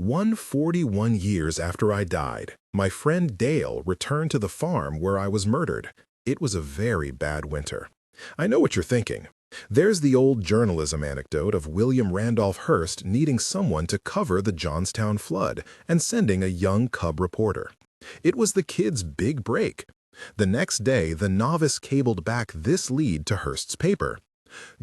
141 years after I died, my friend Dale returned to the farm where I was murdered. It was a very bad winter. I know what you're thinking. There's the old journalism anecdote of William Randolph Hearst needing someone to cover the Johnstown flood and sending a young cub reporter. It was the kid's big break. The next day, the novice cabled back this lead to Hearst's paper.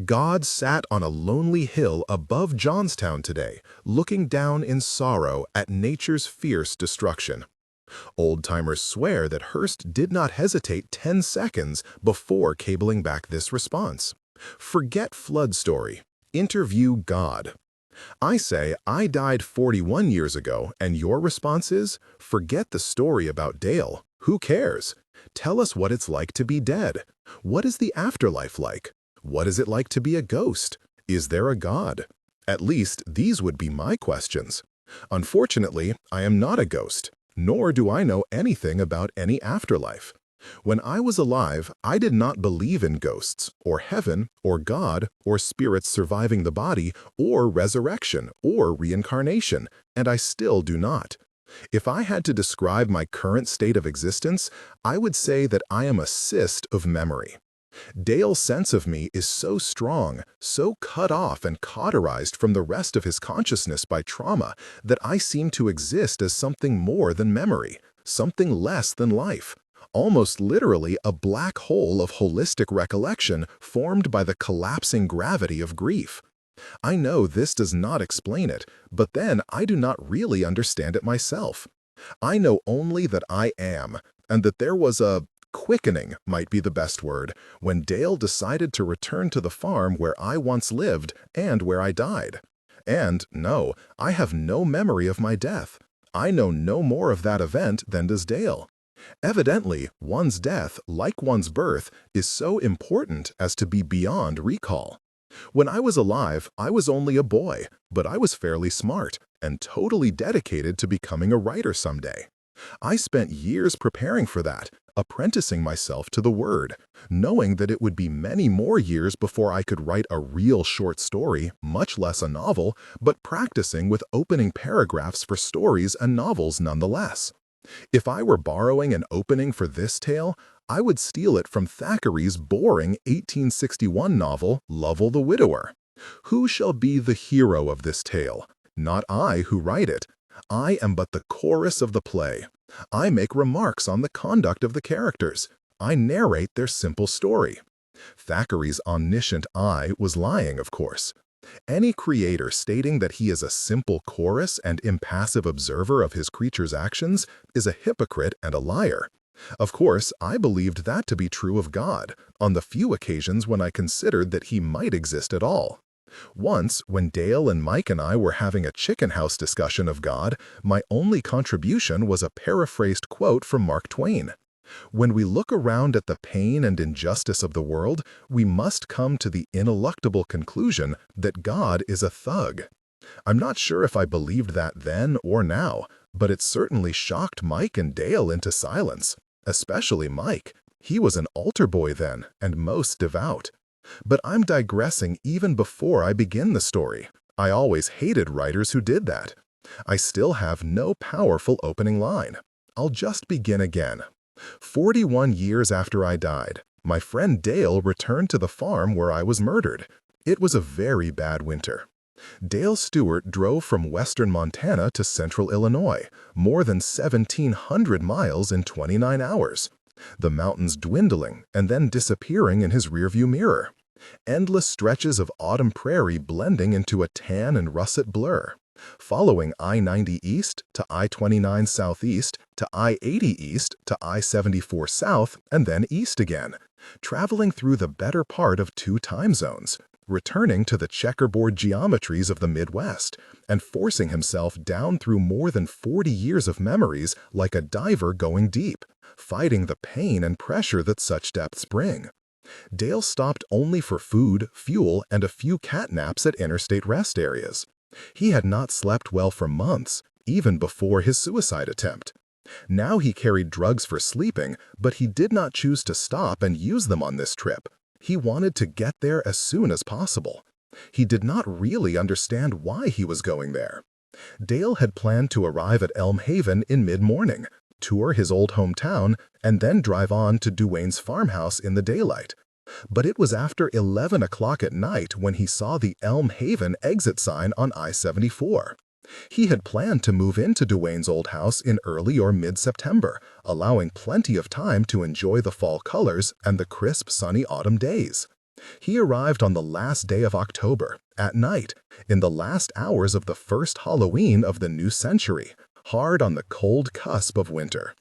God sat on a lonely hill above Johnstown today, looking down in sorrow at nature's fierce destruction. Old-timers swear that Hearst did not hesitate 10 seconds before cabling back this response. Forget flood story. Interview God. I say, I died 41 years ago, and your response is, forget the story about Dale. Who cares? Tell us what it's like to be dead. What is the afterlife like? What is it like to be a ghost? Is there a God? At least these would be my questions. Unfortunately, I am not a ghost, nor do I know anything about any afterlife. When I was alive, I did not believe in ghosts, or heaven, or God, or spirits surviving the body, or resurrection, or reincarnation, and I still do not. If I had to describe my current state of existence, I would say that I am a cyst of memory. Dale's sense of me is so strong, so cut off and cauterized from the rest of his consciousness by trauma, that I seem to exist as something more than memory, something less than life. Almost literally a black hole of holistic recollection formed by the collapsing gravity of grief. I know this does not explain it, but then I do not really understand it myself. I know only that I am, and that there was a quickening, might be the best word, when Dale decided to return to the farm where I once lived and where I died. And no, I have no memory of my death. I know no more of that event than does Dale. Evidently, one's death, like one's birth, is so important as to be beyond recall. When I was alive, I was only a boy, but I was fairly smart and totally dedicated to becoming a writer someday. I spent years preparing for that, apprenticing myself to the word, knowing that it would be many more years before I could write a real short story, much less a novel, but practicing with opening paragraphs for stories and novels nonetheless. If I were borrowing an opening for this tale, I would steal it from Thackeray's boring 1861 novel, Lovell the Widower. Who shall be the hero of this tale? Not I who write it. I am but the chorus of the play. I make remarks on the conduct of the characters. I narrate their simple story. Thackeray's omniscient I was lying, of course. Any creator stating that he is a simple chorus and impassive observer of his creature's actions is a hypocrite and a liar. Of course, I believed that to be true of God, on the few occasions when I considered that he might exist at all. Once, when Dale and Mike and I were having a chicken house discussion of God, my only contribution was a paraphrased quote from Mark Twain. When we look around at the pain and injustice of the world, we must come to the ineluctable conclusion that God is a thug. I'm not sure if I believed that then or now, but it certainly shocked Mike and Dale into silence, especially Mike. He was an altar boy then, and most devout. But I'm digressing even before I begin the story. I always hated writers who did that. I still have no powerful opening line. I'll just begin again. 41 years after I died, my friend Dale returned to the farm where I was murdered. It was a very bad winter. Dale Stewart drove from western Montana to central Illinois, more than 1,700 miles in 29 hours. The mountains dwindling and then disappearing in his rearview mirror. Endless stretches of autumn prairie blending into a tan and russet blur. Following I-90 east to I-29 southeast to I-80 east to I-74 south and then east again. Traveling through the better part of 2 time zones. Returning to the checkerboard geometries of the Midwest, and forcing himself down through more than 40 years of memories like a diver going deep, fighting the pain and pressure that such depths bring. Dale stopped only for food, fuel, and a few cat naps at interstate rest areas. He had not slept well for months, even before his suicide attempt. Now he carried drugs for sleeping, but he did not choose to stop and use them on this trip. He wanted to get there as soon as possible. He did not really understand why he was going there. Dale had planned to arrive at Elm Haven in mid-morning, tour his old hometown, and then drive on to Duane's farmhouse in the daylight. But it was after 11 o'clock at night when he saw the Elm Haven exit sign on I-74. He had planned to move into Duane's old house in early or mid-September, allowing plenty of time to enjoy the fall colors and the crisp, sunny autumn days. He arrived on the last day of October, at night, in the last hours of the first Halloween of the new century, hard on the cold cusp of winter.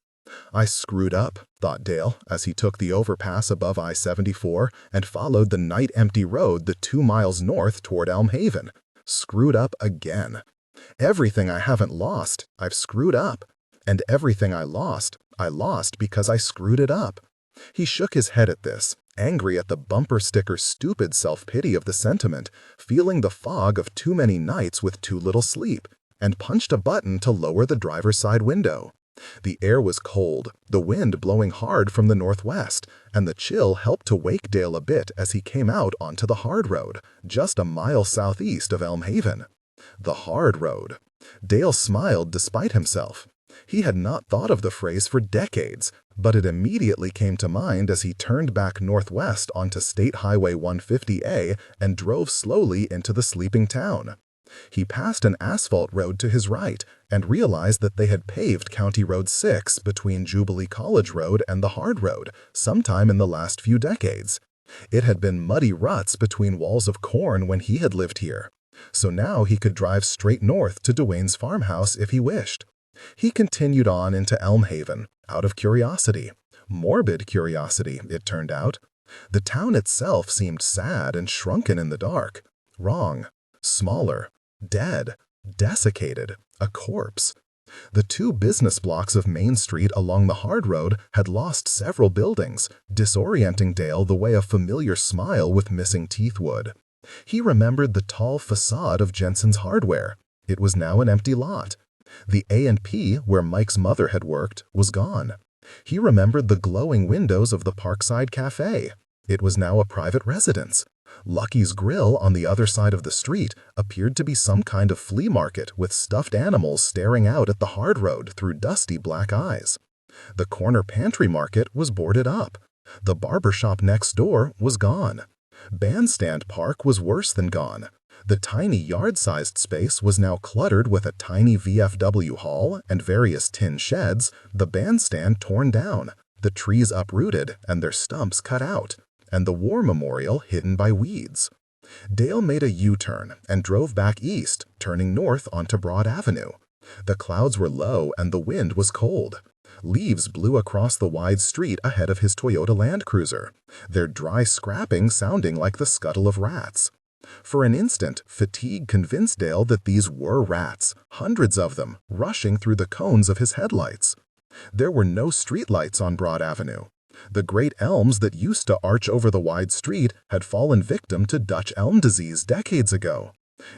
I screwed up, thought Dale, as he took the overpass above I-74 and followed the night-empty road the 2 miles north toward Elm Haven. Screwed up again. Everything I haven't lost, I've screwed up. And everything I lost because I screwed it up. He shook his head at this, angry at the bumper sticker's stupid self-pity of the sentiment, feeling the fog of too many nights with too little sleep, and punched a button to lower the driver's side window. The air was cold, the wind blowing hard from the northwest, and the chill helped to wake Dale a bit as he came out onto the hard road, just a mile southeast of Elm Haven. The hard road. Dale smiled despite himself. He had not thought of the phrase for decades, but it immediately came to mind as he turned back northwest onto State Highway 150A and drove slowly into the sleeping town. He passed an asphalt road to his right and realized that they had paved County Road 6 between Jubilee College Road and the hard road sometime in the last few decades. It had been muddy ruts between walls of corn when he had lived here, so now he could drive straight north to Duane's farmhouse if he wished. He continued on into Elm Haven, out of curiosity. Morbid curiosity, it turned out. The town itself seemed sad and shrunken in the dark. Wrong. Smaller. Dead. Desiccated. A corpse. The 2 business blocks of Main Street along the hard road had lost several buildings, disorienting Dale the way a familiar smile with missing teeth would. He remembered the tall facade of Jensen's Hardware. It was now an empty lot. The A&P, where Mike's mother had worked, was gone. He remembered the glowing windows of the Parkside Cafe. It was now a private residence. Lucky's Grill on the other side of the street appeared to be some kind of flea market with stuffed animals staring out at the hard road through dusty black eyes. The corner pantry market was boarded up. The barber shop next door was gone. Bandstand Park was worse than gone. The tiny yard-sized space was now cluttered with a tiny VFW hall and various tin sheds, the bandstand torn down, the trees uprooted and their stumps cut out, and the war memorial hidden by weeds. Dale made a U-turn and drove back east, turning north onto Broad Avenue. The clouds were low and the wind was cold. Leaves blew across the wide street ahead of his Toyota Land Cruiser, their dry scrapping sounding like the scuttle of rats. For an instant, fatigue convinced Dale that these were rats, hundreds of them, rushing through the cones of his headlights. There were no streetlights on Broad Avenue. The great elms that used to arch over the wide street had fallen victim to Dutch elm disease decades ago,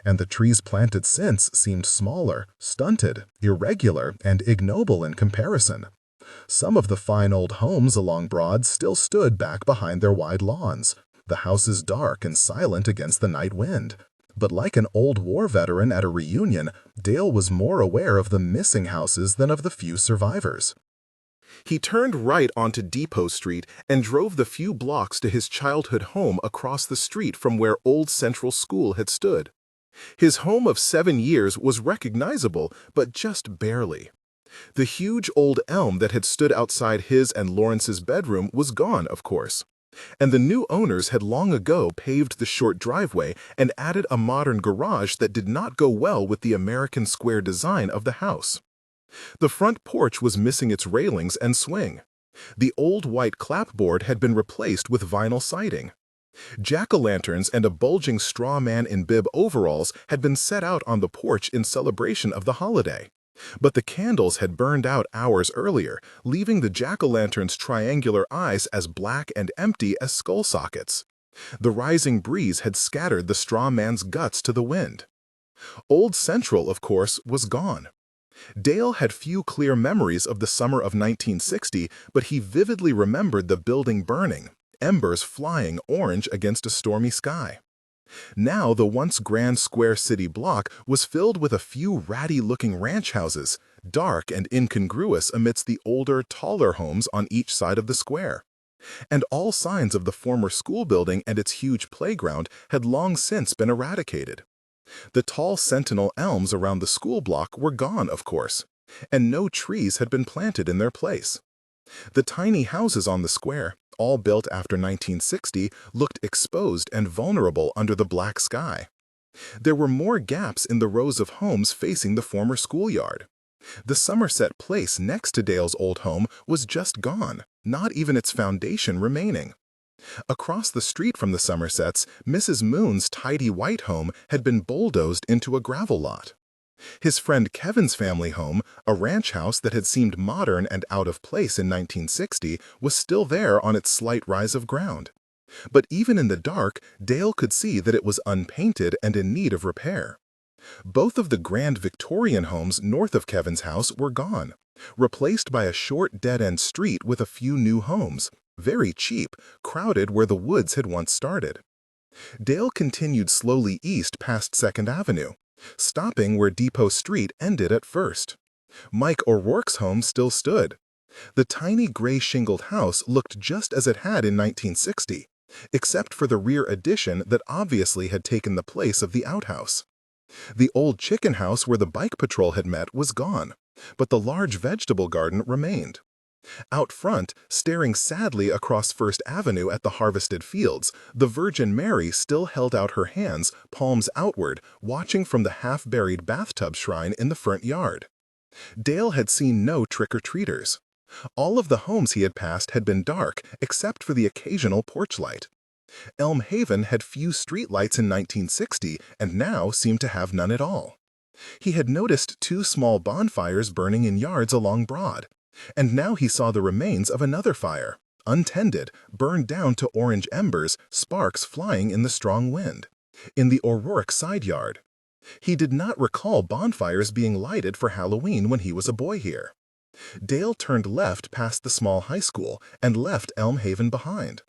and the trees planted since seemed smaller, stunted, irregular, and ignoble in comparison. Some of the fine old homes along Broad still stood back behind their wide lawns, the houses dark and silent against the night wind. But like an old war veteran at a reunion, Dale was more aware of the missing houses than of the few survivors. He turned right onto Depot Street and drove the few blocks to his childhood home across the street from where Old Central School had stood. His home of 7 years was recognizable, but just barely. The huge old elm that had stood outside his and Lawrence's bedroom was gone, of course. And the new owners had long ago paved the short driveway and added a modern garage that did not go well with the American square design of the house. The front porch was missing its railings and swing. The old white clapboard had been replaced with vinyl siding. Jack-o'-lanterns and a bulging straw man in bib overalls had been set out on the porch in celebration of the holiday. But the candles had burned out hours earlier, leaving the jack-o'-lantern's triangular eyes as black and empty as skull sockets. The rising breeze had scattered the straw man's guts to the wind. Old Central, of course, was gone. Dale had few clear memories of the summer of 1960, but he vividly remembered the building burning, embers flying orange against a stormy sky. Now the once grand square city block was filled with a few ratty-looking ranch houses, dark and incongruous amidst the older, taller homes on each side of the square. And all signs of the former school building and its huge playground had long since been eradicated. The tall sentinel elms around the school block were gone, of course, and no trees had been planted in their place. The tiny houses on the square, all built after 1960, looked exposed and vulnerable under the black sky. There were more gaps in the rows of homes facing the former schoolyard. The Somerset place next to Dale's old home was just gone, not even its foundation remaining. Across the street from the Somersets, Mrs. Moon's tidy white home had been bulldozed into a gravel lot. His friend Kevin's family home, a ranch house that had seemed modern and out of place in 1960, was still there on its slight rise of ground. But even in the dark, Dale could see that it was unpainted and in need of repair. Both of the grand Victorian homes north of Kevin's house were gone, replaced by a short dead-end street with a few new homes, very cheap, crowded where the woods had once started. Dale continued slowly east past 2nd Avenue, stopping where Depot Street ended at First. Mike O'Rourke's home still stood. The tiny gray shingled house looked just as it had in 1960, except for the rear addition that obviously had taken the place of the outhouse. The old chicken house where the bike patrol had met was gone, but the large vegetable garden remained. Out front, staring sadly across First Avenue at the harvested fields, the Virgin Mary still held out her hands, palms outward, watching from the half-buried bathtub shrine in the front yard. Dale had seen no trick-or-treaters. All of the homes he had passed had been dark, except for the occasional porch light. Elm Haven had few streetlights in 1960 and now seemed to have none at all. He had noticed 2 small bonfires burning in yards along Broad, and now he saw the remains of another fire, untended, burned down to orange embers, sparks flying in the strong wind, in the O'Rourke side yard. He did not recall bonfires being lighted for Halloween when he was a boy here. Dale turned left past the small high school and left Elm Haven behind,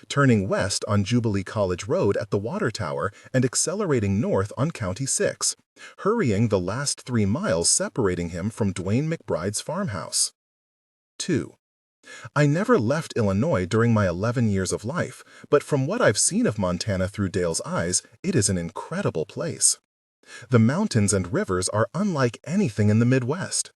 turning west on Jubilee College Road at the Water Tower and accelerating north on County 6, hurrying the last 3 miles separating him from Duane McBride's farmhouse. 2. I never left Illinois during my 11 years of life, but from what I've seen of Montana through Dale's eyes, it is an incredible place. The mountains and rivers are unlike anything in the Midwest.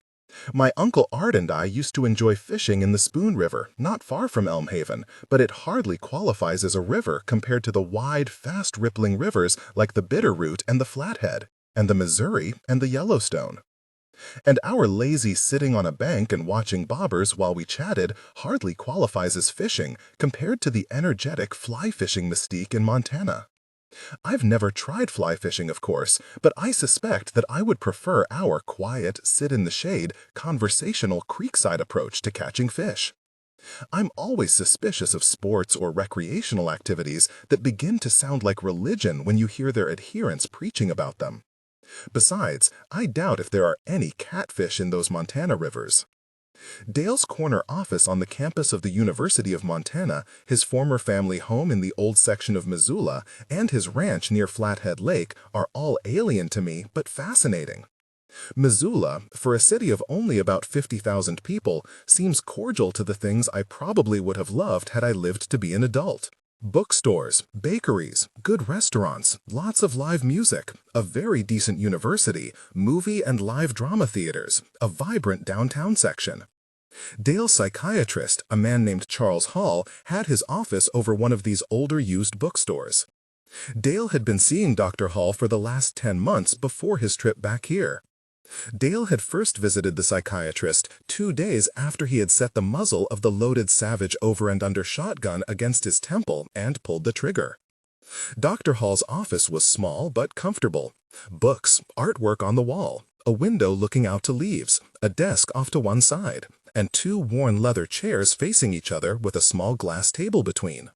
My Uncle Art and I used to enjoy fishing in the Spoon River, not far from Elm Haven, but it hardly qualifies as a river compared to the wide, fast-rippling rivers like the Bitterroot and the Flathead, and the Missouri and the Yellowstone. And our lazy sitting on a bank and watching bobbers while we chatted hardly qualifies as fishing compared to the energetic fly fishing mystique in Montana. I've never tried fly fishing, of course, but I suspect that I would prefer our quiet, sit-in-the-shade, conversational creekside approach to catching fish. I'm always suspicious of sports or recreational activities that begin to sound like religion when you hear their adherents preaching about them. Besides, I doubt if there are any catfish in those Montana rivers. Dale's corner office on the campus of the University of Montana, his former family home in the old section of Missoula, and his ranch near Flathead Lake are all alien to me but fascinating. Missoula, for a city of only about 50,000 people, seems cordial to the things I probably would have loved had I lived to be an adult. Bookstores, bakeries, good restaurants, lots of live music, a very decent university, movie and live drama theaters, a vibrant downtown section. Dale's psychiatrist, a man named Charles Hall, had his office over one of these older used bookstores. Dale had been seeing Dr. Hall for the last 10 months before his trip back here. Dale had first visited the psychiatrist 2 days after he had set the muzzle of the loaded Savage over-and-under shotgun against his temple and pulled the trigger. Dr. Hall's office was small but comfortable. Books, artwork on the wall, a window looking out to leaves, a desk off to one side, and 2 worn leather chairs facing each other with a small glass table between.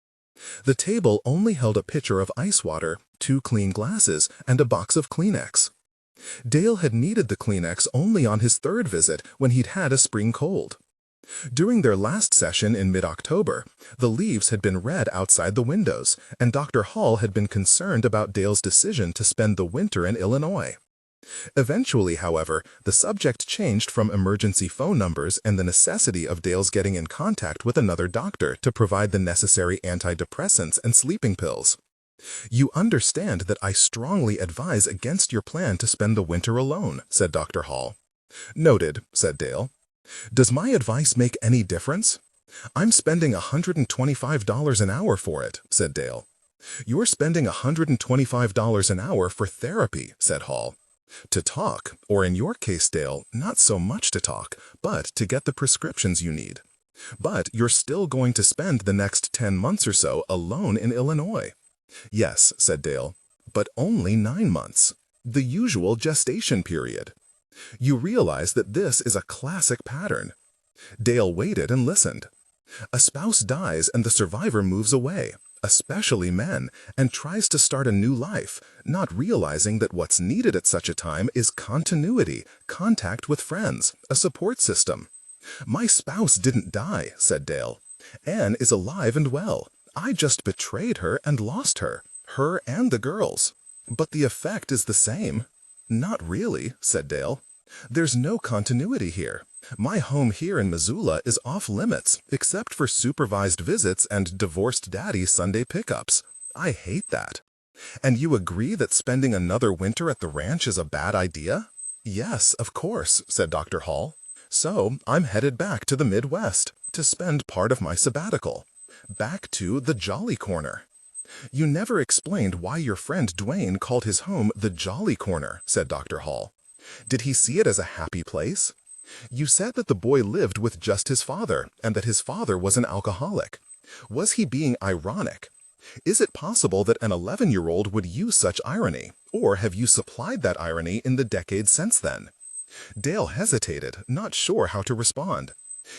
The table only held a pitcher of ice water, 2 clean glasses, and a box of Kleenex. Dale had needed the Kleenex only on his 3rd visit when he'd had a spring cold. During their last session in mid-October, the leaves had been read outside the windows, and Dr. Hall had been concerned about Dale's decision to spend the winter in Illinois. Eventually, however, the subject changed from emergency phone numbers and the necessity of Dale's getting in contact with another doctor to provide the necessary antidepressants and sleeping pills. "You understand that I strongly advise against your plan to spend the winter alone," said Dr. Hall. "Noted," said Dale. "Does my advice make any difference?" "I'm spending $125 an hour for it," said Dale. "You're spending $125 an hour for therapy," said Hall. "To talk, or in your case, Dale, not so much to talk, but to get the prescriptions you need. But you're still going to spend the next 10 months or so alone in Illinois." "Yes," said Dale, "but only 9 months. The usual gestation period. You realize that this is a classic pattern." Dale waited and listened. "A spouse dies and the survivor moves away, especially men, and tries to start a new life, not realizing that what's needed at such a time is continuity, contact with friends, a support system." "My spouse didn't die," said Dale. "Anne is alive and well. I just betrayed her and lost her and the girls. But the effect is the same." "Not really," said Dale. "There's no continuity here. My home here in Missoula is off limits, except for supervised visits and divorced daddy Sunday pickups. I hate that." "And you agree that spending another winter at the ranch is a bad idea?" "Yes, of course," said Dr. Hall. "So I'm headed back to the Midwest to spend part of my sabbatical. Back to the Jolly Corner." "You never explained why your friend Duane called his home the Jolly Corner," said Dr. Hall. "Did he see it as a happy place?" "You said that the boy lived with just his father, and that his father was an alcoholic. Was he being ironic? Is it possible that an 11-year-old would use such irony, or have you supplied that irony in the decades since then?" Dale hesitated, not sure how to respond.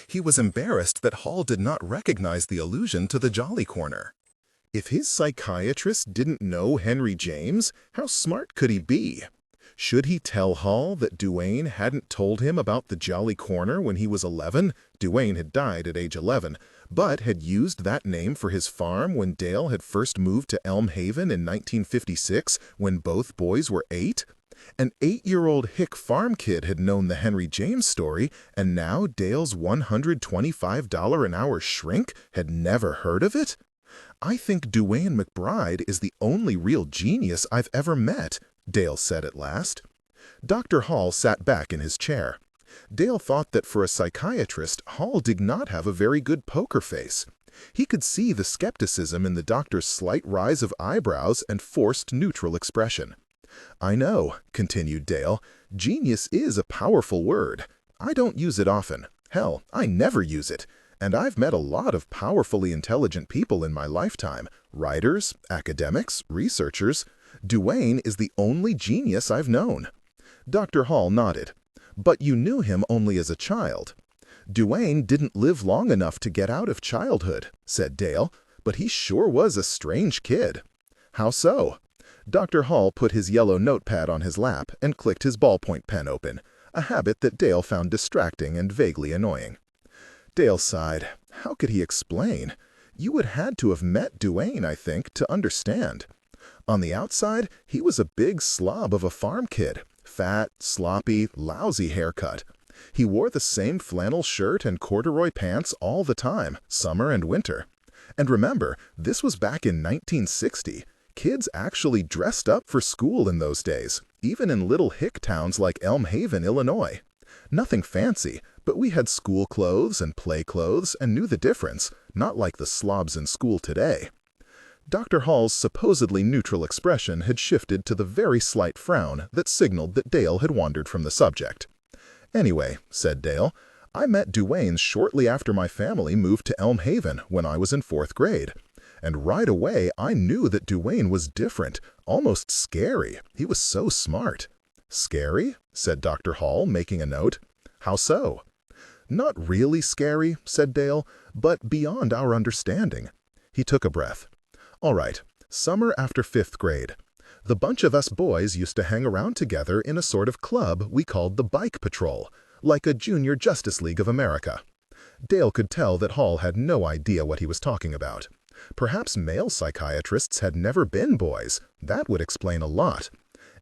He was embarrassed that Hall did not recognize the allusion to the Jolly Corner. If his psychiatrist didn't know Henry James, how smart could he be? Should he tell Hall that Duane hadn't told him about the Jolly Corner when he was 11? Duane had died at age 11, but had used that name for his farm when Dale had first moved to Elm Haven in 1956, when both boys were 8? An 8-year-old hick farm kid had known the Henry James story, and now Dale's $125 an hour shrink had never heard of it? "I think Duane McBride is the only real genius I've ever met," Dale said at last. Dr. Hall sat back in his chair. Dale thought that for a psychiatrist, Hall did not have a very good poker face. He could see the skepticism in the doctor's slight rise of eyebrows and forced neutral expression. "I know," continued Dale, "genius is a powerful word. I don't use it often. Hell, I never use it. And I've met a lot of powerfully intelligent people in my lifetime, writers, academics, researchers. Duane is the only genius I've known." Dr. Hall nodded. "But you knew him only as a child." "Duane didn't live long enough to get out of childhood," said Dale, "but he sure was a strange kid." "How so?" Dr. Hall put his yellow notepad on his lap and clicked his ballpoint pen open, a habit that Dale found distracting and vaguely annoying. Dale sighed. How could he explain? You would had to have met Duane, I think, to understand. On the outside, he was a big slob of a farm kid. Fat, sloppy, lousy haircut. He wore the same flannel shirt and corduroy pants all the time, summer and winter. And remember, this was back in 1960. Kids actually dressed up for school in those days, even in little hick towns like Elm Haven, Illinois. Nothing fancy, but we had school clothes and play clothes and knew the difference, not like the slobs in school today. Dr. Hall's supposedly neutral expression had shifted to the very slight frown that signaled that Dale had wandered from the subject. "Anyway," said Dale, "I met Duane shortly after my family moved to Elm Haven when I was in 4th grade. And right away I knew that Duane was different, almost scary. He was so smart." "Scary?" said Dr. Hall, making a note. "How so?" "Not really scary," said Dale, "but beyond our understanding." He took a breath. "All right, summer after 5th grade. The bunch of us boys used to hang around together in a sort of club we called the Bike Patrol, like a Junior Justice League of America. Dale could tell that Hall had no idea what he was talking about. Perhaps male psychiatrists had never been boys. That would explain a lot.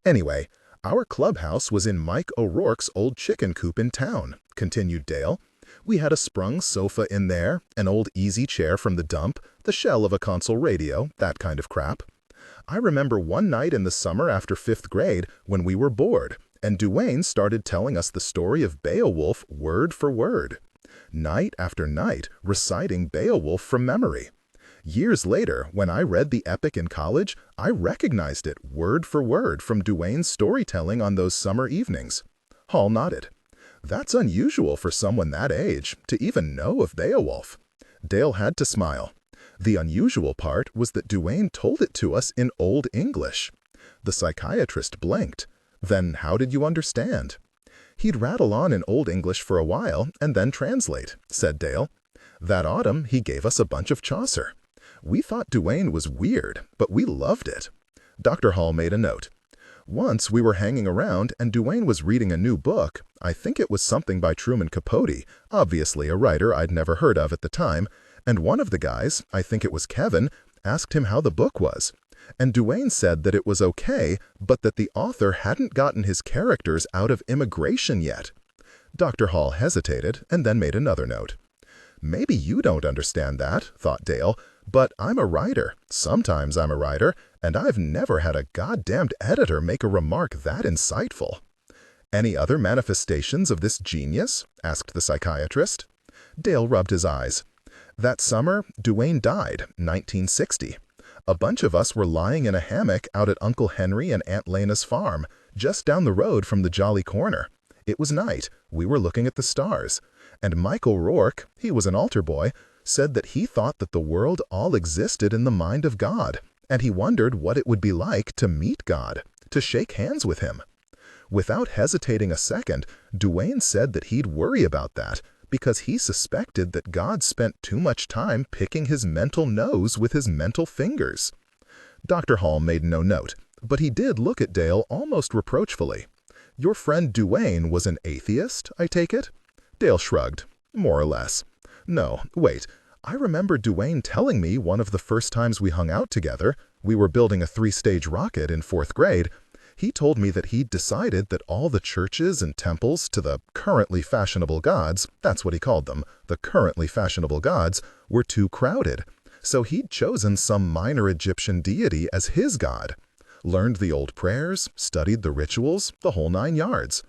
Anyway, our clubhouse was in Mike O'Rourke's old chicken coop in town, continued Dale. We had a sprung sofa in there, an old easy chair from the dump, the shell of a console radio, that kind of crap. I remember one night in the summer after 5th grade when we were bored, and Duane started telling us the story of Beowulf word for word. Night after night, reciting Beowulf from memory. Years later, when I read the epic in college, I recognized it word for word from Duane's storytelling on those summer evenings. Hall nodded. That's unusual for someone that age, to even know of Beowulf. Dale had to smile. The unusual part was that Duane told it to us in Old English. The psychiatrist blinked. Then how did you understand? He'd rattle on in Old English for a while and then translate, said Dale. That autumn, he gave us a bunch of Chaucer. We thought Duane was weird, but we loved it. Dr. Hall made a note. Once we were hanging around and Duane was reading a new book. I think it was something by Truman Capote, obviously a writer I'd never heard of at the time, and one of the guys, I think it was Kevin, asked him how the book was. And Duane said that it was okay, but that the author hadn't gotten his characters out of immigration yet. Dr. Hall hesitated and then made another note. Maybe you don't understand that, thought Dale, but I'm a writer. Sometimes I'm a writer, and I've never had a goddamned editor make a remark that insightful. Any other manifestations of this genius? Asked the psychiatrist. Dale rubbed his eyes. That summer, Duane died, 1960. A bunch of us were lying in a hammock out at Uncle Henry and Aunt Lena's farm, just down the road from the Jolly Corner. It was night. We were looking at the stars. And Mike O'Rourke, he was an altar boy, said that he thought that the world all existed in the mind of God, and he wondered what it would be like to meet God, to shake hands with him. Without hesitating a second, Duane said that he'd worry about that, because he suspected that God spent too much time picking his mental nose with his mental fingers. Dr. Hall made no note, but he did look at Dale almost reproachfully. Your friend Duane was an atheist, I take it? Dale shrugged. More or less. No, wait. I remember Duane telling me one of the first times we hung out together, we were building a 3-stage rocket in 4th grade, he told me that he'd decided that all the churches and temples to the currently fashionable gods, that's what he called them, the currently fashionable gods, were too crowded. So he'd chosen some minor Egyptian deity as his god. Learned the old prayers, studied the rituals, the whole 9 yards.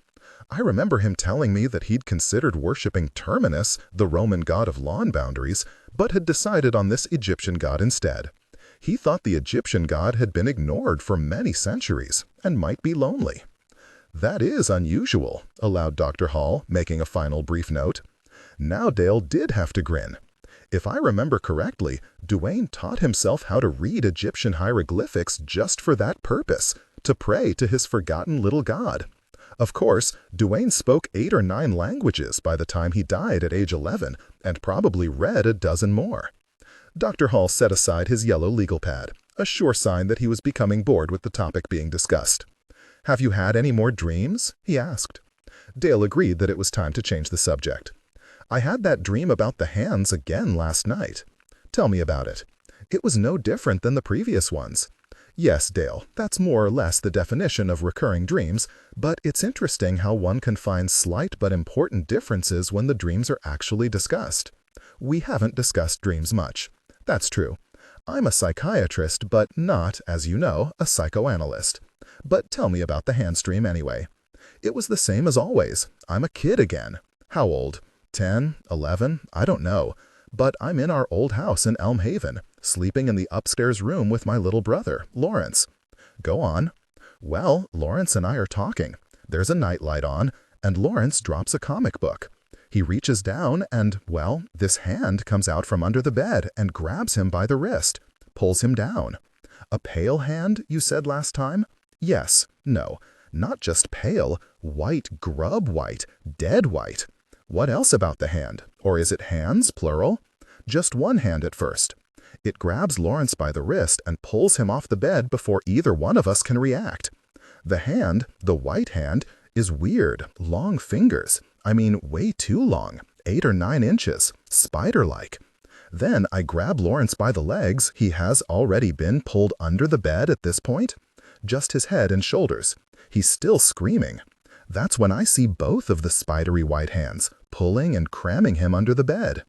I remember him telling me that he'd considered worshipping Terminus, the Roman god of lawn boundaries, but had decided on this Egyptian god instead. He thought the Egyptian god had been ignored for many centuries and might be lonely. That is unusual, allowed Dr. Hall, making a final brief note. Now Dale did have to grin. If I remember correctly, Duane taught himself how to read Egyptian hieroglyphics just for that purpose, to pray to his forgotten little god. Of course, Duane spoke 8 or 9 languages by the time he died at age 11, and probably read a dozen more. Dr. Hall set aside his yellow legal pad, a sure sign that he was becoming bored with the topic being discussed. Have you had any more dreams? He asked. Dale agreed that it was time to change the subject. I had that dream about the hands again last night. Tell me about it. It was no different than the previous ones. Yes, Dale, that's more or less the definition of recurring dreams, but it's interesting how one can find slight but important differences when the dreams are actually discussed. We haven't discussed dreams much. That's true. I'm a psychiatrist, but not, as you know, a psychoanalyst. But tell me about the hand stream anyway. It was the same as always. I'm a kid again. How old? 10, 11, I don't know. But I'm in our old house in Elm Haven, sleeping in the upstairs room with my little brother, Lawrence. Go on. Well, Lawrence and I are talking. There's a nightlight on, and Lawrence drops a comic book. He reaches down and, well, this hand comes out from under the bed and grabs him by the wrist, pulls him down. A pale hand, you said last time? Yes. No. Not just pale. White, grub white, dead white. What else about the hand? Or is it hands, plural? Just one hand at first. It grabs Lawrence by the wrist and pulls him off the bed before either one of us can react. The hand, the white hand, is weird, long fingers. I mean, way too long. 8 or 9 inches, spider-like. Then I grab Lawrence by the legs. He has already been pulled under the bed at this point. Just his head and shoulders. He's still screaming. That's when I see both of the spidery white hands, pulling and cramming him under the bed.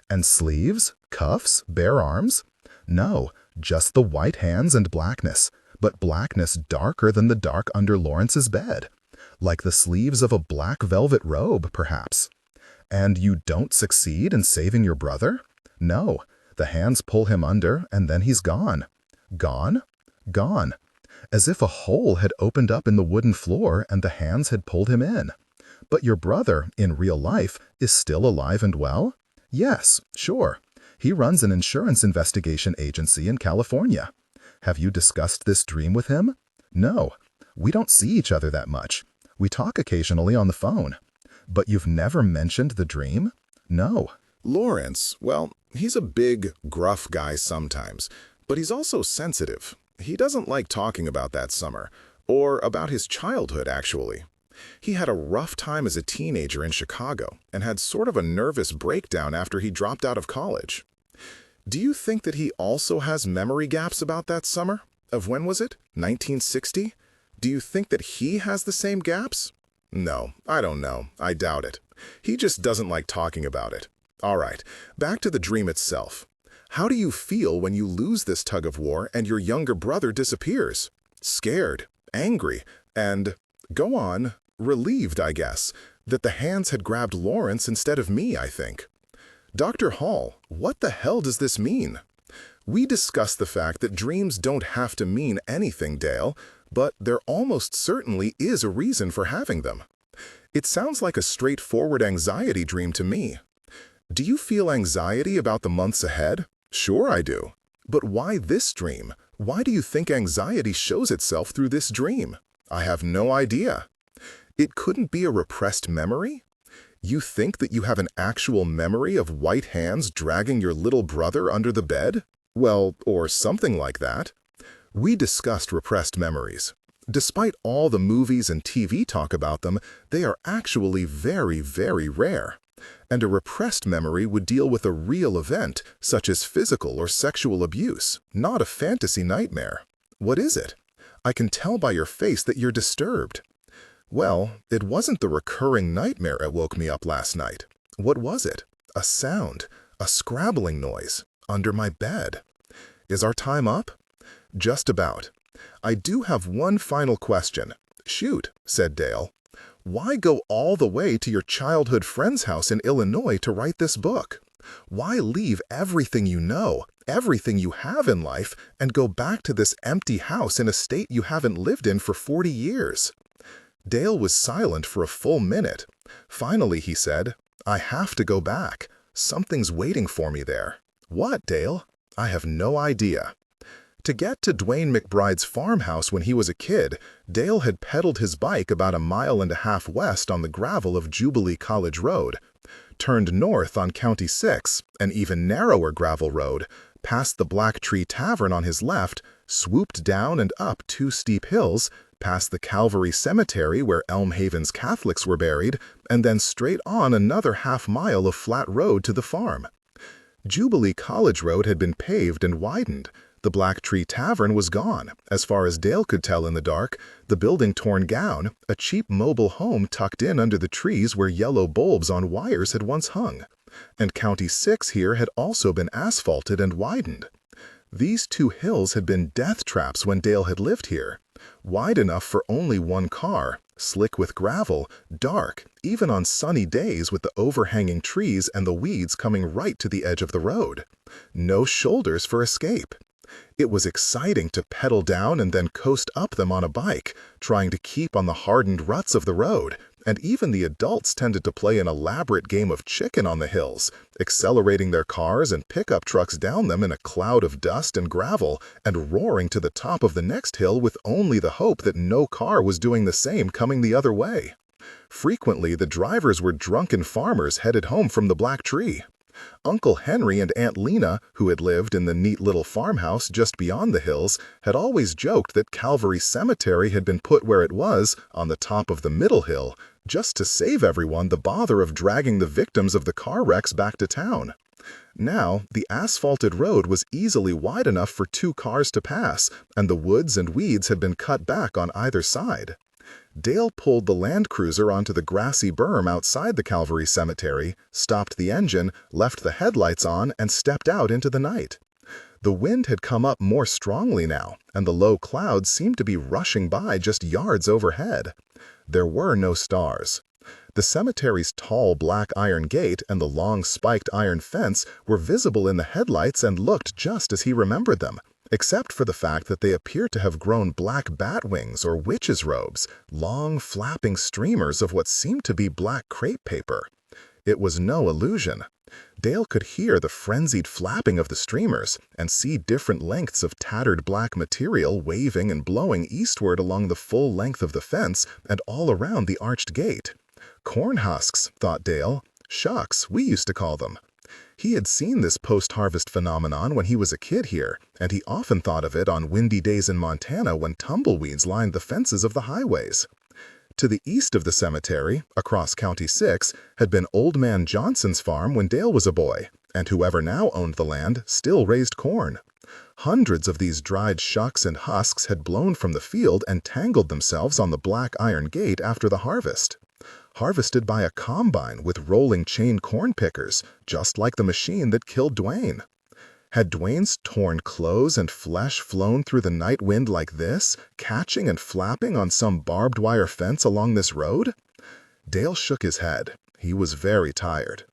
And sleeves, cuffs, bare arms? No, just the white hands and blackness, but blackness darker than the dark under Lawrence's bed. Like the sleeves of a black velvet robe, perhaps. And you don't succeed in saving your brother? No, the hands pull him under, and then he's gone. Gone? Gone. As if a hole had opened up in the wooden floor and the hands had pulled him in. But your brother, in real life, is still alive and well? Yes, sure. He runs an insurance investigation agency in California. Have you discussed this dream with him? No. We don't see each other that much. We talk occasionally on the phone. But you've never mentioned the dream? No. Lawrence, well, he's a big, gruff guy sometimes, but he's also sensitive. He doesn't like talking about that summer, or about his childhood, actually. He had a rough time as a teenager in Chicago and had sort of a nervous breakdown after he dropped out of college. Do you think that he also has memory gaps about that summer? Of when was it? 1960? Do you think that he has the same gaps? No, I don't know. I doubt it. He just doesn't like talking about it. All right, back to the dream itself. How do you feel when you lose this tug of war and your younger brother disappears? Scared, angry, and, go on, relieved, I guess, that the hands had grabbed Lawrence instead of me, I think. Dr. Hall, what the hell does this mean? We discussed the fact that dreams don't have to mean anything, Dale, but there almost certainly is a reason for having them. It sounds like a straightforward anxiety dream to me. Do you feel anxiety about the months ahead? Sure I do. But why this dream? Why do you think anxiety shows itself through this dream? I have no idea. It couldn't be a repressed memory? You think that you have an actual memory of white hands dragging your little brother under the bed? Well, or something like that. We discussed repressed memories. Despite all the movies and TV talk about them, they are actually very, very rare. And a repressed memory would deal with a real event, such as physical or sexual abuse, not a fantasy nightmare. What is it? I can tell by your face that you're disturbed. Well, it wasn't the recurring nightmare that woke me up last night. What was it? A sound, a scrabbling noise, under my bed. Is our time up? Just about. I do have one final question. Shoot, said Dale. Why go all the way to your childhood friend's house in Illinois to write this book? Why leave everything you know, everything you have in life, and go back to this empty house in a state you haven't lived in for 40 years? Dale was silent for a full minute. Finally, he said, I have to go back. Something's waiting for me there. What, Dale? I have no idea. To get to Duane McBride's farmhouse when he was a kid, Dale had pedaled his bike about 1.5 miles west on the gravel of Jubilee College Road, turned north on County 6, an even narrower gravel road, past the Black Tree Tavern on his left, swooped down and up 2 steep hills, past the Calvary Cemetery where Elm Haven's Catholics were buried, and then straight on another 1/2 mile of flat road to the farm. Jubilee College Road had been paved and widened. The Black Tree Tavern was gone, as far as Dale could tell in the dark, the building torn down, a cheap mobile home tucked in under the trees where yellow bulbs on wires had once hung. And County 6 here had also been asphalted and widened. These 2 hills had been death traps when Dale had lived here. Wide enough for only one car, slick with gravel, dark, even on sunny days with the overhanging trees and the weeds coming right to the edge of the road. No shoulders for escape. It was exciting to pedal down and then coast up them on a bike, trying to keep on the hardened ruts of the road, and even the adults tended to play an elaborate game of chicken on the hills, accelerating their cars and pickup trucks down them in a cloud of dust and gravel, and roaring to the top of the next hill with only the hope that no car was doing the same coming the other way. Frequently, the drivers were drunken farmers headed home from the Black Tree. Uncle Henry and Aunt Lena, who had lived in the neat little farmhouse just beyond the hills, had always joked that Calvary Cemetery had been put where it was, on the top of the middle hill, just to save everyone the bother of dragging the victims of the car wrecks back to town. Now, the asphalted road was easily wide enough for 2 cars to pass, and the woods and weeds had been cut back on either side. Dale pulled the Land Cruiser onto the grassy berm outside the Calvary Cemetery, stopped the engine, left the headlights on, and stepped out into the night. The wind had come up more strongly now, and the low clouds seemed to be rushing by just yards overhead. There were no stars. The cemetery's tall black iron gate and the long spiked iron fence were visible in the headlights and looked just as he remembered them, except for the fact that they appeared to have grown black bat wings or witches' robes, long flapping streamers of what seemed to be black crepe paper. It was no illusion. Dale could hear the frenzied flapping of the streamers and see different lengths of tattered black material waving and blowing eastward along the full length of the fence and all around the arched gate. Corn husks, thought Dale. Shucks, we used to call them. He had seen this post-harvest phenomenon when he was a kid here, and he often thought of it on windy days in Montana when tumbleweeds lined the fences of the highways. To the east of the cemetery, across County 6, had been Old Man Johnson's farm when Dale was a boy, and whoever now owned the land still raised corn. Hundreds of these dried shucks and husks had blown from the field and tangled themselves on the black iron gate after the harvest. Harvested by a combine with rolling chain corn pickers, just like the machine that killed Duane. Had Duane's torn clothes and flesh flown through the night wind like this, catching and flapping on some barbed wire fence along this road? Dale shook his head. He was very tired.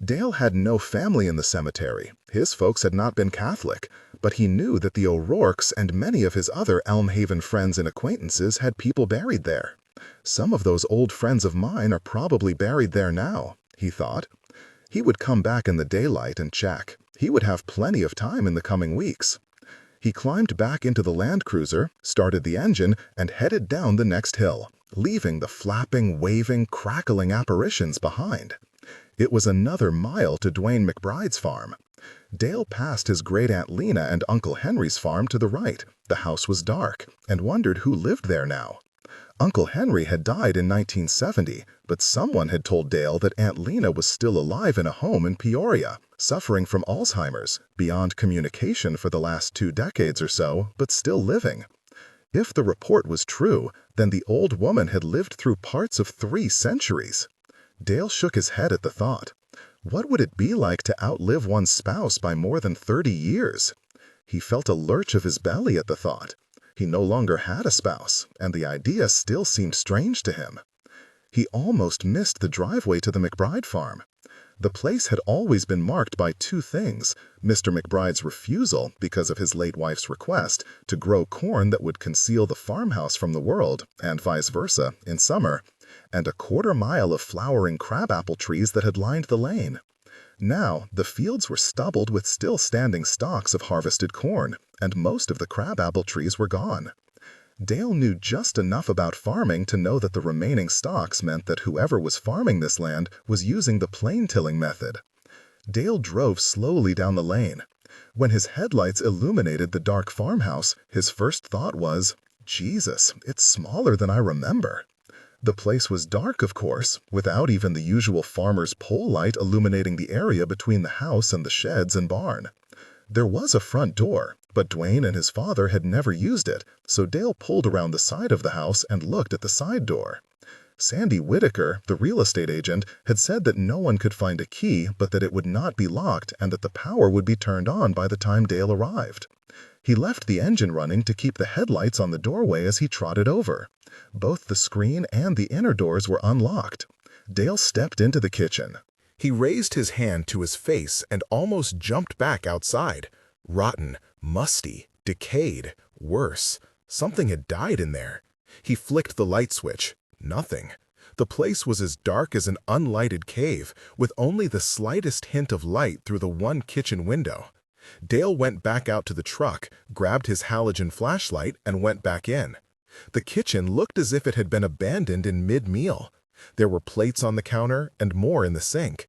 Dale had no family in the cemetery. His folks had not been Catholic, but he knew that the O'Rourkes and many of his other Elm Haven friends and acquaintances had people buried there. Some of those old friends of mine are probably buried there now, he thought. He would come back in the daylight and check. He would have plenty of time in the coming weeks. He climbed back into the Land Cruiser, started the engine, and headed down the next hill, leaving the flapping, waving, crackling apparitions behind. It was another mile to Duane McBride's farm. Dale passed his great-aunt Lena and Uncle Henry's farm to the right. The house was dark, and wondered who lived there now. Uncle Henry had died in 1970, but someone had told Dale that Aunt Lena was still alive in a home in Peoria, suffering from Alzheimer's, beyond communication for the last 2 decades or so, but still living. If the report was true, then the old woman had lived through parts of 3 centuries. Dale shook his head at the thought. What would it be like to outlive one's spouse by more than 30 years? He felt a lurch of his belly at the thought. He no longer had a spouse, and the idea still seemed strange to him. He almost missed the driveway to the McBride farm. The place had always been marked by 2 things: Mr. McBride's refusal, because of his late wife's request, to grow corn that would conceal the farmhouse from the world, and vice versa, in summer, and a 1/4 mile of flowering crabapple trees that had lined the lane. Now, the fields were stubbled with still standing stalks of harvested corn, and most of the crabapple trees were gone. Dale knew just enough about farming to know that the remaining stalks meant that whoever was farming this land was using the plain-tilling method. Dale drove slowly down the lane. When his headlights illuminated the dark farmhouse, his first thought was, Jesus, it's smaller than I remember. The place was dark, of course, without even the usual farmer's pole light illuminating the area between the house and the sheds and barn. There was a front door, but Duane and his father had never used it, so Dale pulled around the side of the house and looked at the side door. Sandy Whitaker, the real estate agent, had said that no one could find a key, but that it would not be locked and that the power would be turned on by the time Dale arrived. He left the engine running to keep the headlights on the doorway as he trotted over. Both the screen and the inner doors were unlocked. Dale stepped into the kitchen. He raised his hand to his face and almost jumped back outside. Rotten, musty, decayed, worse. Something had died in there. He flicked the light switch. Nothing. The place was as dark as an unlighted cave, with only the slightest hint of light through the one kitchen window. Dale went back out to the truck, grabbed his halogen flashlight, and went back in. The kitchen looked as if it had been abandoned in mid-meal. There were plates on the counter and more in the sink.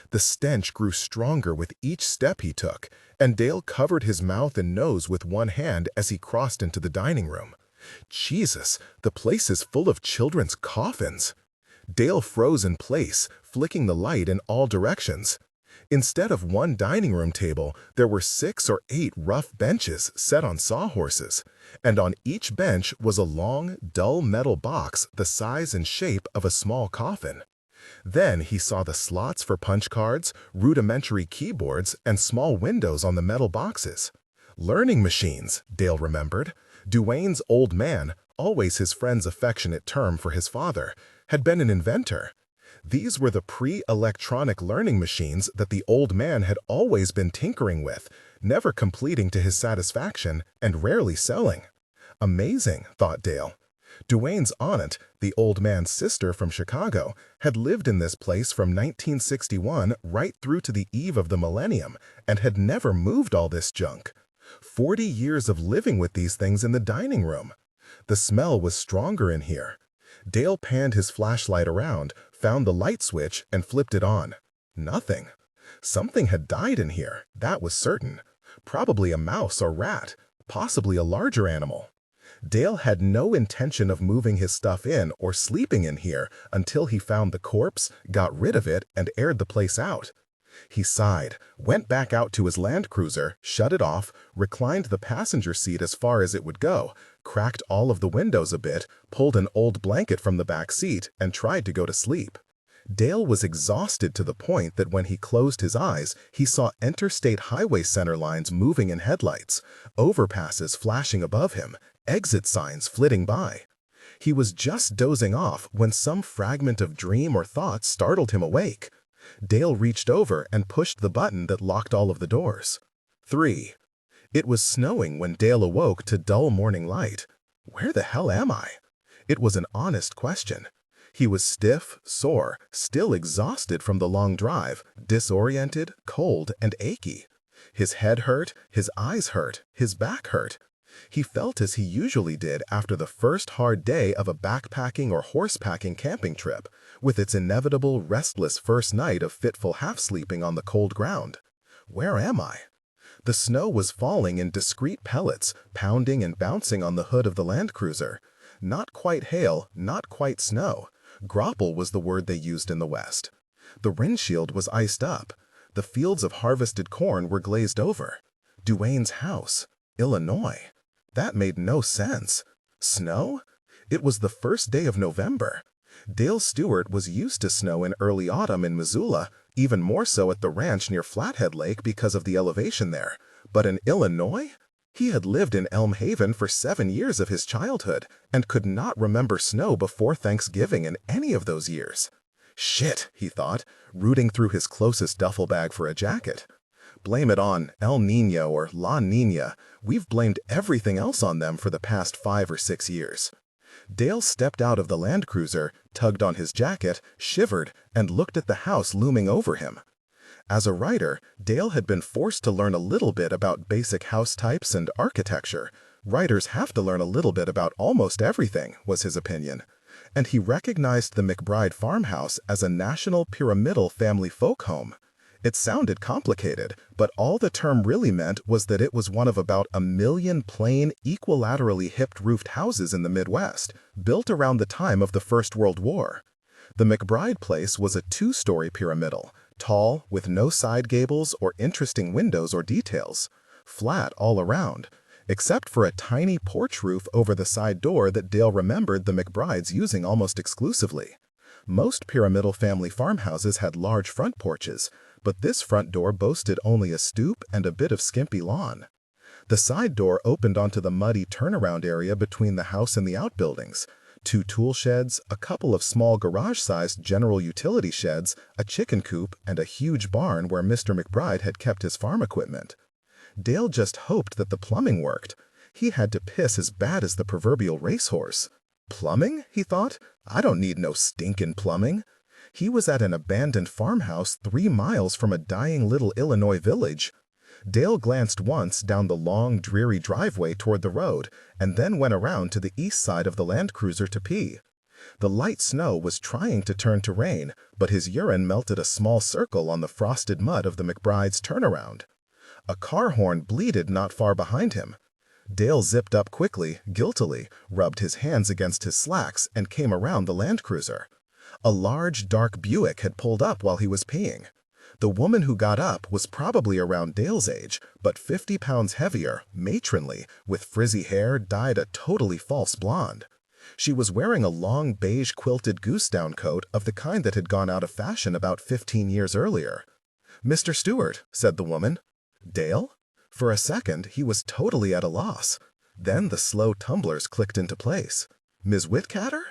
The stench grew stronger with each step he took, and Dale covered his mouth and nose with one hand as he crossed into the dining room. Jesus, the place is full of children's coffins. Dale froze in place, flicking the light in all directions. Instead of one dining room table, there were 6 or 8 rough benches set on sawhorses, and on each bench was a long, dull metal box the size and shape of a small coffin. Then he saw the slots for punch cards, rudimentary keyboards, and small windows on the metal boxes. Learning machines, Dale remembered. Duane's old man, always his friend's affectionate term for his father, had been an inventor. These were the pre-electronic learning machines that the old man had always been tinkering with, never completing to his satisfaction and rarely selling. Amazing, thought Dale. Duane's aunt, the old man's sister from Chicago, had lived in this place from 1961 right through to the eve of the millennium and had never moved all this junk. 40 years of living with these things in the dining room. The smell was stronger in here. Dale panned his flashlight around, found the light switch, and flipped it on. Nothing. Something had died in here, that was certain. Probably a mouse or rat, possibly a larger animal. Dale had no intention of moving his stuff in or sleeping in here until he found the corpse, got rid of it, and aired the place out. He sighed, went back out to his Land Cruiser, shut it off, reclined the passenger seat as far as it would go, cracked all of the windows a bit, pulled an old blanket from the back seat, and tried to go to sleep. Dale was exhausted to the point that when he closed his eyes, he saw interstate highway center lines moving in headlights, overpasses flashing above him, exit signs flitting by. He was just dozing off when some fragment of dream or thought startled him awake. Dale reached over and pushed the button that locked all of the doors. 3. It was snowing when Dale awoke to dull morning light. Where the hell am I? It was an honest question. He was stiff, sore, still exhausted from the long drive, disoriented, cold, and achy. His head hurt, his eyes hurt, his back hurt. He felt as he usually did after the first hard day of a backpacking or horsepacking camping trip, with its inevitable restless first night of fitful half-sleeping on the cold ground. Where am I? The snow was falling in discrete pellets, pounding and bouncing on the hood of the Land Cruiser. Not quite hail, not quite snow. Grapple was the word they used in the West. The windshield was iced up. The fields of harvested corn were glazed over. Duane's house. Illinois. That made no sense. Snow? It was the first day of November. Dale Stewart was used to snow in early autumn in Missoula, even more so at the ranch near Flathead Lake because of the elevation there. But in Illinois? He had lived in Elm Haven for 7 years of his childhood and could not remember snow before Thanksgiving in any of those years. Shit, he thought, rooting through his closest duffel bag for a jacket. Blame it on El Niño or La Niña. We've blamed everything else on them for the past 5 or 6 years. Dale stepped out of the Land Cruiser, tugged on his jacket, shivered, and looked at the house looming over him. As a writer, Dale had been forced to learn a little bit about basic house types and architecture. Writers have to learn a little bit about almost everything, was his opinion. And he recognized the McBride farmhouse as a national pyramidal family folk home. It sounded complicated, but all the term really meant was that it was one of about 1 million plain, equilaterally hipped-roofed houses in the Midwest, built around the time of the First World War. The McBride place was a 2-story pyramidal, tall, with no side gables or interesting windows or details, flat all around, except for a tiny porch roof over the side door that Dale remembered the McBrides using almost exclusively. Most pyramidal family farmhouses had large front porches, but this front door boasted only a stoop and a bit of skimpy lawn. The side door opened onto the muddy turnaround area between the house and the outbuildings. 2 tool sheds, a couple of small garage-sized general utility sheds, a chicken coop, and a huge barn where Mr. McBride had kept his farm equipment. Dale just hoped that the plumbing worked. He had to piss as bad as the proverbial racehorse. Plumbing? He thought. I don't need no stinkin' plumbing. He was at an abandoned farmhouse 3 miles from a dying little Illinois village. Dale glanced once down the long, dreary driveway toward the road, and then went around to the east side of the Land Cruiser to pee. The light snow was trying to turn to rain, but his urine melted a small circle on the frosted mud of the McBride's turnaround. A car horn bleated not far behind him. Dale zipped up quickly, guiltily, rubbed his hands against his slacks, and came around the Land Cruiser. A large, dark Buick had pulled up while he was peeing. The woman who got up was probably around Dale's age, but 50 pounds heavier, matronly, with frizzy hair dyed a totally false blonde. She was wearing a long beige quilted goose-down coat of the kind that had gone out of fashion about 15 years earlier. "Mr. Stewart," said the woman. "Dale?" For a second, he was totally at a loss. Then the slow tumblers clicked into place. "Ms. Whitcatter?"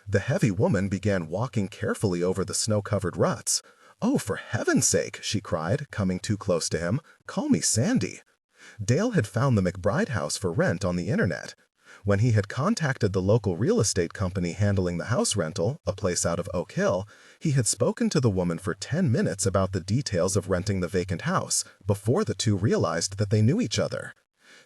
The heavy woman began walking carefully over the snow-covered ruts. "Oh, for heaven's sake," she cried, coming too close to him. "Call me Sandy." Dale had found the McBride house for rent on the internet. When he had contacted the local real estate company handling the house rental, a place out of Oak Hill, he had spoken to the woman for 10 minutes about the details of renting the vacant house before the two realized that they knew each other.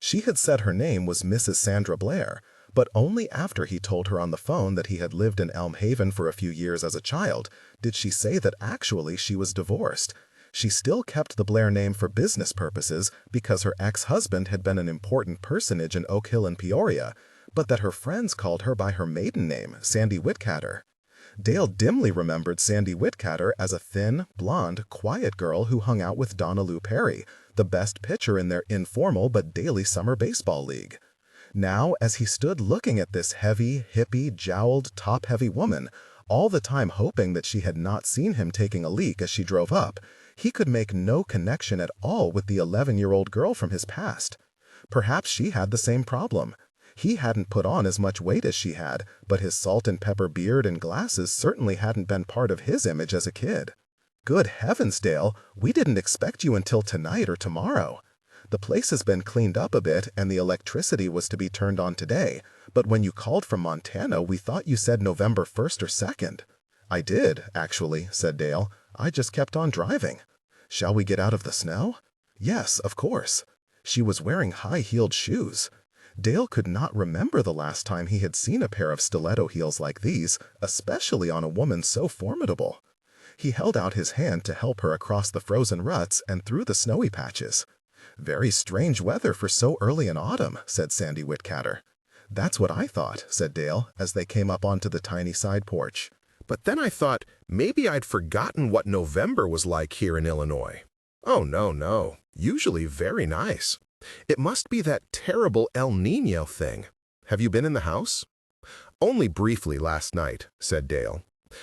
She had said her name was Mrs. Sandra Blair, but only after he told her on the phone that he had lived in Elm Haven for a few years as a child did she say that actually she was divorced. She still kept the Blair name for business purposes because her ex-husband had been an important personage in Oak Hill and Peoria, but that her friends called her by her maiden name, Sandy Whitcatter. Dale dimly remembered Sandy Whitcatter as a thin, blonde, quiet girl who hung out with Donna Lou Perry, the best pitcher in their informal but daily summer baseball league. Now, as he stood looking at this heavy, hippie, jowled, top-heavy woman, all the time hoping that she had not seen him taking a leak as she drove up, he could make no connection at all with the 11-year-old girl from his past. Perhaps she had the same problem. He hadn't put on as much weight as she had, but his salt and pepper beard and glasses certainly hadn't been part of his image as a kid. "Good heavens, Dale, we didn't expect you until tonight or tomorrow. The place has been cleaned up a bit and the electricity was to be turned on today, but when you called from Montana, we thought you said November 1st or 2nd. "I did, actually," said Dale. "I just kept on driving." "Shall we get out of the snow?" "Yes, of course." She was wearing high-heeled shoes. Dale could not remember the last time he had seen a pair of stiletto heels like these, especially on a woman so formidable. He held out his hand to help her across the frozen ruts and through the snowy patches. "Very strange weather for so early in autumn," said Sandy Whitcatter. "That's what I thought," said Dale, as they came up onto the tiny side porch. But then I thought maybe I'd forgotten what November was like here in Illinois. Oh, no. Usually very nice. It must be that terrible El Niño thing. Have you been in the house?" "Only briefly last night," said Dale.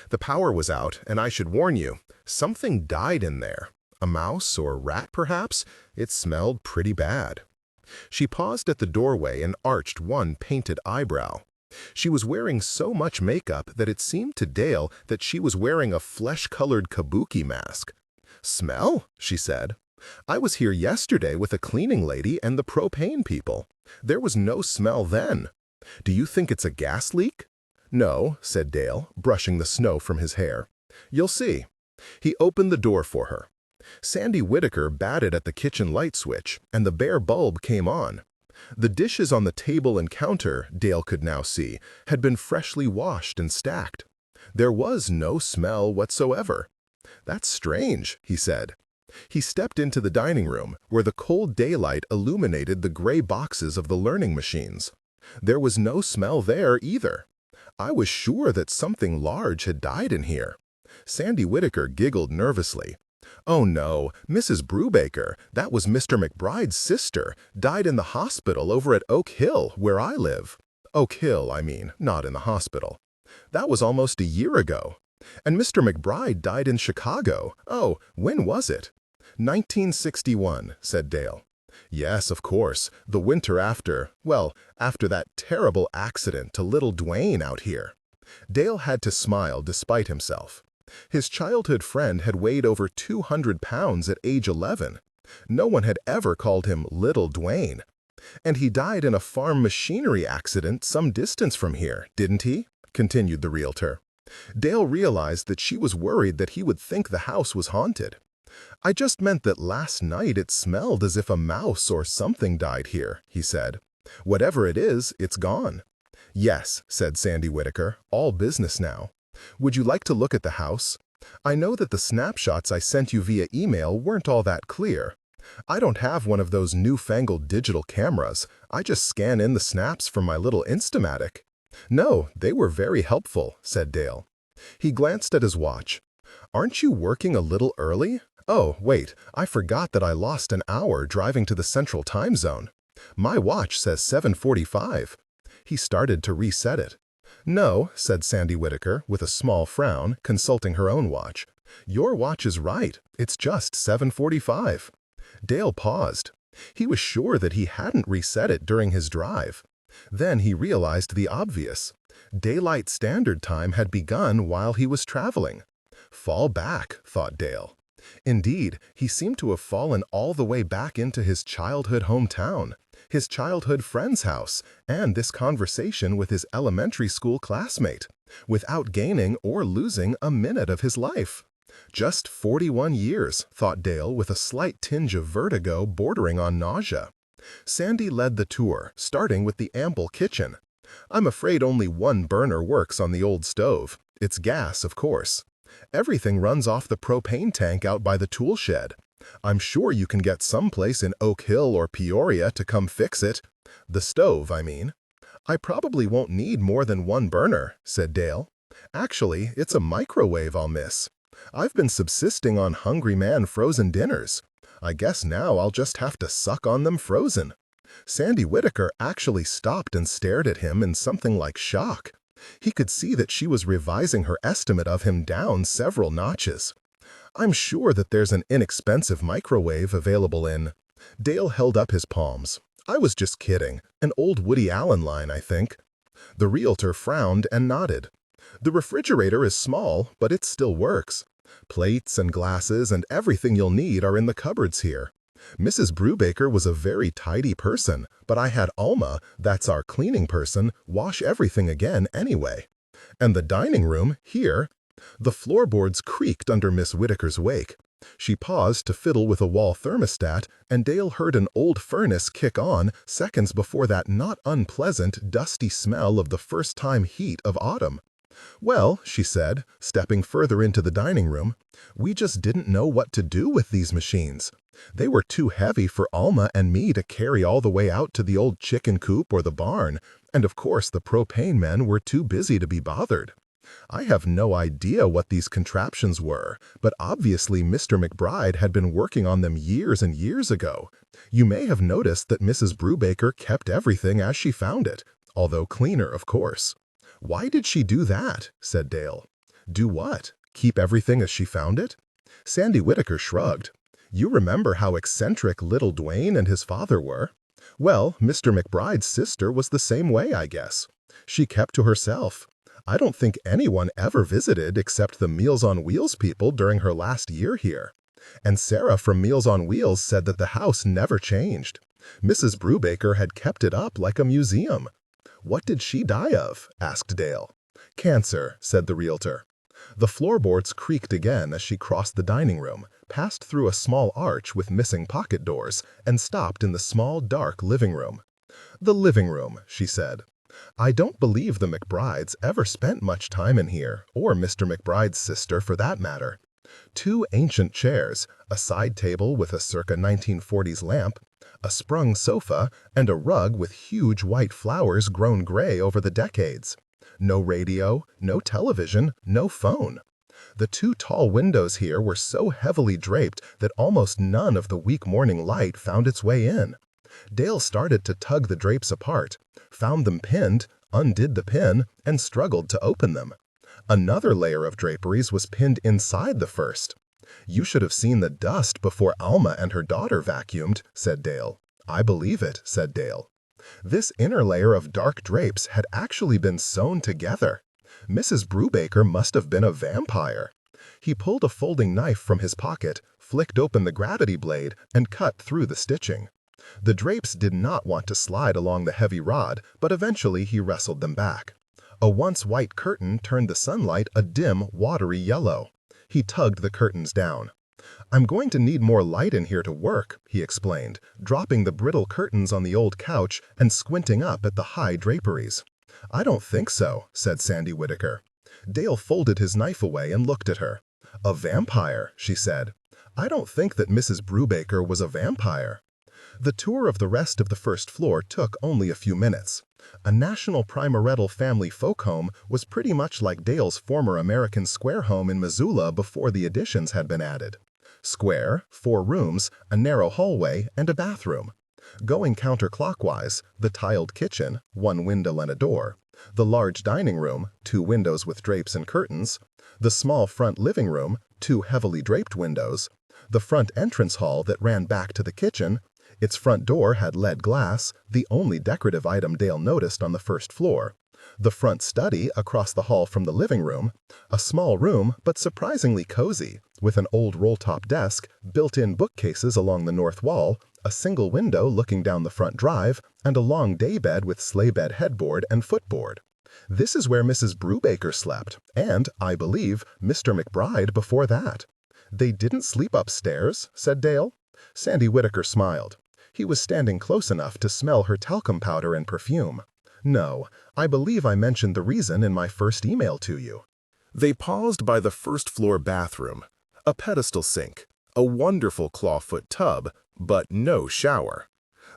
"The power was out, and I should warn you, something died in there. A mouse or rat, perhaps? It smelled pretty bad." She paused at the doorway and arched one painted eyebrow. She was wearing so much makeup that it seemed to Dale that she was wearing a flesh-colored kabuki mask. "Smell?" she said. "I was here yesterday with a cleaning lady and the propane people. There was no smell then. Do you think it's a gas leak?" "No," said Dale, brushing the snow from his hair. "You'll see." He opened the door for her. Sandy Whittaker batted at the kitchen light switch, and the bare bulb came on. The dishes on the table and counter, Dale could now see, had been freshly washed and stacked. There was no smell whatsoever. "That's strange," he said. He stepped into the dining room, where the cold daylight illuminated the gray boxes of the learning machines. There was no smell there either. "I was sure that something large had died in here." Sandy Whittaker giggled nervously. "Oh no, Mrs. Brubaker, that was Mr. McBride's sister, died in the hospital over at Oak Hill, where I live. Oak Hill, I mean, not in the hospital. That was almost a year ago. And Mr. McBride died in Chicago. Oh, when was it?" 1961, said Dale. "Yes, of course, the winter after, well, after that terrible accident to little Duane out here." Dale had to smile despite himself. His childhood friend had weighed over 200 pounds at age 11. No one had ever called him Little Duane. "And he died in a farm machinery accident some distance from here, didn't he?" continued the realtor. Dale realized that she was worried that he would think the house was haunted. "I just meant that last night it smelled as if a mouse or something died here," he said. "Whatever it is, it's gone." "Yes," said Sandy Whittaker, "all business now. Would you like to look at the house? I know that the snapshots I sent you via email weren't all that clear. I don't have one of those newfangled digital cameras. I just scan in the snaps from my little Instamatic." "No, they were very helpful," said Dale. He glanced at his watch. "Aren't you working a little early? Oh, wait, I forgot that I lost an hour driving to the Central Time Zone. My watch says 7:45. He started to reset it. "No," said Sandy Whitaker, with a small frown, consulting her own watch. "Your watch is right. It's just 7:45. Dale paused. He was sure that he hadn't reset it during his drive. Then he realized the obvious. Daylight Standard Time had begun while he was traveling. Fall back, thought Dale. Indeed, he seemed to have fallen all the way back into his childhood hometown, his childhood friend's house, and this conversation with his elementary school classmate, without gaining or losing a minute of his life. Just 41 years, thought Dale with a slight tinge of vertigo bordering on nausea. Sandy led the tour, starting with the ample kitchen. "I'm afraid only one burner works on the old stove. It's gas, of course. Everything runs off the propane tank out by the tool shed. I'm sure you can get someplace in Oak Hill or Peoria to come fix it. The stove, I mean." "I probably won't need more than one burner," said Dale. "Actually, it's a microwave I'll miss. I've been subsisting on Hungry Man frozen dinners. I guess now I'll just have to suck on them frozen." Sandy Whitaker actually stopped and stared at him in something like shock. He could see that she was revising her estimate of him down several notches. "I'm sure that there's an inexpensive microwave available in—" Dale held up his palms. "I was just kidding. An old Woody Allen line, I think." The realtor frowned and nodded. "The refrigerator is small, but it still works. Plates and glasses and everything you'll need are in the cupboards here. Mrs. Brubaker was a very tidy person, but I had Alma, that's our cleaning person, wash everything again anyway. And the dining room, here—" The floorboards creaked under Miss Whitaker's wake. She paused to fiddle with a wall thermostat, and Dale heard an old furnace kick on seconds before that not unpleasant, dusty smell of the first-time heat of autumn. "Well," she said, stepping further into the dining room, "we just didn't know what to do with these machines. They were too heavy for Alma and me to carry all the way out to the old chicken coop or the barn, and of course the propane men were too busy to be bothered. I have no idea what these contraptions were, but obviously Mr. McBride had been working on them years and years ago. You may have noticed that Mrs. Brubaker kept everything as she found it, although cleaner, of course." "Why did she do that?" said Dale. "Do what? Keep everything as she found it?" Sandy Whitaker shrugged. "You remember how eccentric little Duane and his father were? Well, Mr. McBride's sister was the same way, I guess. She kept to herself. I don't think anyone ever visited except the Meals on Wheels people during her last year here. And Sarah from Meals on Wheels said that the house never changed. Mrs. Brubaker had kept it up like a museum." "What did she die of?" asked Dale. "Cancer," said the realtor. The floorboards creaked again as she crossed the dining room, passed through a small arch with missing pocket doors, and stopped in the small, dark living room. "The living room," she said. "I don't believe the McBrides ever spent much time in here, or Mr. McBride's sister for that matter. 2 ancient chairs, a side table with a circa 1940s lamp, a sprung sofa, and a rug with huge white flowers grown gray over the decades. No radio, no television, no phone. The 2 tall windows here were so heavily draped that almost none of the weak morning light found its way in. Dale started to tug the drapes apart, found them pinned, undid the pin, and struggled to open them. Another layer of draperies was pinned inside the first. "You should have seen the dust before Alma and her daughter vacuumed," said Dale. "I believe it," said Dale. This inner layer of dark drapes had actually been sewn together. Mrs. Brubaker must have been a vampire. He pulled a folding knife from his pocket, flicked open the gravity blade, and cut through the stitching. The drapes did not want to slide along the heavy rod, but eventually he wrestled them back. A once white curtain turned the sunlight a dim, watery yellow. He tugged the curtains down. "I'm going to need more light in here to work," he explained, dropping the brittle curtains on the old couch and squinting up at the high draperies. "I don't think so," said Sandy Whitaker. Dale folded his knife away and looked at her. "A vampire," she said. "I don't think that Mrs. Brubaker was a vampire." The tour of the rest of the first floor took only a few minutes. A national primorial family folk home was pretty much like Dale's former American square home in Missoula before the additions had been added. Square, 4 rooms, a narrow hallway, and a bathroom. Going counterclockwise, the tiled kitchen, 1 window and a door, the large dining room, 2 windows with drapes and curtains, the small front living room, 2 heavily draped windows, the front entrance hall that ran back to the kitchen. Its front door had lead glass, the only decorative item Dale noticed on the first floor. The front study across the hall from the living room, a small room but surprisingly cozy, with an old roll-top desk, built-in bookcases along the north wall, a single window looking down the front drive, and a long daybed with sleigh bed headboard and footboard. This is where Mrs. Brubaker slept, and, I believe, Mr. McBride before that. "They didn't sleep upstairs?" said Dale. Sandy Whittaker smiled. He was standing close enough to smell her talcum powder and perfume. "No, I believe I mentioned the reason in my first email to you." They paused by the first-floor bathroom. A pedestal sink, a wonderful clawfoot tub, but no shower.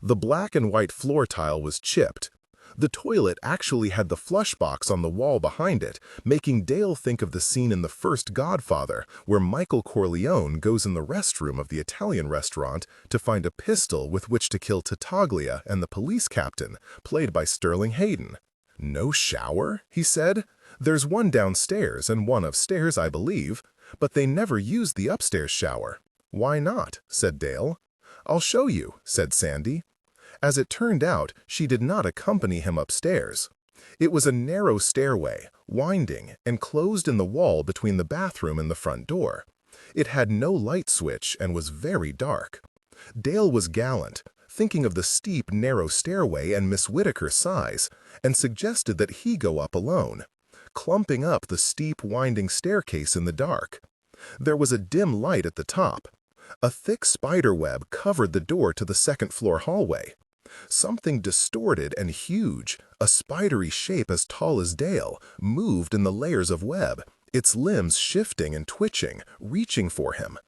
The black and white floor tile was chipped. The toilet actually had the flush box on the wall behind it, making Dale think of the scene in The First Godfather, where Michael Corleone goes in the restroom of the Italian restaurant to find a pistol with which to kill Tattaglia and the police captain, played by Sterling Hayden. "No shower?" he said. "There's one downstairs and one upstairs, I believe, but they never use the upstairs shower." "Why not?" said Dale. "I'll show you," said Sandy. As it turned out, she did not accompany him upstairs. It was a narrow stairway, winding, and closed in the wall between the bathroom and the front door. It had no light switch and was very dark. Dale was gallant, thinking of the steep, narrow stairway and Miss Whittaker's size, and suggested that he go up alone, clumping up the steep, winding staircase in the dark. There was a dim light at the top. A thick spider web covered the door to the second-floor hallway. Something distorted and huge, a spidery shape as tall as Dale, moved in the layers of web, its limbs shifting and twitching, reaching for him.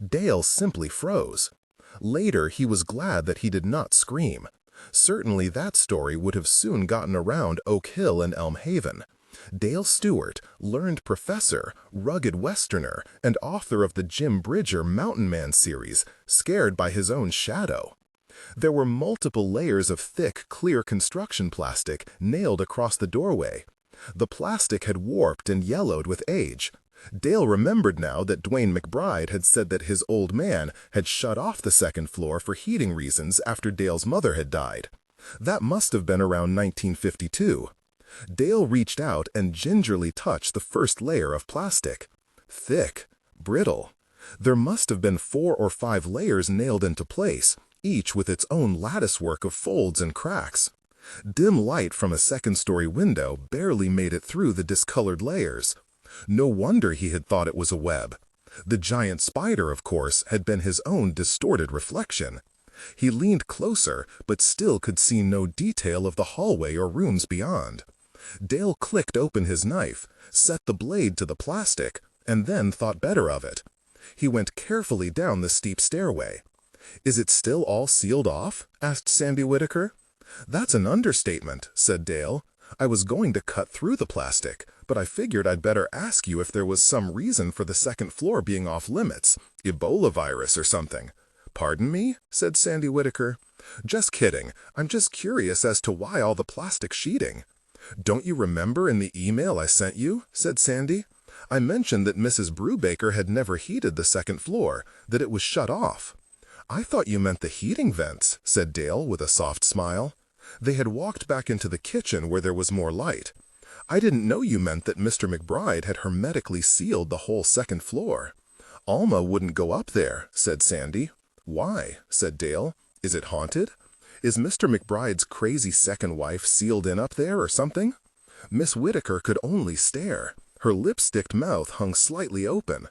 Dale simply froze. Later, he was glad that he did not scream. Certainly that story would have soon gotten around Oak Hill and Elm Haven. Dale Stewart, learned professor, rugged Westerner, and author of the Jim Bridger Mountain Man series, scared by his own shadow. There were multiple layers of thick, clear construction plastic nailed across the doorway. The plastic had warped and yellowed with age. Dale remembered now that Duane McBride had said that his old man had shut off the second floor for heating reasons after Dale's mother had died. That must have been around 1952. Dale reached out and gingerly touched the first layer of plastic. Thick, brittle. There must have been 4 or 5 layers nailed into place, each with its own latticework of folds and cracks. Dim light from a second-story window barely made it through the discolored layers. No wonder he had thought it was a web. The giant spider, of course, had been his own distorted reflection. He leaned closer, but still could see no detail of the hallway or rooms beyond. Dale clicked open his knife, set the blade to the plastic, and then thought better of it. He went carefully down the steep stairway. "Is it still all sealed off?" asked Sandy Whittaker. "That's an understatement," said Dale. "I was going to cut through the plastic, but I figured I'd better ask you if there was some reason for the second floor being off limits, Ebola virus or something." "Pardon me?" said Sandy Whittaker. "Just kidding. I'm just curious as to why all the plastic sheeting." "Don't you remember in the email I sent you?" said Sandy. "I mentioned that Mrs. Brubaker had never heated the second floor, that it was shut off." "I thought you meant the heating vents," said Dale with a soft smile. They had walked back into the kitchen where there was more light. "I didn't know you meant that Mr. McBride had hermetically sealed the whole second floor." "Alma wouldn't go up there," said Sandy. "Why?" said Dale. "Is it haunted? Is Mr. McBride's crazy second wife sealed in up there or something?" Miss Whittaker could only stare. Her lipsticked mouth hung slightly open.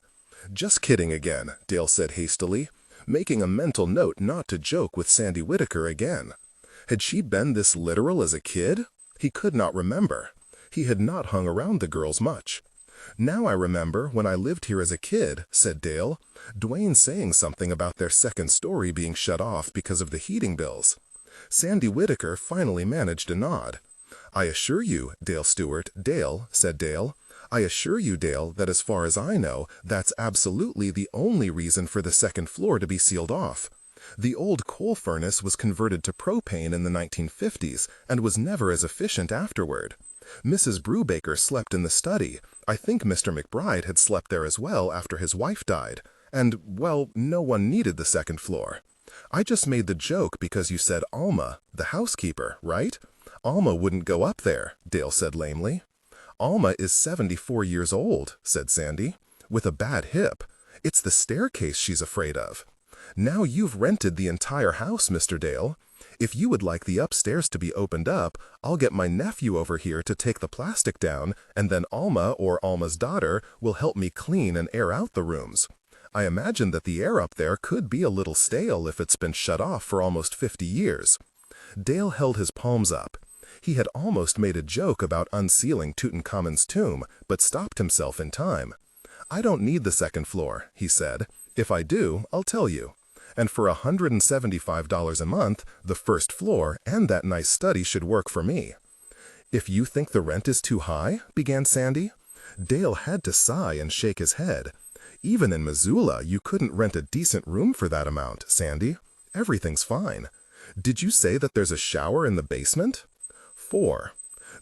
"Just kidding again," Dale said hastily, making a mental note not to joke with Sandy Whittaker again. Had she been this literal as a kid? He could not remember. He had not hung around the girls much. "Now I remember when I lived here as a kid," said Dale, "Duane saying something about their second story being shut off because of the heating bills." Sandy Whittaker finally managed a nod. "I assure you, Dale Stewart." "Dale," said Dale, "I assure you, Dale, that as far as I know, that's absolutely the only reason for the second floor to be sealed off. The old coal furnace was converted to propane in the 1950s and was never as efficient afterward. Mrs. Brubaker slept in the study. I think Mr. McBride had slept there as well after his wife died. And, well, no one needed the second floor. I just made the joke because you said Alma, the housekeeper, right? Alma wouldn't go up there," Dale said lamely. "Alma is 74 years old," said Sandy, "with a bad hip. It's the staircase she's afraid of. Now you've rented the entire house, Mr. Dale. If you would like the upstairs to be opened up, I'll get my nephew over here to take the plastic down, and then Alma or Alma's daughter will help me clean and air out the rooms. I imagine that the air up there could be a little stale if it's been shut off for almost 50 years. Dale held his palms up. He had almost made a joke about unsealing Tutankhamun's tomb, but stopped himself in time. "I don't need the second floor," he said. "If I do, I'll tell you. And for $175 a month, the first floor and that nice study should work for me." "If you think the rent is too high," began Sandy. Dale had to sigh and shake his head. "Even in Missoula, you couldn't rent a decent room for that amount, Sandy. Everything's fine. Did you say that there's a shower in the basement?" 4.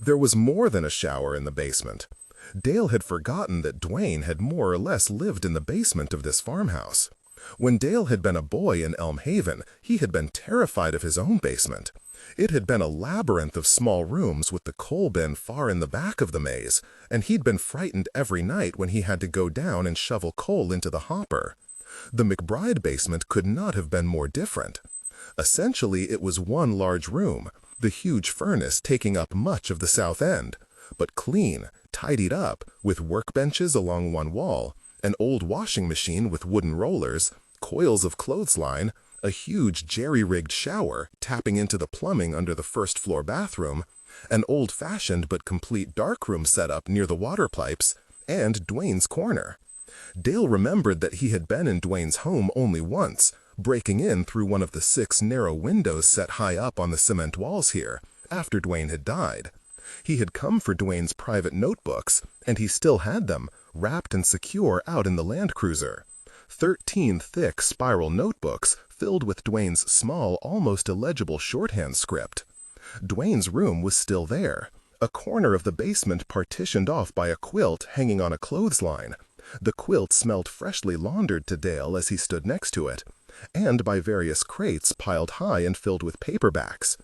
There was more than a shower in the basement. Dale had forgotten that Duane had more or less lived in the basement of this farmhouse. When Dale had been a boy in Elm Haven, he had been terrified of his own basement. It had been a labyrinth of small rooms with the coal bin far in the back of the maze, and he'd been frightened every night when he had to go down and shovel coal into the hopper. The McBride basement could not have been more different. Essentially, it was one large room, the huge furnace taking up much of the south end, but clean, tidied up, with workbenches along one wall, an old washing machine with wooden rollers, coils of clothesline, a huge jerry-rigged shower tapping into the plumbing under the first-floor bathroom, an old-fashioned but complete darkroom setup near the water pipes, and Duane's corner. Dale remembered that he had been in Duane's home only once, breaking in through one of the 6 narrow windows set high up on the cement walls here, after Duane had died. He had come for Duane's private notebooks, and he still had them, wrapped and secure out in the Land Cruiser. 13 thick spiral notebooks filled with Duane's small, almost illegible shorthand script. Duane's room was still there, a corner of the basement partitioned off by a quilt hanging on a clothesline. The quilt smelled freshly laundered to Dale as he stood next to it, and by various crates piled high and filled with paperbacks.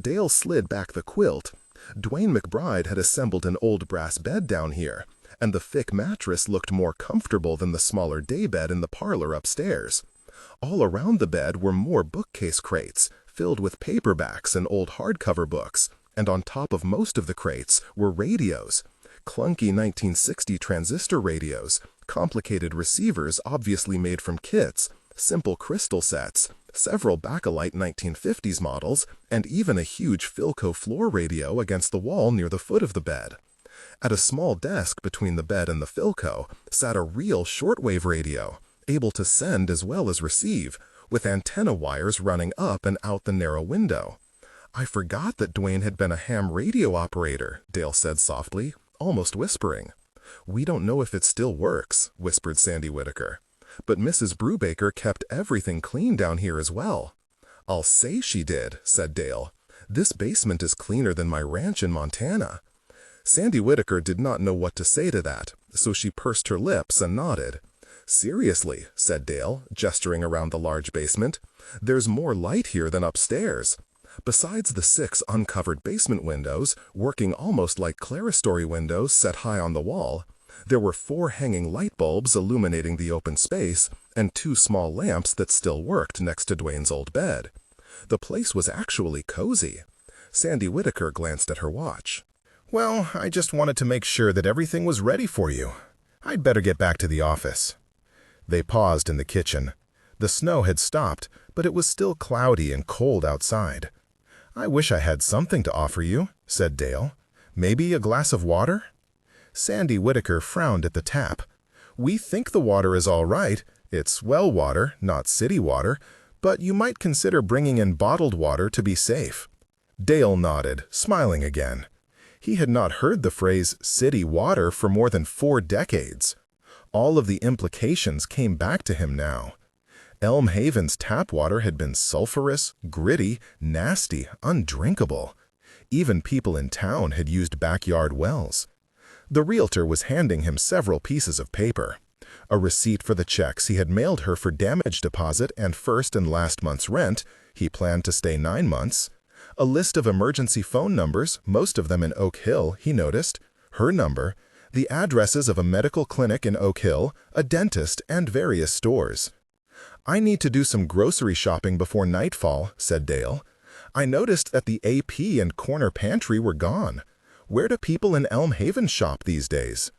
Dale slid back the quilt. Duane McBride had assembled an old brass bed down here, and the thick mattress looked more comfortable than the smaller daybed in the parlor upstairs. All around the bed were more bookcase crates, filled with paperbacks and old hardcover books, and on top of most of the crates were radios. Clunky 1960 transistor radios, complicated receivers obviously made from kits, simple crystal sets, several Bakelite 1950s models, and even a huge Philco floor radio against the wall near the foot of the bed. At a small desk between the bed and the Philco sat a real shortwave radio, able to send as well as receive, with antenna wires running up and out the narrow window. "I forgot that Duane had been a ham radio operator," Dale said softly, almost whispering. "We don't know if it still works," whispered Sandy Whitaker. "But Mrs. Brubaker kept everything clean down here as well." "I'll say she did," said Dale. "This basement is cleaner than my ranch in Montana." Sandy Whitaker did not know what to say to that, so she pursed her lips and nodded. "Seriously," said Dale, gesturing around the large basement, "there's more light here than upstairs. Besides the 6 uncovered basement windows, working almost like clerestory windows set high on the wall, there were 4 hanging light bulbs illuminating the open space, and 2 small lamps that still worked next to Duane's old bed. The place was actually cozy." Sandy Whitaker glanced at her watch. "Well, I just wanted to make sure that everything was ready for you. I'd better get back to the office." They paused in the kitchen. The snow had stopped, but it was still cloudy and cold outside. "I wish I had something to offer you," said Dale. "Maybe a glass of water?" Sandy Whitaker frowned at the tap. "We think the water is all right. It's well water, not city water, but you might consider bringing in bottled water to be safe." Dale nodded, smiling again. He had not heard the phrase city water for more than 4 decades. All of the implications came back to him now. Elm Haven's tap water had been sulfurous, gritty, nasty, undrinkable. Even people in town had used backyard wells. The realtor was handing him several pieces of paper. A receipt for the checks he had mailed her for damage deposit and first and last month's rent. He planned to stay 9 months. A list of emergency phone numbers, most of them in Oak Hill, he noticed, her number, the addresses of a medical clinic in Oak Hill, a dentist, and various stores. "I need to do some grocery shopping before nightfall," said Dale. "I noticed that the AP and corner pantry were gone. Where do people in Elm Haven shop these days?"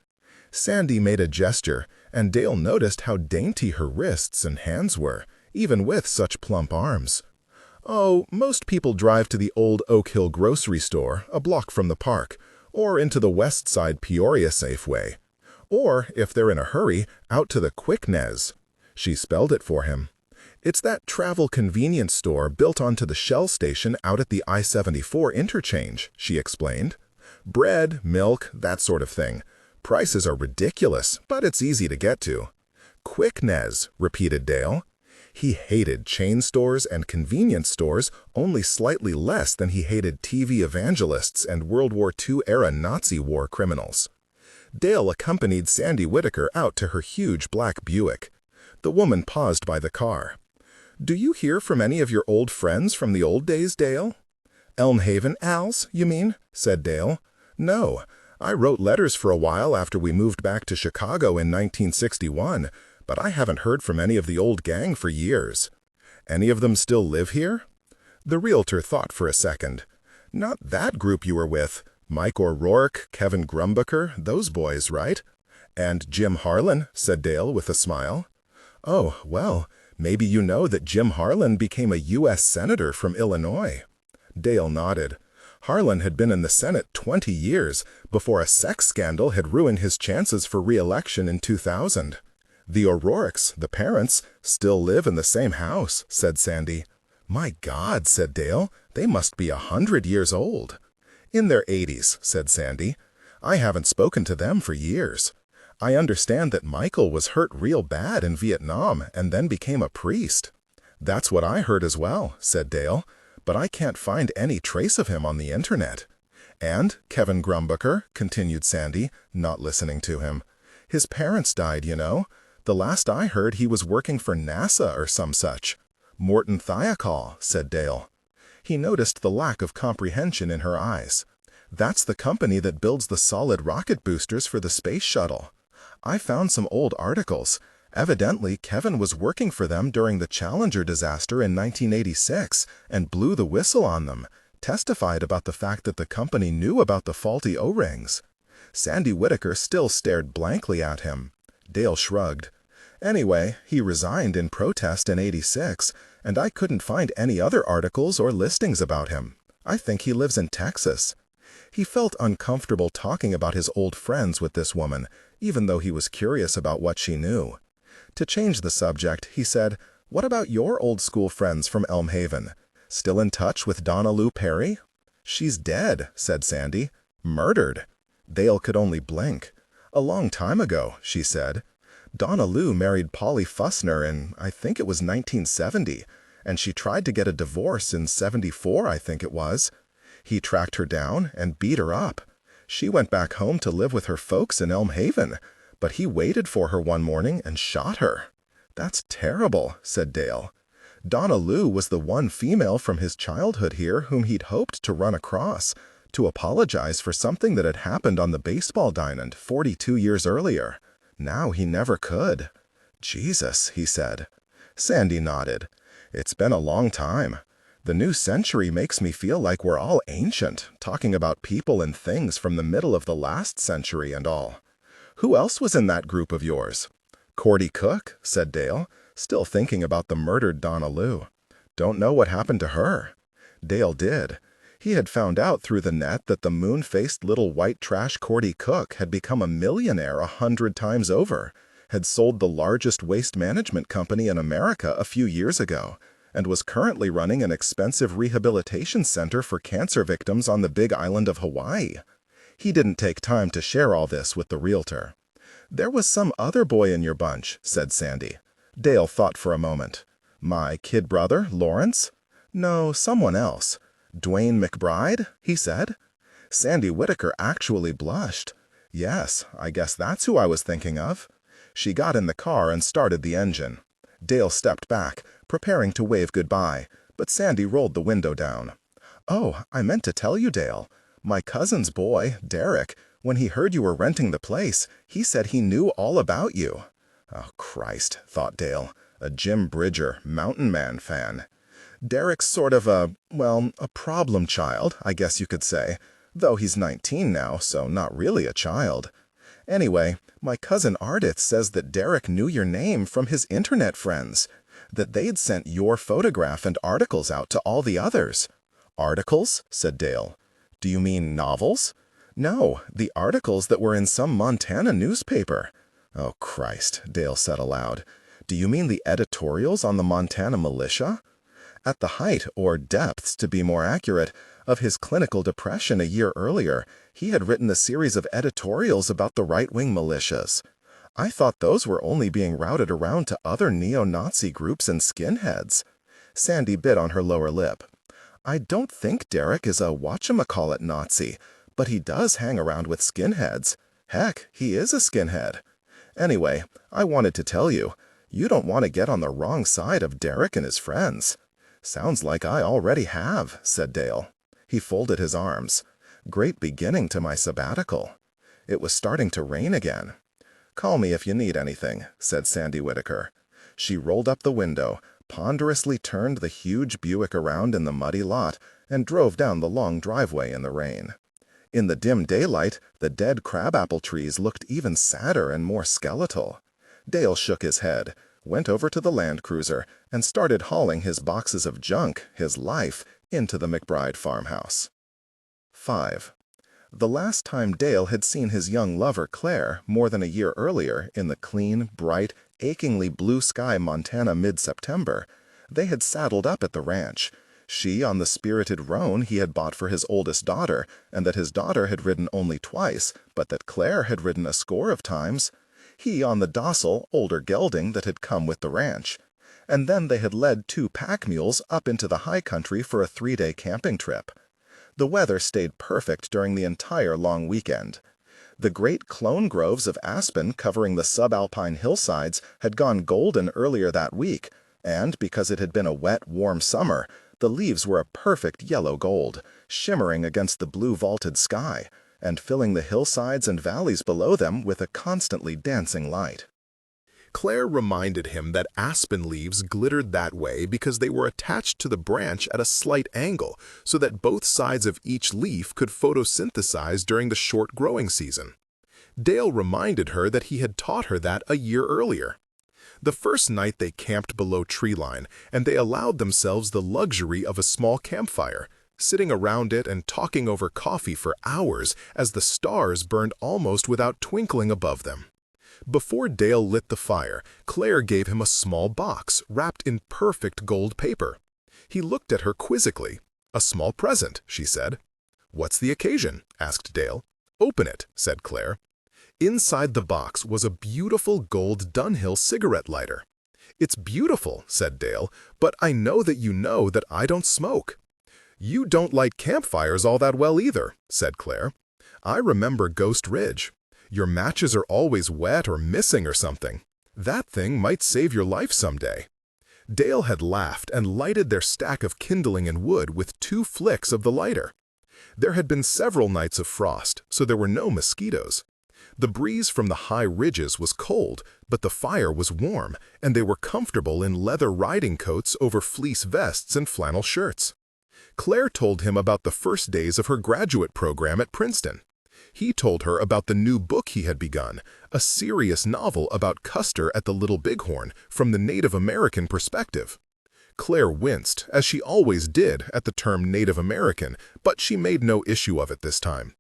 Sandy made a gesture, and Dale noticed how dainty her wrists and hands were, even with such plump arms. "Oh, most people drive to the old Oak Hill grocery store, a block from the park, or into the West Side Peoria Safeway. Or, if they're in a hurry, out to the Quicknez." She spelled it for him. "It's that travel convenience store built onto the Shell station out at the I-74 interchange," she explained. "Bread, milk, that sort of thing. Prices are ridiculous, but it's easy to get to." "Quicknez," repeated Dale. He hated chain stores and convenience stores only slightly less than he hated TV evangelists and World War II-era Nazi war criminals. Dale accompanied Sandy Whitaker out to her huge black Buick. The woman paused by the car. "Do you hear from any of your old friends from the old days, Dale?" "Elm Haven Als, you mean?" said Dale. "No. I wrote letters for a while after we moved back to Chicago in 1961, but I haven't heard from any of the old gang for years." "Any of them still live here?" The realtor thought for a second. "Not that group you were with. Mike O'Rourke, Kevin Grumbacher, those boys, right?" "And Jim Harlan," said Dale with a smile. "Oh, well, maybe you know that Jim Harlan became a U.S. Senator from Illinois." Dale nodded. Harlan had been in the Senate 20 years before a sex scandal had ruined his chances for re-election in 2000. "The O'Rourkes, the parents, still live in the same house," said Sandy. "My God," said Dale, "they must be 100 years old." "In their 80s, said Sandy. "I haven't spoken to them for years. I understand that Michael was hurt real bad in Vietnam and then became a priest." "That's what I heard as well," said Dale, "but I can't find any trace of him on the internet." "And Kevin Grumbacher," continued Sandy, not listening to him. "His parents died, you know. The last I heard he was working for NASA or some such." "Morton Thiokol," said Dale. He noticed the lack of comprehension in her eyes. "That's the company that builds the solid rocket boosters for the space shuttle. I found some old articles. Evidently, Kevin was working for them during the Challenger disaster in 1986 and blew the whistle on them, testified about the fact that the company knew about the faulty O-rings." Sandy Whitaker still stared blankly at him. Dale shrugged. "Anyway, he resigned in protest in '86, and I couldn't find any other articles or listings about him. I think he lives in Texas." He felt uncomfortable talking about his old friends with this woman, even though he was curious about what she knew. To change the subject, he said, "What about your old school friends from Elm Haven? Still in touch with Donna Lou Perry?" "She's dead," said Sandy. "Murdered." Dale could only blink. "A long time ago," she said. "Donna Lou married Polly Fussner in, I think it was 1970, and she tried to get a divorce in '74, I think it was. He tracked her down and beat her up. She went back home to live with her folks in Elm Haven, but he waited for her one morning and shot her." "That's terrible," said Dale. "Donna Lou was the one female from his childhood here whom he'd hoped to run across, to apologize for something that had happened on the baseball diamond 42 years earlier. Now he never could." "Jesus," he said. Sandy nodded. "It's been a long time. The new century makes me feel like we're all ancient, talking about people and things from the middle of the last century and all. Who else was in that group of yours?" "Cordy Cook," said Dale, still thinking about the murdered Donna Lou. "Don't know what happened to her." Dale did. He had found out through the net that the moon-faced little white trash Cordy Cook had become a millionaire 100 times over, had sold the largest waste management company in America a few years ago, and was currently running an expensive rehabilitation center for cancer victims on the big island of Hawaii. He didn't take time to share all this with the realtor. "There was some other boy in your bunch," said Sandy. Dale thought for a moment. "My kid brother, Lawrence?" "No, someone else." "Duane McBride?" he said. Sandy Whitaker actually blushed. "Yes, I guess that's who I was thinking of." She got in the car and started the engine. Dale stepped back, preparing to wave goodbye, but Sandy rolled the window down. "Oh, I meant to tell you, Dale. My cousin's boy, Derek, when he heard you were renting the place, he said he knew all about you." "Oh, Christ," thought Dale, a Jim Bridger, Mountain Man fan. "Derek's sort of a problem child, I guess you could say, though he's 19 now, so not really a child. Anyway, my cousin Ardith says that Derek knew your name from his internet friends, that they'd sent your photograph and articles out to all the others." "Articles?" said Dale. "Do you mean novels?" "No, the articles that were in some Montana newspaper." "Oh, Christ," Dale said aloud. "Do you mean the editorials on the Montana militia?" At the height, or depths to be more accurate, of his clinical depression a year earlier, he had written a series of editorials about the right-wing militias. "I thought those were only being routed around to other neo-Nazi groups and skinheads." Sandy bit on her lower lip. "I don't think Derek is a whatchamacallit Nazi, but he does hang around with skinheads. Heck, he is a skinhead. Anyway, I wanted to tell you, you don't want to get on the wrong side of Derek and his friends." "Sounds like I already have," said Dale. He folded his arms. "Great beginning to my sabbatical." It was starting to rain again. "Call me if you need anything," said Sandy Whitaker. She rolled up the window, ponderously turned the huge Buick around in the muddy lot, and drove down the long driveway in the rain. In the dim daylight, the dead crabapple trees looked even sadder and more skeletal. Dale shook his head, went over to the Land Cruiser, and started hauling his boxes of junk, his life, into the McBride farmhouse. 5. The last time Dale had seen his young lover, Claire, more than a year earlier, in the clean, bright, achingly blue sky Montana mid-September, they had saddled up at the ranch, she on the spirited roan he had bought for his oldest daughter, and that his daughter had ridden only twice, but that Claire had ridden a score of times, he on the docile, older gelding that had come with the ranch. And then they had led 2 pack mules up into the high country for a 3-day camping trip. The weather stayed perfect during the entire long weekend. The great clone groves of aspen covering the subalpine hillsides had gone golden earlier that week, and because it had been a wet, warm summer, the leaves were a perfect yellow gold, shimmering against the blue vaulted sky, and filling the hillsides and valleys below them with a constantly dancing light. Claire reminded him that aspen leaves glittered that way because they were attached to the branch at a slight angle, so that both sides of each leaf could photosynthesize during the short growing season. Dale reminded her that he had taught her that a year earlier. The first night they camped below treeline, and they allowed themselves the luxury of a small campfire, sitting around it and talking over coffee for hours as the stars burned almost without twinkling above them. Before Dale lit the fire, Claire gave him a small box wrapped in perfect gold paper. He looked at her quizzically. "A small present," she said. "What's the occasion?" asked Dale. "Open it," said Claire. Inside the box was a beautiful gold Dunhill cigarette lighter. "It's beautiful," said Dale, "but I know that I don't smoke." "You don't light campfires all that well either," said Claire. "I remember Ghost Ridge. Your matches are always wet or missing or something. That thing might save your life someday." Dale had laughed and lighted their stack of kindling and wood with 2 flicks of the lighter. There had been several nights of frost, so there were no mosquitoes. The breeze from the high ridges was cold, but the fire was warm, and they were comfortable in leather riding coats over fleece vests and flannel shirts. Claire told him about the first days of her graduate program at Princeton. He told her about the new book he had begun, a serious novel about Custer at the Little Bighorn from the Native American perspective. Claire winced, as she always did, at the term Native American, but she made no issue of it this time.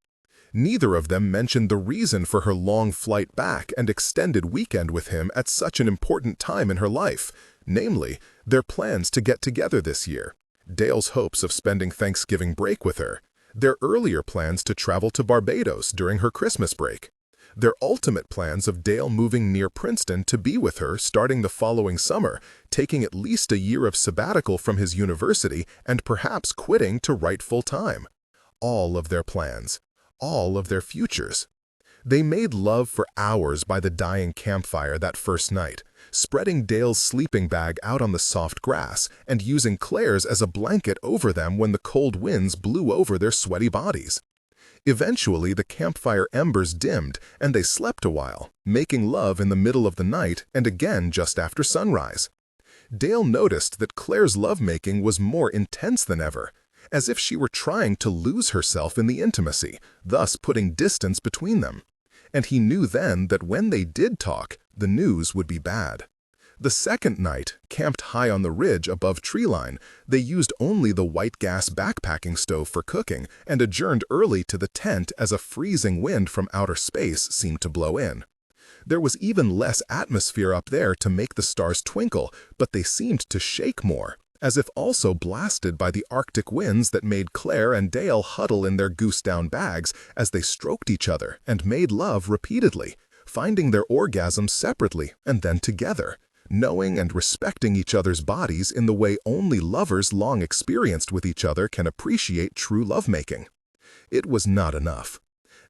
Neither of them mentioned the reason for her long flight back and extended weekend with him at such an important time in her life, namely, their plans to get together this year, Dale's hopes of spending Thanksgiving break with her, their earlier plans to travel to Barbados during her Christmas break, their ultimate plans of Dale moving near Princeton to be with her starting the following summer, taking at least a year of sabbatical from his university and perhaps quitting to write full-time. All of their plans, all of their futures. They made love for hours by the dying campfire that first night, spreading Dale's sleeping bag out on the soft grass and using Claire's as a blanket over them when the cold winds blew over their sweaty bodies. Eventually, the campfire embers dimmed and they slept a while, making love in the middle of the night and again just after sunrise. Dale noticed that Claire's lovemaking was more intense than ever, as if she were trying to lose herself in the intimacy, thus putting distance between them. And he knew then that when they did talk, the news would be bad. The second night, camped high on the ridge above treeline, they used only the white gas backpacking stove for cooking and adjourned early to the tent as a freezing wind from outer space seemed to blow in. There was even less atmosphere up there to make the stars twinkle, but they seemed to shake more, as if also blasted by the Arctic winds that made Claire and Dale huddle in their goose-down bags as they stroked each other and made love repeatedly, finding their orgasms separately and then together, knowing and respecting each other's bodies in the way only lovers long experienced with each other can appreciate true lovemaking. It was not enough.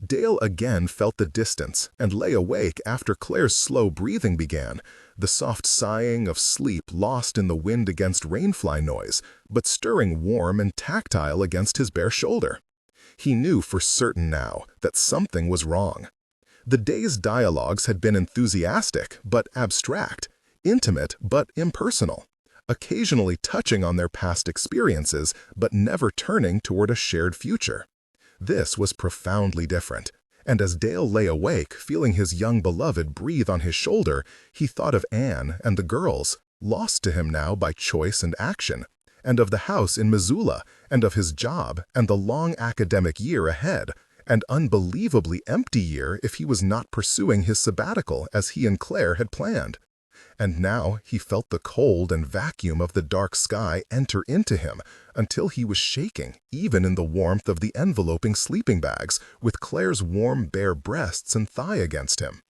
Dale again felt the distance and lay awake after Claire's slow breathing began, the soft sighing of sleep lost in the wind against rainfly noise, but stirring warm and tactile against his bare shoulder. He knew for certain now that something was wrong. The day's dialogues had been enthusiastic but abstract, intimate but impersonal, occasionally touching on their past experiences but never turning toward a shared future. This was profoundly different, and as Dale lay awake, feeling his young beloved breathe on his shoulder, he thought of Anne and the girls, lost to him now by choice and action, and of the house in Missoula, and of his job and the long academic year ahead, an unbelievably empty year if he was not pursuing his sabbatical as he and Claire had planned. And now he felt the cold and vacuum of the dark sky enter into him until he was shaking, even in the warmth of the enveloping sleeping bags, with Claire's warm, bare breasts and thigh against him.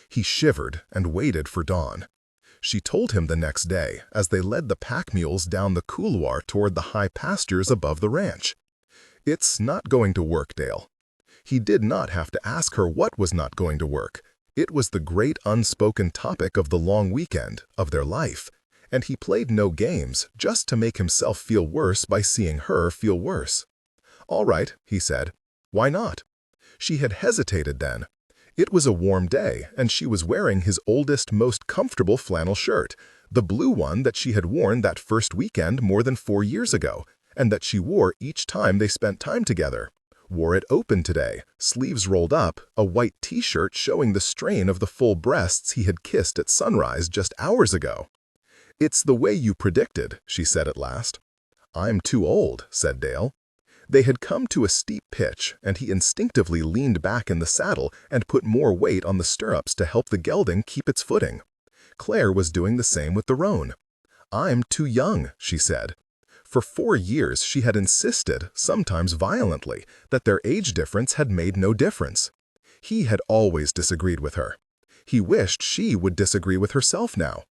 He shivered and waited for dawn. She told him the next day as they led the pack mules down the couloir toward the high pastures above the ranch. "It's not going to work, Dale." He did not have to ask her what was not going to work. It was the great unspoken topic of the long weekend, of their life, and he played no games just to make himself feel worse by seeing her feel worse. "All right," he said. "Why not?" She had hesitated then. It was a warm day, and she was wearing his oldest, most comfortable flannel shirt, the blue one that she had worn that first weekend more than 4 years ago, and that she wore each time they spent time together. Wore it open today, sleeves rolled up, a white t-shirt showing the strain of the full breasts he had kissed at sunrise just hours ago. "It's the way you predicted," she said at last. "I'm too old," said Dale. They had come to a steep pitch, and he instinctively leaned back in the saddle and put more weight on the stirrups to help the gelding keep its footing. Claire was doing the same with the roan. "I'm too young," she said. For 4 years she had insisted, sometimes violently, that their age difference had made no difference. He had always disagreed with her. He wished she would disagree with herself now.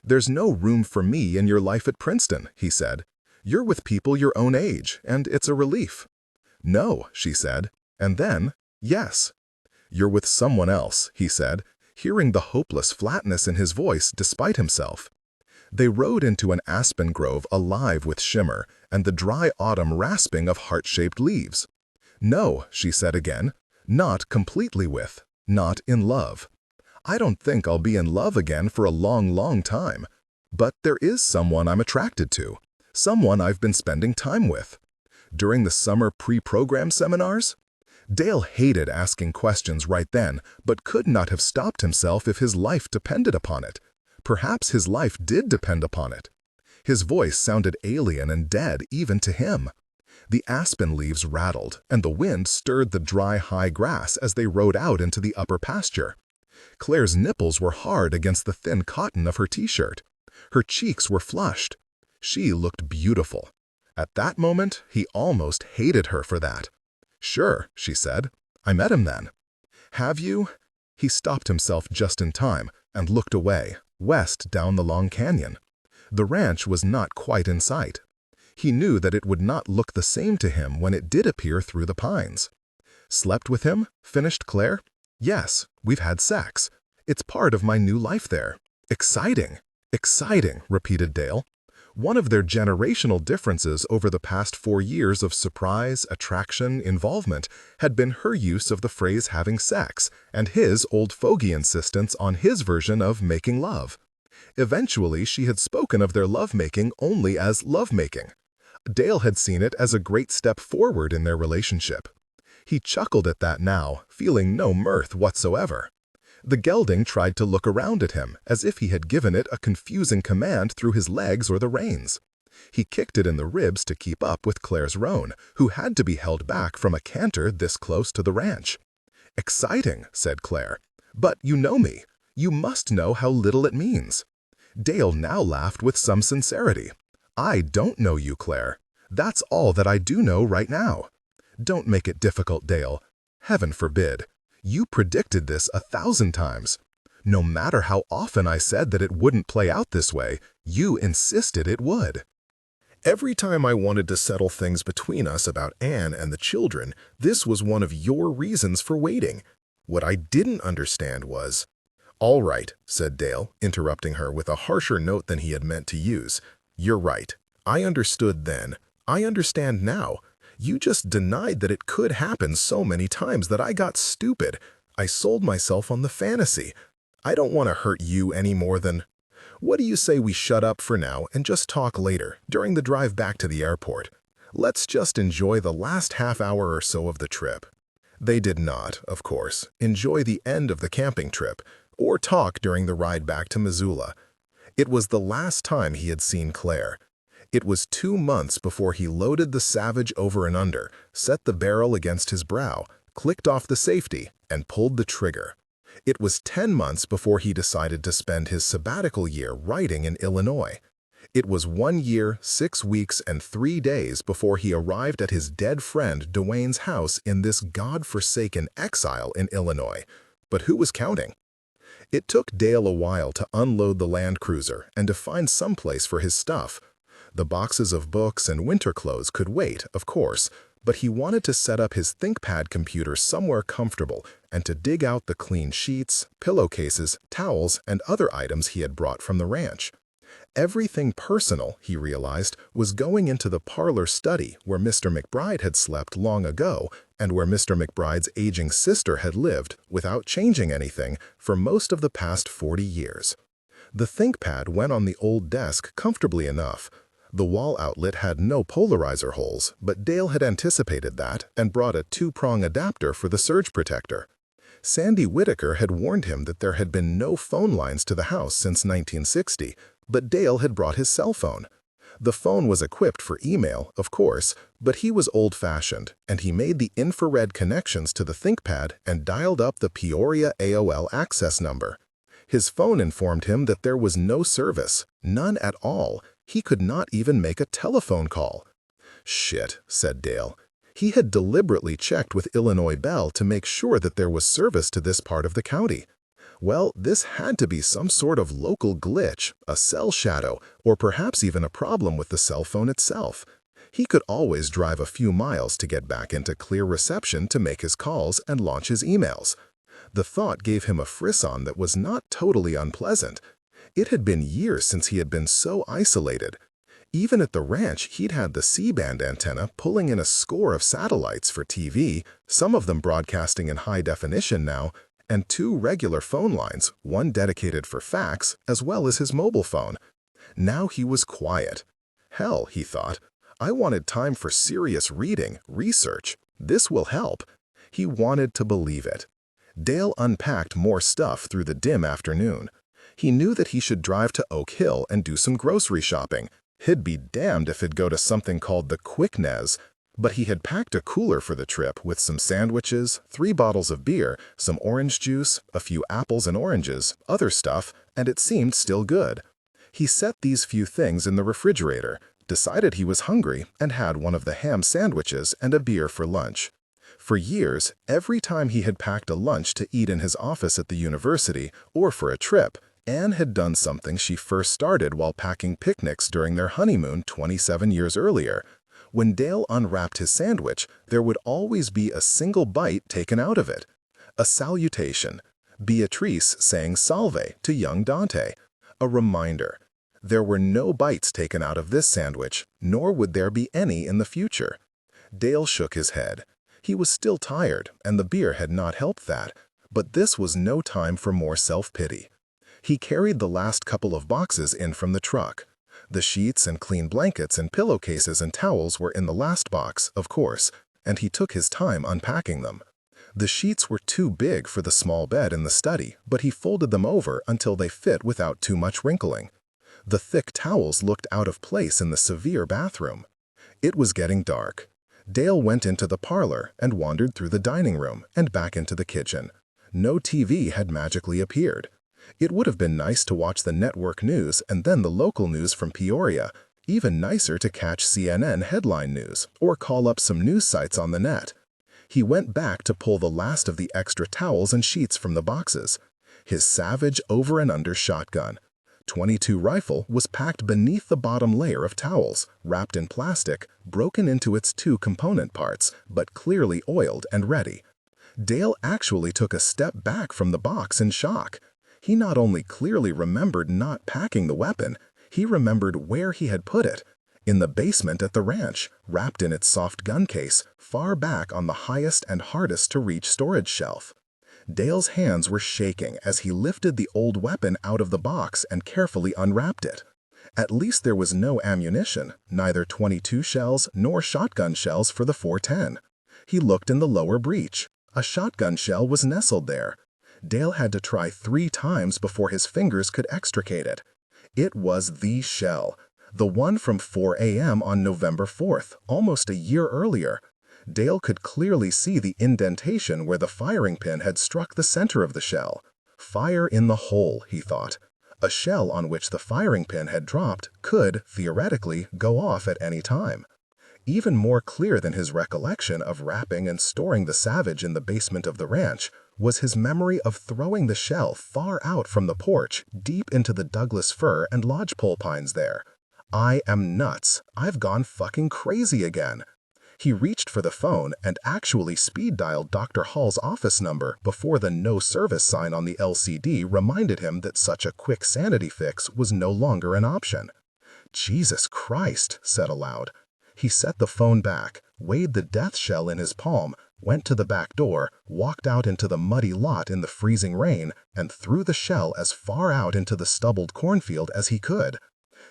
"There's no room for me in your life at Princeton," he said. "You're with people your own age, and it's a relief." "No," she said, and then, "Yes." "You're with someone else," he said, hearing the hopeless flatness in his voice despite himself. They rode into an aspen grove alive with shimmer and the dry autumn rasping of heart-shaped leaves. "No," she said again, "not completely with, not in love. I don't think I'll be in love again for a long, long time. But there is someone I'm attracted to, someone I've been spending time with." During the summer pre-program seminars? Dale hated asking questions right then, but could not have stopped himself if his life depended upon it. Perhaps his life did depend upon it. His voice sounded alien and dead even to him. The aspen leaves rattled, and the wind stirred the dry high grass as they rode out into the upper pasture. Claire's nipples were hard against the thin cotton of her t-shirt. Her cheeks were flushed. She looked beautiful. At that moment, he almost hated her for that. "Sure," she said. "I met him then." "Have you?" He stopped himself just in time and looked away, west down the long canyon. The ranch was not quite in sight. He knew that it would not look the same to him when it did appear through the pines. "Slept with him?" finished Claire. "Yes, we've had sex. It's part of my new life there." "Exciting, exciting," repeated Dale. One of their generational differences over the past 4 years of surprise, attraction, involvement had been her use of the phrase having sex and his old fogey insistence on his version of making love. Eventually, she had spoken of their lovemaking only as lovemaking. Dale had seen it as a great step forward in their relationship. He chuckled at that now, feeling no mirth whatsoever. The gelding tried to look around at him, as if he had given it a confusing command through his legs or the reins. He kicked it in the ribs to keep up with Claire's roan, who had to be held back from a canter this close to the ranch. "Exciting," said Claire. "But you know me. You must know how little it means." Dale now laughed with some sincerity. "I don't know you, Claire. That's all that I do know right now." "Don't make it difficult, Dale. Heaven forbid. You predicted this 1,000 times. No matter how often I said that it wouldn't play out this way, you insisted it would." Every time I wanted to settle things between us about Anne and the children, this was one of your reasons for waiting. What I didn't understand was— "All right," said Dale, interrupting her with a harsher note than he had meant to use. "You're right. I understood then. I understand now. You just denied that it could happen so many times that I got stupid. I sold myself on the fantasy. I don't want to hurt you any more than— What do you say we shut up for now and just talk later, during the drive back to the airport? Let's just enjoy the last half hour or so of the trip." They did not, of course, enjoy the end of the camping trip, or talk during the ride back to Missoula. It was the last time he had seen Claire. It was 2 months before he loaded the Savage over and under, set the barrel against his brow, clicked off the safety, and pulled the trigger. It was 10 months before he decided to spend his sabbatical year writing in Illinois. It was 1 year, 6 weeks, and 3 days before he arrived at his dead friend Duane's house in this god-forsaken exile in Illinois. But who was counting? It took Dale a while to unload the Land Cruiser and to find someplace for his stuff. The boxes of books and winter clothes could wait, of course, but he wanted to set up his ThinkPad computer somewhere comfortable and to dig out the clean sheets, pillowcases, towels, and other items he had brought from the ranch. Everything personal, he realized, was going into the parlor study where Mr. McBride had slept long ago and where Mr. McBride's aging sister had lived, without changing anything, for most of the past 40 years. The ThinkPad went on the old desk comfortably enough. The wall outlet had no polarizer holes, but Dale had anticipated that and brought a 2-prong adapter for the surge protector. Sandy Whitaker had warned him that there had been no phone lines to the house since 1960, but Dale had brought his cell phone. The phone was equipped for email, of course, but he was old-fashioned, and he made the infrared connections to the ThinkPad and dialed up the Peoria AOL access number. His phone informed him that there was no service, none at all. He could not even make a telephone call. "Shit," said Dale. He had deliberately checked with Illinois Bell to make sure that there was service to this part of the county. Well, this had to be some sort of local glitch, a cell shadow, or perhaps even a problem with the cell phone itself. He could always drive a few miles to get back into clear reception to make his calls and launch his emails. The thought gave him a frisson that was not totally unpleasant. It had been years since he had been so isolated. Even at the ranch, he'd had the C-band antenna pulling in a score of satellites for TV, some of them broadcasting in high definition now, and 2 regular phone lines, one dedicated for fax, as well as his mobile phone. Now he was quiet. Hell, he thought, I wanted time for serious reading, research. This will help. He wanted to believe it. Dale unpacked more stuff through the dim afternoon. He knew that he should drive to Oak Hill and do some grocery shopping. He'd be damned if he'd go to something called the Quickness. But he had packed a cooler for the trip with some sandwiches, 3 bottles of beer, some orange juice, a few apples and oranges, other stuff, and it seemed still good. He set these few things in the refrigerator, decided he was hungry, and had one of the ham sandwiches and a beer for lunch. For years, every time he had packed a lunch to eat in his office at the university or for a trip, Anne had done something she first started while packing picnics during their honeymoon 27 years earlier. When Dale unwrapped his sandwich, there would always be a single bite taken out of it. A salutation. Beatrice saying salve to young Dante. A reminder. There were no bites taken out of this sandwich, nor would there be any in the future. Dale shook his head. He was still tired, and the beer had not helped that, but this was no time for more self-pity. He carried the last couple of boxes in from the truck. The sheets and clean blankets and pillowcases and towels were in the last box, of course, and he took his time unpacking them. The sheets were too big for the small bed in the study, but he folded them over until they fit without too much wrinkling. The thick towels looked out of place in the severe bathroom. It was getting dark. Dale went into the parlor and wandered through the dining room and back into the kitchen. No TV had magically appeared. It would have been nice to watch the network news and then the local news from Peoria, even nicer to catch CNN headline news or call up some news sites on the net. He went back to pull the last of the extra towels and sheets from the boxes. His Savage over and under shotgun. .22 rifle was packed beneath the bottom layer of towels, wrapped in plastic, broken into its two component parts, but clearly oiled and ready. Dale actually took a step back from the box in shock. He not only clearly remembered not packing the weapon, he remembered where he had put it. In the basement at the ranch, wrapped in its soft gun case, far back on the highest and hardest to reach storage shelf. Dale's hands were shaking as he lifted the old weapon out of the box and carefully unwrapped it. At least there was no ammunition, neither .22 shells nor shotgun shells for the .410. He looked in the lower breech. A shotgun shell was nestled there. Dale had to try 3 times before his fingers could extricate it. It was the shell, the one from 4 a.m. on November 4th, almost a year earlier. Dale could clearly see the indentation where the firing pin had struck the center of the shell. Fire in the hole, he thought. A shell on which the firing pin had dropped could, theoretically, go off at any time. Even more clear than his recollection of wrapping and storing the Savage in the basement of the ranch was his memory of throwing the shell far out from the porch, deep into the Douglas fir and lodgepole pines there. I am nuts. I've gone fucking crazy again. He reached for the phone and actually speed-dialed Dr. Hall's office number before the no service sign on the LCD reminded him that such a quick sanity fix was no longer an option. Jesus Christ, said aloud. He set the phone back, weighed the death shell in his palm, went to the back door, walked out into the muddy lot in the freezing rain, and threw the shell as far out into the stubbled cornfield as he could.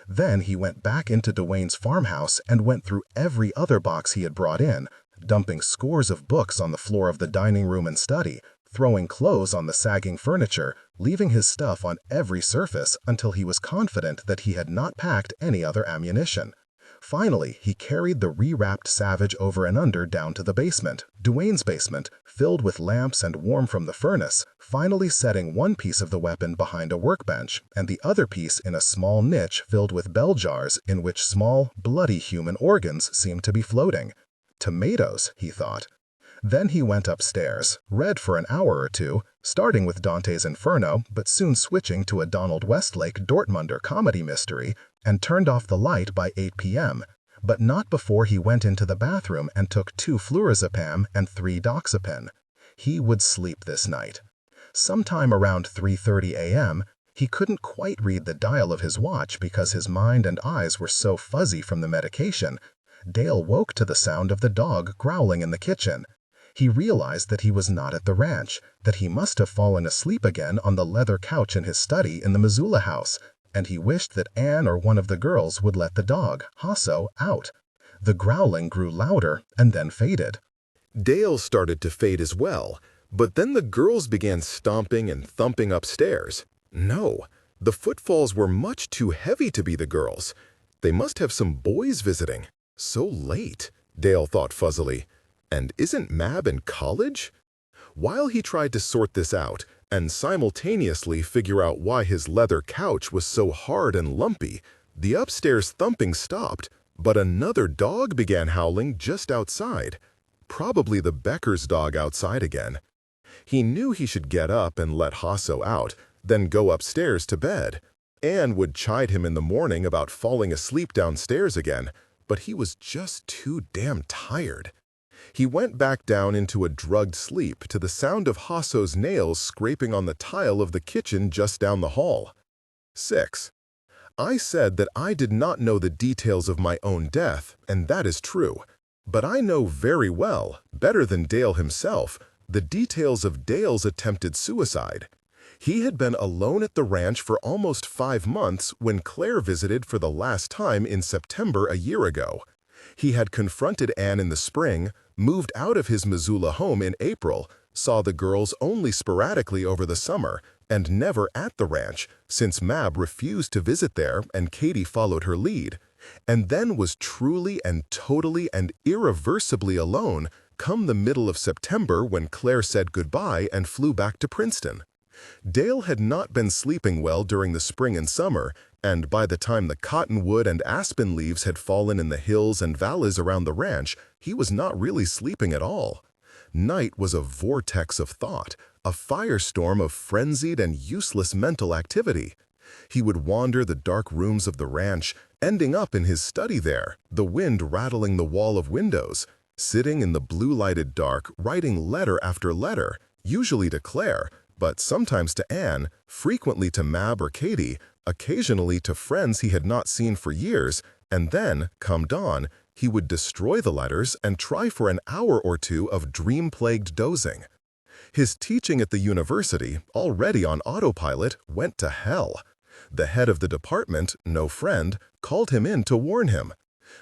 Then he went back into Duane's farmhouse and went through every other box he had brought in, dumping scores of books on the floor of the dining room and study, throwing clothes on the sagging furniture, leaving his stuff on every surface until he was confident that he had not packed any other ammunition. Finally, he carried the rewrapped Savage over and under down to the basement, Duane's basement, filled with lamps and warm from the furnace, finally setting one piece of the weapon behind a workbench and the other piece in a small niche filled with bell jars in which small, bloody human organs seemed to be floating. Tomatoes, he thought. Then he went upstairs, read for an hour or two, starting with Dante's Inferno, but soon switching to a Donald Westlake Dortmunder comedy mystery, and turned off the light by 8 p.m., but not before he went into the bathroom and took 2 flurazepam and 3 doxepin. He would sleep this night. Sometime around 3:30 a.m., he couldn't quite read the dial of his watch because his mind and eyes were so fuzzy from the medication. Dale woke to the sound of the dog growling in the kitchen. He realized that he was not at the ranch, that he must have fallen asleep again on the leather couch in his study in the Missoula house, and he wished that Anne or one of the girls would let the dog, Hasso, out. The growling grew louder and then faded. Dale started to fade as well, but then the girls began stomping and thumping upstairs. No, the footfalls were much too heavy to be the girls. They must have some boys visiting. So late, Dale thought fuzzily. And isn't Mab in college? While he tried to sort this out, and simultaneously figure out why his leather couch was so hard and lumpy, the upstairs thumping stopped, but another dog began howling just outside. Probably the Becker's dog outside again. He knew he should get up and let Hasso out, then go upstairs to bed. Anne would chide him in the morning about falling asleep downstairs again, but he was just too damn tired. He went back down into a drugged sleep to the sound of Hasso's nails scraping on the tile of the kitchen just down the hall. 6. I said that I did not know the details of my own death, and that is true. But I know very well, better than Dale himself, the details of Dale's attempted suicide. He had been alone at the ranch for almost 5 months when Claire visited for the last time in September a year ago. He had confronted Anne in the spring, moved out of his Missoula home in April, saw the girls only sporadically over the summer, and never at the ranch, since Mab refused to visit there and Katie followed her lead, and then was truly and totally and irreversibly alone come the middle of September when Claire said goodbye and flew back to Princeton. Dale had not been sleeping well during the spring and summer, and by the time the cottonwood and aspen leaves had fallen in the hills and valleys around the ranch, he was not really sleeping at all. Night was a vortex of thought, a firestorm of frenzied and useless mental activity. He would wander the dark rooms of the ranch, ending up in his study there, the wind rattling the wall of windows, sitting in the blue-lighted dark, writing letter after letter, usually to Claire, but sometimes to Anne, frequently to Mab or Katie, occasionally to friends he had not seen for years, and then, come dawn, he would destroy the letters and try for an hour or two of dream-plagued dozing. His teaching at the university, already on autopilot, went to hell. The head of the department, no friend, called him in to warn him.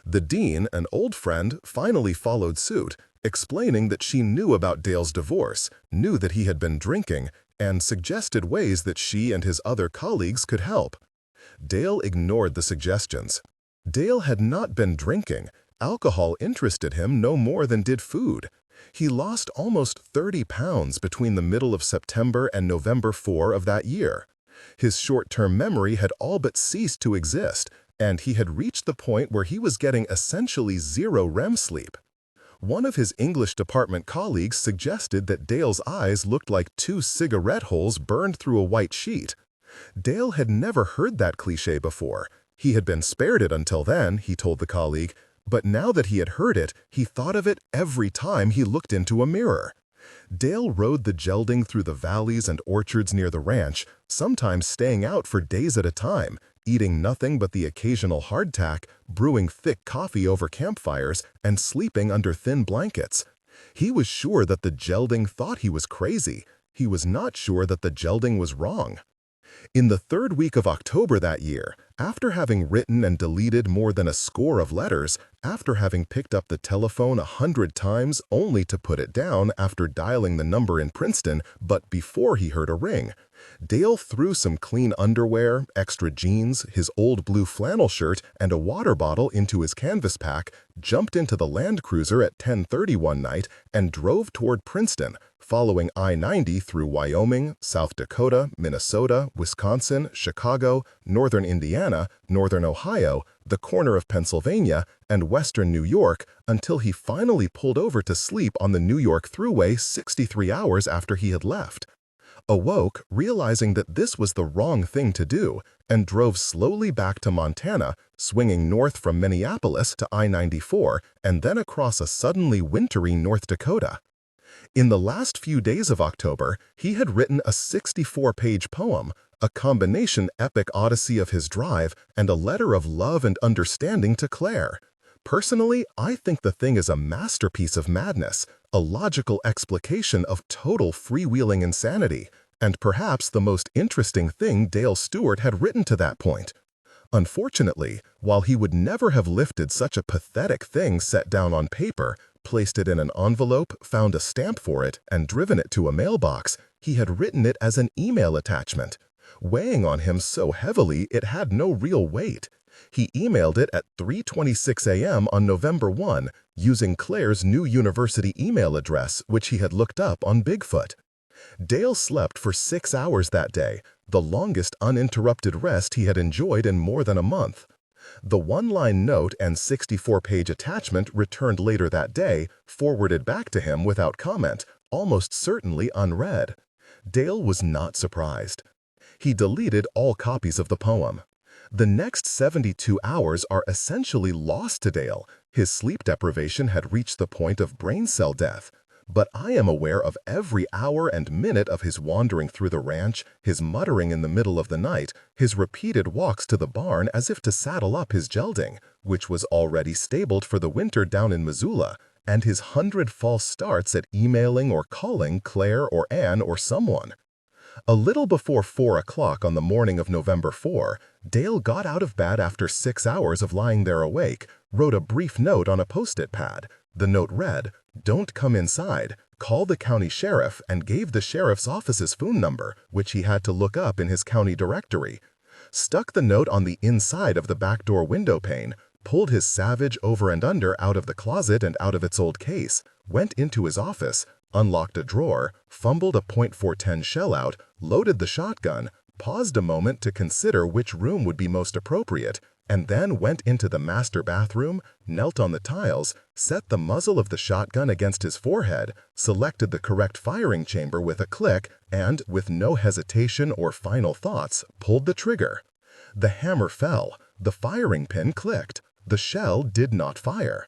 The dean, an old friend, finally followed suit, explaining that she knew about Dale's divorce, knew that he had been drinking, and suggested ways that she and his other colleagues could help. Dale ignored the suggestions. Dale had not been drinking. Alcohol interested him no more than did food. He lost almost 30 pounds between the middle of September and November 4 of that year. His short-term memory had all but ceased to exist, and he had reached the point where he was getting essentially zero REM sleep. One of his English department colleagues suggested that Dale's eyes looked like 2 cigarette holes burned through a white sheet. Dale had never heard that cliché before. He had been spared it until then, he told the colleague, but now that he had heard it, he thought of it every time he looked into a mirror. Dale rode the gelding through the valleys and orchards near the ranch, sometimes staying out for days at a time, eating nothing but the occasional hardtack, brewing thick coffee over campfires, and sleeping under thin blankets. He was sure that the gelding thought he was crazy. He was not sure that the gelding was wrong. In the 3rd week of October that year, after having written and deleted more than a score of letters, after having picked up the telephone 100 times only to put it down after dialing the number in Princeton, but before he heard a ring, Dale threw some clean underwear, extra jeans, his old blue flannel shirt, and a water bottle into his canvas pack, jumped into the Land Cruiser at 10:30 one night, and drove toward Princeton, following I-90 through Wyoming, South Dakota, Minnesota, Wisconsin, Chicago, northern Indiana, northern Ohio, the corner of Pennsylvania, and western New York until he finally pulled over to sleep on the New York Thruway 63 hours after he had left. Awoke, realizing that this was the wrong thing to do, and drove slowly back to Montana, swinging north from Minneapolis to I-94 and then across a suddenly wintry North Dakota. In the last few days of October, he had written a 64-page poem, a combination epic odyssey of his drive and a letter of love and understanding to Claire. Personally, I think the thing is a masterpiece of madness, a logical explication of total freewheeling insanity, and perhaps the most interesting thing Dale Stewart had written to that point. Unfortunately, while he would never have lifted such a pathetic thing set down on paper, placed it in an envelope, found a stamp for it, and driven it to a mailbox, he had written it as an email attachment, weighing on him so heavily it had no real weight. He emailed it at 3:26 a.m. on November 1, using Claire's new university email address, which he had looked up on Bigfoot. Dale slept for 6 hours that day, the longest uninterrupted rest he had enjoyed in more than a month. The one-line note and 64-page attachment returned later that day, forwarded back to him without comment, almost certainly unread. Dale was not surprised. He deleted all copies of the poem. The next 72 hours are essentially lost to Dale. His sleep deprivation had reached the point of brain cell death. But I am aware of every hour and minute of his wandering through the ranch, his muttering in the middle of the night, his repeated walks to the barn as if to saddle up his gelding, which was already stabled for the winter down in Missoula, and his 100 false starts at emailing or calling Claire or Anne or someone. A little before 4 o'clock on the morning of November 4, Dale got out of bed after 6 hours of lying there awake, wrote a brief note on a post-it pad. The note read, "Don't come inside, call the county sheriff," and gave the sheriff's office's phone number, which he had to look up in his county directory. Stuck the note on the inside of the back door window pane, pulled his Savage over and under out of the closet and out of its old case, went into his office, unlocked a drawer, fumbled a .410 shell out, loaded the shotgun, paused a moment to consider which room would be most appropriate, and then went into the master bathroom, knelt on the tiles, set the muzzle of the shotgun against his forehead, selected the correct firing chamber with a click, and, with no hesitation or final thoughts, pulled the trigger. The hammer fell, the firing pin clicked, the shell did not fire.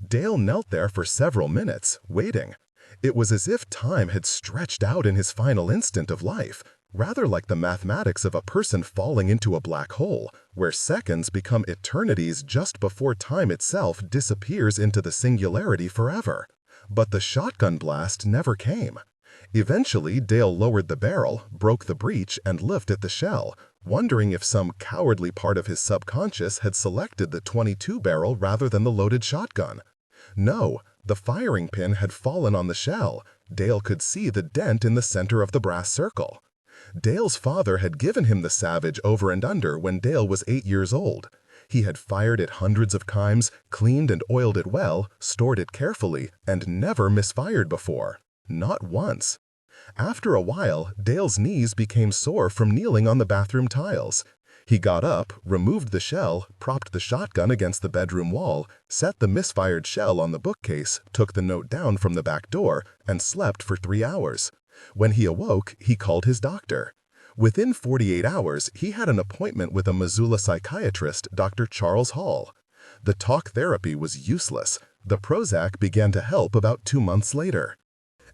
Dale knelt there for several minutes, waiting. It was as if time had stretched out in his final instant of life, rather like the mathematics of a person falling into a black hole, where seconds become eternities just before time itself disappears into the singularity forever. But the shotgun blast never came. Eventually, Dale lowered the barrel, broke the breech, and lifted the shell, wondering if some cowardly part of his subconscious had selected the .22 barrel rather than the loaded shotgun. No, the firing pin had fallen on the shell. Dale could see the dent in the center of the brass circle. Dale's father had given him the Savage over and under when Dale was 8 years old. He had fired it hundreds of times, cleaned and oiled it well, stored it carefully, and never misfired before. Not once. After a while, Dale's knees became sore from kneeling on the bathroom tiles. He got up, removed the shell, propped the shotgun against the bedroom wall, set the misfired shell on the bookcase, took the note down from the back door, and slept for 3 hours. When he awoke, he called his doctor. Within 48 hours, he had an appointment with a Missoula psychiatrist, Dr. Charles Hall. The talk therapy was useless. The Prozac began to help about 2 months later.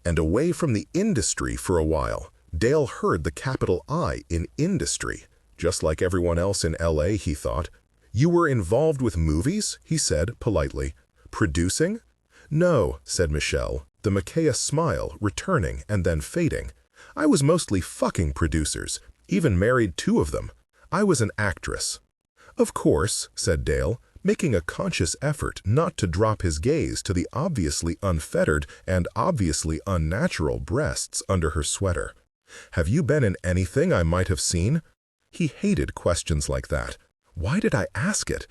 And away from the industry for a while, Dale heard the capital I in industry. Just like everyone else in LA, he thought. "You were involved with movies?" he said politely. "Producing?" "No," said Michelle, the Micaiah smile returning and then fading. "I was mostly fucking producers, even married 2 of them. I was an actress." "Of course," said Dale, making a conscious effort not to drop his gaze to the obviously unfettered and obviously unnatural breasts under her sweater. "Have you been in anything I might have seen?" He hated questions like that. Why did I ask it?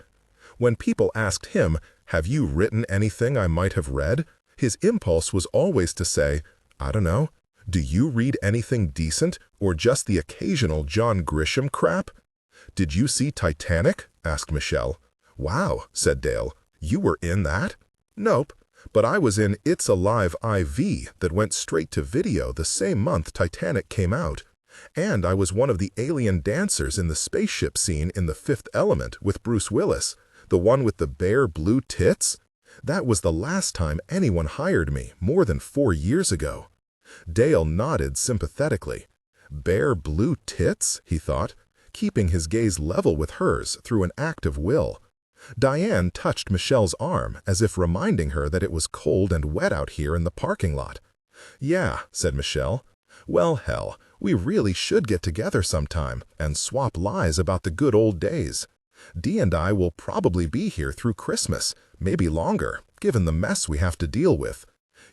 When people asked him, "Have you written anything I might have read?" his impulse was always to say, "I don't know. Do you read anything decent, or just the occasional John Grisham crap?" "Did you see Titanic?" asked Michelle. "Wow," said Dale. "You were in that?" "Nope, but I was in It's Alive IV that went straight to video the same month Titanic came out. And I was one of the alien dancers in the spaceship scene in The Fifth Element with Bruce Willis, the one with the bare blue tits. That was the last time anyone hired me, more than 4 years ago." Dale nodded sympathetically. Bare blue tits, he thought, keeping his gaze level with hers through an act of will. Diane touched Michelle's arm as if reminding her that it was cold and wet out here in the parking lot. "Yeah," said Michelle. "Well, hell, we really should get together sometime and swap lies about the good old days. Dee and I will probably be here through Christmas, maybe longer, given the mess we have to deal with.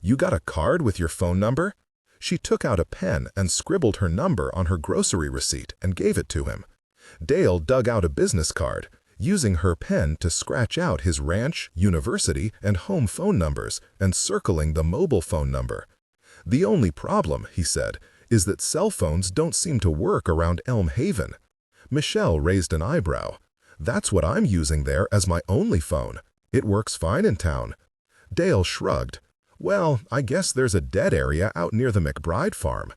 You got a card with your phone number?" She took out a pen and scribbled her number on her grocery receipt and gave it to him. Dale dug out a business card, using her pen to scratch out his ranch, university, and home phone numbers and circling the mobile phone number. "The only problem," he said, is that cell phones don't seem to work around Elm Haven. Michelle raised an eyebrow. That's what I'm using there as my only phone. It works fine in town. Dale shrugged. Well, I guess there's a dead area out near the McBride farm.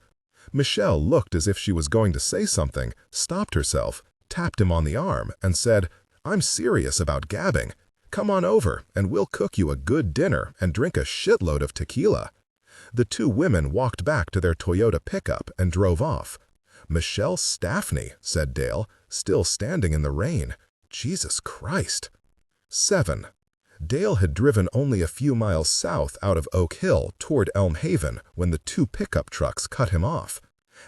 Michelle looked as if she was going to say something, stopped herself, tapped him on the arm, and said, I'm serious about gabbing. Come on over, and we'll cook you a good dinner and drink a shitload of tequila. The two women walked back to their Toyota pickup and drove off. Michelle Staffney, said Dale, still standing in the rain. Jesus Christ. 7. Dale had driven only a few miles south out of Oak Hill toward Elm Haven when the two pickup trucks cut him off.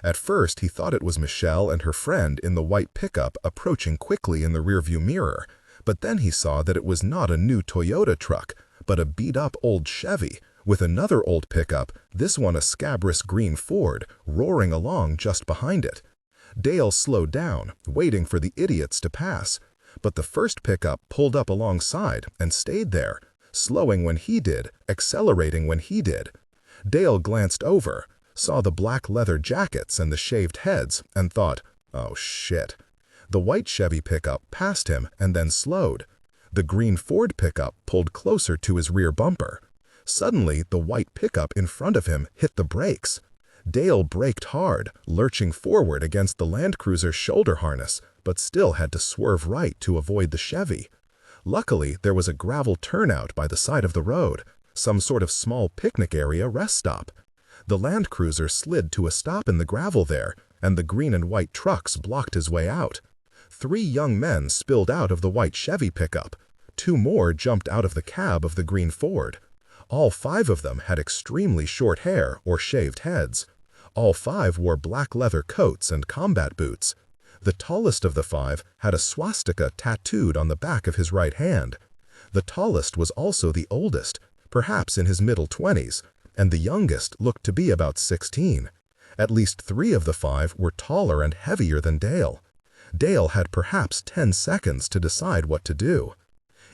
At first, he thought it was Michelle and her friend in the white pickup approaching quickly in the rearview mirror, but then he saw that it was not a new Toyota truck, but a beat-up old Chevy, with another old pickup, this one a scabrous green Ford, roaring along just behind it. Dale slowed down, waiting for the idiots to pass, but the first pickup pulled up alongside and stayed there, slowing when he did, accelerating when he did. Dale glanced over, saw the black leather jackets and the shaved heads, and thought, oh shit. The white Chevy pickup passed him and then slowed. The green Ford pickup pulled closer to his rear bumper. Suddenly, the white pickup in front of him hit the brakes. Dale braked hard, lurching forward against the Land Cruiser's shoulder harness, but still had to swerve right to avoid the Chevy. Luckily, there was a gravel turnout by the side of the road, some sort of small picnic area rest stop. The Land Cruiser slid to a stop in the gravel there, and the green and white trucks blocked his way out. 3 young men spilled out of the white Chevy pickup. 2 more jumped out of the cab of the green Ford. All 5 of them had extremely short hair or shaved heads. All 5 wore black leather coats and combat boots. The tallest of the 5 had a swastika tattooed on the back of his right hand. The tallest was also the oldest, perhaps in his middle 20s, and the youngest looked to be about 16. At least 3 of the 5 were taller and heavier than Dale. Dale had perhaps 10 seconds to decide what to do.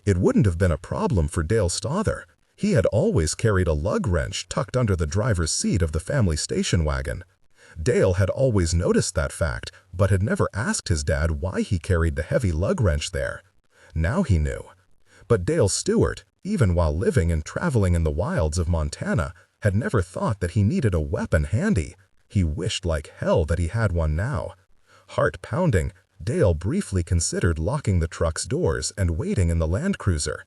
It wouldn't have been a problem for Dale's father. He had always carried a lug wrench tucked under the driver's seat of the family station wagon. Dale had always noticed that fact, but had never asked his dad why he carried the heavy lug wrench there. Now he knew. But Dale Stewart, even while living and traveling in the wilds of Montana, had never thought that he needed a weapon handy. He wished like hell that he had one now. Heart pounding, Dale briefly considered locking the truck's doors and waiting in the Land Cruiser.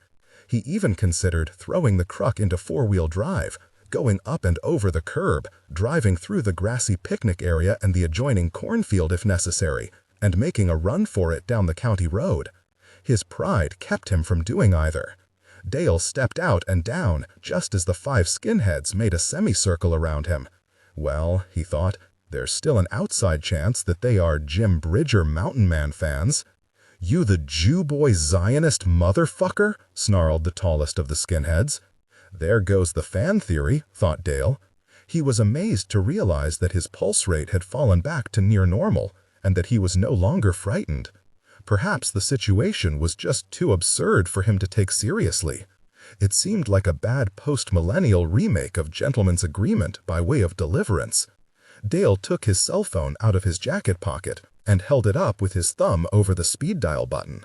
He even considered throwing the truck into 4-wheel drive, going up and over the curb, driving through the grassy picnic area and the adjoining cornfield if necessary, and making a run for it down the county road. His pride kept him from doing either. Dale stepped out and down just as the 5 skinheads made a semicircle around him. Well, he thought, there's still an outside chance that they are Jim Bridger Mountain Man fans. You the Jew boy Zionist motherfucker, snarled the tallest of the skinheads. There goes the fan theory, thought Dale. He was amazed to realize that his pulse rate had fallen back to near normal, and that he was no longer frightened. Perhaps the situation was just too absurd for him to take seriously. It seemed like a bad post-millennial remake of Gentleman's Agreement by way of Deliverance. Dale took his cell phone out of his jacket pocket and held it up with his thumb over the speed dial button.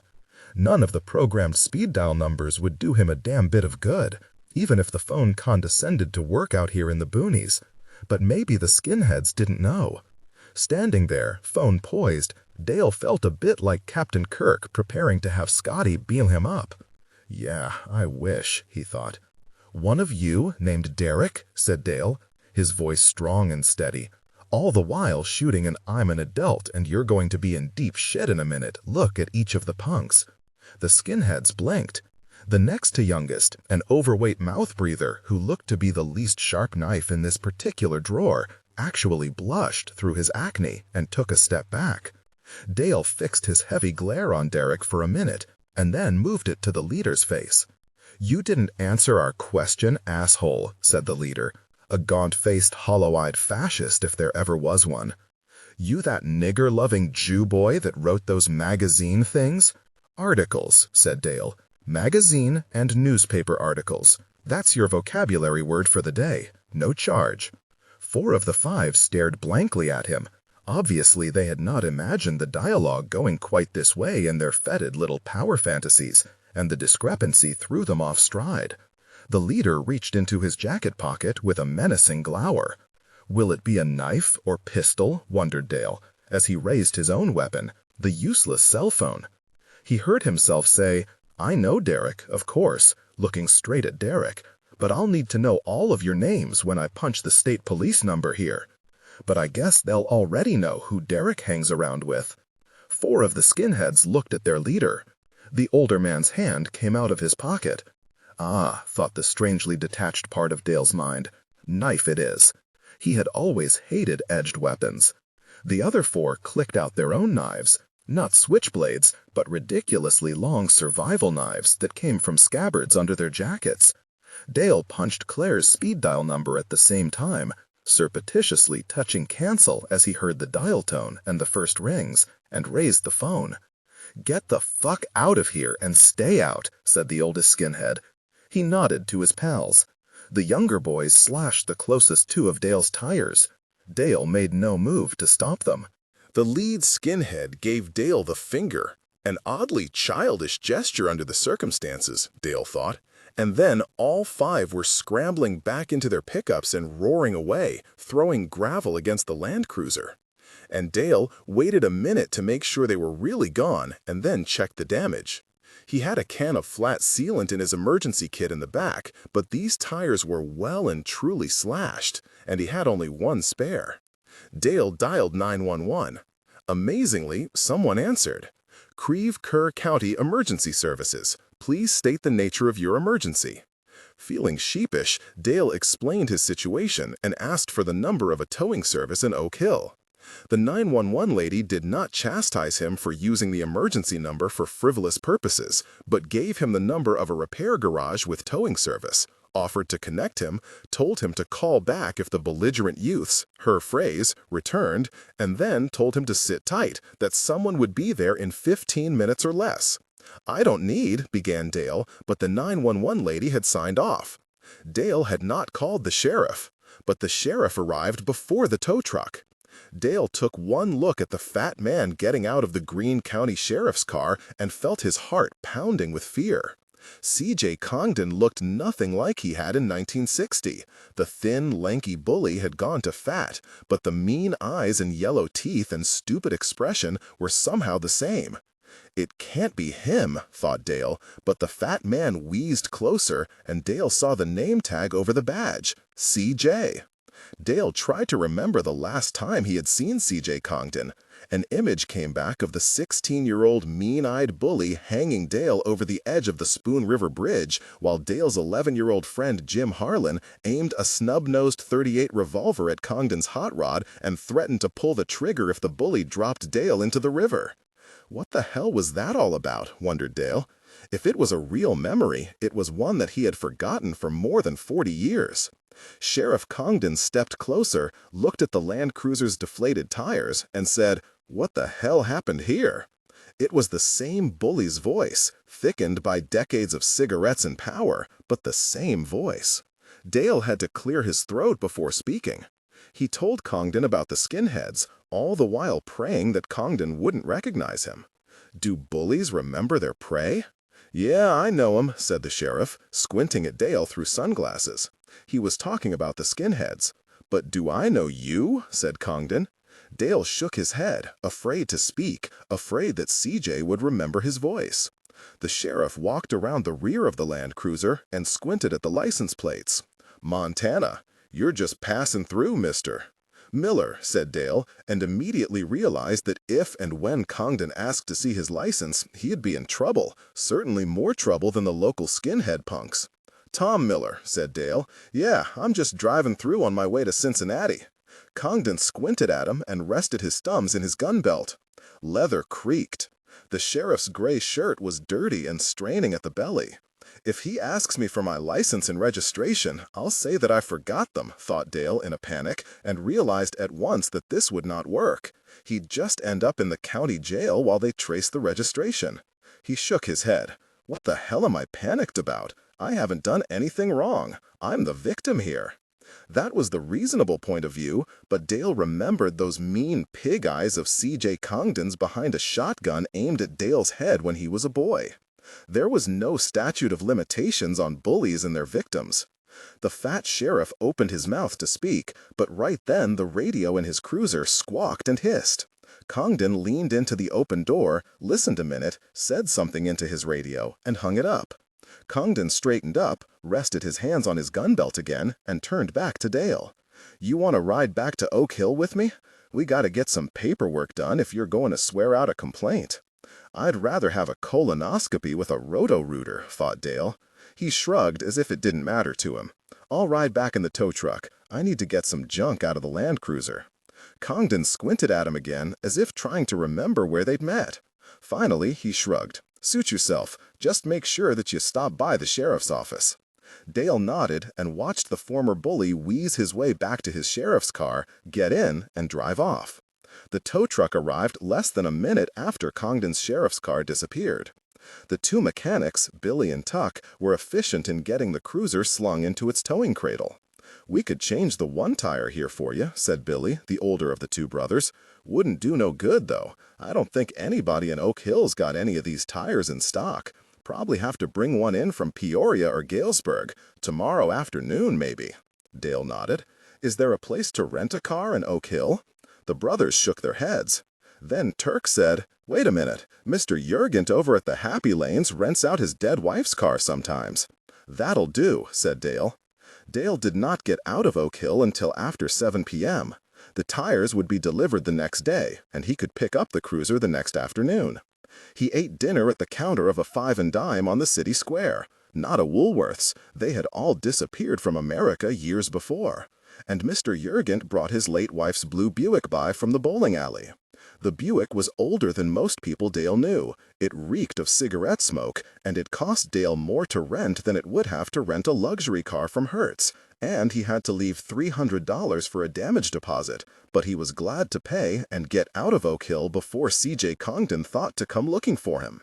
None of the programmed speed dial numbers would do him a damn bit of good, even if the phone condescended to work out here in the boonies. But maybe the skinheads didn't know. Standing there, phone poised, Dale felt a bit like Captain Kirk preparing to have Scotty beam him up. Yeah, I wish, he thought. One of you, named Derek, said Dale, his voice strong and steady. All the while shooting an I'm an adult and you're going to be in deep shit in a minute. Look at each of the punks. The skinheads blinked. The next to youngest, an overweight mouth breather who looked to be the least sharp knife in this particular drawer, actually blushed through his acne and took a step back. Dale fixed his heavy glare on Derek for a minute and then moved it to the leader's face. You didn't answer our question, asshole, said the leader. A gaunt-faced, hollow-eyed fascist if there ever was one. You that nigger-loving Jew boy that wrote those magazine things? Articles, said Dale. Magazine and newspaper articles. That's your vocabulary word for the day. No charge. 4 of the 5 stared blankly at him. Obviously, they had not imagined the dialogue going quite this way in their fetid little power fantasies, and the discrepancy threw them off stride. The leader reached into his jacket pocket with a menacing glower. "Will it be a knife or pistol?" wondered Dale, as he raised his own weapon, the useless cell phone. He heard himself say, "I know Derek, of course," looking straight at Derek, "but I'll need to know all of your names when I punch the state police number here. But I guess they'll already know who Derek hangs around with." 4 of the skinheads looked at their leader. The older man's hand came out of his pocket. Ah, thought the strangely detached part of Dale's mind, knife it is. He had always hated edged weapons. The other 4 clicked out their own knives, not switchblades, but ridiculously long survival knives that came from scabbards under their jackets. Dale punched Claire's speed dial number at the same time, surreptitiously touching cancel as he heard the dial tone and the first rings, and raised the phone. "Get the fuck out of here and stay out," said the oldest skinhead. He nodded to his pals. The younger boys slashed the closest 2 of Dale's tires. Dale made no move to stop them. The lead skinhead gave Dale the finger, an oddly childish gesture under the circumstances, Dale thought. And then all 5 were scrambling back into their pickups and roaring away, throwing gravel against the Land Cruiser. And Dale waited a minute to make sure they were really gone and then checked the damage. He had a can of flat sealant in his emergency kit in the back, but these tires were well and truly slashed, and he had only 1 spare. Dale dialed 911. Amazingly, someone answered. "Creve Coeur County Emergency Services. Please state the nature of your emergency." Feeling sheepish, Dale explained his situation and asked for the number of a towing service in Oak Hill. The 911 lady did not chastise him for using the emergency number for frivolous purposes, but gave him the number of a repair garage with towing service, offered to connect him, told him to call back if the belligerent youths, her phrase, returned, and then told him to sit tight, that someone would be there in 15 minutes or less. "I don't need," began Dale, but the 911 lady had signed off. Dale had not called the sheriff, but the sheriff arrived before the tow truck. Dale took one look at the fat man getting out of the Greene County Sheriff's car and felt his heart pounding with fear. C.J. Congdon looked nothing like he had in 1960. The thin, lanky bully had gone to fat, but the mean eyes and yellow teeth and stupid expression were somehow the same. "It can't be him," thought Dale, but the fat man wheezed closer, and Dale saw the name tag over the badge, C.J. Dale tried to remember the last time he had seen C.J. Congdon. An image came back of the 16-year-old mean-eyed bully hanging Dale over the edge of the Spoon River Bridge, while Dale's 11-year-old friend Jim Harlan aimed a snub-nosed .38 revolver at Congdon's hot rod and threatened to pull the trigger if the bully dropped Dale into the river. What the hell was that all about, wondered Dale. If it was a real memory, it was one that he had forgotten for more than 40 years. Sheriff Congdon stepped closer, looked at the Land Cruiser's deflated tires, and said, "What the hell happened here?" It was the same bully's voice, thickened by decades of cigarettes and power, but the same voice. Dale had to clear his throat before speaking. He told Congdon about the skinheads, all the while praying that Congdon wouldn't recognize him. Do bullies remember their prey? "Yeah, I know 'em," said the sheriff, squinting at Dale through sunglasses. He was talking about the skinheads. "But do I know you?" said Congdon. Dale shook his head, afraid to speak, afraid that C.J. would remember his voice. The sheriff walked around the rear of the Land Cruiser and squinted at the license plates. "Montana. You're just passing through, mister." "Miller," said Dale, and immediately realized that if and when Congdon asked to see his license, he'd be in trouble, certainly more trouble than the local skinhead punks. "Tom Miller," said Dale. "Yeah, I'm just driving through on my way to Cincinnati." Congdon squinted at him and rested his thumbs in his gun belt. Leather creaked. The sheriff's gray shirt was dirty and straining at the belly. "If he asks me for my license and registration, I'll say that I forgot them," thought Dale in a panic, and realized at once that this would not work. He'd just end up in the county jail while they traced the registration. He shook his head. "What the hell am I panicked about? I haven't done anything wrong. I'm the victim here." That was the reasonable point of view, but Dale remembered those mean pig eyes of C.J. Congdon's behind a shotgun aimed at Dale's head when he was a boy. There was no statute of limitations on bullies and their victims. The fat sheriff opened his mouth to speak, but right then the radio in his cruiser squawked and hissed. Congdon leaned into the open door, listened a minute, said something into his radio, and hung it up. Congdon straightened up, rested his hands on his gun belt again, and turned back to Dale. "You want to ride back to Oak Hill with me? We got to get some paperwork done if you're going to swear out a complaint." "I'd rather have a colonoscopy with a roto-rooter," thought Dale. He shrugged as if it didn't matter to him. "I'll ride back in the tow truck. I need to get some junk out of the Land Cruiser." Congdon squinted at him again, as if trying to remember where they'd met. Finally, he shrugged. "Suit yourself. Just make sure that you stop by the sheriff's office." Dale nodded and watched the former bully wheeze his way back to his sheriff's car, get in, and drive off. The tow truck arrived less than a minute after Congdon's sheriff's car disappeared. The two mechanics, Billy and Tuck, were efficient in getting the cruiser slung into its towing cradle. "We could change the one tire here for you," said Billy, the older of the two brothers. "Wouldn't do no good, though. I don't think anybody in Oak Hill's got any of these tires in stock. Probably have to bring one in from Peoria or Galesburg. Tomorrow afternoon, maybe." Dale nodded. "Is there a place to rent a car in Oak Hill?" The brothers shook their heads. Then Turk said, "Wait a minute. Mr. Jurgent over at the Happy Lanes rents out his dead wife's car sometimes." "That'll do," said Dale. Dale did not get out of Oak Hill until after 7 p.m. The tires would be delivered the next day, and he could pick up the cruiser the next afternoon. He ate dinner at the counter of a Five and Dime on the city square. Not a Woolworth's. They had all disappeared from America years before. And Mr. Jurgent brought his late wife's blue Buick by from the bowling alley. The Buick was older than most people Dale knew. It reeked of cigarette smoke, and it cost Dale more to rent than it would have to rent a luxury car from Hertz. And he had to leave $300 for a damage deposit, but he was glad to pay and get out of Oak Hill before C.J. Congdon thought to come looking for him.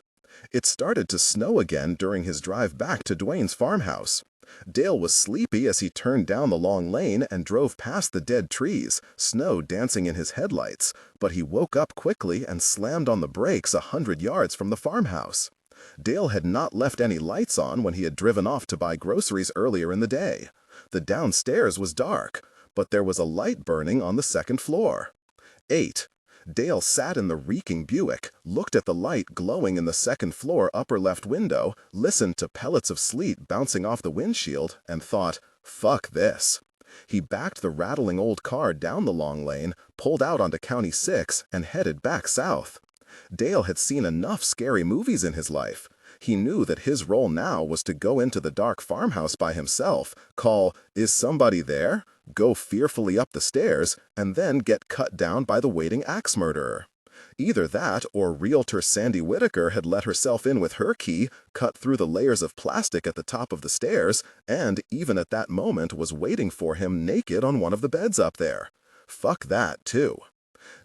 It started to snow again during his drive back to Duane's farmhouse. Dale was sleepy as he turned down the long lane and drove past the dead trees, snow dancing in his headlights, but he woke up quickly and slammed on the brakes 100 yards from the farmhouse. Dale had not left any lights on when he had driven off to buy groceries earlier in the day. The downstairs was dark, but there was a light burning on the second floor. 8. Dale sat in the reeking Buick, looked at the light glowing in the second floor upper left window, listened to pellets of sleet bouncing off the windshield, and thought, "Fuck this." He backed the rattling old car down the long lane, pulled out onto County 6, and headed back south. Dale had seen enough scary movies in his life. He knew that his role now was to go into the dark farmhouse by himself, call, "Is somebody there?" go fearfully up the stairs, and then get cut down by the waiting axe murderer. Either that or realtor Sandy Whitaker had let herself in with her key, cut through the layers of plastic at the top of the stairs, and even at that moment was waiting for him naked on one of the beds up there. Fuck that, too.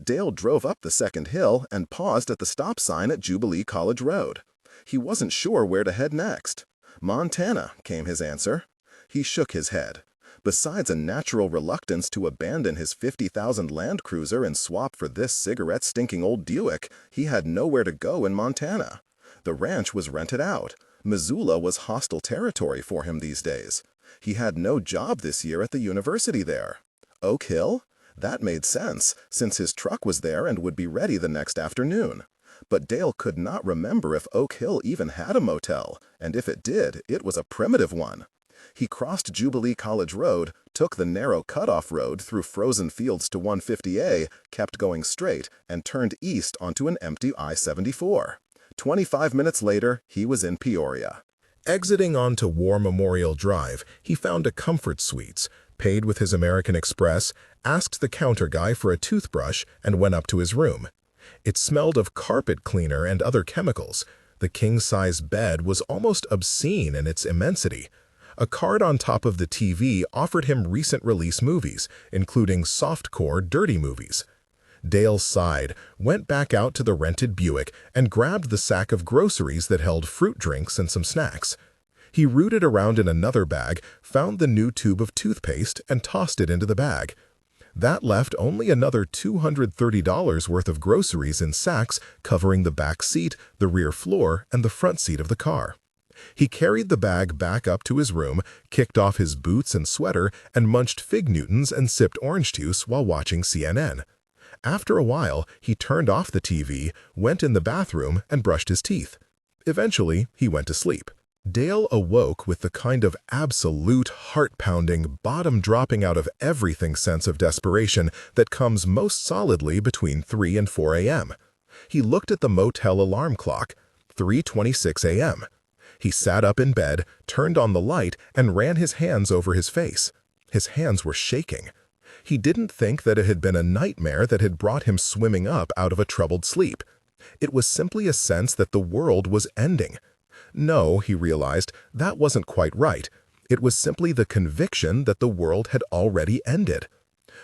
Dale drove up the second hill and paused at the stop sign at Jubilee College Road. He wasn't sure where to head next. "Montana," came his answer. He shook his head. Besides a natural reluctance to abandon his 50,000 Land Cruiser and swap for this cigarette-stinking old Buick, he had nowhere to go in Montana. The ranch was rented out. Missoula was hostile territory for him these days. He had no job this year at the university there. Oak Hill? That made sense, since his truck was there and would be ready the next afternoon. But Dale could not remember if Oak Hill even had a motel, and if it did, it was a primitive one. He crossed Jubilee College Road, took the narrow cutoff road through frozen fields to 150A, kept going straight, and turned east onto an empty I-74. 25 minutes later, he was in Peoria. Exiting onto War Memorial Drive, he found a Comfort Suites, paid with his American Express, asked the counter guy for a toothbrush, and went up to his room. It smelled of carpet cleaner and other chemicals. The king-size bed was almost obscene in its immensity. A card on top of the TV offered him recent release movies, including softcore dirty movies. Dale sighed, went back out to the rented Buick, and grabbed the sack of groceries that held fruit drinks and some snacks. He rooted around in another bag, found the new tube of toothpaste, and tossed it into the bag. That left only another $230 worth of groceries in sacks covering the back seat, the rear floor, and the front seat of the car. He carried the bag back up to his room, kicked off his boots and sweater, and munched Fig Newtons and sipped orange juice while watching CNN. After a while, he turned off the TV, went in the bathroom, and brushed his teeth. Eventually, he went to sleep. Dale awoke with the kind of absolute, heart-pounding, bottom-dropping-out-of-everything sense of desperation that comes most solidly between 3 and 4 a.m. He looked at the motel alarm clock, 3:26 a.m. He sat up in bed, turned on the light, and ran his hands over his face. His hands were shaking. He didn't think that it had been a nightmare that had brought him swimming up out of a troubled sleep. It was simply a sense that the world was ending. No, he realized, that wasn't quite right. It was simply the conviction that the world had already ended.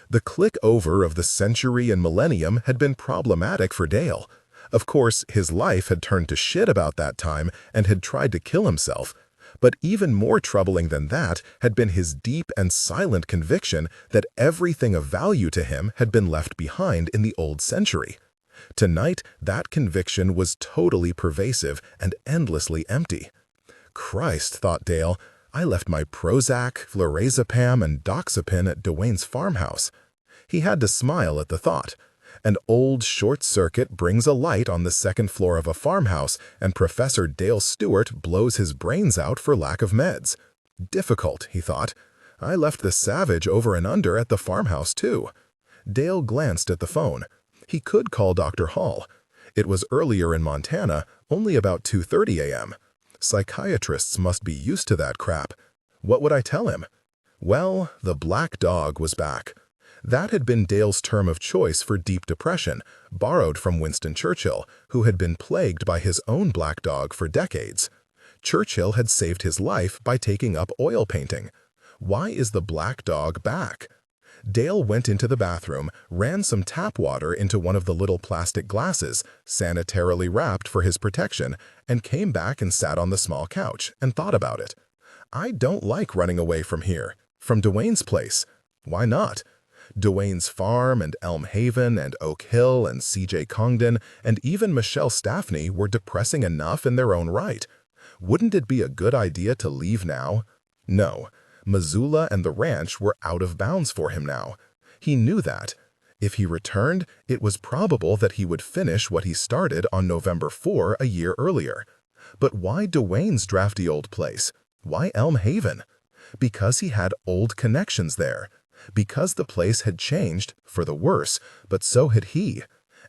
The click over of the century and millennium had been problematic for Dale. Of course, his life had turned to shit about that time and had tried to kill himself. But even more troubling than that had been his deep and silent conviction that everything of value to him had been left behind in the old century. Tonight, that conviction was totally pervasive and endlessly empty. Christ, thought Dale, I left my Prozac, flurazepam, and doxepin at Duane's farmhouse. He had to smile at the thought. An old short circuit brings a light on the second floor of a farmhouse, and Professor Dale Stewart blows his brains out for lack of meds. Difficult, he thought. I left the Savage over and under at the farmhouse, too. Dale glanced at the phone. He could call Dr. Hall. It was earlier in Montana, only about 2:30 a.m. Psychiatrists must be used to that crap. What would I tell him? Well, the black dog was back. That had been Dale's term of choice for deep depression, borrowed from Winston Churchill, who had been plagued by his own black dog for decades. Churchill had saved his life by taking up oil painting. Why is the black dog back? Dale went into the bathroom, ran some tap water into one of the little plastic glasses, sanitarily wrapped for his protection, and came back and sat on the small couch and thought about it. I don't like running away from here, from Duane's place. Why not? Duane's farm and Elm Haven and Oak Hill and C.J. Congdon and even Michelle Staffney were depressing enough in their own right. Wouldn't it be a good idea to leave now? No. Missoula and the ranch were out of bounds for him now. He knew that. If he returned, it was probable that he would finish what he started on November 4 a year earlier. But why Duane's drafty old place? Why Elm Haven? Because he had old connections there. Because the place had changed, for the worse, but so had he.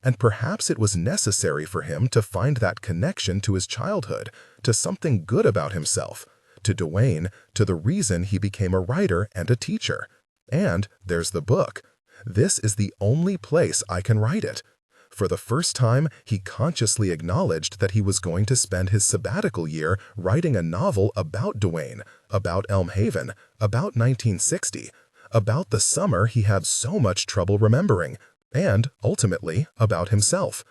And perhaps it was necessary for him to find that connection to his childhood, to something good about himself, to Duane, to the reason he became a writer and a teacher. And there's the book. This is the only place I can write it. For the first time, he consciously acknowledged that he was going to spend his sabbatical year writing a novel about Duane, about Elm Haven, about 1960, about the summer he had so much trouble remembering, and, ultimately, about himself.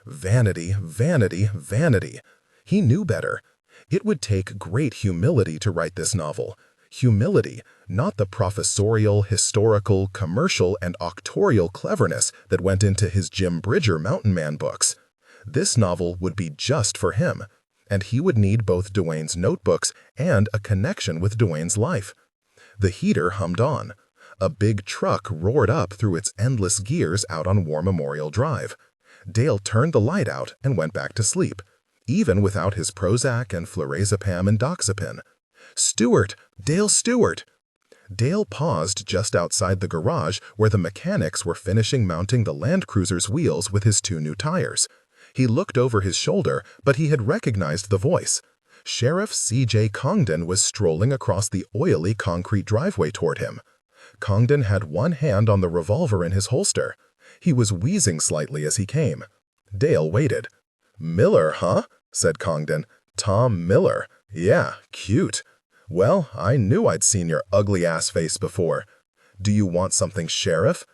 Vanity, vanity, vanity. He knew better. It would take great humility to write this novel. Humility, not the professorial, historical, commercial, and auctorial cleverness that went into his Jim Bridger Mountain Man books. This novel would be just for him, and he would need both Duane's notebooks and a connection with Duane's life. The heater hummed on. A big truck roared up through its endless gears out on War Memorial Drive. Dale turned the light out and went back to sleep, even without his Prozac and flurazepam and doxepin. Stewart! Dale Stewart! Dale paused just outside the garage where the mechanics were finishing mounting the Land Cruiser's wheels with his 2 new tires. He looked over his shoulder, but he had recognized the voice. Sheriff C.J. Congdon was strolling across the oily concrete driveway toward him. Congdon had one hand on the revolver in his holster. He was wheezing slightly as he came. Dale waited. "Miller, huh?" said Congdon. "Tom Miller. Yeah, cute. Well, I knew I'd seen your ugly-ass face before. Do you want something, Sheriff?"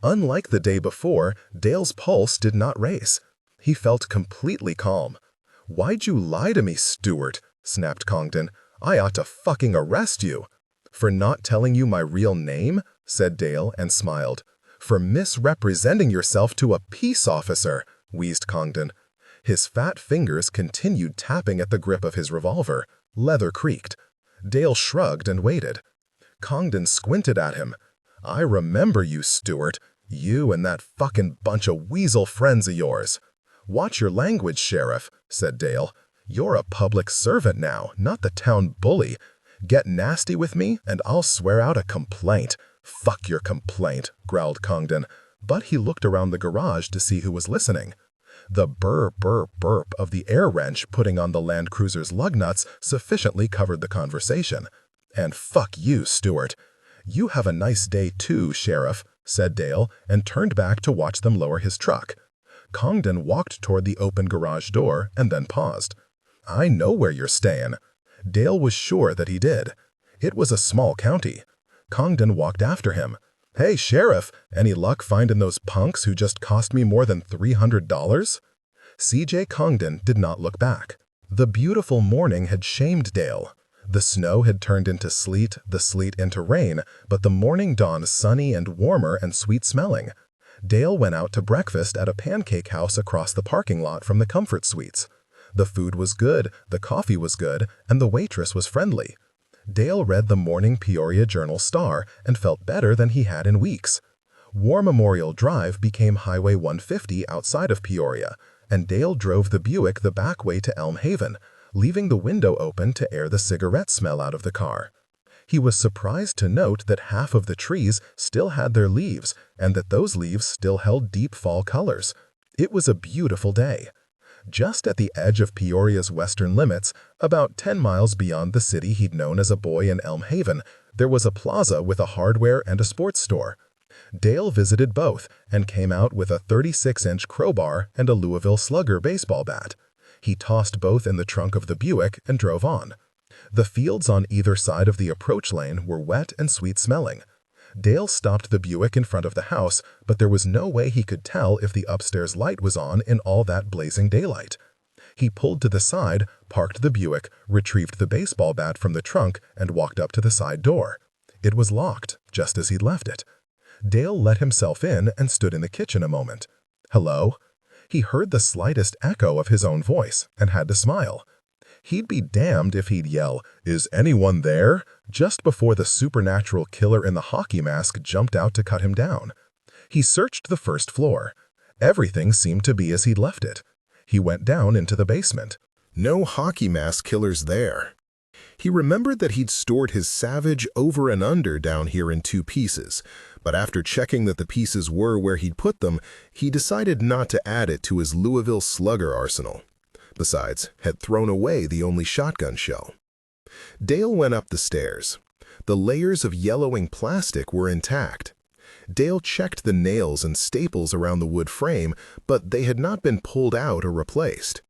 Unlike the day before, Dale's pulse did not race. He felt completely calm. "Why'd you lie to me, Stewart?" snapped Congdon. I ought to fucking arrest you." "For not telling you my real name?" said Dale and smiled. "For misrepresenting yourself to a peace officer," wheezed Congdon. His fat fingers continued tapping at the grip of his revolver. Leather creaked. Dale shrugged and waited. Congdon squinted at him. "I remember you, Stewart. You and that fucking bunch of weasel friends of yours." "Watch your language, Sheriff," said Dale. "You're a public servant now, not the town bully. Get nasty with me, and I'll swear out a complaint." "Fuck your complaint," growled Congdon, but he looked around the garage to see who was listening. The burr, burr, burp of the air wrench putting on the Land Cruiser's lug nuts sufficiently covered the conversation. "And fuck you, Stewart." "You have a nice day too, Sheriff," said Dale, and turned back to watch them lower his truck. Congdon walked toward the open garage door and then paused. "I know where you're staying." Dale was sure that he did. It was a small county. Congdon walked after him. "Hey, Sheriff, any luck finding those punks who just cost me more than $300? C.J. Congdon did not look back. The beautiful morning had shamed Dale. The snow had turned into sleet, the sleet into rain, but the morning dawned sunny and warmer and sweet-smelling. Dale went out to breakfast at a pancake house across the parking lot from the Comfort Suites. The food was good, the coffee was good, and the waitress was friendly. Dale read the morning Peoria Journal-Star and felt better than he had in weeks. War Memorial Drive became Highway 150 outside of Peoria, and Dale drove the Buick the back way to Elm Haven, leaving the window open to air the cigarette smell out of the car. He was surprised to note that half of the trees still had their leaves, and that those leaves still held deep fall colors. It was a beautiful day. Just at the edge of Peoria's western limits, about 10 miles beyond the city he'd known as a boy in Elm Haven, there was a plaza with a hardware and a sports store. Dale visited both and came out with a 36-inch crowbar and a Louisville Slugger baseball bat. He tossed both in the trunk of the Buick and drove on. The fields on either side of the approach lane were wet and sweet-smelling. Dale stopped the Buick in front of the house, but there was no way he could tell if the upstairs light was on in all that blazing daylight. He pulled to the side, parked the Buick, retrieved the baseball bat from the trunk, and walked up to the side door. It was locked, just as he'd left it. Dale let himself in and stood in the kitchen a moment. "Hello?" He heard the slightest echo of his own voice and had to smile. He'd be damned if he'd yell, "Is anyone there?" just before the supernatural killer in the hockey mask jumped out to cut him down. He searched the first floor. Everything seemed to be as he'd left it. He went down into the basement. No hockey mask killers there. He remembered that he'd stored his Savage over and under down here in 2 pieces, but after checking that the pieces were where he'd put them, he decided not to add it to his Louisville Slugger arsenal. Besides, had thrown away the only shotgun shell. Dale went up the stairs. The layers of yellowing plastic were intact. Dale checked the nails and staples around the wood frame, but they had not been pulled out or replaced.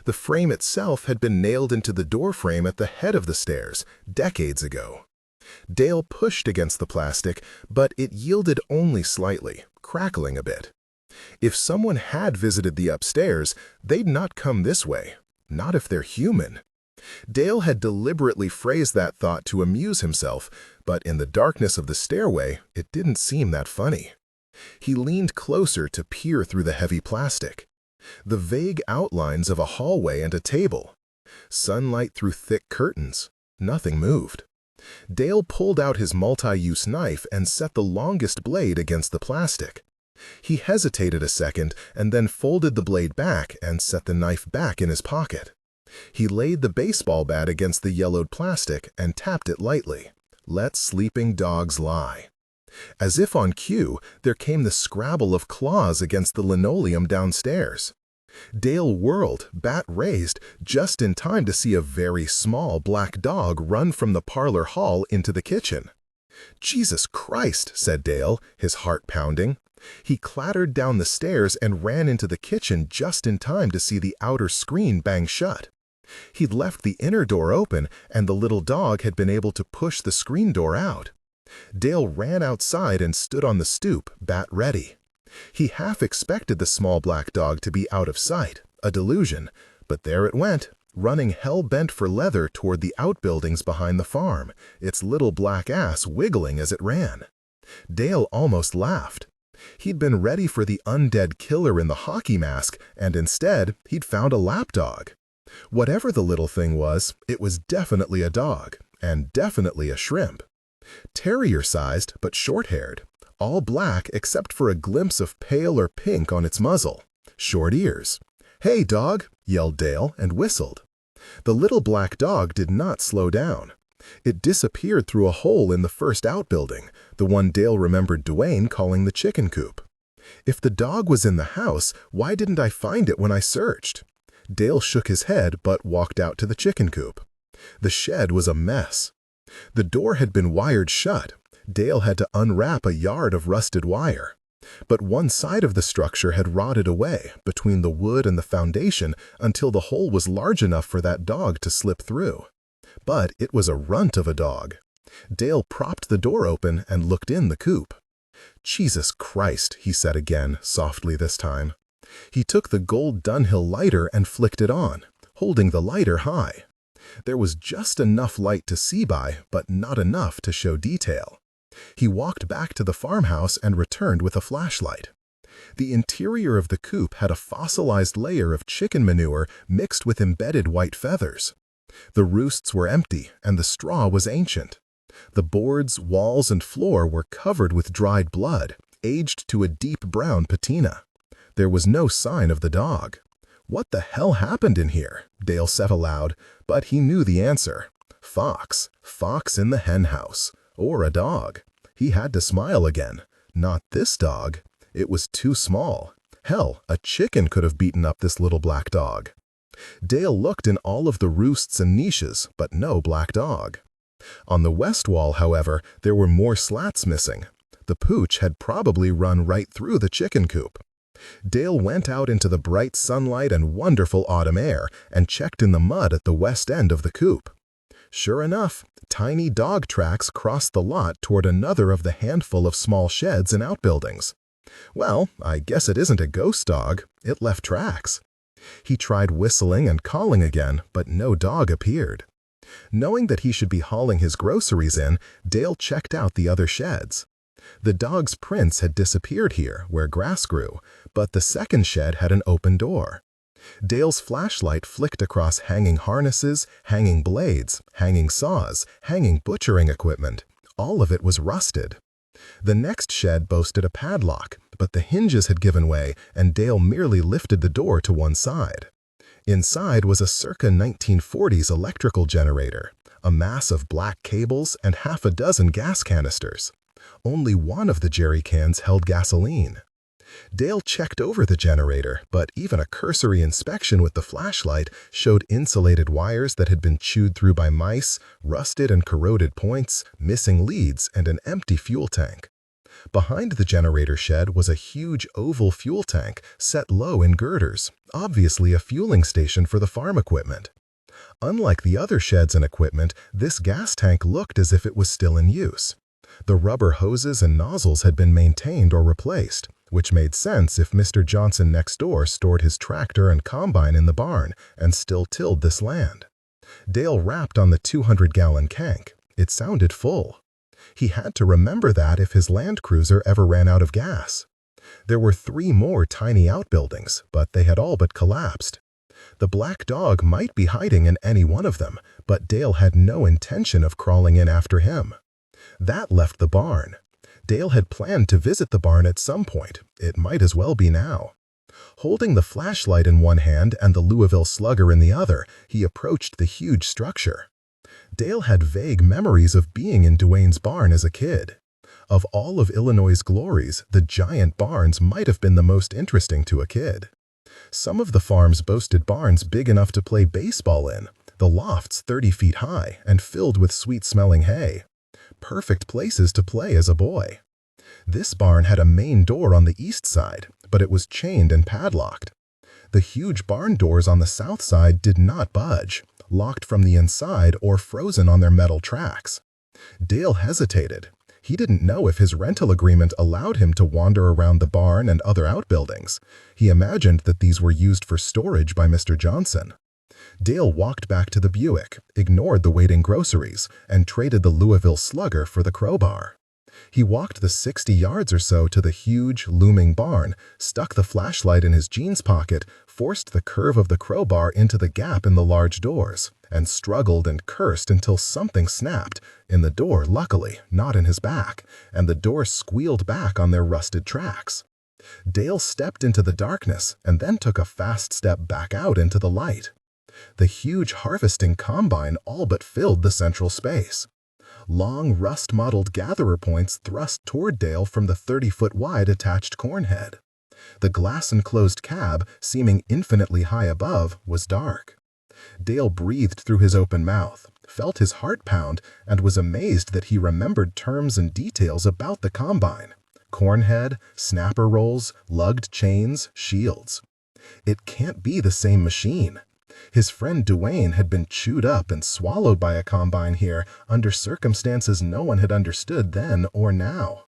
The frame itself had been nailed into the door frame at the head of the stairs, decades ago. Dale pushed against the plastic, but it yielded only slightly, crackling a bit. If someone had visited the upstairs, they'd not come this way, not if they're human. Dale had deliberately phrased that thought to amuse himself, but in the darkness of the stairway, it didn't seem that funny. He leaned closer to peer through the heavy plastic. The vague outlines of a hallway and a table. Sunlight through thick curtains. Nothing moved. Dale pulled out his multi-use knife and set the longest blade against the plastic. He hesitated a second and then folded the blade back and set the knife back in his pocket. He laid the baseball bat against the yellowed plastic and tapped it lightly. Let sleeping dogs lie. As if on cue, there came the scrabble of claws against the linoleum downstairs. Dale whirled, bat raised, just in time to see a very small black dog run from the parlor hall into the kitchen. "Jesus Christ," said Dale, his heart pounding. He clattered down the stairs and ran into the kitchen just in time to see the outer screen bang shut. He'd left the inner door open, and the little dog had been able to push the screen door out. Dale ran outside and stood on the stoop, bat ready. He half expected the small black dog to be out of sight, a delusion, but there it went, running hell-bent for leather toward the outbuildings behind the farm, its little black ass wiggling as it ran. Dale almost laughed. He'd been ready for the undead killer in the hockey mask, and instead, he'd found a lapdog. Whatever the little thing was, it was definitely a dog, and definitely a shrimp. Terrier-sized, but short-haired, all black except for a glimpse of pale or pink on its muzzle. Short ears. "Hey, dog!" yelled Dale and whistled. The little black dog did not slow down. It disappeared through a hole in the first outbuilding, the one Dale remembered Duane calling the chicken coop. If the dog was in the house, why didn't I find it when I searched? Dale shook his head but walked out to the chicken coop. The shed was a mess. The door had been wired shut. Dale had to unwrap a yard of rusted wire. But one side of the structure had rotted away between the wood and the foundation until the hole was large enough for that dog to slip through. But it was a runt of a dog. Dale propped the door open and looked in the coop. "Jesus Christ," he said again, softly this time. He took the gold Dunhill lighter and flicked it on, holding the lighter high. There was just enough light to see by, but not enough to show detail. He walked back to the farmhouse and returned with a flashlight. The interior of the coop had a fossilized layer of chicken manure mixed with embedded white feathers. The roosts were empty, and the straw was ancient. The boards, walls, and floor were covered with dried blood, aged to a deep brown patina. There was no sign of the dog. What the hell happened in here? Dale said aloud, but he knew the answer. Fox. Fox in the hen house. Or a dog. He had to smile again. Not this dog. It was too small. Hell, a chicken could have beaten up this little black dog. Dale looked in all of the roosts and niches, but no black dog. On the west wall, however, there were more slats missing. The pooch had probably run right through the chicken coop. Dale went out into the bright sunlight and wonderful autumn air and checked in the mud at the west end of the coop. Sure enough, tiny dog tracks crossed the lot toward another of the handful of small sheds and outbuildings. Well, I guess it isn't a ghost dog. It left tracks. He tried whistling and calling again, but no dog appeared. Knowing that he should be hauling his groceries in, Dale checked out the other sheds. The dog's prints had disappeared here, where grass grew, but the second shed had an open door. Dale's flashlight flicked across hanging harnesses, hanging blades, hanging saws, hanging butchering equipment. All of it was rusted. The next shed boasted a padlock, but the hinges had given way, and Dale merely lifted the door to one side. Inside was a circa 1940s electrical generator, a mass of black cables, and half a dozen gas canisters. Only one of the jerry cans held gasoline. Dale checked over the generator, but even a cursory inspection with the flashlight showed insulated wires that had been chewed through by mice, rusted and corroded points, missing leads, and an empty fuel tank. Behind the generator shed was a huge oval fuel tank set low in girders, obviously a fueling station for the farm equipment. Unlike the other sheds and equipment, this gas tank looked as if it was still in use. The rubber hoses and nozzles had been maintained or replaced, which made sense if Mr. Johnson next door stored his tractor and combine in the barn and still tilled this land. Dale rapped on the 200-gallon tank. It sounded full. He had to remember that if his Land Cruiser ever ran out of gas. There were 3 more tiny outbuildings, but they had all but collapsed. The black dog might be hiding in any one of them, but Dale had no intention of crawling in after him. That left the barn. Dale had planned to visit the barn at some point. It might as well be now. Holding the flashlight in one hand and the Louisville Slugger in the other, he approached the huge structure. Dale had vague memories of being in Duane's barn as a kid. Of all of Illinois' glories, the giant barns might have been the most interesting to a kid. Some of the farms boasted barns big enough to play baseball in, the lofts 30 feet high and filled with sweet-smelling hay. Perfect places to play as a boy. This barn had a main door on the east side, but it was chained and padlocked. The huge barn doors on the south side did not budge, locked from the inside or frozen on their metal tracks. Dale hesitated. He didn't know if his rental agreement allowed him to wander around the barn and other outbuildings. He imagined that these were used for storage by Mr. Johnson. Dale walked back to the Buick, ignored the waiting groceries, and traded the Louisville Slugger for the crowbar. He walked the 60 yards or so to the huge, looming barn, stuck the flashlight in his jeans pocket, forced the curve of the crowbar into the gap in the large doors, and struggled and cursed until something snapped, in the door luckily, not in his back, and the doors squealed back on their rusted tracks. Dale stepped into the darkness and then took a fast step back out into the light. The huge harvesting combine all but filled the central space. Long, rust-mottled gatherer points thrust toward Dale from the 30-foot-wide attached corn head. The glass-enclosed cab, seeming infinitely high above, was dark. Dale breathed through his open mouth, felt his heart pound, and was amazed that he remembered terms and details about the combine: corn head, snapper rolls, lugged chains, shields. It can't be the same machine. His friend Duane had been chewed up and swallowed by a combine here under circumstances no one had understood then or now.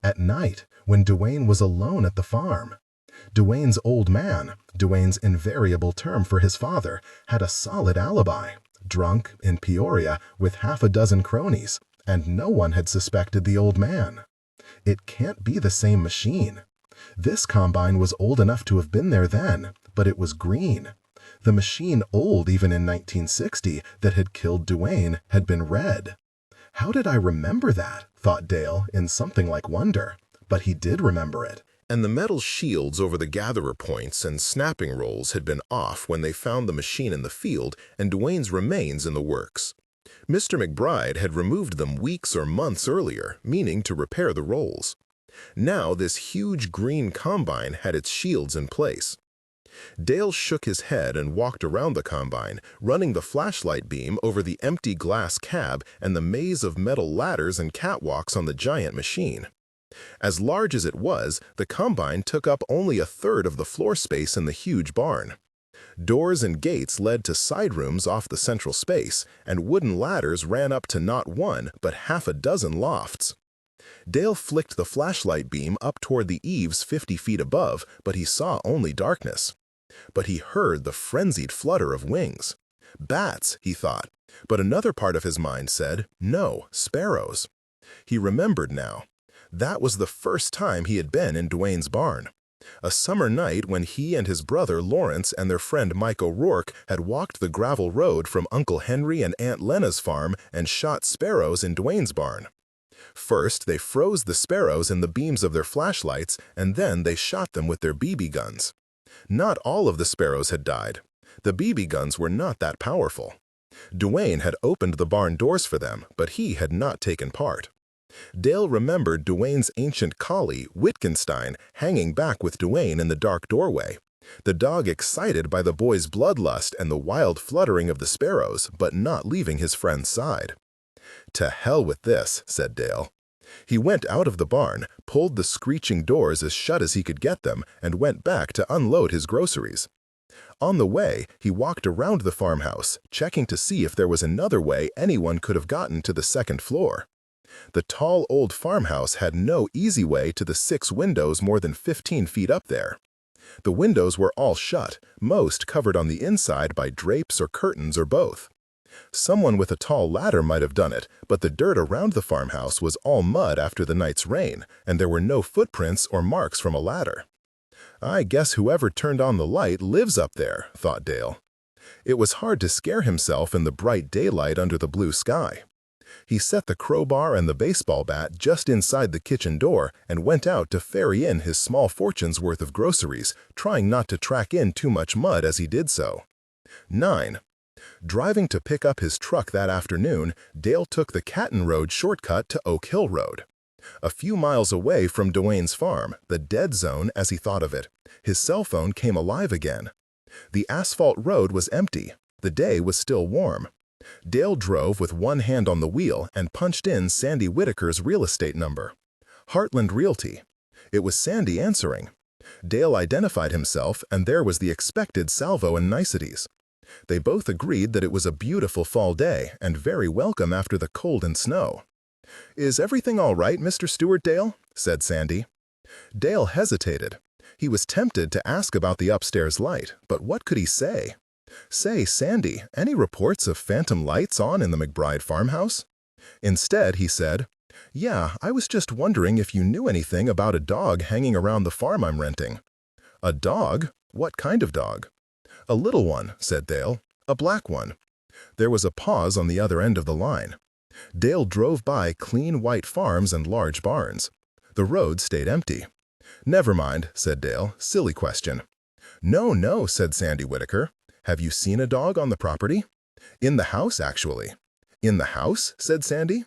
At night, when Duane was alone at the farm. Duane's old man, Duane's invariable term for his father, had a solid alibi, drunk in Peoria with half a dozen cronies, and no one had suspected the old man. It can't be the same machine. This combine was old enough to have been there then, but it was green. The machine old even in 1960 that had killed Duane had been red. How did I remember that, thought Dale in something like wonder, but he did remember it. And the metal shields over the gatherer points and snapping rolls had been off when they found the machine in the field and Duane's remains in the works. Mr. McBride had removed them weeks or months earlier, meaning to repair the rolls. Now this huge green combine had its shields in place. Dale shook his head and walked around the combine, running the flashlight beam over the empty glass cab and the maze of metal ladders and catwalks on the giant machine. As large as it was, the combine took up only a third of the floor space in the huge barn. Doors and gates led to side rooms off the central space, and wooden ladders ran up to not one, but half a dozen lofts. Dale flicked the flashlight beam up toward the eaves 50 feet above, but he saw only darkness. But he heard the frenzied flutter of wings. Bats, he thought, but another part of his mind said, no, sparrows. He remembered now. That was the first time he had been in Duane's barn. A summer night when he and his brother Lawrence and their friend Mike O'Rourke had walked the gravel road from Uncle Henry and Aunt Lena's farm and shot sparrows in Duane's barn. First, they froze the sparrows in the beams of their flashlights, and then they shot them with their BB guns. Not all of the sparrows had died. The BB guns were not that powerful. Duane had opened the barn doors for them, but he had not taken part. Dale remembered Duane's ancient collie, Wittgenstein, hanging back with Duane in the dark doorway, the dog excited by the boy's bloodlust and the wild fluttering of the sparrows, but not leaving his friend's side. To hell with this, said Dale. He went out of the barn, pulled the screeching doors as shut as he could get them, and went back to unload his groceries. On the way, he walked around the farmhouse, checking to see if there was another way anyone could have gotten to the second floor. The tall old farmhouse had no easy way to the 6 windows more than 15 feet up there. The windows were all shut, most covered on the inside by drapes or curtains or both. Someone with a tall ladder might have done it, but the dirt around the farmhouse was all mud after the night's rain, and there were no footprints or marks from a ladder. I guess whoever turned on the light lives up there, thought Dale. It was hard to scare himself in the bright daylight under the blue sky. He set the crowbar and the baseball bat just inside the kitchen door and went out to ferry in his small fortune's worth of groceries, trying not to track in too much mud as he did so. 9. Driving to pick up his truck that afternoon, Dale took the Catton Road shortcut to Oak Hill Road. A few miles away from Duane's farm, the dead zone as he thought of it, his cell phone came alive again. The asphalt road was empty. The day was still warm. Dale drove with one hand on the wheel and punched in Sandy Whitaker's real estate number. Heartland Realty. It was Sandy answering. Dale identified himself, and there was the expected salvo and niceties. They both agreed that it was a beautiful fall day and very welcome after the cold and snow. "Is everything all right, Mr. Stewart, Dale?" said Sandy. Dale hesitated. He was tempted to ask about the upstairs light, but what could he say? "Say, Sandy, any reports of phantom lights on in the McBride farmhouse?" Instead, he said, "Yeah, I was just wondering if you knew anything about a dog hanging around the farm I'm renting." "A dog? What kind of dog?" "A little one," said Dale. "A black one." There was a pause on the other end of the line. Dale drove by clean white farms and large barns. The road stayed empty. "Never mind," said Dale. "Silly question." "No, no," said Sandy Whitaker. "Have you seen a dog on the property?" "In the house, actually." "In the house?" said Sandy.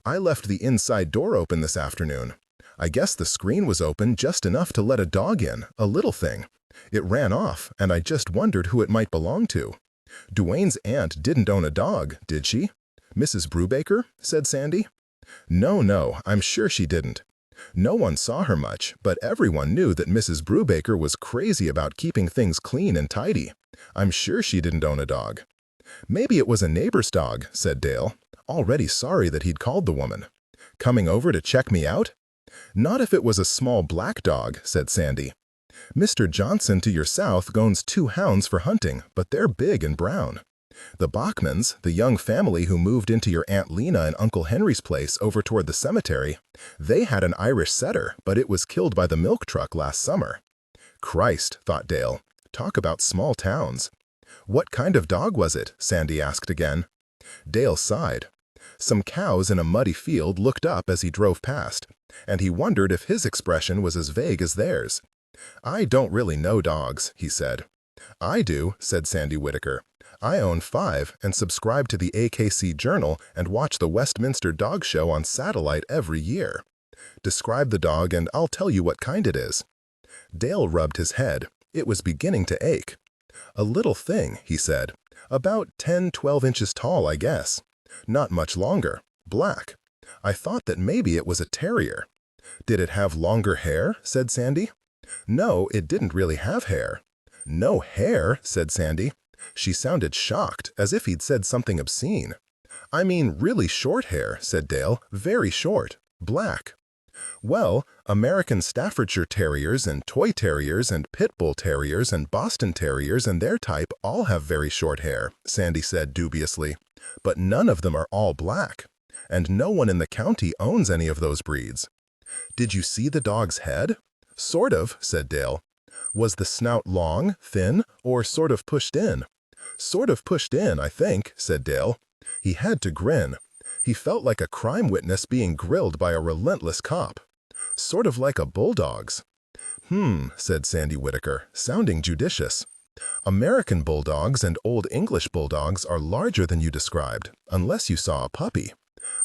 "I left the inside door open this afternoon. I guess the screen was open just enough to let a dog in, a little thing. It ran off, and I just wondered who it might belong to." "Duane's aunt didn't own a dog, did she?" "Mrs. Brubaker?" said Sandy. "No, no, I'm sure she didn't. No one saw her much, but everyone knew that Mrs. Brubaker was crazy about keeping things clean and tidy. I'm sure she didn't own a dog." "Maybe it was a neighbor's dog," said Dale, already sorry that he'd called the woman. "Coming over to check me out?" "Not if it was a small black dog," said Sandy. "Mr. Johnson to your south owns 2 hounds for hunting, but they're big and brown. The Bachmans, the young family who moved into your Aunt Lena and Uncle Henry's place over toward the cemetery, they had an Irish setter, but it was killed by the milk truck last summer." Christ, thought Dale. Talk about small towns. "What kind of dog was it?" Sandy asked again. Dale sighed. Some cows in a muddy field looked up as he drove past, and he wondered if his expression was as vague as theirs. "I don't really know dogs," he said. "I do," said Sandy Whitaker. "I own 5 and subscribe to the AKC Journal and watch the Westminster Dog Show on satellite every year. Describe the dog and I'll tell you what kind it is." Dale rubbed his head. It was beginning to ache. "A little thing," he said. "About 10–12 inches tall, I guess. Not much longer. Black. I thought that maybe it was a terrier." "Did it have longer hair?" said Sandy. "No, it didn't really have hair." "No hair?" said Sandy. She sounded shocked, as if he'd said something obscene. "I mean really short hair," said Dale. "Very short. Black." "Well, American Staffordshire Terriers and Toy Terriers and Pit Bull Terriers and Boston Terriers and their type all have very short hair," Sandy said dubiously. "But none of them are all black. And no one in the county owns any of those breeds." "Did you see the dog's head?" "Sort of," said Dale. "Was the snout long, thin, or sort of pushed in?" "Sort of pushed in, I think," said Dale. He had to grin. He felt like a crime witness being grilled by a relentless cop. "Sort of like a bulldog's." Said Sandy Whitaker, sounding judicious. "American bulldogs and Old English bulldogs are larger than you described, unless you saw a puppy."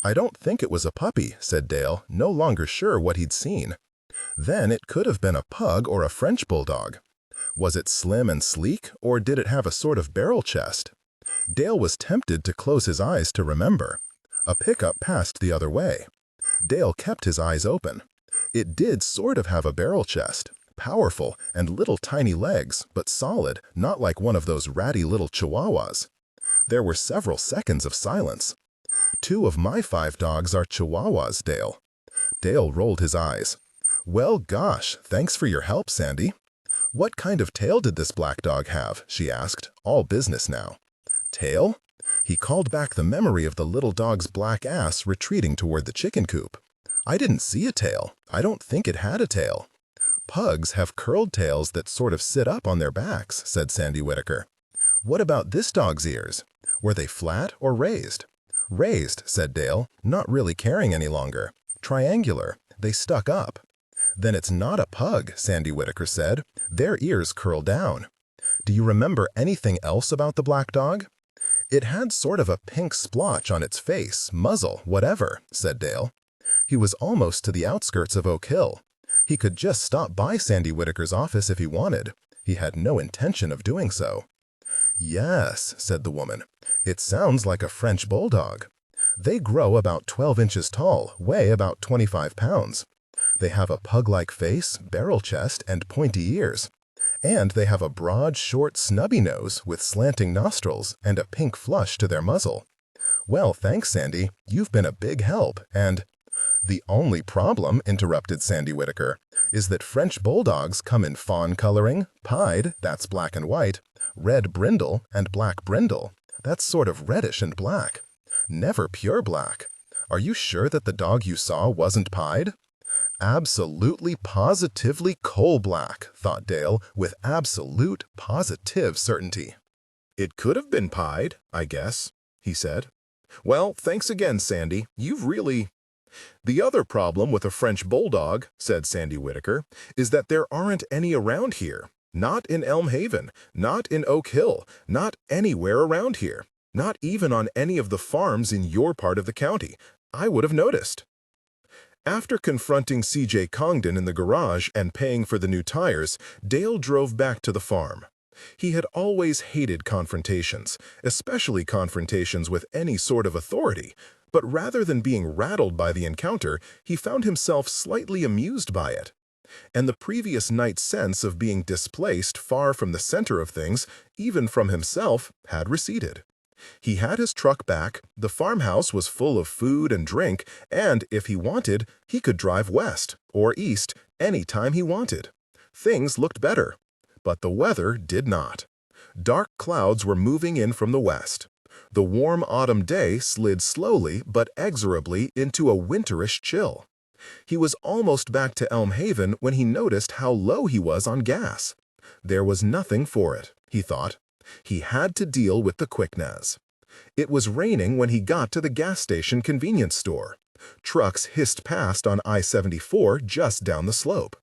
"I don't think it was a puppy," said Dale, no longer sure what he'd seen. "Then it could have been a pug or a French bulldog." "Was it slim and sleek, or did it have a sort of barrel chest?" Dale was tempted to close his eyes to remember. A pickup passed the other way. Dale kept his eyes open. It did sort of have a barrel chest, powerful and little tiny legs, but solid, not like one of those ratty little chihuahuas. There were several seconds of silence. "2 of my 5 dogs are chihuahuas, Dale." Dale rolled his eyes. "Well, gosh, thanks for your help, Sandy." "What kind of tail did this black dog have?" she asked, all business now. "Tail?" He called back the memory of the little dog's black ass retreating toward the chicken coop. "I didn't see a tail. I don't think it had a tail." "Pugs have curled tails that sort of sit up on their backs," said Sandy Whitaker. "What about this dog's ears? Were they flat or raised?" "Raised," said Dale, not really caring any longer. "Triangular. They stuck up." "Then it's not a pug," Sandy Whitaker said. "Their ears curl down." "Do you remember anything else about the black dog?" "It had sort of a pink splotch on its face, muzzle, whatever," said Dale. He was almost to the outskirts of Oak Hill. He could just stop by Sandy Whitaker's office if he wanted. He had no intention of doing so. "Yes," said the woman. "It sounds like a French bulldog. They grow about 12 inches tall, weigh about 25 pounds. They have a pug-like face, barrel chest, and pointy ears. And they have a broad, short, snubby nose with slanting nostrils and a pink flush to their muzzle." "Well, thanks, Sandy. You've been a big help, and—" "The only problem," interrupted Sandy Whitaker, "is that French bulldogs come in fawn coloring, pied, that's black and white, Red brindle and black brindle. That's sort of reddish and black. Never pure black. Are you sure that the dog you saw wasn't pied? Absolutely positively coal black, thought Dale with absolute positive certainty. It could have been pied, I guess, he said. Well, thanks again, Sandy. You've really... The other problem with a French bulldog, said Sandy Whitaker, is that there aren't any around here. Not in Elm Haven, not in Oak Hill, not anywhere around here. Not even on any of the farms in your part of the county. I would have noticed. After confronting C.J. Congdon in the garage and paying for the new tires, Dale drove back to the farm. He had always hated confrontations, especially confrontations with any sort of authority, but rather than being rattled by the encounter, he found himself slightly amused by it. And the previous night's sense of being displaced far from the center of things, even from himself, had receded. He had his truck back, the farmhouse was full of food and drink, and, if he wanted, he could drive west or east any time he wanted. Things looked better, but the weather did not. Dark clouds were moving in from the west. The warm autumn day slid slowly but exorably into a winterish chill. He was almost back to Elm Haven when he noticed how low he was on gas. There was nothing for it, he thought. He had to deal with the quickness. It was raining when he got to the gas station convenience store. Trucks hissed past on I-74 just down the slope.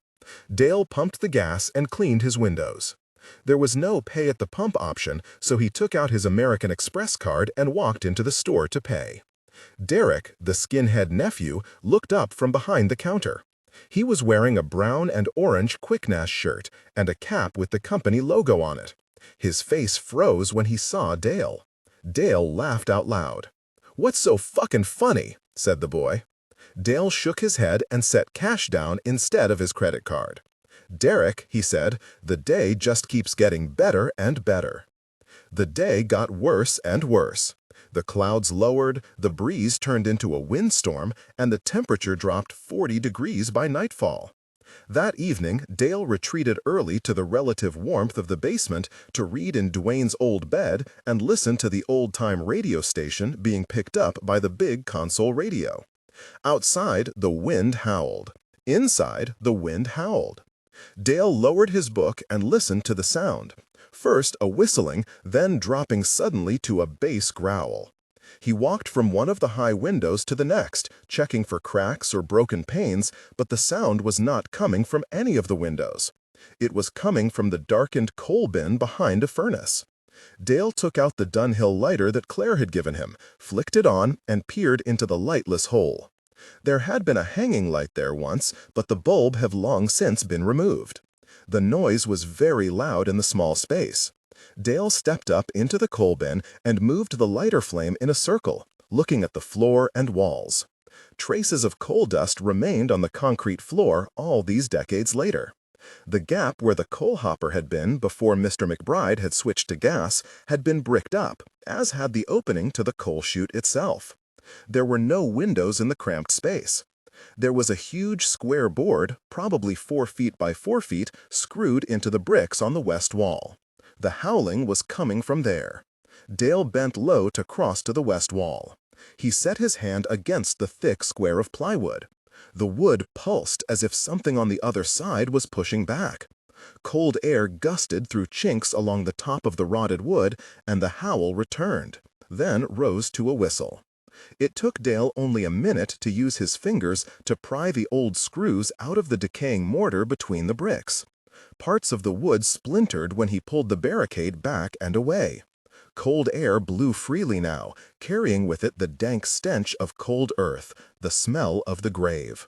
Dale pumped the gas and cleaned his windows. There was no pay-at-the-pump option, so he took out his American Express card and walked into the store to pay. Derek, the skinhead nephew, looked up from behind the counter. He was wearing a brown and orange Quickness shirt and a cap with the company logo on it. His face froze when he saw Dale. Dale laughed out loud. "What's so fucking funny?" said the boy. Dale shook his head and set cash down instead of his credit card. "Derek," he said, "the day just keeps getting better and better." The day got worse and worse. The clouds lowered, the breeze turned into a windstorm, and the temperature dropped 40 degrees by nightfall. That evening, Dale retreated early to the relative warmth of the basement to read in Duane's old bed and listen to the old-time radio station being picked up by the big console radio. Outside, the wind howled. Inside, the wind howled. Dale lowered his book and listened to the sound. First a whistling, then dropping suddenly to a bass growl. He walked from one of the high windows to the next, checking for cracks or broken panes, but the sound was not coming from any of the windows. It was coming from the darkened coal bin behind a furnace. Dale took out the Dunhill lighter that Claire had given him, flicked it on, and peered into the lightless hole. There had been a hanging light there once, but the bulb had long since been removed. The noise was very loud in the small space. Dale stepped up into the coal bin and moved the lighter flame in a circle, looking at the floor and walls. Traces of coal dust remained on the concrete floor all these decades later. The gap where the coal hopper had been before Mr. McBride had switched to gas had been bricked up, as had the opening to the coal chute itself. There were no windows in the cramped space. There was a huge square board, probably 4 feet by 4 feet, screwed into the bricks on the west wall. The howling was coming from there. Dale bent low to cross to the west wall. He set his hand against the thick square of plywood. The wood pulsed as if something on the other side was pushing back. Cold air gusted through chinks along the top of the rotted wood, and the howl returned, then rose to a whistle. It took Dale only a minute to use his fingers to pry the old screws out of the decaying mortar between the bricks. Parts of the wood splintered when he pulled the barricade back and away. Cold air blew freely now, carrying with it the dank stench of cold earth, the smell of the grave.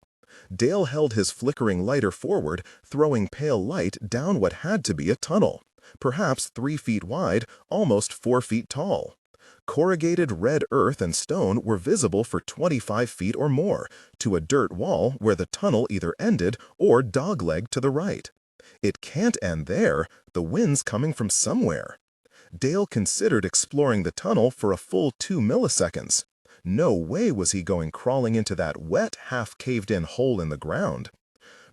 Dale held his flickering lighter forward, throwing pale light down what had to be a tunnel, perhaps 3 feet wide, almost 4 feet tall. Corrugated red earth and stone were visible for 25 feet or more, to a dirt wall where the tunnel either ended or doglegged to the right. It can't end there, the wind's coming from somewhere. Dale considered exploring the tunnel for a full 2 milliseconds. No way was he going crawling into that wet, half-caved-in hole in the ground.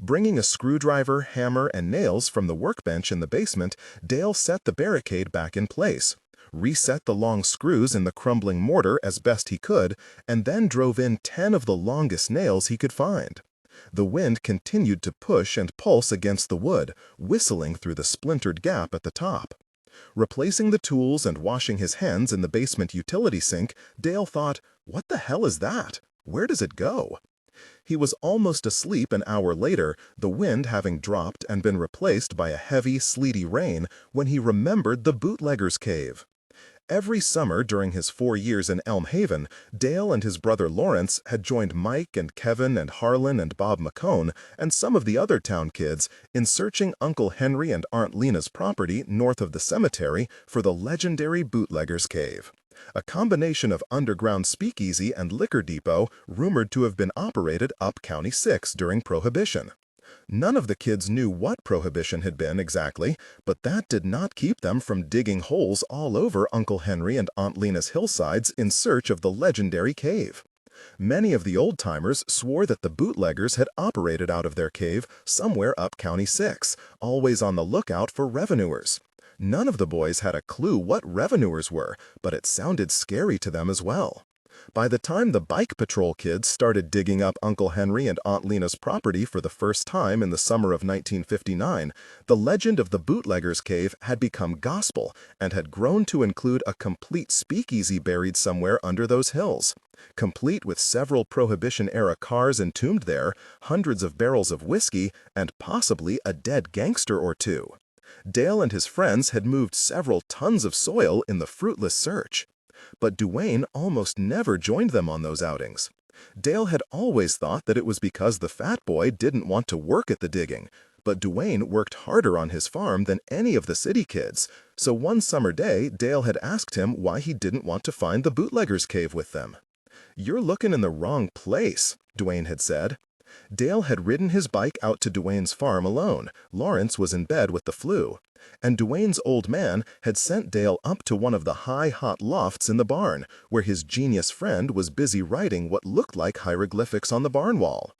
Bringing a screwdriver, hammer, and nails from the workbench in the basement, Dale set the barricade back in place, reset the long screws in the crumbling mortar as best he could, and then drove in 10 of the longest nails he could find. The wind continued to push and pulse against the wood, whistling through the splintered gap at the top. Replacing the tools and washing his hands in the basement utility sink, Dale thought, "What the hell is that? Where does it go?" He was almost asleep an hour later, the wind having dropped and been replaced by a heavy, sleety rain, when he remembered the bootlegger's cave. Every summer during his 4 years in Elm Haven, Dale and his brother Lawrence had joined Mike and Kevin and Harlan and Bob McCone and some of the other town kids in searching Uncle Henry and Aunt Lena's property north of the cemetery for the legendary bootlegger's cave, a combination of underground speakeasy and liquor depot rumored to have been operated up County 6 during Prohibition. None of the kids knew what Prohibition had been exactly, but that did not keep them from digging holes all over Uncle Henry and Aunt Lena's hillsides in search of the legendary cave. Many of the old-timers swore that the bootleggers had operated out of their cave somewhere up County 6, always on the lookout for revenuers. None of the boys had a clue what revenuers were, but it sounded scary to them as well. By the time the bike patrol kids started digging up Uncle Henry and Aunt Lena's property for the first time in the summer of 1959, the legend of the bootlegger's cave had become gospel and had grown to include a complete speakeasy buried somewhere under those hills, complete with several Prohibition-era cars entombed there, hundreds of barrels of whiskey, and possibly a dead gangster or two. Dale and his friends had moved several tons of soil in the fruitless search. But Duane almost never joined them on those outings. Dale had always thought that it was because the fat boy didn't want to work at the digging, but Duane worked harder on his farm than any of the city kids, so one summer day Dale had asked him why he didn't want to find the bootlegger's cave with them. "You're looking in the wrong place," Duane had said. Dale had ridden his bike out to Duane's farm alone. Lawrence was in bed with the flu. And Duane's old man had sent Dale up to one of the high, hot lofts in the barn, where his genius friend was busy writing what looked like hieroglyphics on the barn wall.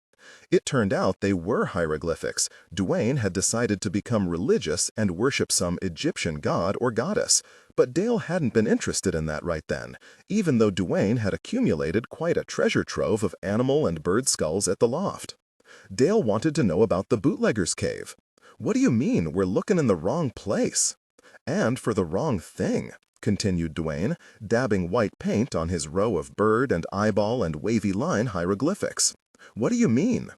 It turned out they were hieroglyphics. Duane had decided to become religious and worship some Egyptian god or goddess, but Dale hadn't been interested in that right then, even though Duane had accumulated quite a treasure trove of animal and bird skulls at the loft. Dale wanted to know about the bootlegger's cave. "What do you mean we're looking in the wrong place?" "And for the wrong thing," continued Duane, dabbing white paint on his row of bird and eyeball and wavy line hieroglyphics. "What do you mean?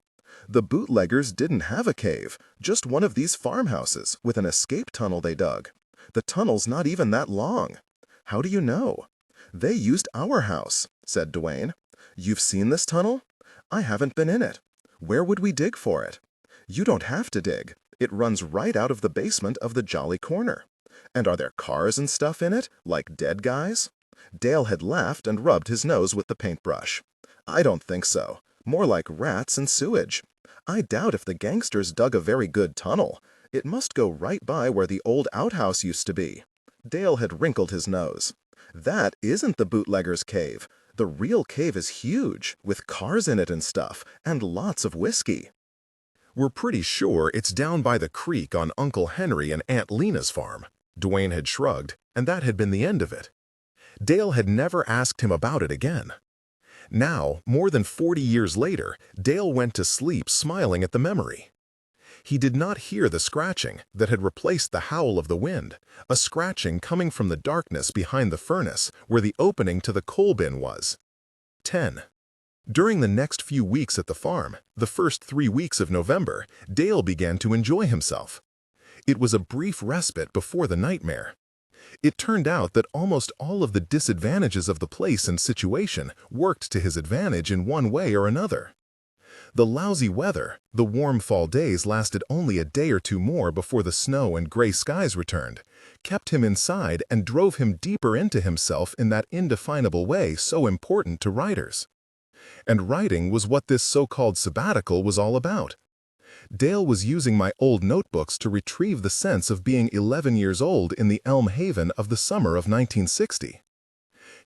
The bootleggers didn't have a cave, just one of these farmhouses with an escape tunnel they dug. The tunnel's not even that long." "How do you know?" "They used our house," said Duane. "You've seen this tunnel?" "I haven't been in it." "Where would we dig for it?" "You don't have to dig. It runs right out of the basement of the Jolly Corner." "And are there cars and stuff in it, like dead guys?" Dale had laughed and rubbed his nose with the paintbrush. "I don't think so. More like rats and sewage. I doubt if the gangsters dug a very good tunnel. It must go right by where the old outhouse used to be." Dale had wrinkled his nose. "That isn't the bootlegger's cave. The real cave is huge, with cars in it and stuff, and lots of whiskey." "We're pretty sure it's down by the creek on Uncle Henry and Aunt Lena's farm." Duane had shrugged, and that had been the end of it. Dale had never asked him about it again. Now, more than 40 years later, Dale went to sleep smiling at the memory. He did not hear the scratching that had replaced the howl of the wind, a scratching coming from the darkness behind the furnace where the opening to the coal bin was. 10. During the next few weeks at the farm, the first 3 weeks of November, Dale began to enjoy himself. It was a brief respite before the nightmare. It turned out that almost all of the disadvantages of the place and situation worked to his advantage in one way or another. The lousy weather, the warm fall days lasted only a day or two more before the snow and gray skies returned, kept him inside and drove him deeper into himself in that indefinable way so important to writers. And writing was what this so-called sabbatical was all about. Dale was using my old notebooks to retrieve the sense of being 11 years old in the Elm Haven of the summer of 1960.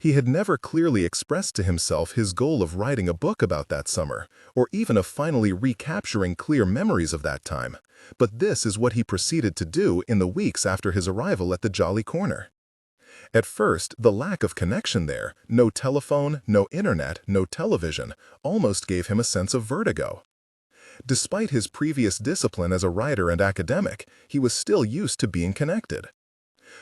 He had never clearly expressed to himself his goal of writing a book about that summer, or even of finally recapturing clear memories of that time, but this is what he proceeded to do in the weeks after his arrival at the Jolly Corner. At first, the lack of connection there, no telephone, no internet, no television, almost gave him a sense of vertigo. Despite his previous discipline as a writer and academic, he was still used to being connected.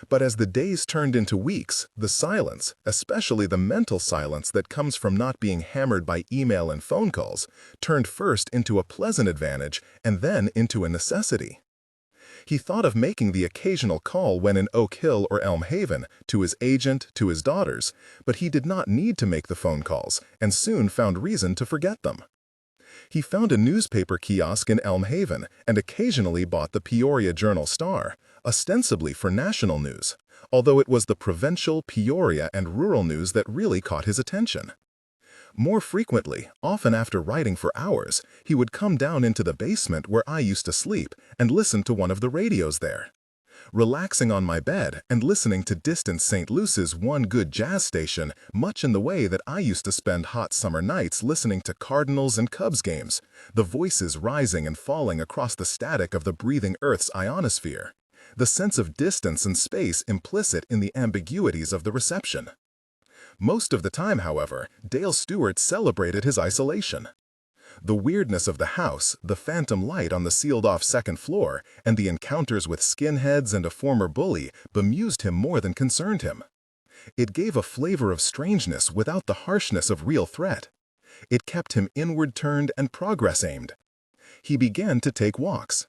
But as the days turned into weeks, the silence, especially the mental silence that comes from not being hammered by email and phone calls, turned first into a pleasant advantage and then into a necessity. He thought of making the occasional call when in Oak Hill or Elm Haven, to his agent, to his daughters, but he did not need to make the phone calls, and soon found reason to forget them. He found a newspaper kiosk in Elm Haven and occasionally bought the Peoria Journal-Star, ostensibly for national news, although it was the provincial, Peoria, and rural news that really caught his attention. More frequently, often after writing for hours, he would come down into the basement where I used to sleep and listen to one of the radios there. Relaxing on my bed and listening to distant St. Luce's one good jazz station, much in the way that I used to spend hot summer nights listening to Cardinals and Cubs games, the voices rising and falling across the static of the breathing Earth's ionosphere, the sense of distance and space implicit in the ambiguities of the reception. Most of the time, however, Dale Stewart celebrated his isolation. The weirdness of the house, the phantom light on the sealed-off second floor, and the encounters with skinheads and a former bully bemused him more than concerned him. It gave a flavor of strangeness without the harshness of real threat. It kept him inward-turned and progress-aimed. He began to take walks.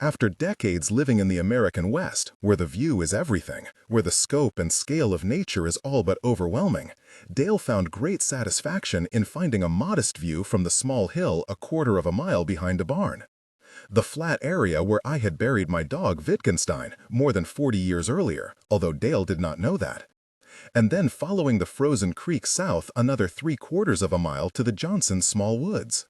After decades living in the American West, where the view is everything, where the scope and scale of nature is all but overwhelming, Dale found great satisfaction in finding a modest view from the small hill a quarter of a mile behind a barn. The flat area where I had buried my dog Wittgenstein more than 40 years earlier, although Dale did not know that. And then following the frozen creek south another 3/4 of a mile to the Johnson's small woods.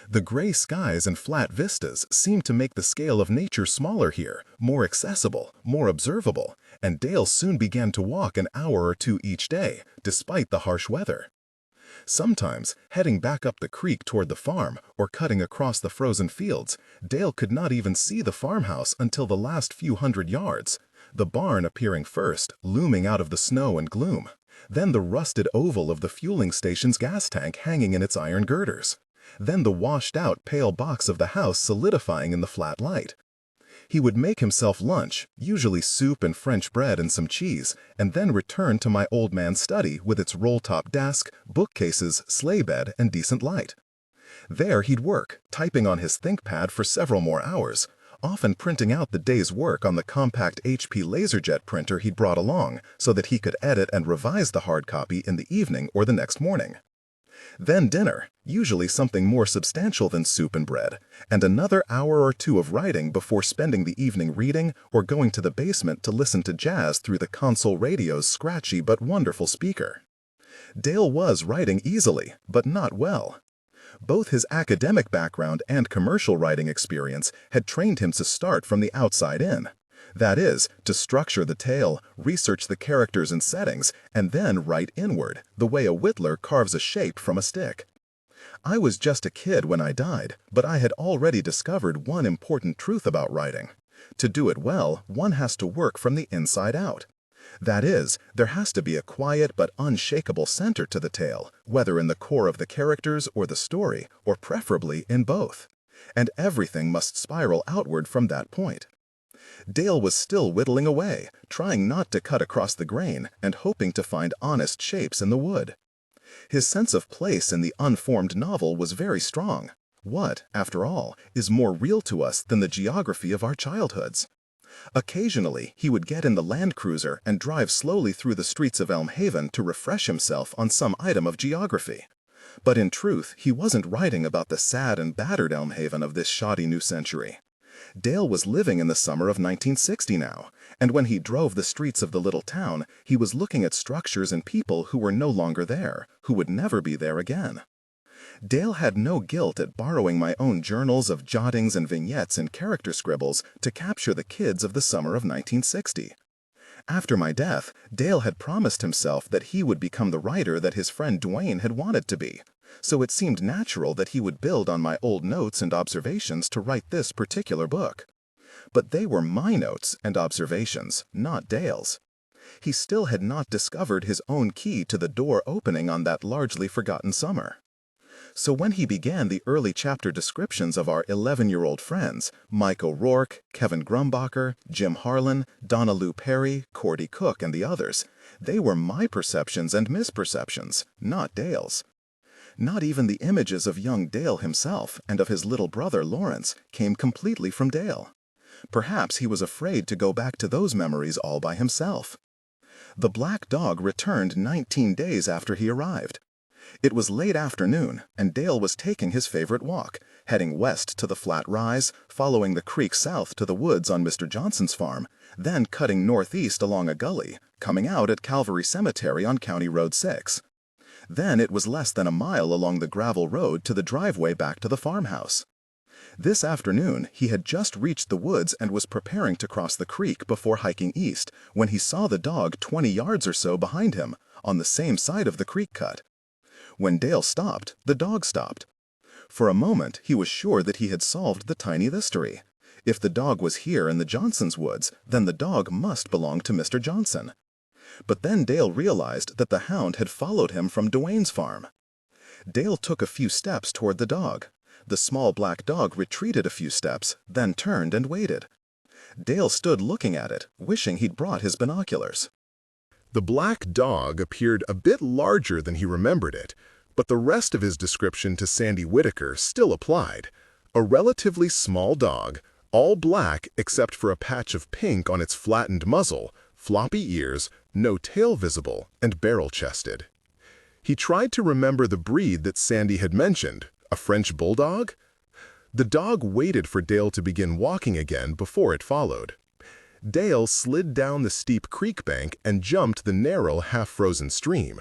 The gray skies and flat vistas seemed to make the scale of nature smaller here, more accessible, more observable, and Dale soon began to walk an hour or two each day, despite the harsh weather. Sometimes, heading back up the creek toward the farm or cutting across the frozen fields, Dale could not even see the farmhouse until the last few hundred yards, the barn appearing first, looming out of the snow and gloom, then the rusted oval of the fueling station's gas tank hanging in its iron girders, then the washed-out pale box of the house solidifying in the flat light. He would make himself lunch, usually soup and French bread and some cheese, and then return to my old man's study with its roll-top desk, bookcases, sleigh bed, and decent light. There he'd work, typing on his ThinkPad for several more hours, often printing out the day's work on the compact HP LaserJet printer he'd brought along so that he could edit and revise the hard copy in the evening or the next morning. Then dinner, usually something more substantial than soup and bread, and another hour or two of writing before spending the evening reading or going to the basement to listen to jazz through the console radio's scratchy but wonderful speaker. Dale was writing easily, but not well. Both his academic background and commercial writing experience had trained him to start from the outside in. That is, to structure the tale, research the characters and settings, and then write inward, the way a whittler carves a shape from a stick. I was just a kid when I died, but I had already discovered one important truth about writing. To do it well, one has to work from the inside out. That is, there has to be a quiet but unshakable center to the tale, whether in the core of the characters or the story, or preferably in both. And everything must spiral outward from that point. Dale was still whittling away, trying not to cut across the grain and hoping to find honest shapes in the wood. His sense of place in the unformed novel was very strong. What, after all, is more real to us than the geography of our childhoods? Occasionally, he would get in the Land Cruiser and drive slowly through the streets of Elm Haven to refresh himself on some item of geography. But in truth, he wasn't writing about the sad and battered Elm Haven of this shoddy new century. Dale was living in the summer of 1960 now, and when he drove the streets of the little town, he was looking at structures and people who were no longer there, who would never be there again. Dale had no guilt at borrowing my own journals of jottings and vignettes and character scribbles to capture the kids of the summer of 1960. After my death, Dale had promised himself that he would become the writer that his friend Duane had wanted to be, so it seemed natural that he would build on my old notes and observations to write this particular book. But they were my notes and observations, not Dale's. He still had not discovered his own key to the door opening on that largely forgotten summer. So when he began the early chapter descriptions of our 11-year-old friends, Mike O'Rourke, Kevin Grumbacher, Jim Harlan, Donna Lou Perry, Cordy Cook, and the others, they were my perceptions and misperceptions, not Dale's. Not even the images of young Dale himself and of his little brother Lawrence came completely from Dale. Perhaps he was afraid to go back to those memories all by himself. The black dog returned 19 days after he arrived. It was late afternoon, and Dale was taking his favorite walk, heading west to the flat rise, following the creek south to the woods on Mr. Johnson's farm, then cutting northeast along a gully, coming out at Calvary Cemetery on County Road 6. Then it was less than a mile along the gravel road to the driveway back to the farmhouse. This afternoon, he had just reached the woods and was preparing to cross the creek before hiking east when he saw the dog 20 yards or so behind him, on the same side of the creek cut. When Dale stopped, the dog stopped. For a moment, he was sure that he had solved the tiny mystery. If the dog was here in the Johnsons' woods, then the dog must belong to Mr. Johnson. But then Dale realized that the hound had followed him from Duane's farm. Dale took a few steps toward the dog. The small black dog retreated a few steps, then turned and waited. Dale stood looking at it, wishing he'd brought his binoculars. The black dog appeared a bit larger than he remembered it, but the rest of his description to Sandy Whitaker still applied. A relatively small dog, all black except for a patch of pink on its flattened muzzle, floppy ears, no tail visible, and barrel-chested. He tried to remember the breed that Sandy had mentioned, a French bulldog? The dog waited for Dale to begin walking again before it followed. Dale slid down the steep creek bank and jumped the narrow, half-frozen stream.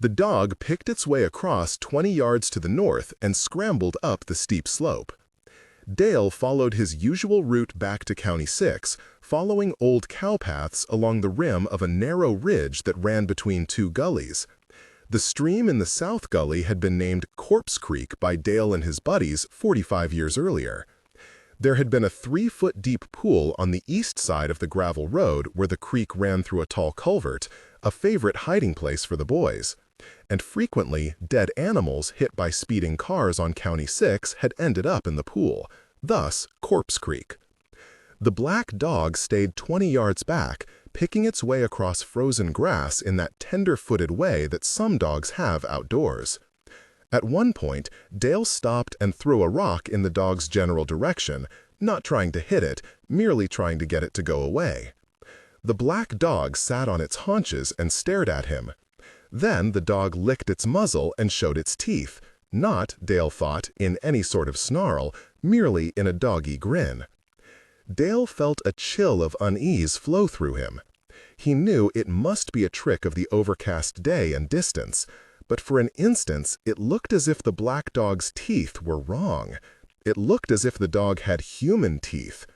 The dog picked its way across 20 yards to the north and scrambled up the steep slope. Dale followed his usual route back to County 6, following old cow paths along the rim of a narrow ridge that ran between two gullies. The stream in the South Gully had been named Corpse Creek by Dale and his buddies 45 years earlier. There had been a 3-foot-deep pool on the east side of the gravel road where the creek ran through a tall culvert, a favorite hiding place for the boys. And frequently, dead animals hit by speeding cars on County 6 had ended up in the pool, thus Corpse Creek. The black dog stayed 20 yards back, picking its way across frozen grass in that tender-footed way that some dogs have outdoors. At one point, Dale stopped and threw a rock in the dog's general direction, not trying to hit it, merely trying to get it to go away. The black dog sat on its haunches and stared at him. Then the dog licked its muzzle and showed its teeth, not, Dale thought, in any sort of snarl, merely in a doggy grin. Dale felt a chill of unease flow through him. He knew it must be a trick of the overcast day and distance, but for an instant it looked as if the black dog's teeth were wrong. It looked as if the dog had human teeth.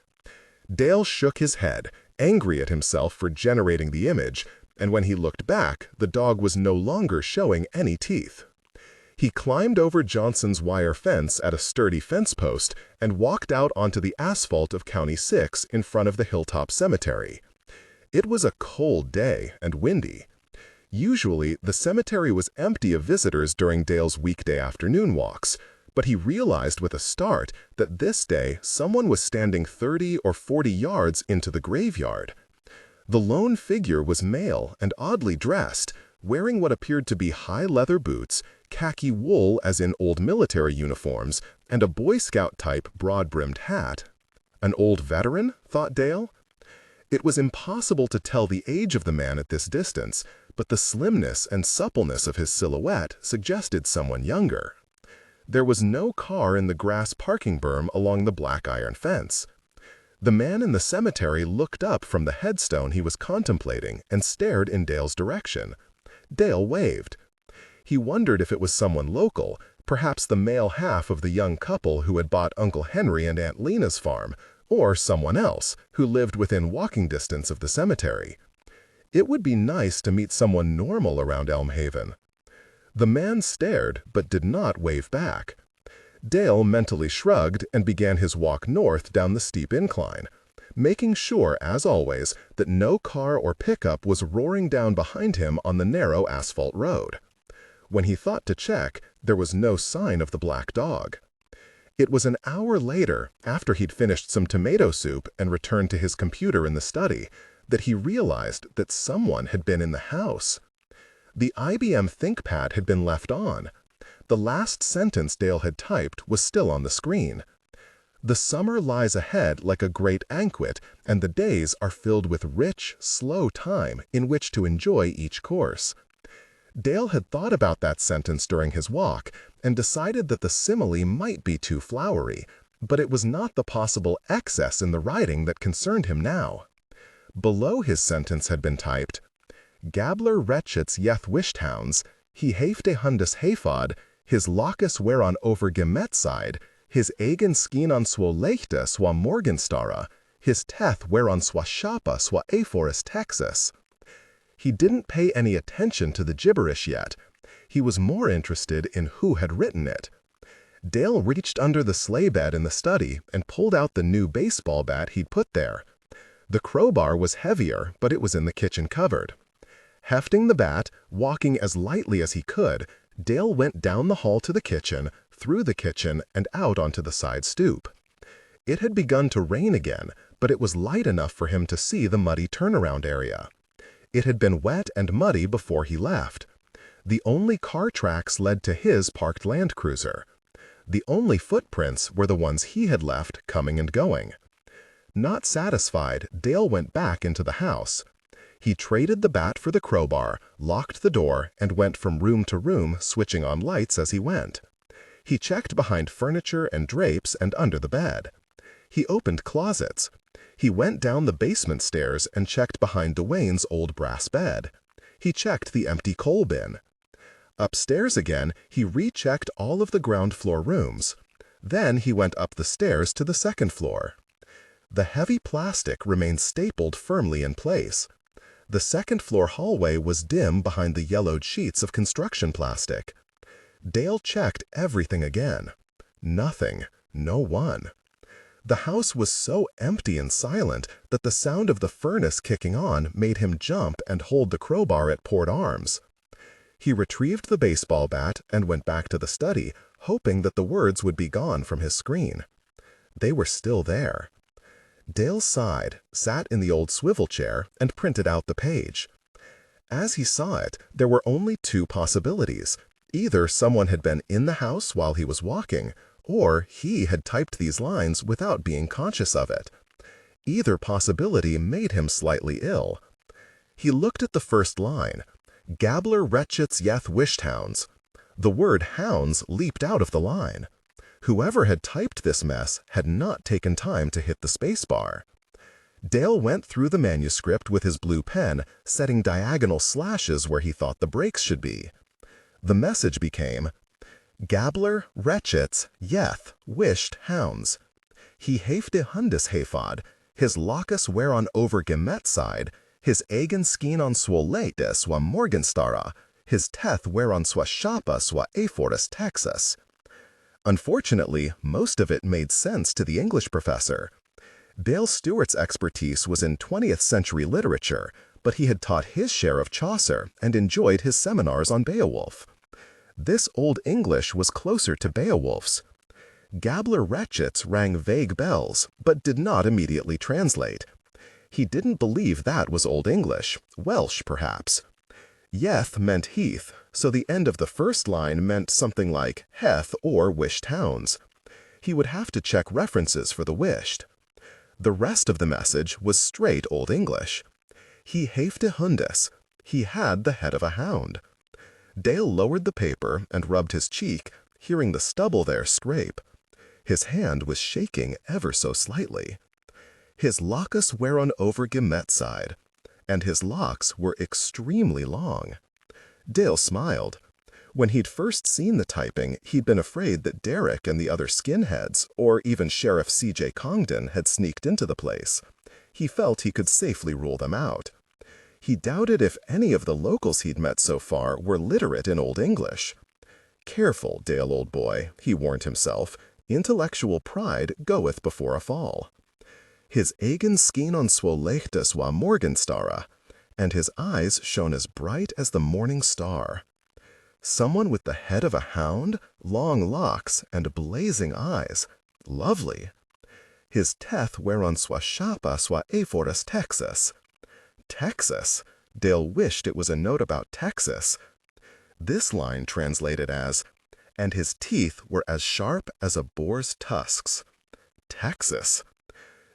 Dale shook his head, angry at himself for generating the image, and when he looked back, the dog was no longer showing any teeth. He climbed over Johnson's wire fence at a sturdy fence post and walked out onto the asphalt of County 6 in front of the Hilltop Cemetery. It was a cold day and windy. Usually, the cemetery was empty of visitors during Dale's weekday afternoon walks, but he realized with a start that this day someone was standing 30 or 40 yards into the graveyard. The lone figure was male and oddly dressed, wearing what appeared to be high leather boots, khaki wool as in old military uniforms, and a Boy Scout-type broad-brimmed hat. An old veteran, thought Dale? It was impossible to tell the age of the man at this distance, but the slimness and suppleness of his silhouette suggested someone younger. There was no car in the grass parking berm along the black iron fence. The man in the cemetery looked up from the headstone he was contemplating and stared in Dale's direction. Dale waved. He wondered if it was someone local, perhaps the male half of the young couple who had bought Uncle Henry and Aunt Lena's farm, or someone else who lived within walking distance of the cemetery. It would be nice to meet someone normal around Elmhaven. The man stared but did not wave back. Dale mentally shrugged and began his walk north down the steep incline, making sure, as always, that no car or pickup was roaring down behind him on the narrow asphalt road. When he thought to check, there was no sign of the black dog. It was an hour later, after he'd finished some tomato soup and returned to his computer in the study, that he realized that someone had been in the house. The IBM ThinkPad had been left on. The last sentence Dale had typed was still on the screen. The summer lies ahead like a great banquet, and the days are filled with rich, slow time in which to enjoy each course. Dale had thought about that sentence during his walk and decided that the simile might be too flowery, but it was not the possible excess in the writing that concerned him now. Below his sentence had been typed, Gabler Retchets Yeth Wishthounds, he heeft a hundus hafod, his locus whereon over gemetside, his egen skeen on swo leichte swa morgenstara, his teth whereon swa shapa swa aforus Texas. He didn't pay any attention to the gibberish yet. He was more interested in who had written it. Dale reached under the sleigh bed in the study and pulled out the new baseball bat he'd put there. The crowbar was heavier, but it was in the kitchen cupboard. Hefting the bat, walking as lightly as he could, Dale went down the hall to the kitchen, through the kitchen, and out onto the side stoop. It had begun to rain again, but it was light enough for him to see the muddy turnaround area. It had been wet and muddy before he left. The only car tracks led to his parked Land Cruiser. The only footprints were the ones he had left coming and going. Not satisfied, Dale went back into the house. He traded the bat for the crowbar, locked the door, and went from room to room, switching on lights as he went. He checked behind furniture and drapes and under the bed. He opened closets. He went down the basement stairs and checked behind Duane's old brass bed. He checked the empty coal bin. Upstairs again, he rechecked all of the ground floor rooms. Then he went up the stairs to the second floor. The heavy plastic remained stapled firmly in place. The second floor hallway was dim behind the yellowed sheets of construction plastic. Dale checked everything again. Nothing. No one. The house was so empty and silent that the sound of the furnace kicking on made him jump and hold the crowbar at port arms. He retrieved the baseball bat and went back to the study, hoping that the words would be gone from his screen. They were still there. Dale sighed, sat in the old swivel chair, and printed out the page. As he saw it, there were only two possibilities. Either someone had been in the house while he was walking, or he had typed these lines without being conscious of it. Either possibility made him slightly ill. He looked at the first line, Gabler Retchets Yeth Wishthounds. The word hounds leaped out of the line. Whoever had typed this mess had not taken time to hit the spacebar. Dale went through the manuscript with his blue pen, setting diagonal slashes where he thought the breaks should be. The message became, Gabler, Retchets, Yeth, Wished, Hounds. He heeft a hundus hafod, his locus whereon over gemetside, his egen skeen on swolate swa morgenstara, his teth whereon swa shapa swa aforus Texas. Unfortunately, most of it made sense to the English professor. Dale Stewart's expertise was in 20th century literature, but he had taught his share of Chaucer and enjoyed his seminars on Beowulf. This Old English was closer to Beowulf's. Gabler Retchets rang vague bells, but did not immediately translate. He didn't believe that was Old English, Welsh perhaps. Yeth meant heath, so the end of the first line meant something like heth or wished hounds. He would have to check references for the wished. The rest of the message was straight Old English. He heeft a hundus. He had the head of a hound. Dale lowered the paper and rubbed his cheek, hearing the stubble there scrape. His hand was shaking ever so slightly. His locus whereon over gemetside, and his locks were extremely long. Dale smiled. When he'd first seen the typing, he'd been afraid that Derek and the other skinheads, or even Sheriff C.J. Congdon, had sneaked into the place. He felt he could safely rule them out. He doubted if any of the locals he'd met so far were literate in Old English. "Careful, Dale, old boy," he warned himself. "Intellectual pride goeth before a fall." His egen skin on swolechtes wa morgenstara, and his eyes shone as bright as the morning star. Someone with the head of a hound, long locks, and blazing eyes. Lovely. His teth whereon swa shapa swa eforas Texas. Texas? Dale wished it was a note about Texas. This line translated as, "And his teeth were as sharp as a boar's tusks." Texas.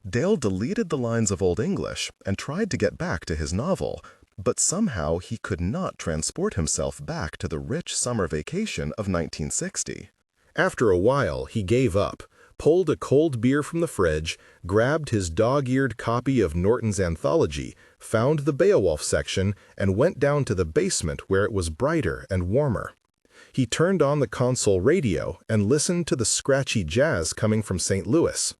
Dale deleted the lines of Old English and tried to get back to his novel, but somehow he could not transport himself back to the rich summer vacation of 1960. After a while, he gave up, pulled a cold beer from the fridge, grabbed his dog-eared copy of Norton's Anthology, found the Beowulf section, and went down to the basement where it was brighter and warmer. He turned on the console radio and listened to the scratchy jazz coming from St. Louis.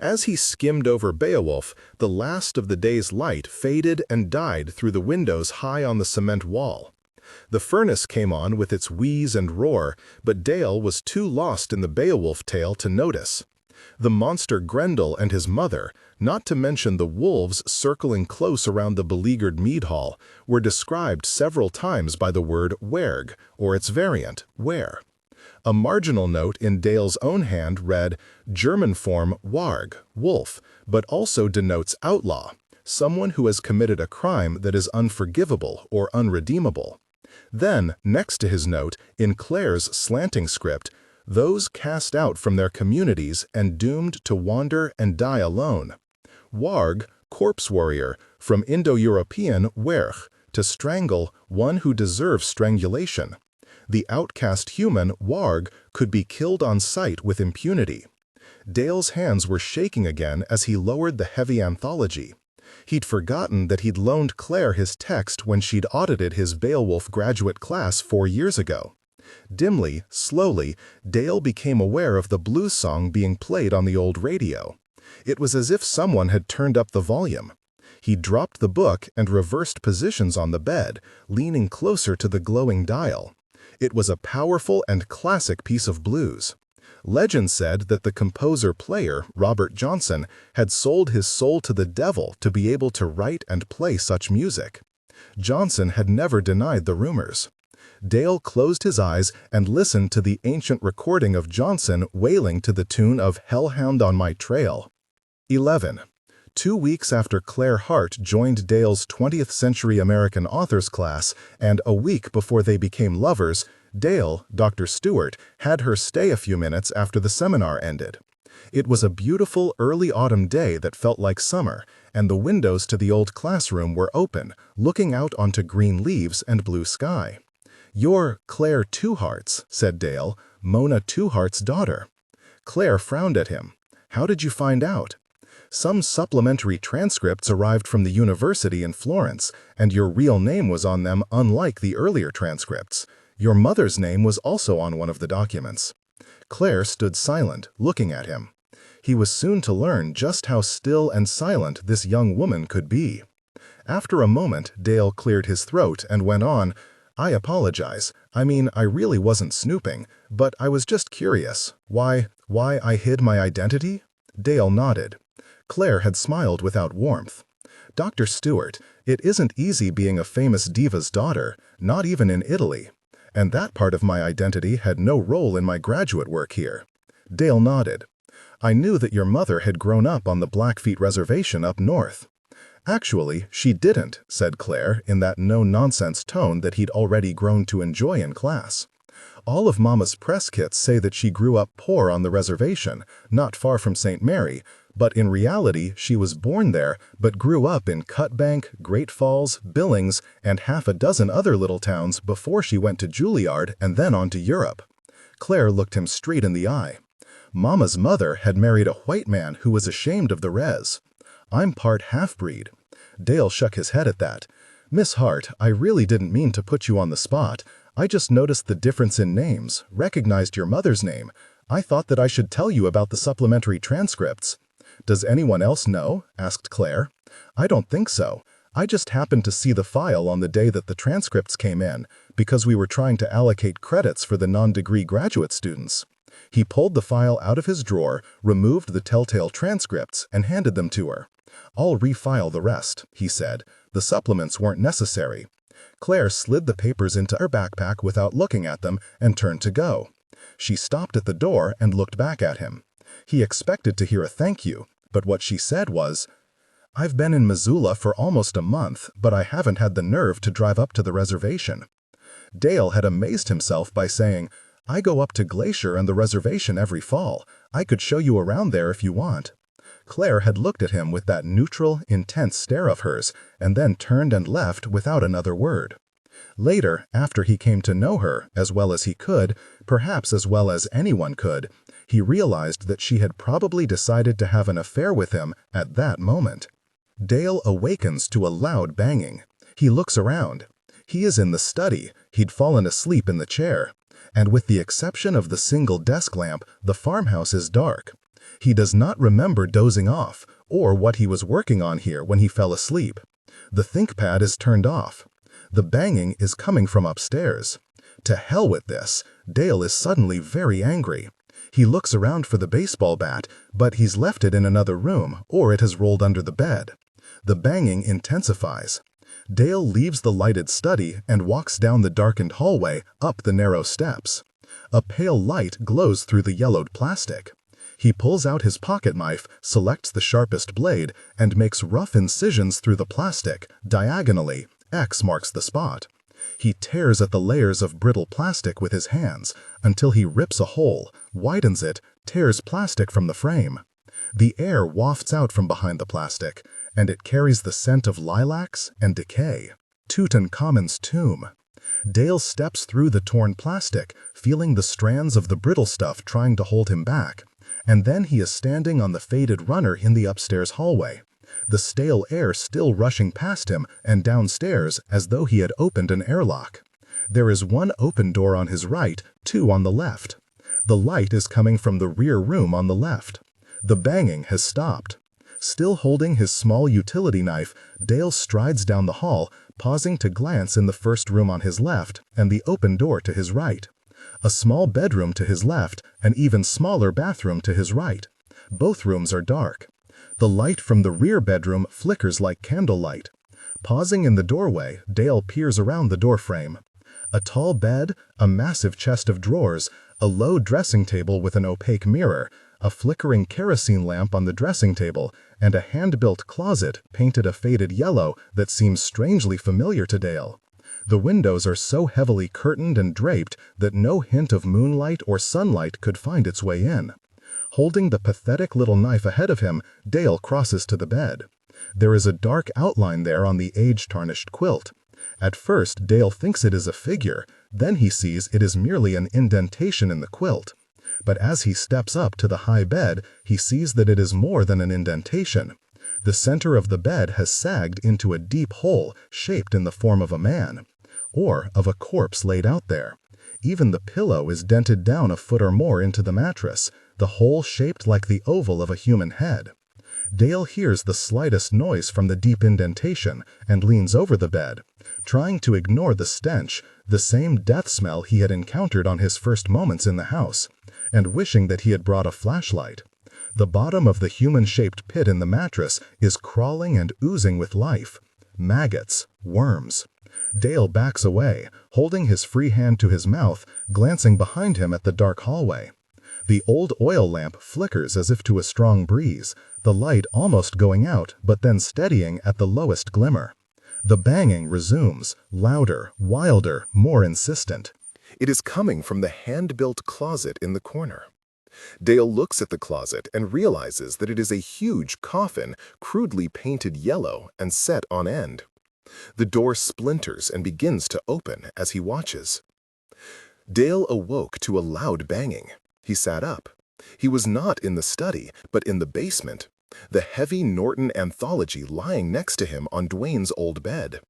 As he skimmed over Beowulf, the last of the day's light faded and died through the windows high on the cement wall. The furnace came on with its wheeze and roar, but Dale was too lost in the Beowulf tale to notice. The monster Grendel and his mother, not to mention the wolves circling close around the beleaguered mead hall, were described several times by the word werg, or its variant, were. A marginal note in Dale's own hand read, German form warg, wolf, but also denotes outlaw, someone who has committed a crime that is unforgivable or unredeemable. Then, next to his note, in Claire's slanting script, those cast out from their communities and doomed to wander and die alone. Warg, corpse warrior, from Indo-European werch, to strangle, one who deserves strangulation. The outcast human, warg, could be killed on sight with impunity. Dale's hands were shaking again as he lowered the heavy anthology. He'd forgotten that he'd loaned Claire his text when she'd audited his Beowulf graduate class 4 years ago. Dimly, slowly, Dale became aware of the blues song being played on the old radio. It was as if someone had turned up the volume. He dropped the book and reversed positions on the bed, leaning closer to the glowing dial. It was a powerful and classic piece of blues. Legend said that the composer-player, Robert Johnson, had sold his soul to the devil to be able to write and play such music. Johnson had never denied the rumors. Dale closed his eyes and listened to the ancient recording of Johnson wailing to the tune of Hellhound on My Trail. 11. 2 weeks after Claire Hart joined Dale's 20th Century American Authors class, and a week before they became lovers, Dale, Dr. Stewart, had her stay a few minutes after the seminar ended. It was a beautiful early autumn day that felt like summer, and the windows to the old classroom were open, looking out onto green leaves and blue sky. "You're Claire Two Hearts," said Dale, "Mona Two Hearts' daughter." Claire frowned at him. "How did you find out?" "Some supplementary transcripts arrived from the university in Florence, and your real name was on them unlike the earlier transcripts. Your mother's name was also on one of the documents." Claire stood silent, looking at him. He was soon to learn just how still and silent this young woman could be. After a moment, Dale cleared his throat and went on, "I apologize. I mean, I really wasn't snooping, but I was just curious. Why I hid my identity?" Dale nodded. Claire had smiled without warmth. "Dr. Stewart, it isn't easy being a famous diva's daughter, not even in Italy. And that part of my identity had no role in my graduate work here." Dale nodded. "I knew that your mother had grown up on the Blackfeet Reservation up north." "Actually, she didn't," said Claire in that no-nonsense tone that he'd already grown to enjoy in class. "All of Mama's press kits say that she grew up poor on the reservation, not far from St. Mary, but in reality she was born there but grew up in Cutbank, Great Falls, Billings, and half a dozen other little towns before she went to Juilliard and then on to Europe." Claire looked him straight in the eye. "Mama's mother had married a white man who was ashamed of the res. I'm part half-breed." Dale shook his head at that. "Miss Hart, I really didn't mean to put you on the spot. I just noticed the difference in names, recognized your mother's name. I thought that I should tell you about the supplementary transcripts." "Does anyone else know?" asked Claire. "I don't think so. I just happened to see the file on the day that the transcripts came in, because we were trying to allocate credits for the non-degree graduate students." He pulled the file out of his drawer, removed the telltale transcripts, and handed them to her. "I'll refile the rest," he said. "The supplements weren't necessary." Claire slid the papers into her backpack without looking at them and turned to go. She stopped at the door and looked back at him. He expected to hear a thank you, but what she said was, "I've been in Missoula for almost a month, but I haven't had the nerve to drive up to the reservation." Dale had amazed himself by saying, "I go up to Glacier and the reservation every fall. I could show you around there if you want." Claire had looked at him with that neutral, intense stare of hers, and then turned and left without another word. Later, after he came to know her as well as he could, perhaps as well as anyone could, he realized that she had probably decided to have an affair with him at that moment. Dale awakens to a loud banging. He looks around. He is in the study. He'd fallen asleep in the chair. And with the exception of the single desk lamp, the farmhouse is dark. He does not remember dozing off, or what he was working on here when he fell asleep. The ThinkPad is turned off. The banging is coming from upstairs. To hell with this. Dale is suddenly very angry. He looks around for the baseball bat, but he's left it in another room, or it has rolled under the bed. The banging intensifies. Dale leaves the lighted study and walks down the darkened hallway, up the narrow steps. A pale light glows through the yellowed plastic. He pulls out his pocket knife, selects the sharpest blade, and makes rough incisions through the plastic, diagonally. X marks the spot. He tears at the layers of brittle plastic with his hands until he rips a hole, widens it, tears plastic from the frame. The air wafts out from behind the plastic, and it carries the scent of lilacs and decay. Tutankhamun's tomb. Dale steps through the torn plastic, feeling the strands of the brittle stuff trying to hold him back, and then he is standing on the faded runner in the upstairs hallway, the stale air still rushing past him and downstairs as though he had opened an airlock. There is one open door on his right, two on the left. The light is coming from the rear room on the left. The banging has stopped. Still holding his small utility knife, Dale strides down the hall, pausing to glance in the first room on his left and the open door to his right. A small bedroom to his left, an even smaller bathroom to his right. Both rooms are dark. The light from the rear bedroom flickers like candlelight. Pausing in the doorway, Dale peers around the doorframe. A tall bed, a massive chest of drawers, a low dressing table with an opaque mirror, a flickering kerosene lamp on the dressing table, and a hand-built closet painted a faded yellow that seems strangely familiar to Dale. The windows are so heavily curtained and draped that no hint of moonlight or sunlight could find its way in. Holding the pathetic little knife ahead of him, Dale crosses to the bed. There is a dark outline there on the age-tarnished quilt. At first, Dale thinks it is a figure, then he sees it is merely an indentation in the quilt. But as he steps up to the high bed, he sees that it is more than an indentation. The center of the bed has sagged into a deep hole shaped in the form of a man, or of a corpse laid out there. Even the pillow is dented down a foot or more into the mattress, the hole shaped like the oval of a human head. Dale hears the slightest noise from the deep indentation and leans over the bed, trying to ignore the stench, the same death smell he had encountered on his first moments in the house, and wishing that he had brought a flashlight. The bottom of the human-shaped pit in the mattress is crawling and oozing with life. Maggots, worms. Dale backs away, holding his free hand to his mouth, glancing behind him at the dark hallway. The old oil lamp flickers as if to a strong breeze, the light almost going out but then steadying at the lowest glimmer. The banging resumes, louder, wilder, more insistent. It is coming from the hand-built closet in the corner. Dale looks at the closet and realizes that it is a huge coffin, crudely painted yellow and set on end. The door splinters and begins to open as he watches. Dale awoke to a loud banging. He sat up. He was not in the study, but in the basement, the heavy Norton anthology lying next to him on Duane's old bed.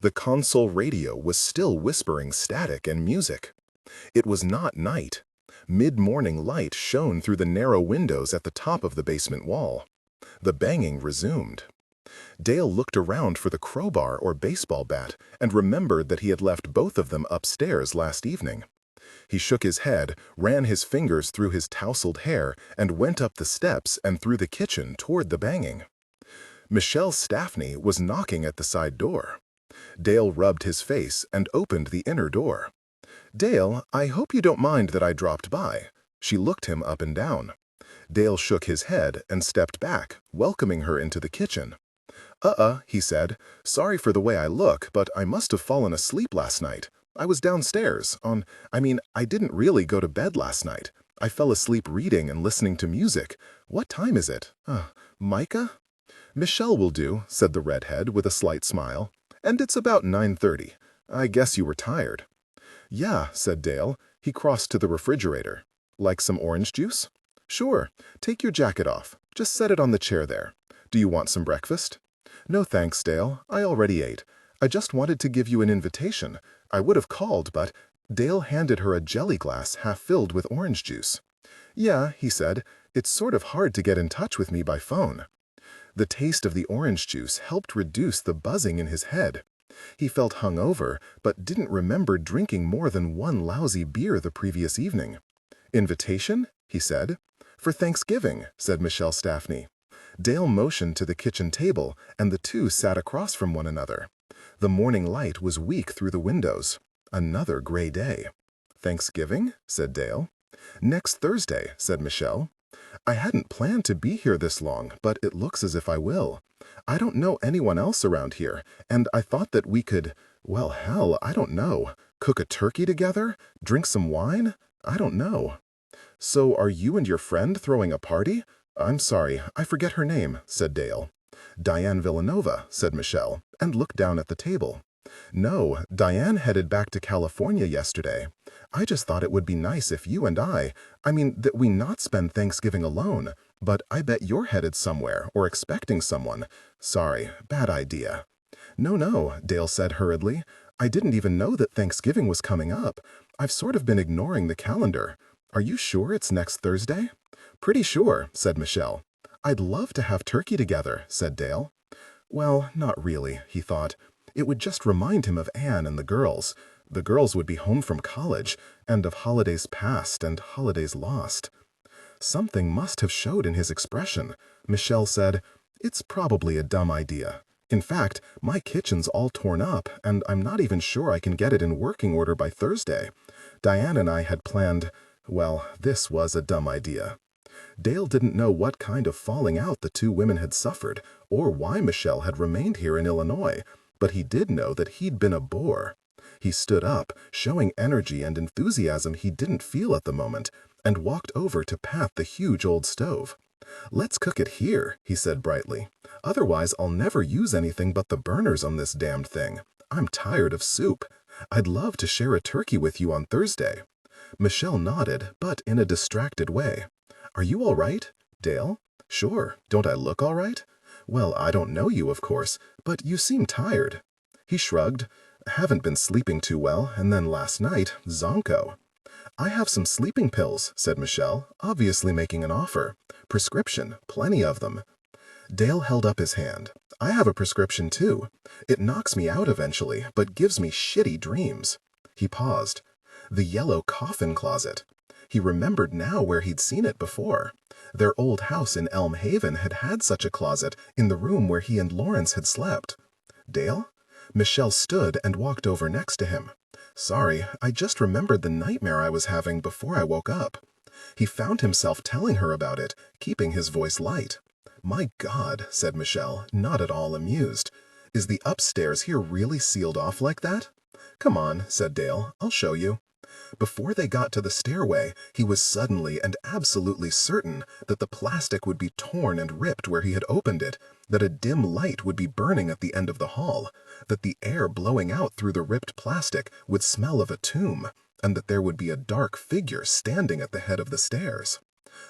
The console radio was still whispering static and music. It was not night. Mid-morning light shone through the narrow windows at the top of the basement wall. The banging resumed. Dale looked around for the crowbar or baseball bat and remembered that he had left both of them upstairs last evening. He shook his head, ran his fingers through his tousled hair, and went up the steps and through the kitchen toward the banging. Michelle Staffney was knocking at the side door. Dale rubbed his face and opened the inner door. "Dale, I hope you don't mind that I dropped by." She looked him up and down. Dale shook his head and stepped back, welcoming her into the kitchen. He said. "Sorry for the way I look, but I must have fallen asleep last night. I was downstairs I didn't really go to bed last night. I fell asleep reading and listening to music. What time is it? Micah?" "Michelle will do," said the redhead with a slight smile. "And it's about 9:30. I guess you were tired." "Yeah," said Dale. He crossed to the refrigerator. "Like some orange juice?" "Sure. Take your jacket off. Just set it on the chair there. Do you want some breakfast?" "No thanks, Dale. I already ate. I just wanted to give you an invitation. I would have called, but—" Dale handed her a jelly glass half filled with orange juice. "Yeah," he said. "It's sort of hard to get in touch with me by phone." The taste of the orange juice helped reduce the buzzing in his head. He felt hungover, but didn't remember drinking more than one lousy beer the previous evening. "Invitation?" he said. "For Thanksgiving," said Michelle Staffney. Dale motioned to the kitchen table, and the two sat across from one another. The morning light was weak through the windows. Another gray day. "Thanksgiving?" said Dale. "Next Thursday," said Michelle. "I hadn't planned to be here this long, but it looks as if I will. I don't know anyone else around here, and I thought that we could, well, hell, I don't know. Cook a turkey together? Drink some wine? I don't know." "So are you and your friend throwing a party?" "I'm sorry, I forget her name," said Dale. "Diane Villanova," said Michelle, and looked down at the table. "No, Diane headed back to California yesterday. I just thought it would be nice if you and that we not spend Thanksgiving alone, but I bet you're headed somewhere or expecting someone. Sorry, bad idea." No, Dale said hurriedly. "I didn't even know that Thanksgiving was coming up. I've sort of been ignoring the calendar. Are you sure it's next Thursday?" "Pretty sure," said Michelle. "I'd love to have turkey together," said Dale. Well, not really, he thought. It would just remind him of Anne and the girls. The girls would be home from college, and of holidays past and holidays lost. Something must have showed in his expression. Michelle said, "It's probably a dumb idea. In fact, my kitchen's all torn up, and I'm not even sure I can get it in working order by Thursday. Diane and I had planned, well, this was a dumb idea." Dale didn't know what kind of falling out the two women had suffered, or why Michelle had remained here in Illinois, but he did know that he'd been a bore. He stood up, showing energy and enthusiasm he didn't feel at the moment, and walked over to pat the huge old stove. "Let's cook it here," he said brightly. "Otherwise I'll never use anything but the burners on this damned thing. I'm tired of soup. I'd love to share a turkey with you on Thursday." Michelle nodded, but in a distracted way. "Are you all right, Dale?" "Sure. Don't I look all right?" "Well, I don't know you, of course, but you seem tired." He shrugged. "Haven't been sleeping too well, and then last night, Zonko." "I have some sleeping pills," said Michelle, obviously making an offer. "Prescription, plenty of them." Dale held up his hand. "I have a prescription too. It knocks me out eventually, but gives me shitty dreams." He paused. The yellow coffin closet. He remembered now where he'd seen it before. Their old house in Elm Haven had had such a closet in the room where he and Lawrence had slept. "Dale?" Michelle stood and walked over next to him. "Sorry, I just remembered the nightmare I was having before I woke up." He found himself telling her about it, keeping his voice light. "My God," said Michelle, not at all amused. "Is the upstairs here really sealed off like that?" "Come on," said Dale. "I'll show you." Before they got to the stairway, he was suddenly and absolutely certain that the plastic would be torn and ripped where he had opened it, that a dim light would be burning at the end of the hall, that the air blowing out through the ripped plastic would smell of a tomb, and that there would be a dark figure standing at the head of the stairs.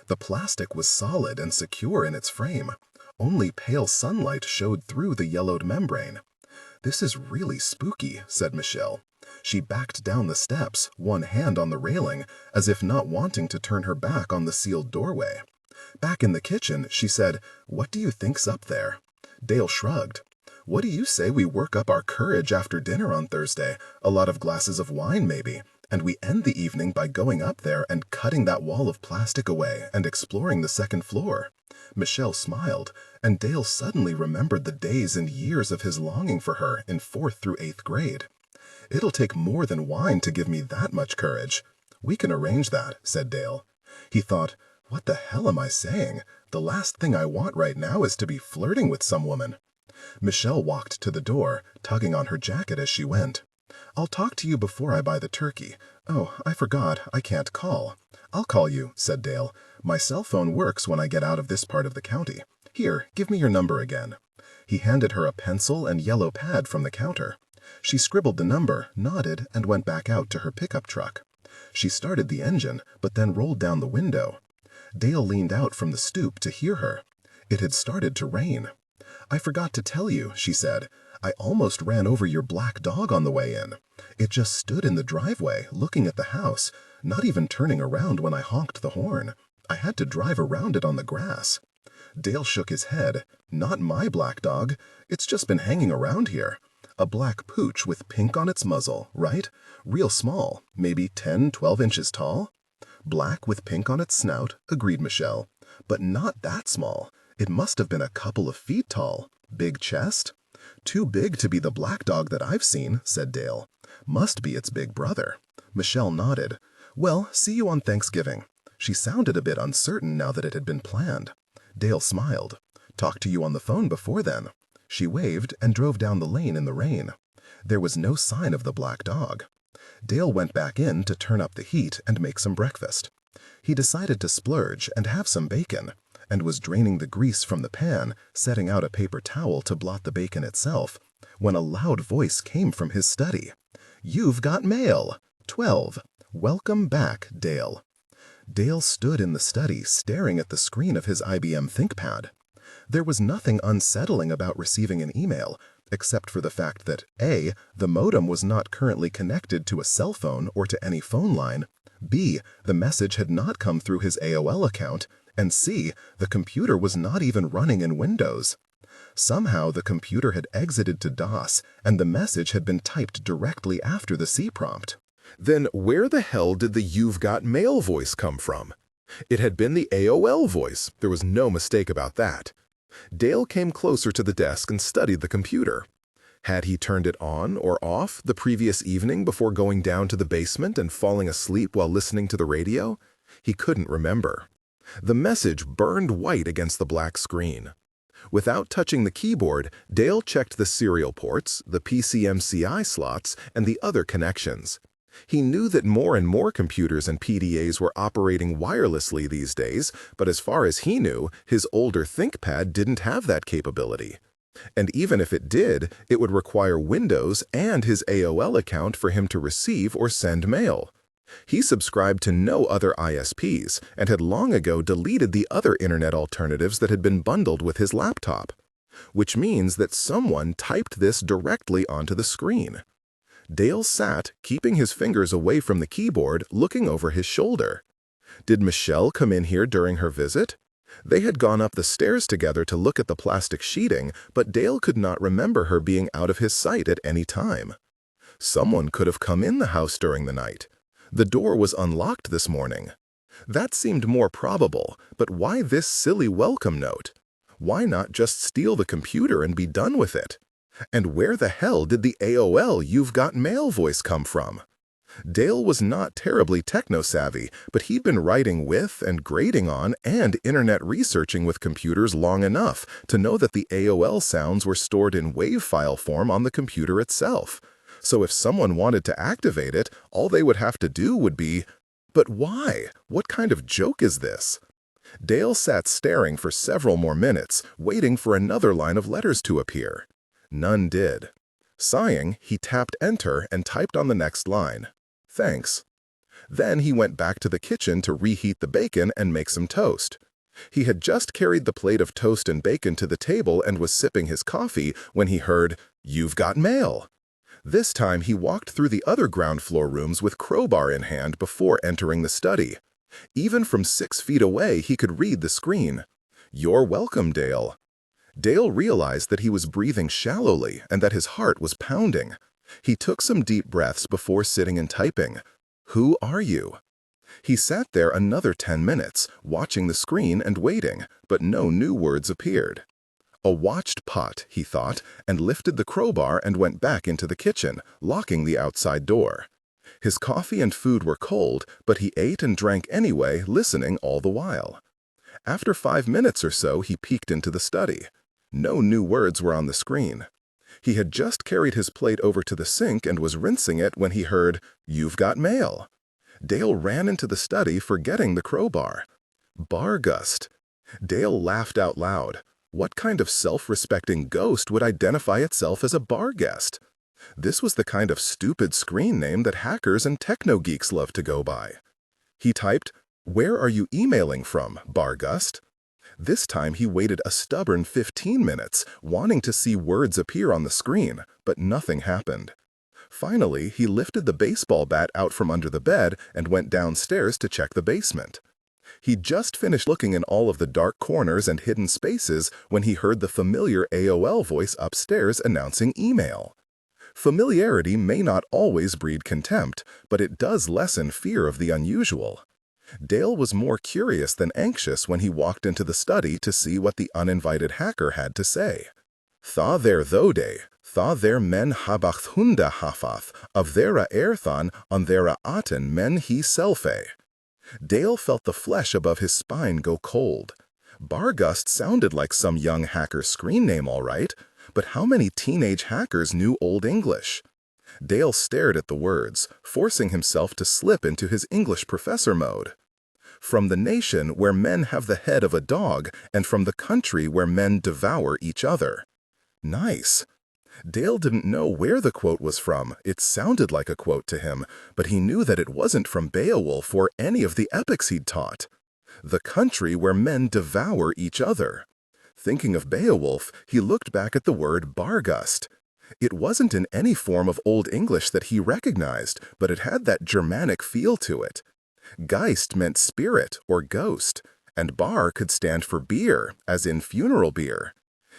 The plastic was solid and secure in its frame. Only pale sunlight showed through the yellowed membrane. "This is really spooky," said Michelle. She backed down the steps, one hand on the railing, as if not wanting to turn her back on the sealed doorway. Back in the kitchen, she said, "What do you think's up there?" Dale shrugged. "What do you say we work up our courage after dinner on Thursday? A lot of glasses of wine, maybe. And we end the evening by going up there and cutting that wall of plastic away and exploring the second floor." Michelle smiled, and Dale suddenly remembered the days and years of his longing for her in 4th through 8th grade. "It'll take more than wine to give me that much courage." "We can arrange that," said Dale. He thought, "What the hell am I saying? The last thing I want right now is to be flirting with some woman." Michelle walked to the door, tugging on her jacket as she went. "I'll talk to you before I buy the turkey. Oh, I forgot, I can't call." "I'll call you," said Dale. "My cell phone works when I get out of this part of the county. Here, give me your number again." He handed her a pencil and yellow pad from the counter. She scribbled the number, nodded, and went back out to her pickup truck. She started the engine, but then rolled down the window. Dale leaned out from the stoop to hear her. It had started to rain. "I forgot to tell you," she said. "I almost ran over your black dog on the way in. It just stood in the driveway, looking at the house, not even turning around when I honked the horn. I had to drive around it on the grass." Dale shook his head. "Not my black dog. It's just been hanging around here. A black pooch with pink on its muzzle, right? Real small, maybe 10, 12 inches tall." "Black with pink on its snout," agreed Michelle. "But not that small. It must have been a couple of feet tall. Big chest?" "Too big to be the black dog that I've seen," said Dale. "Must be its big brother." Michelle nodded. "Well, see you on Thanksgiving." She sounded a bit uncertain now that it had been planned. Dale smiled. "Talk to you on the phone before then." She waved and drove down the lane in the rain. There was no sign of the black dog. Dale went back in to turn up the heat and make some breakfast. He decided to splurge and have some bacon, and was draining the grease from the pan, setting out a paper towel to blot the bacon itself, when a loud voice came from his study. "You've got mail! 12. Welcome back, Dale." Dale stood in the study staring at the screen of his IBM ThinkPad. There was nothing unsettling about receiving an email, except for the fact that A, the modem was not currently connected to a cell phone or to any phone line, B, the message had not come through his AOL account, and C, the computer was not even running in Windows. Somehow the computer had exited to DOS, and the message had been typed directly after the C prompt. Then where the hell did the "You've got mail" voice come from? It had been the AOL voice. There was no mistake about that. Dale came closer to the desk and studied the computer. Had he turned it on or off the previous evening before going down to the basement and falling asleep while listening to the radio? He couldn't remember. The message burned white against the black screen. Without touching the keyboard, Dale checked the serial ports, the PCMCI slots, and the other connections. He knew that more and more computers and PDAs were operating wirelessly these days, but as far as he knew, his older ThinkPad didn't have that capability. And even if it did, it would require Windows and his AOL account for him to receive or send mail. He subscribed to no other ISPs and had long ago deleted the other internet alternatives that had been bundled with his laptop. Which means that someone typed this directly onto the screen. Dale sat, keeping his fingers away from the keyboard, looking over his shoulder. Did Michelle come in here during her visit? They had gone up the stairs together to look at the plastic sheeting, but Dale could not remember her being out of his sight at any time. Someone could have come in the house during the night. The door was unlocked this morning. That seemed more probable, but why this silly welcome note? Why not just steal the computer and be done with it? And where the hell did the AOL "You've got mail" voice come from? Dale was not terribly techno-savvy, but he'd been writing with and grading on and internet researching with computers long enough to know that the AOL sounds were stored in WAV file form on the computer itself. So if someone wanted to activate it, all they would have to do would be… But why? What kind of joke is this? Dale sat staring for several more minutes, waiting for another line of letters to appear. None did. Sighing, he tapped Enter and typed on the next line, "Thanks." Then he went back to the kitchen to reheat the bacon and make some toast. He had just carried the plate of toast and bacon to the table and was sipping his coffee when he heard, "You've got mail." This time he walked through the other ground floor rooms with crowbar in hand before entering the study. Even from 6 feet away he could read the screen. "You're welcome, Dale." Dale realized that he was breathing shallowly and that his heart was pounding. He took some deep breaths before sitting and typing. "Who are you?" He sat there another 10 minutes, watching the screen and waiting, but no new words appeared. A watched pot, he thought, and lifted the crowbar and went back into the kitchen, locking the outside door. His coffee and food were cold, but he ate and drank anyway, listening all the while. After 5 minutes or so, he peeked into the study. No new words were on the screen. He had just carried his plate over to the sink and was rinsing it when he heard, "You've got mail." Dale ran into the study, forgetting the crowbar. Bargust. Dale laughed out loud. What kind of self-respecting ghost would identify itself as a bar guest? This was the kind of stupid screen name that hackers and techno-geeks love to go by. He typed, "Where are you emailing from, Bargust?" This time he waited a stubborn 15 minutes, wanting to see words appear on the screen, but nothing happened. Finally, he lifted the baseball bat out from under the bed and went downstairs to check the basement. He'd just finished looking in all of the dark corners and hidden spaces when he heard the familiar AOL voice upstairs announcing email. Familiarity may not always breed contempt, but it does lessen fear of the unusual. Dale was more curious than anxious when he walked into the study to see what the uninvited hacker had to say. "Tha there thode, tha there men habach hunda hafath, of thera erthan on thera aten men he selfe." Dale felt the flesh above his spine go cold. Bargust sounded like some young hacker's screen name, all right, but how many teenage hackers knew Old English? Dale stared at the words, forcing himself to slip into his English professor mode. "From the nation where men have the head of a dog, and from the country where men devour each other." Nice. Dale didn't know where the quote was from. It sounded like a quote to him, but he knew that it wasn't from Beowulf or any of the epics he'd taught. The country where men devour each other. Thinking of Beowulf, he looked back at the word Bargust. It wasn't in any form of Old English that he recognized, but it had that Germanic feel to it. Geist meant spirit or ghost, and bar could stand for beer, as in funeral beer.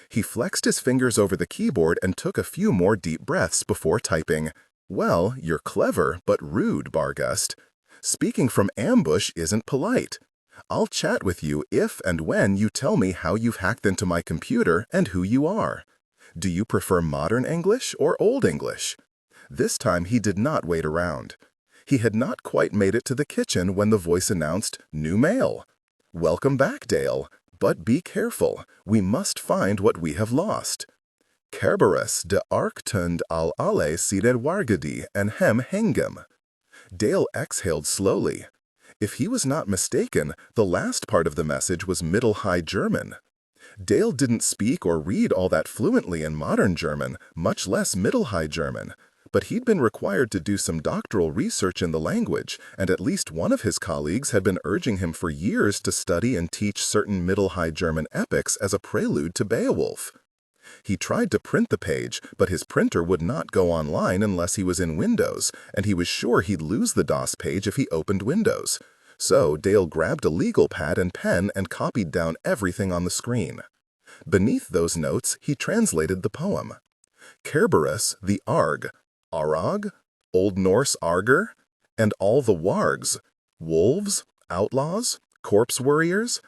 He flexed his fingers over the keyboard and took a few more deep breaths before typing, "Well, you're clever, but rude, Bargust. Speaking from ambush isn't polite. I'll chat with you if and when you tell me how you've hacked into my computer and who you are. Do you prefer modern English or Old English?" This time he did not wait around. He had not quite made it to the kitchen when the voice announced, "New mail." "Welcome back, Dale. But be careful. We must find what we have lost. Kerberos de arktund al ale sided wargadi and hem hengem." Dale exhaled slowly. If he was not mistaken, the last part of the message was Middle High German. Dale didn't speak or read all that fluently in modern German, much less Middle High German, but he'd been required to do some doctoral research in the language, and at least one of his colleagues had been urging him for years to study and teach certain Middle High German epics as a prelude to Beowulf. He tried to print the page, but his printer would not go online unless he was in Windows, and he was sure he'd lose the DOS page if he opened Windows. So Dale grabbed a legal pad and pen and copied down everything on the screen. Beneath those notes, he translated the poem. Kerberos, the Arg, Arag, Old Norse Arger, and all the wargs, wolves, outlaws, corpse warriors.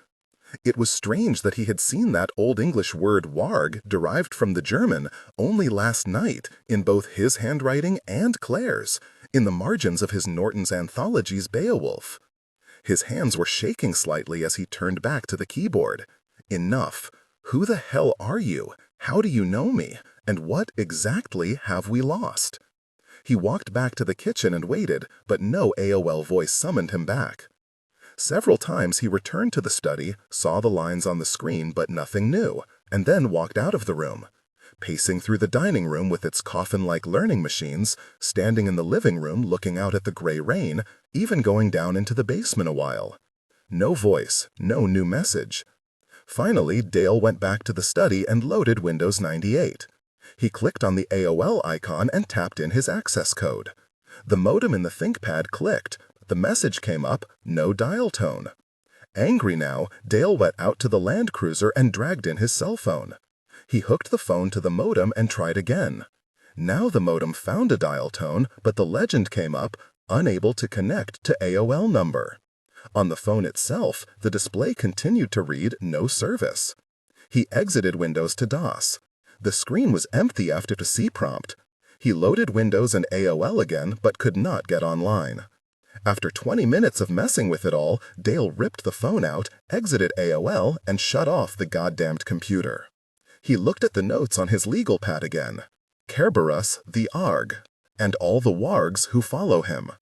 It was strange that he had seen that Old English word warg, derived from the German, only last night, in both his handwriting and Claire's, in the margins of his Norton's Anthologies Beowulf. His hands were shaking slightly as he turned back to the keyboard. Enough. Who the hell are you? How do you know me? And what exactly have we lost? He walked back to the kitchen and waited, but no AOL voice summoned him back. Several times he returned to the study, saw the lines on the screen but nothing new, and then walked out of the room. Pacing through the dining room with its coffin-like learning machines, standing in the living room looking out at the gray rain, even going down into the basement a while. No voice, no new message. Finally, Dale went back to the study and loaded Windows 98. He clicked on the AOL icon and tapped in his access code. The modem in the ThinkPad clicked. The message came up, no dial tone. Angry now, Dale went out to the Land Cruiser and dragged in his cell phone. He hooked the phone to the modem and tried again. Now the modem found a dial tone, but the legend came up, unable to connect to AOL number. On the phone itself, the display continued to read no service. He exited Windows to DOS. The screen was empty after the C prompt. He loaded Windows and AOL again, but could not get online. After 20 minutes of messing with it all, Dale ripped the phone out, exited AOL, and shut off the goddamned computer. He looked at the notes on his legal pad again. Kerberos the Arg, and all the wargs who follow him.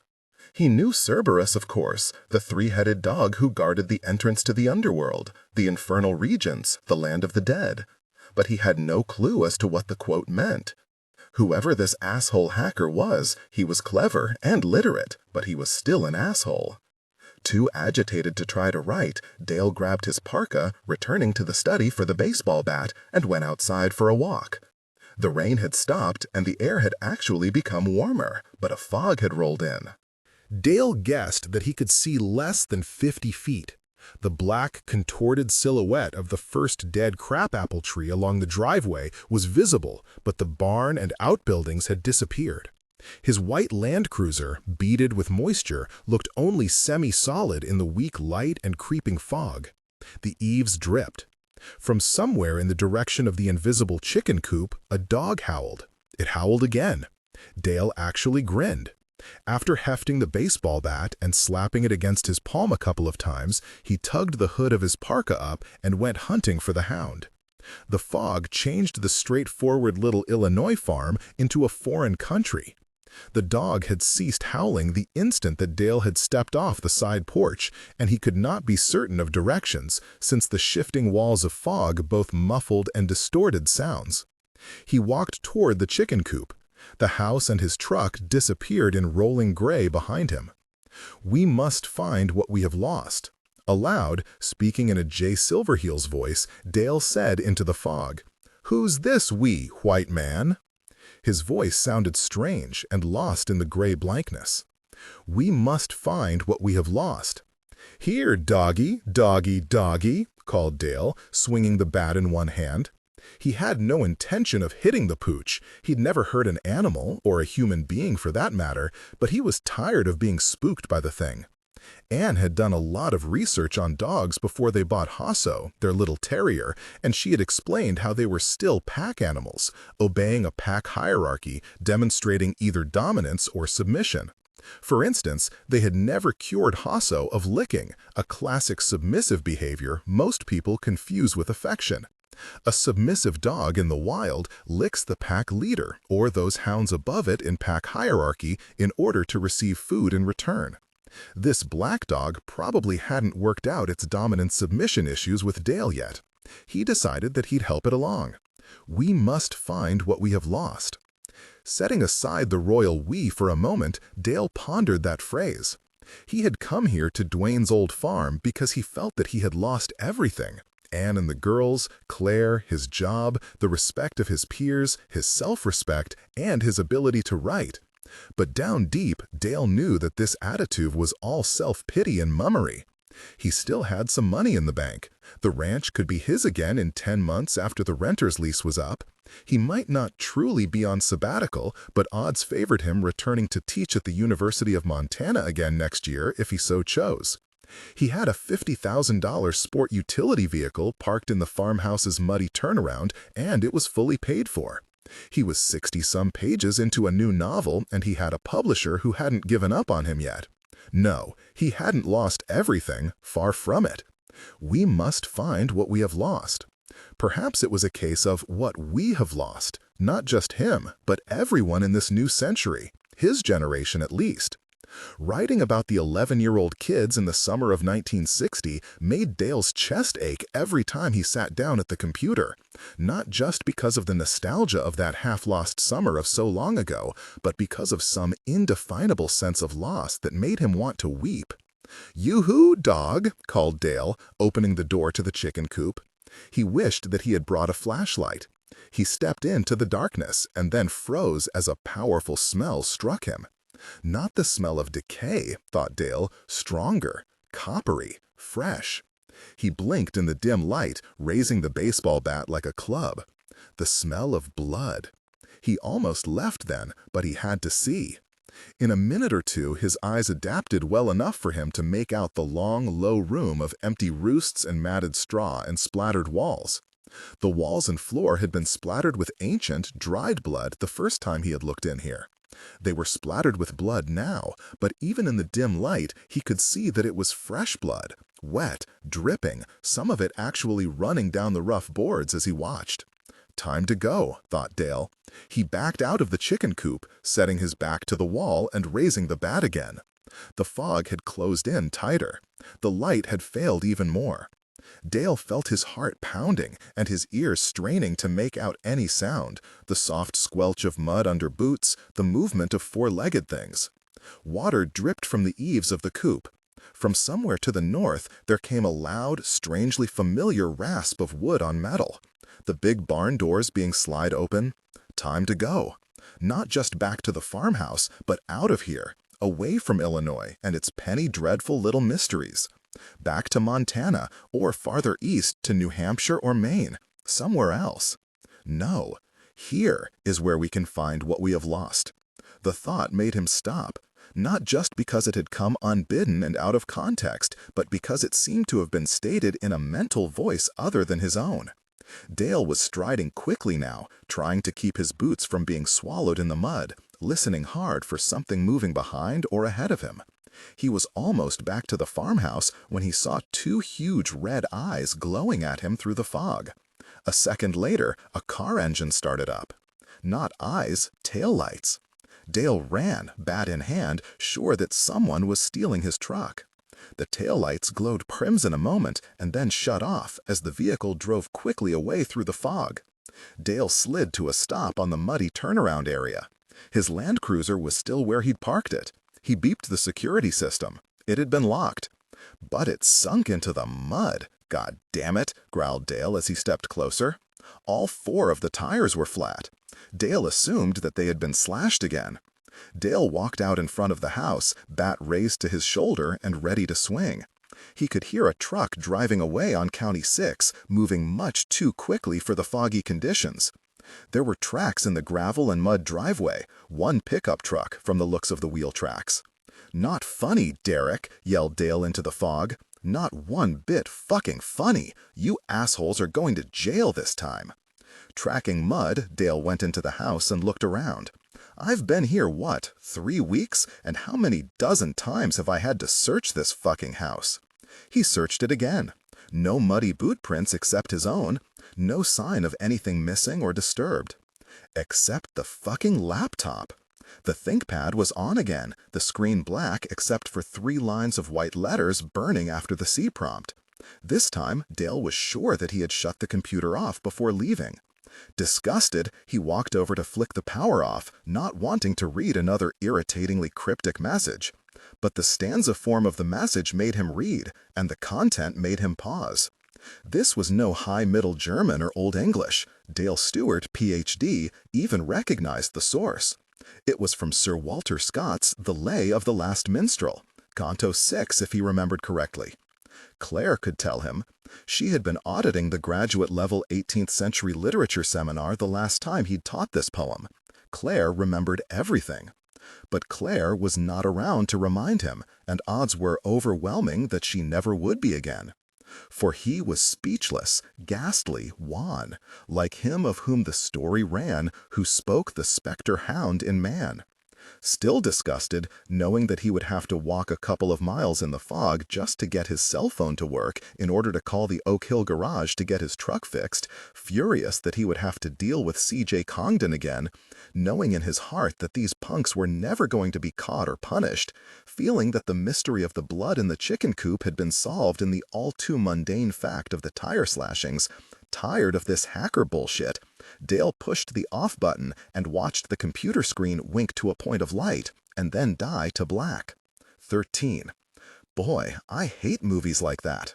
He knew Cerberus, of course, the three-headed dog who guarded the entrance to the underworld, the infernal regions, the land of the dead. But he had no clue as to what the quote meant. Whoever this asshole hacker was, he was clever and literate, but he was still an asshole. Too agitated to try to write, Dale grabbed his parka, returning to the study for the baseball bat, and went outside for a walk. The rain had stopped, and the air had actually become warmer, but a fog had rolled in. Dale guessed that he could see less than 50 feet. The black, contorted silhouette of the first dead crabapple tree along the driveway was visible, but the barn and outbuildings had disappeared. His white Land Cruiser, beaded with moisture, looked only semi-solid in the weak light and creeping fog. The eaves dripped. From somewhere in the direction of the invisible chicken coop, a dog howled. It howled again. Dale actually grinned. After hefting the baseball bat and slapping it against his palm a couple of times, he tugged the hood of his parka up and went hunting for the hound. The fog changed the straightforward little Illinois farm into a foreign country. The dog had ceased howling the instant that Dale had stepped off the side porch, and he could not be certain of directions, since the shifting walls of fog both muffled and distorted sounds. He walked toward the chicken coop. The house and his truck disappeared in rolling gray behind him. "We must find what we have lost." Aloud, speaking in a Jay Silverheels voice, Dale said into the fog, "Who's this we, white man?" His voice sounded strange and lost in the gray blankness. "We must find what we have lost." "Here, doggy, doggy, doggy," called Dale, swinging the bat in one hand. He had no intention of hitting the pooch. He'd never hurt an animal, or a human being for that matter, but he was tired of being spooked by the thing. Anne had done a lot of research on dogs before they bought Hasso, their little terrier, and she had explained how they were still pack animals, obeying a pack hierarchy, demonstrating either dominance or submission. For instance, they had never cured Hasso of licking, a classic submissive behavior most people confuse with affection. A submissive dog in the wild licks the pack leader or those hounds above it in pack hierarchy in order to receive food in return. This black dog probably hadn't worked out its dominance-submission issues with Dale yet. He decided that he'd help it along. We must find what we have lost. Setting aside the royal we for a moment, Dale pondered that phrase. He had come here to Duane's old farm because he felt that he had lost everything. Anne and the girls, Claire, his job, the respect of his peers, his self-respect, and his ability to write. But down deep, Dale knew that this attitude was all self-pity and mummery. He still had some money in the bank. The ranch could be his again in 10 months after the renter's lease was up. He might not truly be on sabbatical, but odds favored him returning to teach at the University of Montana again next year if he so chose. He had a $50,000 sport utility vehicle parked in the farmhouse's muddy turnaround, and it was fully paid for. He was 60-some pages into a new novel, and he had a publisher who hadn't given up on him yet. No, he hadn't lost everything, far from it. We must find what we have lost. Perhaps it was a case of what we have lost, not just him, but everyone in this new century, his generation at least. Writing about the 11-year-old kids in the summer of 1960 made Dale's chest ache every time he sat down at the computer, not just because of the nostalgia of that half-lost summer of so long ago, but because of some indefinable sense of loss that made him want to weep. "Yoo-hoo, dog," called Dale, opening the door to the chicken coop. He wished that he had brought a flashlight. He stepped into the darkness and then froze as a powerful smell struck him. Not the smell of decay, thought Dale, stronger, coppery, fresh. He blinked in the dim light, raising the baseball bat like a club. The smell of blood. He almost left then, but he had to see. In a minute or two, his eyes adapted well enough for him to make out the long, low room of empty roosts and matted straw and splattered walls. The walls and floor had been splattered with ancient, dried blood the first time he had looked in here. They were splattered with blood now, but even in the dim light, he could see that it was fresh blood, wet, dripping, some of it actually running down the rough boards as he watched. Time to go, thought Dale. He backed out of the chicken coop, setting his back to the wall and raising the bat again. The fog had closed in tighter. The light had failed even more. Dale felt his heart pounding and his ears straining to make out any sound, the soft squelch of mud under boots, the movement of four-legged things. Water dripped from the eaves of the coop. From somewhere to the north, there came a loud, strangely familiar rasp of wood on metal. The big barn doors being slid open. Time to go. Not just back to the farmhouse, but out of here, away from Illinois and its penny dreadful little mysteries. Back to Montana, or farther east to New Hampshire or Maine, somewhere else. No, here is where we can find what we have lost. The thought made him stop, not just because it had come unbidden and out of context, but because it seemed to have been stated in a mental voice other than his own. Dale was striding quickly now, trying to keep his boots from being swallowed in the mud, listening hard for something moving behind or ahead of him. He was almost back to the farmhouse when he saw two huge red eyes glowing at him through the fog. A second later, a car engine started up. Not eyes, taillights. Dale ran, bat in hand, sure that someone was stealing his truck. The taillights glowed crimson a moment and then shut off as the vehicle drove quickly away through the fog. Dale slid to a stop on the muddy turnaround area. His Land Cruiser was still where he'd parked it. He beeped the security system. It had been locked. But it sunk into the mud. God damn it, growled Dale as he stepped closer. All four of the tires were flat. Dale assumed that they had been slashed again. Dale walked out in front of the house, bat raised to his shoulder and ready to swing. He could hear a truck driving away on County 6, moving much too quickly for the foggy conditions. There were tracks in the gravel and mud driveway, one pickup truck from the looks of the wheel tracks. Not funny, Derek, yelled Dale into the fog. Not one bit fucking funny. You assholes are going to jail this time. Tracking mud, Dale went into the house and looked around. I've been here, 3 weeks? And how many dozen times have I had to search this fucking house? He searched it again. No muddy boot prints except his own. No sign of anything missing or disturbed. Except the fucking laptop. The ThinkPad was on again, the screen black except for 3 lines of white letters burning after the C prompt. This time, Dale was sure that he had shut the computer off before leaving. Disgusted, he walked over to flick the power off, not wanting to read another irritatingly cryptic message. But the stanza form of the message made him read, and the content made him pause. This was no High Middle German or Old English. Dale Stewart, Ph.D., even recognized the source. It was from Sir Walter Scott's The Lay of the Last Minstrel, Canto 6 if he remembered correctly. Claire could tell him. She had been auditing the graduate-level 18th century literature seminar the last time he'd taught this poem. Claire remembered everything. But Claire was not around to remind him, and odds were overwhelming that she never would be again. For he was speechless, ghastly, wan, like him of whom the story ran, who spoke the spectre hound in man. Still disgusted, knowing that he would have to walk a couple of miles in the fog just to get his cell phone to work in order to call the Oak Hill garage to get his truck fixed, furious that he would have to deal with C.J. Congdon again, knowing in his heart that these punks were never going to be caught or punished, feeling that the mystery of the blood in the chicken coop had been solved in the all-too-mundane fact of the tire slashings, tired of this hacker bullshit, Dale pushed the off button and watched the computer screen wink to a point of light and then die to black. 13. Boy, I hate movies like that.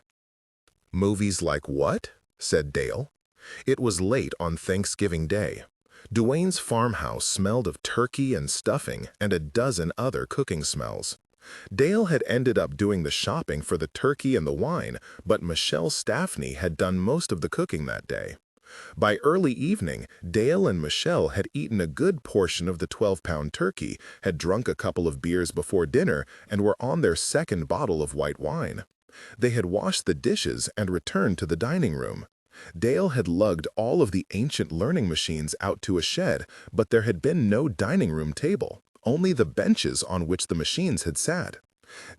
Movies like what? Said Dale. It was late on Thanksgiving Day. Duane's farmhouse smelled of turkey and stuffing and a dozen other cooking smells. Dale had ended up doing the shopping for the turkey and the wine, but Michelle Staffney had done most of the cooking that day. By early evening, Dale and Michelle had eaten a good portion of the 12-pound turkey, had drunk a couple of beers before dinner, and were on their second bottle of white wine. They had washed the dishes and returned to the dining room. Dale had lugged all of the ancient learning machines out to a shed, but there had been no dining room table, only the benches on which the machines had sat.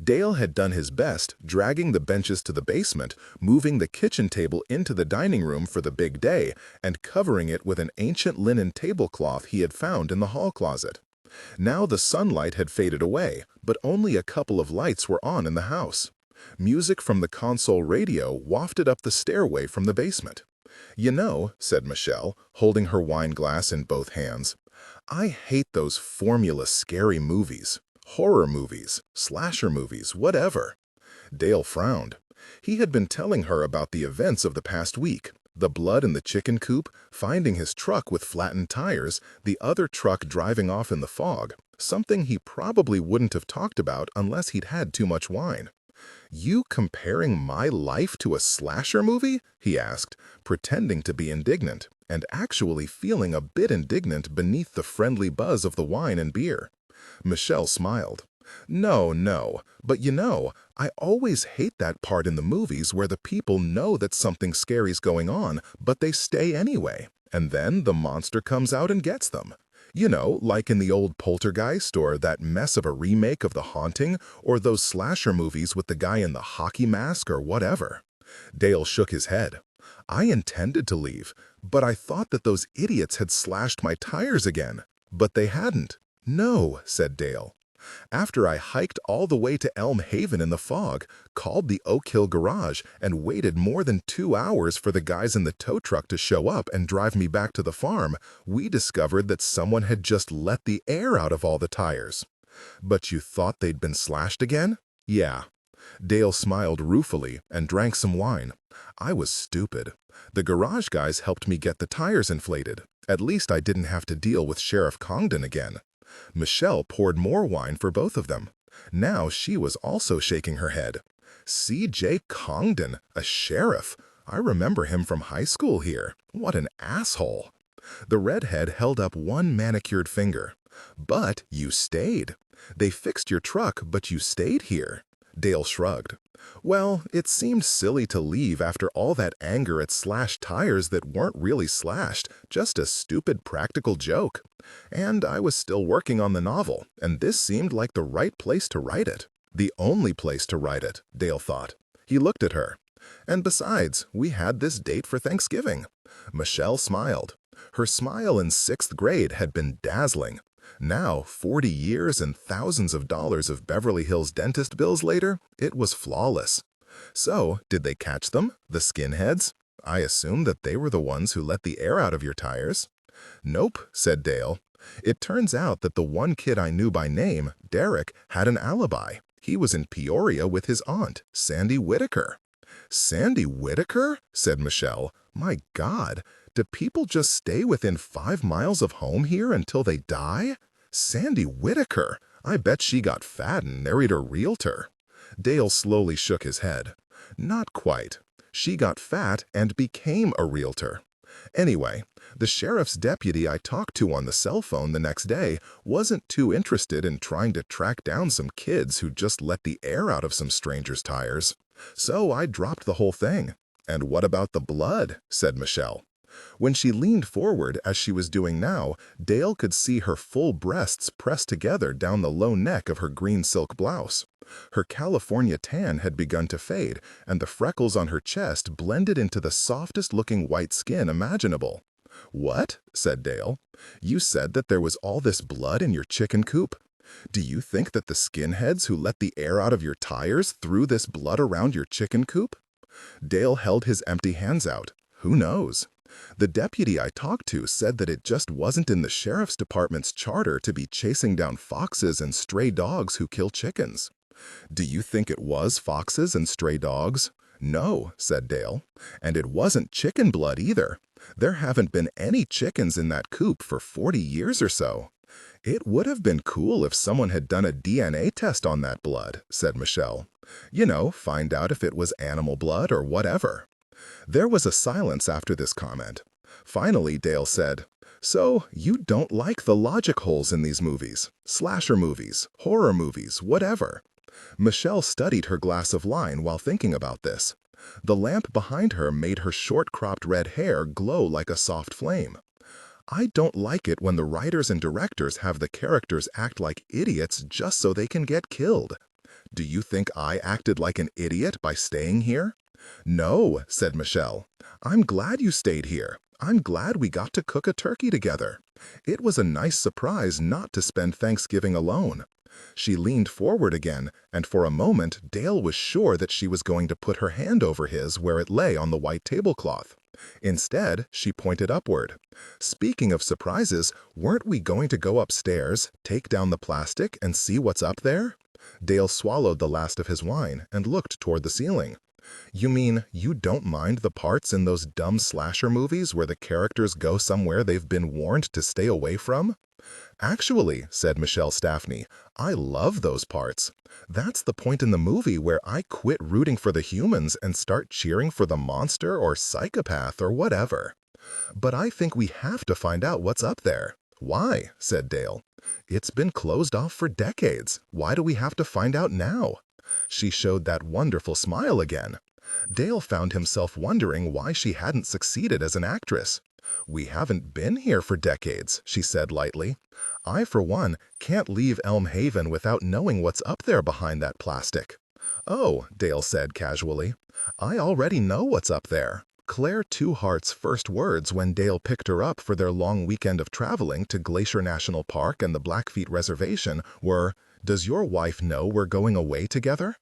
Dale had done his best, dragging the benches to the basement, moving the kitchen table into the dining room for the big day, and covering it with an ancient linen tablecloth he had found in the hall closet. Now the sunlight had faded away, but only a couple of lights were on in the house. Music from the console radio wafted up the stairway from the basement. "You know," said Michelle, holding her wine glass in both hands, "I hate those formula scary movies. Horror movies, slasher movies, whatever." Dale frowned. He had been telling her about the events of the past week, the blood in the chicken coop, finding his truck with flattened tires, the other truck driving off in the fog, something he probably wouldn't have talked about unless he'd had too much wine. "You comparing my life to a slasher movie?" he asked, pretending to be indignant, and actually feeling a bit indignant beneath the friendly buzz of the wine and beer. Michelle smiled. "No, no, but you know, I always hate that part in the movies where the people know that something scary's going on, but they stay anyway, and then the monster comes out and gets them. You know, like in the old Poltergeist or that mess of a remake of The Haunting, or those slasher movies with the guy in the hockey mask or whatever." Dale shook his head. "I intended to leave, but I thought that those idiots had slashed my tires again. But they hadn't." "No," said Dale. "After I hiked all the way to Elm Haven in the fog, called the Oak Hill garage, and waited more than 2 hours for the guys in the tow truck to show up and drive me back to the farm, we discovered that someone had just let the air out of all the tires." "But you thought they'd been slashed again?" "Yeah." Dale smiled ruefully and drank some wine. "I was stupid. The garage guys helped me get the tires inflated. At least I didn't have to deal with Sheriff Congdon again." Michelle poured more wine for both of them. Now she was also shaking her head. "C.J. Congdon, a sheriff. I remember him from high school here. What an asshole." The redhead held up one manicured finger. "But you stayed. They fixed your truck, but you stayed here." Dale shrugged. "Well, it seemed silly to leave after all that anger at slashed tires that weren't really slashed, just a stupid practical joke. And I was still working on the novel, and this seemed like the right place to write it. The only place to write it," Dale thought. He looked at her. "And besides, we had this date for Thanksgiving." Michelle smiled. Her smile in 6th grade had been dazzling. Now, 40 years and thousands of dollars of Beverly Hills dentist bills later, it was flawless. "So, did they catch them, the skinheads? I assume that they were the ones who let the air out of your tires." "Nope," said Dale. "It turns out that the one kid I knew by name, Derek, had an alibi. He was in Peoria with his aunt, Sandy Whitaker." "Sandy Whitaker?" said Michelle. "My God, do people just stay within 5 miles of home here until they die? Sandy Whitaker, I bet she got fat and married a realtor." Dale slowly shook his head. "Not quite. She got fat and became a realtor. Anyway, the sheriff's deputy I talked to on the cell phone the next day wasn't too interested in trying to track down some kids who just let the air out of some stranger's tires. So I dropped the whole thing." "And what about the blood?" said Michelle. When she leaned forward, as she was doing now, Dale could see her full breasts pressed together down the low neck of her green silk blouse. Her California tan had begun to fade, and the freckles on her chest blended into the softest-looking white skin imaginable. "What?" said Dale. "You said that there was all this blood in your chicken coop? Do you think that the skinheads who let the air out of your tires threw this blood around your chicken coop?" Dale held his empty hands out. "Who knows? The deputy I talked to said that it just wasn't in the sheriff's department's charter to be chasing down foxes and stray dogs who kill chickens." "Do you think it was foxes and stray dogs?" "No," said Dale. "And it wasn't chicken blood either. There haven't been any chickens in that coop for 40 years or so." "It would have been cool if someone had done a DNA test on that blood," said Michelle. "You know, find out if it was animal blood or whatever." There was a silence after this comment. Finally, Dale said, "So, you don't like the logic holes in these movies? Slasher movies, horror movies, whatever." Michelle studied her glass of wine while thinking about this. The lamp behind her made her short-cropped red hair glow like a soft flame. "I don't like it when the writers and directors have the characters act like idiots just so they can get killed. Do you think I acted like an idiot by staying here?" "No," said Michelle. "I'm glad you stayed here. I'm glad we got to cook a turkey together. It was a nice surprise not to spend Thanksgiving alone." She leaned forward again, and for a moment Dale was sure that she was going to put her hand over his where it lay on the white tablecloth. Instead, she pointed upward. "Speaking of surprises, weren't we going to go upstairs, take down the plastic, and see what's up there?" Dale swallowed the last of his wine and looked toward the ceiling. "You mean you don't mind the parts in those dumb slasher movies where the characters go somewhere they've been warned to stay away from?" "Actually," said Michelle Staffney, "I love those parts. That's the point in the movie where I quit rooting for the humans and start cheering for the monster or psychopath or whatever." "But I think we have to find out what's up there." "Why?" said Dale. "It's been closed off for decades. Why do we have to find out now?" She showed that wonderful smile again. Dale found himself wondering why she hadn't succeeded as an actress. "We haven't been here for decades," she said lightly. "I, for one, can't leave Elm Haven without knowing what's up there behind that plastic." "Oh," Dale said casually, "I already know what's up there." Claire Two Hearts' first words when Dale picked her up for their long weekend of traveling to Glacier National Park and the Blackfeet Reservation were, "Does your wife know we're going away together?"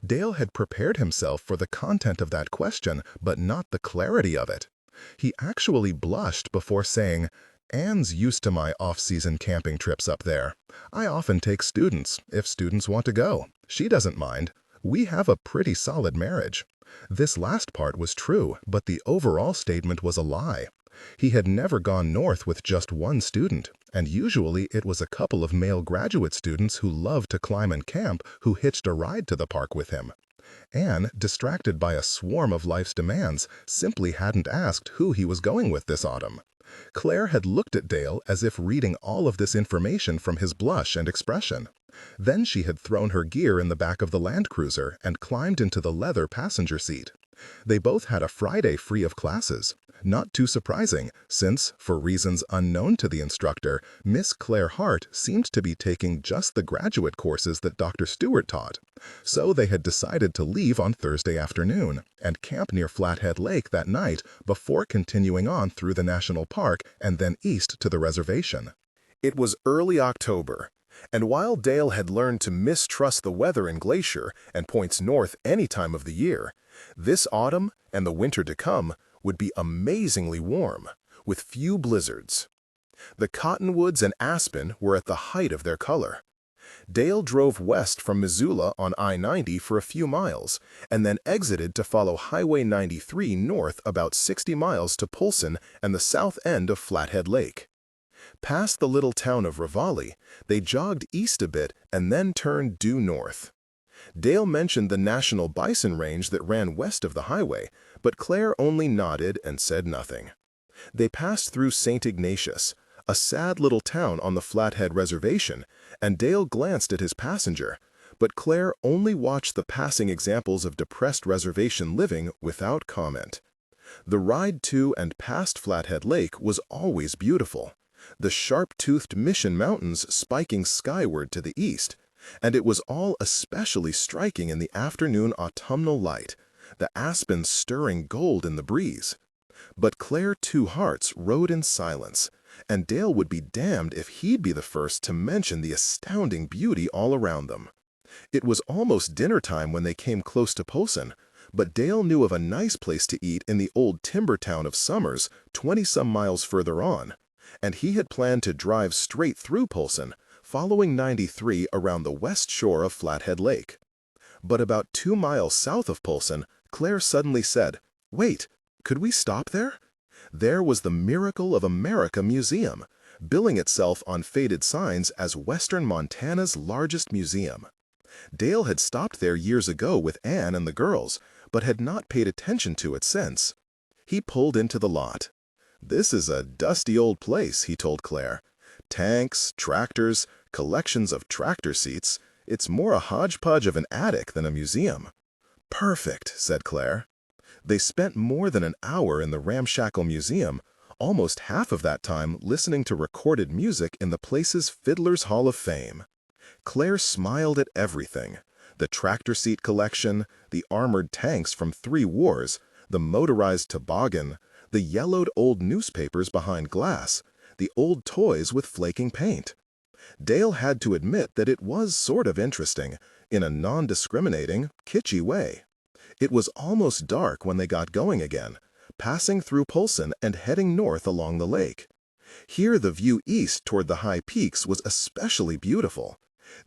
Dale had prepared himself for the content of that question, but not the clarity of it. He actually blushed before saying, "Anne's used to my off-season camping trips up there. I often take students, if students want to go. She doesn't mind. We have a pretty solid marriage." This last part was true, but the overall statement was a lie. He had never gone north with just one student, and usually it was a couple of male graduate students who loved to climb and camp who hitched a ride to the park with him. Anne, distracted by a swarm of life's demands, simply hadn't asked who he was going with this autumn. Claire had looked at Dale as if reading all of this information from his blush and expression. Then she had thrown her gear in the back of the Land Cruiser and climbed into the leather passenger seat. They both had a Friday free of classes. Not too surprising, since, for reasons unknown to the instructor, Miss Claire Hart seemed to be taking just the graduate courses that Dr. Stewart taught. So they had decided to leave on Thursday afternoon and camp near Flathead Lake that night before continuing on through the national park and then east to the reservation. It was early October, and while Dale had learned to mistrust the weather in Glacier and points north any time of the year, this autumn and the winter to come would be amazingly warm, with few blizzards. The cottonwoods and aspen were at the height of their color. Dale drove west from Missoula on I-90 for a few miles, and then exited to follow Highway 93 north about 60 miles to Polson and the south end of Flathead Lake. Past the little town of Rivali, they jogged east a bit and then turned due north. Dale mentioned the National Bison Range that ran west of the highway, but Claire only nodded and said nothing. They passed through St. Ignatius, a sad little town on the Flathead Reservation, and Dale glanced at his passenger, but Claire only watched the passing examples of depressed reservation living without comment. The ride to and past Flathead Lake was always beautiful, the sharp-toothed Mission Mountains spiking skyward to the east, and it was all especially striking in the afternoon autumnal light, the aspens stirring gold in the breeze. But Claire Two Hearts rode in silence, and Dale would be damned if he'd be the first to mention the astounding beauty all around them. It was almost dinner time when they came close to Polson, but Dale knew of a nice place to eat in the old timber town of Summers, 20-some miles further on, and he had planned to drive straight through Polson, following 93 around the west shore of Flathead Lake. But about 2 miles south of Polson, Claire suddenly said, "Wait, could we stop there?" There was the Miracle of America Museum, billing itself on faded signs as Western Montana's largest museum. Dale had stopped there years ago with Anne and the girls, but had not paid attention to it since. He pulled into the lot. "This is a dusty old place," he told Claire. "Tanks, tractors, collections of tractor seats. It's more a hodgepodge of an attic than a museum." "Perfect," said Claire. They spent more than an hour in the ramshackle museum, almost half of that time listening to recorded music in the place's Fiddler's Hall of Fame. Claire smiled at everything: the tractor seat collection, the armored tanks from 3 wars, the motorized toboggan, the yellowed old newspapers behind glass, the old toys with flaking paint. Dale had to admit that it was sort of interesting, in a non-discriminating, kitschy way. It was almost dark when they got going again, passing through Polson and heading north along the lake. Here the view east toward the high peaks was especially beautiful.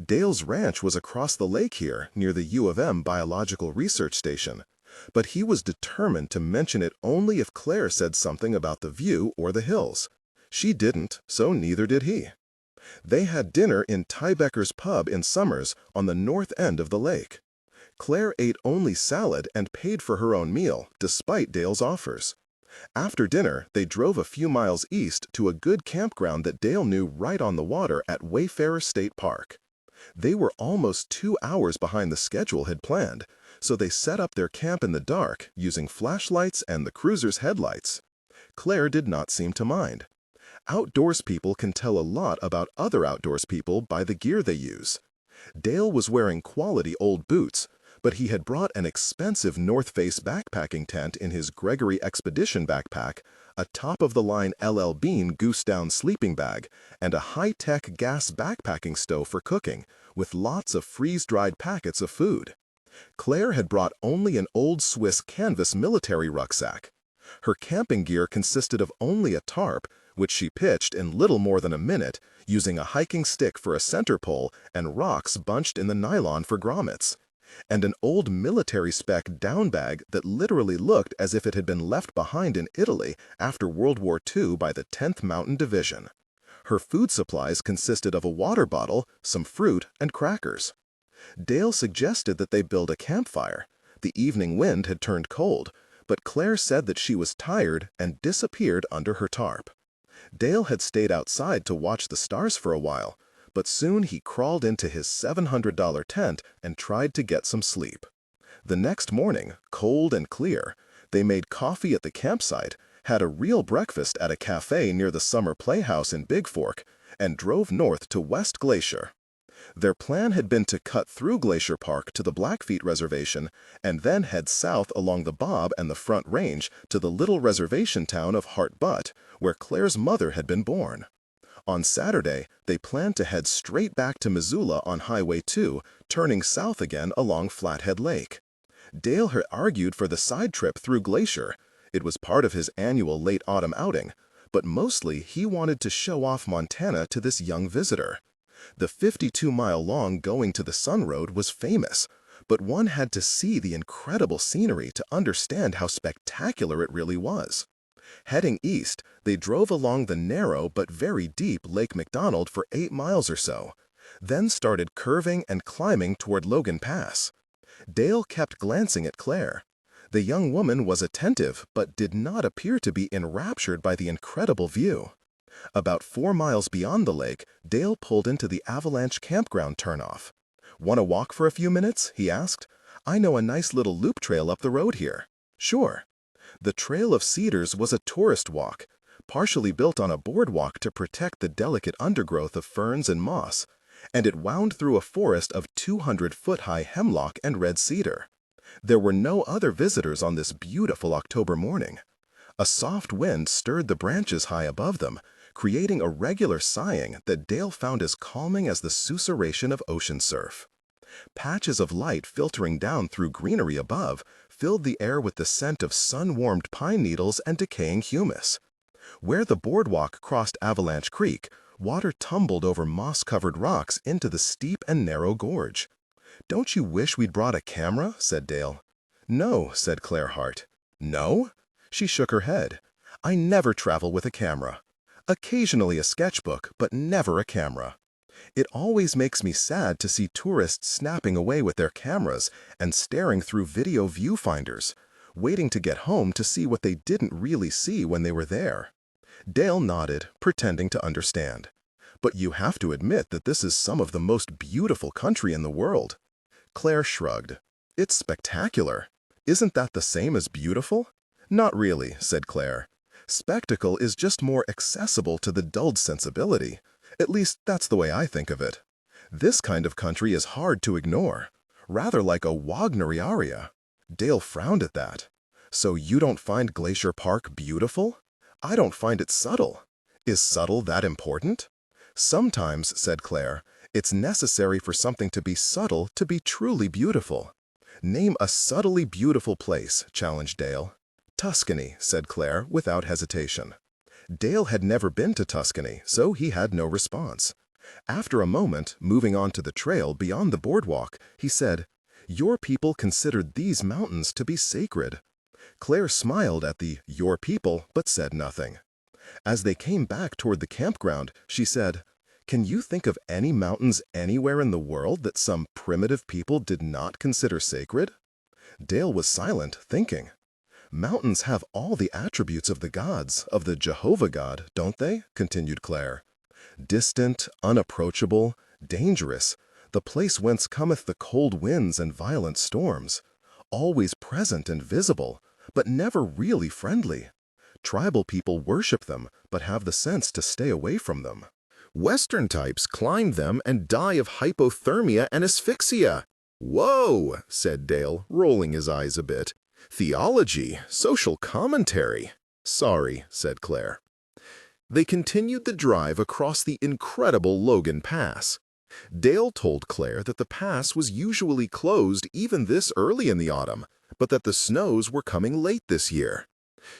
Dale's ranch was across the lake here, near the U of M Biological Research Station, but he was determined to mention it only if Claire said something about the view or the hills. She didn't, so neither did he. They had dinner in Tybecker's pub in Summers on the north end of the lake. Claire ate only salad and paid for her own meal, despite Dale's offers. After dinner, they drove a few miles east to a good campground that Dale knew right on the water at Wayfarer State Park. They were almost 2 hours behind the schedule had planned, so they set up their camp in the dark, using flashlights and the cruiser's headlights. Claire did not seem to mind. Outdoors people can tell a lot about other outdoors people by the gear they use. Dale was wearing quality old boots, but he had brought an expensive North Face backpacking tent in his Gregory Expedition backpack, a top-of-the-line LL Bean goose-down sleeping bag, and a high-tech gas backpacking stove for cooking, with lots of freeze-dried packets of food. Claire had brought only an old Swiss canvas military rucksack. Her camping gear consisted of only a tarp, which she pitched in little more than a minute, using a hiking stick for a center pole and rocks bunched in the nylon for grommets, and an old military-spec down bag that literally looked as if it had been left behind in Italy after World War II by the 10th Mountain Division. Her food supplies consisted of a water bottle, some fruit, and crackers. Dale suggested that they build a campfire. The evening wind had turned cold, but Claire said that she was tired and disappeared under her tarp. Dale had stayed outside to watch the stars for a while, but soon he crawled into his $700 tent and tried to get some sleep. The next morning, cold and clear, they made coffee at the campsite, had a real breakfast at a cafe near the summer playhouse in Big Fork, and drove north to West Glacier. Their plan had been to cut through Glacier Park to the Blackfeet Reservation and then head south along the Bob and the Front Range to the little reservation town of Hart Butte, where Claire's mother had been born. On Saturday, they planned to head straight back to Missoula on Highway 2, turning south again along Flathead Lake. Dale had argued for the side trip through Glacier. It was part of his annual late autumn outing, but mostly he wanted to show off Montana to this young visitor. The 52-mile-long Going to the Sun Road was famous, but one had to see the incredible scenery to understand how spectacular it really was. Heading east, they drove along the narrow but very deep Lake McDonald for 8 miles or so, then started curving and climbing toward Logan Pass. Dale kept glancing at Claire. The young woman was attentive but did not appear to be enraptured by the incredible view. About 4 miles beyond the lake, Dale pulled into the Avalanche campground turnoff. "Want to walk for a few minutes?" he asked. "I know a nice little loop trail up the road here." "Sure." The Trail of Cedars was a tourist walk, partially built on a boardwalk to protect the delicate undergrowth of ferns and moss, and it wound through a forest of 200-foot-high hemlock and red cedar. There were no other visitors on this beautiful October morning. A soft wind stirred the branches high above them, creating a regular sighing that Dale found as calming as the susurration of ocean surf. Patches of light filtering down through greenery above filled the air with the scent of sun-warmed pine needles and decaying humus. Where the boardwalk crossed Avalanche Creek, water tumbled over moss-covered rocks into the steep and narrow gorge. "Don't you wish we'd brought a camera?" said Dale. "No," said Claire Hart. "No?" She shook her head. "I never travel with a camera. Occasionally a sketchbook, but never a camera. It always makes me sad to see tourists snapping away with their cameras and staring through video viewfinders, waiting to get home to see what they didn't really see when they were there." Dale nodded, pretending to understand. But you have to admit that this is some of the most beautiful country in the world. Claire shrugged. It's spectacular. Isn't that the same as beautiful? Not really, said Claire. Spectacle is just more accessible to the dulled sensibility. At least that's the way I think of it. This kind of country is hard to ignore, rather like a Wagnerian aria. Dale frowned at that. So you don't find Glacier Park beautiful? I don't find it subtle. Is subtle that important? Sometimes, said Claire, it's necessary for something to be subtle to be truly beautiful. Name a subtly beautiful place, challenged Dale. Tuscany, said Claire, without hesitation. Dale had never been to Tuscany, so he had no response. After a moment, moving on to the trail beyond the boardwalk, he said, "Your people considered these mountains to be sacred." Claire smiled at the "your people," but said nothing. As they came back toward the campground, she said, "Can you think of any mountains anywhere in the world that some primitive people did not consider sacred?" Dale was silent, thinking. "Mountains have all the attributes of the gods, of the Jehovah God, don't they?" continued Claire. "Distant, unapproachable, dangerous, the place whence cometh the cold winds and violent storms. Always present and visible, but never really friendly. Tribal people worship them, but have the sense to stay away from them. Western types climb them and die of hypothermia and asphyxia." "Whoa," said Dale, rolling his eyes a bit. "Theology, social commentary." "Sorry," said Claire. They continued the drive across the incredible Logan Pass. Dale told Claire that the pass was usually closed even this early in the autumn, but that the snows were coming late this year.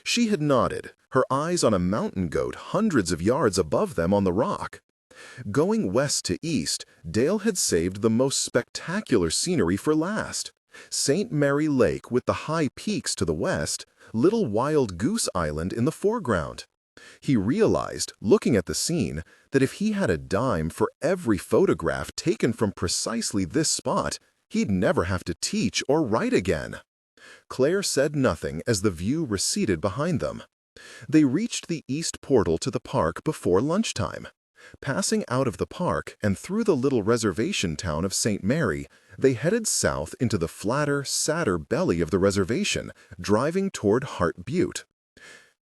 She had nodded, her eyes on a mountain goat hundreds of yards above them on the rock. Going west to east, Dale had saved the most spectacular scenery for last. St. Mary Lake with the high peaks to the west, Little Wild Goose Island in the foreground. He realized, looking at the scene, that if he had a dime for every photograph taken from precisely this spot, he'd never have to teach or write again. Claire said nothing as the view receded behind them. They reached the east portal to the park before lunchtime. Passing out of the park and through the little reservation town of St. Mary, they headed south into the flatter, sadder belly of the reservation, driving toward Hart Butte.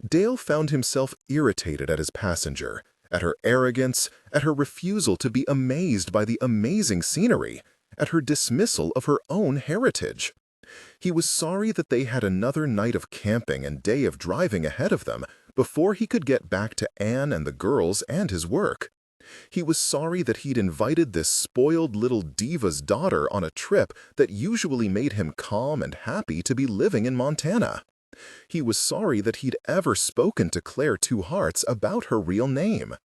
Dale found himself irritated at his passenger, at her arrogance, at her refusal to be amazed by the amazing scenery, at her dismissal of her own heritage. He was sorry that they had another night of camping and day of driving ahead of them before he could get back to Anne and the girls and his work. He was sorry that he'd invited this spoiled little diva's daughter on a trip that usually made him calm and happy to be living in Montana. He was sorry that he'd ever spoken to Claire Two Hearts about her real name.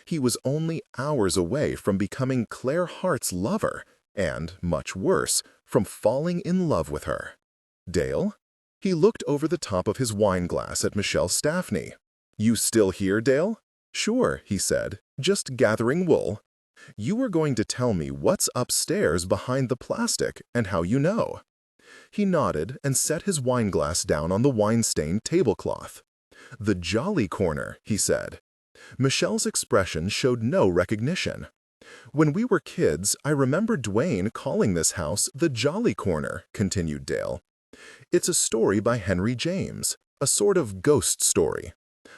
He was only hours away from becoming Claire Hart's lover, and, much worse, from falling in love with her. "Dale?" He looked over the top of his wine glass at Michelle Staffney. "You still here, Dale?" "Sure," he said, "just gathering wool." "You were going to tell me what's upstairs behind the plastic and how you know." He nodded and set his wine glass down on the wine-stained tablecloth. "The jolly corner," he said. Michelle's expression showed no recognition. "When we were kids, I remember Duane calling this house the Jolly Corner," continued Dale. "It's a story by Henry James, a sort of ghost story."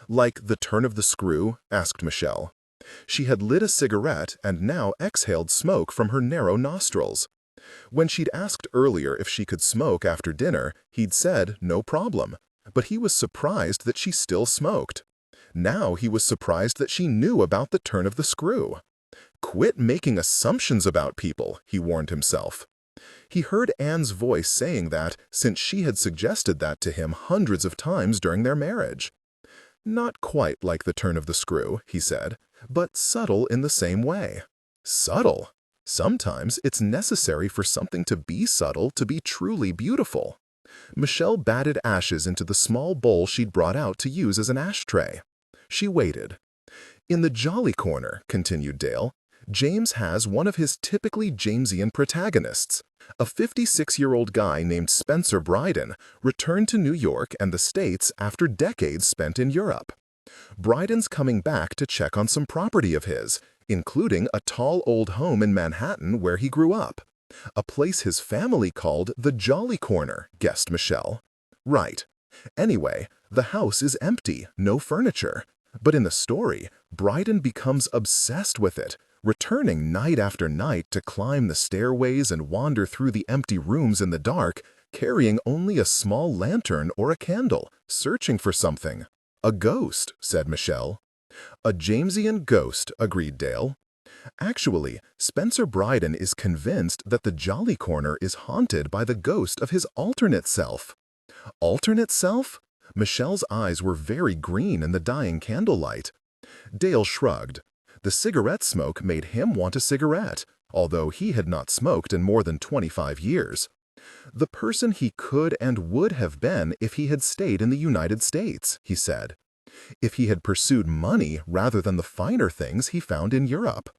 "Like The Turn of the Screw?" asked Michelle. She had lit a cigarette and now exhaled smoke from her narrow nostrils. When she'd asked earlier if she could smoke after dinner, he'd said no problem, but he was surprised that she still smoked. Now he was surprised that she knew about The Turn of the Screw. "Quit making assumptions about people," he warned himself. He heard Anne's voice saying that since she had suggested that to him hundreds of times during their marriage. "Not quite like The Turn of the Screw," he said, "but subtle in the same way." Subtle? Sometimes it's necessary for something to be subtle to be truly beautiful. Michelle batted ashes into the small bowl she'd brought out to use as an ashtray. She waited. "In the Jolly Corner," continued Dale, "James has one of his typically Jamesian protagonists. A 56-year-old guy named Spencer Bryden returned to New York and the States after decades spent in Europe. Bryden's coming back to check on some property of his, including a tall old home in Manhattan where he grew up. A place his family called the Jolly Corner, guessed Michelle. Right. Anyway, the house is empty, no furniture. But in the story, Bryden becomes obsessed with it, returning night after night to climb the stairways and wander through the empty rooms in the dark, carrying only a small lantern or a candle, searching for something. A ghost, said Michelle. A Jamesian ghost, agreed Dale. Actually, Spencer Bryden is convinced that the Jolly Corner is haunted by the ghost of his alternate self. Alternate self? Michelle's eyes were very green in the dying candlelight. Dale shrugged. The cigarette smoke made him want a cigarette, although he had not smoked in more than 25 years. The person he could and would have been if he had stayed in the United States, he said. If he had pursued money rather than the finer things he found in Europe.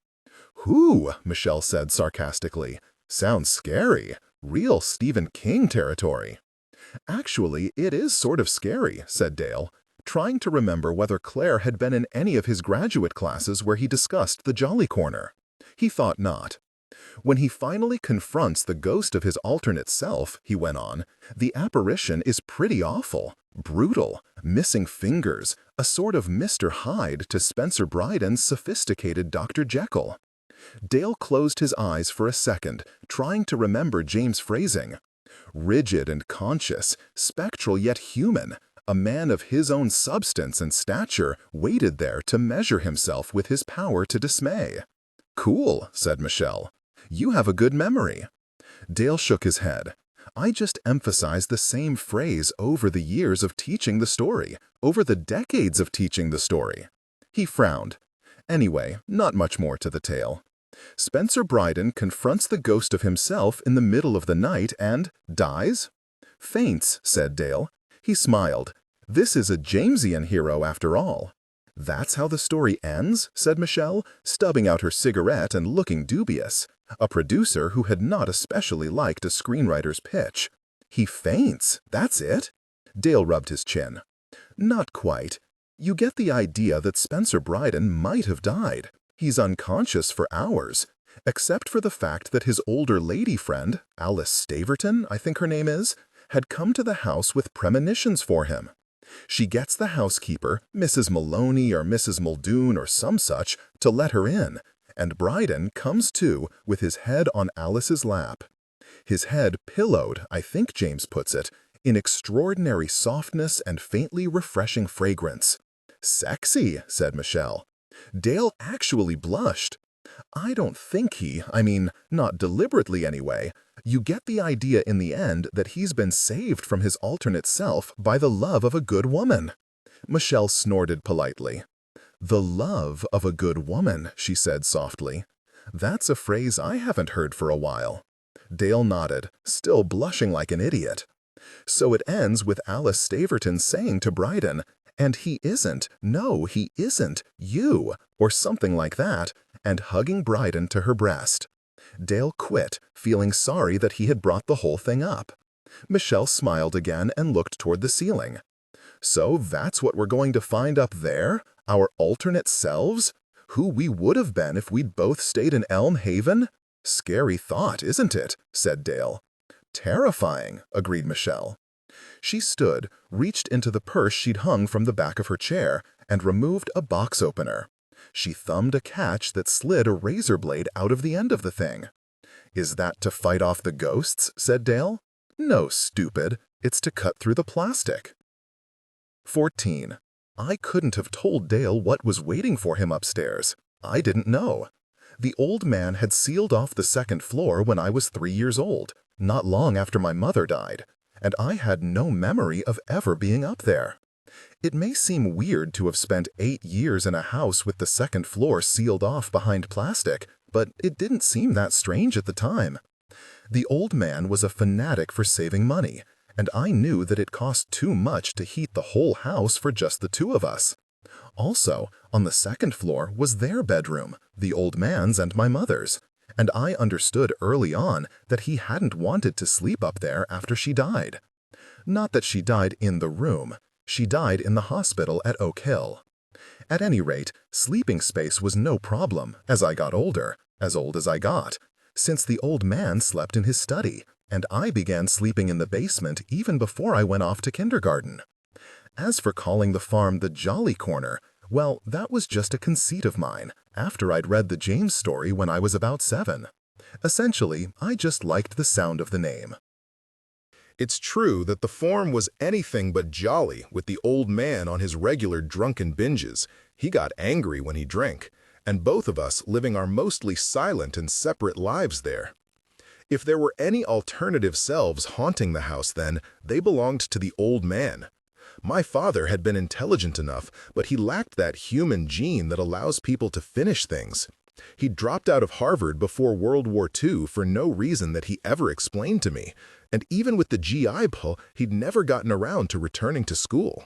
Whew, Michelle said sarcastically. Sounds scary. Real Stephen King territory. Actually, it is sort of scary, said Dale, trying to remember whether Claire had been in any of his graduate classes where he discussed the Jolly Corner. He thought not. When he finally confronts the ghost of his alternate self, he went on, the apparition is pretty awful, brutal, missing fingers, a sort of Mr. Hyde to Spencer Bryden's sophisticated Dr. Jekyll. Dale closed his eyes for a second, trying to remember James' phrasing. Rigid and conscious, spectral yet human, a man of his own substance and stature waited there to measure himself with his power to dismay. Cool, said Michelle. You have a good memory. Dale shook his head. I just emphasized the same phrase over the years of teaching the story, over the decades of teaching the story. He frowned. Anyway, not much more to the tale. Spencer Bryden confronts the ghost of himself in the middle of the night and dies? Faints, said Dale. He smiled. This is a Jamesian hero after all. That's how the story ends, said Michelle, stubbing out her cigarette and looking dubious. A producer who had not especially liked a screenwriter's pitch. He faints, that's it? Dale rubbed his chin. Not quite. You get the idea that Spencer Bryden might have died. He's unconscious for hours, except for the fact that his older lady friend, Alice Staverton, I think her name is, had come to the house with premonitions for him. She gets the housekeeper, Mrs. Maloney or Mrs. Muldoon or some such, to let her in, and Bryden comes to with his head on Alice's lap. His head pillowed, I think James puts it, in extraordinary softness and faintly refreshing fragrance. Sexy, said Michelle. Dale actually blushed. I don't think not deliberately anyway. You get the idea in the end that he's been saved from his alternate self by the love of a good woman. Michelle snorted politely. The love of a good woman, she said softly. That's a phrase I haven't heard for a while. Dale nodded, still blushing like an idiot. So it ends with Alice Staverton saying to Bryden, and he isn't, no, he isn't, you, or something like that, and hugging Bryden to her breast. Dale quit, feeling sorry that he had brought the whole thing up. Michelle smiled again and looked toward the ceiling. So that's what we're going to find up there? Our alternate selves? Who we would have been if we'd both stayed in Elm Haven? Scary thought, isn't it? Said Dale. Terrifying, agreed Michelle. She stood, reached into the purse she'd hung from the back of her chair, and removed a box opener. She thumbed a catch that slid a razor blade out of the end of the thing. Is that to fight off the ghosts? Said Dale. No, stupid. It's to cut through the plastic. 14. I couldn't have told Dale what was waiting for him upstairs. I didn't know. The old man had sealed off the second floor when I was 3 years old, not long after my mother died, and I had no memory of ever being up there. It may seem weird to have spent 8 years in a house with the second floor sealed off behind plastic, but it didn't seem that strange at the time. The old man was a fanatic for saving money, and I knew that it cost too much to heat the whole house for just the two of us. Also, on the second floor was their bedroom, the old man's and my mother's, and I understood early on that he hadn't wanted to sleep up there after she died. Not that she died in the room. She died in the hospital at Oak Hill. At any rate, sleeping space was no problem as I got older, as old as I got, since the old man slept in his study, and I began sleeping in the basement even before I went off to kindergarten. As for calling the farm the Jolly Corner, well, that was just a conceit of mine after I'd read the James story when I was about 7. Essentially, I just liked the sound of the name. It's true that the farm was anything but jolly with the old man on his regular drunken binges. He got angry when he drank, and both of us living our mostly silent and separate lives there. If there were any alternative selves haunting the house then, they belonged to the old man. My father had been intelligent enough, but he lacked that human gene that allows people to finish things. He dropped out of Harvard before World War II for no reason that he ever explained to me, and even with the GI Bill, he'd never gotten around to returning to school.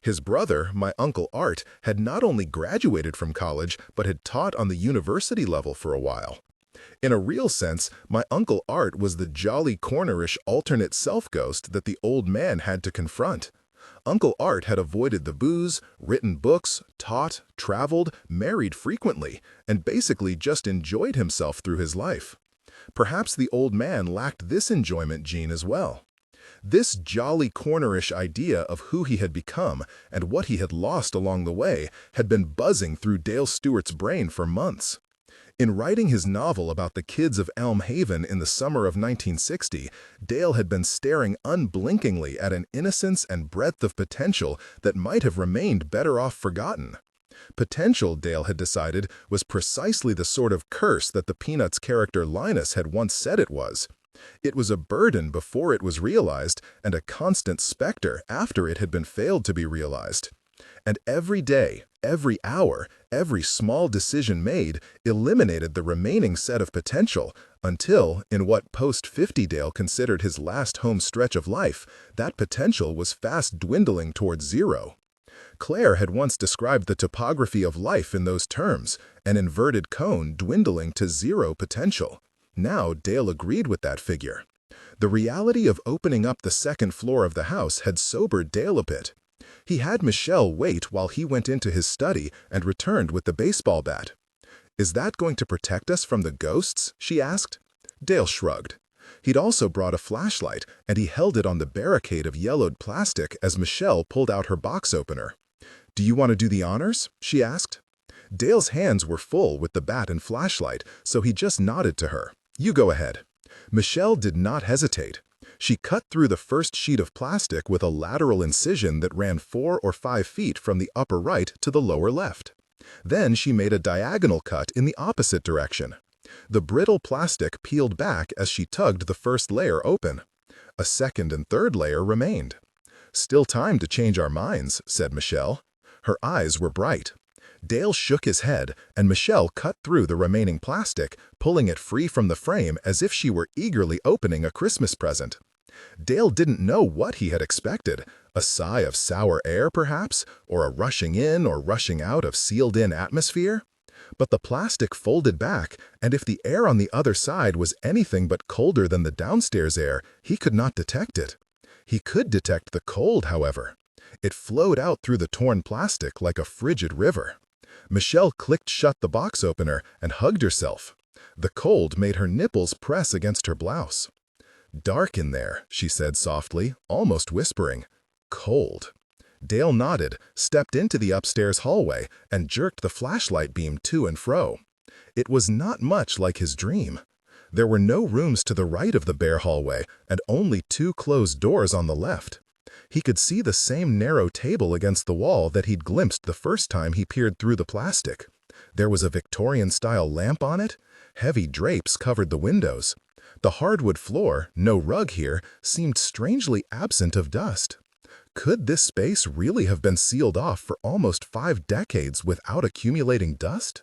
His brother, my Uncle Art, had not only graduated from college, but had taught on the university level for a while. In a real sense, my Uncle Art was the jolly cornerish alternate self-ghost that the old man had to confront. Uncle Art had avoided the booze, written books, taught, traveled, married frequently, and basically just enjoyed himself through his life. Perhaps the old man lacked this enjoyment gene as well. This jolly cornerish idea of who he had become and what he had lost along the way had been buzzing through Dale Stewart's brain for months. In writing his novel about the kids of Elm Haven in the summer of 1960, Dale had been staring unblinkingly at an innocence and breadth of potential that might have remained better off forgotten. Potential, Dale had decided, was precisely the sort of curse that the Peanuts character Linus had once said it was. It was a burden before it was realized and a constant specter after it had been failed to be realized. And every day, every hour, every small decision made eliminated the remaining set of potential until, in what post-50 Dale considered his last home stretch of life, that potential was fast dwindling towards zero. Claire had once described the topography of life in those terms, an inverted cone dwindling to zero potential. Now Dale agreed with that figure. The reality of opening up the second floor of the house had sobered Dale a bit. He had Michelle wait while he went into his study and returned with the baseball bat. "Is that going to protect us from the ghosts?" she asked. Dale shrugged. He'd also brought a flashlight, and he held it on the barricade of yellowed plastic as Michelle pulled out her box opener. "Do you want to do the honors?" she asked. Dale's hands were full with the bat and flashlight, so he just nodded to her. "You go ahead." Michelle did not hesitate. She cut through the first sheet of plastic with a lateral incision that ran 4 or 5 feet from the upper right to the lower left. Then she made a diagonal cut in the opposite direction. The brittle plastic peeled back as she tugged the first layer open. A second and third layer remained. "Still time to change our minds," said Michelle. Her eyes were bright. Dale shook his head, and Michelle cut through the remaining plastic, pulling it free from the frame as if she were eagerly opening a Christmas present. Dale didn't know what he had expected, a sigh of sour air perhaps, or a rushing in or rushing out of sealed-in atmosphere. But the plastic folded back, and if the air on the other side was anything but colder than the downstairs air, he could not detect it. He could detect the cold, however. It flowed out through the torn plastic like a frigid river. Michelle clicked shut the box opener and hugged herself. The cold made her nipples press against her blouse. "Dark in there," she said softly, almost whispering. "Cold." Dale nodded, stepped into the upstairs hallway, and jerked the flashlight beam to and fro. It was not much like his dream. There were no rooms to the right of the bare hallway, and only 2 closed doors on the left. He could see the same narrow table against the wall that he'd glimpsed the first time he peered through the plastic. There was a Victorian-style lamp on it. Heavy drapes covered the windows. The hardwood floor, no rug here, seemed strangely absent of dust. Could this space really have been sealed off for almost 5 decades without accumulating dust?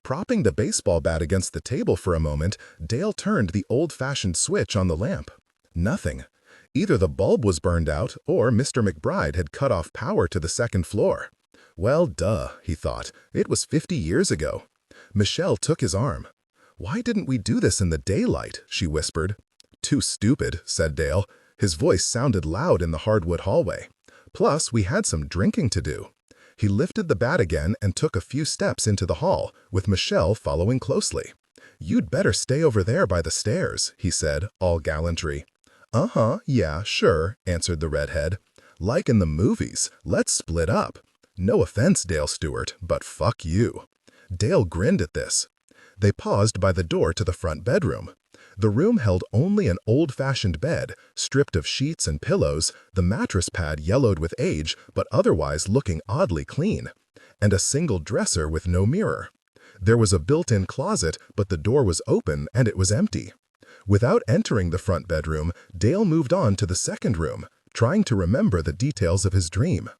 Propping the baseball bat against the table for a moment, Dale turned the old-fashioned switch on the lamp. Nothing. Either the bulb was burned out or Mr. McBride had cut off power to the second floor. Well, duh, he thought. It was 50 years ago. Michelle took his arm. "Why didn't we do this in the daylight?" she whispered. "Too stupid," said Dale. His voice sounded loud in the hardwood hallway. "Plus, we had some drinking to do." He lifted the bat again and took a few steps into the hall, with Michelle following closely. "You'd better stay over there by the stairs," he said, all gallantry. "Uh-huh, yeah, sure," answered the redhead. "Like in the movies, let's split up. No offense, Dale Stewart, but fuck you." Dale grinned at this. They paused by the door to the front bedroom. The room held only an old-fashioned bed, stripped of sheets and pillows, the mattress pad yellowed with age but otherwise looking oddly clean, and a single dresser with no mirror. There was a built-in closet, but the door was open and it was empty. Without entering the front bedroom, Dale moved on to the second room, trying to remember the details of his dream.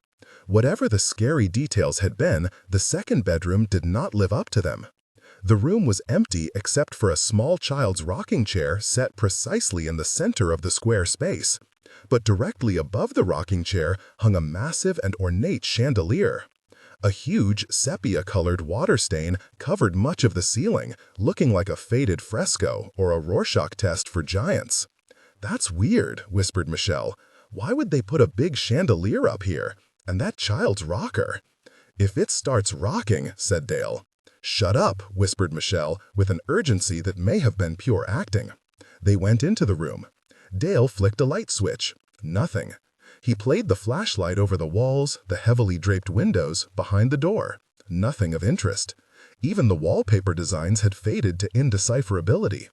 Whatever the scary details had been, the second bedroom did not live up to them. The room was empty except for a small child's rocking chair set precisely in the center of the square space. But directly above the rocking chair hung a massive and ornate chandelier. A huge, sepia-colored water stain covered much of the ceiling, looking like a faded fresco or a Rorschach test for giants. "That's weird," whispered Michelle. "Why would they put a big chandelier up here? And that child's rocker?" "If it starts rocking," said Dale. "Shut up," whispered Michelle, with an urgency that may have been pure acting. They went into the room. Dale flicked a light switch. Nothing. He played the flashlight over the walls, the heavily draped windows, behind the door. Nothing of interest. Even the wallpaper designs had faded to indecipherability.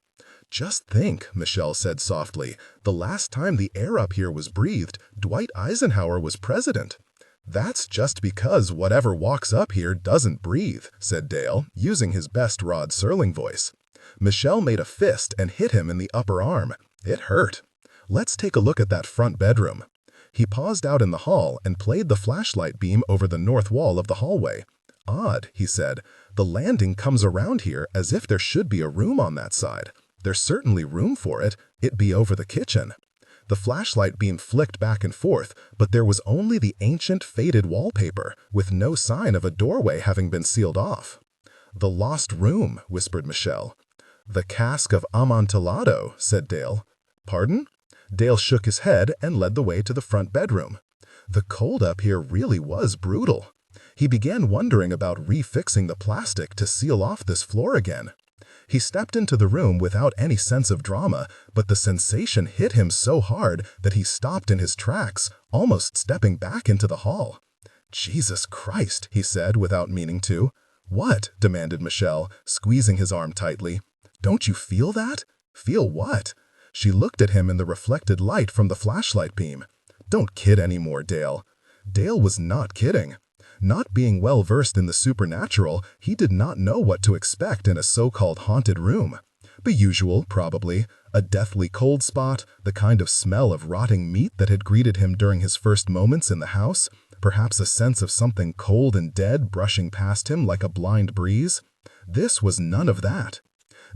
"Just think," Michelle said softly, "the last time the air up here was breathed, Dwight Eisenhower was president." "That's just because whatever walks up here doesn't breathe," said Dale, using his best Rod Serling voice. Michelle made a fist and hit him in the upper arm. It hurt. "Let's take a look at that front bedroom." He paused out in the hall and played the flashlight beam over the north wall of the hallway. "Odd," he said. "The landing comes around here as if there should be a room on that side. There's certainly room for it. It'd be over the kitchen." The flashlight beam flicked back and forth, but there was only the ancient, faded wallpaper, with no sign of a doorway having been sealed off. "The lost room," whispered Michelle. "The cask of Amontillado," said Dale. "Pardon?" Dale shook his head and led the way to the front bedroom. The cold up here really was brutal. He began wondering about refixing the plastic to seal off this floor again. He stepped into the room without any sense of drama, but the sensation hit him so hard that he stopped in his tracks, almost stepping back into the hall. "Jesus Christ," he said without meaning to. "What?" demanded Michelle, squeezing his arm tightly. "Don't you feel that?" "Feel what?" She looked at him in the reflected light from the flashlight beam. "Don't kid anymore, Dale." Dale was not kidding. Not being well versed in the supernatural, he did not know what to expect in a so-called haunted room. The usual, probably. A deathly cold spot, the kind of smell of rotting meat that had greeted him during his first moments in the house, perhaps a sense of something cold and dead brushing past him like a blind breeze. This was none of that.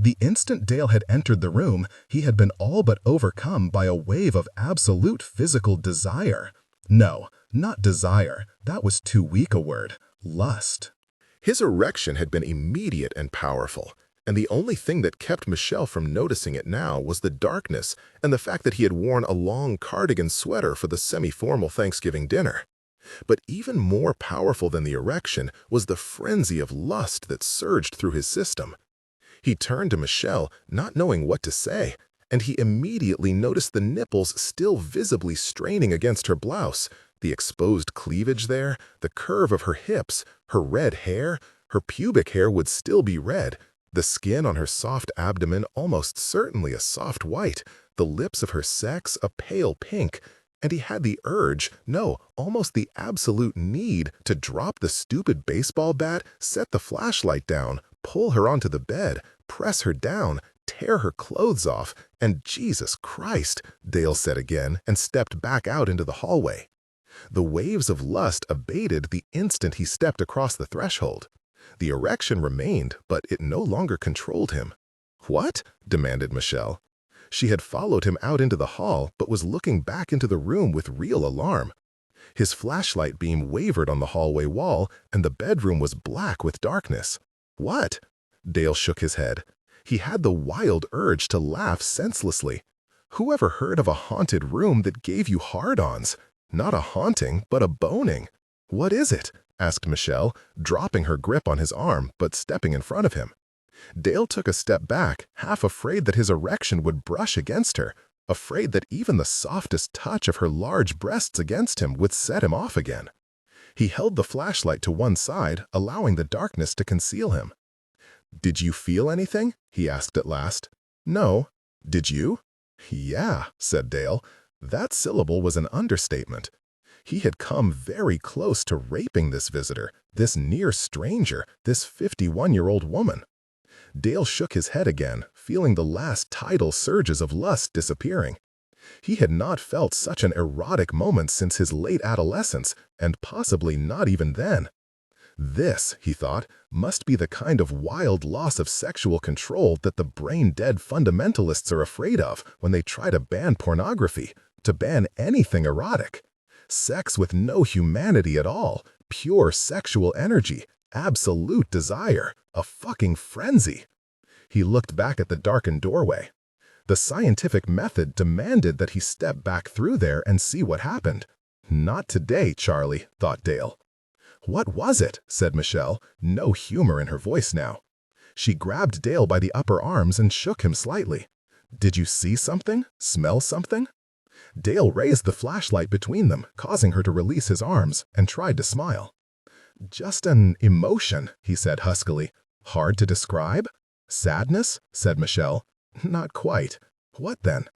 The instant Dale had entered the room, he had been all but overcome by a wave of absolute physical desire. No, not desire. That was too weak a word. Lust. His erection had been immediate and powerful, and the only thing that kept Michelle from noticing it now was the darkness and the fact that he had worn a long cardigan sweater for the semi-formal Thanksgiving dinner. But even more powerful than the erection was the frenzy of lust that surged through his system. He turned to Michelle, not knowing what to say, and he immediately noticed the nipples still visibly straining against her blouse, the exposed cleavage there, the curve of her hips, her red hair. Her pubic hair would still be red, the skin on her soft abdomen almost certainly a soft white, the lips of her sex a pale pink, and he had the urge, no, almost the absolute need, to drop the stupid baseball bat, set the flashlight down, pull her onto the bed, press her down, tear her clothes off, and Jesus Christ, Dale said again and stepped back out into the hallway. The waves of lust abated the instant he stepped across the threshold. The erection remained, but it no longer controlled him. "What?" demanded Michelle. She had followed him out into the hall, but was looking back into the room with real alarm. His flashlight beam wavered on the hallway wall, and the bedroom was black with darkness. "What?" Dale shook his head. He had the wild urge to laugh senselessly. Who ever heard of a haunted room that gave you hard-ons? Not a haunting, but a boning. "What is it?" asked Michelle, dropping her grip on his arm but stepping in front of him. Dale took a step back, half afraid that his erection would brush against her, afraid that even the softest touch of her large breasts against him would set him off again. He held the flashlight to one side, allowing the darkness to conceal him. "Did you feel anything?" he asked at last. "No. Did you?" "Yeah," said Dale. That syllable was an understatement. He had come very close to raping this visitor, this near stranger, this 51-year-old woman. Dale shook his head again, feeling the last tidal surges of lust disappearing. He had not felt such an erotic moment since his late adolescence, and possibly not even then. This, he thought, must be the kind of wild loss of sexual control that the brain-dead fundamentalists are afraid of when they try to ban pornography, to ban anything erotic. Sex with no humanity at all, pure sexual energy, absolute desire, a fucking frenzy. He looked back at the darkened doorway. The scientific method demanded that he step back through there and see what happened. Not today, Charlie, thought Dale. "What was it?" said Michelle, no humor in her voice now. She grabbed Dale by the upper arms and shook him slightly. "Did you see something? Smell something?" Dale raised the flashlight between them, causing her to release his arms, and tried to smile. "Just an emotion," he said huskily. "Hard to describe?" "Sadness?" said Michelle. "Not quite. What then?"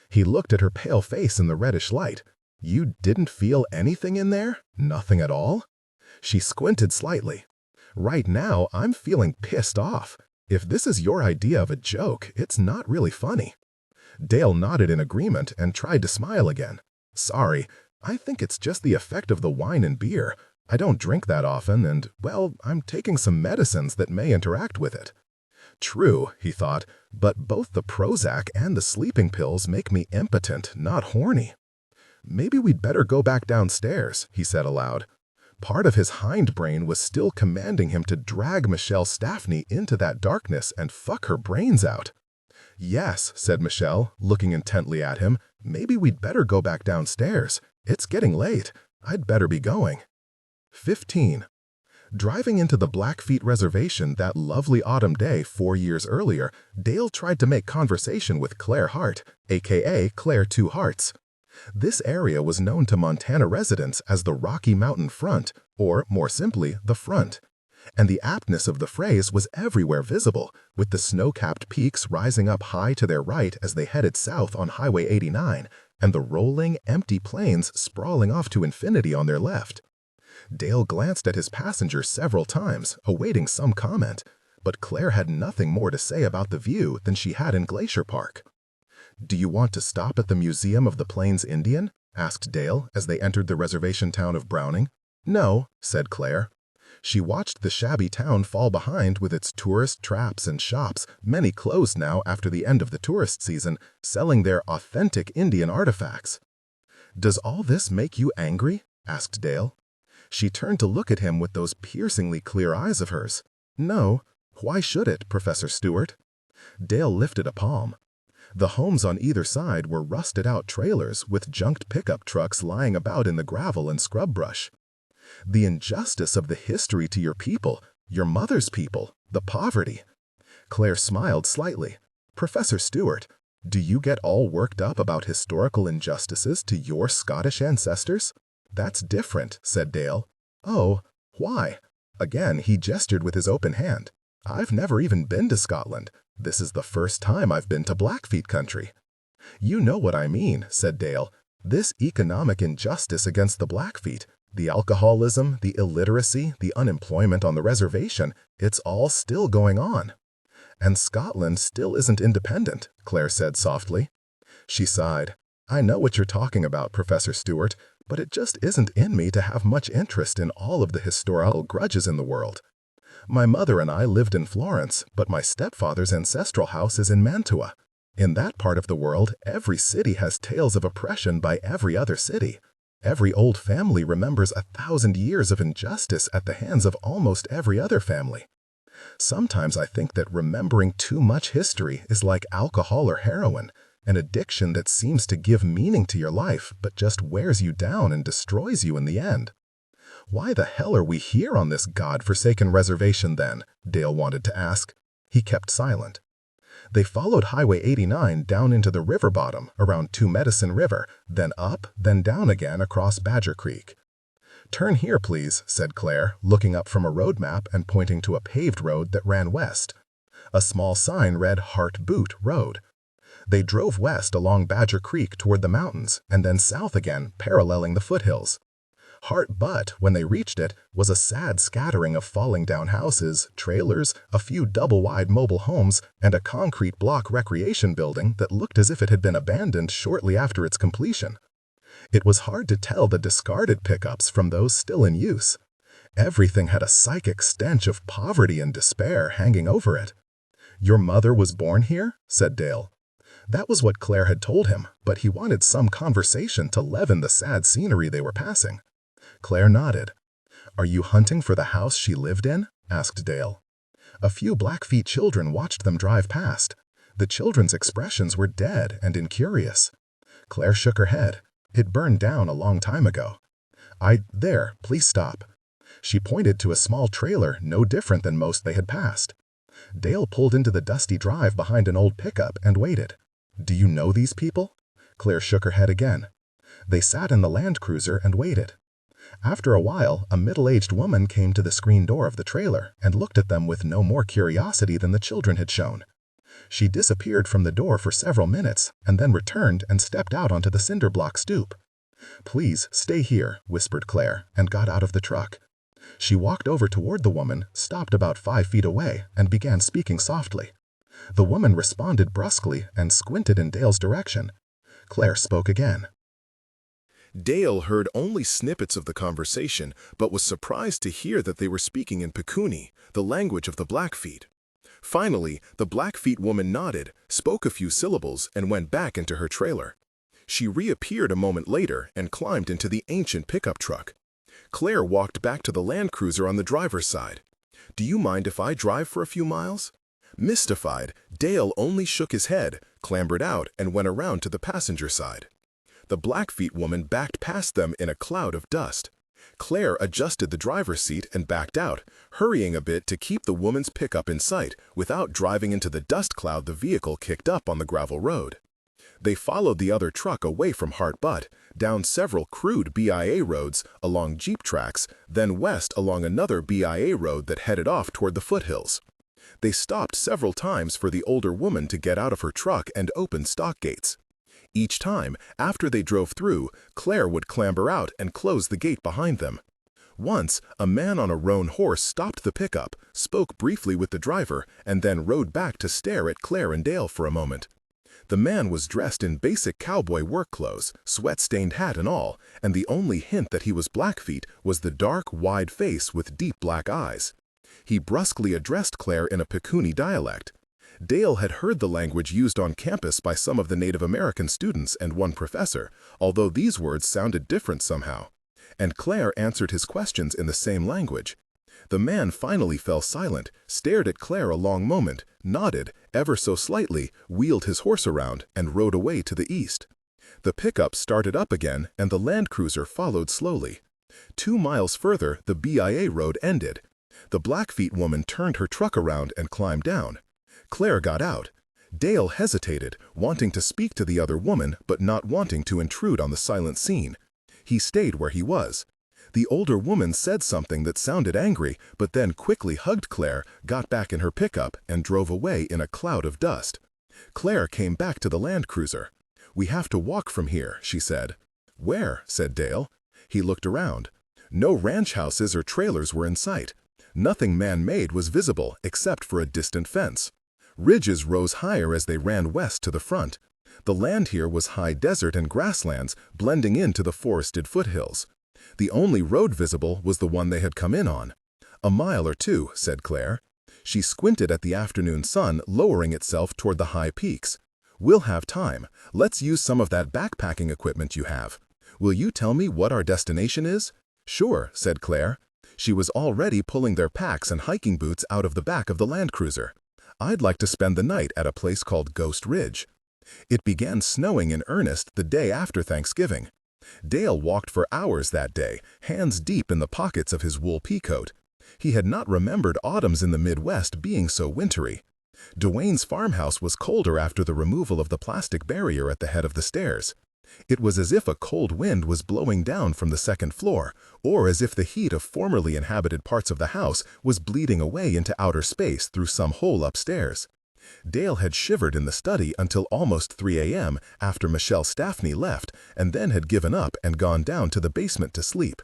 He looked at her pale face in the reddish light. "You didn't feel anything in there? Nothing at all?" She squinted slightly. "Right now, I'm feeling pissed off. If this is your idea of a joke, it's not really funny." Dale nodded in agreement and tried to smile again. "Sorry, I think it's just the effect of the wine and beer. I don't drink that often and, well, I'm taking some medicines that may interact with it." True, he thought, but both the Prozac and the sleeping pills make me impotent, not horny. "Maybe we'd better go back downstairs," he said aloud. Part of his hindbrain was still commanding him to drag Michelle Staffney into that darkness and fuck her brains out. "Yes," said Michelle, looking intently at him, "maybe we'd better go back downstairs. It's getting late. I'd better be going." 15. Driving into the Blackfeet Reservation that lovely autumn day 4 years earlier, Dale tried to make conversation with Claire Hart, a.k.a. Claire Two Hearts. This area was known to Montana residents as the Rocky Mountain Front, or more simply, the Front. And the aptness of the phrase was everywhere visible, with the snow-capped peaks rising up high to their right as they headed south on Highway 89, and the rolling, empty plains sprawling off to infinity on their left. Dale glanced at his passenger several times, awaiting some comment, but Claire had nothing more to say about the view than she had in Glacier Park. "Do you want to stop at the Museum of the Plains Indian?" asked Dale as they entered the reservation town of Browning. "No," said Claire. She watched the shabby town fall behind with its tourist traps and shops, many closed now after the end of the tourist season, selling their authentic Indian artifacts. "Does all this make you angry?" asked Dale. She turned to look at him with those piercingly clear eyes of hers. "No. Why should it, Professor Stewart?" Dale lifted a palm. The homes on either side were rusted-out trailers with junked pickup trucks lying about in the gravel and scrub brush. "The injustice of the history to your people, your mother's people, the poverty." Claire smiled slightly. "Professor Stewart, do you get all worked up about historical injustices to your Scottish ancestors?" "That's different," said Dale. "Oh, why?" Again, he gestured with his open hand. "I've never even been to Scotland. This is the first time I've been to Blackfeet country." "You know what I mean," said Dale. "This economic injustice against the Blackfeet, the alcoholism, the illiteracy, the unemployment on the reservation, it's all still going on." "And Scotland still isn't independent," Claire said softly. She sighed. "I know what you're talking about, Professor Stewart, but it just isn't in me to have much interest in all of the historical grudges in the world. My mother and I lived in Florence, but my stepfather's ancestral house is in Mantua. In that part of the world, every city has tales of oppression by every other city. Every old family remembers 1,000 years of injustice at the hands of almost every other family. Sometimes I think that remembering too much history is like alcohol or heroin, an addiction that seems to give meaning to your life but just wears you down and destroys you in the end." Why the hell are we here on this god-forsaken reservation then? Dale wanted to ask. He kept silent. They followed Highway 89 down into the river bottom around Two Medicine River, then up, then down again across Badger Creek. "Turn here, please," said Claire, looking up from a road map and pointing to a paved road that ran west. A small sign read Heart Boot Road. They drove west along Badger Creek toward the mountains and then south again, paralleling the foothills. Heart Butt, when they reached it, was a sad scattering of falling down houses, trailers, a few double-wide mobile homes, and a concrete block recreation building that looked as if it had been abandoned shortly after its completion. It was hard to tell the discarded pickups from those still in use. Everything had a psychic stench of poverty and despair hanging over it. "Your mother was born here?" said Dale. That was what Claire had told him, but he wanted some conversation to leaven the sad scenery they were passing. Claire nodded. "Are you hunting for the house she lived in?" asked Dale. A few Blackfeet children watched them drive past. The children's expressions were dead and incurious. Claire shook her head. "It burned down a long time ago." There, please stop." She pointed to a small trailer no different than most they had passed. Dale pulled into the dusty drive behind an old pickup and waited. "Do you know these people?" Claire shook her head again. They sat in the Land Cruiser and waited. After a while, a middle-aged woman came to the screen door of the trailer and looked at them with no more curiosity than the children had shown. She disappeared from the door for several minutes and then returned and stepped out onto the cinder block stoop. "Please, stay here," whispered Claire, and got out of the truck. She walked over toward the woman, stopped about 5 feet away, and began speaking softly. The woman responded brusquely and squinted in Dale's direction. Claire spoke again. Dale heard only snippets of the conversation, but was surprised to hear that they were speaking in Pikuni, the language of the Blackfeet. Finally, the Blackfeet woman nodded, spoke a few syllables, and went back into her trailer. She reappeared a moment later and climbed into the ancient pickup truck. Claire walked back to the Land Cruiser on the driver's side. "Do you mind if I drive for a few miles?" Mystified, Dale only shook his head, clambered out, and went around to the passenger side. The Blackfeet woman backed past them in a cloud of dust. Claire adjusted the driver's seat and backed out, hurrying a bit to keep the woman's pickup in sight without driving into the dust cloud the vehicle kicked up on the gravel road. They followed the other truck away from Heart Butt, down several crude BIA roads, along jeep tracks, then west along another BIA road that headed off toward the foothills. They stopped several times for the older woman to get out of her truck and open stock gates. Each time, after they drove through, Claire would clamber out and close the gate behind them. Once, a man on a roan horse stopped the pickup, spoke briefly with the driver, and then rode back to stare at Claire and Dale for a moment. The man was dressed in basic cowboy work clothes, sweat-stained hat and all, and the only hint that he was Blackfeet was the dark, wide face with deep black eyes. He brusquely addressed Claire in a Pikuni dialect. Dale had heard the language used on campus by some of the Native American students and one professor, although these words sounded different somehow. And Claire answered his questions in the same language. The man finally fell silent, stared at Claire a long moment, nodded, ever so slightly, wheeled his horse around, and rode away to the east. The pickup started up again, and the Land Cruiser followed slowly. 2 miles further, the BIA road ended. The Blackfeet woman turned her truck around and climbed down. Claire got out. Dale hesitated, wanting to speak to the other woman, but not wanting to intrude on the silent scene. He stayed where he was. The older woman said something that sounded angry, but then quickly hugged Claire, got back in her pickup, and drove away in a cloud of dust. Claire came back to the Land Cruiser. "We have to walk from here," she said. "Where?" said Dale. He looked around. No ranch houses or trailers were in sight. Nothing man-made was visible except for a distant fence. Ridges rose higher as they ran west to the front. The land here was high desert and grasslands blending into the forested foothills. The only road visible was the one they had come in on. "A mile or 2, said Claire. She squinted at the afternoon sun lowering itself toward the high peaks. "We'll have time. Let's use some of that backpacking equipment you have. Will you tell me what our destination is?" "Sure," said Claire. She was already pulling their packs and hiking boots out of the back of the Land Cruiser. "I'd like to spend the night at a place called Ghost Ridge." It began snowing in earnest the day after Thanksgiving. Dale walked for hours that day, hands deep in the pockets of his wool peacoat. He had not remembered autumns in the Midwest being so wintry. Duane's farmhouse was colder after the removal of the plastic barrier at the head of the stairs. It was as if a cold wind was blowing down from the second floor, or as if the heat of formerly inhabited parts of the house was bleeding away into outer space through some hole upstairs. Dale had shivered in the study until almost 3 a.m. after Michelle Staffney left, and then had given up and gone down to the basement to sleep.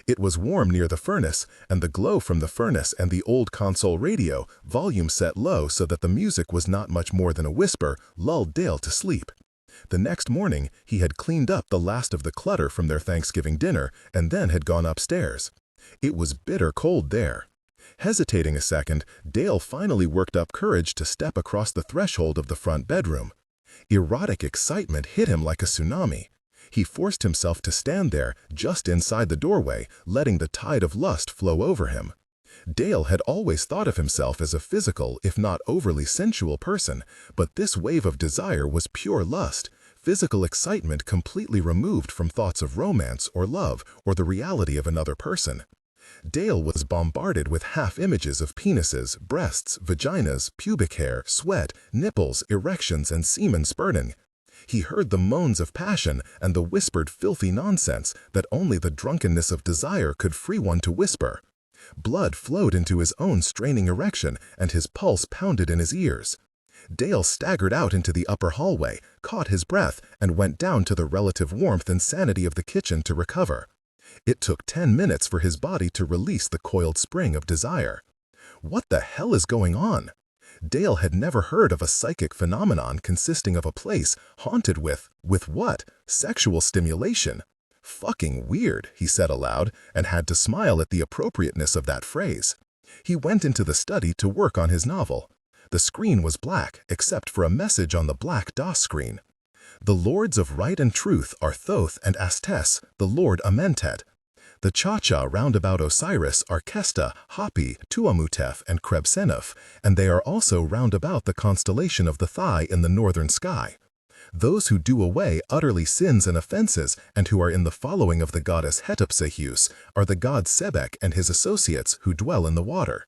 It was warm near the furnace, and the glow from the furnace and the old console radio, volume set low so that the music was not much more than a whisper, lulled Dale to sleep. The next morning, he had cleaned up the last of the clutter from their Thanksgiving dinner and then had gone upstairs. It was bitter cold there. Hesitating a second, Dale finally worked up courage to step across the threshold of the front bedroom. Erotic excitement hit him like a tsunami. He forced himself to stand there, just inside the doorway, letting the tide of lust flow over him. Dale had always thought of himself as a physical, if not overly sensual person, but this wave of desire was pure lust, physical excitement completely removed from thoughts of romance or love or the reality of another person. Dale was bombarded with half-images of penises, breasts, vaginas, pubic hair, sweat, nipples, erections, and semen spurting. He heard the moans of passion and the whispered filthy nonsense that only the drunkenness of desire could free one to whisper. Blood flowed into his own straining erection, and his pulse pounded in his ears. Dale staggered out into the upper hallway, caught his breath, and went down to the relative warmth and sanity of the kitchen to recover. It took 10 minutes for his body to release the coiled spring of desire. What the hell is going on? Dale had never heard of a psychic phenomenon consisting of a place haunted with what? Sexual stimulation. Fucking weird, he said aloud, and had to smile at the appropriateness of that phrase. He went into the study to work on his novel. The screen was black, except for a message on the black DOS screen. The lords of right and truth are Thoth and Astes, the Lord Amentet. The Cha-Cha roundabout Osiris are Kesta, Hapi, Tuamutef, and Krebsenuf, and they are also roundabout the constellation of the Thigh in the northern sky. Those who do away utterly sins and offenses and who are in the following of the goddess Hetepsehus are the god Sebek and his associates who dwell in the water.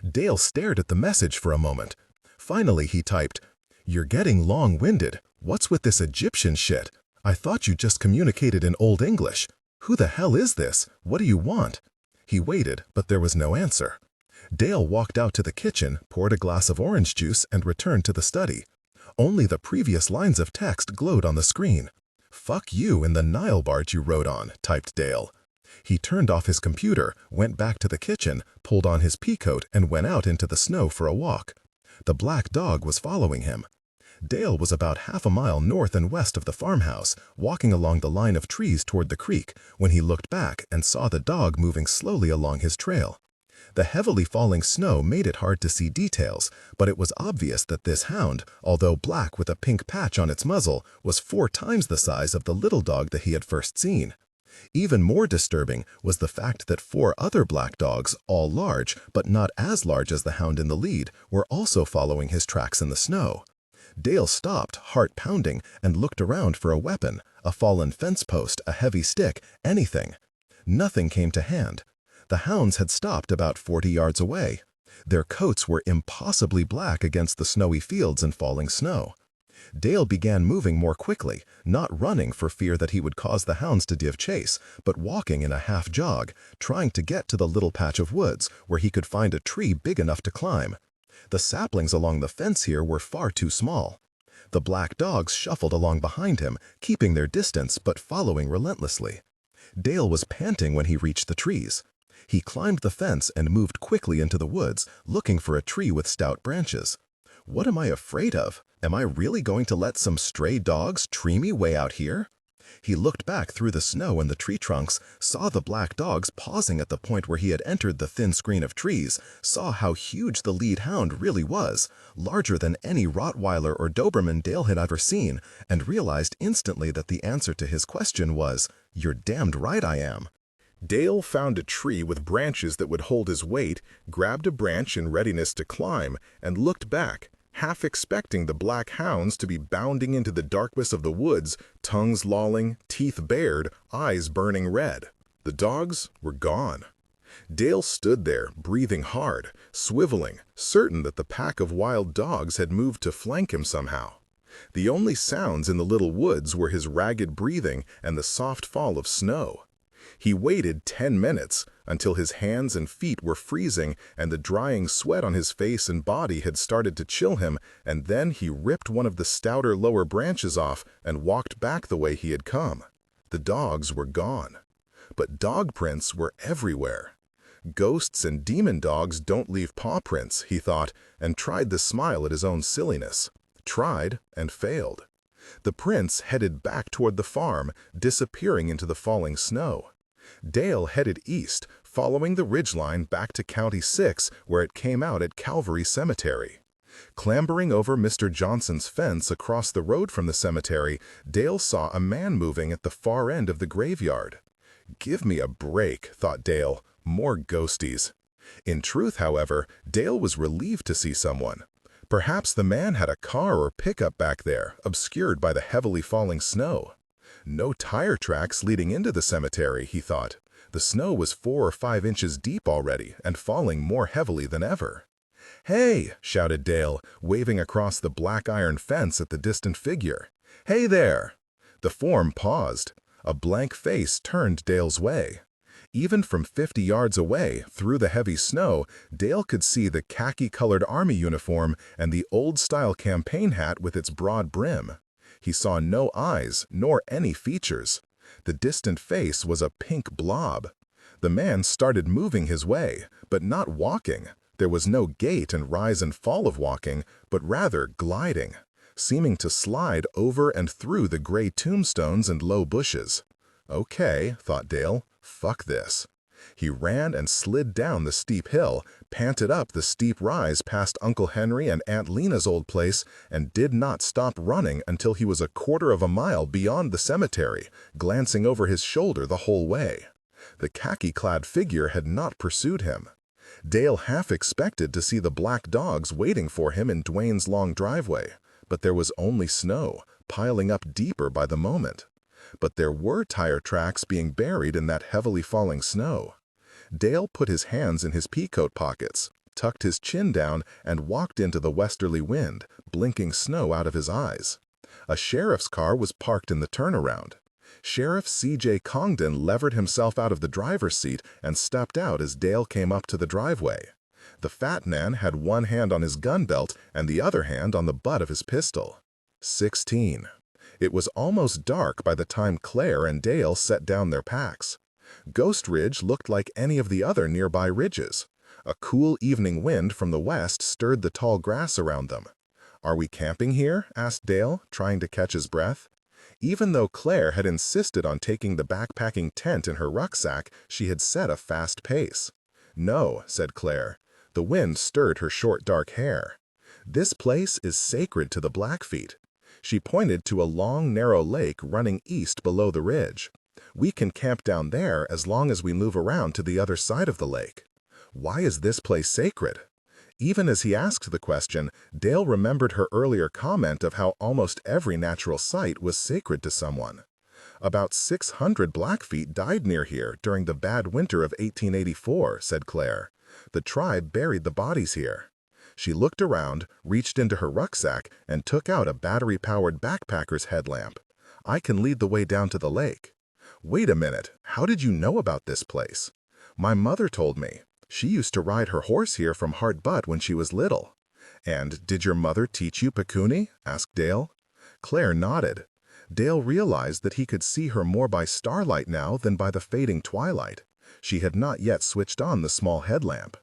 Dale stared at the message for a moment. Finally he typed, "You're getting long-winded. What's with this Egyptian shit? I thought you just communicated in Old English. Who the hell is this? What do you want?" He waited, but there was no answer. Dale walked out to the kitchen, poured a glass of orange juice, and returned to the study. Only the previous lines of text glowed on the screen. "Fuck you in the Nile barge you rode on," typed Dale. He turned off his computer, went back to the kitchen, pulled on his peacoat, and went out into the snow for a walk. The black dog was following him. Dale was about half a mile north and west of the farmhouse, walking along the line of trees toward the creek, when he looked back and saw the dog moving slowly along his trail. The heavily falling snow made it hard to see details, but it was obvious that this hound, although black with a pink patch on its muzzle, was 4 times the size of the little dog that he had first seen. Even more disturbing was the fact that 4 other black dogs, all large, but not as large as the hound in the lead, were also following his tracks in the snow. Dale stopped, heart pounding, and looked around for a weapon, a fallen fence post, a heavy stick, anything. Nothing came to hand. The hounds had stopped about 40 yards away. Their coats were impossibly black against the snowy fields and falling snow. Dale began moving more quickly, not running for fear that he would cause the hounds to give chase, but walking in a half jog, trying to get to the little patch of woods where he could find a tree big enough to climb. The saplings along the fence here were far too small. The black dogs shuffled along behind him, keeping their distance but following relentlessly. Dale was panting when he reached the trees. He climbed the fence and moved quickly into the woods, looking for a tree with stout branches. What am I afraid of? Am I really going to let some stray dogs tree me way out here? He looked back through the snow and the tree trunks, saw the black dogs pausing at the point where he had entered the thin screen of trees, saw how huge the lead hound really was, larger than any Rottweiler or Doberman Dale had ever seen, and realized instantly that the answer to his question was, "You're damned right I am." Dale found a tree with branches that would hold his weight, grabbed a branch in readiness to climb, and looked back, half expecting the black hounds to be bounding into the darkness of the woods, tongues lolling, teeth bared, eyes burning red. The dogs were gone. Dale stood there, breathing hard, swiveling, certain that the pack of wild dogs had moved to flank him somehow. The only sounds in the little woods were his ragged breathing and the soft fall of snow. He waited 10 minutes until his hands and feet were freezing and the drying sweat on his face and body had started to chill him, and then he ripped one of the stouter lower branches off and walked back the way he had come. The dogs were gone. But dog prints were everywhere. Ghosts and demon dogs don't leave paw prints, he thought, and tried to smile at his own silliness. Tried and failed. The prints headed back toward the farm, disappearing into the falling snow. Dale headed east, following the ridgeline back to County 6, where it came out at Calvary Cemetery. Clambering over Mr. Johnson's fence across the road from the cemetery, Dale saw a man moving at the far end of the graveyard. Give me a break, thought Dale. More ghosties. In truth, however, Dale was relieved to see someone. Perhaps the man had a car or pickup back there, obscured by the heavily falling snow. No tire tracks leading into the cemetery, he thought. The snow was 4 or 5 inches deep already and falling more heavily than ever. "Hey!" shouted Dale, waving across the black iron fence at the distant figure. "Hey there!" The form paused. A blank face turned Dale's way. Even from 50 yards away, through the heavy snow, Dale could see the khaki-colored army uniform and the old-style campaign hat with its broad brim. He saw no eyes, nor any features. The distant face was a pink blob. The man started moving his way, but not walking. There was no gait and rise and fall of walking, but rather gliding, seeming to slide over and through the gray tombstones and low bushes. Okay, thought Dale. Fuck this. He ran and slid down the steep hill, panted up the steep rise past Uncle Henry and Aunt Lena's old place, and did not stop running until he was a quarter of a mile beyond the cemetery, glancing over his shoulder the whole way. The khaki-clad figure had not pursued him. Dale half expected to see the black dogs waiting for him in Duane's long driveway, but there was only snow, piling up deeper by the moment. But there were tire tracks being buried in that heavily falling snow. Dale put his hands in his peacoat pockets, tucked his chin down, and walked into the westerly wind, blinking snow out of his eyes. A sheriff's car was parked in the turnaround. Sheriff C.J. Congdon levered himself out of the driver's seat and stepped out as Dale came up to the driveway. The fat man had one hand on his gun belt and the other hand on the butt of his pistol. 16. It was almost dark by the time Claire and Dale set down their packs. Ghost Ridge looked like any of the other nearby ridges. A cool evening wind from the west stirred the tall grass around them. "Are we camping here?" asked Dale, trying to catch his breath. Even though Claire had insisted on taking the backpacking tent in her rucksack, she had set a fast pace. "No," said Claire. The wind stirred her short dark hair. "This place is sacred to the Blackfeet." She pointed to a long, narrow lake running east below the ridge. "We can camp down there as long as we move around to the other side of the lake." Why is this place sacred? Even as he asked the question, Dale remembered her earlier comment of how almost every natural site was sacred to someone. "About 600 Blackfeet died near here during the bad winter of 1884, said Claire. "The tribe buried the bodies here." She looked around, reached into her rucksack, and took out a battery-powered backpacker's headlamp. "I can lead the way down to the lake." "Wait a minute, how did you know about this place?" "My mother told me. She used to ride her horse here from Hart Butte when she was little." "And did your mother teach you Pekuni?" asked Dale. Claire nodded. Dale realized that he could see her more by starlight now than by the fading twilight. She had not yet switched on the small headlamp.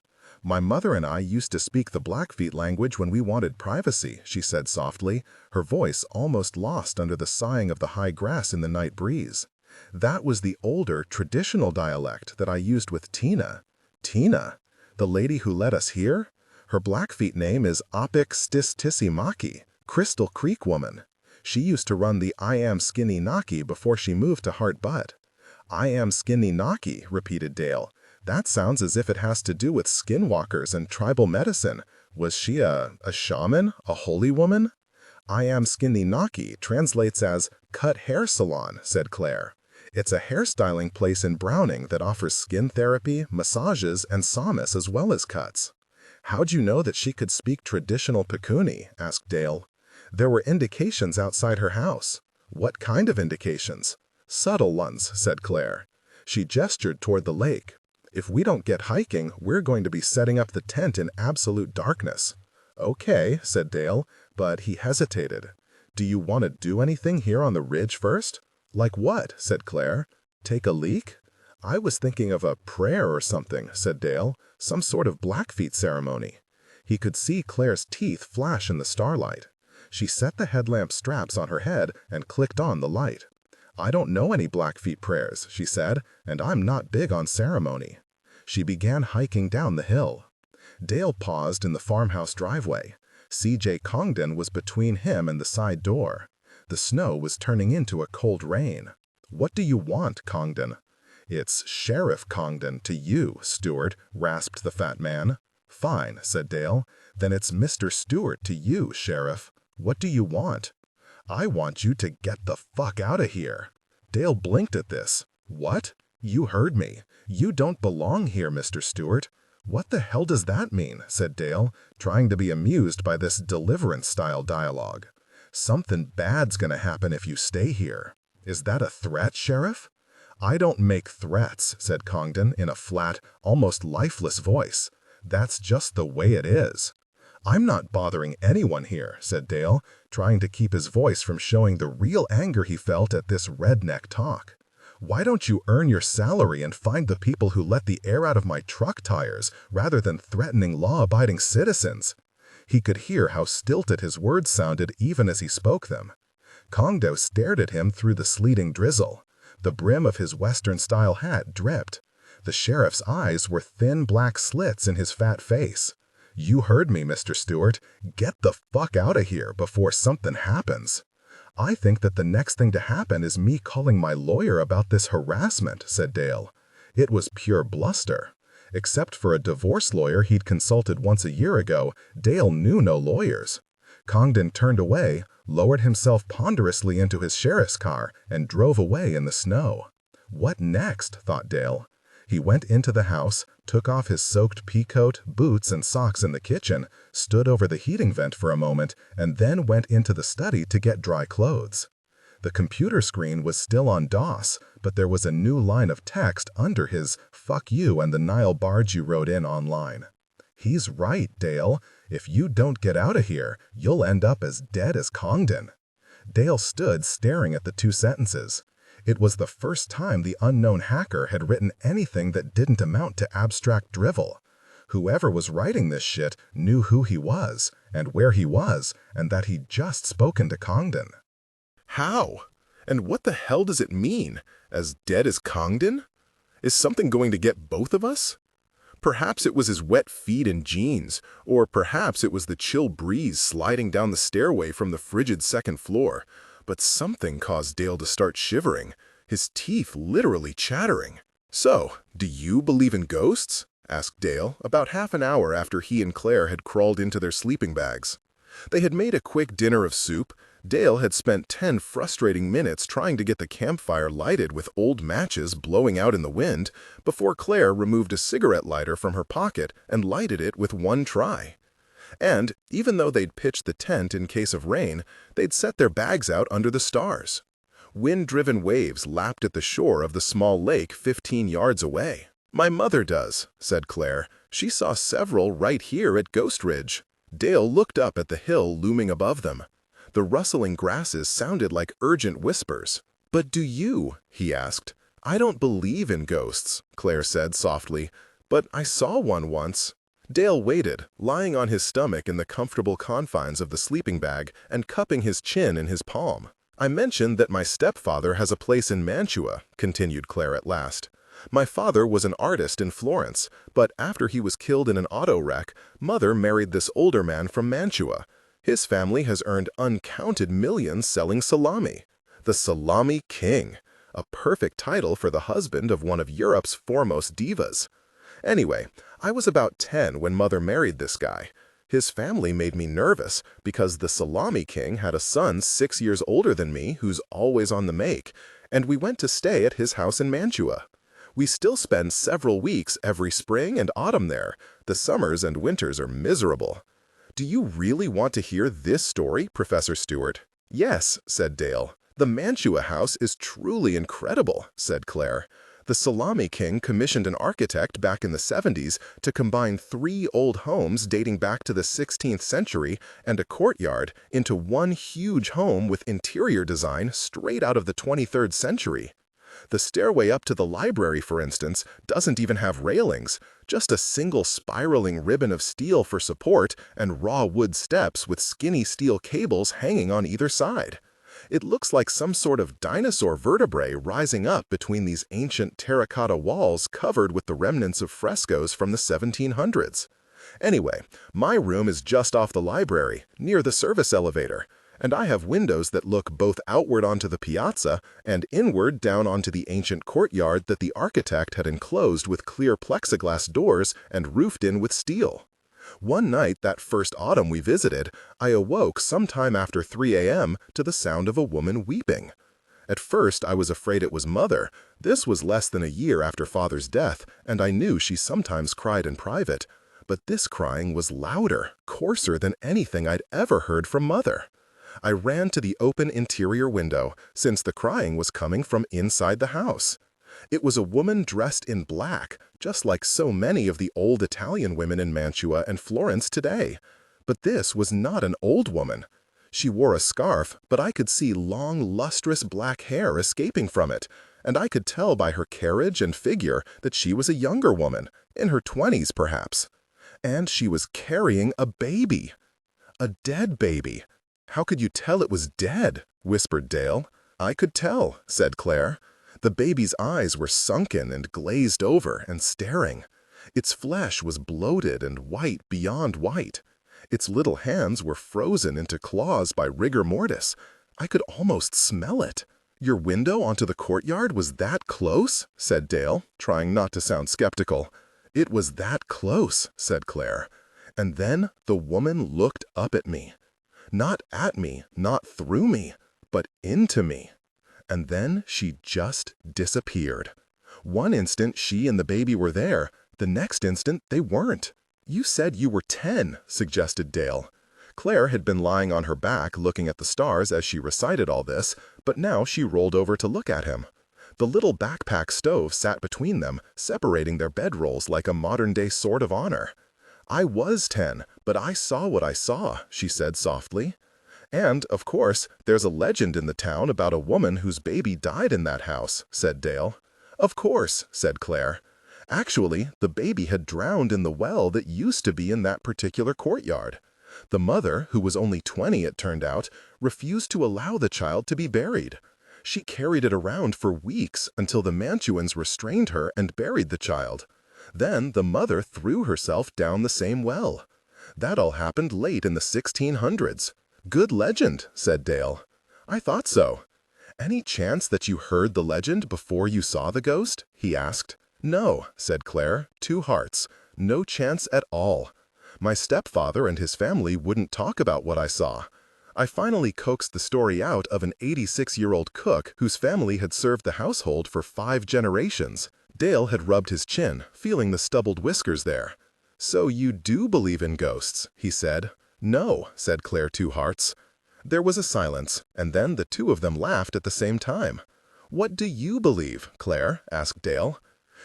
"My mother and I used to speak the Blackfeet language when we wanted privacy," she said softly, her voice almost lost under the sighing of the high grass in the night breeze. "That was the older, traditional dialect that I used with Tina." "Tina? The lady who led us here? Her Blackfeet name is Apik Stistissimaki, Crystal Creek woman. She used to run the I Am Skinny Naki before she moved to Hart Butte." "I Am Skinny Naki," repeated Dale. "That sounds as if it has to do with skinwalkers and tribal medicine. Was she a shaman? A holy woman? I am Skinny Naki translates as cut hair salon, said Claire. It's a hairstyling place in Browning that offers skin therapy, massages, and samas as well as cuts. How'd you know that she could speak traditional Pekuni? Asked Dale. There were indications outside her house. What kind of indications? Subtle ones, said Claire. She gestured toward the lake. If we don't get hiking, we're going to be setting up the tent in absolute darkness. Okay, said Dale, but he hesitated. Do you want to do anything here on the ridge first? Like what? Said Claire. Take a leak? I was thinking of a prayer or something, said Dale. Some sort of Blackfeet ceremony. He could see Claire's teeth flash in the starlight. She set the headlamp straps on her head and clicked on the light. I don't know any Blackfeet prayers, she said, and I'm not big on ceremony. She began hiking down the hill. Dale paused in the farmhouse driveway. C.J. Congdon was between him and the side door. The snow was turning into a cold rain. What do you want, Congdon? It's Sheriff Congdon to you, Stewart, rasped the fat man. Fine, said Dale. Then it's Mr. Stewart to you, Sheriff. What do you want? I want you to get the fuck out of here. Dale blinked at this. What? You heard me. You don't belong here, Mr. Stewart. What the hell does that mean? Said Dale, trying to be amused by this deliverance-style dialogue. Something bad's gonna happen if you stay here. Is that a threat, Sheriff? I don't make threats, said Congdon in a flat, almost lifeless voice. That's just the way it is. I'm not bothering anyone here, said Dale, trying to keep his voice from showing the real anger he felt at this redneck talk. Why don't you earn your salary and find the people who let the air out of my truck tires rather than threatening law-abiding citizens? He could hear how stilted his words sounded even as he spoke them. Congdo stared at him through the sleeting drizzle. The brim of his Western-style hat dripped. The sheriff's eyes were thin black slits in his fat face. You heard me, Mr. Stewart. Get the fuck out of here before something happens. I think that the next thing to happen is me calling my lawyer about this harassment, said Dale. It was pure bluster. Except for a divorce lawyer he'd consulted once a year ago, Dale knew no lawyers. Congdon turned away, lowered himself ponderously into his sheriff's car, and drove away in the snow. What next? Thought Dale. He went into the house, took off his soaked pea coat, boots, and socks in the kitchen, stood over the heating vent for a moment, and then went into the study to get dry clothes. The computer screen was still on DOS, but there was a new line of text under his "fuck you and the Nile barge you rode in" online. He's right, Dale. If you don't get out of here, you'll end up as dead as Congdon. Dale stood staring at the two sentences. It was the first time the unknown hacker had written anything that didn't amount to abstract drivel. Whoever was writing this shit knew who he was, and where he was, and that he'd just spoken to Congdon. How? And what the hell does it mean? As dead as Congdon? Is something going to get both of us? Perhaps it was his wet feet and jeans, or perhaps it was the chill breeze sliding down the stairway from the frigid second floor. But something caused Dale to start shivering, his teeth literally chattering. So, do you believe in ghosts? Asked Dale, about half an hour after he and Claire had crawled into their sleeping bags. They had made a quick dinner of soup. Dale had spent 10 frustrating minutes trying to get the campfire lighted with old matches blowing out in the wind before Claire removed a cigarette lighter from her pocket and lighted it with one try. And, even though they'd pitched the tent in case of rain, they'd set their bags out under the stars. Wind-driven waves lapped at the shore of the small lake 15 yards away. My mother does, said Claire. She saw several right here at Ghost Ridge. Dale looked up at the hill looming above them. The rustling grasses sounded like urgent whispers. But do you? He asked. I don't believe in ghosts, Claire said softly, but I saw one once. Dale waited, lying on his stomach in the comfortable confines of the sleeping bag and cupping his chin in his palm. I mentioned that my stepfather has a place in Mantua, continued Claire at last. My father was an artist in Florence, but after he was killed in an auto wreck, Mother married this older man from Mantua. His family has earned uncounted millions selling salami. The Salami King, a perfect title for the husband of one of Europe's foremost divas. Anyway, I was about 10 when Mother married this guy. His family made me nervous because the Salami King had a son 6 years older than me who's always on the make, and we went to stay at his house in Mantua. We still spend several weeks every spring and autumn there. The summers and winters are miserable. Do you really want to hear this story, Professor Stewart? Yes, said Dale. The Mantua house is truly incredible, said Claire. The Salami King commissioned an architect back in the 70s to combine 3 old homes dating back to the 16th century and a courtyard into one huge home with interior design straight out of the 23rd century. The stairway up to the library, for instance, doesn't even have railings, just a single spiraling ribbon of steel for support and raw wood steps with skinny steel cables hanging on either side. It looks like some sort of dinosaur vertebrae rising up between these ancient terracotta walls covered with the remnants of frescoes from the 1700s. Anyway, my room is just off the library, near the service elevator, and I have windows that look both outward onto the piazza and inward down onto the ancient courtyard that the architect had enclosed with clear plexiglass doors and roofed in with steel. One night that first autumn we visited, I awoke sometime after 3 a.m. to the sound of a woman weeping. At first, I was afraid it was Mother. This was less than a year after Father's death, and I knew she sometimes cried in private. But this crying was louder, coarser than anything I'd ever heard from Mother. I ran to the open interior window, since the crying was coming from inside the house. It was a woman dressed in black, just like so many of the old Italian women in Mantua and Florence today. But this was not an old woman. She wore a scarf, but I could see long, lustrous black hair escaping from it, and I could tell by her carriage and figure that she was a younger woman, in her 20s perhaps. And she was carrying a baby. A dead baby. How could you tell it was dead? Whispered Dale. I could tell, said Claire. The baby's eyes were sunken and glazed over and staring. Its flesh was bloated and white beyond white. Its little hands were frozen into claws by rigor mortis. I could almost smell it. Your window onto the courtyard was that close? Said Dale, trying not to sound skeptical. It was that close, said Claire. And then the woman looked up at me. Not at me, not through me, but into me. And then she just disappeared. One instant she and the baby were there, the next instant they weren't. You said you were 10, suggested Dale. Claire had been lying on her back looking at the stars as she recited all this, but now she rolled over to look at him. The little backpack stove sat between them, separating their bedrolls like a modern-day sword of honor. I was 10, but I saw what I saw, she said softly. And, of course, there's a legend in the town about a woman whose baby died in that house, said Dale. Of course, said Claire. Actually, the baby had drowned in the well that used to be in that particular courtyard. The mother, who was only 20 it turned out, refused to allow the child to be buried. She carried it around for weeks until the Mantuans restrained her and buried the child. Then the mother threw herself down the same well. That all happened late in the 1600s. Good legend, said Dale. I thought so. Any chance that you heard the legend before you saw the ghost? He asked. No, said Claire, 2 hearts. No chance at all. My stepfather and his family wouldn't talk about what I saw. I finally coaxed the story out of an 86-year-old cook whose family had served the household for 5 generations. Dale had rubbed his chin, feeling the stubbled whiskers there. So you do believe in ghosts, he said. No, said Claire, 2 hearts. There was a silence, and then the 2 of them laughed at the same time. What do you believe, Claire? Asked Dale.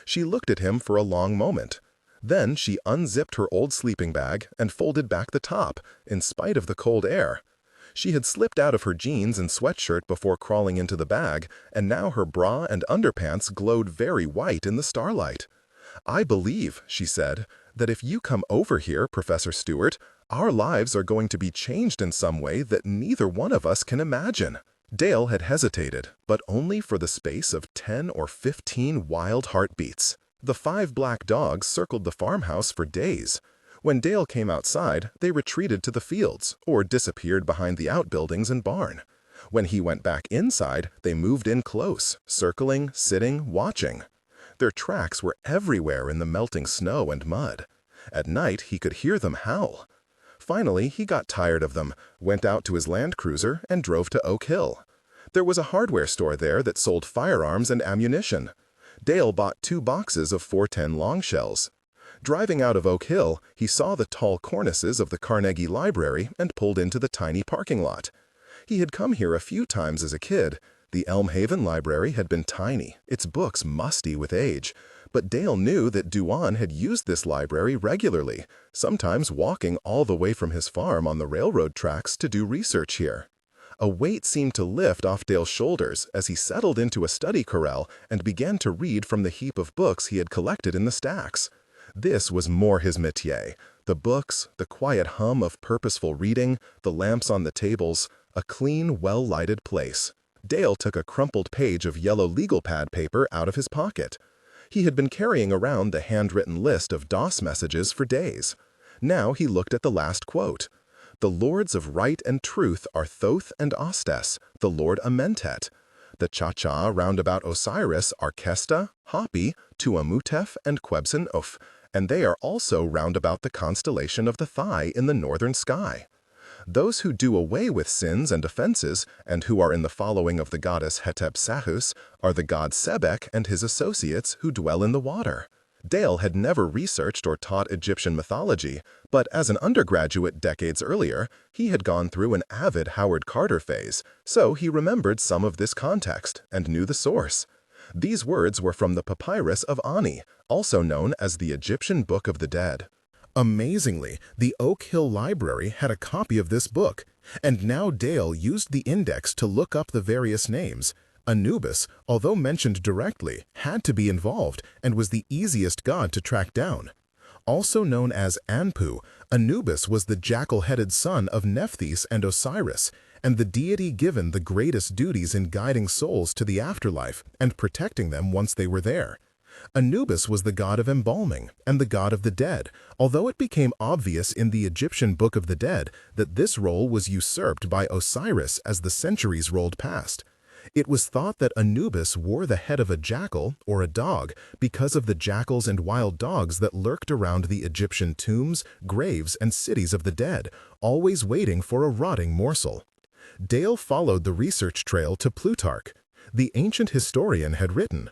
She looked at him for a long moment. Then she unzipped her old sleeping bag and folded back the top, in spite of the cold air. She had slipped out of her jeans and sweatshirt before crawling into the bag, and now her bra and underpants glowed very white in the starlight. I believe, she said, that if you come over here, Professor Stewart, our lives are going to be changed in some way that neither one of us can imagine. Dale had hesitated, but only for the space of 10 or 15 wild heartbeats. The 5 black dogs circled the farmhouse for days. When Dale came outside, they retreated to the fields or disappeared behind the outbuildings and barn. When he went back inside, they moved in close, circling, sitting, watching. Their tracks were everywhere in the melting snow and mud. At night, he could hear them howl. Finally, he got tired of them, went out to his Land Cruiser, and drove to Oak Hill. There was a hardware store there that sold firearms and ammunition. Dale bought 2 boxes of 410 long shells. Driving out of Oak Hill, he saw the tall cornices of the Carnegie Library and pulled into the tiny parking lot. He had come here a few times as a kid. The Elm Haven Library had been tiny, its books musty with age, but Dale knew that Duane had used this library regularly, sometimes walking all the way from his farm on the railroad tracks to do research here. A weight seemed to lift off Dale's shoulders as he settled into a study corral and began to read from the heap of books he had collected in the stacks. This was more his métier. The books, the quiet hum of purposeful reading, the lamps on the tables, a clean, well-lighted place. Dale took a crumpled page of yellow legal pad paper out of his pocket. He had been carrying around the handwritten list of DOS messages for days. Now he looked at the last quote. The lords of right and truth are Thoth and Ostes, the lord Amentet. The Cha-Cha round about Osiris are Kesta, Hapi, Tuamutef, and Quebhsn-Uf, and they are also round about the constellation of the Thigh in the northern sky. Those who do away with sins and offenses, and who are in the following of the goddess Hetep-Sahus, are the god Sebek and his associates who dwell in the water. Dale had never researched or taught Egyptian mythology, but as an undergraduate decades earlier, he had gone through an avid Howard Carter phase, so he remembered some of this context and knew the source. These words were from the Papyrus of Ani, also known as the Egyptian Book of the Dead. Amazingly, the Oak Hill Library had a copy of this book, and now Dale used the index to look up the various names. Anubis, although mentioned directly, had to be involved and was the easiest god to track down. Also known as Anpu, Anubis was the jackal-headed son of Nephthys and Osiris, and the deity given the greatest duties in guiding souls to the afterlife and protecting them once they were there. Anubis was the god of embalming and the god of the dead, although it became obvious in the Egyptian Book of the Dead that this role was usurped by Osiris as the centuries rolled past. It was thought that Anubis wore the head of a jackal or a dog because of the jackals and wild dogs that lurked around the Egyptian tombs, graves, and cities of the dead, always waiting for a rotting morsel. Dale followed the research trail to Plutarch. The ancient historian had written,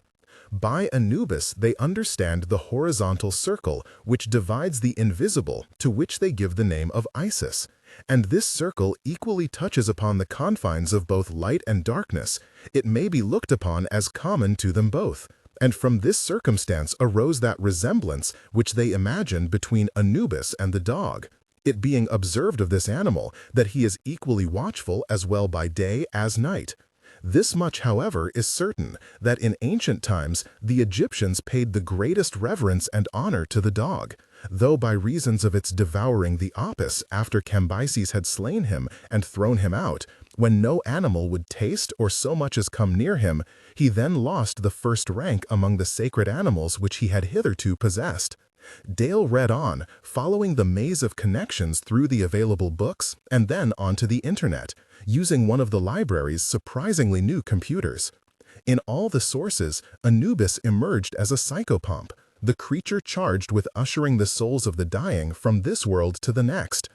"By Anubis they understand the horizontal circle which divides the invisible, to which they give the name of Isis. And this circle equally touches upon the confines of both light and darkness. It may be looked upon as common to them both. And from this circumstance arose that resemblance which they imagined between Anubis and the dog. It being observed of this animal that he is equally watchful as well by day as night. This much, however, is certain, that in ancient times the Egyptians paid the greatest reverence and honor to the dog, though by reasons of its devouring the Apis after Cambyses had slain him and thrown him out, when no animal would taste or so much as come near him, he then lost the first rank among the sacred animals which he had hitherto possessed. Dale read on, following the maze of connections through the available books and then onto the internet, using one of the library's surprisingly new computers. In all the sources, Anubis emerged as a psychopomp, the creature charged with ushering the souls of the dying from this world to the next.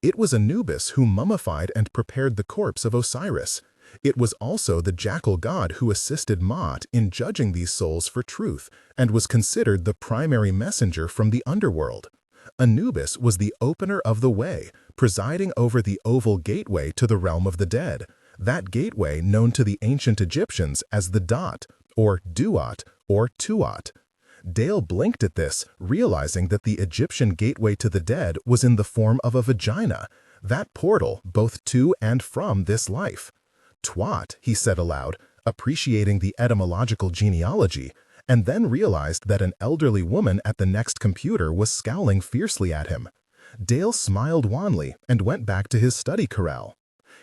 It was Anubis who mummified and prepared the corpse of Osiris. It was also the jackal god who assisted Maat in judging these souls for truth and was considered the primary messenger from the underworld. Anubis was the opener of the way, presiding over the oval gateway to the realm of the dead, that gateway known to the ancient Egyptians as the Dot, or Duat, or Tuat. Dale blinked at this, realizing that the Egyptian gateway to the dead was in the form of a vagina, that portal both to and from this life. Twat, he said aloud, appreciating the etymological genealogy, and then realized that an elderly woman at the next computer was scowling fiercely at him. Dale smiled wanly and went back to his study corral.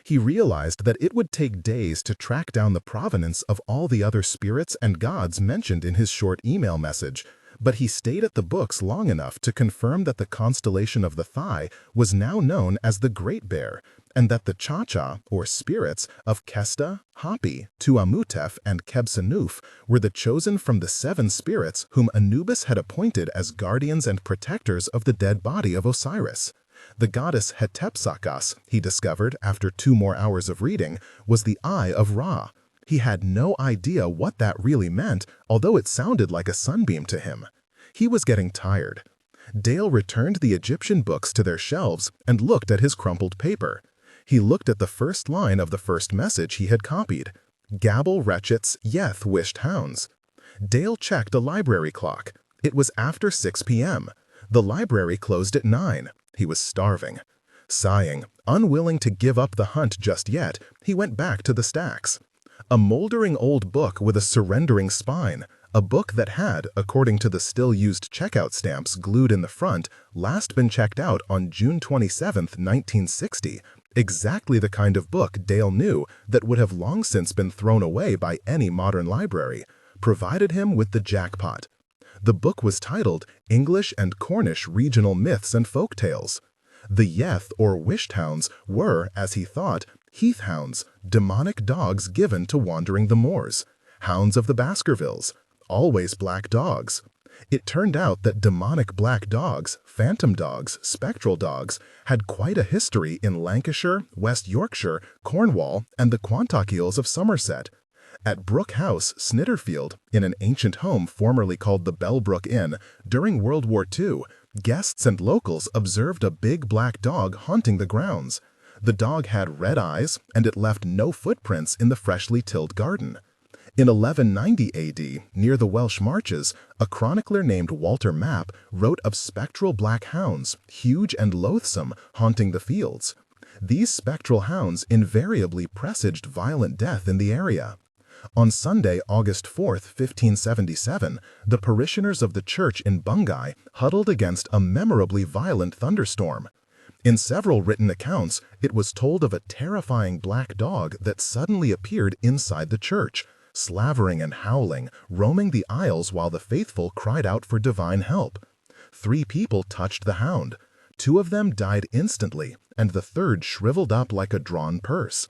He realized that it would take days to track down the provenance of all the other spirits and gods mentioned in his short email message, but he stayed at the books long enough to confirm that the constellation of the Thigh was now known as the Great Bear, and that the Cha-Cha, or spirits, of Kesta, Hapi, Tuamutef, and Quebhsn-Uf were the chosen from the 7 spirits whom Anubis had appointed as guardians and protectors of the dead body of Osiris. The goddess Hetepsakas, he discovered after 2 more hours of reading, was the Eye of Ra. He had no idea what that really meant, although it sounded like a sunbeam to him. He was getting tired. Dale returned the Egyptian books to their shelves and looked at his crumpled paper. He looked at the first line of the first message he had copied. Gabble wretchets yeth wished hounds. Dale checked a library clock. It was after 6 p.m. The library closed at 9. He was starving. Sighing, unwilling to give up the hunt just yet, he went back to the stacks. A moldering old book with a surrendering spine, a book that had, according to the still-used checkout stamps glued in the front, last been checked out on June 27, 1960, exactly the kind of book Dale knew that would have long since been thrown away by any modern library, provided him with the jackpot. The book was titled English and Cornish Regional Myths and Folk Tales. The Yeth, or wished hounds, were, as he thought, heath hounds, demonic dogs given to wandering the moors, hounds of the Baskervilles, always black dogs. It turned out that demonic black dogs, phantom dogs, spectral dogs, had quite a history in Lancashire, West Yorkshire, Cornwall, and the Quantock Eels of Somerset. At Brook House, Snitterfield, in an ancient home formerly called the Bellbrook Inn, during World War II, guests and locals observed a big black dog haunting the grounds. The dog had red eyes, and it left no footprints in the freshly tilled garden. In 1190 AD, near the Welsh Marches, a chronicler named Walter Map wrote of spectral black hounds, huge and loathsome, haunting the fields. These spectral hounds invariably presaged violent death in the area. On Sunday, August 4, 1577, the parishioners of the church in Bungay huddled against a memorably violent thunderstorm. In several written accounts, it was told of a terrifying black dog that suddenly appeared inside the church, slavering and howling, roaming the aisles while the faithful cried out for divine help. 3 people touched the hound. 2 of them died instantly, and the third shriveled up like a drawn purse.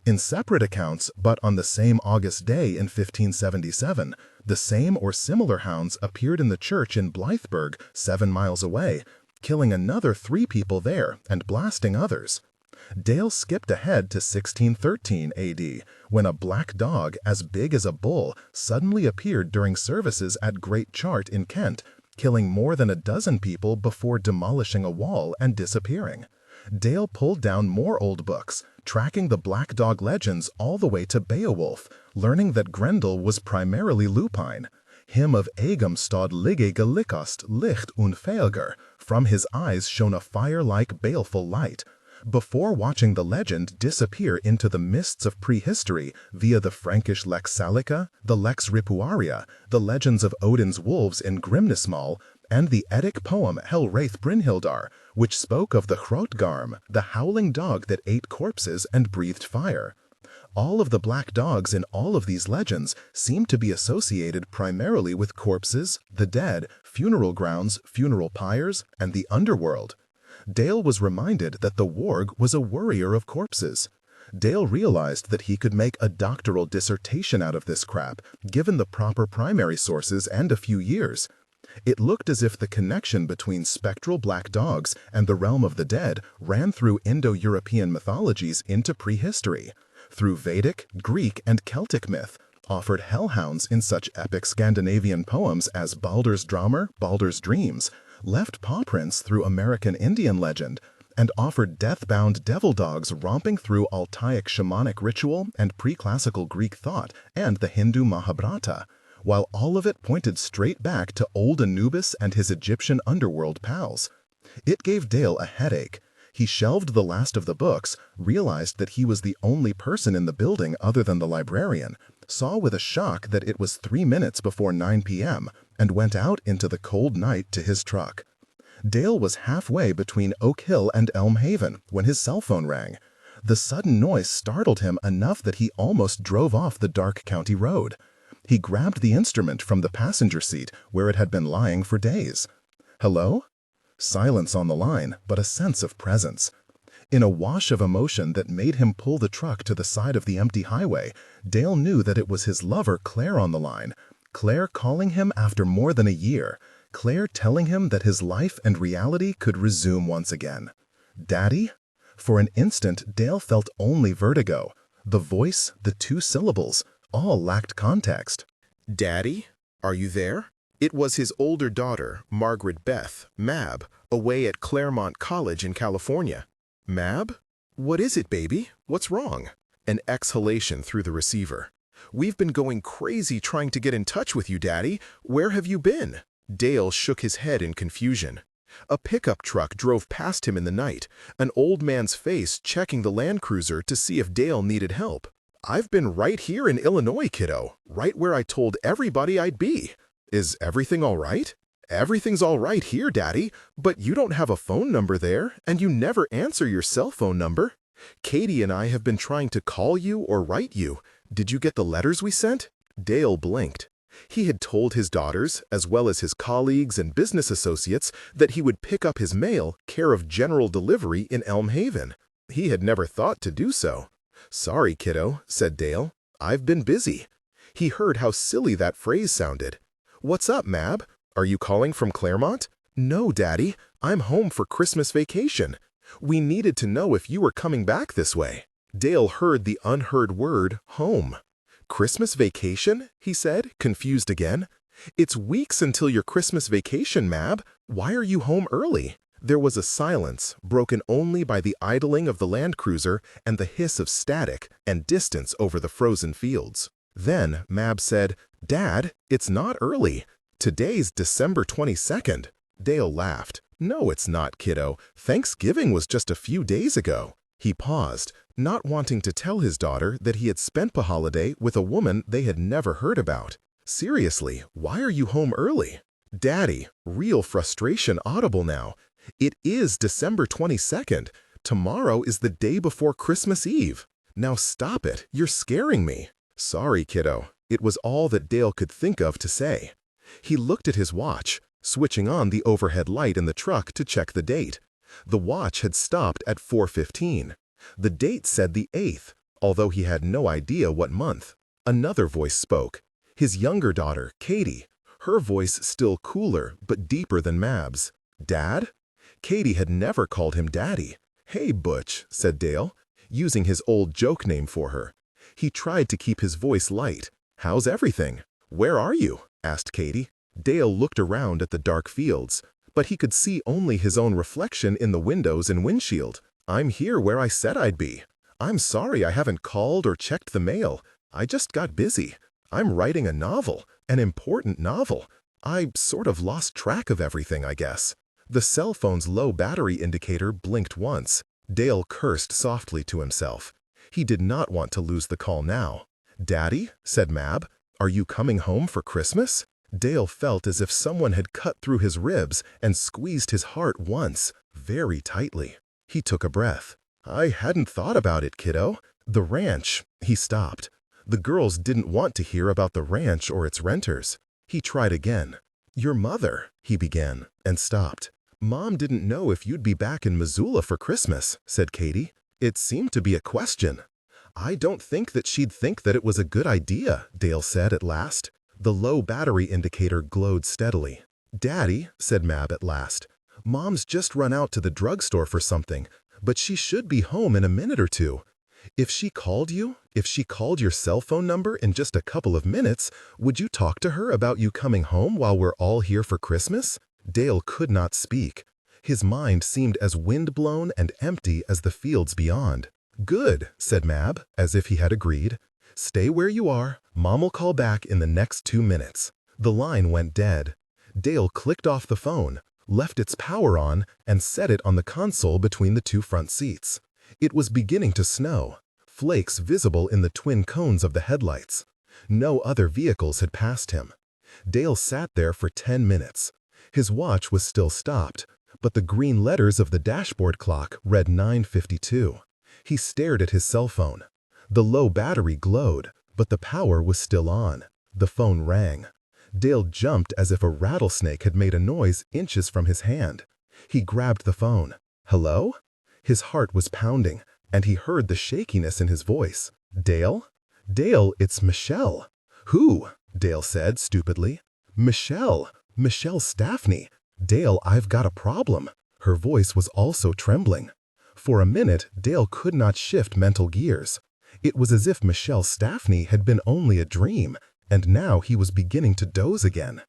In separate accounts, but on the same August day in 1577, the same or similar hounds appeared in the church in Blythburgh, 7 miles away, killing another 3 people there and blasting others. Dale skipped ahead to 1613 AD, when a black dog as big as a bull suddenly appeared during services at Great Chart in Kent, killing more than a dozen people before demolishing a wall and disappearing. Dale pulled down more old books, tracking the black dog legends all the way to Beowulf, learning that Grendel was primarily lupine. Him of Egum stod ligge gelikost licht und feilger, from his eyes shone a fire-like baleful light. Before watching the legend disappear into the mists of prehistory via the Frankish Lex Salica, the Lex Ripuaria, the legends of Odin's wolves in Grimnismal, and the Eddic poem Helraith Brynhildar, which spoke of the Hrothgarm, the howling dog that ate corpses and breathed fire. All of the black dogs in all of these legends seem to be associated primarily with corpses, the dead, funeral grounds, funeral pyres, and the underworld. Dale was reminded that the warg was a worrier of corpses. Dale realized that he could make a doctoral dissertation out of this crap, given the proper primary sources and a few years. It looked as if the connection between spectral black dogs and the realm of the dead ran through Indo-European mythologies into prehistory, through Vedic, Greek, and Celtic myth, offered hellhounds in such epic Scandinavian poems as Baldur's Drummer, Baldur's Dreams, left paw prints through American Indian legend, and offered death-bound devil dogs romping through Altaic shamanic ritual and pre-classical Greek thought and the Hindu Mahabharata, while all of it pointed straight back to old Anubis and his Egyptian underworld pals. It gave Dale a headache. He shelved the last of the books, realized that he was the only person in the building other than the librarian, saw with a shock that it was 3 minutes before 9 p.m., and went out into the cold night to his truck. Dale was halfway between Oak Hill and Elm Haven when his cell phone rang. The sudden noise startled him enough that he almost drove off the dark county road. He grabbed the instrument from the passenger seat where it had been lying for days. Hello? Silence on the line, but a sense of presence. In a wash of emotion that made him pull the truck to the side of the empty highway, Dale knew that it was his lover Claire on the line. Claire calling him after more than a year. Claire telling him that his life and reality could resume once again. Daddy? For an instant, Dale felt only vertigo. The voice, the two syllables, all lacked context. Daddy? Are you there? It was his older daughter, Margaret Beth, Mab, away at Claremont College in California. Mab? What is it, baby? What's wrong? An exhalation through the receiver. We've been going crazy trying to get in touch with you, Daddy. Where have you been? Dale shook his head in confusion. A pickup truck drove past him in the night, an old man's face checking the Land Cruiser to see if Dale needed help. I've been right here in Illinois, kiddo, right where I told everybody I'd be. Is everything all right? Everything's all right here, Daddy, but you don't have a phone number there, and you never answer your cell phone number. Katie and I have been trying to call you or write you. Did you get the letters we sent? Dale blinked. He had told his daughters, as well as his colleagues and business associates, that he would pick up his mail, care of general delivery in Elm Haven. He had never thought to do so. Sorry, kiddo, said Dale. I've been busy. He heard how silly that phrase sounded. What's up, Mab? Are you calling from Claremont? No, Daddy. I'm home for Christmas vacation. We needed to know if you were coming back this way. Dale heard the unheard word, home. Christmas vacation? He said, confused again. It's weeks until your Christmas vacation, Mab. Why are you home early? There was a silence, broken only by the idling of the Land Cruiser and the hiss of static and distance over the frozen fields. Then Mab said, Dad, it's not early. Today's December 22nd. Dale laughed. No, it's not, kiddo. Thanksgiving was just a few days ago. He paused, not wanting to tell his daughter that he had spent the holiday with a woman they had never heard about. Seriously, why are you home early? Daddy, real frustration audible now. It is December 22nd. Tomorrow is the day before Christmas Eve. Now stop it. You're scaring me. Sorry, kiddo. It was all that Dale could think of to say. He looked at his watch, switching on the overhead light in the truck to check the date. The watch had stopped at 4:15. The date said the 8th, although he had no idea what month. Another voice spoke. His younger daughter, Katie. Her voice still cooler but deeper than Mab's. Dad? Katie had never called him Daddy. Hey, Butch, said Dale, using his old joke name for her. He tried to keep his voice light. How's everything? Where are you? Asked Katie. Dale looked around at the dark fields, but he could see only his own reflection in the windows and windshield. I'm here where I said I'd be. I'm sorry I haven't called or checked the mail. I just got busy. I'm writing a novel, an important novel. I sort of lost track of everything, I guess. The cell phone's low battery indicator blinked once. Dale cursed softly to himself. He did not want to lose the call now. Daddy, said Mab, are you coming home for Christmas? Dale felt as if someone had cut through his ribs and squeezed his heart once, very tightly. He took a breath. I hadn't thought about it, kiddo. The ranch. He stopped. The girls didn't want to hear about the ranch or its renters. He tried again. Your mother, he began, and stopped. Mom didn't know if you'd be back in Missoula for Christmas, said Katie. It seemed to be a question. I don't think that she'd think that it was a good idea, Dale said at last. The low battery indicator glowed steadily. Daddy, said Mab at last, Mom's just run out to the drugstore for something, but she should be home in a minute or two. If she called you, if she called your cell phone number in just a couple of minutes, would you talk to her about you coming home while we're all here for Christmas? Dale could not speak. His mind seemed as wind-blown and empty as the fields beyond. Good, said Mab, as if he had agreed. Stay where you are. Mom'll call back in the next 2 minutes. The line went dead. Dale clicked off the phone, left its power on, and set it on the console between the two front seats. It was beginning to snow, flakes visible in the twin cones of the headlights. No other vehicles had passed him. Dale sat there for 10 minutes. His watch was still stopped, but the green letters of the dashboard clock read 9:52. He stared at his cell phone. The low battery glowed, but the power was still on. The phone rang. Dale jumped as if a rattlesnake had made a noise inches from his hand. He grabbed the phone. Hello? His heart was pounding, and he heard the shakiness in his voice. Dale? Dale, it's Michelle. Who? Dale said stupidly. Michelle Staffney. Dale, I've got a problem. Her voice was also trembling. For a minute, Dale could not shift mental gears. It was as if Michelle Staffney had been only a dream, and now he was beginning to doze again.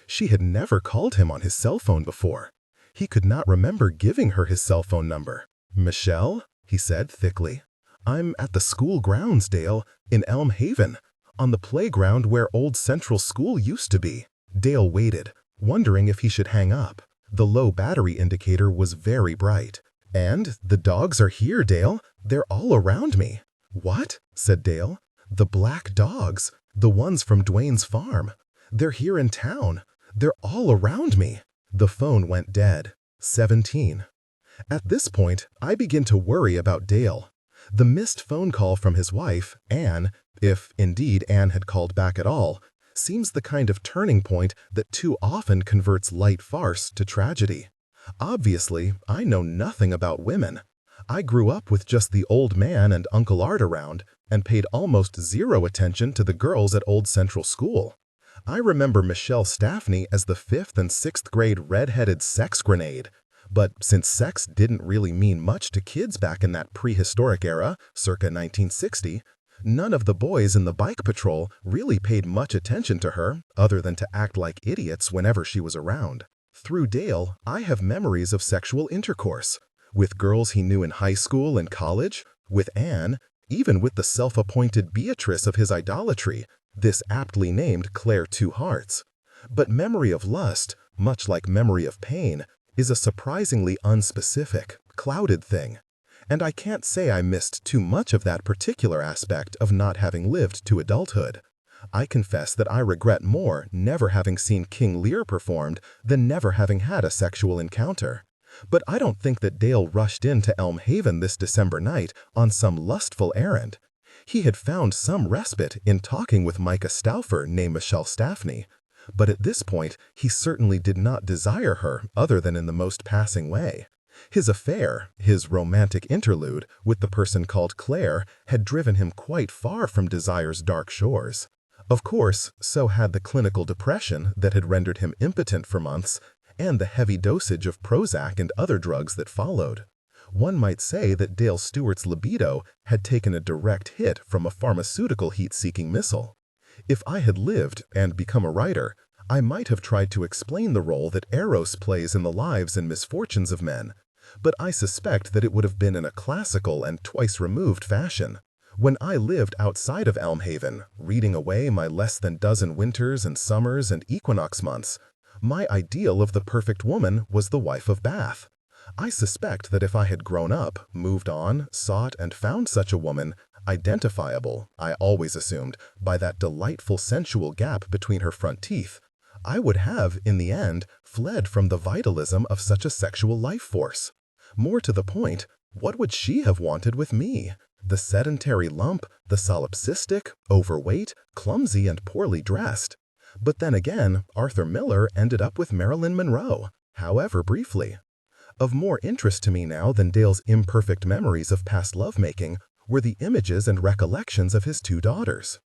She had never called him on his cell phone before. He could not remember giving her his cell phone number. "Michelle?" he said thickly. "I'm at the school grounds, Dale, in Elm Haven, on the playground where old Central School used to be." Dale waited, wondering if he should hang up. The low battery indicator was very bright. "And the dogs are here, Dale. They're all around me." "What?" said Dale. "The black dogs, the ones from Duane's farm. They're here in town. They're all around me." The phone went dead. 17. At this point, I begin to worry about Dale. The missed phone call from his wife, Anne, if indeed Anne had called back at all, seems the kind of turning point that too often converts light farce to tragedy. Obviously, I know nothing about women. I grew up with just the old man and Uncle Art around, and paid almost zero attention to the girls at Old Central School. I remember Michelle Staffney as the 5th and 6th grade red-headed sex grenade. But since sex didn't really mean much to kids back in that prehistoric era, circa 1960, none of the boys in the bike patrol really paid much attention to her, other than to act like idiots whenever she was around. Through Dale, I have memories of sexual intercourse, with girls he knew in high school and college, with Anne, even with the self-appointed Beatrice of his idolatry, this aptly named Claire Two Hearts. But memory of lust, much like memory of pain, is a surprisingly unspecific, clouded thing. And I can't say I missed too much of that particular aspect of not having lived to adulthood. I confess that I regret more never having seen King Lear performed than never having had a sexual encounter. But I don't think that Dale rushed into Elm Haven this December night on some lustful errand. He had found some respite in talking with Micah Stauffer named Michelle Staffney. But at this point, he certainly did not desire her other than in the most passing way. His affair, his romantic interlude with the person called Claire, had driven him quite far from desire's dark shores. Of course, so had the clinical depression that had rendered him impotent for months, and the heavy dosage of Prozac and other drugs that followed. One might say that Dale Stewart's libido had taken a direct hit from a pharmaceutical heat-seeking missile. If I had lived and become a writer, I might have tried to explain the role that Eros plays in the lives and misfortunes of men, but I suspect that it would have been in a classical and twice-removed fashion. When I lived outside of Elm Haven, reading away my less than dozen winters and summers and equinox months, my ideal of the perfect woman was the wife of Bath. I suspect that if I had grown up, moved on, sought and found such a woman, identifiable, I always assumed, by that delightful sensual gap between her front teeth, I would have, in the end, fled from the vitalism of such a sexual life force. More to the point, what would she have wanted with me? The sedentary lump, the solipsistic, overweight, clumsy and poorly dressed. But then again, Arthur Miller ended up with Marilyn Monroe, however briefly. Of more interest to me now than Dale's imperfect memories of past lovemaking were the images and recollections of his 2 daughters.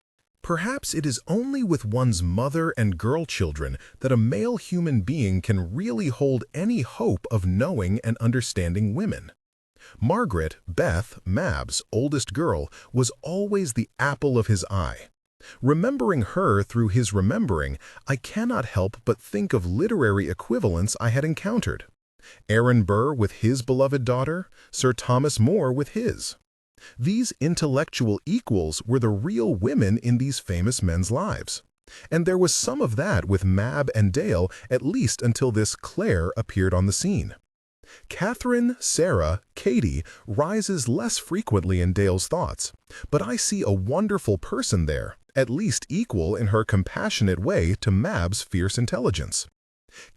Perhaps it is only with one's mother and girl children that a male human being can really hold any hope of knowing and understanding women. Margaret, Beth, Mab's oldest girl, was always the apple of his eye. Remembering her through his remembering, I cannot help but think of literary equivalents I had encountered. Aaron Burr with his beloved daughter, Sir Thomas More with his. These intellectual equals were the real women in these famous men's lives. And there was some of that with Mab and Dale, at least until this Claire appeared on the scene. Catherine, Sarah, Katie rises less frequently in Dale's thoughts, but I see a wonderful person there, at least equal in her compassionate way to Mab's fierce intelligence.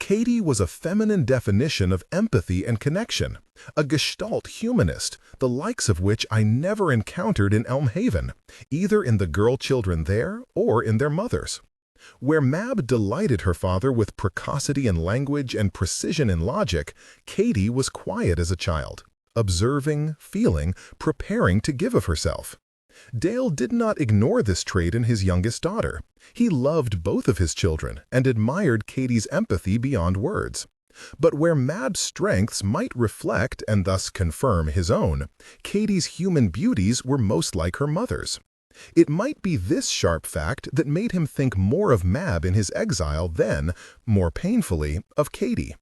Katie was a feminine definition of empathy and connection, a gestalt humanist, the likes of which I never encountered in Elm Haven, either in the girl children there or in their mothers. Where Mab delighted her father with precocity in language and precision in logic, Katie was quiet as a child, observing, feeling, preparing to give of herself. Dale did not ignore this trait in his youngest daughter. He loved both of his children and admired Katie's empathy beyond words. But where Mab's strengths might reflect and thus confirm his own, Katie's human beauties were most like her mother's. It might be this sharp fact that made him think more of Mab in his exile than, more painfully, of Katie.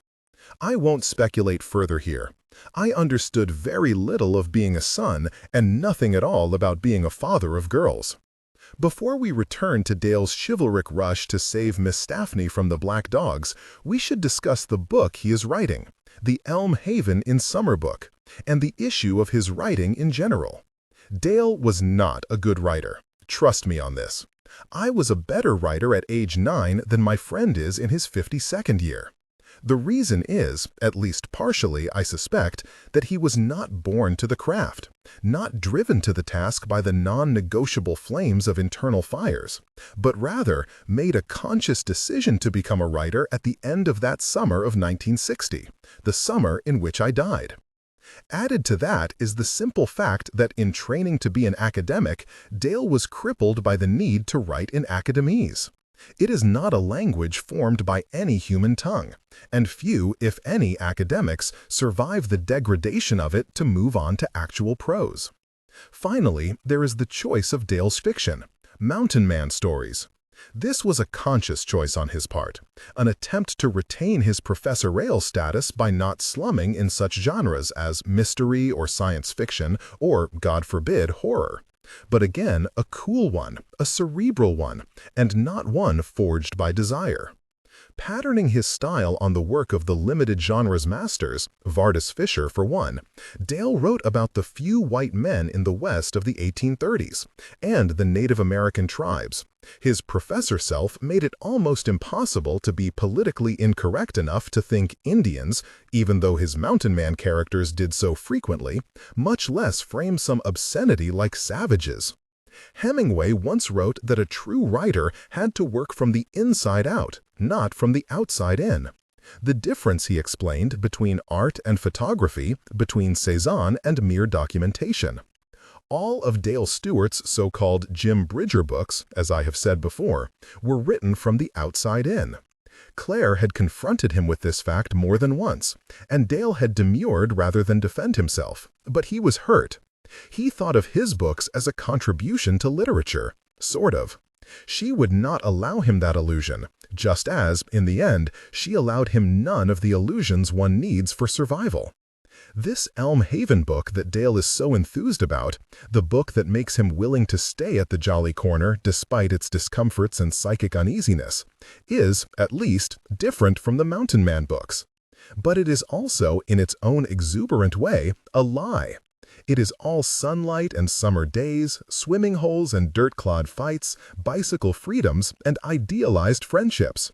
I won't speculate further here. I understood very little of being a son and nothing at all about being a father of girls. Before we return to Dale's chivalric rush to save Miss Staffney from the Black Dogs, we should discuss the book he is writing, the Elm Haven in Summer book, and the issue of his writing in general. Dale was not a good writer. Trust me on this. I was a better writer at age 9 than my friend is in his 52nd year. The reason is, at least partially, I suspect, that he was not born to the craft, not driven to the task by the non-negotiable flames of internal fires, but rather made a conscious decision to become a writer at the end of that summer of 1960, the summer in which I died. Added to that is the simple fact that in training to be an academic, Dale was crippled by the need to write in academese. It is not a language formed by any human tongue, and few, if any, academics survive the degradation of it to move on to actual prose. Finally, there is the choice of Dale's fiction, Mountain Man stories. This was a conscious choice on his part, an attempt to retain his professorial status by not slumming in such genres as mystery or science fiction or, God forbid, horror. But again, a cool one, a cerebral one, and not one forged by desire. Patterning his style on the work of the limited genre's masters, Vardis Fisher for one, Dale wrote about the few white men in the West of the 1830s, and the Native American tribes. His professor self made it almost impossible to be politically incorrect enough to think Indians, even though his Mountain Man characters did so frequently, much less frame some obscenity like savages. Hemingway once wrote that a true writer had to work from the inside out, not from the outside in. The difference, he explained, between art and photography, between Cézanne and mere documentation. All of Dale Stewart's so-called Jim Bridger books, as I have said before, were written from the outside in. Claire had confronted him with this fact more than once, and Dale had demurred rather than defend himself, but he was hurt. He thought of his books as a contribution to literature, sort of. She would not allow him that illusion, just as, in the end, she allowed him none of the illusions one needs for survival. This Elm Haven book that Dale is so enthused about, the book that makes him willing to stay at the Jolly Corner despite its discomforts and psychic uneasiness, is, at least, different from the Mountain Man books. But it is also, in its own exuberant way, a lie. It is all sunlight and summer days, swimming holes and dirt-clod fights, bicycle freedoms, and idealized friendships.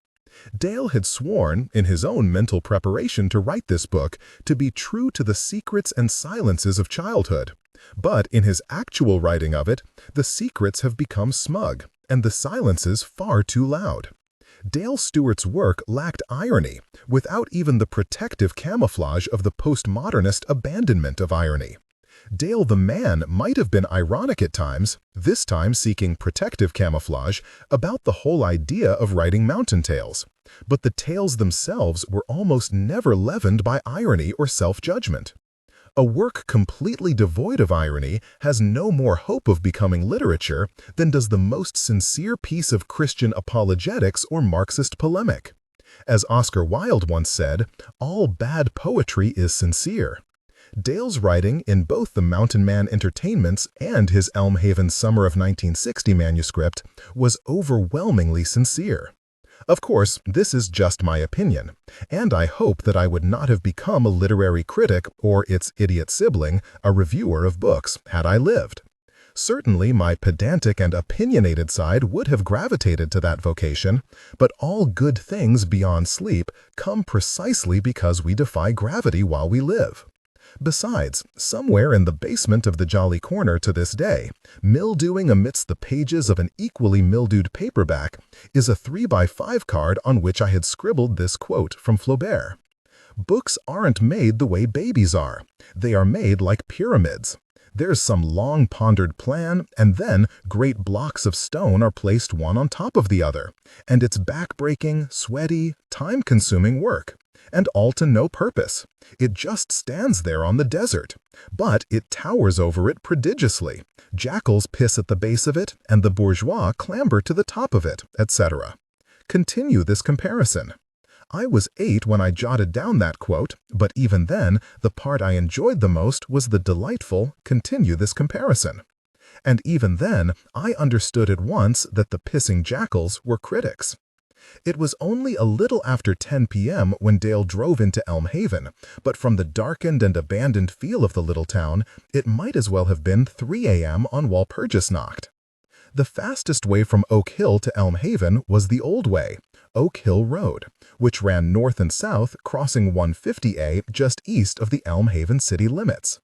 Dale had sworn, in his own mental preparation to write this book, to be true to the secrets and silences of childhood. But in his actual writing of it, the secrets have become smug, and the silences far too loud. Dale Stewart's work lacked irony, without even the protective camouflage of the postmodernist abandonment of irony. Dale the man might have been ironic at times, this time seeking protective camouflage, about the whole idea of writing mountain tales. But the tales themselves were almost never leavened by irony or self-judgment. A work completely devoid of irony has no more hope of becoming literature than does the most sincere piece of Christian apologetics or Marxist polemic. As Oscar Wilde once said, all bad poetry is sincere. Dale's writing in both the Mountain Man Entertainments and his Elm Haven Summer of 1960 manuscript was overwhelmingly sincere. Of course, this is just my opinion, and I hope that I would not have become a literary critic or its idiot sibling, a reviewer of books, had I lived. Certainly, my pedantic and opinionated side would have gravitated to that vocation, but all good things beyond sleep come precisely because we defy gravity while we live. Besides, somewhere in the basement of the Jolly Corner to this day, mildewing amidst the pages of an equally mildewed paperback, is a 3x5 card on which I had scribbled this quote from Flaubert. Books aren't made the way babies are. They are made like pyramids. There's some long-pondered plan, and then great blocks of stone are placed one on top of the other, and it's back-breaking, sweaty, time-consuming work. And all to no purpose. It just stands there on the desert. But it towers over it prodigiously. Jackals piss at the base of it, and the bourgeois clamber to the top of it, etc. Continue this comparison. I was 8 when I jotted down that quote, but even then, the part I enjoyed the most was the delightful "continue this comparison." And even then, I understood at once that the pissing jackals were critics. It was only a little after 10 p.m. when Dale drove into Elm Haven, but from the darkened and abandoned feel of the little town, it might as well have been 3 a.m. on Walpurgisnacht. The fastest way from Oak Hill to Elm Haven was the old way, Oak Hill Road, which ran north and south, crossing 150A just east of the Elm Haven city limits.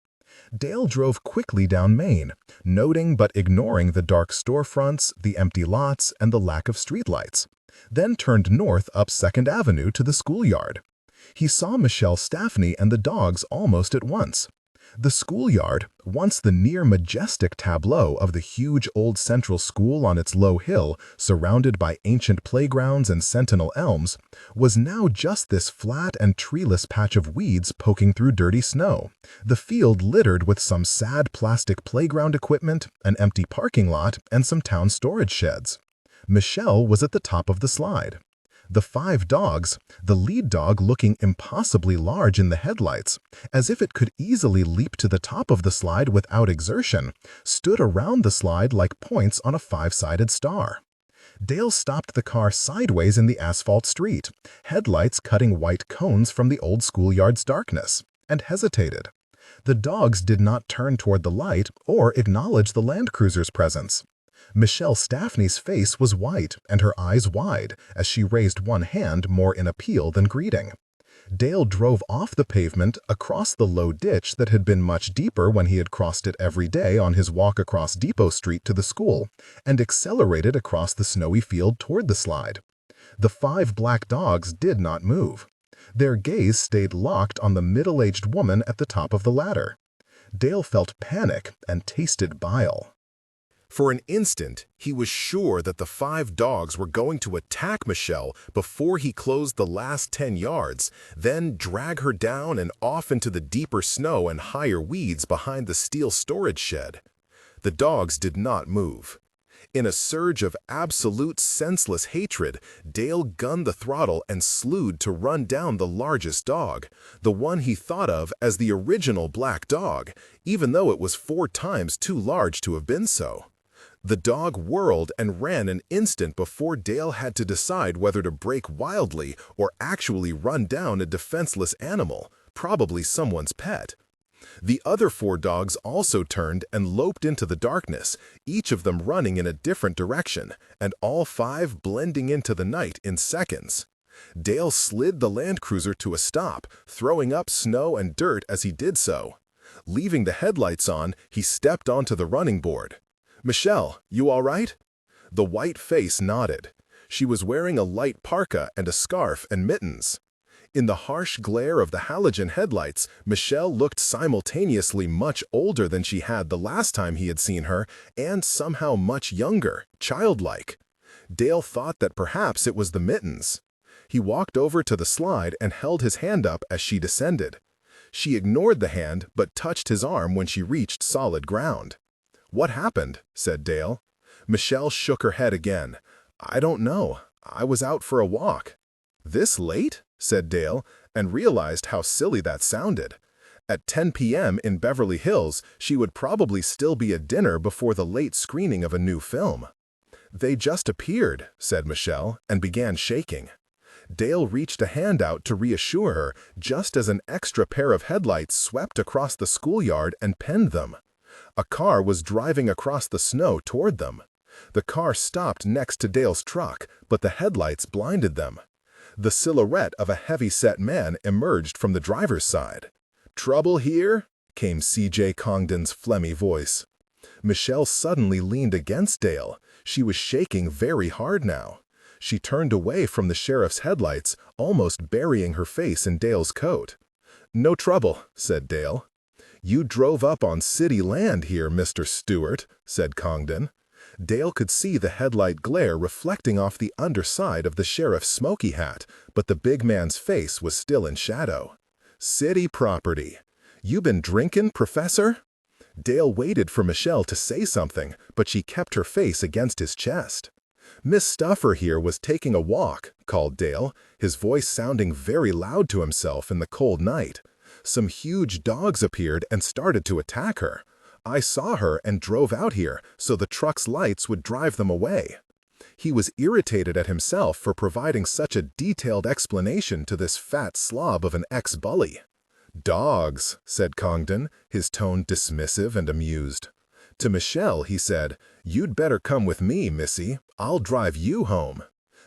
Dale drove quickly down Main, noting but ignoring the dark storefronts, the empty lots, and the lack of streetlights, then turned north up 2nd Avenue to the schoolyard. He saw Michelle Staffney and the dogs almost at once. The schoolyard, once the near-majestic tableau of the huge old central school on its low hill, surrounded by ancient playgrounds and sentinel elms, was now just this flat and treeless patch of weeds poking through dirty snow, the field littered with some sad plastic playground equipment, an empty parking lot, and some town storage sheds. Michelle was at the top of the slide. The 5 dogs, the lead dog looking impossibly large in the headlights, as if it could easily leap to the top of the slide without exertion, stood around the slide like points on a 5-sided star. Dale stopped the car sideways in the asphalt street, headlights cutting white cones from the old schoolyard's darkness, and hesitated. The dogs did not turn toward the light or acknowledge the Land Cruiser's presence. Michelle Staffney's face was white and her eyes wide as she raised one hand more in appeal than greeting. Dale drove off the pavement across the low ditch that had been much deeper when he had crossed it every day on his walk across Depot Street to the school, and accelerated across the snowy field toward the slide. The 5 black dogs did not move. Their gaze stayed locked on the middle-aged woman at the top of the ladder. Dale felt panic and tasted bile. For an instant, he was sure that the 5 dogs were going to attack Michelle before he closed the last 10 yards, then drag her down and off into the deeper snow and higher weeds behind the steel storage shed. The dogs did not move. In a surge of absolute senseless hatred, Dale gunned the throttle and slewed to run down the largest dog, the one he thought of as the original black dog, even though it was 4 times too large to have been so. The dog whirled and ran an instant before Dale had to decide whether to brake wildly or actually run down a defenseless animal, probably someone's pet. The other 4 dogs also turned and loped into the darkness, each of them running in a different direction, and all 5 blending into the night in seconds. Dale slid the Land Cruiser to a stop, throwing up snow and dirt as he did so. Leaving the headlights on, he stepped onto the running board. "Michelle, you all right?" The white face nodded. She was wearing a light parka and a scarf and mittens. In the harsh glare of the halogen headlights, Michelle looked simultaneously much older than she had the last time he had seen her, and somehow much younger, childlike. Dale thought that perhaps it was the mittens. He walked over to the slide and held his hand up as she descended. She ignored the hand but touched his arm when she reached solid ground. "What happened?" said Dale. Michelle shook her head again. "I don't know. I was out for a walk." "This late?" said Dale, and realized how silly that sounded. At 10 p.m. in Beverly Hills, she would probably still be at dinner before the late screening of a new film. "They just appeared," said Michelle, and began shaking. Dale reached a hand out to reassure her just as an extra pair of headlights swept across the schoolyard and penned them. A car was driving across the snow toward them. The car stopped next to Dale's truck, but the headlights blinded them. The silhouette of a heavy-set man emerged from the driver's side. "Trouble here?" came C.J. Congdon's phlegmy voice. Michelle suddenly leaned against Dale. She was shaking very hard now. She turned away from the sheriff's headlights, almost burying her face in Dale's coat. "No trouble," said Dale. "You drove up on city land here, Mr. Stewart," said Congdon. Dale could see the headlight glare reflecting off the underside of the sheriff's smoky hat, but the big man's face was still in shadow. "City property. You been drinking, Professor?" Dale waited for Michelle to say something, but she kept her face against his chest. "Miss Stuffer here was taking a walk," called Dale, his voice sounding very loud to himself in the cold night. "Some huge dogs appeared and started to attack her. I saw her and drove out here so the truck's lights would drive them away." He was irritated at himself for providing such a detailed explanation to this fat slob of an ex-bully. "Dogs," said Congdon, his tone dismissive and amused. To Michelle, he said, "You'd better come with me, missy. I'll drive you home."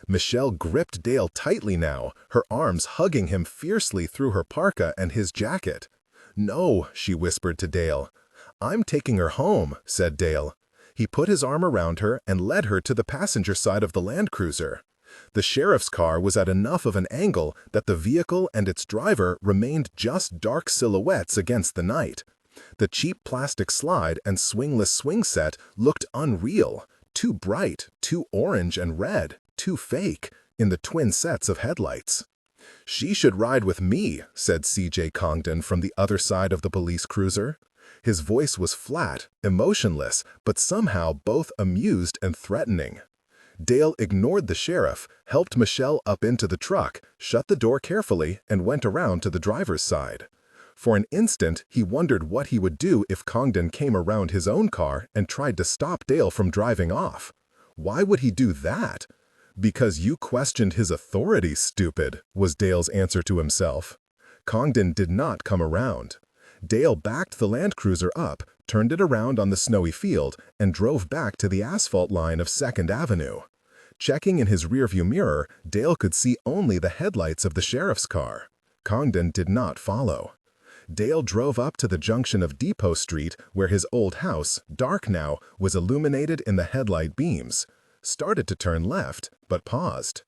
Michelle gripped Dale tightly now, her arms hugging him fiercely through her parka and his jacket. "No," she whispered to Dale. "I'm taking her home," said Dale. He put his arm around her and led her to the passenger side of the Land Cruiser. The sheriff's car was at enough of an angle that the vehicle and its driver remained just dark silhouettes against the night. The cheap plastic slide and swingless swing set looked unreal, too bright, too orange and red, too fake, in the twin sets of headlights. "She should ride with me," said C.J. Congdon from the other side of the police cruiser. His voice was flat, emotionless, but somehow both amused and threatening. Dale ignored the sheriff, helped Michelle up into the truck, shut the door carefully, and went around to the driver's side. For an instant, he wondered what he would do if Congdon came around his own car and tried to stop Dale from driving off. Why would he do that? "Because you questioned his authority, stupid," was Dale's answer to himself. Congdon did not come around. Dale backed the Land Cruiser up, turned it around on the snowy field, and drove back to the asphalt line of 2nd Avenue. Checking in his rearview mirror, Dale could see only the headlights of the sheriff's car. Congdon did not follow. Dale drove up to the junction of Depot Street, where his old house, dark now, was illuminated in the headlight beams. Started to turn left, but paused.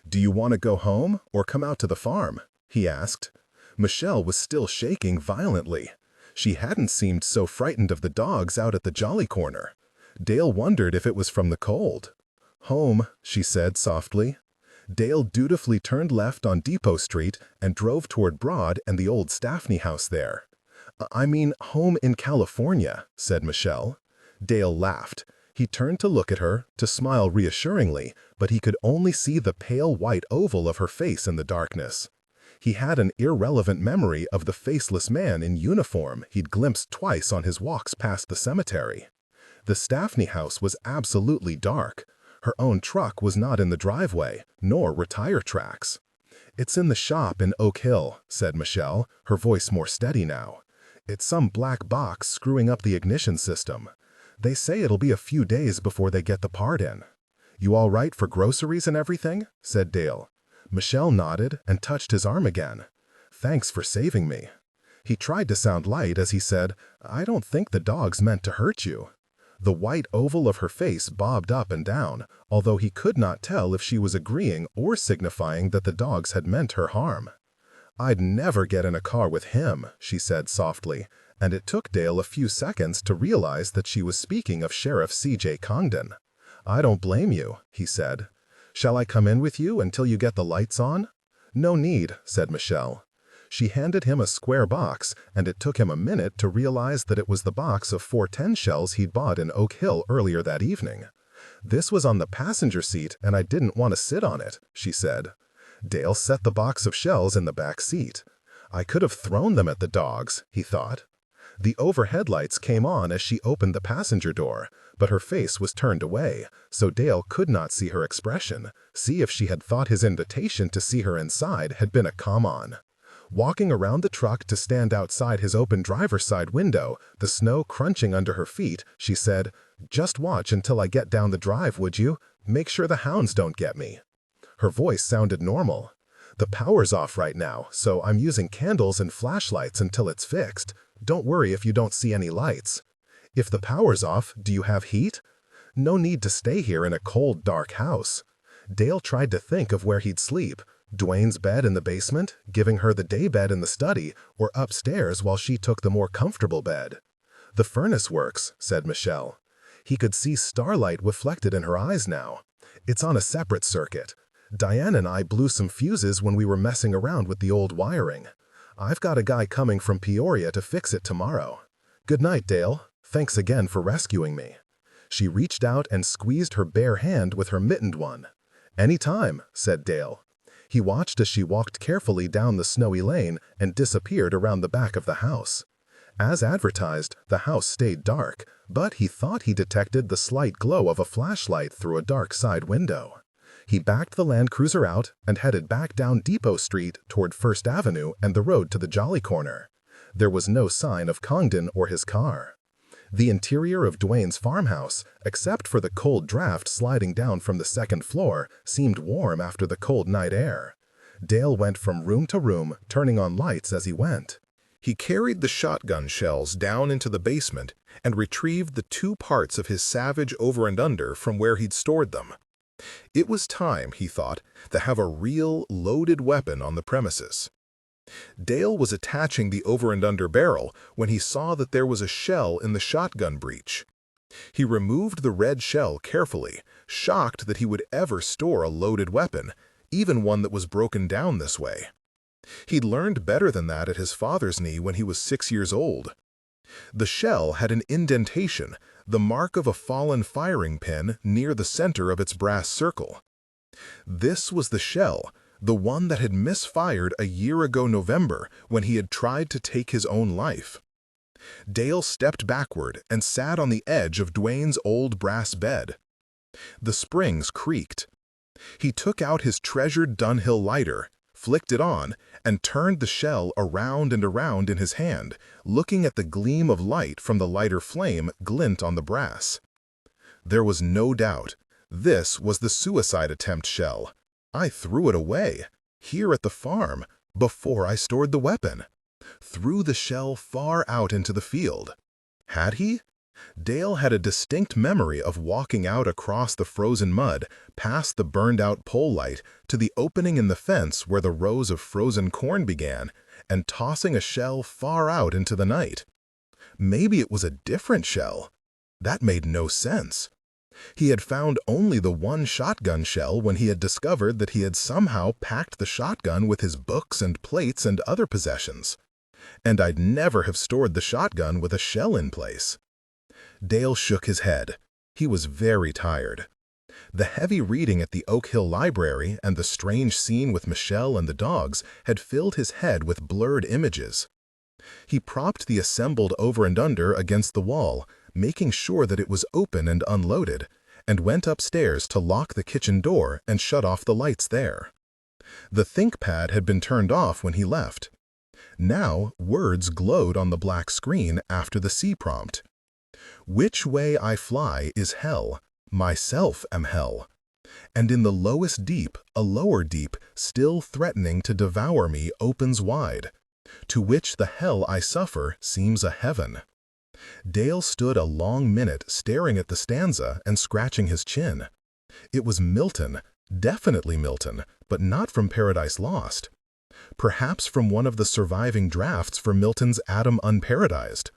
"Do you want to go home or come out to the farm?" he asked. Michelle was still shaking violently. She hadn't seemed so frightened of the dogs out at the Jolly Corner. Dale wondered if it was from the cold. "Home," she said softly. Dale dutifully turned left on Depot Street and drove toward Broad and the old Staffney house there. "I mean home in California," said Michelle. Dale laughed. He turned to look at her, to smile reassuringly, but he could only see the pale white oval of her face in the darkness. He had an irrelevant memory of the faceless man in uniform he'd glimpsed twice on his walks past the cemetery. The Staffney house was absolutely dark. Her own truck was not in the driveway, nor were tire tracks. "It's in the shop in Oak Hill," said Michelle, her voice more steady now. "It's some black box screwing up the ignition system. They say it'll be a few days before they get the part in." "You all right for groceries and everything?" said Dale. Michelle nodded and touched his arm again. "Thanks for saving me." He tried to sound light as he said, "I don't think the dogs meant to hurt you." The white oval of her face bobbed up and down, although he could not tell if she was agreeing or signifying that the dogs had meant her harm. "I'd never get in a car with him," she said softly, and it took Dale a few seconds to realize that she was speaking of Sheriff C.J. Congdon. "I don't blame you," he said. "Shall I come in with you until you get the lights on?" "No need," said Michelle. She handed him a square box, and it took him a minute to realize that it was the box of 410 shells he'd bought in Oak Hill earlier that evening. "This was on the passenger seat, and I didn't want to sit on it," she said. Dale set the box of shells in the back seat. "I could have thrown them at the dogs," he thought. The overhead lights came on as she opened the passenger door, but her face was turned away, so Dale could not see her expression, see if she had thought his invitation to see her inside had been a come-on. Walking around the truck to stand outside his open driver's side window, the snow crunching under her feet, she said, "Just watch until I get down the drive, would you? Make sure the hounds don't get me." Her voice sounded normal. "The power's off right now, so I'm using candles and flashlights until it's fixed. Don't worry if you don't see any lights." "If the power's off, do you have heat?" "No need to stay here in a cold, dark house." Dale tried to think of where he'd sleep. Duane's bed in the basement, giving her the day bed in the study, or upstairs while she took the more comfortable bed. "The furnace works," said Michelle. He could see starlight reflected in her eyes now. It's on a separate circuit. Diane and I blew some fuses when we were messing around with the old wiring. I've got a guy coming from Peoria to fix it tomorrow. Good night, Dale. Thanks again for rescuing me. She reached out and squeezed her bare hand with her mittened one. Anytime, said Dale. He watched as she walked carefully down the snowy lane and disappeared around the back of the house. As advertised, the house stayed dark, but he thought he detected the slight glow of a flashlight through a dark side window. He backed the Land Cruiser out and headed back down Depot Street toward First Avenue and the road to the Jolly Corner. There was no sign of Congdon or his car. The interior of Duane's farmhouse, except for the cold draft sliding down from the second floor, seemed warm after the cold night air. Dale went from room to room, turning on lights as he went. He carried the shotgun shells down into the basement and retrieved the 2 parts of his Savage over and under from where he'd stored them. It was time, he thought, to have a real, loaded weapon on the premises. Dale was attaching the over and under barrel when he saw that there was a shell in the shotgun breech. He removed the red shell carefully, shocked that he would ever store a loaded weapon, even one that was broken down this way. He'd learned better than that at his father's knee when he was 6 years old. The shell had an indentation, the mark of a fallen firing pin near the center of its brass circle. This was the shell, the one that had misfired a year ago November when he had tried to take his own life. Dale stepped backward and sat on the edge of Duane's old brass bed. The springs creaked. He took out his treasured Dunhill lighter, flicked it on, and turned the shell around and around in his hand, looking at the gleam of light from the lighter flame glint on the brass. There was no doubt. This was the suicide attempt shell. I threw it away, here at the farm, before I stored the weapon. Threw the shell far out into the field. Had he? Dale had a distinct memory of walking out across the frozen mud, past the burned-out pole light, to the opening in the fence where the rows of frozen corn began, and tossing a shell far out into the night. Maybe it was a different shell. That made no sense. He had found only the one shotgun shell when he had discovered that he had somehow packed the shotgun with his books and plates and other possessions. And I'd never have stored the shotgun with a shell in place. Dale shook his head. He was very tired. The heavy reading at the Oak Hill Library and the strange scene with Michelle and the dogs had filled his head with blurred images. He propped the assembled over and under against the wall, making sure that it was open and unloaded, and went upstairs to lock the kitchen door and shut off the lights there. The ThinkPad had been turned off when he left. Now words glowed on the black screen after the C prompt. Which way I fly is hell, myself am hell. And in the lowest deep, a lower deep, still threatening to devour me opens wide, to which the hell I suffer seems a heaven. Dale stood a long minute staring at the stanza and scratching his chin. It was Milton, definitely Milton, but not from Paradise Lost. Perhaps from one of the surviving drafts for Milton's Adam Unparadised.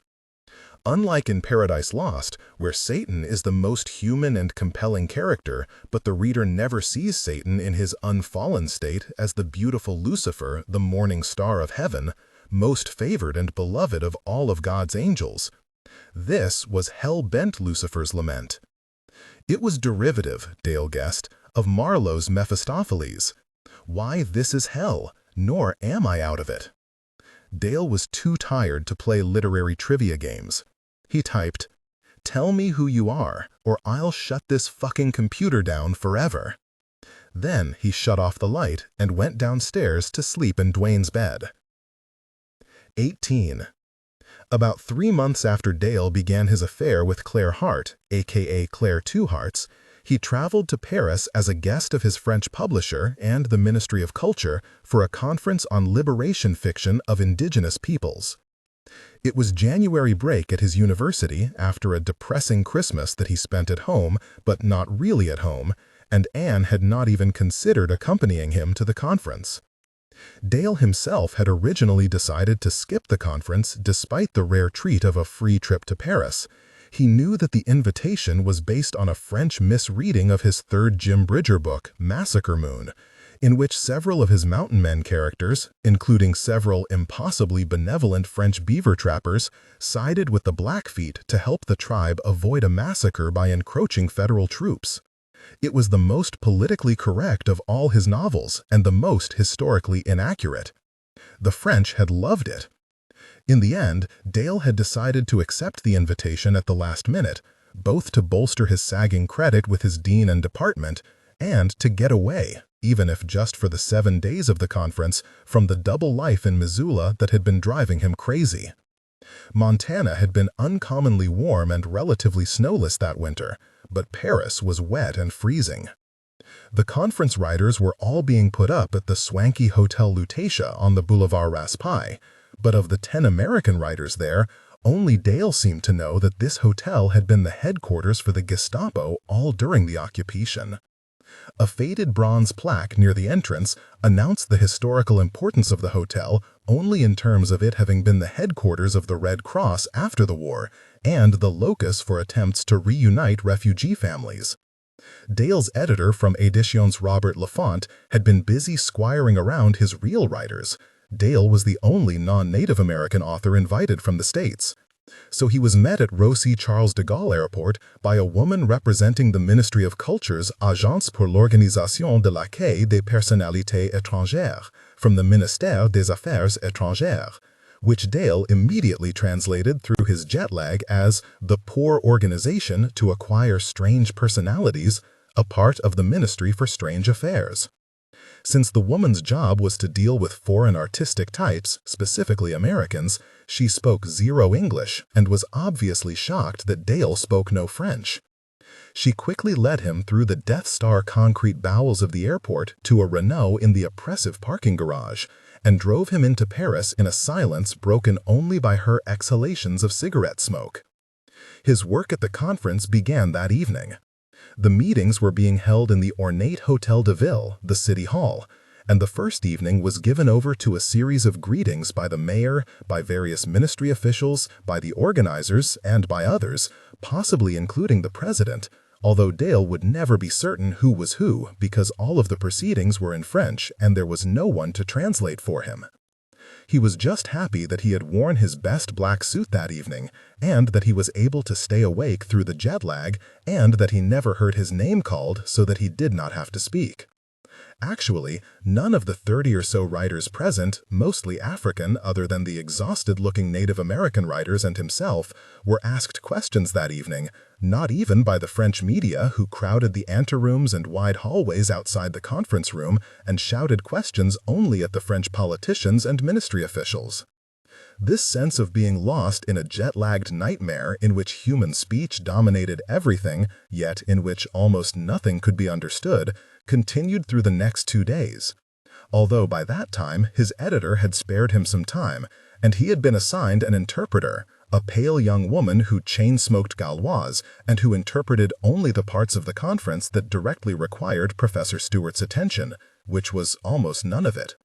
Unlike in Paradise Lost, where Satan is the most human and compelling character, but the reader never sees Satan in his unfallen state as the beautiful Lucifer, the morning star of heaven, most favored and beloved of all of God's angels. This was hell-bent Lucifer's lament. It was derivative, Dale guessed, of Marlowe's Mephistopheles. Why this is hell, nor am I out of it. Dale was too tired to play literary trivia games. He typed, "Tell me who you are, or I'll shut this fucking computer down forever." Then he shut off the light and went downstairs to sleep in Duane's bed. 18. About 3 months after Dale began his affair with Claire Hart, aka Claire Two Hearts, he traveled to Paris as a guest of his French publisher and the Ministry of Culture for a conference on liberation fiction of indigenous peoples. It was January break at his university after a depressing Christmas that he spent at home, but not really at home, and Anne had not even considered accompanying him to the conference. Dale himself had originally decided to skip the conference despite the rare treat of a free trip to Paris. He knew that the invitation was based on a French misreading of his third Jim Bridger book, Massacre Moon, in which several of his mountain men characters, including several impossibly benevolent French beaver trappers, sided with the Blackfeet to help the tribe avoid a massacre by encroaching federal troops. It was the most politically correct of all his novels and the most historically inaccurate. The French had loved it. In the end, Dale had decided to accept the invitation at the last minute, both to bolster his sagging credit with his dean and department, and to get away, even if just for the 7 days of the conference, from the double life in Missoula that had been driving him crazy. Montana had been uncommonly warm and relatively snowless that winter, but Paris was wet and freezing. The conference riders were all being put up at the swanky Hotel Lutetia on the Boulevard Raspail, but of the 10 American writers there, only Dale seemed to know that this hotel had been the headquarters for the Gestapo all during the occupation. A faded bronze plaque near the entrance announced the historical importance of the hotel only in terms of it having been the headquarters of the Red Cross after the war and the locus for attempts to reunite refugee families. Dale's editor from Editions Robert Laffont had been busy squiring around his real writers. Dale was the only non-Native American author invited from the States. So he was met at Roissy Charles de Gaulle Airport by a woman representing the Ministry of Culture's Agence pour l'Organisation de l'accueil des personnalités étrangères from the Ministère des Affaires étrangères, which Dale immediately translated through his jet lag as the poor organization to acquire strange personalities, a part of the Ministry for Strange Affairs. Since the woman's job was to deal with foreign artistic types, specifically Americans, she spoke zero English and was obviously shocked that Dale spoke no French. She quickly led him through the Death Star concrete bowels of the airport to a Renault in the oppressive parking garage and drove him into Paris in a silence broken only by her exhalations of cigarette smoke. His work at the conference began that evening. The meetings were being held in the ornate Hotel de Ville, the city hall, and the first evening was given over to a series of greetings by the mayor, by various ministry officials, by the organizers, and by others, possibly including the president, although Dale would never be certain who was who because all of the proceedings were in French and there was no one to translate for him. He was just happy that he had worn his best black suit that evening, and that he was able to stay awake through the jet lag, and that he never heard his name called so that he did not have to speak. Actually, none of the 30 or so writers present, mostly African other than the exhausted-looking Native American writers and himself, were asked questions that evening, not even by the French media who crowded the anterooms and wide hallways outside the conference room and shouted questions only at the French politicians and ministry officials. This sense of being lost in a jet-lagged nightmare in which human speech dominated everything, yet in which almost nothing could be understood, continued through the next 2 days. Although by that time his editor had spared him some time, and he had been assigned an interpreter, a pale young woman who chain-smoked Gauloise and who interpreted only the parts of the conference that directly required Professor Stewart's attention, which was almost none of it.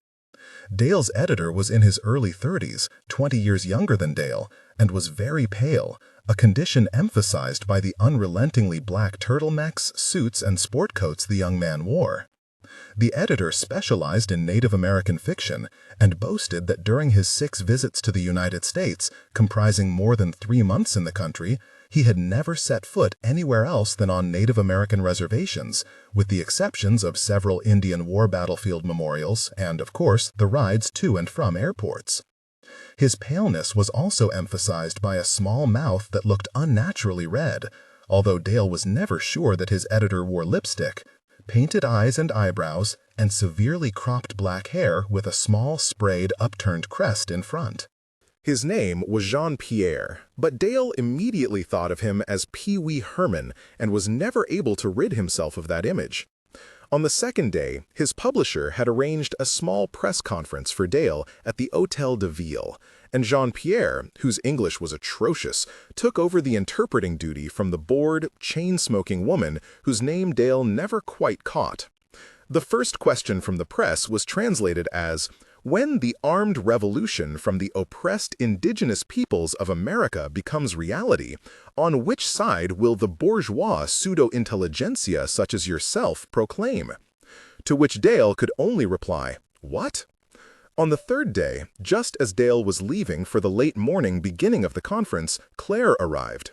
Dale's editor was in his early 30s, 20 years younger than Dale, and was very pale, a condition emphasized by the unrelentingly black turtlenecks, suits, and sport coats the young man wore. The editor specialized in Native American fiction and boasted that during his 6 visits to the United States, comprising more than 3 months in the country, he had never set foot anywhere else than on Native American reservations, with the exceptions of several Indian War battlefield memorials and, of course, the rides to and from airports. His paleness was also emphasized by a small mouth that looked unnaturally red, although Dale was never sure that his editor wore lipstick, painted eyes and eyebrows, and severely cropped black hair with a small sprayed upturned crest in front. His name was Jean-Pierre, but Dale immediately thought of him as Pee Wee Herman and was never able to rid himself of that image. On the second day, his publisher had arranged a small press conference for Dale at the Hotel de Ville, and Jean-Pierre, whose English was atrocious, took over the interpreting duty from the bored, chain-smoking woman whose name Dale never quite caught. The first question from the press was translated as, When the armed revolution from the oppressed indigenous peoples of America becomes reality, on which side will the bourgeois pseudo-intelligentsia such as yourself proclaim? To which Dale could only reply, "What?" On the third day, just as Dale was leaving for the late morning beginning of the conference, Claire arrived.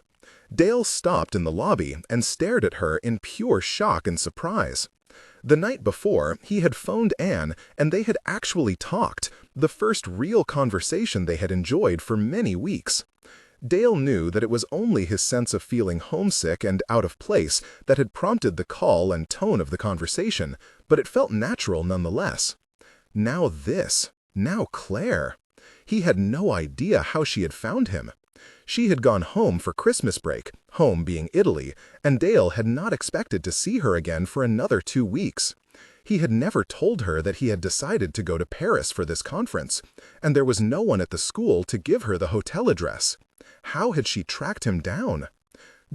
Dale stopped in the lobby and stared at her in pure shock and surprise. The night before, he had phoned Anne, and they had actually talked, the first real conversation they had enjoyed for many weeks. Dale knew that it was only his sense of feeling homesick and out of place that had prompted the call and tone of the conversation, but it felt natural nonetheless. Now this, now Claire. He had no idea how she had found him. She had gone home for Christmas break, home being Italy, and Dale had not expected to see her again for another 2 weeks. He had never told her that he had decided to go to Paris for this conference, and there was no one at the school to give her the hotel address. How had she tracked him down?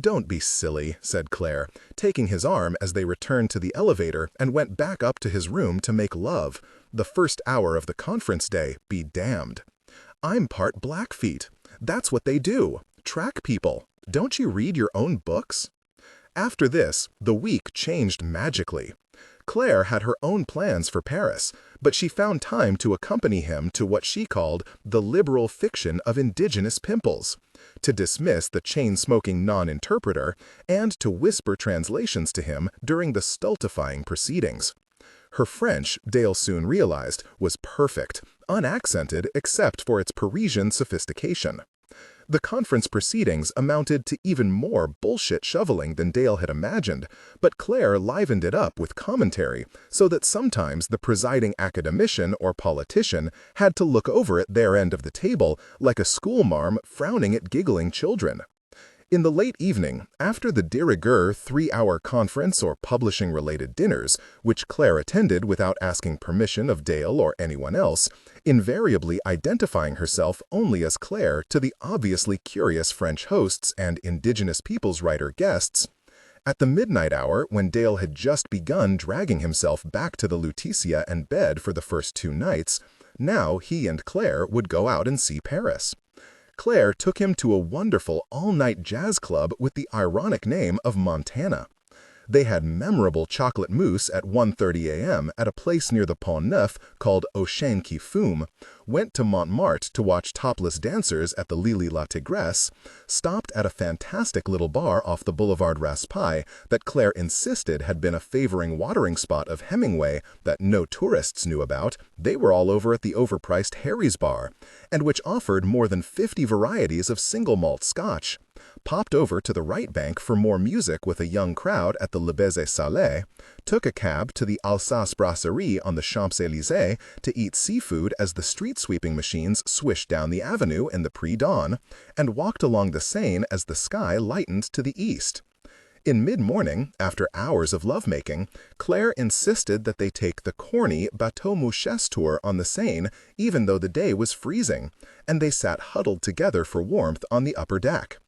"Don't be silly," said Claire, taking his arm as they returned to the elevator and went back up to his room to make love. The first hour of the conference day, be damned. "I'm part Blackfeet. That's what they do. Track people. Don't you read your own books?" After this, the week changed magically. Claire had her own plans for Paris, but she found time to accompany him to what she called the liberal fiction of indigenous pimples, to dismiss the chain-smoking non-interpreter, and to whisper translations to him during the stultifying proceedings. Her French, Dale soon realized, was perfect, unaccented except for its Parisian sophistication. The conference proceedings amounted to even more bullshit shoveling than Dale had imagined, but Claire livened it up with commentary so that sometimes the presiding academician or politician had to look over at their end of the table like a schoolmarm frowning at giggling children. In the late evening, after the de rigueur 3-hour conference or publishing-related dinners, which Claire attended without asking permission of Dale or anyone else, invariably identifying herself only as Claire to the obviously curious French hosts and indigenous peoples writer guests, at the midnight hour when Dale had just begun dragging himself back to the Lutetia and bed for the first 2 nights, now he and Claire would go out and see Paris. Claire took him to a wonderful all-night jazz club with the ironic name of Montana. They had memorable chocolate mousse at 1:30 a.m. at a place near the Pont Neuf called Au Chêne qui Fume, went to Montmartre to watch topless dancers at the Lili La Tigresse, stopped at a fantastic little bar off the Boulevard Raspail that Claire insisted had been a favoring watering spot of Hemingway that no tourists knew about, they were all over at the overpriced Harry's Bar, and which offered more than 50 varieties of single malt scotch, popped over to the right bank for more music with a young crowd at the Le Baiser Salé, took a cab to the Alsace Brasserie on the Champs-Élysées to eat seafood as the street-sweeping machines swished down the avenue in the pre-dawn, and walked along the Seine as the sky lightened to the east. In mid-morning, after hours of lovemaking, Claire insisted that they take the corny Bateau Mouchesse tour on the Seine even though the day was freezing, and they sat huddled together for warmth on the upper deck.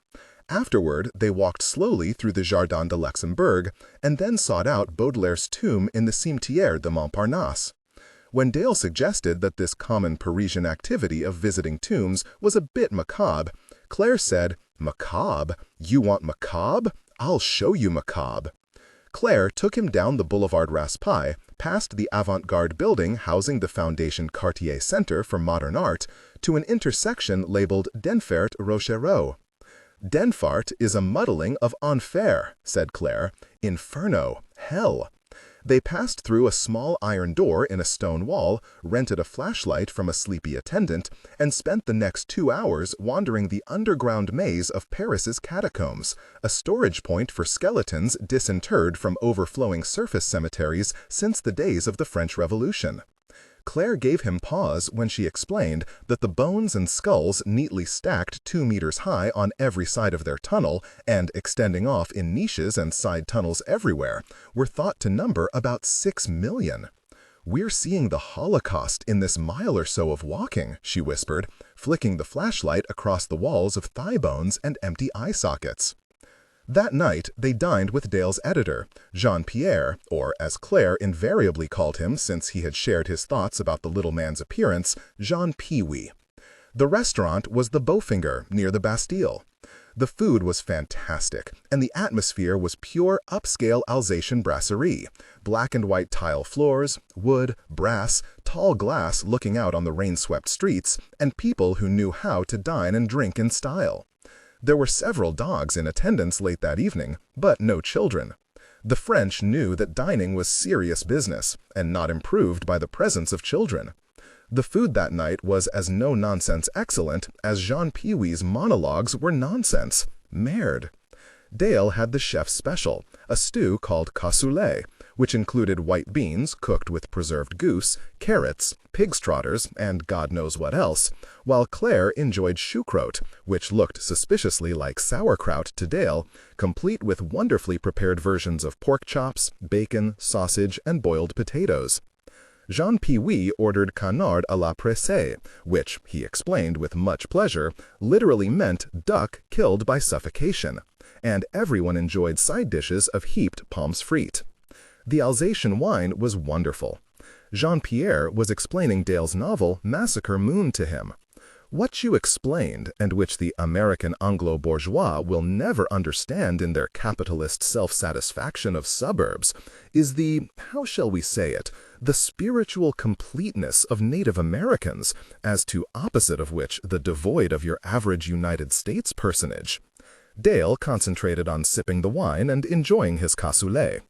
Afterward, they walked slowly through the Jardin de Luxembourg and then sought out Baudelaire's tomb in the Cimetière de Montparnasse. When Dale suggested that this common Parisian activity of visiting tombs was a bit macabre, Claire said, "Macabre? You want macabre? I'll show you macabre." Claire took him down the Boulevard Raspail, past the avant-garde building housing the Foundation Cartier Center for Modern Art, to an intersection labeled Denfert-Rochereau. "Denfart is a muddling of enfer," said Claire. "Inferno, hell." They passed through a small iron door in a stone wall, rented a flashlight from a sleepy attendant, and spent the next 2 hours wandering the underground maze of Paris's catacombs, a storage point for skeletons disinterred from overflowing surface cemeteries since the days of the French Revolution. Claire gave him pause when she explained that the bones and skulls neatly stacked 2 meters high on every side of their tunnel and extending off in niches and side tunnels everywhere were thought to number about 6 million. "We're seeing the Holocaust in this mile or so of walking," she whispered, flicking the flashlight across the walls of thigh bones and empty eye sockets. That night, they dined with Dale's editor, Jean-Pierre, or as Claire invariably called him since he had shared his thoughts about the little man's appearance, Jean Pee-wee. The restaurant was the Bowfinger, near the Bastille. The food was fantastic, and the atmosphere was pure upscale Alsatian brasserie. Black and white tile floors, wood, brass, tall glass looking out on the rain-swept streets, and people who knew how to dine and drink in style. There were several dogs in attendance late that evening, but no children. The French knew that dining was serious business, and not improved by the presence of children. The food that night was as no-nonsense excellent as Jean Pee-wee's monologues were nonsense. Merde. Dale had the chef's special, a stew called cassoulet, which included white beans cooked with preserved goose, carrots, pig's trotters, and God knows what else, while Claire enjoyed choucroute, which looked suspiciously like sauerkraut to Dale, complete with wonderfully prepared versions of pork chops, bacon, sausage, and boiled potatoes. Jean Pee-wee ordered canard à la pressée, which, he explained with much pleasure, literally meant duck killed by suffocation, and everyone enjoyed side dishes of heaped pommes frites. The Alsatian wine was wonderful. Jean-Pierre was explaining Dale's novel Massacre Moon to him. What you explained, and which the American Anglo-bourgeois will never understand in their capitalist self-satisfaction of suburbs, is the, how shall we say it, the spiritual completeness of Native Americans, as to opposite of which the devoid of your average United States personage. Dale concentrated on sipping the wine and enjoying his cassoulet.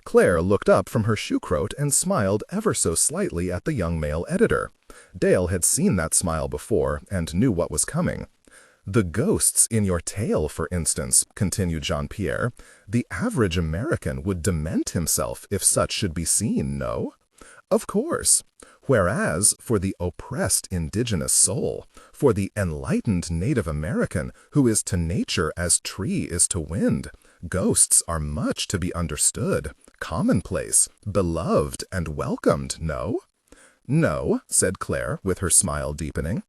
Claire looked up from her choucroute and smiled ever so slightly at the young male editor. Dale had seen that smile before and knew what was coming. "The ghosts in your tale, for instance," continued Jean-Pierre, "the average American would dement himself if such should be seen, no? Of course. Whereas, for the oppressed indigenous soul, for the enlightened Native American, who is to nature as tree is to wind, ghosts are much to be understood, commonplace, beloved, and welcomed, no?" "No," said Claire, with her smile deepening.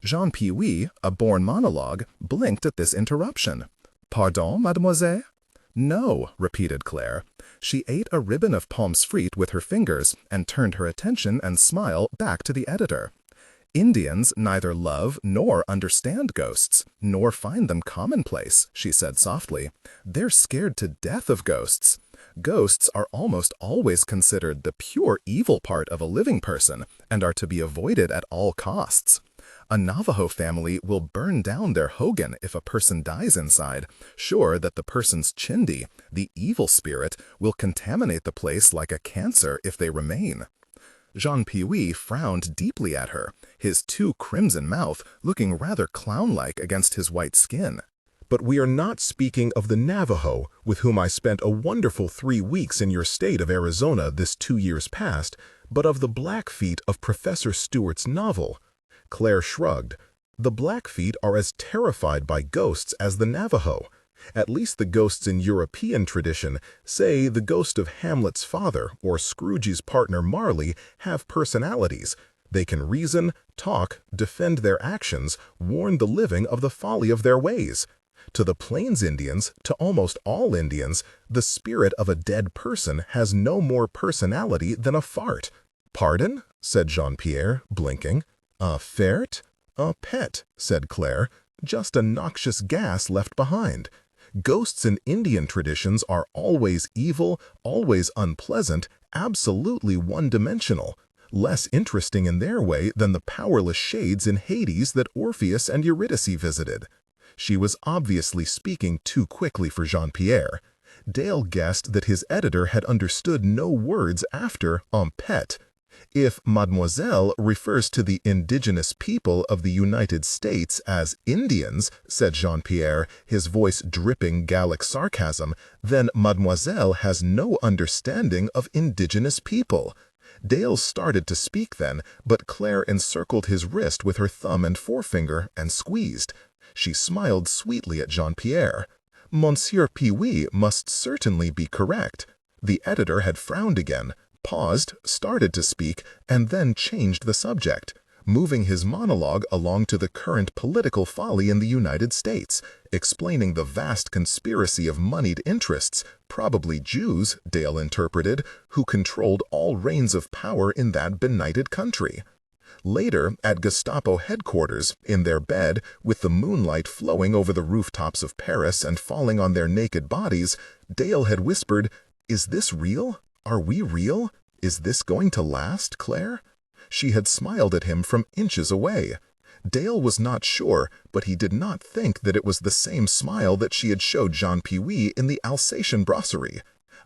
Jean Pee-wee, a born monologue, blinked at this interruption. "Pardon, mademoiselle?" "No," repeated Claire. She ate a ribbon of pommes frites with her fingers and turned her attention and smile back to the editor. "Indians neither love nor understand ghosts, nor find them commonplace," she said softly. "They're scared to death of ghosts. Ghosts are almost always considered the pure evil part of a living person and are to be avoided at all costs. A Navajo family will burn down their hogan if a person dies inside, sure that the person's chindi, the evil spirit, will contaminate the place like a cancer if they remain." Jean Pee-wee frowned deeply at her, his too crimson mouth looking rather clown-like against his white skin. But we are not speaking of the Navajo, with whom I spent a wonderful 3 weeks in your state of Arizona this 2 years past, but of the Blackfeet of Professor Stewart's novel. Claire shrugged. The Blackfeet are as terrified by ghosts as the Navajo. At least the ghosts in European tradition, say the ghost of Hamlet's father or Scrooge's partner Marley, have personalities. They can reason, talk, defend their actions, warn the living of the folly of their ways. To the Plains Indians, to almost all Indians, the spirit of a dead person has no more personality than a fart. "Pardon?" said Jean-Pierre, blinking. "A fert?" "A pet," said Claire. "Just a noxious gas left behind. Ghosts in Indian traditions are always evil, always unpleasant, absolutely one-dimensional, less interesting in their way than the powerless shades in Hades that Orpheus and Eurydice visited." She was obviously speaking too quickly for Jean-Pierre. Dale guessed that his editor had understood no words after "en pet." "If mademoiselle refers to the indigenous people of the United States as Indians," said Jean-Pierre, his voice dripping Gallic sarcasm, "then mademoiselle has no understanding of indigenous people." Dale started to speak then, but Claire encircled his wrist with her thumb and forefinger and squeezed. She smiled sweetly at Jean-Pierre. "Monsieur Pee-wee must certainly be correct." The editor had frowned again, paused, started to speak, and then changed the subject. moving his monologue along to the current political folly in the United States, explaining the vast conspiracy of moneyed interests, probably Jews, Dale interpreted, who controlled all reins of power in that benighted country. Later, at Gestapo headquarters, in their bed, with the moonlight flowing over the rooftops of Paris and falling on their naked bodies, Dale had whispered, "Is this real? Are we real? Is this going to last, Claire?" She had smiled at him from inches away. Dale was not sure, but he did not think that it was the same smile that she had showed Jean Pee-wee in the Alsatian brasserie.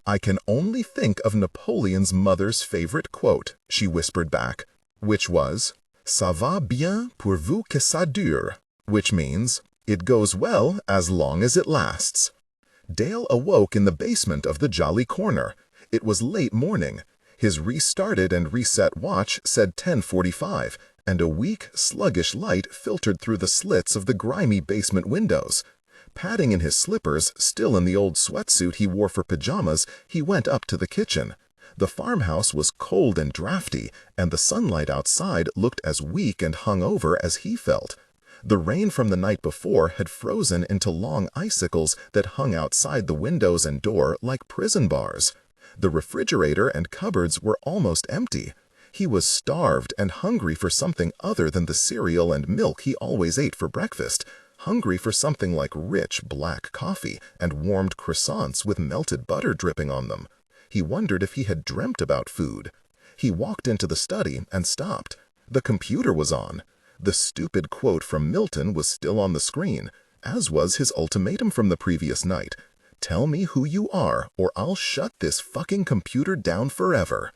"I can only think of Napoleon's mother's favorite quote," she whispered back, which was, "Ça va bien pourvu que ça dure," which means, "It goes well as long as it lasts." Dale awoke in the basement of the Jolly Corner. It was late morning. His restarted and reset watch said 10:45, and a weak, sluggish light filtered through the slits of the grimy basement windows. Padding in his slippers, still in the old sweatsuit he wore for pajamas, he went up to the kitchen. The farmhouse was cold and drafty, and the sunlight outside looked as weak and hungover as he felt. The rain from the night before had frozen into long icicles that hung outside the windows and door like prison bars. The refrigerator and cupboards were almost empty. He was starved and hungry for something other than the cereal and milk he always ate for breakfast, hungry for something like rich black coffee and warmed croissants with melted butter dripping on them. He wondered if he had dreamt about food. He walked into the study and stopped. The computer was on. The stupid quote from Milton was still on the screen, as was his ultimatum from the previous night. "Tell me who you are, or I'll shut this fucking computer down forever."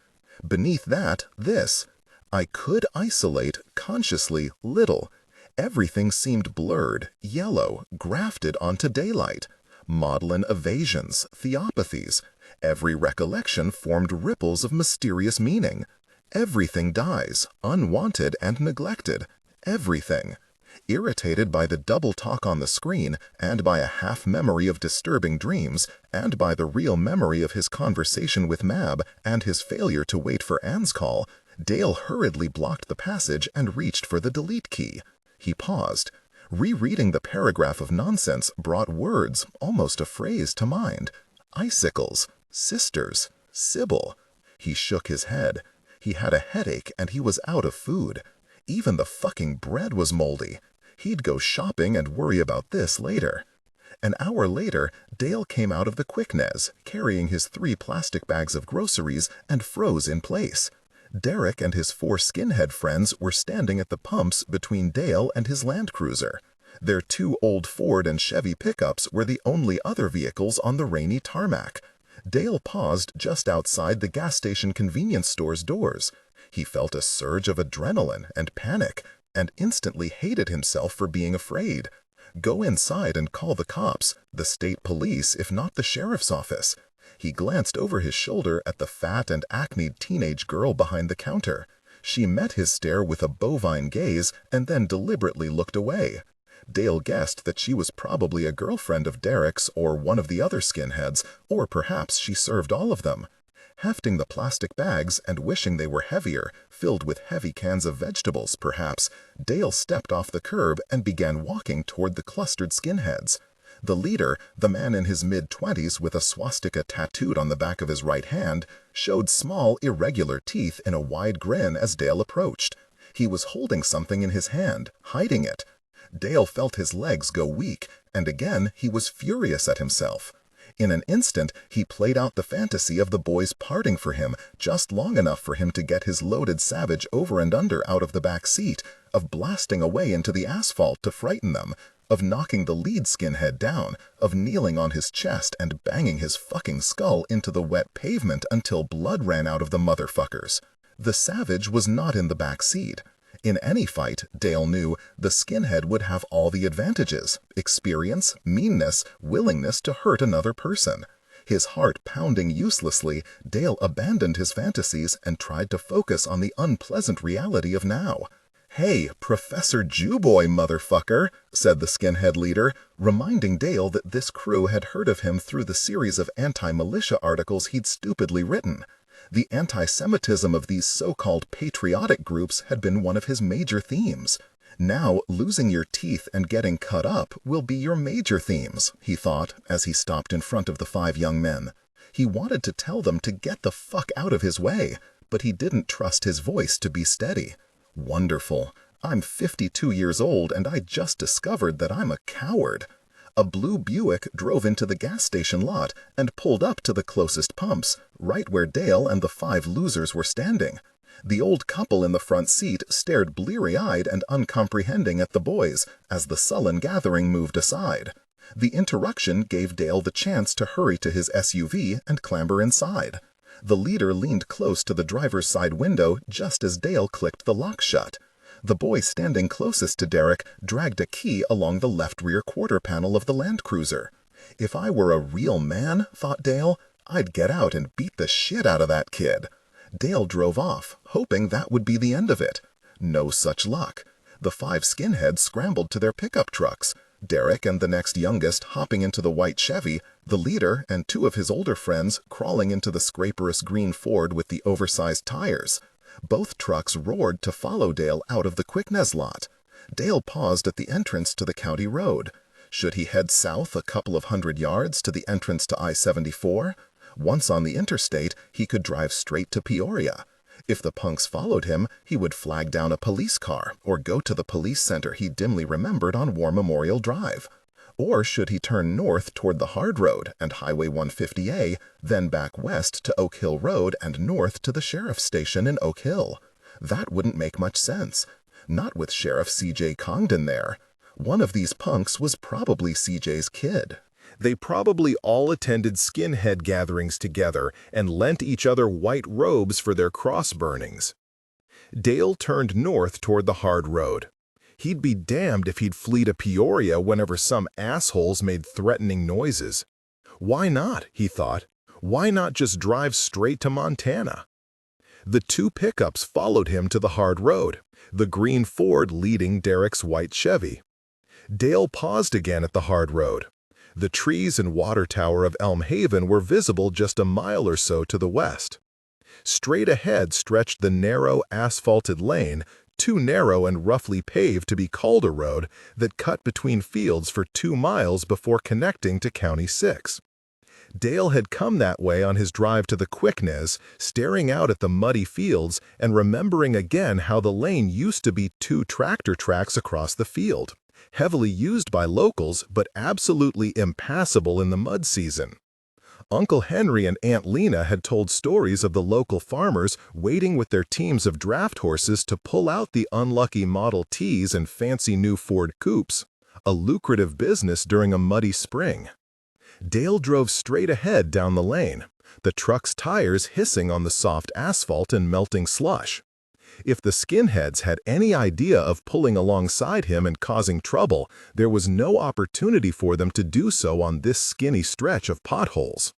Beneath that, this. I could isolate, consciously, little. Everything seemed blurred, yellow, grafted onto daylight. Maudlin evasions, theopathies. Every recollection formed ripples of mysterious meaning. Everything dies, unwanted and neglected. Everything. Irritated by the double talk on the screen, and by a half-memory of disturbing dreams, and by the real memory of his conversation with Mab and his failure to wait for Anne's call, Dale hurriedly blocked the passage and reached for the delete key. He paused. Rereading the paragraph of nonsense brought words, almost a phrase, to mind. Icicles. Sisters. Sybil. He shook his head. He had a headache and he was out of food. Even the fucking bread was moldy. He'd go shopping and worry about this later. An hour later, Dale came out of the Quickness, carrying his 3 plastic bags of groceries, and froze in place. Derek and his 4 skinhead friends were standing at the pumps between Dale and his Land Cruiser. Their 2 old Ford and Chevy pickups were the only other vehicles on the rainy tarmac. Dale paused just outside the gas station convenience store's doors. He felt a surge of adrenaline and panic, and instantly hated himself for being afraid. Go inside and call the cops, the state police, if not the sheriff's office. He glanced over his shoulder at the fat and acneed teenage girl behind the counter. She met his stare with a bovine gaze and then deliberately looked away. Dale guessed that she was probably a girlfriend of Derek's or one of the other skinheads, or perhaps she served all of them. Hefting the plastic bags and wishing they were heavier, filled with heavy cans of vegetables perhaps, Dale stepped off the curb and began walking toward the clustered skinheads. The leader, the man in his mid-20s with a swastika tattooed on the back of his right hand, showed small, irregular teeth in a wide grin as Dale approached. He was holding something in his hand, hiding it. Dale felt his legs go weak, and again he was furious at himself. In an instant, he played out the fantasy of the boys parting for him just long enough for him to get his loaded Savage over and under out of the back seat, of blasting away into the asphalt to frighten them, of knocking the lead skinhead down, of kneeling on his chest and banging his fucking skull into the wet pavement until blood ran out of the motherfuckers. The Savage was not in the back seat. In any fight, Dale knew, the skinhead would have all the advantages: experience, meanness, willingness to hurt another person. His heart pounding uselessly, Dale abandoned his fantasies and tried to focus on the unpleasant reality of now. "Hey, Professor Jewboy, motherfucker," said the skinhead leader, reminding Dale that this crew had heard of him through the series of anti-militia articles he'd stupidly written. The anti-Semitism of these so-called patriotic groups had been one of his major themes. Now, losing your teeth and getting cut up will be your major themes, he thought as he stopped in front of the 5 young men. He wanted to tell them to get the fuck out of his way, but he didn't trust his voice to be steady. Wonderful. I'm 52 years old and I just discovered that I'm a coward. A blue Buick drove into the gas station lot and pulled up to the closest pumps, right where Dale and the 5 losers were standing. The old couple in the front seat stared bleary-eyed and uncomprehending at the boys as the sullen gathering moved aside. The interruption gave Dale the chance to hurry to his SUV and clamber inside. The leader leaned close to the driver's side window just as Dale clicked the lock shut. The boy standing closest to Derek dragged a key along the left rear quarter panel of the Land Cruiser. If I were a real man, thought Dale, I'd get out and beat the shit out of that kid. Dale drove off, hoping that would be the end of it. No such luck. The 5 skinheads scrambled to their pickup trucks, Derek and the next youngest hopping into the white Chevy, the leader and 2 of his older friends crawling into the scraperous green Ford with the oversized tires. Both trucks roared to follow Dale out of the Quickness lot. Dale paused at the entrance to the county road. Should he head south a couple of 100 yards to the entrance to I-74? Once on the interstate, he could drive straight to Peoria. If the punks followed him, he would flag down a police car or go to the police center he dimly remembered on War Memorial Drive. Or should he turn north toward the Hard Road and Highway 150A, then back west to Oak Hill Road and north to the sheriff's station in Oak Hill? That wouldn't make much sense. Not with Sheriff C.J. Congdon there. One of these punks was probably C.J.'s kid. They probably all attended skinhead gatherings together and lent each other white robes for their cross burnings. Dale turned north toward the Hard Road. He'd be damned if he'd flee to Peoria whenever some assholes made threatening noises. Why not, he thought. Why not just drive straight to Montana? The 2 pickups followed him to the Hard Road, the green Ford leading Derek's white Chevy. Dale paused again at the Hard Road. The trees and water tower of Elm Haven were visible just a mile or so to the west. Straight ahead stretched the narrow, asphalted lane, too narrow and roughly paved to be called a road, that cut between fields for 2 miles before connecting to County 6. Dale had come that way on his drive to the Quickness, staring out at the muddy fields and remembering again how the lane used to be 2 tractor tracks across the field, heavily used by locals but absolutely impassable in the mud season. Uncle Henry and Aunt Lena had told stories of the local farmers waiting with their teams of draft horses to pull out the unlucky Model Ts and fancy new Ford Coupes, a lucrative business during a muddy spring. Dale drove straight ahead down the lane, the truck's tires hissing on the soft asphalt and melting slush. If the skinheads had any idea of pulling alongside him and causing trouble, there was no opportunity for them to do so on this skinny stretch of potholes.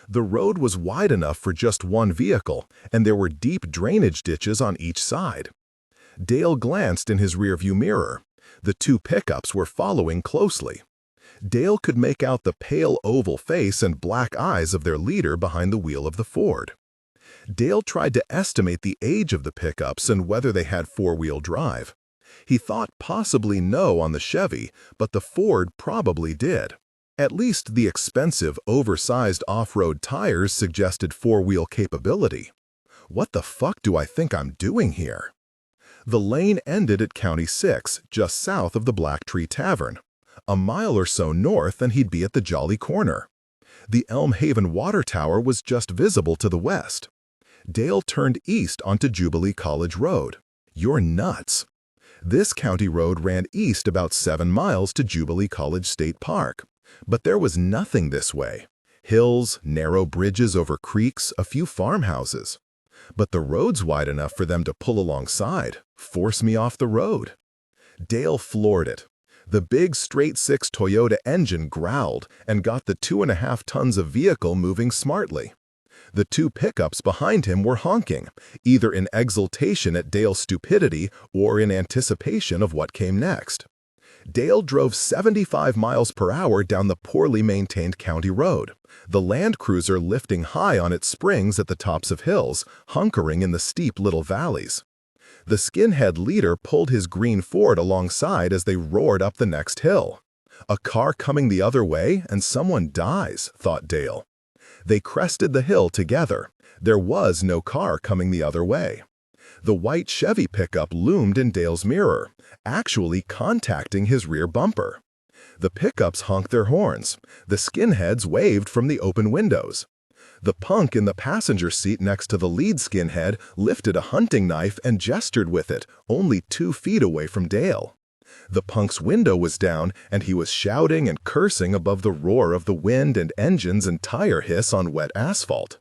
The road was wide enough for just 1 vehicle, and there were deep drainage ditches on each side. Dale glanced in his rearview mirror. The 2 pickups were following closely. Dale could make out the pale oval face and black eyes of their leader behind the wheel of the Ford. Dale tried to estimate the age of the pickups and whether they had 4-wheel drive. He thought possibly no on the Chevy, but the Ford probably did. At least the expensive, oversized off-road tires suggested 4-wheel capability. What the fuck do I think I'm doing here? The lane ended at County 6, just south of the Black Tree Tavern. A mile or so north and he'd be at the Jolly Corner. The Elm Haven water tower was just visible to the west. Dale turned east onto Jubilee College Road. You're nuts. This county road ran east about 7 miles to Jubilee College State Park. But there was nothing this way. Hills, narrow bridges over creeks, a few farmhouses. But the road's wide enough for them to pull alongside, force me off the road. Dale floored it. The big straight-six Toyota engine growled and got the 2.5 tons of vehicle moving smartly. The 2 pickups behind him were honking, either in exultation at Dale's stupidity or in anticipation of what came next. Dale drove 75 miles per hour down the poorly maintained county road, the Land Cruiser lifting high on its springs at the tops of hills, hunkering in the steep little valleys. The skinhead leader pulled his green Ford alongside as they roared up the next hill. A car coming the other way and someone dies, thought Dale. They crested the hill together. There was no car coming the other way. The white Chevy pickup loomed in Dale's mirror, actually contacting his rear bumper. The pickups honked their horns. The skinheads waved from the open windows. The punk in the passenger seat next to the lead skinhead lifted a hunting knife and gestured with it, only 2 feet away from Dale. The punk's window was down, and he was shouting and cursing above the roar of the wind and engines and tire hiss on wet asphalt.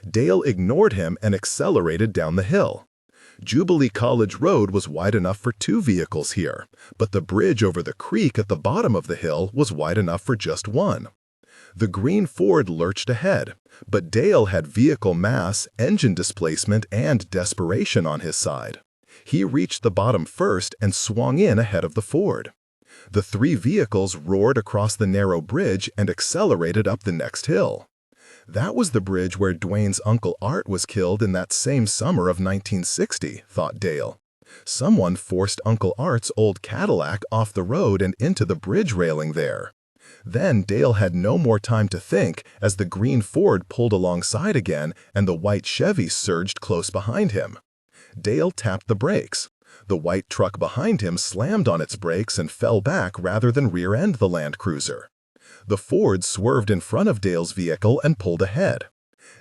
Dale ignored him and accelerated down the hill. Jubilee College Road was wide enough for 2 vehicles here, but the bridge over the creek at the bottom of the hill was wide enough for just 1. The green Ford lurched ahead, but Dale had vehicle mass, engine displacement, and desperation on his side. He reached the bottom first and swung in ahead of the Ford. The 3 vehicles roared across the narrow bridge and accelerated up the next hill. That was the bridge where Duane's Uncle Art was killed in that same summer of 1960, thought Dale. Someone forced Uncle Art's old Cadillac off the road and into the bridge railing there. Then Dale had no more time to think as the green Ford pulled alongside again and the white Chevy surged close behind him. Dale tapped the brakes. The white truck behind him slammed on its brakes and fell back rather than rear-end the Land Cruiser. The Ford swerved in front of Dale's vehicle and pulled ahead.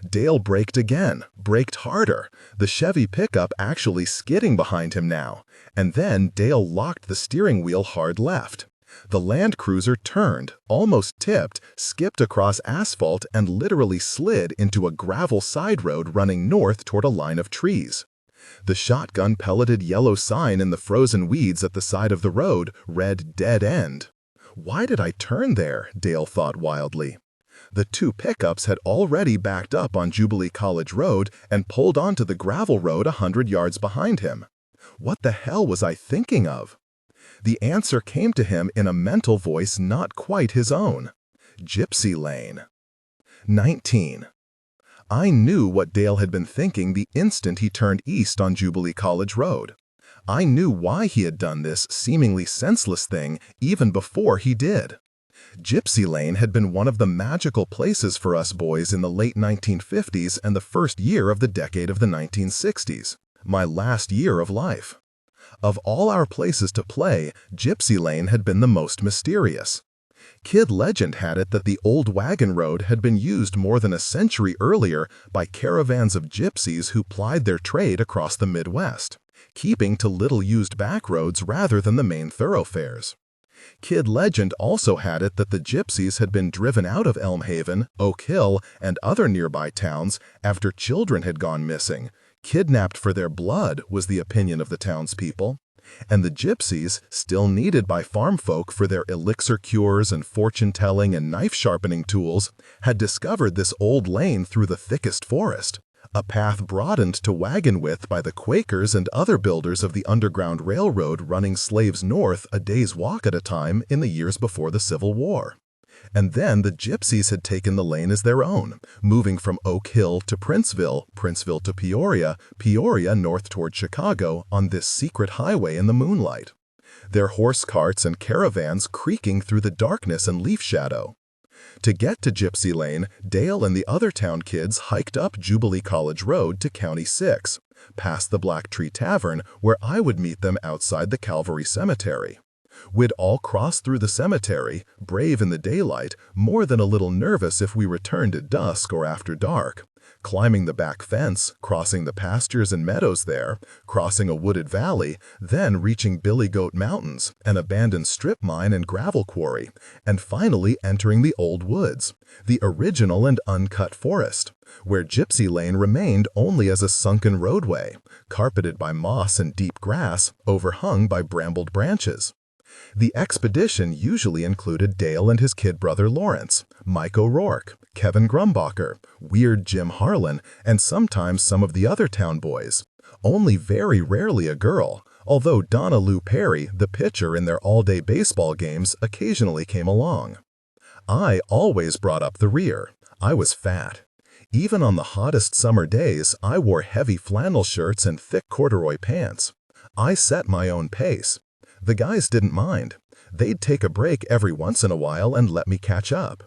Dale braked again, braked harder, the Chevy pickup actually skidding behind him now, and then Dale locked the steering wheel hard left. The Land Cruiser turned, almost tipped, skipped across asphalt and literally slid into a gravel side road running north toward a line of trees. The shotgun-pelleted yellow sign in the frozen weeds at the side of the road read "Dead End." Why did I turn there? Dale thought wildly. The 2 pickups had already backed up on Jubilee College Road and pulled onto the gravel road 100 yards behind him. What the hell was I thinking of? The answer came to him in a mental voice not quite his own. Gypsy Lane. 19. I knew what Dale had been thinking the instant he turned east on Jubilee College Road. I knew why he had done this seemingly senseless thing even before he did. Gypsy Lane had been one of the magical places for us boys in the late 1950s and the first year of the decade of the 1960s, my last year of life. Of all our places to play, Gypsy Lane had been the most mysterious. Kid legend had it that the old wagon road had been used more than a century earlier by caravans of gypsies who plied their trade across the Midwest, keeping to little-used back roads rather than the main thoroughfares. Kid legend also had it that the gypsies had been driven out of Elm Haven, Oak Hill, and other nearby towns after children had gone missing. Kidnapped for their blood was the opinion of the townspeople. And the gypsies, still needed by farm folk for their elixir cures and fortune-telling and knife-sharpening tools, had discovered this old lane through the thickest forest, a path broadened to wagon width by the Quakers and other builders of the Underground Railroad running slaves north a day's walk at a time in the years before the Civil War. And then the gypsies had taken the lane as their own, moving from Oak Hill to Princeville, Princeville to Peoria, Peoria north toward Chicago on this secret highway in the moonlight. Their horse carts and caravans creaking through the darkness and leaf shadow. To get to Gypsy Lane, Dale and the other town kids hiked up Jubilee College Road to County 6, past the Black Tree Tavern, where I would meet them outside the Calvary Cemetery. We'd all cross through the cemetery, brave in the daylight, more than a little nervous if we returned at dusk or after dark, climbing the back fence, crossing the pastures and meadows there, crossing a wooded valley, then reaching Billy Goat Mountains, an abandoned strip mine and gravel quarry, and finally entering the old woods, the original and uncut forest, where Gypsy Lane remained only as a sunken roadway, carpeted by moss and deep grass, overhung by brambled branches. The expedition usually included Dale and his kid brother Lawrence, Mike O'Rourke, Kevin Grumbacher, Weird Jim Harlan, and sometimes some of the other town boys. Only very rarely a girl, although Donna Lou Perry, the pitcher in their all-day baseball games, occasionally came along. I always brought up the rear. I was fat. Even on the hottest summer days, I wore heavy flannel shirts and thick corduroy pants. I set my own pace. The guys didn't mind. They'd take a break every once in a while and let me catch up.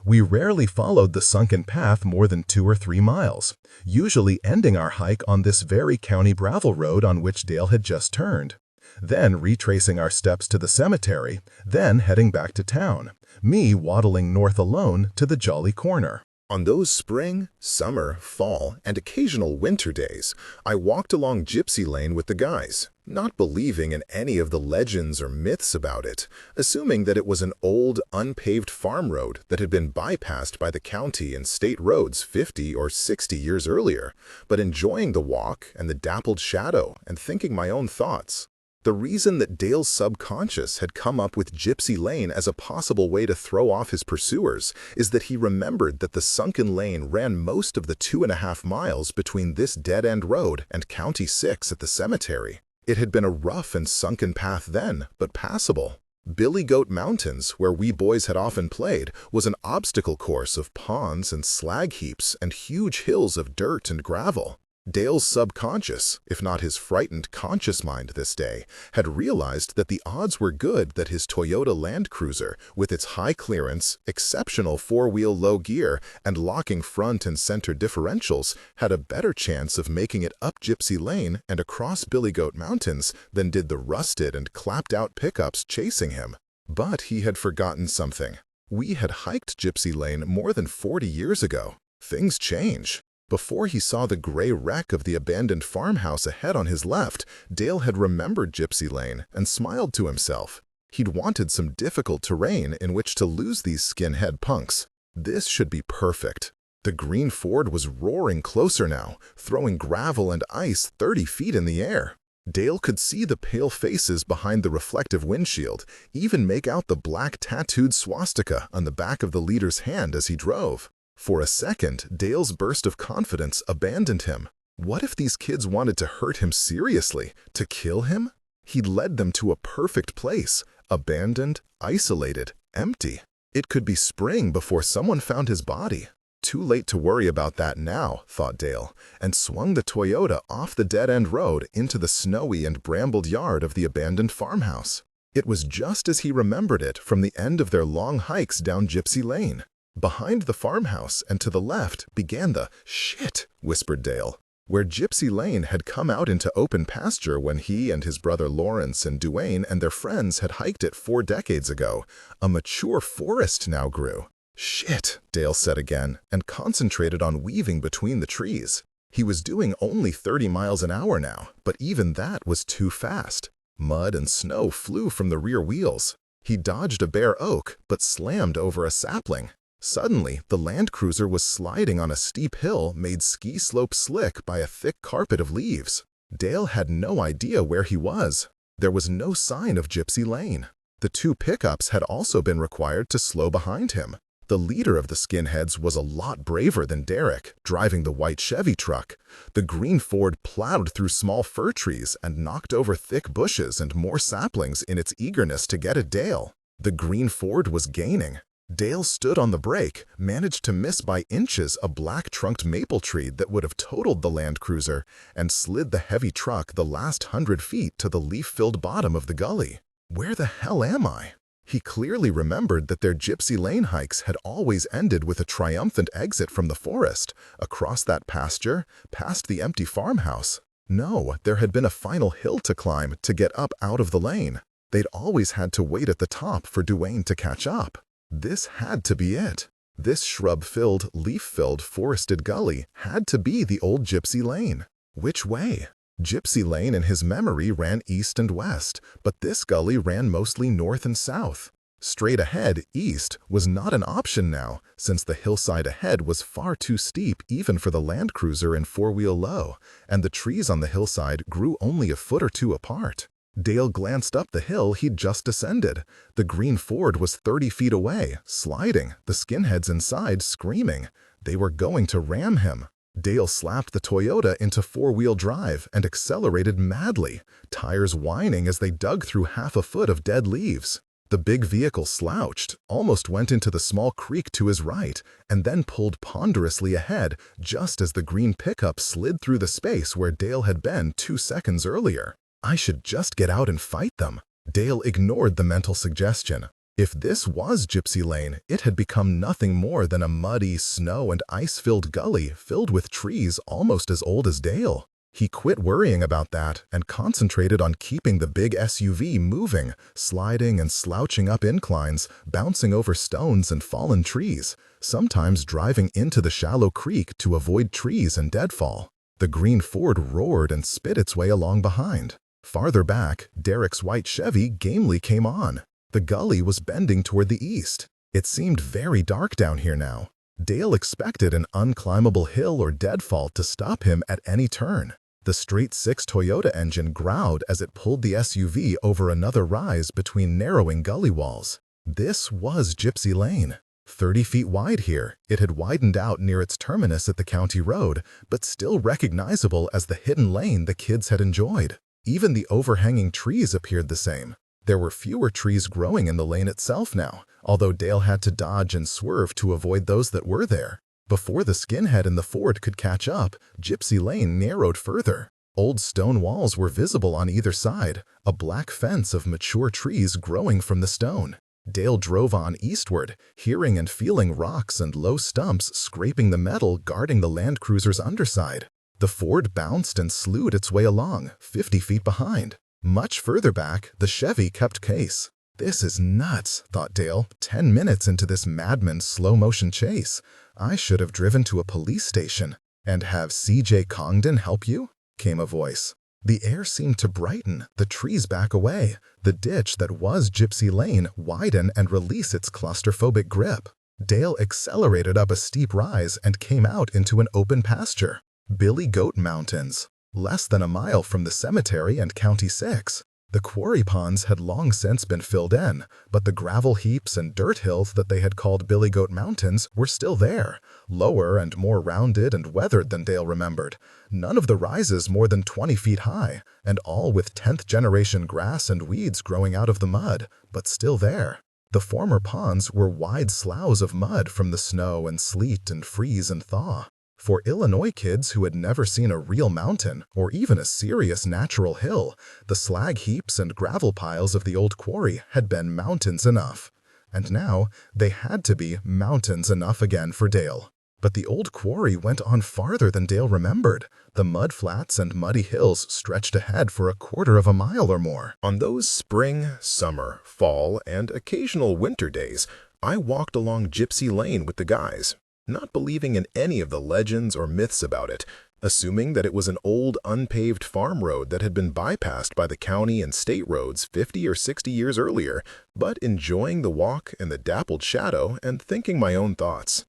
We rarely followed the sunken path more than 2 or 3 miles, usually ending our hike on this very county gravel road on which Dale had just turned. Then retracing our steps to the cemetery, then heading back to town, me waddling north alone to the Jolly Corner. On those spring, summer, fall, and occasional winter days, I walked along Gypsy Lane with the guys, not believing in any of the legends or myths about it, assuming that it was an old, unpaved farm road that had been bypassed by the county and state roads 50 or 60 years earlier, but enjoying the walk and the dappled shadow and thinking my own thoughts. The reason that Dale's subconscious had come up with Gypsy Lane as a possible way to throw off his pursuers is that he remembered that the sunken lane ran most of the 2.5 miles between this dead-end road and County 6 at the cemetery. It had been a rough and sunken path then, but passable. Billy Goat Mountains, where we boys had often played, was an obstacle course of ponds and slag heaps and huge hills of dirt and gravel. Dale's subconscious, if not his frightened conscious mind this day, had realized that the odds were good that his Toyota Land Cruiser, with its high clearance, exceptional 4-wheel low gear, and locking front and center differentials, had a better chance of making it up Gypsy Lane and across Billy Goat Mountains than did the rusted and clapped-out pickups chasing him. But he had forgotten something. We had hiked Gypsy Lane more than 40 years ago. Things change. Before he saw the gray wreck of the abandoned farmhouse ahead on his left, Dale had remembered Gypsy Lane and smiled to himself. He'd wanted some difficult terrain in which to lose these skinhead punks. This should be perfect. The green Ford was roaring closer now, throwing gravel and ice 30 feet in the air. Dale could see the pale faces behind the reflective windshield, even make out the black tattooed swastika on the back of the leader's hand as he drove. For a second, Dale's burst of confidence abandoned him. What if these kids wanted to hurt him seriously, to kill him? He'd led them to a perfect place, abandoned, isolated, empty. It could be spring before someone found his body. Too late to worry about that now, thought Dale, and swung the Toyota off the dead-end road into the snowy and brambled yard of the abandoned farmhouse. It was just as he remembered it from the end of their long hikes down Gypsy Lane. Behind the farmhouse and to the left began the "shit," whispered Dale, where Gypsy Lane had come out into open pasture when he and his brother Lawrence and Duane and their friends had hiked it 4 decades ago. A mature forest now grew. "Shit," Dale said again, and concentrated on weaving between the trees. He was doing only 30 miles an hour now, but even that was too fast. Mud and snow flew from the rear wheels. He dodged a bare oak, but slammed over a sapling. Suddenly, the Land Cruiser was sliding on a steep hill made ski slope slick by a thick carpet of leaves. Dale had no idea where he was. There was no sign of Gypsy Lane. The 2 pickups had also been required to slow behind him. The leader of the skinheads was a lot braver than Derek, driving the white Chevy truck. The green Ford plowed through small fir trees and knocked over thick bushes and more saplings in its eagerness to get at Dale. The green Ford was gaining. Dale stood on the brake, managed to miss by inches a black-trunked maple tree that would have totaled the Land Cruiser, and slid the heavy truck the last 100 feet to the leaf-filled bottom of the gully. Where the hell am I? He clearly remembered that their Gypsy Lane hikes had always ended with a triumphant exit from the forest, across that pasture, past the empty farmhouse. No, there had been a final hill to climb to get up out of the lane. They'd always had to wait at the top for Duane to catch up. This had to be it. This shrub-filled, leaf-filled, forested gully had to be the old Gypsy Lane. Which way? Gypsy Lane in his memory ran east and west, but this gully ran mostly north and south. Straight ahead, east, was not an option now, since the hillside ahead was far too steep even for the Land Cruiser in 4-wheel low, and the trees on the hillside grew only a foot or 2 apart. Dale glanced up the hill he'd just descended. The green Ford was 30 feet away, sliding, the skinheads inside screaming. They were going to ram him. Dale slapped the Toyota into four-wheel drive and accelerated madly, tires whining as they dug through half a foot of dead leaves. The big vehicle slouched, almost went into the small creek to his right, and then pulled ponderously ahead just as the green pickup slid through the space where Dale had been 2 seconds earlier. I should just get out and fight them. Dale ignored the mental suggestion. If this was Gypsy Lane, it had become nothing more than a muddy, snow and ice-filled gully filled with trees almost as old as Dale. He quit worrying about that and concentrated on keeping the big SUV moving, sliding and slouching up inclines, bouncing over stones and fallen trees, sometimes driving into the shallow creek to avoid trees and deadfall. The green Ford roared and spit its way along behind. Farther back, Derek's white Chevy gamely came on. The gully was bending toward the east. It seemed very dark down here now. Dale expected an unclimbable hill or deadfall to stop him at any turn. The straight-six Toyota engine growled as it pulled the SUV over another rise between narrowing gully walls. This was Gypsy Lane. 30 feet wide here, it had widened out near its terminus at the county road, but still recognizable as the hidden lane the kids had enjoyed. Even the overhanging trees appeared the same. There were fewer trees growing in the lane itself now, although Dale had to dodge and swerve to avoid those that were there. Before the skinhead and the Ford could catch up, Gypsy Lane narrowed further. Old stone walls were visible on either side, a black fence of mature trees growing from the stone. Dale drove on eastward, hearing and feeling rocks and low stumps scraping the metal guarding the Land Cruiser's underside. The Ford bounced and slewed its way along, 50 feet behind. Much further back, the Chevy kept pace. This is nuts, thought Dale, 10 minutes into this madman's slow-motion chase. I should have driven to a police station. And have C.J. Congdon help you? Came a voice. The air seemed to brighten, the trees back away, the ditch that was Gypsy Lane widen and release its claustrophobic grip. Dale accelerated up a steep rise and came out into an open pasture. Billy Goat Mountains. Less than a mile from the cemetery and County 6. The quarry ponds had long since been filled in, but the gravel heaps and dirt hills that they had called Billy Goat Mountains were still there, lower and more rounded and weathered than Dale remembered. None of the rises more than 20 feet high, and all with 10th-generation grass and weeds growing out of the mud, but still there. The former ponds were wide sloughs of mud from the snow and sleet and freeze and thaw. For Illinois kids who had never seen a real mountain or even a serious natural hill, the slag heaps and gravel piles of the old quarry had been mountains enough. And now they had to be mountains enough again for Dale. But the old quarry went on farther than Dale remembered. The mud flats and muddy hills stretched ahead for a quarter of a mile or more. On those spring, summer, fall, and occasional winter days, I walked along Gypsy Lane with the guys, not believing in any of the legends or myths about it, assuming that it was an old unpaved farm road that had been bypassed by the county and state roads 50 or 60 years earlier, but enjoying the walk in the dappled shadow and thinking my own thoughts.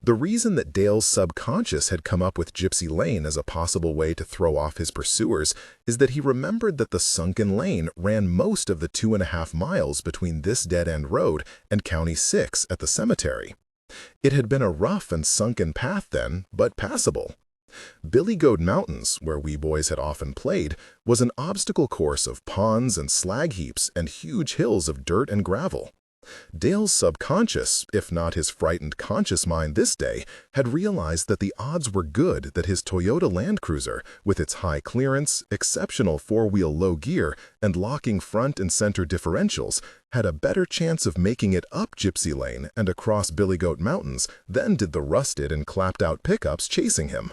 The reason that Dale's subconscious had come up with Gypsy Lane as a possible way to throw off his pursuers is that he remembered that the sunken lane ran most of the 2.5 miles between this dead-end road and County 6 at the cemetery. It had been a rough and sunken path then, but passable. Billy Goat Mountains, where we boys had often played, was an obstacle course of ponds and slag heaps and huge hills of dirt and gravel. Dale's subconscious, if not his frightened conscious mind this day, had realized that the odds were good that his Toyota Land Cruiser, with its high clearance, exceptional four-wheel low gear, and locking front and center differentials, had a better chance of making it up Gypsy Lane and across Billy Goat Mountains than did the rusted and clapped-out pickups chasing him.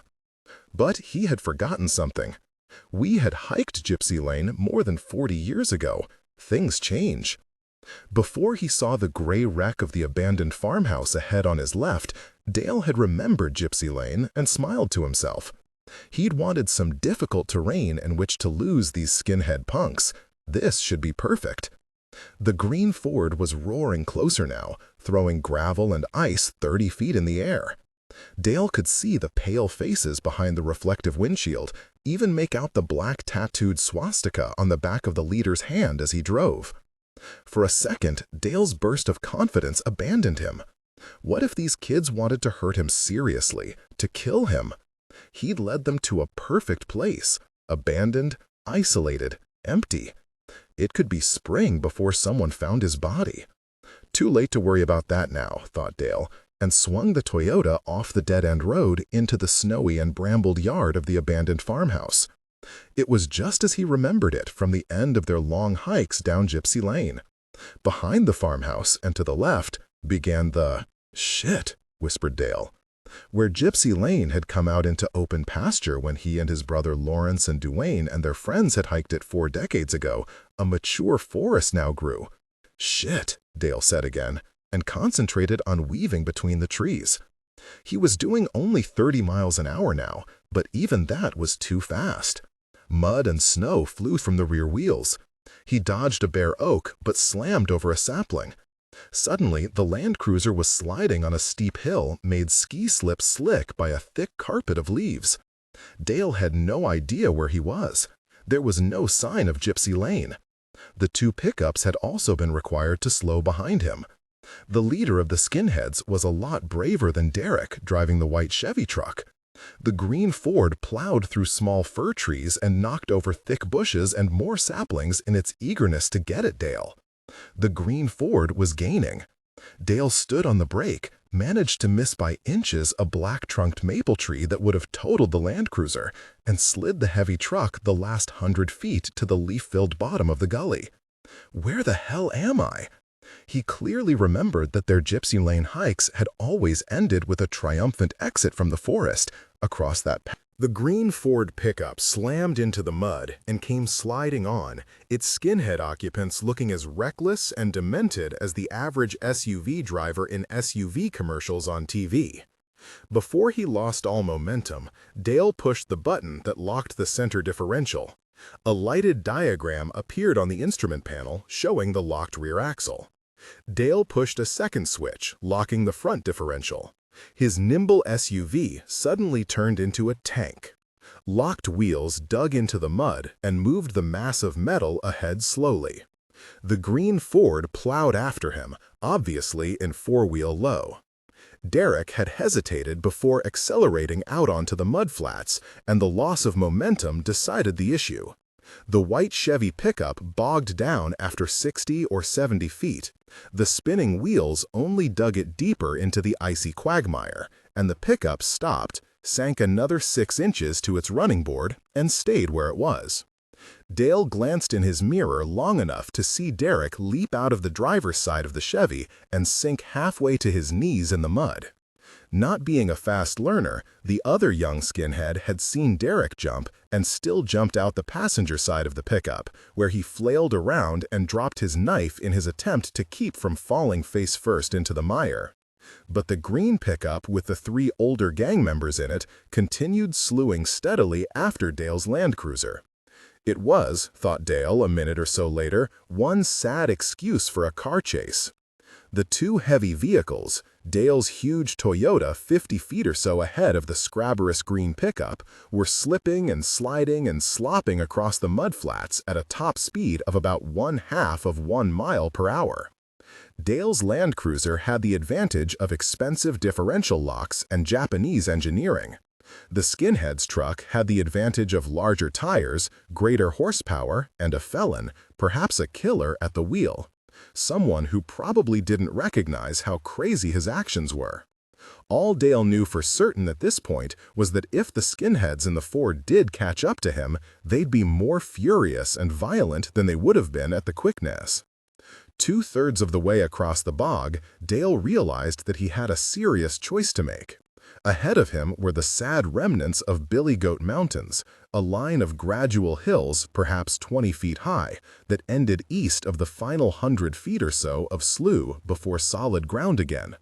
But he had forgotten something. We had hiked Gypsy Lane more than 40 years ago. Things change. Before he saw the gray wreck of the abandoned farmhouse ahead on his left, Dale had remembered Gypsy Lane and smiled to himself. He'd wanted some difficult terrain in which to lose these skinhead punks. This should be perfect. The green Ford was roaring closer now, throwing gravel and ice 30 feet in the air. Dale could see the pale faces behind the reflective windshield, even make out the black tattooed swastika on the back of the leader's hand as he drove. For a second, Dale's burst of confidence abandoned him. What if these kids wanted to hurt him seriously, to to kill him. He'd led them to a perfect place, abandoned, isolated, empty. It could be spring before someone found his body. Too late to worry about that now, thought Dale, and swung the Toyota off the dead-end road into the snowy and brambled yard of the abandoned farmhouse. It was just as he remembered it from the end of their long hikes down Gypsy Lane. Behind the farmhouse and to the left began the "Shit," whispered Dale. Where Gypsy Lane had come out into open pasture when he and his brother Lawrence and Duane and their friends had hiked it 4 decades ago, a mature forest now grew. "Shit," Dale said again, and concentrated on weaving between the trees. He was doing only 30 miles an hour now, but even that was too fast. Mud and snow flew from the rear wheels. He dodged a bare oak, but slammed over a sapling. Suddenly, the Land Cruiser was sliding on a steep hill made ski-slip slick by a thick carpet of leaves. Dale had no idea where he was. There was no sign of Gypsy Lane. The 2 pickups had also been required to slow behind him. The leader of the skinheads was a lot braver than Derek driving the white Chevy truck. The green Ford plowed through small fir trees and knocked over thick bushes and more saplings in its eagerness to get at Dale. The green Ford was gaining. Dale stood on the brake, managed to miss by inches a black-trunked maple tree that would have totaled the Land Cruiser, and slid the heavy truck the last 100 feet to the leaf-filled bottom of the gully. Where the hell am I? He clearly remembered that their Gypsy Lane hikes had always ended with a triumphant exit from the forest across that path. The green Ford pickup slammed into the mud and came sliding on, its skinhead occupants looking as reckless and demented as the average SUV driver in SUV commercials on TV. Before he lost all momentum, Dale pushed the button that locked the center differential. A lighted diagram appeared on the instrument panel showing the locked rear axle. Dale pushed a second switch, locking the front differential. His nimble SUV suddenly turned into a tank. Locked wheels dug into the mud and moved the mass of metal ahead slowly. The green Ford plowed after him, obviously in 4-wheel low. Derek had hesitated before accelerating out onto the mudflats, and the loss of momentum decided the issue. The white Chevy pickup bogged down after 60 or 70 feet. The spinning wheels only dug it deeper into the icy quagmire, and the pickup stopped, sank another 6 inches to its running board, and stayed where it was. Dale glanced in his mirror long enough to see Derek leap out of the driver's side of the Chevy and sink halfway to his knees in the mud. Not being a fast learner, the other young skinhead had seen Derek jump and still jumped out the passenger side of the pickup, where he flailed around and dropped his knife in his attempt to keep from falling face first into the mire. But the green pickup with the 3 older gang members in it continued slewing steadily after Dale's Land Cruiser. It was, thought Dale a minute or so later, one sad excuse for a car chase. The 2 heavy vehicles, Dale's huge Toyota 50 feet or so ahead of the scrabberous green pickup, were slipping and sliding and slopping across the mudflats at a top speed of about 1/2 of 1 mile per hour. Dale's Land Cruiser had the advantage of expensive differential locks and Japanese engineering. The skinhead's truck had the advantage of larger tires, greater horsepower, and a felon, perhaps a killer, at the wheel. Someone who probably didn't recognize how crazy his actions were. All Dale knew for certain at this point was that if the skinheads in the Ford did catch up to him, they'd be more furious and violent than they would have been at the Quickness. 2/3 of the way across the bog, Dale realized that he had a serious choice to make. Ahead of him were the sad remnants of Billy Goat Mountains, a line of gradual hills perhaps 20 feet high that ended east of the final 100 feet or so of slough before solid ground again,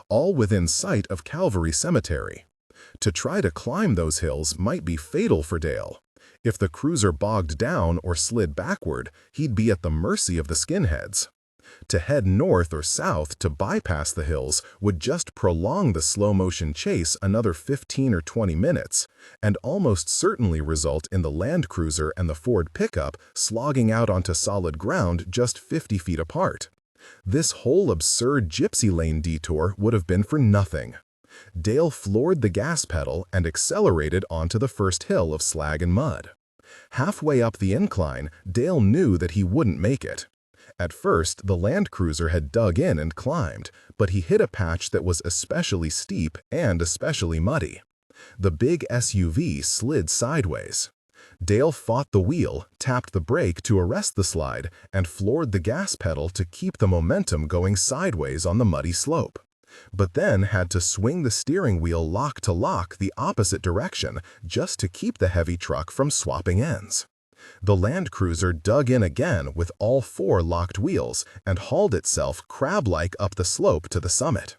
all within sight of Calvary Cemetery. To try to climb those hills might be fatal for Dale. If the cruiser bogged down or slid backward, he'd be at the mercy of the skinheads. To head north or south to bypass the hills would just prolong the slow-motion chase another 15 or 20 minutes, and almost certainly result in the Land Cruiser and the Ford pickup slogging out onto solid ground just 50 feet apart. This whole absurd Gypsy Lane detour would have been for nothing. Dale floored the gas pedal and accelerated onto the first hill of slag and mud. Halfway up the incline, Dale knew that he wouldn't make it. At first, the Land Cruiser had dug in and climbed, but he hit a patch that was especially steep and especially muddy. The big SUV slid sideways. Dale fought the wheel, tapped the brake to arrest the slide, and floored the gas pedal to keep the momentum going sideways on the muddy slope. But then had to swing the steering wheel lock to lock the opposite direction just to keep the heavy truck from swapping ends. The Land Cruiser dug in again with all four locked wheels and hauled itself crab-like up the slope to the summit.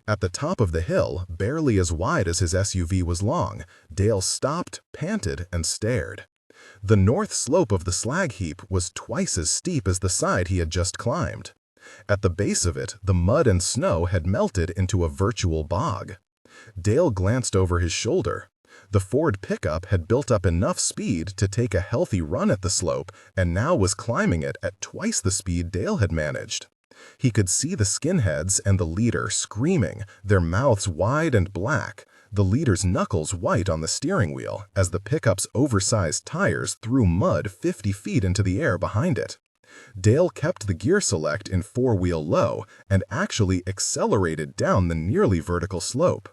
At the top of the hill, barely as wide as his SUV was long, Dale stopped, panted, and stared. The north slope of the slag heap was twice as steep as the side he had just climbed. At the base of it, the mud and snow had melted into a virtual bog. Dale glanced over his shoulder. The Ford pickup had built up enough speed to take a healthy run at the slope and now was climbing it at twice the speed Dale had managed. He could see the skinheads and the leader screaming, their mouths wide and black, the leader's knuckles white on the steering wheel as the pickup's oversized tires threw mud 50 feet into the air behind it. Dale kept the gear select in four-wheel low and actually accelerated down the nearly vertical slope.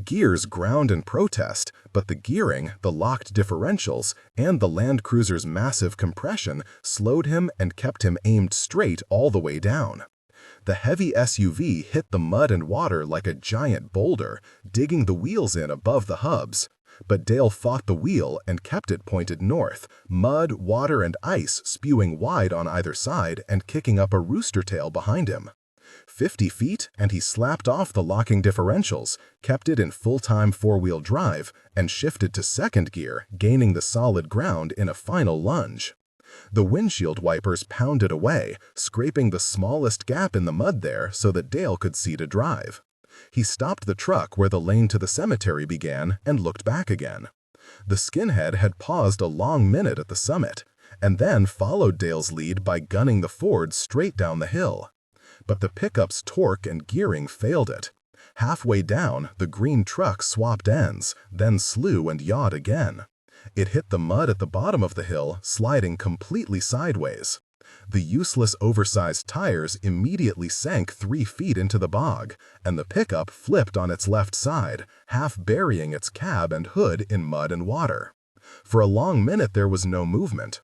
Gears ground in protest, but the gearing, the locked differentials, and the Land Cruiser's massive compression slowed him and kept him aimed straight all the way down. The heavy SUV hit the mud and water like a giant boulder, digging the wheels in above the hubs. But Dale fought the wheel and kept it pointed north, mud, water, and ice spewing wide on either side and kicking up a rooster tail behind him. 50 feet, and he slapped off the locking differentials, kept it in full-time four-wheel drive, and shifted to second gear, gaining the solid ground in a final lunge. The windshield wipers pounded away, scraping the smallest gap in the mud there so that Dale could see to drive. He stopped the truck where the lane to the cemetery began and looked back again. The skinhead had paused a long minute at the summit, and then followed Dale's lead by gunning the Ford straight down the hill. But the pickup's torque and gearing failed it. Halfway down, the green truck swapped ends, then slew and yawed again. It hit the mud at the bottom of the hill, sliding completely sideways. The useless oversized tires immediately sank 3 feet into the bog, and the pickup flipped on its left side, half burying its cab and hood in mud and water. For a long minute there was no movement.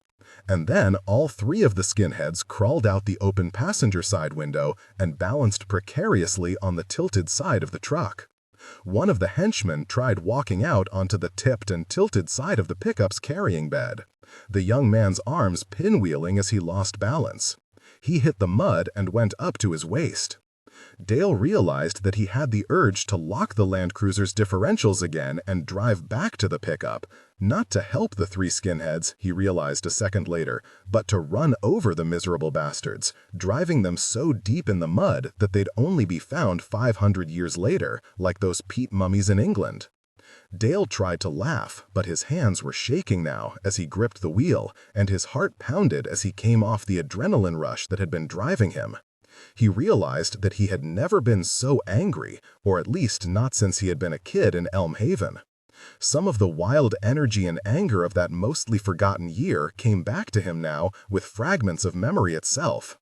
And then all three of the skinheads crawled out the open passenger side window and balanced precariously on the tilted side of the truck. One of the henchmen tried walking out onto the tipped and tilted side of the pickup's carrying bed, the young man's arms pinwheeling as he lost balance. He hit the mud and went up to his waist. Dale realized that he had the urge to lock the Land Cruiser's differentials again and drive back to the pickup, not to help the three skinheads, he realized a second later, but to run over the miserable bastards, driving them so deep in the mud that they'd only be found 500 years later, like those peat mummies in England. Dale tried to laugh, but his hands were shaking now as he gripped the wheel, and his heart pounded as he came off the adrenaline rush that had been driving him. He realized that he had never been so angry, or at least not since he had been a kid in Elm Haven. Some of the wild energy and anger of that mostly forgotten year came back to him now with fragments of memory itself.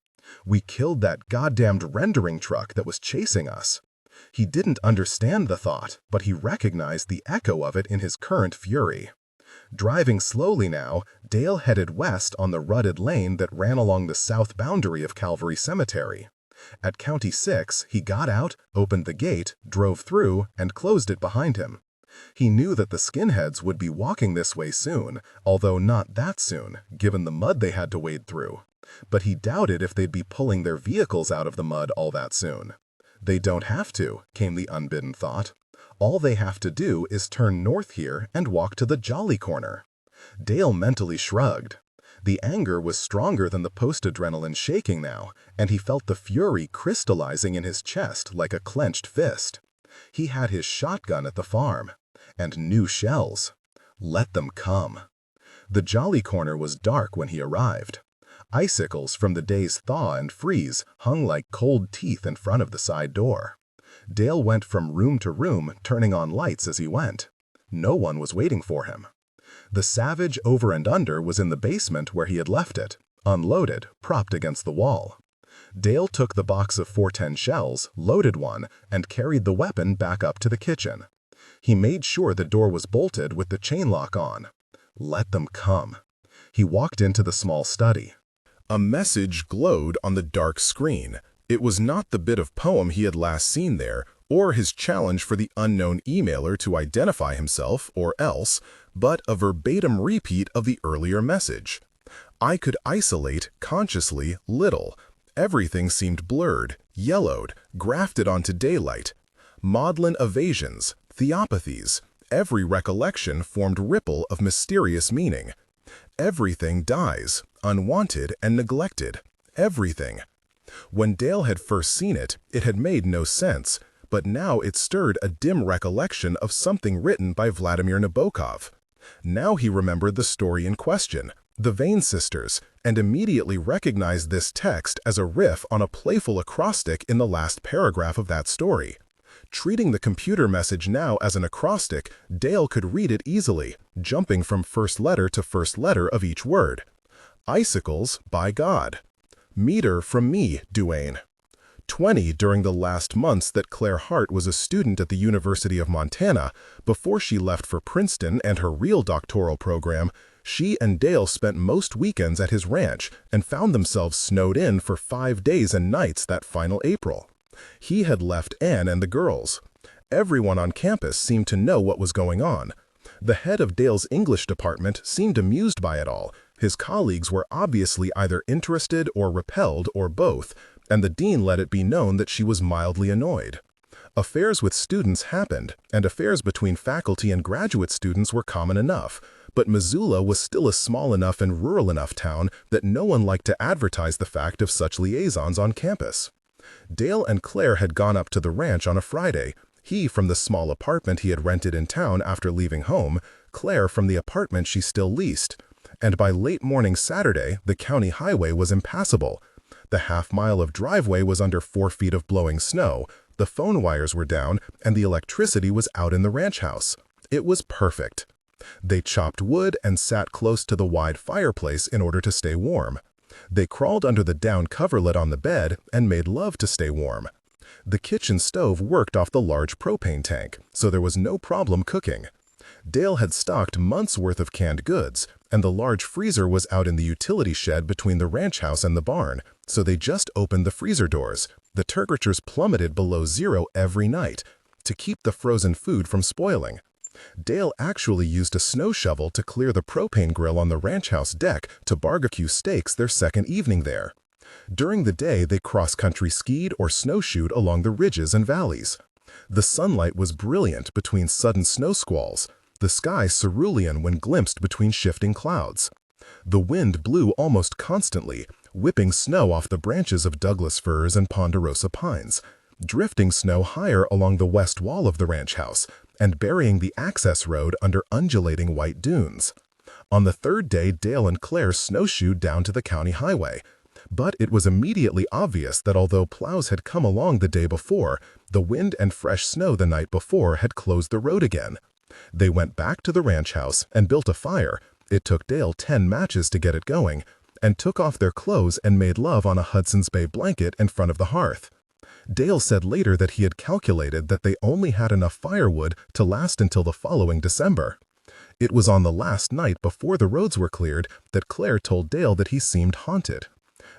We killed that goddamned rendering truck that was chasing us. He didn't understand the thought, but he recognized the echo of it in his current fury. Driving slowly now, Dale headed west on the rutted lane that ran along the south boundary of Calvary Cemetery. At County 6, he got out, opened the gate, drove through, and closed it behind him. He knew that the skinheads would be walking this way soon, although not that soon, given the mud they had to wade through. But he doubted if they'd be pulling their vehicles out of the mud all that soon. They don't have to, came the unbidden thought. All they have to do is turn north here and walk to the Jolly Corner. Dale mentally shrugged. The anger was stronger than the post-adrenaline shaking now, and he felt the fury crystallizing in his chest like a clenched fist. He had his shotgun at the farm. And new shells. Let them come. The Jolly Corner was dark when he arrived. Icicles from the day's thaw and freeze hung like cold teeth in front of the side door. Dale went from room to room, turning on lights as he went. No one was waiting for him. The Savage over and under was in the basement where he had left it, unloaded, propped against the wall. Dale took the box of 410 shells, loaded one, and carried the weapon back up to the kitchen. He made sure the door was bolted with the chain lock on. Let them come. He walked into the small study. A message glowed on the dark screen. It was not the bit of poem he had last seen there, or his challenge for the unknown emailer to identify himself or else, but a verbatim repeat of the earlier message. I could isolate, consciously, little. Everything seemed blurred, yellowed, grafted onto daylight. Maudlin evasions, theopathies, every recollection formed ripple of mysterious meaning. Everything dies, unwanted and neglected. Everything. When Dale had first seen it, it had made no sense, but now it stirred a dim recollection of something written by Vladimir Nabokov. Now he remembered the story in question, the Vane sisters, and immediately recognized this text as a riff on a playful acrostic in the last paragraph of that story. Treating the computer message now as an acrostic, Dale could read it easily, jumping from first letter to first letter of each word. Icicles, by God. Meter from me, Duane. 20 during the last months that Claire Hart was a student at the University of Montana. Before she left for Princeton and her real doctoral program, she and Dale spent most weekends at his ranch and found themselves snowed in for 5 days and nights that final April. He had left Anne and the girls. Everyone on campus seemed to know what was going on. The head of Dale's English department seemed amused by it all. His colleagues were obviously either interested or repelled or both, and the dean let it be known that she was mildly annoyed. Affairs with students happened, and affairs between faculty and graduate students were common enough, but Missoula was still a small enough and rural enough town that no one liked to advertise the fact of such liaisons on campus. Dale and Claire had gone up to the ranch on a Friday, he from the small apartment he had rented in town after leaving home, Claire from the apartment she still leased. And by late morning Saturday, the county highway was impassable. The half-mile of driveway was under 4 feet of blowing snow, the phone wires were down, and the electricity was out in the ranch house. It was perfect. They chopped wood and sat close to the wide fireplace in order to stay warm. They crawled under the down coverlet on the bed and made love to stay warm. The kitchen stove worked off the large propane tank, so there was no problem cooking. Dale had stocked months' worth of canned goods, and the large freezer was out in the utility shed between the ranch house and the barn, so they just opened the freezer doors. The temperatures plummeted below zero every night, to keep the frozen food from spoiling. Dale actually used a snow shovel to clear the propane grill on the ranch house deck to barbecue steaks their second evening there. During the day, they cross-country skied or snowshoed along the ridges and valleys. The sunlight was brilliant between sudden snow squalls, the sky cerulean when glimpsed between shifting clouds. The wind blew almost constantly, whipping snow off the branches of Douglas firs and ponderosa pines, drifting snow higher along the west wall of the ranch house, and burying the access road under undulating white dunes. On the third day, Dale and Claire snowshoed down to the county highway. But it was immediately obvious that although plows had come along the day before, the wind and fresh snow the night before had closed the road again. They went back to the ranch house and built a fire. It took Dale 10 matches to get it going, and took off their clothes and made love on a Hudson's Bay blanket in front of the hearth. Dale said later that he had calculated that they only had enough firewood to last until the following December. It was on the last night before the roads were cleared that Claire told Dale that he seemed haunted.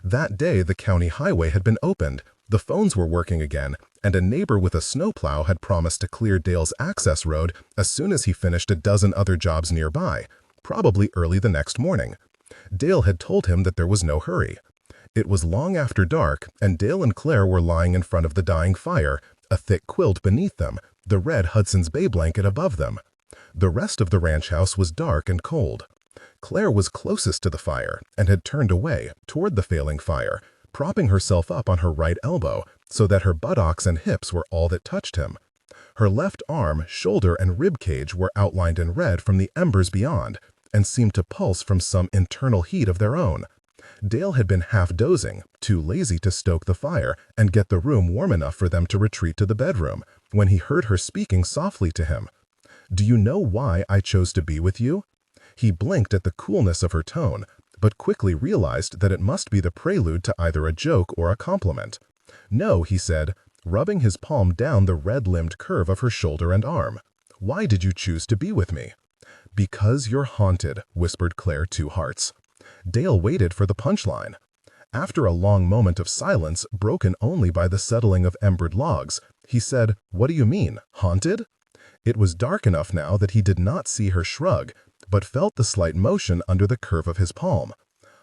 That day the county highway had been opened, the phones were working again, and a neighbor with a snowplow had promised to clear Dale's access road as soon as he finished a dozen other jobs nearby, probably early the next morning. Dale had told him that there was no hurry. It was long after dark, and Dale and Claire were lying in front of the dying fire, a thick quilt beneath them, the red Hudson's Bay blanket above them. The rest of the ranch house was dark and cold. Claire was closest to the fire and had turned away toward the failing fire, propping herself up on her right elbow so that her buttocks and hips were all that touched him. Her left arm, shoulder, and rib cage were outlined in red from the embers beyond and seemed to pulse from some internal heat of their own. Dale had been half dozing, too lazy to stoke the fire and get the room warm enough for them to retreat to the bedroom, when he heard her speaking softly to him. "Do you know why I chose to be with you?" He blinked at the coolness of her tone, but quickly realized that it must be the prelude to either a joke or a compliment. "No," he said, rubbing his palm down the red-limbed curve of her shoulder and arm. "Why did you choose to be with me?" "Because you're haunted," whispered Claire, two hearts. Dale waited for the punchline. After a long moment of silence, broken only by the settling of embered logs, he said, "What do you mean, haunted?" It was dark enough now that he did not see her shrug, but felt the slight motion under the curve of his palm.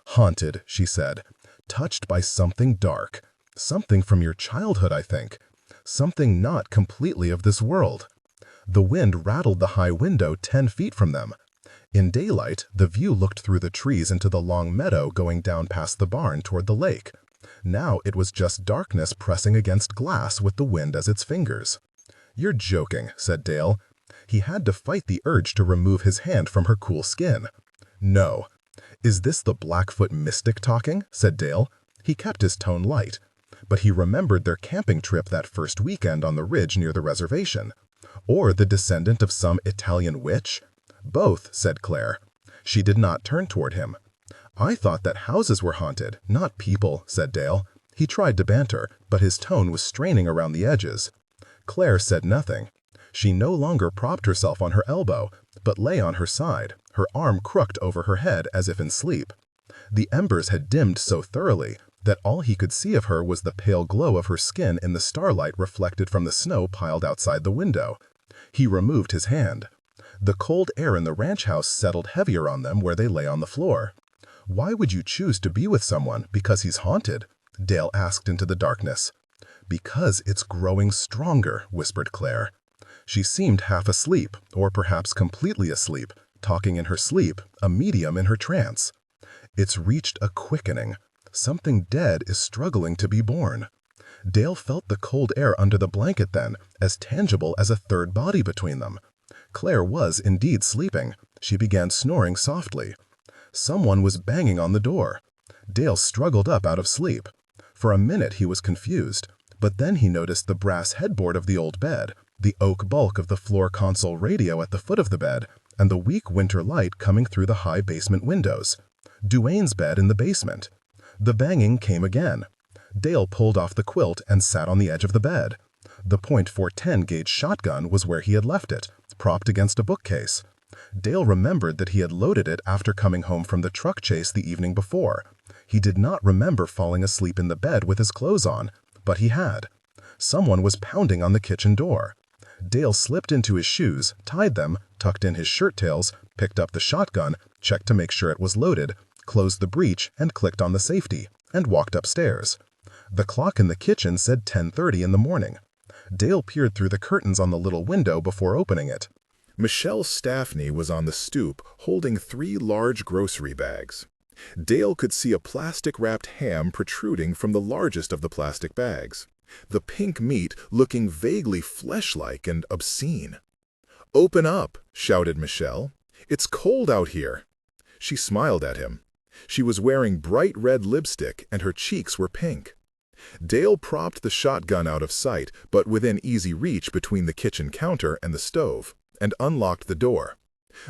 "Haunted," she said, "touched by something dark. Something from your childhood, I think. Something not completely of this world." The wind rattled the high window 10 feet from them. In daylight, the view looked through the trees into the long meadow going down past the barn toward the lake. Now it was just darkness pressing against glass with the wind as its fingers. "You're joking," said Dale. He had to fight the urge to remove his hand from her cool skin. "No." "Is this the Blackfoot mystic talking?" said Dale. He kept his tone light. But he remembered their camping trip that first weekend on the ridge near the reservation. Or the descendant of some Italian witch? "Both," said Claire. She did not turn toward him. "I thought that houses were haunted, not people," said Dale. He tried to banter, but his tone was straining around the edges. Claire said nothing. She no longer propped herself on her elbow, but lay on her side, her arm crooked over her head as if in sleep. The embers had dimmed so thoroughly that all he could see of her was the pale glow of her skin in the starlight reflected from the snow piled outside the window. He removed his hand. The cold air in the ranch house settled heavier on them where they lay on the floor. "Why would you choose to be with someone because he's haunted?" Dale asked into the darkness. "Because it's growing stronger," whispered Claire. She seemed half asleep, or perhaps completely asleep, talking in her sleep, a medium in her trance. "It's reached a quickening. Something dead is struggling to be born." Dale felt the cold air under the blanket then, as tangible as a third body between them. Claire was indeed sleeping. She began snoring softly. Someone was banging on the door. Dale struggled up out of sleep. For a minute he was confused, but then he noticed the brass headboard of the old bed, the oak bulk of the floor console radio at the foot of the bed, and the weak winter light coming through the high basement windows. Duane's bed in the basement. The banging came again. Dale pulled off the quilt and sat on the edge of the bed. The .410 gauge shotgun was where he had left it, propped against a bookcase. Dale remembered that he had loaded it after coming home from the truck chase the evening before. He did not remember falling asleep in the bed with his clothes on, but he had. Someone was pounding on the kitchen door. Dale slipped into his shoes, tied them, tucked in his shirt tails, picked up the shotgun, checked to make sure it was loaded, closed the breech and clicked on the safety, and walked upstairs. The clock in the kitchen said 10:30 in the morning. Dale peered through the curtains on the little window before opening it. Michelle Staffney was on the stoop holding 3 large grocery bags. Dale could see a plastic-wrapped ham protruding from the largest of the plastic bags, the pink meat looking vaguely flesh-like and obscene. "Open up," shouted Michelle. "It's cold out here." She smiled at him. She was wearing bright red lipstick and her cheeks were pink. Dale propped the shotgun out of sight, but within easy reach between the kitchen counter and the stove, and unlocked the door.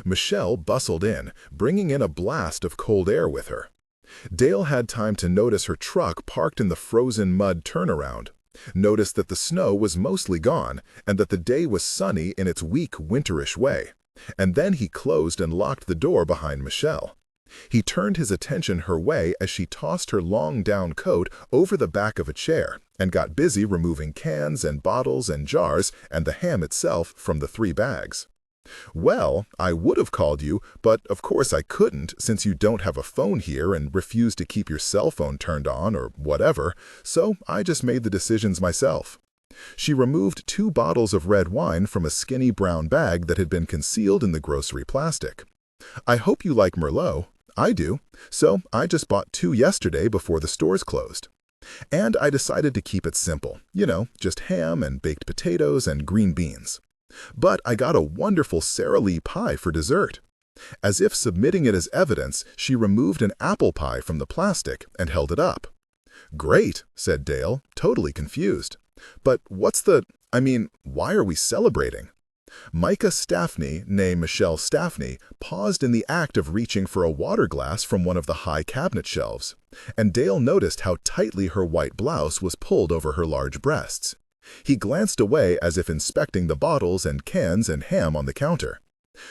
Michelle bustled in, bringing in a blast of cold air with her. Dale had time to notice her truck parked in the frozen mud turnaround, noticed that the snow was mostly gone, and that the day was sunny in its weak winterish way, and then he closed and locked the door behind Michelle. He turned his attention her way as she tossed her long down coat over the back of a chair and got busy removing cans and bottles and jars and the ham itself from the 3 bags. "Well, I would have called you, but of course I couldn't since you don't have a phone here and refuse to keep your cell phone turned on or whatever, so I just made the decisions myself." She removed 2 bottles of red wine from a skinny brown bag that had been concealed in the grocery plastic. "I hope you like Merlot. I do, so I just bought 2 yesterday before the stores closed. And I decided to keep it simple, just ham and baked potatoes and green beans. But I got a wonderful Sara Lee pie for dessert. As if submitting it as evidence, she removed an apple pie from the plastic and held it up. "Great," said Dale, totally confused. "But why are we celebrating?" Micah Staffney, née Michelle Staffney, paused in the act of reaching for a water glass from one of the high cabinet shelves, and Dale noticed how tightly her white blouse was pulled over her large breasts. He glanced away as if inspecting the bottles and cans and ham on the counter.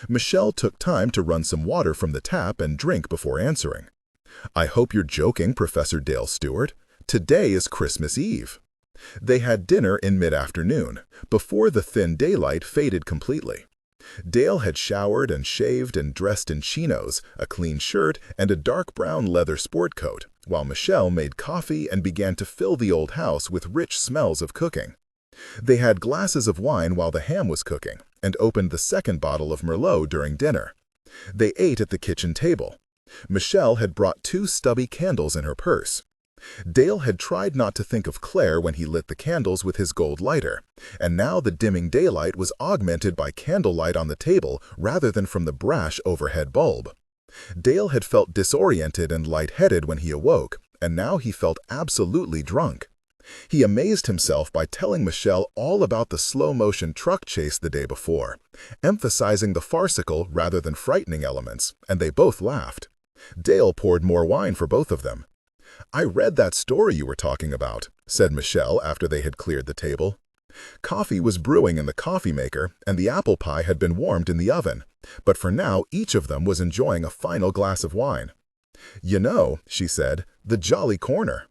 Michelle took time to run some water from the tap and drink before answering. "I hope you're joking, Professor Dale Stewart. Today is Christmas Eve." They had dinner in mid-afternoon, before the thin daylight faded completely. Dale had showered and shaved and dressed in chinos, a clean shirt, and a dark brown leather sport coat, while Michelle made coffee and began to fill the old house with rich smells of cooking. They had glasses of wine while the ham was cooking, and opened the second bottle of Merlot during dinner. They ate at the kitchen table. Michelle had brought 2 stubby candles in her purse. Dale had tried not to think of Claire when he lit the candles with his gold lighter, and now the dimming daylight was augmented by candlelight on the table rather than from the brash overhead bulb. Dale had felt disoriented and lightheaded when he awoke, and now he felt absolutely drunk. He amazed himself by telling Michelle all about the slow-motion truck chase the day before, emphasizing the farcical rather than frightening elements, and they both laughed. Dale poured more wine for both of them. "I read that story you were talking about," said Michelle after they had cleared the table. Coffee was brewing in the coffee maker, and the apple pie had been warmed in the oven, but for now each of them was enjoying a final glass of wine. "You know," she said, "the Jolly Corner."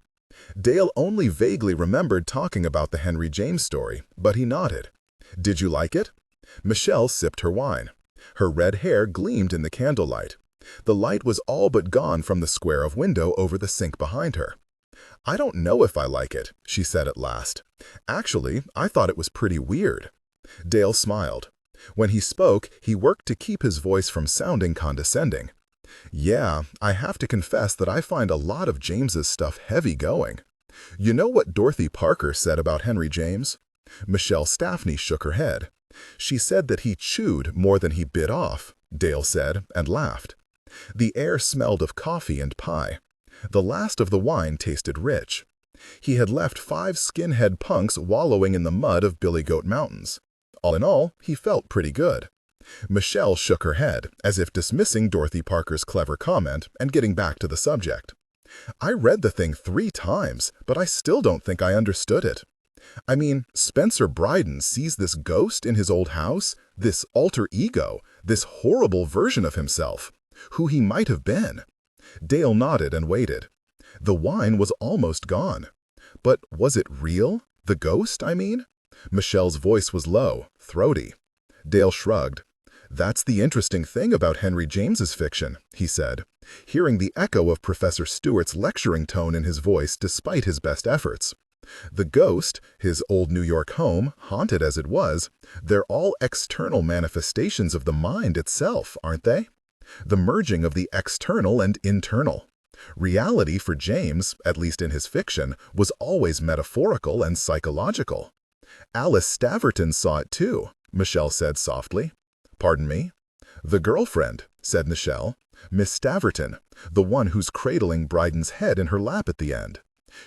Dale only vaguely remembered talking about the Henry James story, but he nodded. "Did you like it?" Michelle sipped her wine. Her red hair gleamed in the candlelight. The light was all but gone from the square of window over the sink behind her. "I don't know if I like it," she said at last. "Actually, I thought it was pretty weird." Dale smiled. When he spoke, he worked to keep his voice from sounding condescending. "Yeah, I have to confess that I find a lot of James's stuff heavy going. You know what Dorothy Parker said about Henry James?" Michelle Staffney shook her head. "She said that he chewed more than he bit off," Dale said, and laughed. The air smelled of coffee and pie. The last of the wine tasted rich. He had left 5 skinhead punks wallowing in the mud of Billy Goat Mountains. All in all, he felt pretty good. Michelle shook her head, as if dismissing Dorothy Parker's clever comment and getting back to the subject. "I read the thing 3 times, but I still don't think I understood it. I mean, Spencer Bryden sees this ghost in his old house, this alter ego, this horrible version of himself, who he might have been." Dale nodded and waited. The wine was almost gone. But was it real? The ghost, I mean? Michelle's voice was low, throaty. Dale shrugged. "That's the interesting thing about Henry James's fiction," he said, hearing the echo of Professor Stewart's lecturing tone in his voice despite his best efforts. "The ghost, his old New York home, haunted as it was, they're all external manifestations of the mind itself, aren't they? The merging of the external and internal. Reality for James, at least in his fiction, was always metaphorical and psychological." "Alice Staverton saw it too," Michelle said softly. "Pardon me?" "The girlfriend," said Michelle. "Miss Staverton, the one who's cradling Bryden's head in her lap at the end.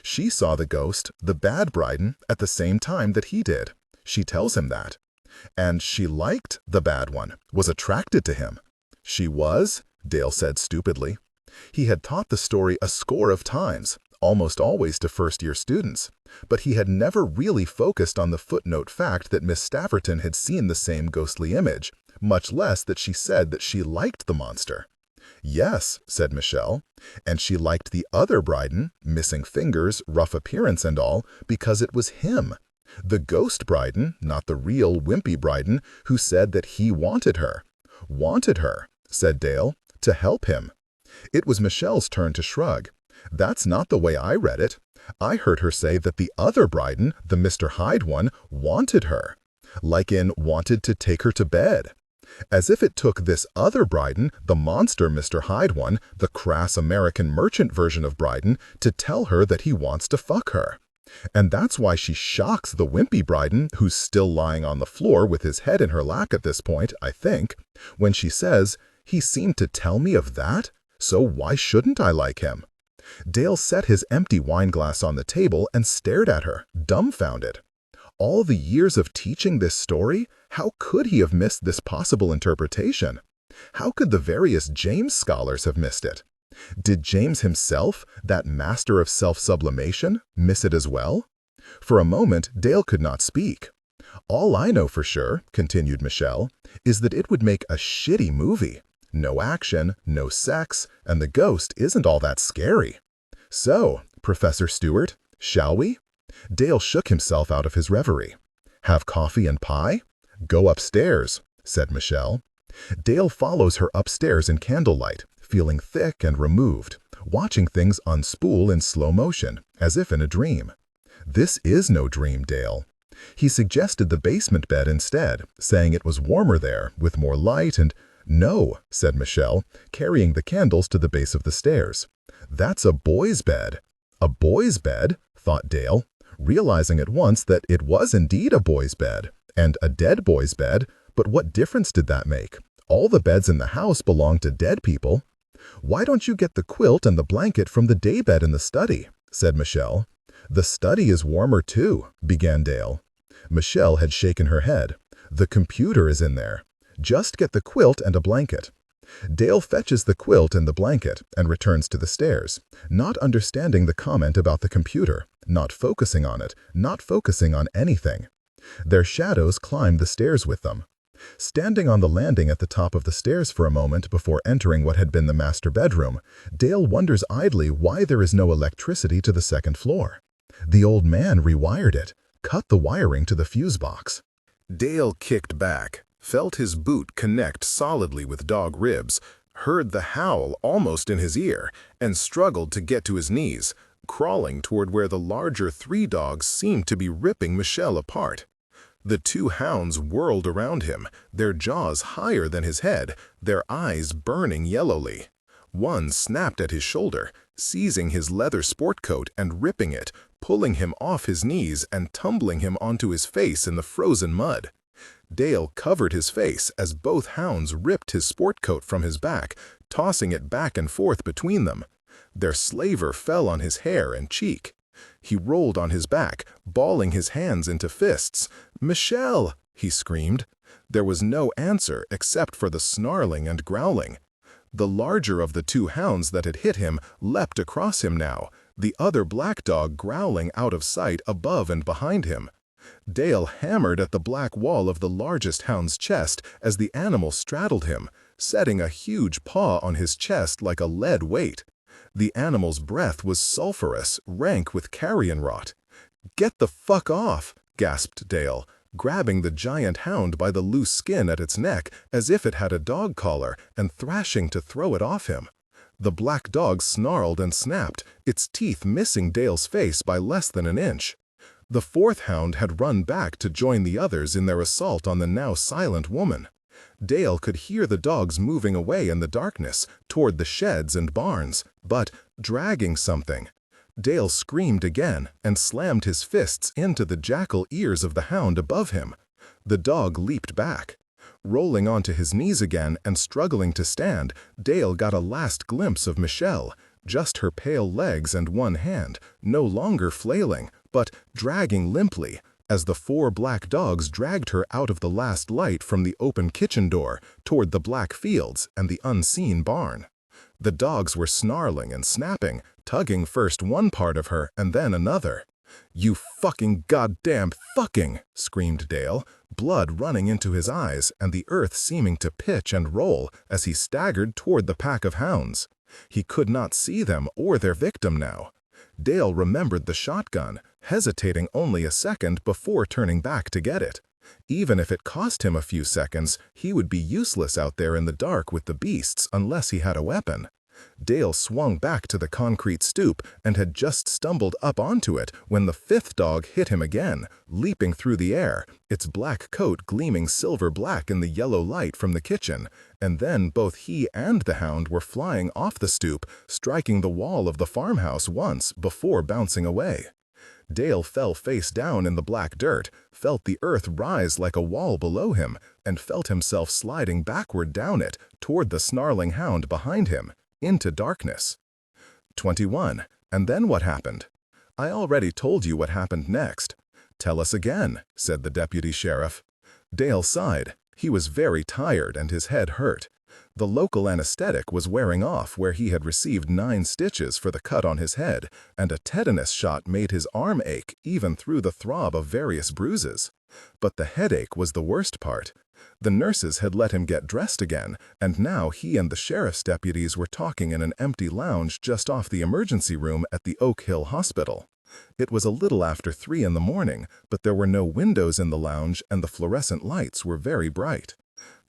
She saw the ghost, the bad Bryden, at the same time that he did. She tells him that. And she liked the bad one, was attracted to him." "She was?" Dale said stupidly. He had taught the story a score of times, almost always to first-year students, but he had never really focused on the footnote fact that Miss Staverton had seen the same ghostly image, much less that she said that she liked the monster. "Yes," said Michelle, "and she liked the other Bryden, missing fingers, rough appearance and all, because it was him. The ghost Bryden, not the real wimpy Bryden, who said that he wanted her." "Wanted her," said Dale, "to help him." It was Michelle's turn to shrug. "That's not the way I read it. I heard her say that the other Bryden, the Mr. Hyde one, wanted her. Like in wanted to take her to bed. As if it took this other Bryden, the monster Mr. Hyde one, the crass American merchant version of Bryden, to tell her that he wants to fuck her. And that's why she shocks the wimpy Bryden, who's still lying on the floor with his head in her lap at this point, I think, when she says, He seemed to tell me of that, so why shouldn't I like him? Dale set his empty wineglass on the table and stared at her, dumbfounded. All the years of teaching this story, how could he have missed this possible interpretation? How could the various James scholars have missed it? Did James himself, that master of self-sublimation, miss it as well? For a moment, Dale could not speak. All I know for sure, continued Michelle, is that it would make a shitty movie. No action, no sex, and the ghost isn't all that scary. So, Professor Stewart, shall we? Dale shook himself out of his reverie. Have coffee and pie? Go upstairs, said Michelle. Dale follows her upstairs in candlelight, feeling thick and removed, watching things unspool in slow motion, as if in a dream. This is no dream, Dale. He suggested the basement bed instead, saying it was warmer there, with more light and— No, said Michelle, carrying the candles to the base of the stairs. That's a boy's bed. A boy's bed, thought Dale, realizing at once that it was indeed a boy's bed, and a dead boy's bed, but what difference did that make? All the beds in the house belong to dead people. Why don't you get the quilt and the blanket from the daybed in the study? Said Michelle. The study is warmer too, began Dale. Michelle had shaken her head. The computer is in there. Just get the quilt and a blanket. Dale fetches the quilt and the blanket and returns to the stairs, not understanding the comment about the computer, not focusing on it, not focusing on anything. Their shadows climb the stairs with them. Standing on the landing at the top of the stairs for a moment before entering what had been the master bedroom, Dale wonders idly why there is no electricity to the second floor. The old man rewired it, cut the wiring to the fuse box. Dale kicked back, felt his boot connect solidly with dog ribs, heard the howl almost in his ear, and struggled to get to his knees, crawling toward where the larger 3 dogs seemed to be ripping Michelle apart. The 2 hounds whirled around him, their jaws higher than his head, their eyes burning yellowly. One snapped at his shoulder, seizing his leather sport coat and ripping it, pulling him off his knees and tumbling him onto his face in the frozen mud. Dale covered his face as both hounds ripped his sport coat from his back, tossing it back and forth between them. Their slaver fell on his hair and cheek. He rolled on his back, balling his hands into fists. "Michelle!" he screamed. There was no answer except for the snarling and growling. The larger of the 2 hounds that had hit him leapt across him now, the other black dog growling out of sight above and behind him. Dale hammered at the black wall of the largest hound's chest as the animal straddled him, setting a huge paw on his chest like a lead weight. The animal's breath was sulphurous, rank with carrion rot. "Get the fuck off!" gasped Dale, grabbing the giant hound by the loose skin at its neck as if it had a dog collar and thrashing to throw it off him. The black dog snarled and snapped, its teeth missing Dale's face by less than an inch. The 4th hound had run back to join the others in their assault on the now silent woman. Dale could hear the dogs moving away in the darkness, toward the sheds and barns, but dragging something. Dale screamed again and slammed his fists into the jackal ears of the hound above him. The dog leaped back. Rolling onto his knees again and struggling to stand, Dale got a last glimpse of Michelle, just her pale legs and one hand, no longer flailing, but dragging limply, as the 4 black dogs dragged her out of the last light from the open kitchen door toward the black fields and the unseen barn. The dogs were snarling and snapping, tugging first one part of her and then another. "You fucking goddamn fucking!" screamed Dale, blood running into his eyes and the earth seeming to pitch and roll as he staggered toward the pack of hounds. He could not see them or their victim now. Dale remembered the shotgun, hesitating only a second before turning back to get it. Even if it cost him a few seconds, he would be useless out there in the dark with the beasts unless he had a weapon. Dale swung back to the concrete stoop and had just stumbled up onto it when the 5th dog hit him again, leaping through the air, its black coat gleaming silver-black in the yellow light from the kitchen, and then both he and the hound were flying off the stoop, striking the wall of the farmhouse once before bouncing away. Dale fell face down in the black dirt, felt the earth rise like a wall below him, and felt himself sliding backward down it toward the snarling hound behind him, into darkness. 21. And then what happened? I already told you what happened next. Tell us again, said the deputy sheriff. Dale sighed. He was very tired and his head hurt. The local anesthetic was wearing off where he had received 9 stitches for the cut on his head, and a tetanus shot made his arm ache even through the throb of various bruises. But the headache was the worst part. The nurses had let him get dressed again, and now he and the sheriff's deputies were talking in an empty lounge just off the emergency room at the Oak Hill Hospital. It was a little after 3 in the morning, but there were no windows in the lounge and the fluorescent lights were very bright.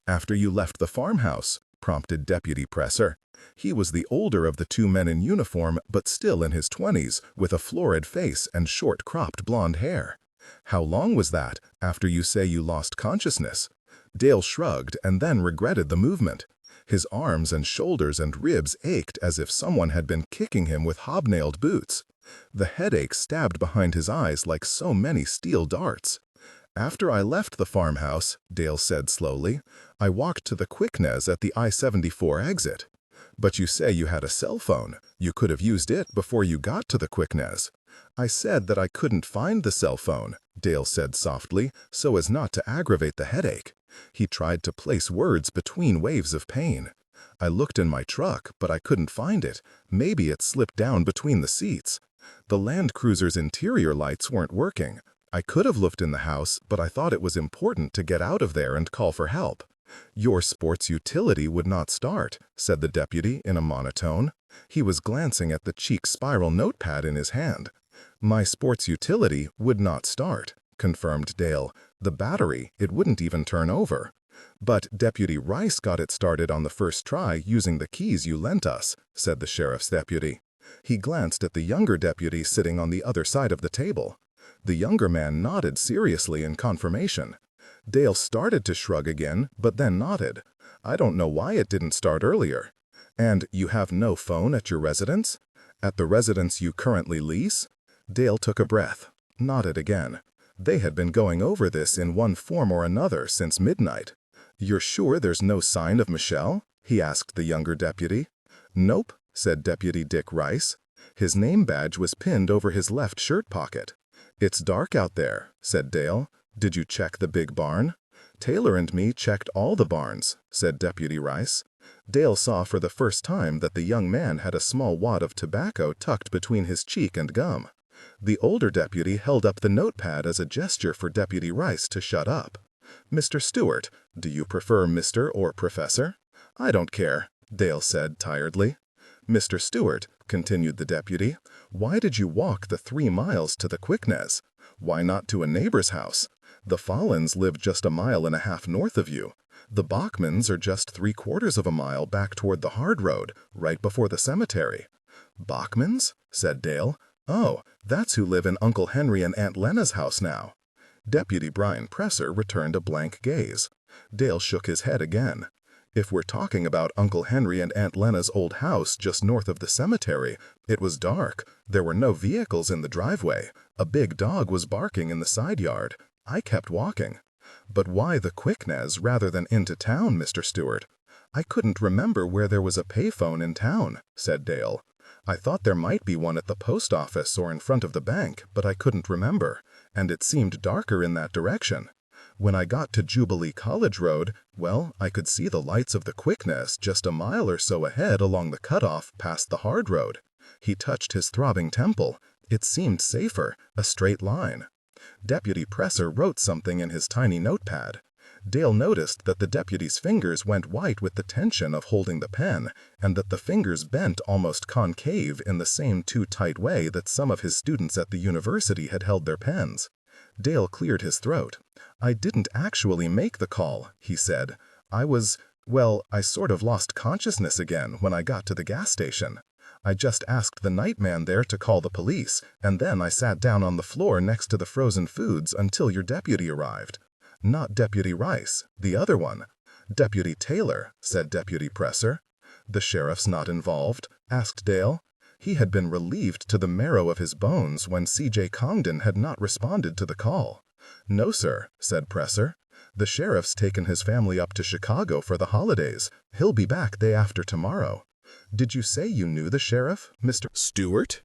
After you left the farmhouse, prompted Deputy Presser. He was the older of the 2 men in uniform, but still in his 20s, with a florid face and short cropped blonde hair. How long was that, after you say you lost consciousness? Dale shrugged and then regretted the movement. His arms and shoulders and ribs ached as if someone had been kicking him with hobnailed boots. The headache stabbed behind his eyes like so many steel darts. After I left the farmhouse, Dale said slowly, I walked to the Quickness at the I-74 exit. But you say you had a cell phone. You could have used it before you got to the Quickness. I said that I couldn't find the cell phone, Dale said softly, so as not to aggravate the headache. He tried to place words between waves of pain. I looked in my truck, but I couldn't find it. Maybe it slipped down between the seats. The Land Cruiser's interior lights weren't working. I could have looked in the house, but I thought it was important to get out of there and call for help. Your sports utility would not start, said the deputy in a monotone. He was glancing at the cheek spiral notepad in his hand. My sports utility would not start, confirmed Dale. The battery, it wouldn't even turn over. But Deputy Rice got it started on the first try using the keys you lent us, said the sheriff's deputy. He glanced at the younger deputy sitting on the other side of the table. The younger man nodded seriously in confirmation. Dale started to shrug again, but then nodded. I don't know why it didn't start earlier. And you have no phone at your residence? At the residence you currently lease? Dale took a breath, nodded again. They had been going over this in one form or another since midnight. You're sure there's no sign of Michelle? He asked the younger deputy. Nope, said Deputy Dick Rice. His name badge was pinned over his left shirt pocket. It's dark out there, said Dale. Did you check the big barn? Taylor and me checked all the barns, said Deputy Rice. Dale saw for the first time that the young man had a small wad of tobacco tucked between his cheek and gum. The older deputy held up the notepad as a gesture for Deputy Rice to shut up. Mr. Stewart, do you prefer Mr. or Professor? I don't care, Dale said tiredly. Mr. Stewart, continued the deputy, why did you walk the 3 miles to the Quickness? Why not to a neighbor's house? The Follins live just 1.5 miles north of you. The Bachmans are just 3/4 of a mile back toward the hard road, right before the cemetery. Bachmans? Said Dale. Oh, that's who live in Uncle Henry and Aunt Lena's house now. Deputy Brian Presser returned a blank gaze. Dale shook his head again. If we're talking about Uncle Henry and Aunt Lena's old house just north of the cemetery, it was dark. There were no vehicles in the driveway. A big dog was barking in the side yard. I kept walking. But why the Quickness rather than into town, Mr. Stewart? I couldn't remember where there was a payphone in town, said Dale. I thought there might be one at the post office or in front of the bank, but I couldn't remember, and it seemed darker in that direction. When I got to Jubilee College Road, well, I could see the lights of the Quickness just 1 mile or so ahead along the cutoff past the hard road. He touched his throbbing temple. It seemed safer, a straight line. Deputy Presser wrote something in his tiny notepad. Dale noticed that the deputy's fingers went white with the tension of holding the pen, and that the fingers bent almost concave in the same too tight way that some of his students at the university had held their pens. Dale cleared his throat. I didn't actually make the call, he said. I sort of lost consciousness again when I got to the gas station. I just asked the night man there to call the police, and then I sat down on the floor next to the frozen foods until your deputy arrived. Not Deputy Rice, the other one. Deputy Taylor, said Deputy Presser. The sheriff's not involved? Asked Dale. He had been relieved to the marrow of his bones when C.J. Congdon had not responded to the call. "No, sir," said Presser. "The sheriff's taken his family up to Chicago for the holidays. He'll be back day after tomorrow." "Did you say you knew the sheriff, Mr. "Stewart?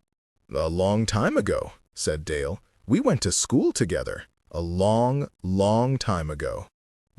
A long time ago," said Dale. "We went to school together. A long, long time ago."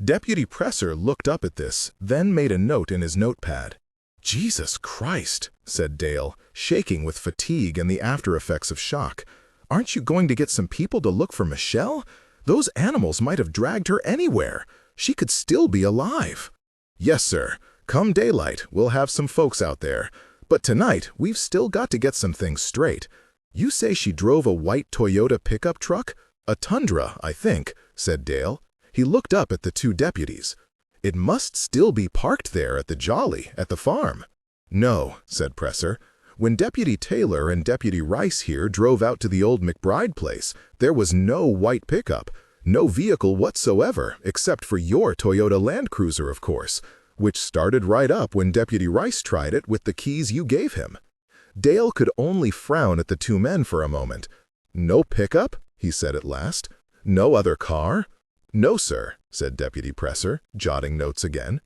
Deputy Presser looked up at this, then made a note in his notepad. "Jesus Christ," said Dale, shaking with fatigue and the after-effects of shock. "Aren't you going to get some people to look for Michelle? Those animals might have dragged her anywhere. She could still be alive." "Yes, sir. Come daylight, we'll have some folks out there. But tonight, we've still got to get some things straight. You say she drove a white Toyota pickup truck? A Tundra, I think," said Dale. He looked up at the two deputies. "It must still be parked there at the Jolly, at the farm." "No," said Presser. "When Deputy Taylor and Deputy Rice here drove out to the old McBride place, there was no white pickup, no vehicle whatsoever, except for your Toyota Land Cruiser, of course, which started right up when Deputy Rice tried it with the keys you gave him." Dale could only frown at the two men for a moment. "No pickup?" he said at last. "No other car?" "No, sir," said Deputy Presser, jotting notes again.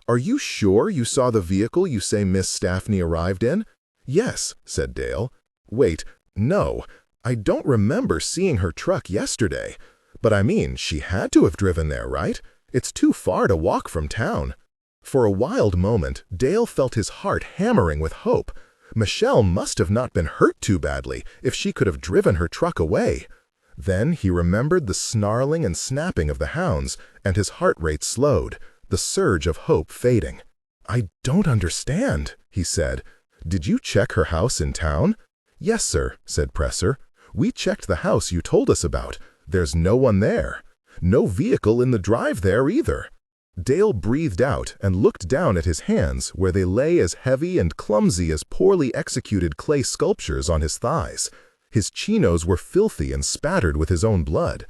"Are you sure you saw the vehicle you say Miss Staffney arrived in?" "Yes," said Dale. "Wait, no, I don't remember seeing her truck yesterday. But I mean, she had to have driven there, right? It's too far to walk from town." For a wild moment, Dale felt his heart hammering with hope. Michelle must have not been hurt too badly if she could have driven her truck away. Then he remembered the snarling and snapping of the hounds, and his heart rate slowed, the surge of hope fading. "I don't understand," he said. "Did you check her house in town?" "Yes, sir," said Presser. "We checked the house you told us about. There's no one there. No vehicle in the drive there either." Dale breathed out and looked down at his hands where they lay as heavy and clumsy as poorly executed clay sculptures on his thighs. His chinos were filthy and spattered with his own blood.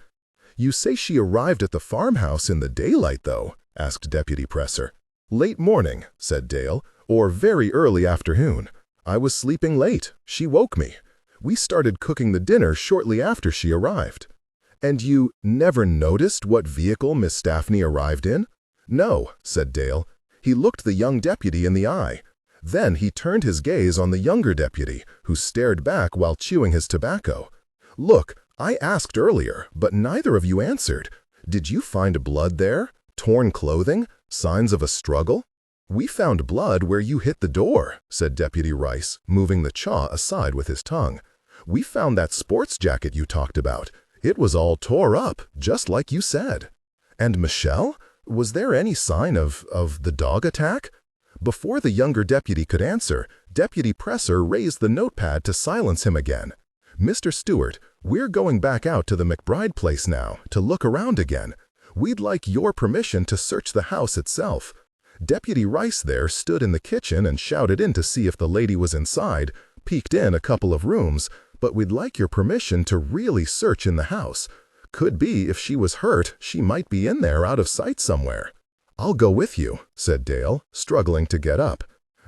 "You say she arrived at the farmhouse in the daylight, though?" asked Deputy Presser. "Late morning," said Dale, "or very early afternoon. I was sleeping late. She woke me. We started cooking the dinner shortly after she arrived." "And you never noticed what vehicle Miss Staffney arrived in?" "No," said Dale. He looked the young deputy in the eye. Then he turned his gaze on the younger deputy, who stared back while chewing his tobacco. "Look, I asked earlier, but neither of you answered. Did you find blood there? Torn clothing? Signs of a struggle?" "We found blood where you hit the door," said Deputy Rice, moving the chaw aside with his tongue. "We found that sports jacket you talked about. It was all tore up, just like you said." "And Michelle? Was there any sign of the dog attack?" Before the younger deputy could answer, Deputy Presser raised the notepad to silence him again. "Mr. Stewart, we're going back out to the McBride place now to look around again. We'd like your permission to search the house itself." Deputy Rice there stood in the kitchen and shouted in to see if the lady was inside, peeked in a couple of rooms, "But we'd like your permission to really search in the house. Could be if she was hurt, she might be in there out of sight somewhere." "I'll go with you," said Dale, struggling to get up.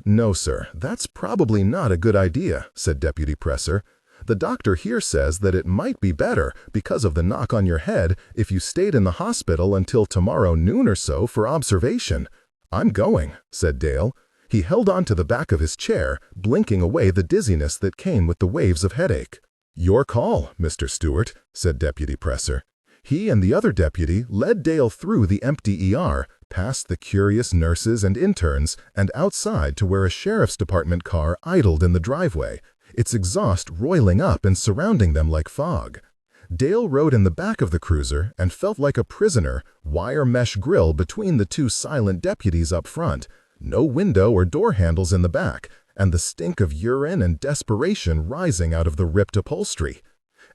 "No, sir, that's probably not a good idea," said Deputy Presser. "The doctor here says that it might be better, because of the knock on your head, if you stayed in the hospital until tomorrow noon or so for observation." "I'm going," said Dale. He held on to the back of his chair, blinking away the dizziness that came with the waves of headache. "Your call, Mr. Stewart," said Deputy Presser. He and the other deputy led Dale through the empty ER, past the curious nurses and interns, and outside to where a sheriff's department car idled in the driveway, its exhaust roiling up and surrounding them like fog. Dale rode in the back of the cruiser and felt like a prisoner, wire mesh grill between the two silent deputies up front, no window or door handles in the back, and the stink of urine and desperation rising out of the ripped upholstery.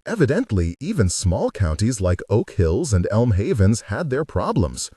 Evidently, even small counties like Oak Hills and Elm Havens had their problems.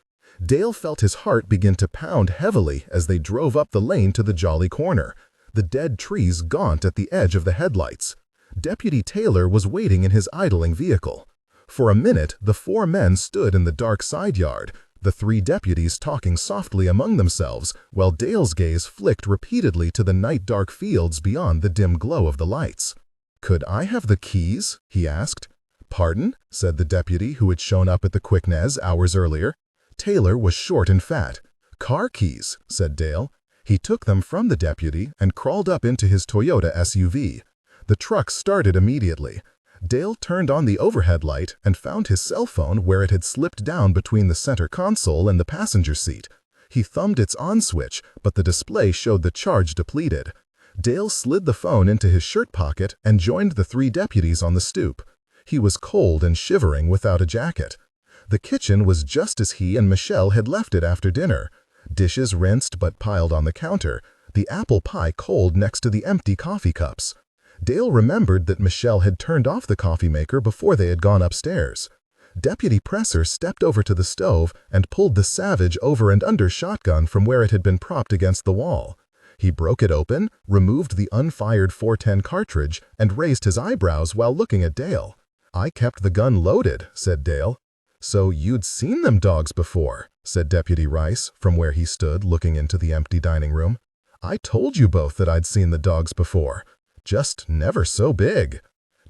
Dale felt his heart begin to pound heavily as they drove up the lane to the Jolly Corner, the dead trees gaunt at the edge of the headlights. Deputy Taylor was waiting in his idling vehicle. For a minute, the four men stood in the dark side yard, the three deputies talking softly among themselves, while Dale's gaze flicked repeatedly to the night-dark fields beyond the dim glow of the lights. "Could I have the keys?" he asked. "Pardon?" said the deputy who had shown up at the Quickness hours earlier. Taylor was short and fat. "Car keys," said Dale. He took them from the deputy and crawled up into his Toyota SUV. The truck started immediately. Dale turned on the overhead light and found his cell phone where it had slipped down between the center console and the passenger seat. He thumbed its on switch, but the display showed the charge depleted. Dale slid the phone into his shirt pocket and joined the three deputies on the stoop. He was cold and shivering without a jacket. The kitchen was just as he and Michelle had left it after dinner. Dishes rinsed but piled on the counter, the apple pie cold next to the empty coffee cups. Dale remembered that Michelle had turned off the coffee maker before they had gone upstairs. Deputy Presser stepped over to the stove and pulled the Savage over and under shotgun from where it had been propped against the wall. He broke it open, removed the unfired .410 cartridge, and raised his eyebrows while looking at Dale. "I kept the gun loaded," said Dale. "So you'd seen them dogs before," said Deputy Rice from where he stood looking into the empty dining room. "I told you both that I'd seen the dogs before. Just never so big."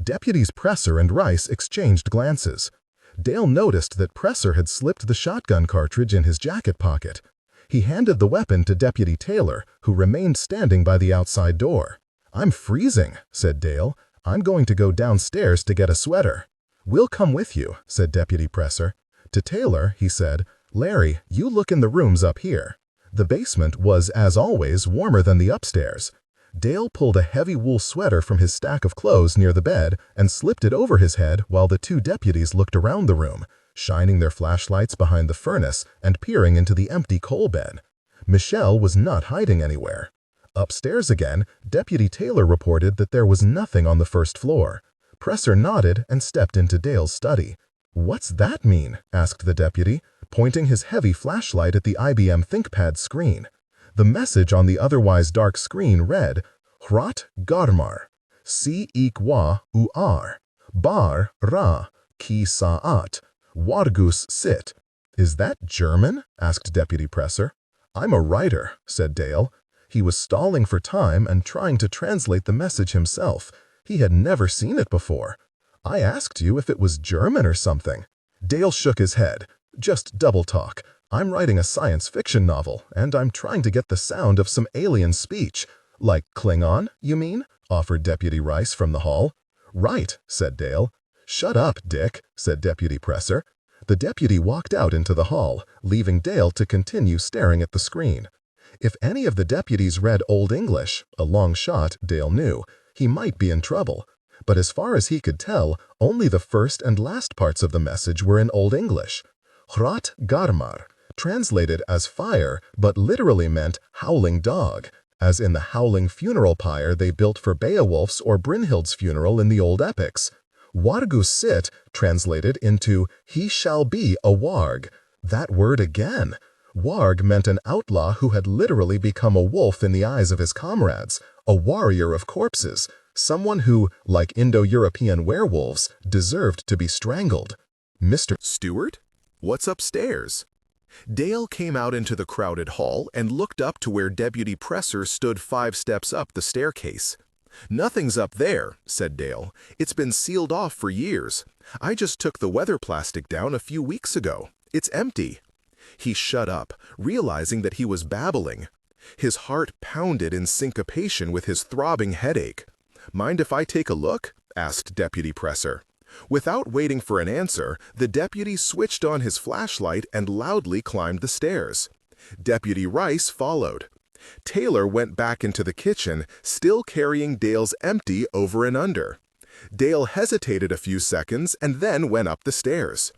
Deputies Presser and Rice exchanged glances. Dale noticed that Presser had slipped the shotgun cartridge in his jacket pocket. He handed the weapon to Deputy Taylor, who remained standing by the outside door. "I'm freezing," said Dale. "I'm going to go downstairs to get a sweater." "We'll come with you," said Deputy Presser. To Taylor, he said, "Larry, you look in the rooms up here." The basement was, as always, warmer than the upstairs. Dale pulled a heavy wool sweater from his stack of clothes near the bed and slipped it over his head while the two deputies looked around the room, shining their flashlights behind the furnace and peering into the empty coal bed. Michelle was not hiding anywhere. Upstairs again, Deputy Taylor reported that there was nothing on the first floor. Presser nodded and stepped into Dale's study. "What's that mean?" asked the deputy, pointing his heavy flashlight at the IBM ThinkPad screen. The message on the otherwise dark screen read, "Hrat Garmar, C-Ikwa U-R, Bar Ra, Ki Sa'at, Wargus Sit." "Is that German?" asked Deputy Presser. "I'm a writer," said Dale. He was stalling for time and trying to translate the message himself. He had never seen it before. "I asked you if it was German or something." Dale shook his head. "Just double talk. I'm writing a science fiction novel, and I'm trying to get the sound of some alien speech." "Like Klingon, you mean?" offered Deputy Rice from the hall. "Right," said Dale. "Shut up, Dick," said Deputy Presser. The deputy walked out into the hall, leaving Dale to continue staring at the screen. If any of the deputies read Old English, a long shot, Dale knew, he might be in trouble. But as far as he could tell, only the first and last parts of the message were in Old English. Hrat Garmar, translated as fire, but literally meant howling dog, as in the howling funeral pyre they built for Beowulf's or Brynhild's funeral in the old epics. Wargus Sit translated into he shall be a warg. That word again. Warg meant an outlaw who had literally become a wolf in the eyes of his comrades, a warrior of corpses, someone who, like Indo-European werewolves, deserved to be strangled. "Mr. Stewart? What's upstairs?" Dale came out into the crowded hall and looked up to where Deputy Presser stood 5 steps up the staircase. "Nothing's up there," said Dale. "It's been sealed off for years. I just took the weather plastic down a few weeks ago. It's empty." He shut up, realizing that he was babbling. His heart pounded in syncopation with his throbbing headache. "Mind if I take a look?" asked Deputy Presser. Without waiting for an answer, the deputy switched on his flashlight and loudly climbed the stairs. Deputy Rice followed. Taylor went back into the kitchen, still carrying Dale's empty over and under. Dale hesitated a few seconds and then went up the stairs.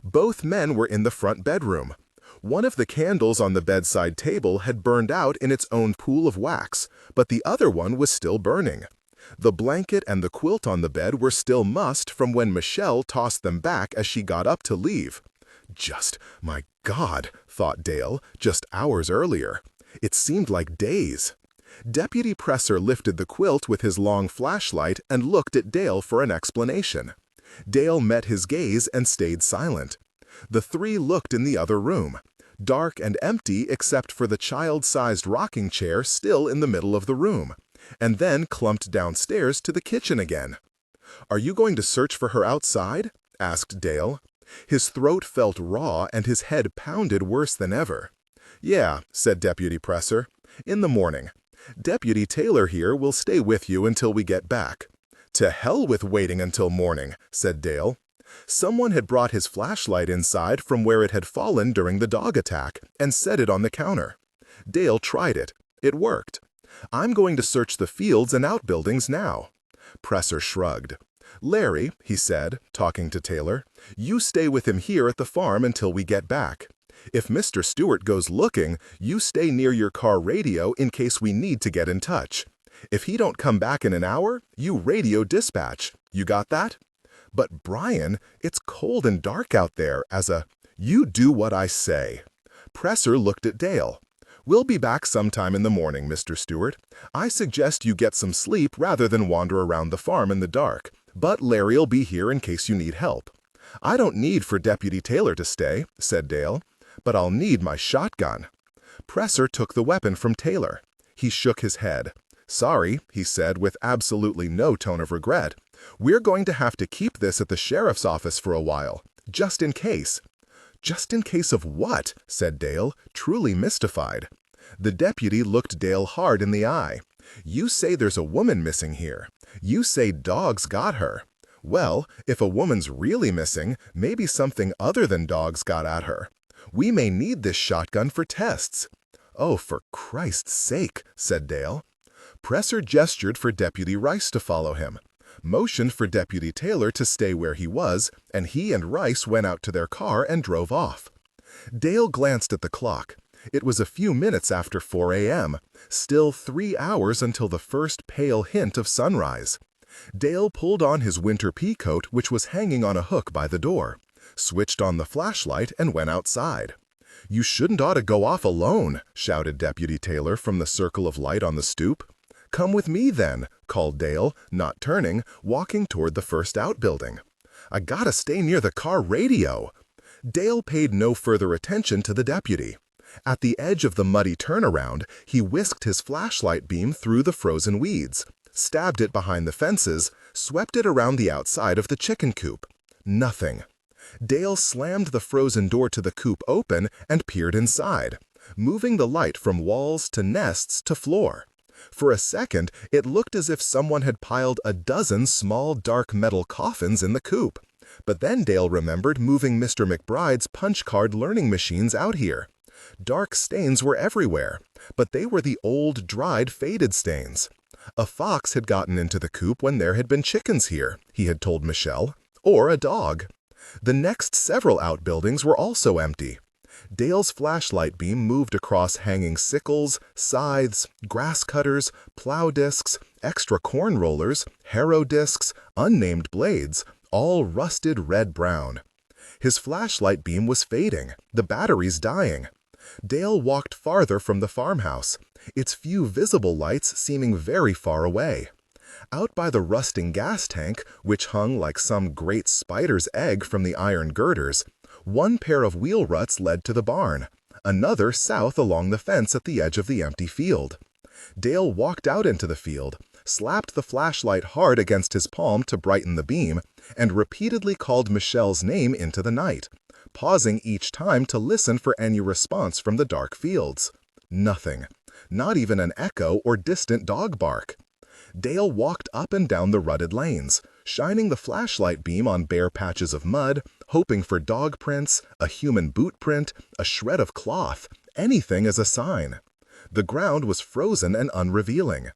Both men were in the front bedroom. One of the candles on the bedside table had burned out in its own pool of wax, but the other one was still burning. The blanket and the quilt on the bed were still mussed from when Michelle tossed them back as she got up to leave. My God, thought Dale, just hours earlier. It seemed like days. Deputy Presser lifted the quilt with his long flashlight and looked at Dale for an explanation. Dale met his gaze and stayed silent. The three looked in the other room, dark and empty except for the child-sized rocking chair still in the middle of the room, and then clumped downstairs to the kitchen again. "Are you going to search for her outside?" asked Dale. His throat felt raw and his head pounded worse than ever. "Yeah," said Deputy Presser. "In the morning. Deputy Taylor here will stay with you until we get back." "To hell with waiting until morning," said Dale. Someone had brought his flashlight inside from where it had fallen during the dog attack and set it on the counter. Dale tried it. It worked. "I'm going to search the fields and outbuildings now." Presser shrugged. "Larry," he said, talking to Taylor, "you stay with him here at the farm until we get back. If Mr. Stewart goes looking, you stay near your car radio in case we need to get in touch. If he don't come back in an hour, you radio dispatch. You got that?" "But Brian, it's cold and dark out there as a—" "You do what I say." Presser looked at Dale. "We'll be back sometime in the morning, Mr. Stewart. I suggest you get some sleep rather than wander around the farm in the dark, but Larry'll be here in case you need help." "I don't need for Deputy Taylor to stay," said Dale, "but I'll need my shotgun." Presser took the weapon from Taylor. He shook his head. "Sorry," he said with absolutely no tone of regret. "We're going to have to keep this at the sheriff's office for a while, just in case." "Just in case of what?" said Dale, truly mystified. The deputy looked Dale hard in the eye. "You say there's a woman missing here. You say dogs got her. Well, if a woman's really missing, maybe something other than dogs got at her. We may need this shotgun for tests." "Oh, for Christ's sake," said Dale. Presser gestured for Deputy Rice to follow him, motioned for Deputy Taylor to stay where he was, and he and Rice went out to their car and drove off. Dale glanced at the clock. It was a few minutes after 4 a.m., still 3 hours until the first pale hint of sunrise. Dale pulled on his winter pea coat, which was hanging on a hook by the door, switched on the flashlight, and went outside. "You shouldn't ought to go off alone," shouted Deputy Taylor from the circle of light on the stoop. "Come with me, then," called Dale, not turning, walking toward the first outbuilding. "I gotta stay near the car radio." Dale paid no further attention to the deputy. At the edge of the muddy turnaround, he whisked his flashlight beam through the frozen weeds, stabbed it behind the fences, swept it around the outside of the chicken coop. Nothing. Dale slammed the frozen door to the coop open and peered inside, moving the light from walls to nests to floor. For a second, it looked as if someone had piled a dozen small dark metal coffins in the coop. But then Dale remembered moving Mr. McBride's punch card learning machines out here. Dark stains were everywhere, but they were the old, dried, faded stains. A fox had gotten into the coop when there had been chickens here, he had told Michelle, or a dog. The next several outbuildings were also empty. Dale's flashlight beam moved across hanging sickles, scythes, grass cutters, plow discs, extra corn rollers, harrow discs, unnamed blades, all rusted red-brown. His flashlight beam was fading, the batteries dying. Dale walked farther from the farmhouse, its few visible lights seeming very far away. Out by the rusting gas tank, which hung like some great spider's egg from the iron girders, one pair of wheel ruts led to the barn, another south along the fence at the edge of the empty field. Dale walked out into the field, slapped the flashlight hard against his palm to brighten the beam, and repeatedly called Michelle's name into the night, pausing each time to listen for any response from the dark fields. Nothing. Not even an echo or distant dog bark. Dale walked up and down the rutted lanes, shining the flashlight beam on bare patches of mud, hoping for dog prints, a human boot print, a shred of cloth, anything as a sign. The ground was frozen and unrevealing.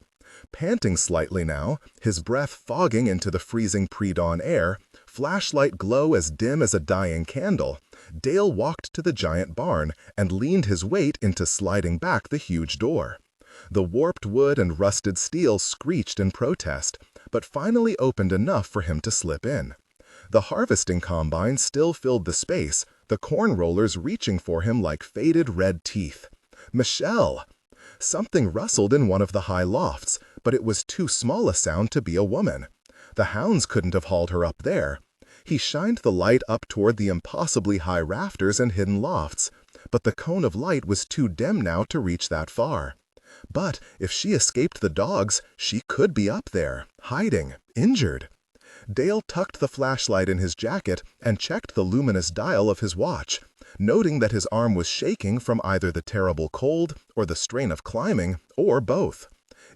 Panting slightly now, his breath fogging into the freezing pre-dawn air, flashlight glow as dim as a dying candle, Dale walked to the giant barn and leaned his weight into sliding back the huge door. The warped wood and rusted steel screeched in protest, but finally opened enough for him to slip in. The harvesting combine still filled the space, the corn rollers reaching for him like faded red teeth. Michelle! Something rustled in one of the high lofts, but it was too small a sound to be a woman. The hounds couldn't have hauled her up there. He shined the light up toward the impossibly high rafters and hidden lofts, but the cone of light was too dim now to reach that far. But if she escaped the dogs, she could be up there, hiding, injured. Dale tucked the flashlight in his jacket and checked the luminous dial of his watch, noting that his arm was shaking from either the terrible cold or the strain of climbing, or both.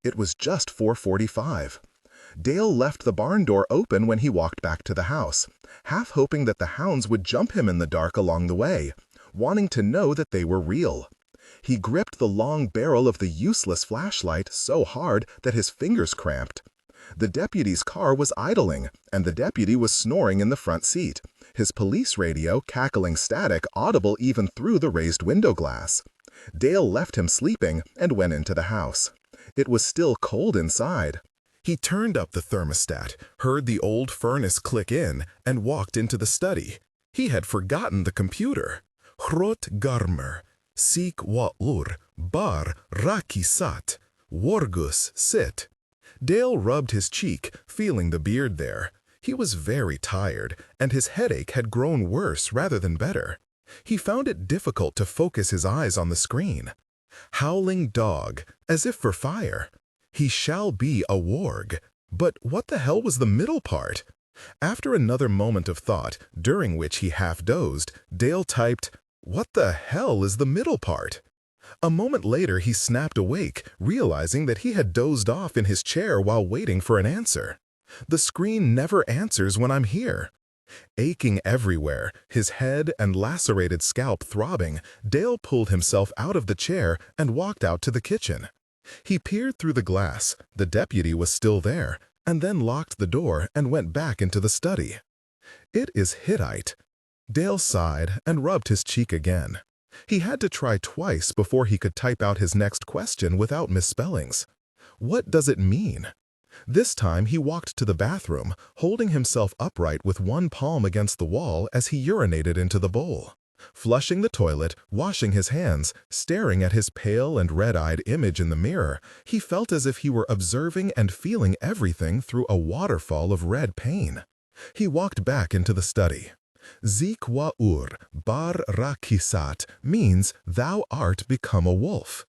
It was just 4:45. Dale left the barn door open when he walked back to the house, half hoping that the hounds would jump him in the dark along the way, wanting to know that they were real. He gripped the long barrel of the useless flashlight so hard that his fingers cramped. The deputy's car was idling, and the deputy was snoring in the front seat, his police radio cackling static audible even through the raised window glass. Dale left him sleeping and went into the house. It was still cold inside. He turned up the thermostat, heard the old furnace click in, and walked into the study. He had forgotten the computer. Hrot garmer, sik wa'ur, bar rakisat, wargus sit. Dale rubbed his cheek, feeling the beard there. He was very tired, and his headache had grown worse rather than better. He found it difficult to focus his eyes on the screen. Howling dog, as if for fire. He shall be a warg. But what the hell was the middle part? After another moment of thought, during which he half dozed, Dale typed, "What the hell is the middle part?" A moment later he snapped awake, realizing that he had dozed off in his chair while waiting for an answer. The screen never answers when I'm here. Aching everywhere, his head and lacerated scalp throbbing, Dale pulled himself out of the chair and walked out to the kitchen. He peered through the glass. The deputy was still there, and then locked the door and went back into the study. It is Hittite. Dale sighed and rubbed his cheek again. He had to try twice before he could type out his next question without misspellings. What does it mean? This time he walked to the bathroom, holding himself upright with one palm against the wall as he urinated into the bowl. Flushing the toilet, washing his hands, staring at his pale and red-eyed image in the mirror, he felt as if he were observing and feeling everything through a waterfall of red pain. He walked back into the study. Zik wa'ur bar rakisat means thou art become a wolf.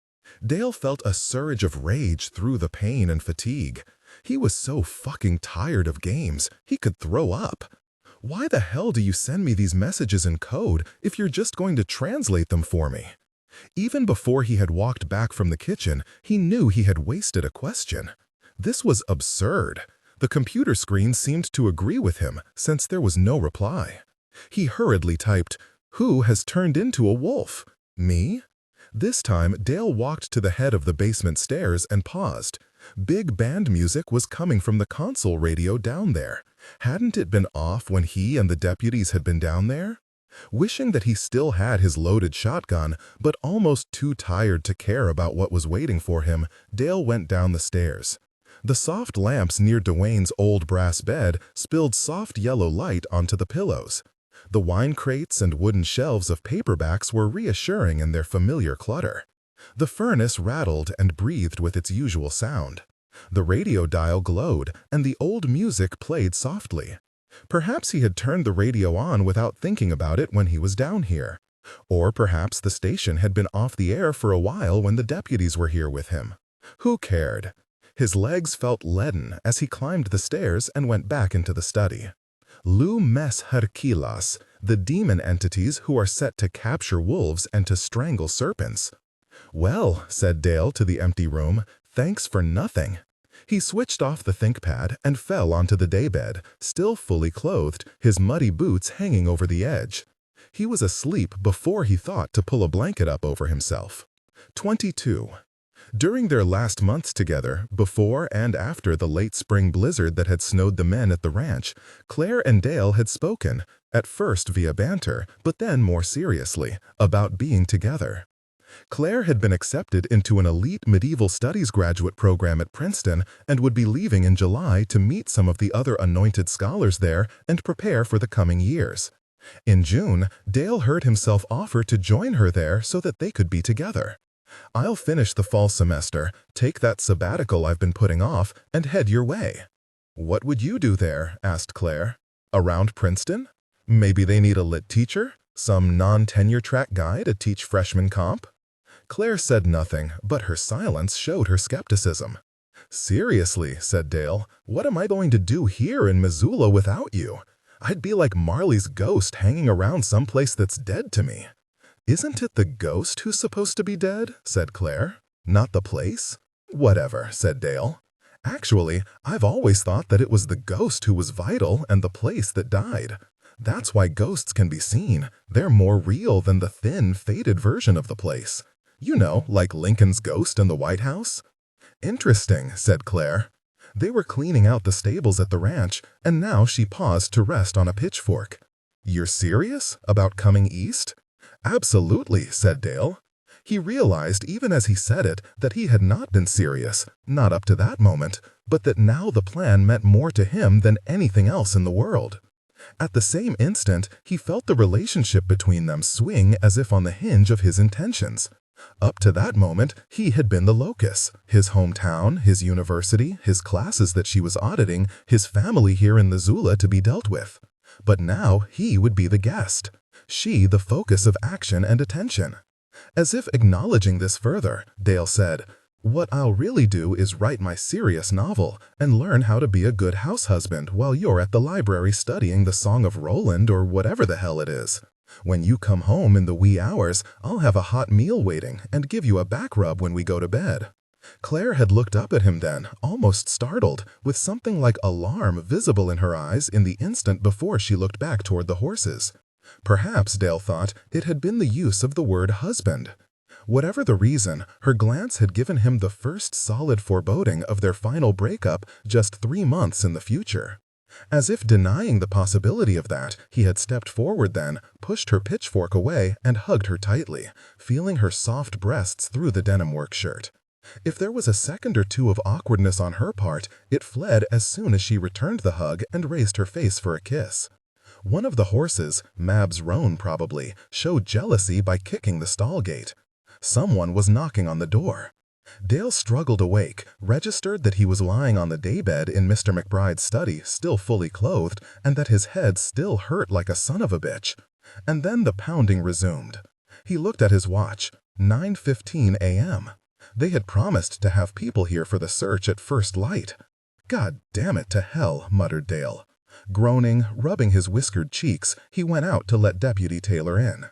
Dale felt a surge of rage through the pain and fatigue. He was so fucking tired of games, he could throw up. Why the hell do you send me these messages in code if you're just going to translate them for me? Even before he had walked back from the kitchen, he knew he had wasted a question. This was absurd. The computer screen seemed to agree with him, since there was no reply. He hurriedly typed, "Who has turned into a wolf? Me?" This time, Dale walked to the head of the basement stairs and paused. Big band music was coming from the console radio down there. Hadn't it been off when he and the deputies had been down there? Wishing that he still had his loaded shotgun, but almost too tired to care about what was waiting for him, Dale went down the stairs. The soft lamps near Duane's old brass bed spilled soft yellow light onto the pillows. The wine crates and wooden shelves of paperbacks were reassuring in their familiar clutter. The furnace rattled and breathed with its usual sound. The radio dial glowed, and the old music played softly. Perhaps he had turned the radio on without thinking about it when he was down here. Or perhaps the station had been off the air for a while when the deputies were here with him. Who cared? His legs felt leaden as he climbed the stairs and went back into the study. Lu mes herkilas, the demon entities who are set to capture wolves and to strangle serpents. "Well," said Dale to the empty room, "thanks for nothing." He switched off the ThinkPad and fell onto the daybed, still fully clothed, his muddy boots hanging over the edge. He was asleep before he thought to pull a blanket up over himself. 22. During their last months together, before and after the late spring blizzard that had snowed the men at the ranch, Claire and Dale had spoken, at first via banter, but then more seriously, about being together. Claire had been accepted into an elite medieval studies graduate program at Princeton and would be leaving in July to meet some of the other anointed scholars there and prepare for the coming years. In June, Dale heard himself offer to join her there so that they could be together. "I'll finish the fall semester, take that sabbatical I've been putting off, and head your way." "What would you do there?" asked Claire. Around Princeton? Maybe they need a lit teacher? Some non-tenure track guy to teach freshman comp? Claire said nothing, but her silence showed her skepticism. Seriously, said Dale, what am I going to do here in Missoula without you? I'd be like Marley's ghost hanging around someplace that's dead to me. Isn't it the ghost who's supposed to be dead? Said Claire. Not the place? Whatever, said Dale. Actually, I've always thought that it was the ghost who was vital and the place that died. That's why ghosts can be seen. They're more real than the thin, faded version of the place. You know, like Lincoln's ghost in the White House? Interesting, said Claire. They were cleaning out the stables at the ranch, and now she paused to rest on a pitchfork. You're serious about coming east? Absolutely, said Dale. He realized even as he said it that he had not been serious, not up to that moment, but that now the plan meant more to him than anything else in the world. At the same instant, he felt the relationship between them swing as if on the hinge of his intentions. Up to that moment, he had been the locus, his hometown, his university, his classes that she was auditing, his family here in Missoula to be dealt with. But now he would be the guest, she the focus of action and attention. As if acknowledging this further, Dale said, "What I'll really do is write my serious novel and learn how to be a good house husband while you're at the library studying the Song of Roland or whatever the hell it is. When you come home in the wee hours, I'll have a hot meal waiting and give you a back rub when we go to bed." Claire had looked up at him then, almost startled, with something like alarm visible in her eyes in the instant before she looked back toward the horses. Perhaps, Dale thought, it had been the use of the word husband. Whatever the reason, her glance had given him the first solid foreboding of their final breakup just 3 months in the future. As if denying the possibility of that, he had stepped forward then, pushed her pitchfork away, and hugged her tightly, feeling her soft breasts through the denim work shirt. If there was a second or two of awkwardness on her part, it fled as soon as she returned the hug and raised her face for a kiss. One of the horses, Mab's roan probably, showed jealousy by kicking the stall gate. Someone was knocking on the door. Dale struggled awake, registered that he was lying on the daybed in Mr. McBride's study, still fully clothed, and that his head still hurt like a son of a bitch. And then the pounding resumed. He looked at his watch. 9:15 a.m. They had promised to have people here for the search at first light. "God damn it to hell," muttered Dale. Groaning, rubbing his whiskered cheeks, he went out to let Deputy Taylor in.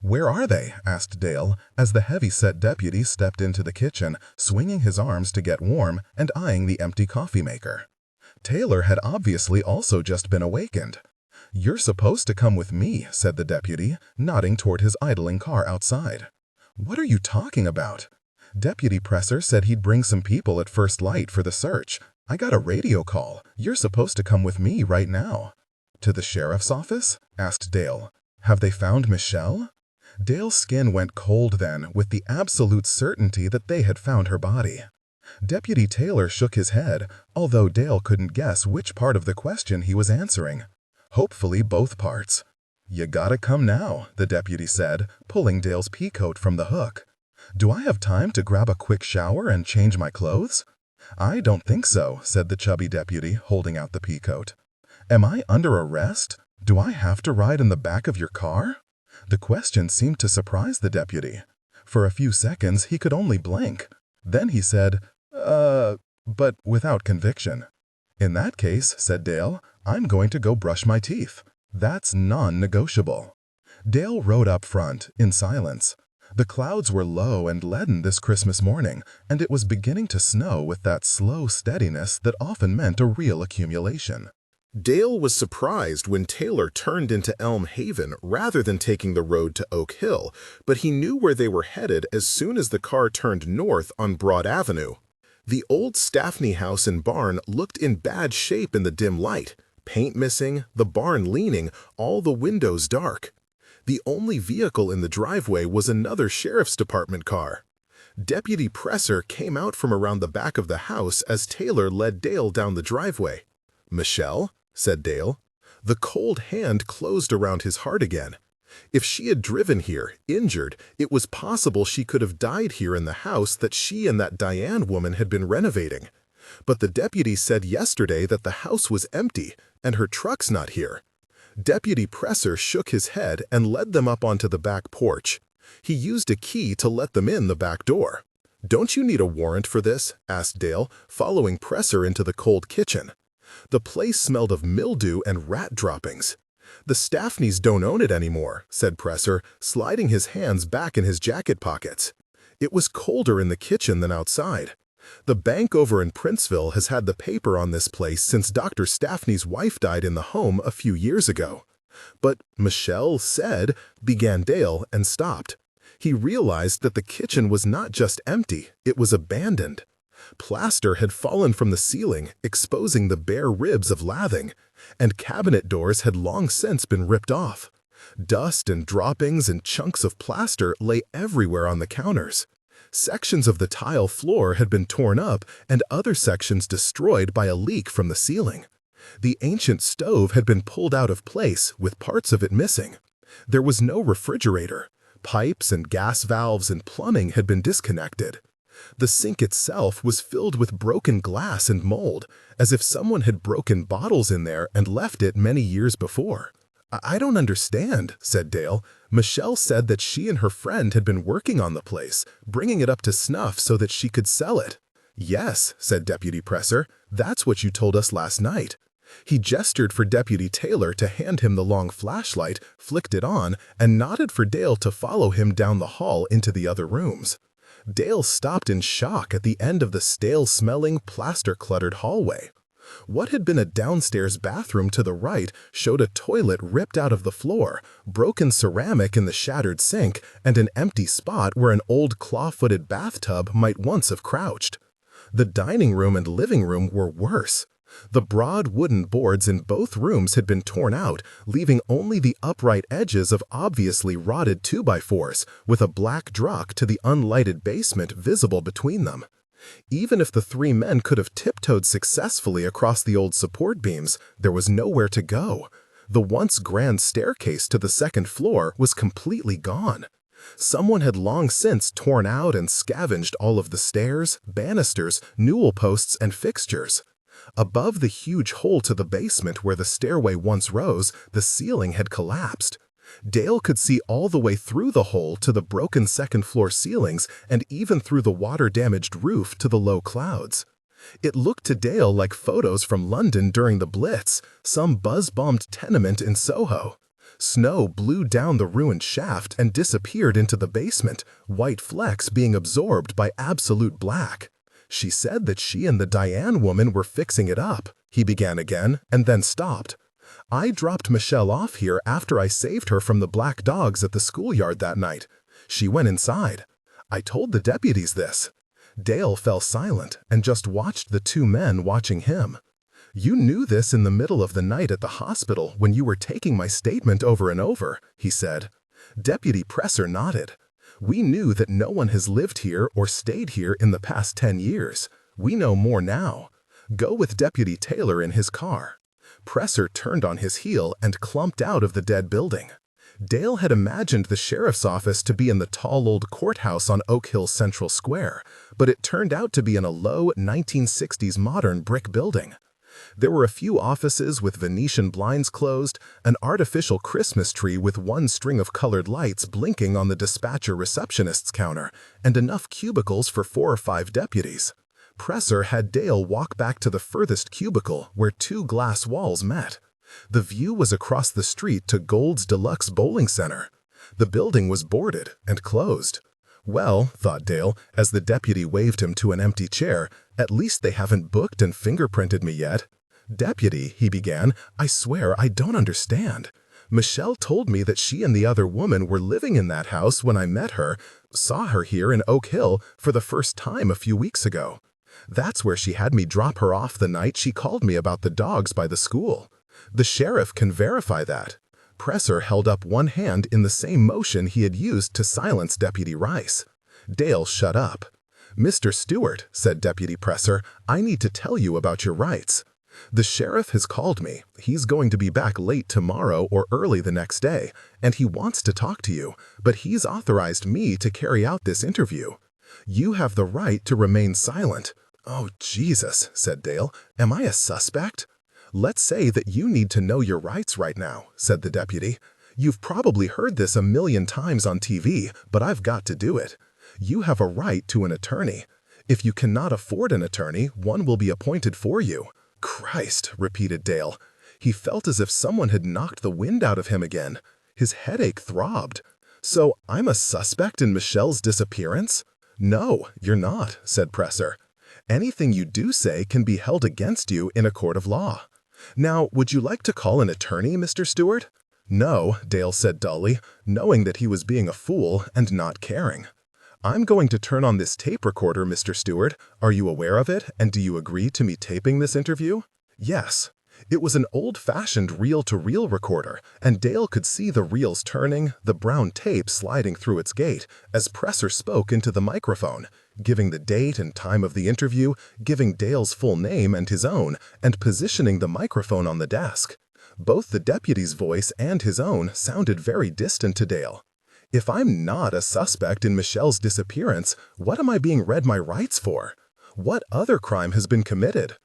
"Where are they?" asked Dale, as the heavy-set deputy stepped into the kitchen, swinging his arms to get warm and eyeing the empty coffee maker. Taylor had obviously also just been awakened. "You're supposed to come with me," said the deputy, nodding toward his idling car outside. "What are you talking about?" "Deputy Presser said he'd bring some people at first light for the search. I got a radio call. You're supposed to come with me right now." "To the sheriff's office?" asked Dale. "Have they found Michelle?" Dale's skin went cold then, with the absolute certainty that they had found her body. Deputy Taylor shook his head, although Dale couldn't guess which part of the question he was answering. Hopefully both parts. "You gotta come now," the deputy said, pulling Dale's peacoat from the hook. "Do I have time to grab a quick shower and change my clothes?" "I don't think so," said the chubby deputy, holding out the peacoat. "Am I under arrest? Do I have to ride in the back of your car?" The question seemed to surprise the deputy. For a few seconds he could only blink. Then he said, but without conviction. "In that case," said Dale, "I'm going to go brush my teeth. That's non-negotiable." Dale rode up front, in silence. The clouds were low and leaden this Christmas morning, and it was beginning to snow with that slow steadiness that often meant a real accumulation. Dale was surprised when Taylor turned into Elm Haven rather than taking the road to Oak Hill, but he knew where they were headed as soon as the car turned north on Broad Avenue. The old Staffney house and barn looked in bad shape in the dim light, paint missing, the barn leaning, all the windows dark. The only vehicle in the driveway was another sheriff's department car. Deputy Presser came out from around the back of the house as Taylor led Dale down the driveway. "Michelle?" said Dale. The cold hand closed around his heart again. If she had driven here, injured, it was possible she could have died here in the house that she and that Diane woman had been renovating. But the deputy said yesterday that the house was empty, and her truck's not here." Deputy Presser shook his head and led them up onto the back porch. He used a key to let them in the back door. "Don't you need a warrant for this?" asked Dale, following Presser into the cold kitchen. The place smelled of mildew and rat droppings. "The Staffneys don't own it anymore," said Presser, sliding his hands back in his jacket pockets. It was colder in the kitchen than outside. "The bank over in Princeville has had the paper on this place since Dr. Staffney's wife died in the home a few years ago." "But Michelle said," began Dale and stopped. He realized that the kitchen was not just empty, it was abandoned. Plaster had fallen from the ceiling, exposing the bare ribs of lathing, and cabinet doors had long since been ripped off. Dust and droppings and chunks of plaster lay everywhere on the counters. Sections of the tile floor had been torn up and other sections destroyed by a leak from the ceiling. The ancient stove had been pulled out of place, with parts of it missing. There was no refrigerator. Pipes and gas valves and plumbing had been disconnected. The sink itself was filled with broken glass and mold, as if someone had broken bottles in there and left it many years before. "I don't understand," said Dale. "Michelle said that she and her friend had been working on the place, bringing it up to snuff so that she could sell it." "Yes," said Deputy Presser, "that's what you told us last night." He gestured for Deputy Taylor to hand him the long flashlight, flicked it on, and nodded for Dale to follow him down the hall into the other rooms. Dale stopped in shock at the end of the stale-smelling, plaster-cluttered hallway. What had been a downstairs bathroom to the right showed a toilet ripped out of the floor, broken ceramic in the shattered sink, and an empty spot where an old claw-footed bathtub might once have crouched. The dining room and living room were worse. The broad wooden boards in both rooms had been torn out, leaving only the upright edges of obviously rotted 2x4s, with a black drop to the unlighted basement visible between them. Even if the three men could have tiptoed successfully across the old support beams, there was nowhere to go. The once grand staircase to the second floor was completely gone. Someone had long since torn out and scavenged all of the stairs, banisters, newel posts, and fixtures. Above the huge hole to the basement where the stairway once rose, the ceiling had collapsed. Dale could see all the way through the hole to the broken second-floor ceilings and even through the water-damaged roof to the low clouds. It looked to Dale like photos from London during the Blitz, some buzz-bombed tenement in Soho. Snow blew down the ruined shaft and disappeared into the basement, white flecks being absorbed by absolute black. "She said that she and the Duane woman were fixing it up," he began again, and then stopped. "I dropped Michelle off here after I saved her from the black dogs at the schoolyard that night. She went inside. I told the deputies this." Dale fell silent and just watched the two men watching him. "You knew this in the middle of the night at the hospital when you were taking my statement over and over," he said. Deputy Presser nodded. "We knew that no one has lived here or stayed here in the past 10 years. We know more now. Go with Deputy Taylor in his car." Presser turned on his heel and clumped out of the dead building. Dale had imagined the sheriff's office to be in the tall old courthouse on Oak Hill Central Square, but it turned out to be in a low 1960s modern brick building. There were a few offices with Venetian blinds closed, an artificial Christmas tree with one string of colored lights blinking on the dispatcher receptionist's counter, and enough cubicles for 4 or 5 deputies. Presser had Dale walk back to the furthest cubicle where 2 glass walls met. The view was across the street to Gold's Deluxe Bowling Center. The building was boarded and closed. "Well," thought Dale, as the deputy waved him to an empty chair, "at least they haven't booked and fingerprinted me yet." "Deputy," he began, "I swear I don't understand. Michelle told me that she and the other woman were living in that house when I met her, saw her here in Oak Hill for the first time a few weeks ago. That's where she had me drop her off the night she called me about the dogs by the school. The sheriff can verify that." Presser held up one hand in the same motion he had used to silence Deputy Rice. Dale shut up. "Mr. Stewart," said Deputy Presser, "I need to tell you about your rights. The sheriff has called me. He's going to be back late tomorrow or early the next day, and he wants to talk to you, but he's authorized me to carry out this interview. You have the right to remain silent." "Oh, Jesus," said Dale. "Am I a suspect?" "Let's say that you need to know your rights right now," said the deputy. "You've probably heard this a million times on TV, but I've got to do it. You have a right to an attorney. If you cannot afford an attorney, one will be appointed for you." "Christ," repeated Dale. He felt as if someone had knocked the wind out of him again. His headache throbbed. "So I'm a suspect in Michelle's disappearance?" "No, you're not," said Presser. "Anything you do say can be held against you in a court of law. Now, would you like to call an attorney, Mr. Stewart?" "No," Dale said dully, knowing that he was being a fool and not caring. "I'm going to turn on this tape recorder, Mr. Stewart. Are you aware of it, and do you agree to me taping this interview?" "Yes." It was an old-fashioned reel-to-reel recorder, and Dale could see the reels turning, the brown tape sliding through its gate, as Presser spoke into the microphone, giving the date and time of the interview, giving Dale's full name and his own, and positioning the microphone on the desk. Both the deputy's voice and his own sounded very distant to Dale. "If I'm not a suspect in Michelle's disappearance, what am I being read my rights for? What other crime has been committed?"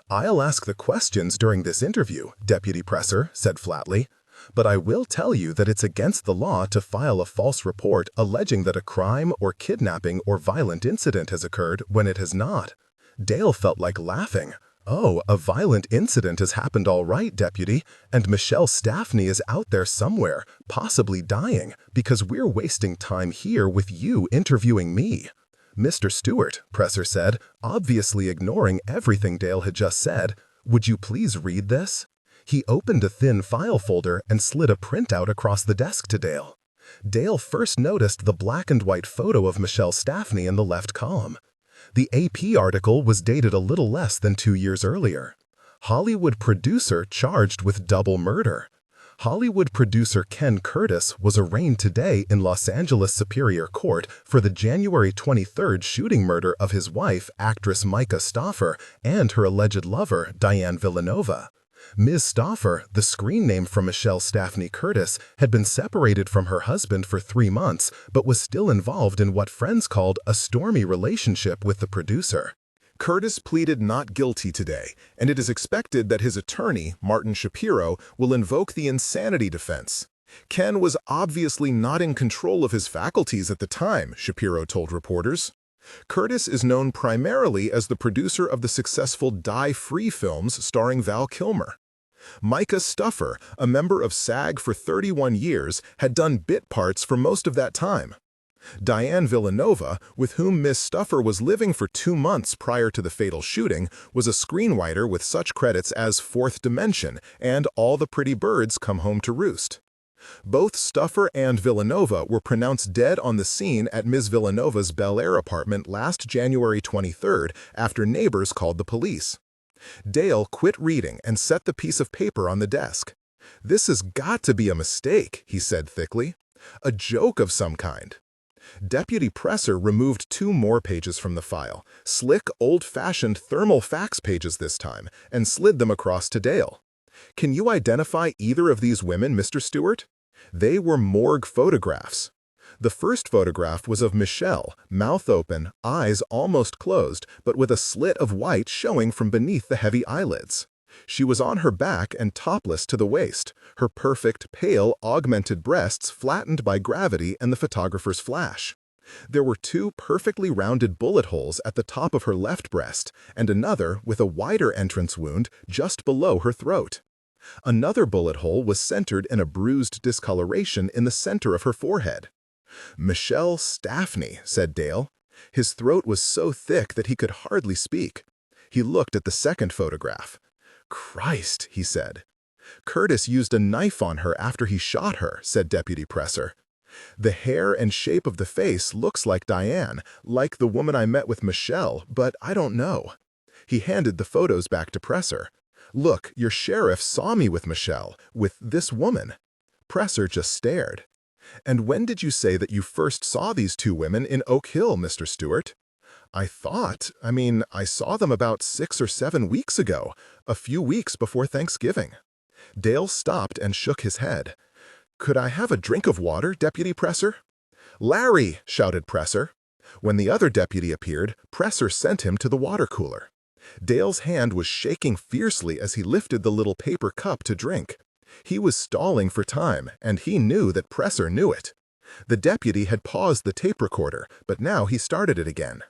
"I'll ask the questions during this interview," Deputy Presser said flatly. "But I will tell you that it's against the law to file a false report alleging that a crime or kidnapping or violent incident has occurred when it has not." Dale felt like laughing. "Oh, a violent incident has happened all right, Deputy, and Michelle Staffney is out there somewhere, possibly dying, because we're wasting time here with you interviewing me." "Mr. Stewart," Presser said, obviously ignoring everything Dale had just said, "would you please read this?" He opened a thin file folder and slid a printout across the desk to Dale. Dale first noticed the black and white photo of Michelle Staffney in the left column. The AP article was dated a little less than 2 years earlier. "Hollywood producer charged with double murder." Hollywood producer Ken Curtis was arraigned today in Los Angeles Superior Court for the January 23rd shooting murder of his wife, actress Micah Stauffer, and her alleged lover, Diane Villanova. Ms. Stauffer, the screen name from Michelle Staffney Curtis, had been separated from her husband for 3 months, but was still involved in what friends called a stormy relationship with the producer. Curtis pleaded not guilty today, and it is expected that his attorney, Martin Shapiro, will invoke the insanity defense. Ken was obviously not in control of his faculties at the time, Shapiro told reporters. Curtis is known primarily as the producer of the successful Die Free films starring Val Kilmer. Micah Stauffer, a member of SAG for 31 years, had done bit parts for most of that time. Diane Villanova, with whom Miss Stauffer was living for 2 months prior to the fatal shooting, was a screenwriter with such credits as Fourth Dimension and All the Pretty Birds Come Home to Roost. Both Stauffer and Villanova were pronounced dead on the scene at Ms. Villanova's Bel Air apartment last January 23rd after neighbors called the police. Dale quit reading and set the piece of paper on the desk. "This has got to be a mistake," he said thickly. "A joke of some kind." Deputy Presser removed 2 more pages from the file, slick, old-fashioned thermal fax pages this time, and slid them across to Dale. "Can you identify either of these women, Mr. Stewart?" They were morgue photographs. The first photograph was of Michelle, mouth open, eyes almost closed, but with a slit of white showing from beneath the heavy eyelids. She was on her back and topless to the waist, her perfect, pale, augmented breasts flattened by gravity and the photographer's flash. There were 2 perfectly rounded bullet holes at the top of her left breast, and another with a wider entrance wound just below her throat. Another bullet hole was centered in a bruised discoloration in the center of her forehead. "Michelle Staffney," said Dale. His throat was so thick that he could hardly speak. He looked at the second photograph. "Christ," he said. "Curtis used a knife on her after he shot her," said Deputy Presser. "The hair and shape of the face looks like Diane, like the woman I met with Michelle, but I don't know." He handed the photos back to Presser. "Look, your sheriff saw me with Michelle, with this woman." Presser just stared. "And when did you say that you first saw these 2 women in Oak Hill, Mr. Stewart?" I saw them about 6 or 7 weeks ago, a few weeks before Thanksgiving." Dale stopped and shook his head. "Could I have a drink of water, Deputy Presser?" "Larry!" shouted Presser. When the other deputy appeared, Presser sent him to the water cooler. Dale's hand was shaking fiercely as he lifted the little paper cup to drink. He was stalling for time, and he knew that Presser knew it. The deputy had paused the tape recorder, but now he started it again.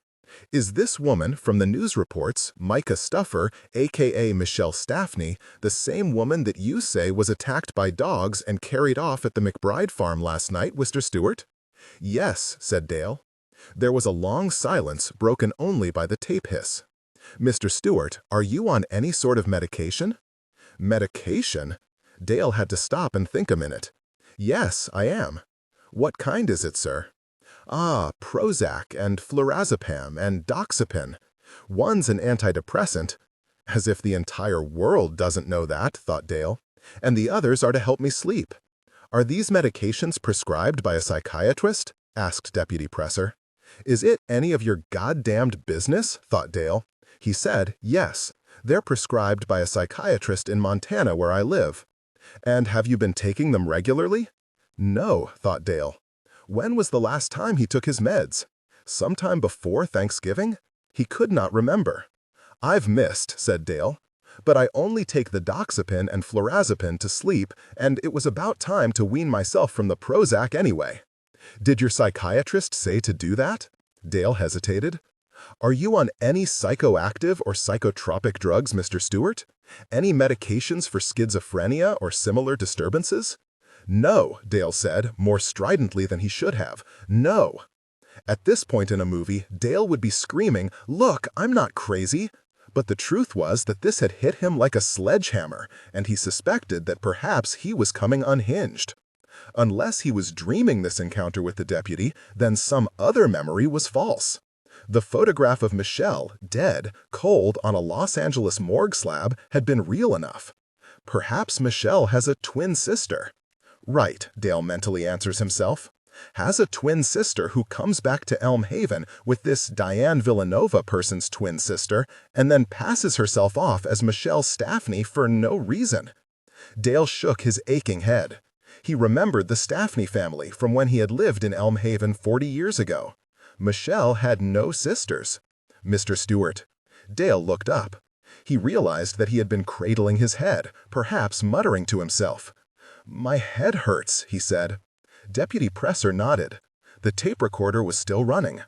Is this woman from the news reports, Micah Stuffer, a.k.a. Michelle Staffney, the same woman that you say was attacked by dogs and carried off at the McBride farm last night, Mr. Stewart? Yes, said Dale. There was a long silence, broken only by the tape hiss. Mr. Stewart, are you on any sort of medication? Medication? Dale had to stop and think a minute. Yes, I am. What kind is it, sir? Ah, Prozac and flurazepam and doxepin. One's an antidepressant. As if the entire world doesn't know that, thought Dale. And the others are to help me sleep. Are these medications prescribed by a psychiatrist? Asked Deputy Presser. Is it any of your goddamned business? Thought Dale. He said, yes, they're prescribed by a psychiatrist in Montana where I live. And have you been taking them regularly? No, thought Dale. When was the last time he took his meds? Sometime before Thanksgiving? He could not remember. I've missed, said Dale. But I only take the doxepin and flurazepam to sleep, and it was about time to wean myself from the Prozac anyway. Did your psychiatrist say to do that? Dale hesitated. Are you on any psychoactive or psychotropic drugs, Mr. Stewart? Any medications for schizophrenia or similar disturbances? No, Dale said, more stridently than he should have. No. At this point in a movie, Dale would be screaming, "Look, I'm not crazy." But the truth was that this had hit him like a sledgehammer, and he suspected that perhaps he was coming unhinged. Unless he was dreaming this encounter with the deputy, then some other memory was false. The photograph of Michelle, dead, cold on a Los Angeles morgue slab, had been real enough. Perhaps Michelle has a twin sister. Right, Dale mentally answers himself. Has a twin sister who comes back to Elm Haven with this Diane Villanova person's twin sister and then passes herself off as Michelle Staffney for no reason. Dale shook his aching head. He remembered the Staffney family from when he had lived in Elm Haven 40 years ago. Michelle had no sisters. Mr. Stewart. Dale looked up. He realized that he had been cradling his head, perhaps muttering to himself. My head hurts, he said. Deputy Presser nodded. The tape recorder was still running.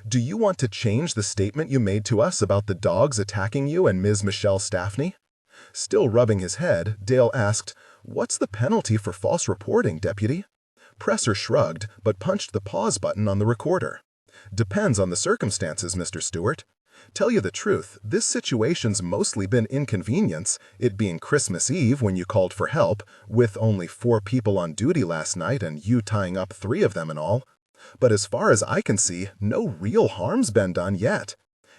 Do you want to change the statement you made to us about the dogs attacking you and Ms. Michelle Staffney? Still rubbing his head, Dale asked, What's the penalty for false reporting, Deputy? Presser shrugged, but punched the pause button on the recorder. Depends on the circumstances, Mr. Stewart. Tell you the truth, this situation's mostly been inconvenience, it being Christmas Eve when you called for help, with only 4 people on duty last night and you tying up 3 of them and all. But as far as I can see, no real harm's been done yet.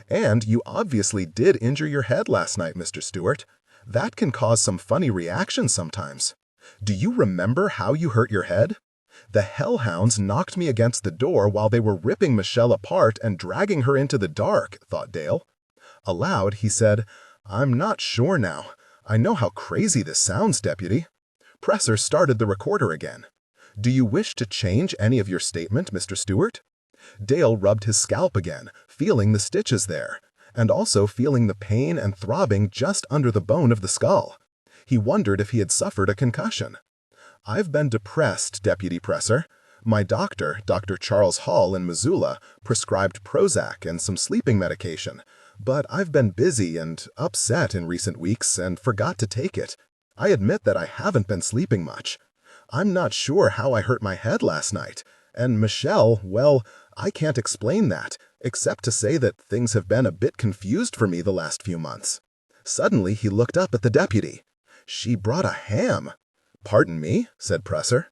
And you obviously did injure your head last night, Mr. Stewart. That can cause some funny reactions sometimes. Do you remember how you hurt your head? The hellhounds knocked me against the door while they were ripping Michelle apart and dragging her into the dark, thought Dale. Aloud, he said, I'm not sure now. I know how crazy this sounds, Deputy. Presser started the recorder again. Do you wish to change any of your statement, Mr. Stewart? Dale rubbed his scalp again, feeling the stitches there, and also feeling the pain and throbbing just under the bone of the skull. He wondered if he had suffered a concussion. I've been depressed, Deputy Presser. My doctor, Dr. Charles Hall in Missoula, prescribed Prozac and some sleeping medication, but I've been busy and upset in recent weeks and forgot to take it. I admit that I haven't been sleeping much. I'm not sure how I hurt my head last night, and Michelle, well, I can't explain that, except to say that things have been a bit confused for me the last few months. Suddenly he looked up at the deputy. She brought a ham. Pardon me, said Presser.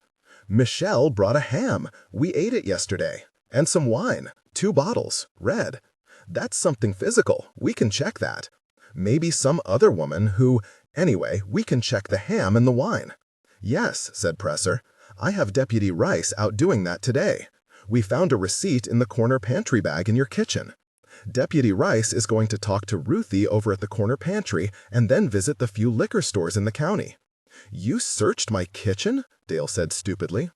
Michelle brought a ham. We ate it yesterday. And some wine. 2 bottles. Red. That's something physical. We can check that. Maybe some other woman who... Anyway, we can check the ham and the wine. Yes, said Presser. I have Deputy Rice out doing that today. We found a receipt in the corner pantry bag in your kitchen. Deputy Rice is going to talk to Ruthie over at the corner pantry and then visit the few liquor stores in the county. You searched my kitchen? Dale said stupidly.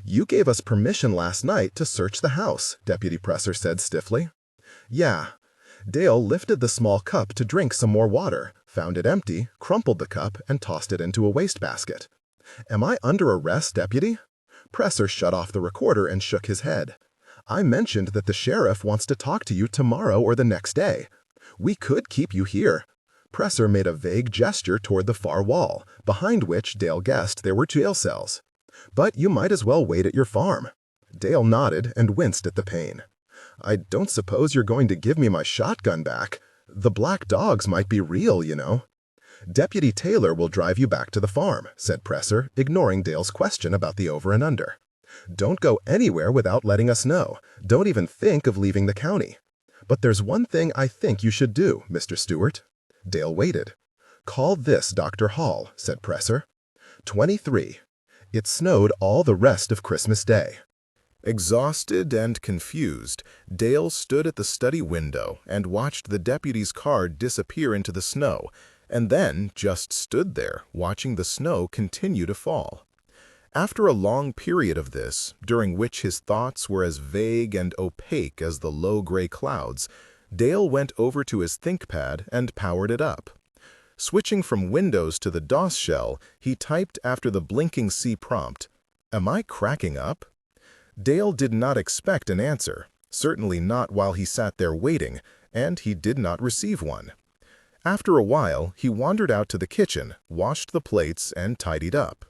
You gave us permission last night to search the house, Deputy Presser said stiffly. Yeah. Dale lifted the small cup to drink some more water, found it empty, crumpled the cup, and tossed it into a wastebasket. "Am I under arrest, deputy?" Presser shut off the recorder and shook his head. "I mentioned that the sheriff wants to talk to you tomorrow or the next day. We could keep you here." Presser made a vague gesture toward the far wall, behind which Dale guessed there were jail cells. "But you might as well wait at your farm." Dale nodded and winced at the pain. "I don't suppose you're going to give me my shotgun back. The black dogs might be real, you know." "Deputy Taylor will drive you back to the farm," said Presser, ignoring Dale's question about the over and under. "Don't go anywhere without letting us know. Don't even think of leaving the county. But there's one thing I think you should do, Mr. Stewart." Dale waited. "Call this Dr. Hall," said Presser. 23. It snowed all the rest of Christmas Day. Exhausted and confused, Dale stood at the study window and watched the deputy's car disappear into the snow, and then just stood there, watching the snow continue to fall. After a long period of this, during which his thoughts were as vague and opaque as the low gray clouds, Dale went over to his ThinkPad and powered it up. Switching from Windows to the DOS shell, he typed after the blinking C prompt, "Am I cracking up?" Dale did not expect an answer, certainly not while he sat there waiting, and he did not receive one. After a while, he wandered out to the kitchen, washed the plates, and tidied up.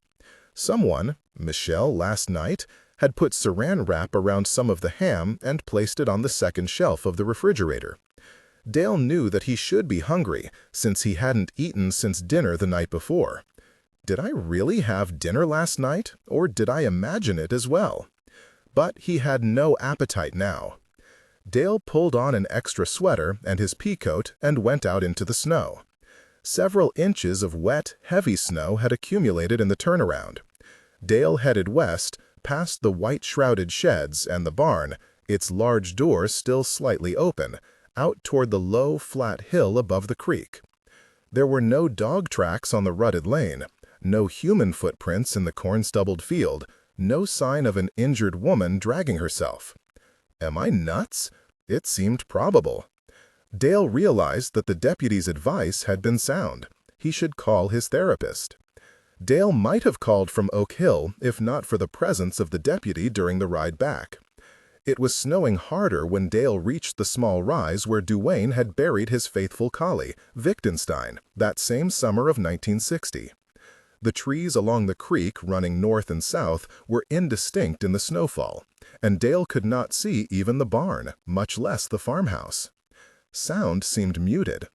Someone, Michelle last night, had put saran wrap around some of the ham and placed it on the second shelf of the refrigerator. Dale knew that he should be hungry, since he hadn't eaten since dinner the night before. Did I really have dinner last night, or did I imagine it as well? But he had no appetite now. Dale pulled on an extra sweater and his peacoat and went out into the snow. Several inches of wet, heavy snow had accumulated in the turnaround. Dale headed west, past the white-shrouded sheds and the barn, its large door still slightly open, out toward the low, flat hill above the creek. There were no dog tracks on the rutted lane, no human footprints in the corn-stubbled field, no sign of an injured woman dragging herself. Am I nuts? It seemed probable. Dale realized that the deputy's advice had been sound. He should call his therapist. Dale might have called from Oak Hill if not for the presence of the deputy during the ride back. It was snowing harder when Dale reached the small rise where Duane had buried his faithful collie, Wittgenstein, that same summer of 1960. The trees along the creek running north and south were indistinct in the snowfall, and Dale could not see even the barn, much less the farmhouse. Sound seemed muted.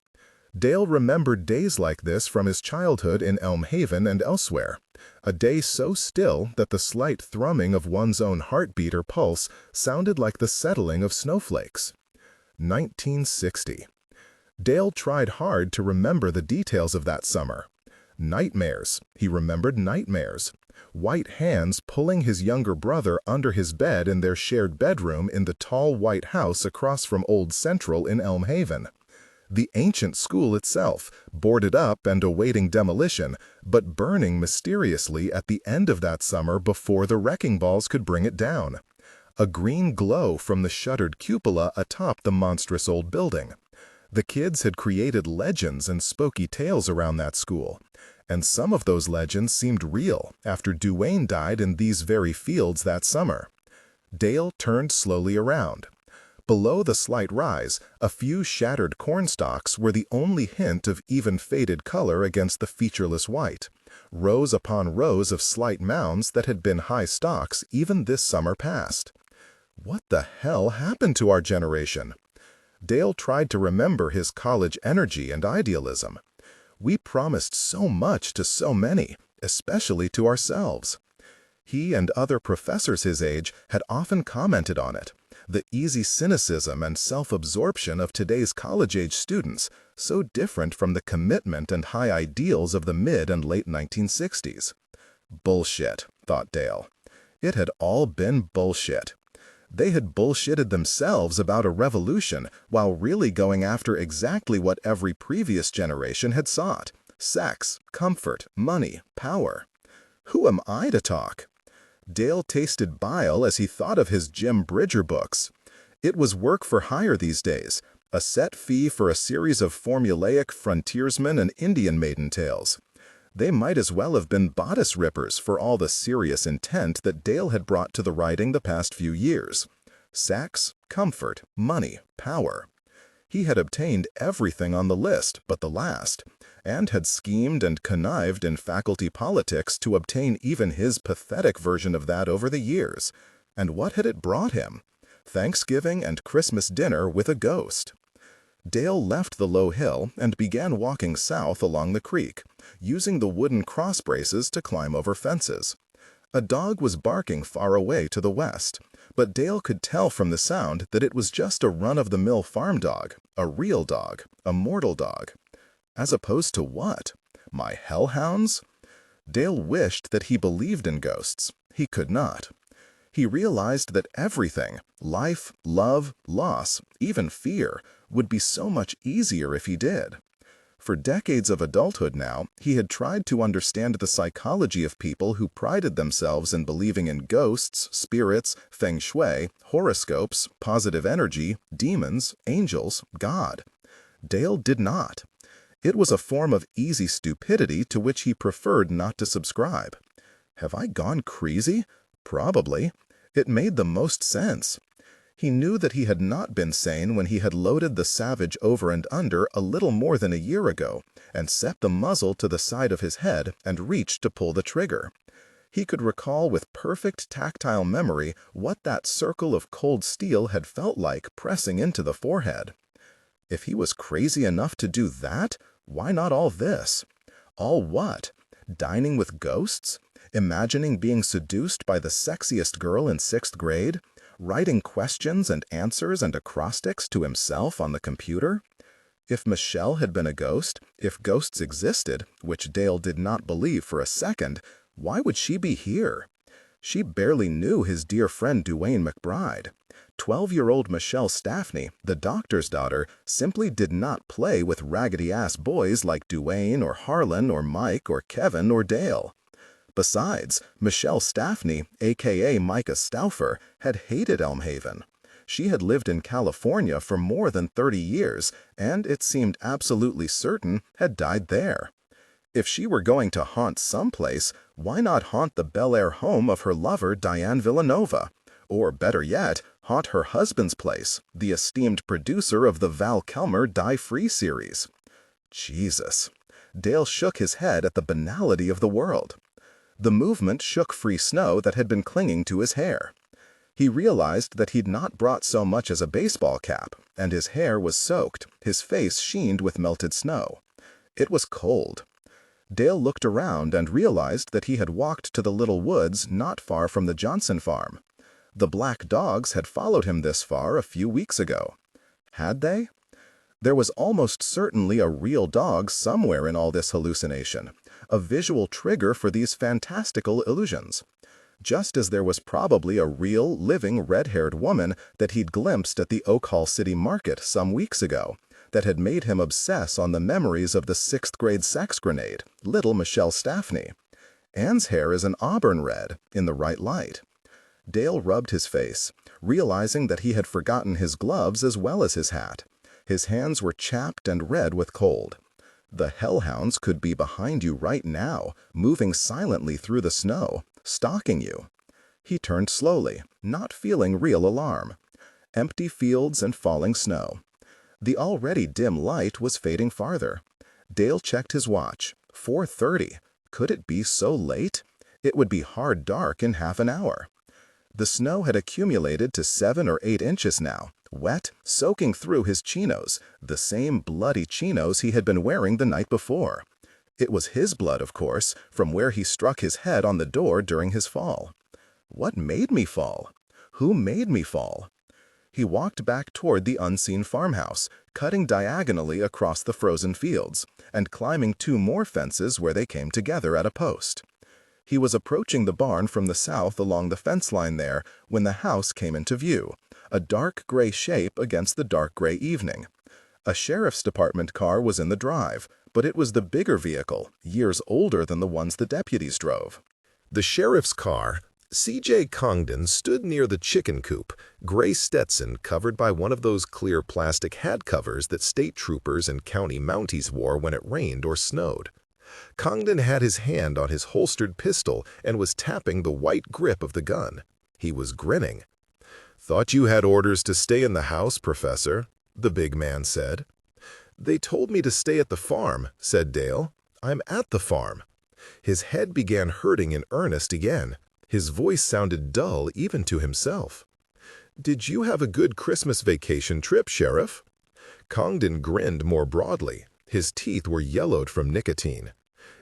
Dale remembered days like this from his childhood in Elm Haven and elsewhere, a day so still that the slight thrumming of one's own heartbeat or pulse sounded like the settling of snowflakes. 1960. Dale tried hard to remember the details of that summer. Nightmares. He remembered nightmares. White hands pulling his younger brother under his bed in their shared bedroom in the tall white house across from Old Central in Elm Haven. The ancient school itself, boarded up and awaiting demolition, but burning mysteriously at the end of that summer before the wrecking balls could bring it down. A green glow from the shuttered cupola atop the monstrous old building. The kids had created legends and spooky tales around that school, and some of those legends seemed real after Duane died in these very fields that summer. Dale turned slowly around. Below the slight rise, a few shattered cornstalks were the only hint of even faded color against the featureless white, rows upon rows of slight mounds that had been high stalks even this summer past. What the hell happened to our generation? Dale tried to remember his college energy and idealism. We promised so much to so many, especially to ourselves. He and other professors his age had often commented on it, the easy cynicism and self-absorption of today's college-age students, so different from the commitment and high ideals of the mid and late 1960s. Bullshit, thought Dale. It had all been bullshit. They had bullshitted themselves about a revolution while really going after exactly what every previous generation had sought: sex, comfort, money, power. Who am I to talk? Dale tasted bile as he thought of his Jim Bridger books. It was work for hire these days, a set fee for a series of formulaic frontiersman and Indian maiden tales. They might as well have been bodice rippers for all the serious intent that Dale had brought to the writing the past few years. Sex, comfort, money, power. He had obtained everything on the list but the last, and had schemed and connived in faculty politics to obtain even his pathetic version of that over the years. And what had it brought him? Thanksgiving and Christmas dinner with a ghost. Dale left the low hill and began walking south along the creek, using the wooden cross braces to climb over fences. A dog was barking far away to the west, but Dale could tell from the sound that it was just a run-of-the-mill farm dog, a real dog, a mortal dog. As opposed to what? My hellhounds? Dale wished that he believed in ghosts. He could not. He realized that everything, life, love, loss, even fear, would be so much easier if he did. For decades of adulthood now, he had tried to understand the psychology of people who prided themselves in believing in ghosts, spirits, feng shui, horoscopes, positive energy, demons, angels, God. Dale did not. It was a form of easy stupidity to which he preferred not to subscribe. Have I gone crazy? Probably. It made the most sense. He knew that he had not been sane when he had loaded the Savage over and under a little more than a year ago and set the muzzle to the side of his head and reached to pull the trigger. He could recall with perfect tactile memory what that circle of cold steel had felt like pressing into the forehead. If he was crazy enough to do that, why not all this? All what? Dining with ghosts? Imagining being seduced by the sexiest girl in 6th grade? Writing questions and answers and acrostics to himself on the computer? If Michelle had been a ghost, if ghosts existed, which Dale did not believe for a second, why would she be here? She barely knew his dear friend Duane McBride. 12-year-old Michelle Staffney, the doctor's daughter, simply did not play with raggedy-ass boys like Duane or Harlan or Mike or Kevin or Dale. Besides, Michelle Staffney, a.k.a. Micah Stauffer, had hated Elmhaven. She had lived in California for more than 30 years, and it seemed absolutely certain had died there. If she were going to haunt someplace, why not haunt the Bel Air home of her lover Diane Villanova? Or, better yet, haunt her husband's place, the esteemed producer of the Val Kilmer Die Free series. Jesus. Dale shook his head at the banality of the world. The movement shook free snow that had been clinging to his hair. He realized that he'd not brought so much as a baseball cap, and his hair was soaked, his face sheened with melted snow. It was cold. Dale looked around and realized that he had walked to the little woods not far from the Johnson farm. The black dogs had followed him this far a few weeks ago. Had they? There was almost certainly a real dog somewhere in all this hallucination, a visual trigger for these fantastical illusions. Just as there was probably a real, living, red-haired woman that he'd glimpsed at the Oak Hall City Market some weeks ago, that had made him obsess on the memories of the 6th-grade sex grenade, little Michelle Staffney. Anne's hair is an auburn red, in the right light. Dale rubbed his face, realizing that he had forgotten his gloves as well as his hat. His hands were chapped and red with cold. The hellhounds could be behind you right now, moving silently through the snow, stalking you. He turned slowly, not feeling real alarm. Empty fields and falling snow. The already dim light was fading farther. Dale checked his watch. 4:30. Could it be so late? It would be hard dark in half an hour. The snow had accumulated to 7 or 8 inches now, wet, soaking through his chinos, the same bloody chinos he had been wearing the night before. It was his blood, of course, from where he struck his head on the door during his fall. What made me fall? Who made me fall? He walked back toward the unseen farmhouse, cutting diagonally across the frozen fields, and climbing 2 more fences where they came together at a post. He was approaching the barn from the south along the fence line there when the house came into view, a dark gray shape against the dark gray evening. A sheriff's department car was in the drive, but it was the bigger vehicle, years older than the ones the deputies drove. The sheriff's car, C.J. Congdon stood near the chicken coop, gray Stetson covered by one of those clear plastic hat covers that state troopers and county mounties wore when it rained or snowed. Congdon had his hand on his holstered pistol and was tapping the white grip of the gun. He was grinning. "Thought you had orders to stay in the house, Professor," the big man said. "They told me to stay at the farm," said Dale. "I'm at the farm." His head began hurting in earnest again. His voice sounded dull even to himself. "Did you have a good Christmas vacation trip, Sheriff?" Congdon grinned more broadly. His teeth were yellowed from nicotine.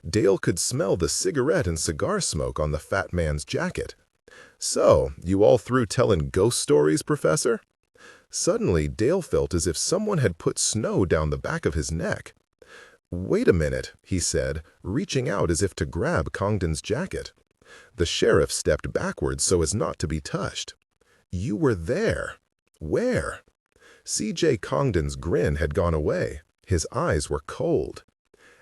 Dale could smell the cigarette and cigar smoke on the fat man's jacket. "So, you all through telling ghost stories, Professor?" Suddenly, Dale felt as if someone had put snow down the back of his neck. "Wait a minute," he said, reaching out as if to grab Congdon's jacket. The sheriff stepped backwards so as not to be touched. "You were there." "Where?" C.J. Congdon's grin had gone away. His eyes were cold.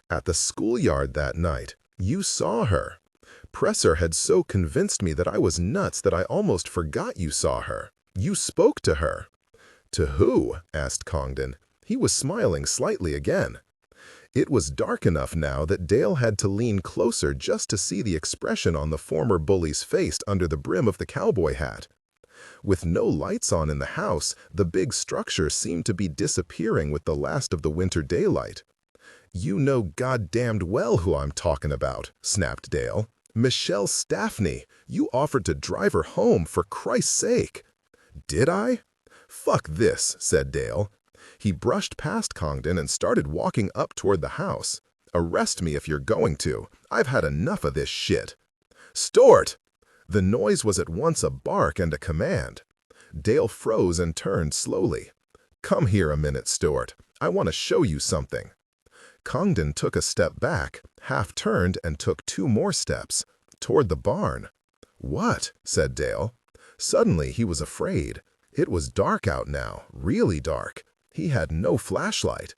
"At the schoolyard that night. You saw her. Presser had so convinced me that I was nuts that I almost forgot you saw her. You spoke to her." "To who?" asked Congdon. He was smiling slightly again. It was dark enough now that Dale had to lean closer just to see the expression on the former bully's face under the brim of the cowboy hat. With no lights on in the house, the big structure seemed to be disappearing with the last of the winter daylight. "You know goddamned well who I'm talking about," snapped Dale. "Michelle Staffney. You offered to drive her home, for Christ's sake." "Did I?" "Fuck this," said Dale. He brushed past Congdon and started walking up toward the house. "Arrest me if you're going to. I've had enough of this shit." "Stewart!" The noise was at once a bark and a command. Dale froze and turned slowly. "Come here a minute, Stewart. I want to show you something." Congdon took a step back, half-turned, and took 2 more steps, toward the barn. "What?" said Dale. Suddenly he was afraid. It was dark out now, really dark. He had no flashlight.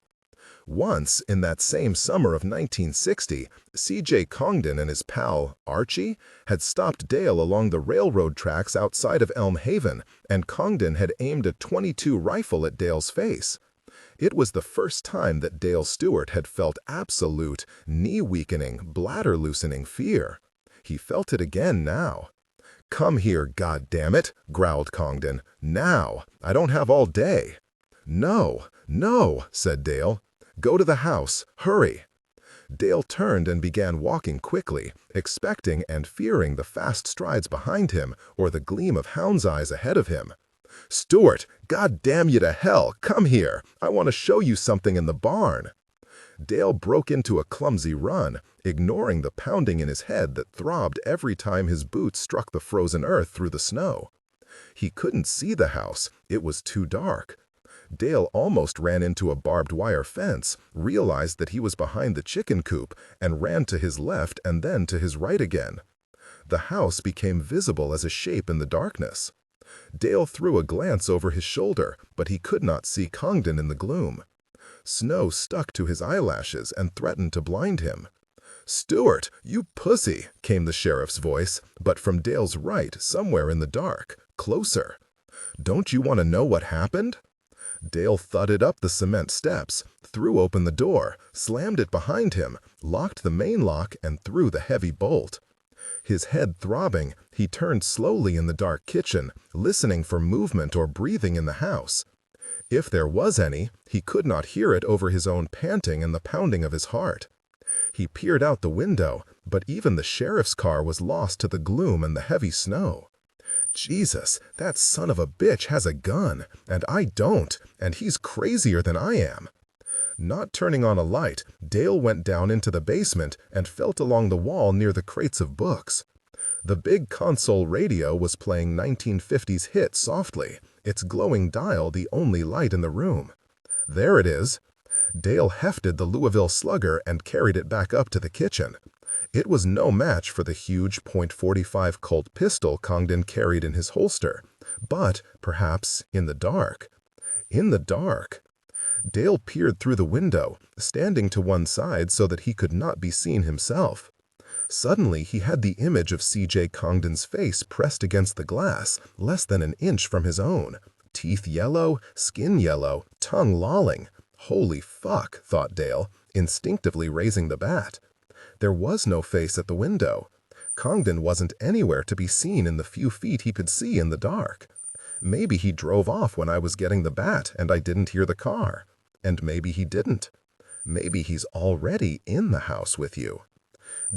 Once, in that same summer of 1960, C.J. Congdon and his pal, Archie, had stopped Dale along the railroad tracks outside of Elm Haven, and Congdon had aimed a .22 rifle at Dale's face. It was the first time that Dale Stewart had felt absolute, knee-weakening, bladder-loosening fear. He felt it again now. "Come here, goddammit," growled Congdon. "Now! I don't have all day." "No, no," said Dale. "Go to the house. Hurry." Dale turned and began walking quickly, expecting and fearing the fast strides behind him or the gleam of hound's eyes ahead of him. "Stewart, goddamn you to hell, come here. I want to show you something in the barn." Dale broke into a clumsy run, ignoring the pounding in his head that throbbed every time his boots struck the frozen earth through the snow. He couldn't see the house. It was too dark. Dale almost ran into a barbed wire fence, realized that he was behind the chicken coop, and ran to his left and then to his right again. The house became visible as a shape in the darkness. Dale threw a glance over his shoulder, but he could not see Congdon in the gloom. Snow stuck to his eyelashes and threatened to blind him. "Stewart, you pussy," came the sheriff's voice, but from Dale's right, somewhere in the dark, closer. "Don't you want to know what happened?" Dale thudded up the cement steps, threw open the door, slammed it behind him, locked the main lock, and threw the heavy bolt. His head throbbing, he turned slowly in the dark kitchen, listening for movement or breathing in the house. If there was any, he could not hear it over his own panting and the pounding of his heart. He peered out the window, but even the sheriff's car was lost to the gloom and the heavy snow. Jesus, that son of a bitch has a gun, and I don't, and he's crazier than I am. Not turning on a light, Dale went down into the basement and felt along the wall near the crates of books. The big console radio was playing 1950s hits softly, its glowing dial the only light in the room. There it is. Dale hefted the Louisville Slugger and carried it back up to the kitchen. It was no match for the huge .45 Colt pistol Congdon carried in his holster, but, perhaps, in the dark. In the dark. Dale peered through the window, standing to one side so that he could not be seen himself. Suddenly, he had the image of C.J. Congdon's face pressed against the glass, less than an inch from his own. Teeth yellow, skin yellow, tongue lolling. Holy fuck, thought Dale, instinctively raising the bat. There was no face at the window. Congdon wasn't anywhere to be seen in the few feet he could see in the dark. Maybe he drove off when I was getting the bat and I didn't hear the car. And maybe he didn't. Maybe he's already in the house with you.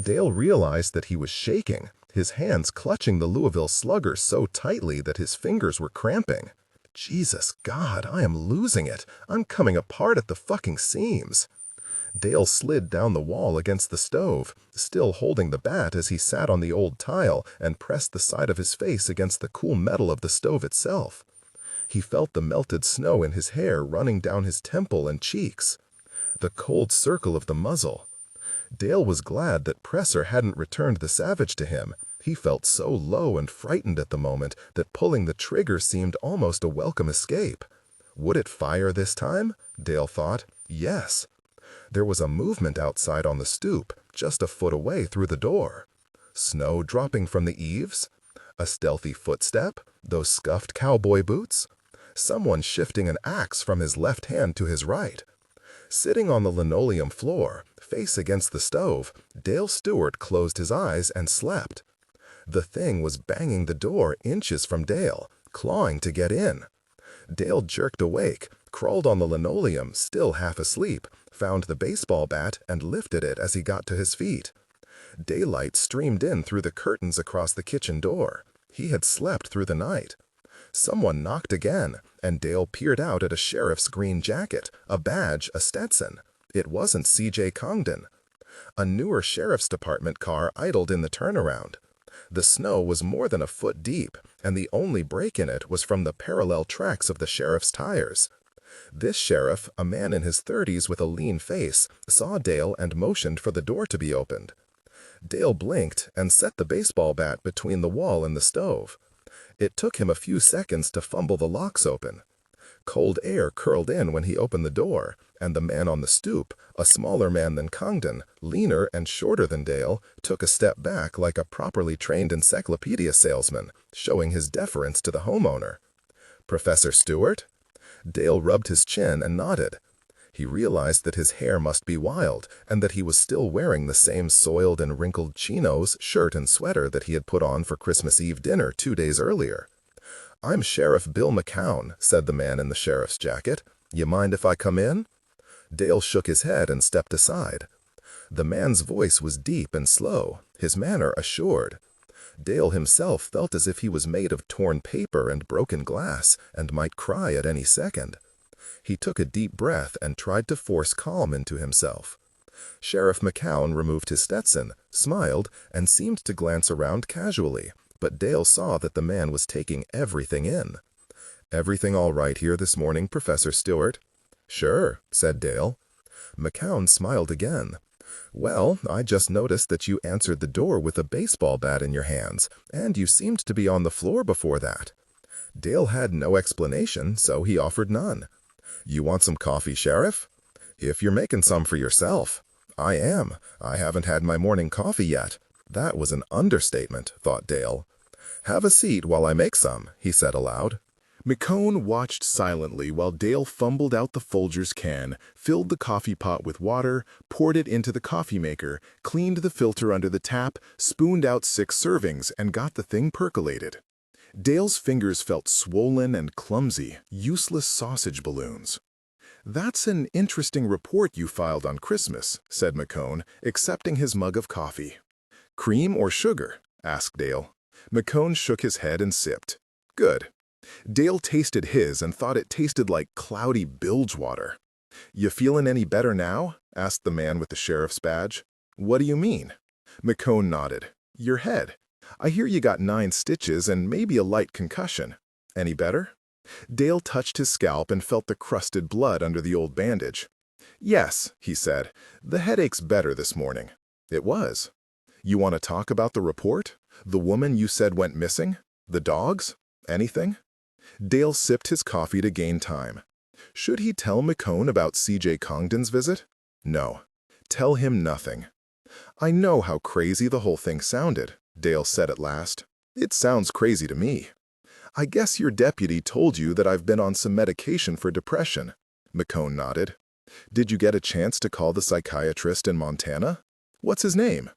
Dale realized that he was shaking, his hands clutching the Louisville Slugger so tightly that his fingers were cramping. Jesus God, I am losing it. I'm coming apart at the fucking seams. Dale slid down the wall against the stove, still holding the bat as he sat on the old tile and pressed the side of his face against the cool metal of the stove itself. He felt the melted snow in his hair running down his temple and cheeks. The cold circle of the muzzle. Dale was glad that Presser hadn't returned the Savage to him. He felt so low and frightened at the moment that pulling the trigger seemed almost a welcome escape. Would it fire this time? Dale thought. Yes. There was a movement outside on the stoop, just a foot away through the door. Snow dropping from the eaves? A stealthy footstep? Those scuffed cowboy boots? Someone shifting an axe from his left hand to his right. Sitting on the linoleum floor, face against the stove, Dale Stewart closed his eyes and slept. The thing was banging the door inches from Dale, clawing to get in. Dale jerked awake, crawled on the linoleum, still half asleep, found the baseball bat and lifted it as he got to his feet. Daylight streamed in through the curtains across the kitchen door. He had slept through the night. Someone knocked again, and Dale peered out at a sheriff's green jacket, a badge, a Stetson. It wasn't C.J. Congdon. A newer sheriff's department car idled in the turnaround. The snow was more than a foot deep, and the only break in it was from the parallel tracks of the sheriff's tires. This sheriff, a man in his 30s with a lean face, saw Dale and motioned for the door to be opened. Dale blinked and set the baseball bat between the wall and the stove. It took him a few seconds to fumble the locks open. Cold air curled in when he opened the door, and the man on the stoop, a smaller man than Congdon, leaner and shorter than Dale, took a step back like a properly trained encyclopedia salesman, showing his deference to the homeowner. "Professor Stewart?" Dale rubbed his chin and nodded. He realized that his hair must be wild, and that he was still wearing the same soiled and wrinkled chinos, shirt, and sweater that he had put on for Christmas Eve dinner 2 days earlier. "I'm Sheriff Bill McCown," said the man in the sheriff's jacket. "You mind if I come in?" Dale shook his head and stepped aside. The man's voice was deep and slow, his manner assured. Dale himself felt as if he was made of torn paper and broken glass, and might cry at any second. He took a deep breath and tried to force calm into himself. Sheriff McCown removed his Stetson, smiled, and seemed to glance around casually, but Dale saw that the man was taking everything in. "Everything all right here this morning, Professor Stewart?" "Sure," said Dale. McCown smiled again. "Well, I just noticed that you answered the door with a baseball bat in your hands, and you seemed to be on the floor before that." Dale had no explanation, so he offered none. "You want some coffee, Sheriff?" "If you're making some for yourself." "I am. I haven't had my morning coffee yet." That was an understatement, thought Dale. "Have a seat while I make some," he said aloud. McCone watched silently while Dale fumbled out the Folgers can, filled the coffee pot with water, poured it into the coffee maker, cleaned the filter under the tap, spooned out 6 servings, and got the thing percolated. Dale's fingers felt swollen and clumsy, useless sausage balloons. "That's an interesting report you filed on Christmas," said McCone, accepting his mug of coffee. "Cream or sugar?" asked Dale. McCone shook his head and sipped. "Good." Dale tasted his and thought it tasted like cloudy bilge water. "You feeling any better now?" asked the man with the sheriff's badge. "What do you mean?" McCone nodded. "Your head. I hear you got 9 stitches and maybe a light concussion. Any better?" Dale touched his scalp and felt the crusted blood under the old bandage. "Yes," he said. "The headache's better this morning." It was. "You want to talk about the report? The woman you said went missing? The dogs? Anything?" Dale sipped his coffee to gain time. Should he tell McCone about C.J. Congdon's visit? No. Tell him nothing. I know how crazy the whole thing sounded, Dale said at last. It sounds crazy to me. I guess your deputy told you that I've been on some medication for depression. McCone nodded. Did you get a chance to call the psychiatrist in Montana? What's his name?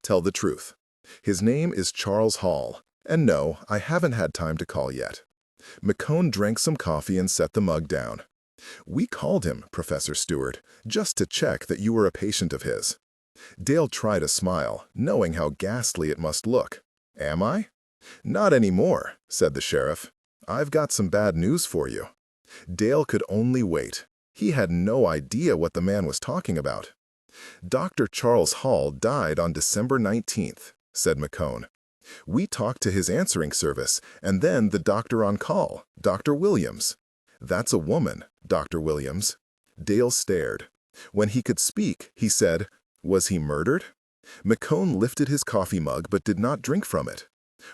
Tell the truth. His name is Charles Hall. And no, I haven't had time to call yet. McCone drank some coffee and set the mug down. We called him, Professor Stewart, just to check that you were a patient of his. Dale tried a smile, knowing how ghastly it must look. Am I? Not anymore, said the sheriff. I've got some bad news for you. Dale could only wait. He had no idea what the man was talking about. Dr. Charles Hall died on December 19th, said McCone. We talked to his answering service, and then the doctor on call, Dr. Williams. That's a woman, Dr. Williams. Dale stared. When he could speak, he said, Was he murdered? McCone lifted his coffee mug but did not drink from it.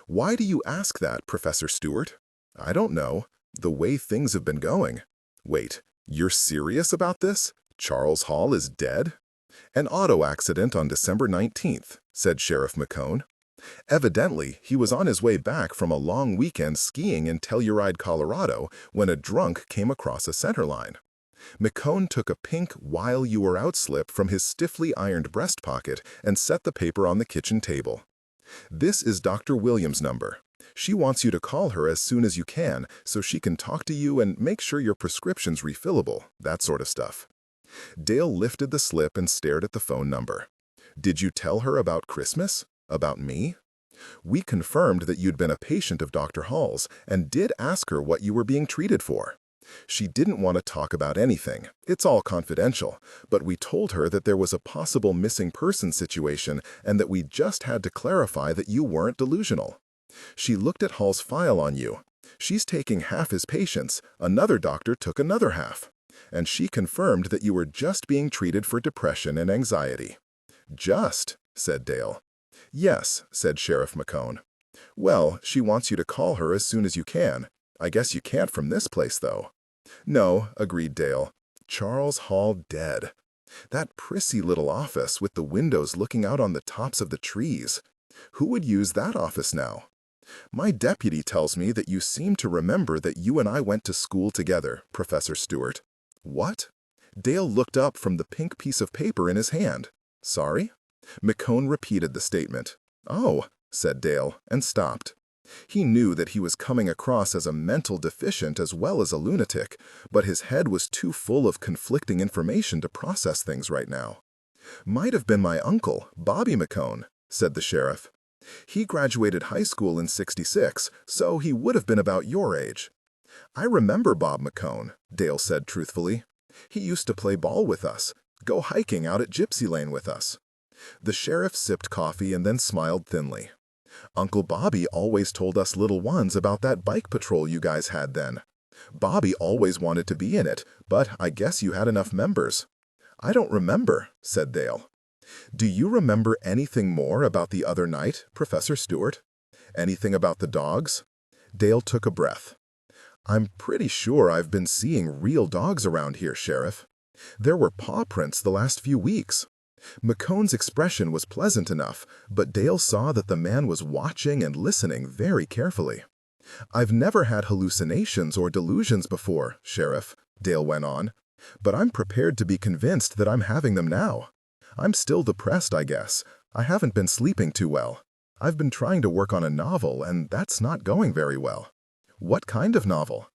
Why do you ask that, Professor Stewart? I don't know. The way things have been going. Wait, you're serious about this? Charles Hall is dead? An auto accident on December 19th, said Sheriff McCone. Evidently, he was on his way back from a long weekend skiing in Telluride, Colorado, when a drunk came across a centerline. McCone took a pink "while you were out" slip from his stiffly ironed breast pocket and set the paper on the kitchen table. This is Dr. Williams' number. She wants you to call her as soon as you can so she can talk to you and make sure your prescription's refillable, that sort of stuff. Dale lifted the slip and stared at the phone number. Did you tell her about Christmas? About me? We confirmed that you'd been a patient of Dr. Hall's and did ask her what you were being treated for. She didn't want to talk about anything. It's all confidential, but we told her that there was a possible missing person situation and that we just had to clarify that you weren't delusional. She looked at Hall's file on you. She's taking half his patients, another doctor took another half. And she confirmed that you were just being treated for depression and anxiety. Just, said Dale. Yes, said Sheriff McCone. Well, she wants you to call her as soon as you can. I guess you can't from this place, though. No, agreed Dale. Charles Hall dead. That prissy little office with the windows looking out on the tops of the trees. Who would use that office now? My deputy tells me that you seem to remember that you and I went to school together, Professor Stewart. What? Dale looked up from the pink piece of paper in his hand. Sorry? McCone repeated the statement. Oh, said Dale, and stopped. He knew that he was coming across as a mental deficient as well as a lunatic, but his head was too full of conflicting information to process things right now. Might have been my uncle, Bobby McCone, said the sheriff. He graduated high school in '66, so he would have been about your age. I remember Bob McCone, Dale said truthfully. He used to play ball with us, go hiking out at Gypsy Lane with us. The sheriff sipped coffee and then smiled thinly. Uncle Bobby always told us little ones about that bike patrol you guys had then. Bobby always wanted to be in it, but I guess you had enough members. I don't remember, said Dale. Do you remember anything more about the other night, Professor Stewart? Anything about the dogs? Dale took a breath. I'm pretty sure I've been seeing real dogs around here, Sheriff. There were paw prints the last few weeks. McCone's expression was pleasant enough, but Dale saw that the man was watching and listening very carefully. I've never had hallucinations or delusions before, Sheriff, Dale went on, but I'm prepared to be convinced that I'm having them now. I'm still depressed, I guess. I haven't been sleeping too well. I've been trying to work on a novel, and that's not going very well. What kind of novel?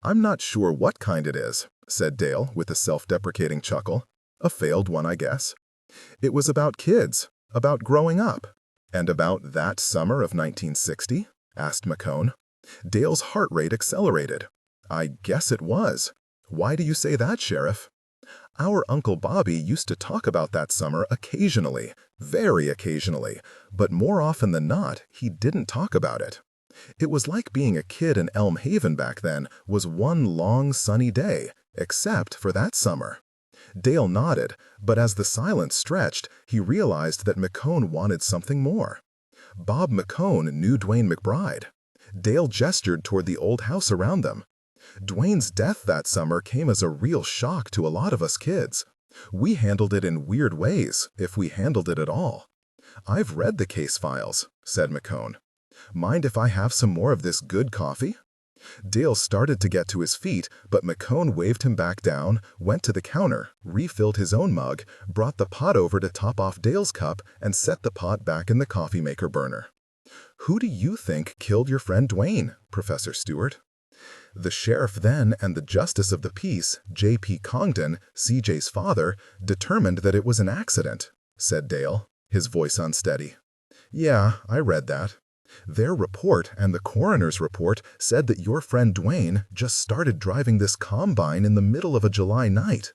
I'm not sure what kind it is, said Dale with a self-deprecating chuckle. A failed one, I guess. It was about kids, about growing up. And about that summer of 1960? Asked McCone. Dale's heart rate accelerated. I guess it was. Why do you say that, Sheriff? Our Uncle Bobby used to talk about that summer occasionally, very occasionally, but more often than not, he didn't talk about it. It was like being a kid in Elm Haven back then was one long sunny day, except for that summer. Dale nodded, but as the silence stretched, he realized that McCone wanted something more. Bob McCone knew Duane McBride. Dale gestured toward the old house around them. Duane's death that summer came as a real shock to a lot of us kids. We handled it in weird ways, if we handled it at all. I've read the case files, said McCone. Mind if I have some more of this good coffee? Dale started to get to his feet, but McCone waved him back down, went to the counter, refilled his own mug, brought the pot over to top off Dale's cup, and set the pot back in the coffee maker burner. Who do you think killed your friend Duane, Professor Stewart? The sheriff then and the justice of the peace, J.P. Congdon, C.J.'s father, determined that it was an accident, said Dale, his voice unsteady. Yeah, I read that. Their report and the coroner's report said that your friend Duane just started driving this combine in the middle of a July night.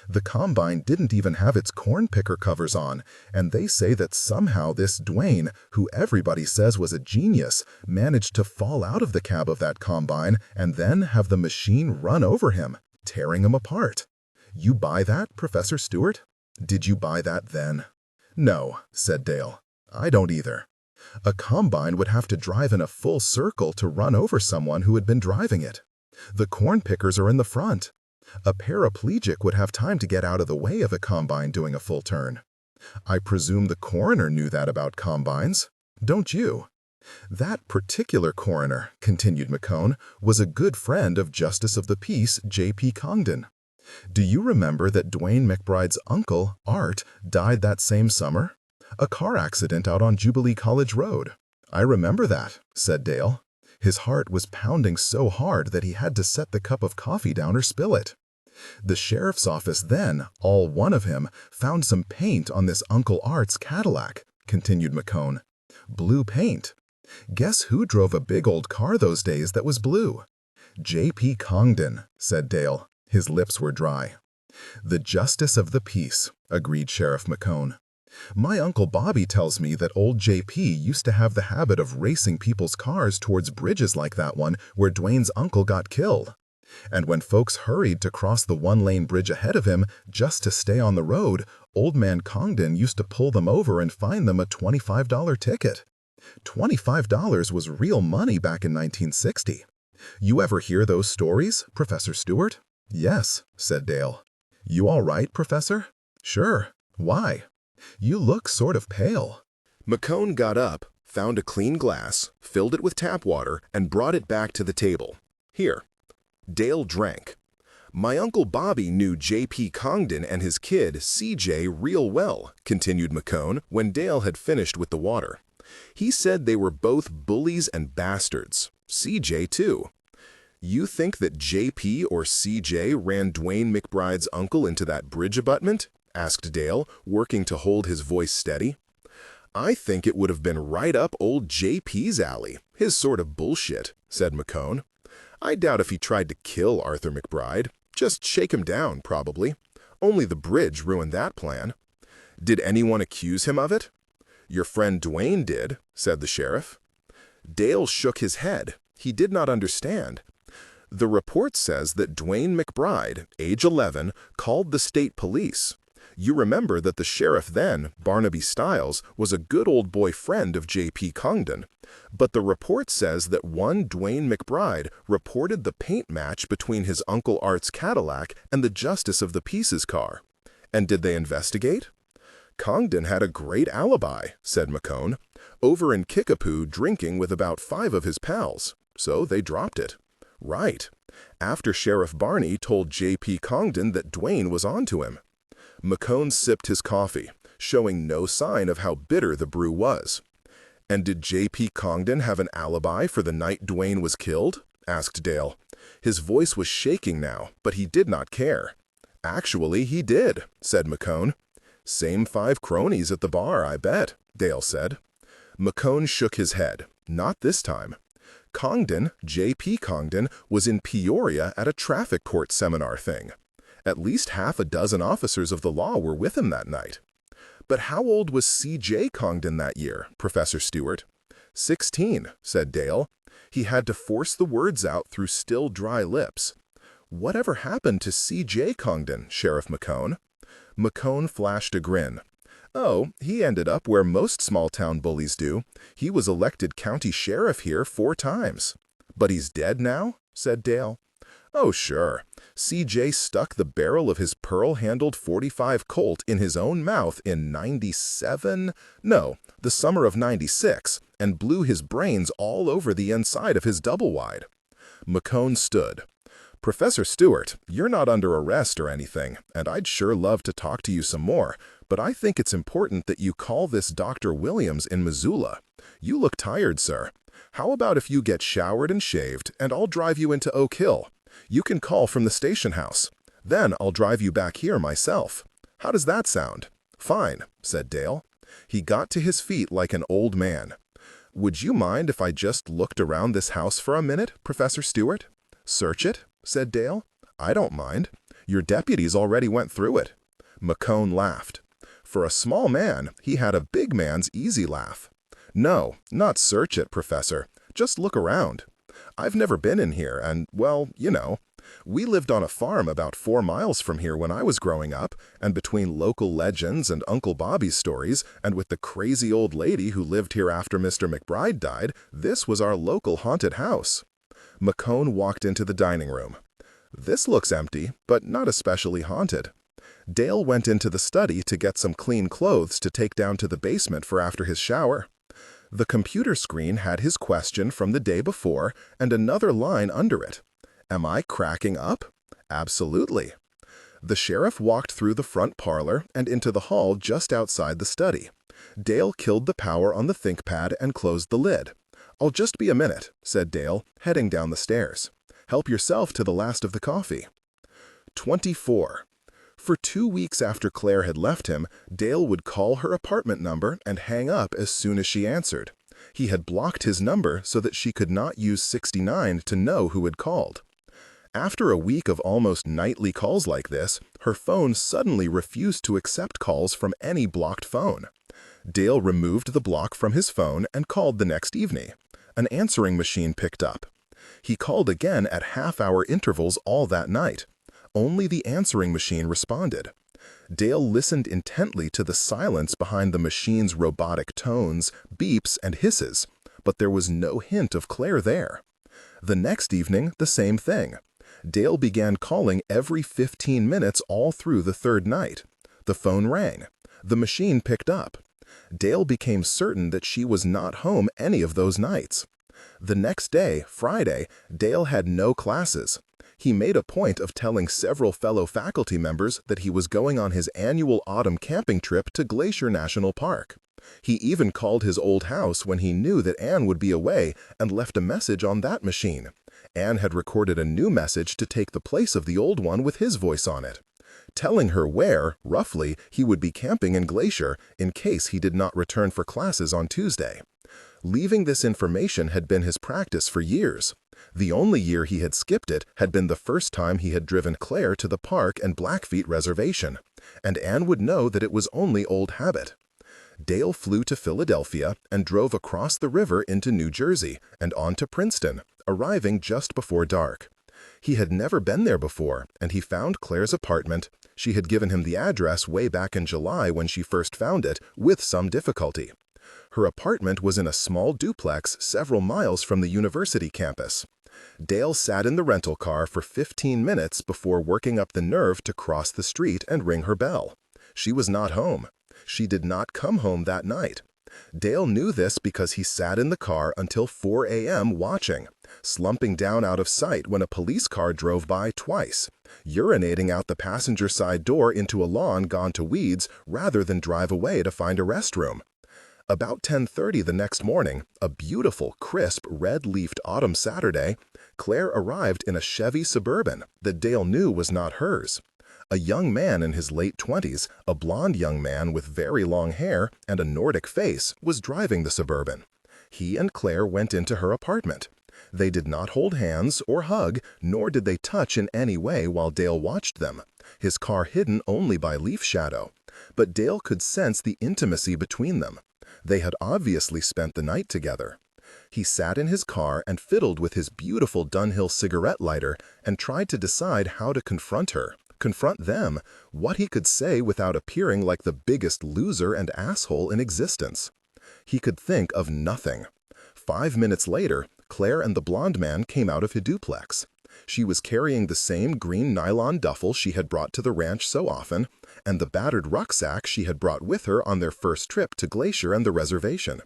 The combine didn't even have its corn picker covers on, and they say that somehow this Duane, who everybody says was a genius, managed to fall out of the cab of that combine and then have the machine run over him, tearing him apart. You buy that, Professor Stewart? Did you buy that then? No, said Dale. I don't either. A combine would have to drive in a full circle to run over someone who had been driving it. The corn pickers are in the front. A paraplegic would have time to get out of the way of a combine doing a full turn. I presume the coroner knew that about combines. Don't you? That particular coroner, continued McCone, was a good friend of Justice of the Peace, J.P. Congdon. Do you remember that Duane McBride's uncle, Art, died that same summer? A car accident out on Jubilee College Road. I remember that, said Dale. His heart was pounding so hard that he had to set the cup of coffee down or spill it. The sheriff's office then, all one of him, found some paint on this Uncle Art's Cadillac, continued McCone. Blue paint. Guess who drove a big old car those days that was blue? J.P. Congdon, said Dale. His lips were dry. The justice of the peace, agreed Sheriff McCone. My Uncle Bobby tells me that old J.P. used to have the habit of racing people's cars towards bridges like that one where Duane's uncle got killed. And when folks hurried to cross the one-lane bridge ahead of him just to stay on the road, old man Congdon used to pull them over and fine them a $25 ticket. $25 was real money back in 1960. You ever hear those stories, Professor Stewart? Yes, said Dale. You all right, Professor? Sure. Why? You look sort of pale. McCone got up, found a clean glass, filled it with tap water, and brought it back to the table. Here. Dale drank. My Uncle Bobby knew J.P. Congdon and his kid, C.J., real well, continued McCone when Dale had finished with the water. He said they were both bullies and bastards. C.J., too. You think that J.P. or C.J. ran Duane McBride's uncle into that bridge abutment? Asked Dale, working to hold his voice steady. I think it would have been right up old J.P.'s alley, his sort of bullshit, said McCone. I doubt if he tried to kill Arthur McBride. Just shake him down, probably. Only the bridge ruined that plan. Did anyone accuse him of it? Your friend Duane did, said the sheriff. Dale shook his head. He did not understand. The report says that Duane McBride, age 11, called the state police. You remember that the sheriff then, Barnaby Stiles, was a good old boy friend of J.P. Congdon. But the report says that one Duane McBride reported the paint match between his Uncle Art's Cadillac and the Justice of the Peace's car. And did they investigate? Congdon had a great alibi, said McCone, over in Kickapoo drinking with about 5 of his pals. So they dropped it. Right. After Sheriff Barney told J.P. Congdon that Duane was onto him. McCone sipped his coffee, showing no sign of how bitter the brew was. And did J.P. Congdon have an alibi for the night Duane was killed? Asked Dale. His voice was shaking now, but he did not care. Actually, he did, said McCone. Same 5 cronies at the bar, I bet, Dale said. McCone shook his head. Not this time. Congdon, J.P. Congdon, was in Peoria at a traffic court seminar thing. At least half a dozen officers of the law were with him that night. But how old was C.J. Congdon that year, Professor Stewart? 16, said Dale. He had to force the words out through still dry lips. Whatever happened to C.J. Congdon, Sheriff McCone? McCone flashed a grin. Oh, he ended up where most small-town bullies do. He was elected county sheriff here 4 times. But he's dead now, said Dale. Oh, sure. CJ stuck the barrel of his pearl-handled .45 Colt in his own mouth in '97? No, the summer of '96, and blew his brains all over the inside of his double-wide. McCone stood. Professor Stewart, you're not under arrest or anything, and I'd sure love to talk to you some more, but I think it's important that you call this Dr. Williams in Missoula. You look tired, sir. How about if you get showered and shaved, and I'll drive you into Oak Hill? You can call from the station house. Then I'll drive you back here myself. How does that sound? Fine, said Dale. He got to his feet like an old man. Would you mind if I just looked around this house for a minute, Professor Stewart? Search it, said Dale. I don't mind. Your deputies already went through it. McCone laughed. For a small man, he had a big man's easy laugh. No, not search it, Professor. Just look around. I've never been in here, and, well, you know. We lived on a farm about 4 miles from here when I was growing up, and between local legends and Uncle Bobby's stories, and with the crazy old lady who lived here after Mr. McBride died, this was our local haunted house. McCone walked into the dining room. This looks empty, but not especially haunted. Dale went into the study to get some clean clothes to take down to the basement for after his shower. The computer screen had his question from the day before and another line under it. Am I cracking up? Absolutely. The sheriff walked through the front parlor and into the hall just outside the study. Dale killed the power on the ThinkPad and closed the lid. I'll just be a minute, said Dale, heading down the stairs. Help yourself to the last of the coffee. 24. For 2 weeks after Claire had left him, Dale would call her apartment number and hang up as soon as she answered. He had blocked his number so that she could not use 69 to know who had called. After a week of almost nightly calls like this, her phone suddenly refused to accept calls from any blocked phone. Dale removed the block from his phone and called the next evening. An answering machine picked up. He called again at half-hour intervals all that night. Only the answering machine responded. Dale listened intently to the silence behind the machine's robotic tones, beeps, and hisses, but there was no hint of Claire there. The next evening, the same thing. Dale began calling every 15 minutes all through the third night. The phone rang. The machine picked up. Dale became certain that she was not home any of those nights. The next day, Friday, Dale had no classes. He made a point of telling several fellow faculty members that he was going on his annual autumn camping trip to Glacier National Park. He even called his old house when he knew that Anne would be away and left a message on that machine. Anne had recorded a new message to take the place of the old one with his voice on it, telling her where, roughly, he would be camping in Glacier in case he did not return for classes on Tuesday. Leaving this information had been his practice for years. The only year he had skipped it had been the first time he had driven Claire to the park and Blackfeet Reservation, and Anne would know that it was only old habit. Dale flew to Philadelphia and drove across the river into New Jersey and on to Princeton, arriving just before dark. He had never been there before, and he found Claire's apartment. She had given him the address way back in July when she first found it, with some difficulty. Her apartment was in a small duplex several miles from the university campus. Dale sat in the rental car for 15 minutes before working up the nerve to cross the street and ring her bell. She was not home. She did not come home that night. Dale knew this because he sat in the car until 4 a.m. watching, slumping down out of sight when a police car drove by twice, urinating out the passenger side door into a lawn gone to weeds rather than drive away to find a restroom. About 10:30 the next morning, a beautiful, crisp, red-leafed autumn Saturday, Claire arrived in a Chevy Suburban that Dale knew was not hers. A young man in his late 20s, a blond young man with very long hair and a Nordic face, was driving the Suburban. He and Claire went into her apartment. They did not hold hands or hug, nor did they touch in any way while Dale watched them, his car hidden only by leaf shadow. But Dale could sense the intimacy between them. They had obviously spent the night together. He sat in his car and fiddled with his beautiful Dunhill cigarette lighter and tried to decide how to confront them, what he could say without appearing like the biggest loser and asshole in existence. He could think of nothing. 5 minutes later, Claire and the blonde man came out of his duplex. She was carrying the same green nylon duffel she had brought to the ranch so often, and the battered rucksack she had brought with her on their first trip to Glacier and the reservation.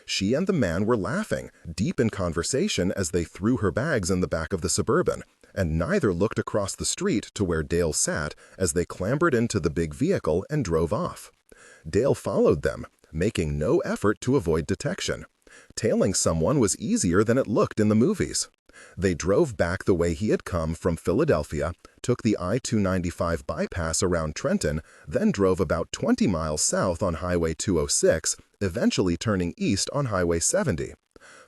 She and the man were laughing, deep in conversation as they threw her bags in the back of the Suburban, and neither looked across the street to where Dale sat as they clambered into the big vehicle and drove off. Dale followed them, making no effort to avoid detection. Tailing someone was easier than it looked in the movies. They drove back the way he had come from Philadelphia, took the I-295 bypass around Trenton, then drove about 20 miles south on Highway 206, eventually turning east on Highway 70.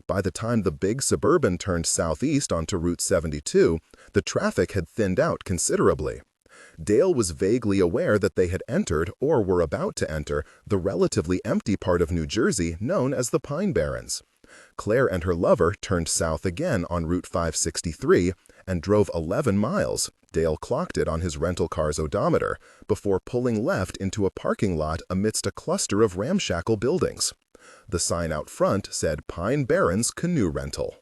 By the time the big Suburban turned southeast onto Route 72, the traffic had thinned out considerably. Dale was vaguely aware that they had entered, or were about to enter, the relatively empty part of New Jersey known as the Pine Barrens. Claire and her lover turned south again on Route 563 and drove 11 miles, Dale clocked it on his rental car's odometer, before pulling left into a parking lot amidst a cluster of ramshackle buildings. The sign out front said Pine Barrens Canoe Rental.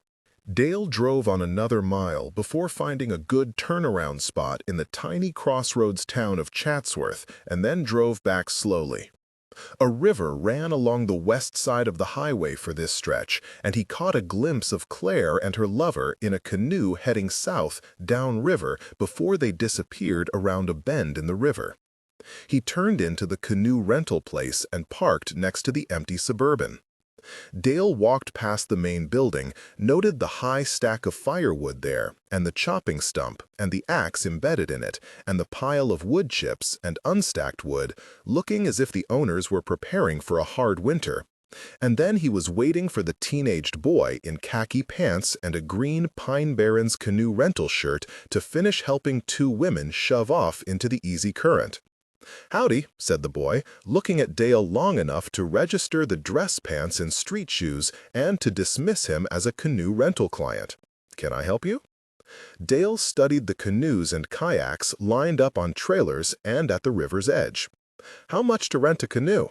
Dale drove on another mile before finding a good turnaround spot in the tiny crossroads town of Chatsworth and then drove back slowly. A river ran along the west side of the highway for this stretch, and he caught a glimpse of Claire and her lover in a canoe heading south downriver before they disappeared around a bend in the river. He turned into the canoe rental place and parked next to the empty Suburban. Dale walked past the main building, noted the high stack of firewood there, and the chopping stump, and the axe embedded in it, and the pile of wood chips and unstacked wood, looking as if the owners were preparing for a hard winter. And then he was waiting for the teenaged boy in khaki pants and a green Pine Barrens canoe rental shirt to finish helping two women shove off into the easy current. "Howdy," said the boy, looking at Dale long enough to register the dress pants and street shoes and to dismiss him as a canoe rental client. "Can I help you?" Dale studied the canoes and kayaks lined up on trailers and at the river's edge. "How much to rent a canoe?"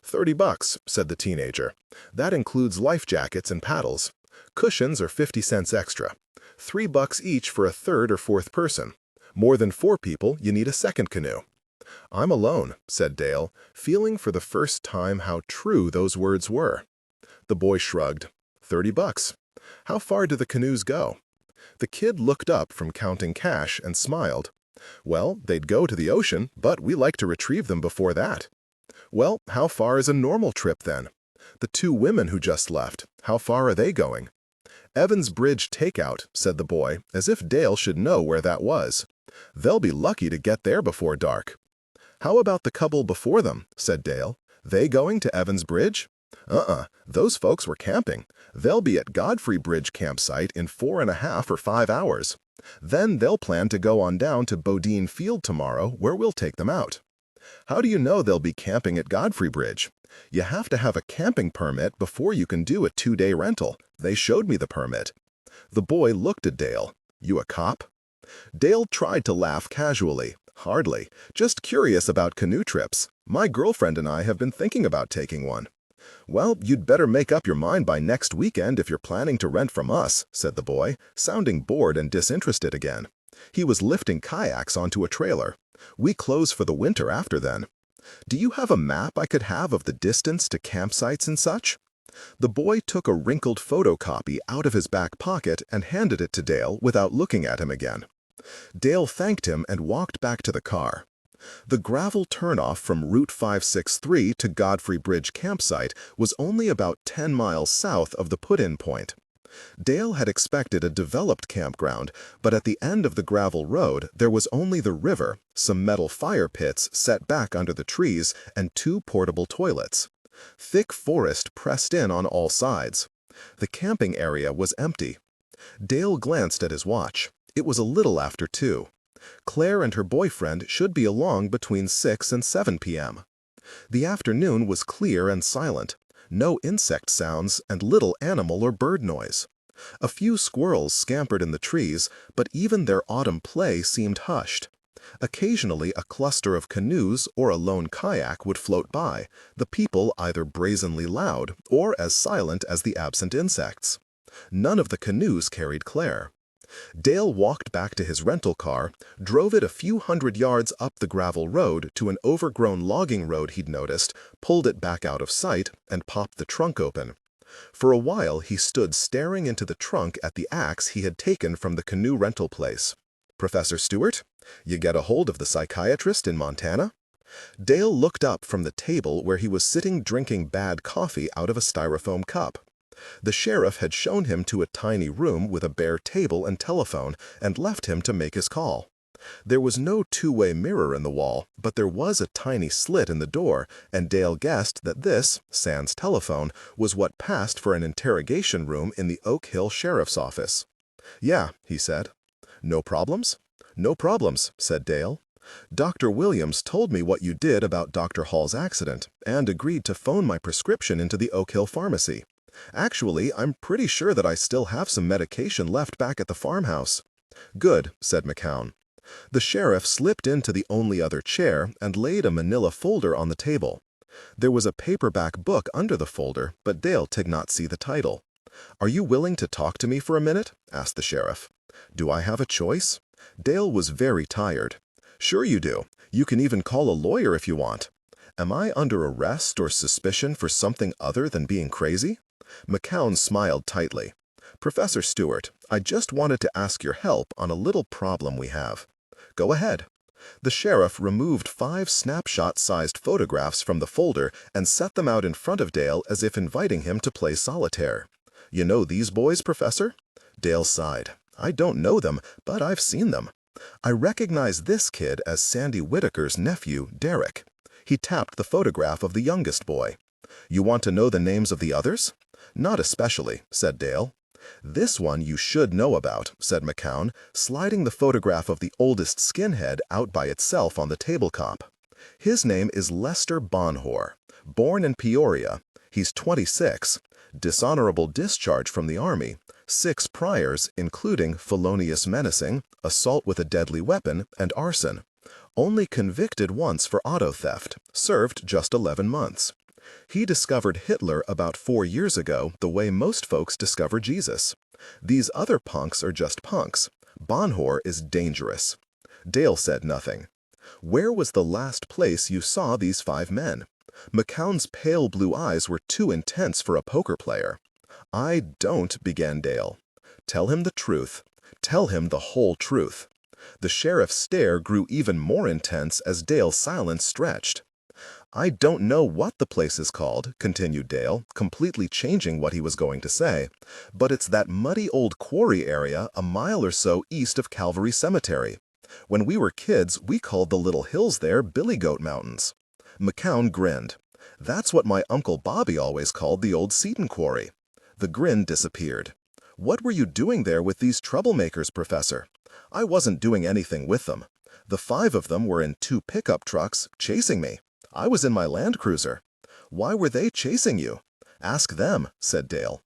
$30, said the teenager. "That includes life jackets and paddles. Cushions are 50 cents extra. $3 each for a third or fourth person. More than 4 people, you need a second canoe." "I'm alone," said Dale, feeling for the first time how true those words were. The boy shrugged. $30. How far do the canoes go?" The kid looked up from counting cash and smiled. "Well, they'd go to the ocean, but we like to retrieve them before that." "Well, how far is a normal trip then?" "The 2 women who just left, how far are they going?" "Evans Bridge Takeout," said the boy, as if Dale should know where that was. "They'll be lucky to get there before dark." "How about the couple before them?" said Dale. "They going to Evans Bridge?" Those folks were camping. They'll be at Godfrey Bridge campsite in 4.5 or 5 hours. Then they'll plan to go on down to Bodine Field tomorrow, where we'll take them out." "How do you know they'll be camping at Godfrey Bridge?" "You have to have a camping permit before you can do a 2-day rental. They showed me the permit." The boy looked at Dale. "You a cop?" Dale tried to laugh casually. "Hardly. Just curious about canoe trips. My girlfriend and I have been thinking about taking one." "Well, you'd better make up your mind by next weekend if you're planning to rent from us," said the boy, sounding bored and disinterested again. He was lifting kayaks onto a trailer. "We close for the winter after then." "Do you have a map I could have of the distance to campsites and such?" The boy took a wrinkled photocopy out of his back pocket and handed it to Dale without looking at him again. Dale thanked him and walked back to the car. The gravel turnoff from Route 563 to Godfrey Bridge campsite was only about 10 miles south of the put-in point. Dale had expected a developed campground, but at the end of the gravel road there was only the river, some metal fire pits set back under the trees, and 2 portable toilets. Thick forest pressed in on all sides. The camping area was empty. Dale glanced at his watch. It was a little after 2. Claire and her boyfriend should be along between 6 and 7 p.m. The afternoon was clear and silent. No insect sounds and little animal or bird noise. A few squirrels scampered in the trees, but even their autumn play seemed hushed. Occasionally a cluster of canoes or a lone kayak would float by, the people either brazenly loud or as silent as the absent insects. None of the canoes carried Claire. Dale walked back to his rental car, drove it a few hundred yards up the gravel road to an overgrown logging road he'd noticed, pulled it back out of sight, and popped the trunk open. For a while, he stood staring into the trunk at the axe he had taken from the canoe rental place. "Professor Stewart, you get a hold of the psychiatrist in Montana?" Dale looked up from the table where he was sitting drinking bad coffee out of a styrofoam cup. The sheriff had shown him to a tiny room with a bare table and telephone and left him to make his call. There was no two-way mirror in the wall, but there was a tiny slit in the door, and Dale guessed that this, sans telephone, was what passed for an interrogation room in the Oak Hill Sheriff's Office. "Yeah," he said. "No problems?" "No problems," said Dale. "Dr. Williams told me what you did about Dr. Hall's accident and agreed to phone my prescription into the Oak Hill Pharmacy. Actually, I'm pretty sure that I still have some medication left back at the farmhouse." "Good," said McCown. The sheriff slipped into the only other chair and laid a manila folder on the table. There was a paperback book under the folder, but Dale did not see the title. "Are you willing to talk to me for a minute?" asked the sheriff. "Do I have a choice?" Dale was very tired. "Sure you do. You can even call a lawyer if you want." "Am I under arrest or suspicion for something other than being crazy?" McCown smiled tightly. "Professor Stewart, I just wanted to ask your help on a little problem we have." "Go ahead." The sheriff removed 5 snapshot-sized photographs from the folder and set them out in front of Dale as if inviting him to play solitaire. "You know these boys, Professor?" Dale sighed. "I don't know them, but I've seen them. I recognize this kid as Sandy Whitaker's nephew, Derek." He tapped the photograph of the youngest boy. "You want to know the names of the others?" "Not especially," said Dale. "This one you should know about," said McCown, sliding the photograph of the oldest skinhead out by itself on the tabletop. "His name is Lester Bonhor. Born in Peoria. He's 26. Dishonorable discharge from the Army. 6 priors, including felonious menacing, assault with a deadly weapon, and arson. Only convicted once for auto theft. Served just 11 months. He discovered Hitler about 4 years ago the way most folks discover Jesus. These other punks are just punks. Bonhor is dangerous." Dale said nothing. "Where was the last place you saw these 5 men?" McCown's pale blue eyes were too intense for a poker player. "I don't," began Dale. "Tell him the truth. Tell him the whole truth." The sheriff's stare grew even more intense as Dale's silence stretched. "I don't know what the place is called," continued Dale, completely changing what he was going to say, "but it's that muddy old quarry area a mile or so east of Calvary Cemetery. When we were kids, we called the little hills there Billy Goat Mountains." McCown grinned. "That's what my Uncle Bobby always called the old Seton Quarry." The grin disappeared. "What were you doing there with these troublemakers, Professor?" "I wasn't doing anything with them. The 5 of them were in 2 pickup trucks, chasing me. I was in my Land Cruiser." "Why were they chasing you?" "Ask them," said Dale.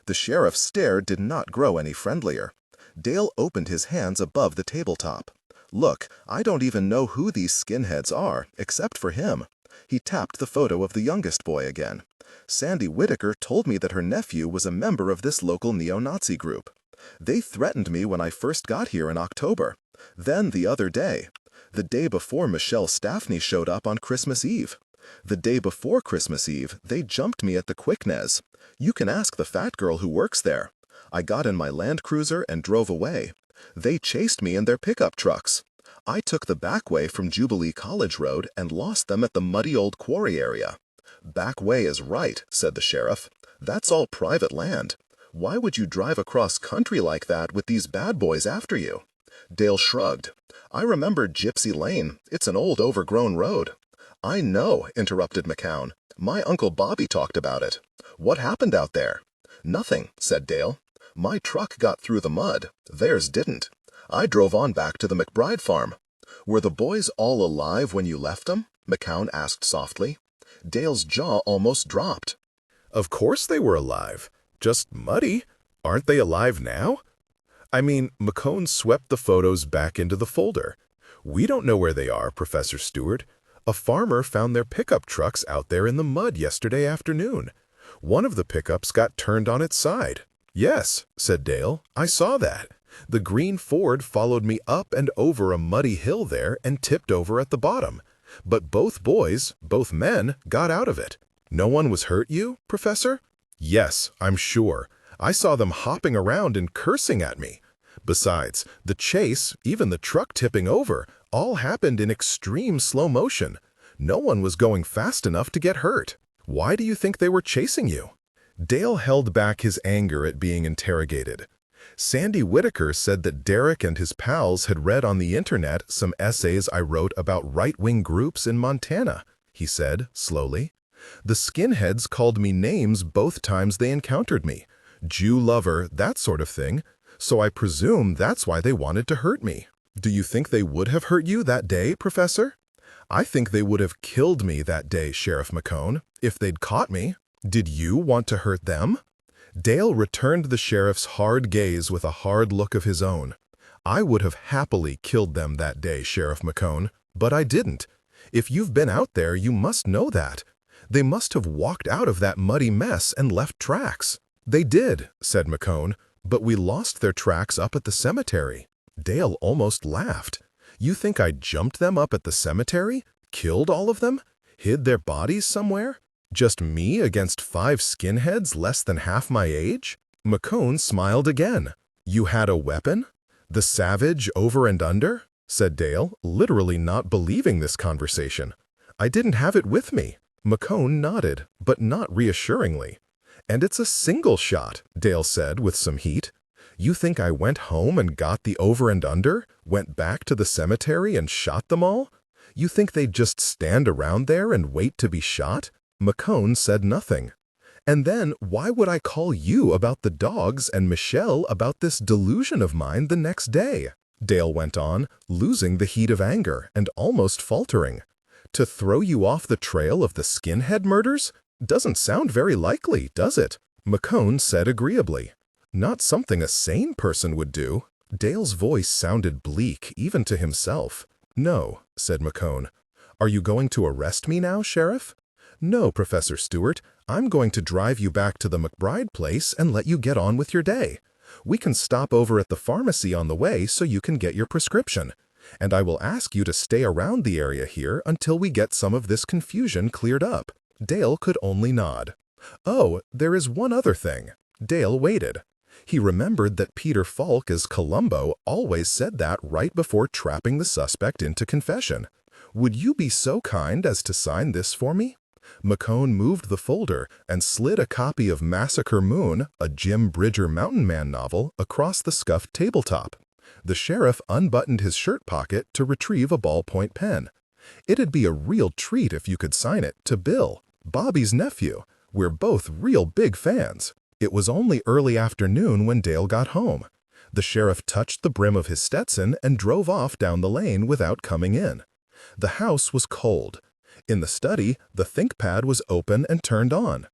The sheriff's stare did not grow any friendlier. Dale opened his hands above the tabletop. "Look, I don't even know who these skinheads are, except for him." He tapped the photo of the youngest boy again. "Sandy Whitaker told me that her nephew was a member of this local neo-Nazi group. They threatened me when I first got here in October. Then the other day. The day before Michelle Staffney showed up on Christmas Eve. The day before Christmas Eve, they jumped me at the Quicknez. You can ask the fat girl who works there. I got in my Land Cruiser and drove away. They chased me in their pickup trucks. I took the back way from Jubilee College Road and lost them at the muddy old quarry area." "Back way is right," said the sheriff. "That's all private land. Why would you drive across country like that with these bad boys after you?" Dale shrugged. "I remember Gypsy Lane. It's an old overgrown road." "I know," interrupted McCown. "My Uncle Bobby talked about it." "What happened out there?" "Nothing," said Dale. "My truck got through the mud. Theirs didn't. I drove on back to the McBride farm." "Were the boys all alive when you left them?" McCown asked softly. Dale's jaw almost dropped. Of course they were alive. Just muddy. Aren't they alive now? I mean, McCone swept the photos back into the folder. "We don't know where they are, Professor Stewart. A farmer found their pickup trucks out there in the mud yesterday afternoon. One of the pickups got turned on its side." "Yes," said Dale, "I saw that. The green Ford followed me up and over a muddy hill there and tipped over at the bottom. But both boys, both men, got out of it. No one was hurt you, Professor? Yes, I'm sure. I saw them hopping around and cursing at me. Besides, the chase, even the truck tipping over, all happened in extreme slow motion. No one was going fast enough to get hurt. Why do you think they were chasing you? Dale held back his anger at being interrogated. Sandy Whitaker said that Derek and his pals had read on the internet some essays I wrote about right-wing groups in Montana, he said, slowly. The skinheads called me names both times they encountered me. Jew lover, that sort of thing. So I presume that's why they wanted to hurt me. Do you think they would have hurt you that day, Professor? I think they would have killed me that day, Sheriff McCone, if they'd caught me. Did you want to hurt them? Dale returned the sheriff's hard gaze with a hard look of his own. I would have happily killed them that day, Sheriff McCone, but I didn't. If you've been out there, you must know that. They must have walked out of that muddy mess and left tracks. They did, said McCone, but we lost their tracks up at the cemetery. Dale almost laughed. You think I jumped them up at the cemetery? Killed all of them? Hid their bodies somewhere? Just me against 5 skinheads less than half my age? McCone smiled again. You had a weapon? The savage over and under? Said Dale, literally not believing this conversation. I didn't have it with me. McCone nodded, but not reassuringly. And it's a single shot, Dale said with some heat. You think I went home and got the over and under, went back to the cemetery and shot them all? You think they'd just stand around there and wait to be shot? McCone said nothing. And then why would I call you about the dogs and Michelle about this delusion of mine the next day? Dale went on, losing the heat of anger and almost faltering. To throw you off the trail of the skinhead murders? Doesn't sound very likely, does it? McCone said agreeably. Not something a sane person would do. Dale's voice sounded bleak, even to himself. No, said McCone. Are you going to arrest me now, Sheriff? No, Professor Stewart. I'm going to drive you back to the McBride place and let you get on with your day. We can stop over at the pharmacy on the way so you can get your prescription. And I will ask you to stay around the area here until we get some of this confusion cleared up. Dale could only nod. Oh, there is one other thing. Dale waited. He remembered that Peter Falk as Columbo always said that right before trapping the suspect into confession. Would you be so kind as to sign this for me? McCone moved the folder and slid a copy of Massacre Moon, a Jim Bridger Mountain Man novel, across the scuffed tabletop. The sheriff unbuttoned his shirt pocket to retrieve a ballpoint pen. It'd be a real treat if you could sign it to Bill, Bobby's nephew. We're both real big fans. It was only early afternoon when Dale got home. The sheriff touched the brim of his Stetson and drove off down the lane without coming in. The house was cold. In the study, the ThinkPad was open and turned on.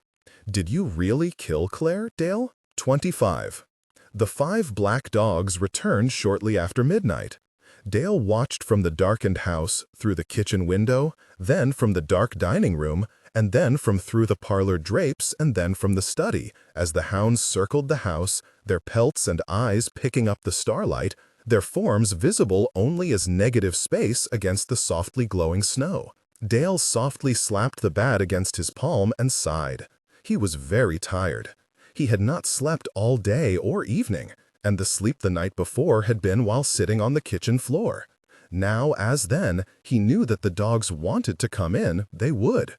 Did you really kill Claire, Dale? 25. The 5 black dogs returned shortly after midnight. Dale watched from the darkened house, through the kitchen window, then from the dark dining room, and then from through the parlor drapes, and then from the study, as the hounds circled the house, their pelts and eyes picking up the starlight, their forms visible only as negative space against the softly glowing snow. Dale softly slapped the bat against his palm and sighed. He was very tired. He had not slept all day or evening, and the sleep the night before had been while sitting on the kitchen floor. Now, as then, he knew that the dogs wanted to come in, they would.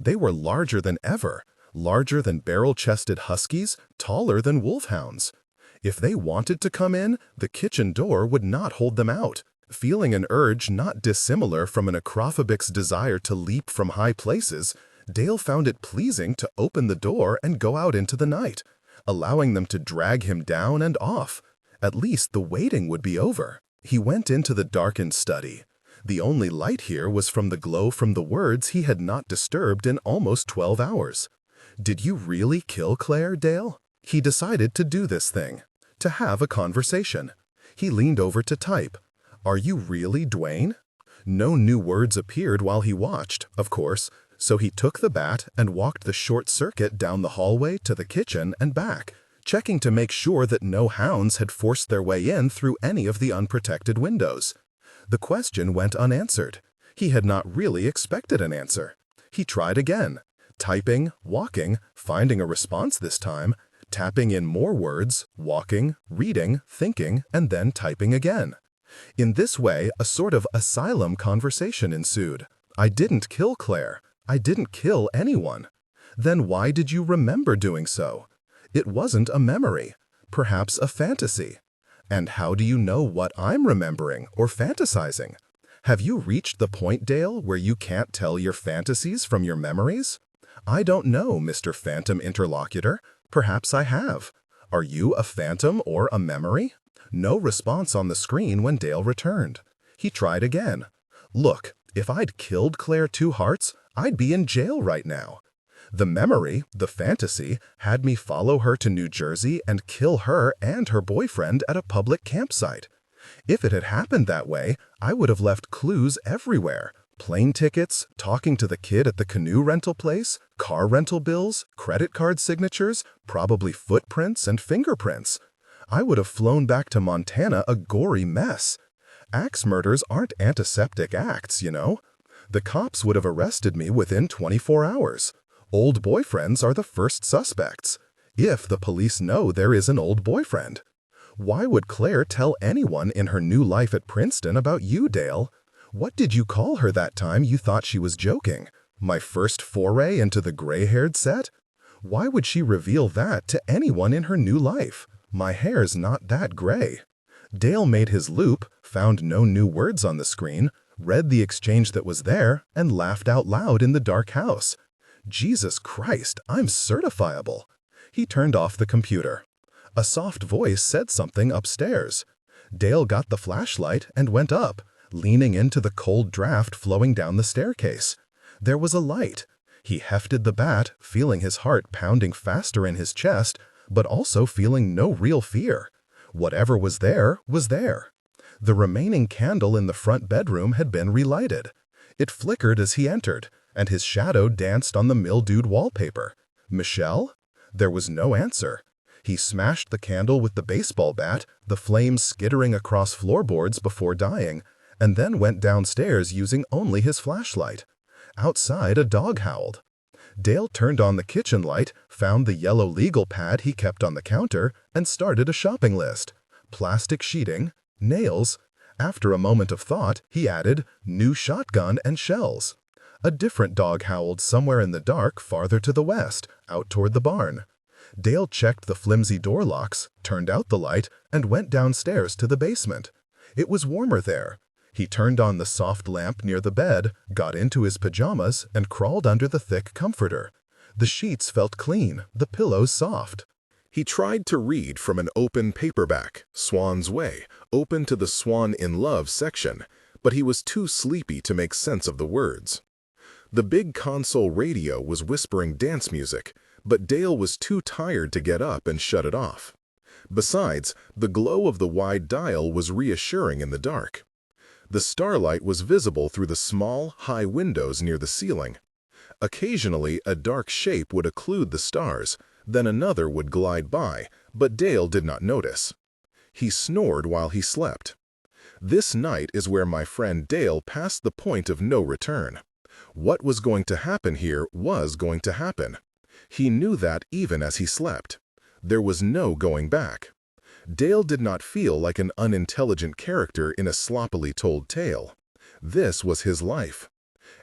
They were larger than ever, larger than barrel-chested huskies, taller than wolfhounds. If they wanted to come in, the kitchen door would not hold them out. Feeling an urge not dissimilar from an acrophobic's desire to leap from high places, Dale found it pleasing to open the door and go out into the night, allowing them to drag him down and off. At least the waiting would be over. He went into the darkened study. The only light here was from the glow from the words he had not disturbed in almost 12 hours. Did you really kill Claire, Dale? He decided to do this thing, to have a conversation. He leaned over to type. Are you really Duane? No new words appeared while he watched, of course, so he took the bat and walked the short circuit down the hallway to the kitchen and back, checking to make sure that no hounds had forced their way in through any of the unprotected windows. The question went unanswered. He had not really expected an answer. He tried again, typing, walking, finding a response this time, tapping in more words, walking, reading, thinking, and then typing again. In this way, a sort of asylum conversation ensued. I didn't kill Claire. I didn't kill anyone. Then why did you remember doing so? It wasn't a memory, perhaps a fantasy. And how do you know what I'm remembering or fantasizing? Have you reached the point, Dale, where you can't tell your fantasies from your memories? I don't know, Mr. Phantom Interlocutor. Perhaps I have. Are you a phantom or a memory? No response on the screen when Dale returned. He tried again. Look, if I'd killed Claire Two Hearts, I'd be in jail right now. The memory, the fantasy, had me follow her to New Jersey and kill her and her boyfriend at a public campsite. If it had happened that way, I would have left clues everywhere. Plane tickets, talking to the kid at the canoe rental place, car rental bills, credit card signatures, probably footprints and fingerprints. I would have flown back to Montana a gory mess. Axe murders aren't antiseptic acts, you know. The cops would have arrested me within 24 hours. Old boyfriends are the first suspects, if the police know there is an old boyfriend. Why would Claire tell anyone in her new life at Princeton about you, Dale? What did you call her that time you thought she was joking? My first foray into the gray-haired set? Why would she reveal that to anyone in her new life? My hair's not that gray. Dale made his loop, found no new words on the screen, read the exchange that was there, and laughed out loud in the dark house. Jesus Christ, I'm certifiable. He turned off the computer. A soft voice said something upstairs. Dale got the flashlight and went up, leaning into the cold draft flowing down the staircase. There was a light. He hefted the bat, feeling his heart pounding faster in his chest, but also feeling no real fear. Whatever was there was there. The remaining candle in the front bedroom had been relighted. It flickered as he entered, and his shadow danced on the mildewed wallpaper. Michelle? There was no answer. He smashed the candle with the baseball bat, the flames skittering across floorboards before dying, and then went downstairs using only his flashlight. Outside, a dog howled. Dale turned on the kitchen light, found the yellow legal pad he kept on the counter, and started a shopping list. Plastic sheeting, nails. After a moment of thought, he added, new shotgun and shells. A different dog howled somewhere in the dark farther to the west, out toward the barn. Dale checked the flimsy door locks, turned out the light, and went downstairs to the basement. It was warmer there. He turned on the soft lamp near the bed, got into his pajamas, and crawled under the thick comforter. The sheets felt clean, the pillows soft. He tried to read from an open paperback, Swan's Way, open to the Swan in Love section, but he was too sleepy to make sense of the words. The big console radio was whispering dance music, but Dale was too tired to get up and shut it off. Besides, the glow of the wide dial was reassuring in the dark. The starlight was visible through the small, high windows near the ceiling. Occasionally, a dark shape would occlude the stars, then another would glide by, but Dale did not notice. He snored while he slept. This night is where my friend Dale passed the point of no return. What was going to happen here was going to happen. He knew that even as he slept. There was no going back. Dale did not feel like an unintelligent character in a sloppily told tale. This was his life.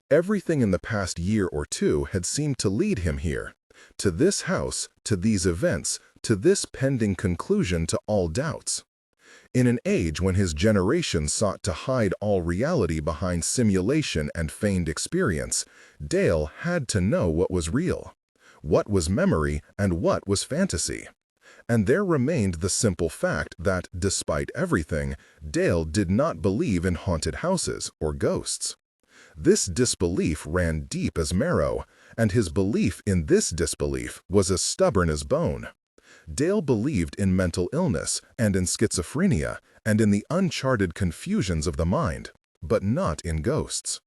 Everything in the past year or two had seemed to lead him here, to this house, to these events, to this pending conclusion to all doubts. In an age when his generation sought to hide all reality behind simulation and feigned experience, Dale had to know what was real, what was memory, and what was fantasy. And there remained the simple fact that, despite everything, Dale did not believe in haunted houses or ghosts. This disbelief ran deep as marrow, and his belief in this disbelief was as stubborn as bone. Dale believed in mental illness and in schizophrenia and in the uncharted confusions of the mind, but not in ghosts.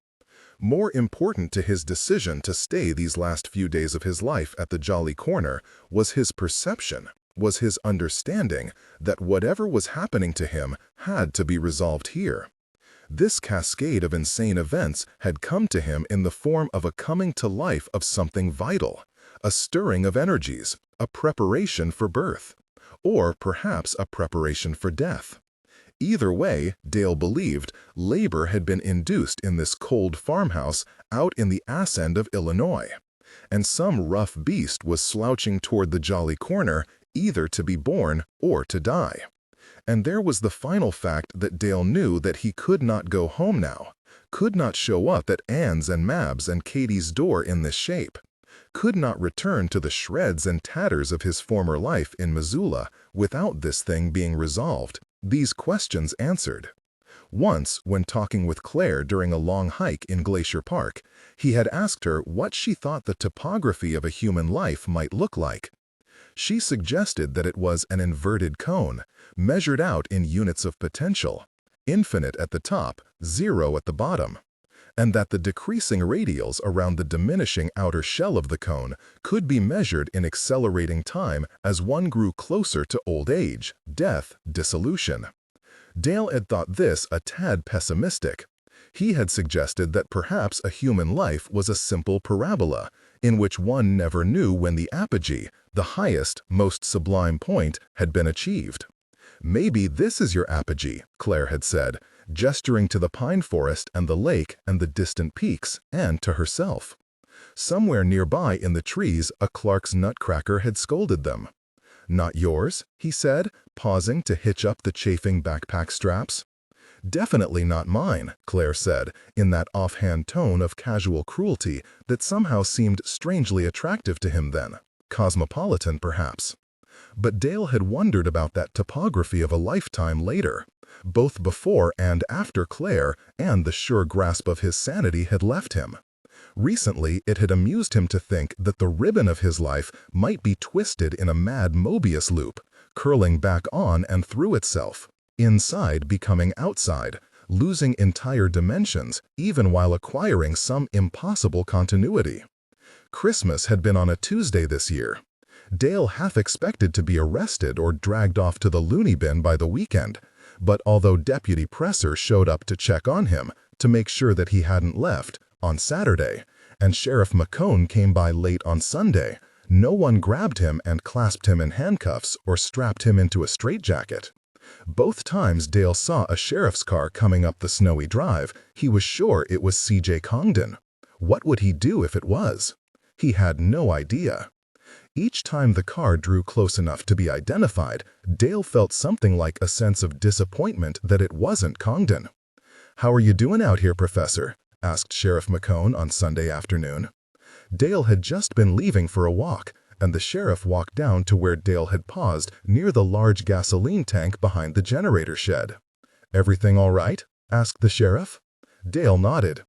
More important to his decision to stay these last few days of his life at the Jolly Corner was his perception. was his understanding that whatever was happening to him had to be resolved here. This cascade of insane events had come to him in the form of a coming to life of something vital, a stirring of energies, a preparation for birth, or perhaps a preparation for death. Either way, Dale believed, labor had been induced in this cold farmhouse out in the ass end of Illinois, and some rough beast was slouching toward the jolly corner, either to be born or to die. And there was the final fact that Dale knew that he could not go home now, could not show up at Ann's and Mab's and Katie's door in this shape, could not return to the shreds and tatters of his former life in Missoula without this thing being resolved, these questions answered. Once, when talking with Claire during a long hike in Glacier Park, he had asked her what she thought the topography of a human life might look like. She suggested that it was an inverted cone, measured out in units of potential, infinite at the top, zero at the bottom, and that the decreasing radials around the diminishing outer shell of the cone could be measured in accelerating time as one grew closer to old age, death, dissolution. Dale had thought this a tad pessimistic. He had suggested that perhaps a human life was a simple parabola, in which one never knew when the apogee, the highest, most sublime point, had been achieved. "Maybe this is your apogee," Claire had said, gesturing to the pine forest and the lake and the distant peaks, and to herself. Somewhere nearby in the trees, a Clark's nutcracker had scolded them. "Not yours?" he said, pausing to hitch up the chafing backpack straps. "Definitely not mine," Claire said, in that offhand tone of casual cruelty that somehow seemed strangely attractive to him then. Cosmopolitan, perhaps. But Dale had wondered about that topography of a lifetime later, both before and after Claire and the sure grasp of his sanity had left him. Recently, it had amused him to think that the ribbon of his life might be twisted in a mad Mobius loop, curling back on and through itself, inside becoming outside, losing entire dimensions, even while acquiring some impossible continuity. Christmas had been on a Tuesday this year. Dale half expected to be arrested or dragged off to the loony bin by the weekend, but although Deputy Presser showed up to check on him, to make sure that he hadn't left, on Saturday, and Sheriff McCone came by late on Sunday, no one grabbed him and clasped him in handcuffs or strapped him into a straitjacket. Both times Dale saw a sheriff's car coming up the snowy drive, he was sure it was C.J. Congdon. What would he do if it was? He had no idea. Each time the car drew close enough to be identified, Dale felt something like a sense of disappointment that it wasn't Congdon. "How are you doing out here, Professor?" asked Sheriff McCone on Sunday afternoon. Dale had just been leaving for a walk, and the sheriff walked down to where Dale had paused near the large gasoline tank behind the generator shed. "Everything all right?" asked the sheriff. Dale nodded.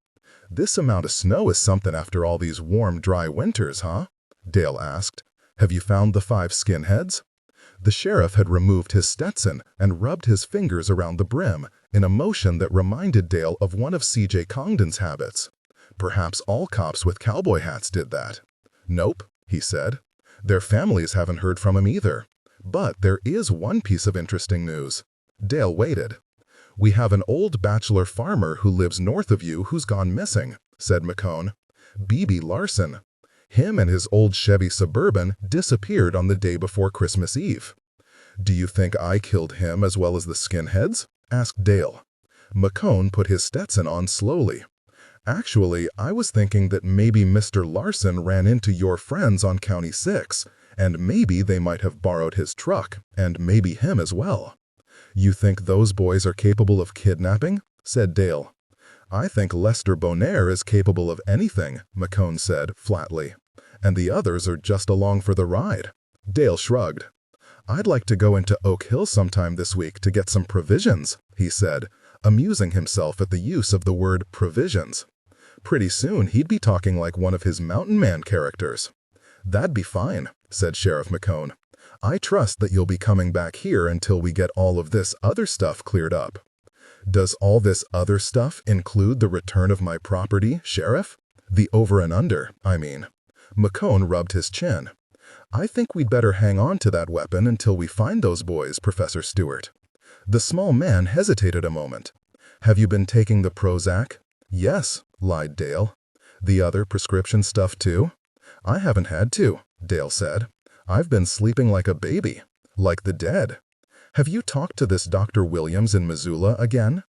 "This amount of snow is something after all these warm, dry winters, huh?" Dale asked. "Have you found the 5 skinheads?" The sheriff had removed his Stetson and rubbed his fingers around the brim in a motion that reminded Dale of one of C.J. Congdon's habits. Perhaps all cops with cowboy hats did that. "Nope," he said. "Their families haven't heard from him either. But there is one piece of interesting news." Dale waited. "We have an old bachelor farmer who lives north of you who's gone missing," said McCone. "B.B. Larson. Him and his old Chevy Suburban disappeared on the day before Christmas Eve." "Do you think I killed him as well as the skinheads?" asked Dale. McCone put his Stetson on slowly. "Actually, I was thinking that maybe Mr. Larson ran into your friends on County 6, and maybe they might have borrowed his truck, and maybe him as well." "You think those boys are capable of kidnapping?" said Dale. "I think Lester Bonaire is capable of anything," McCone said flatly. "And the others are just along for the ride." Dale shrugged. "I'd like to go into Oak Hill sometime this week to get some provisions," he said, amusing himself at the use of the word provisions. Pretty soon he'd be talking like one of his Mountain Man characters. "That'd be fine," said Sheriff McCone. "I trust that you'll be coming back here until we get all of this other stuff cleared up." "Does all this other stuff include the return of my property, Sheriff? The over and under, I mean." McCone rubbed his chin. I think we'd better hang on to that weapon until we find those boys, Professor Stewart. The small man hesitated a moment. Have you been taking the Prozac? Yes, lied Dale. The other prescription stuff too? I haven't had to, Dale said. I've been sleeping like a baby, like the dead. Have you talked to this Dr. Williams in Missoula again?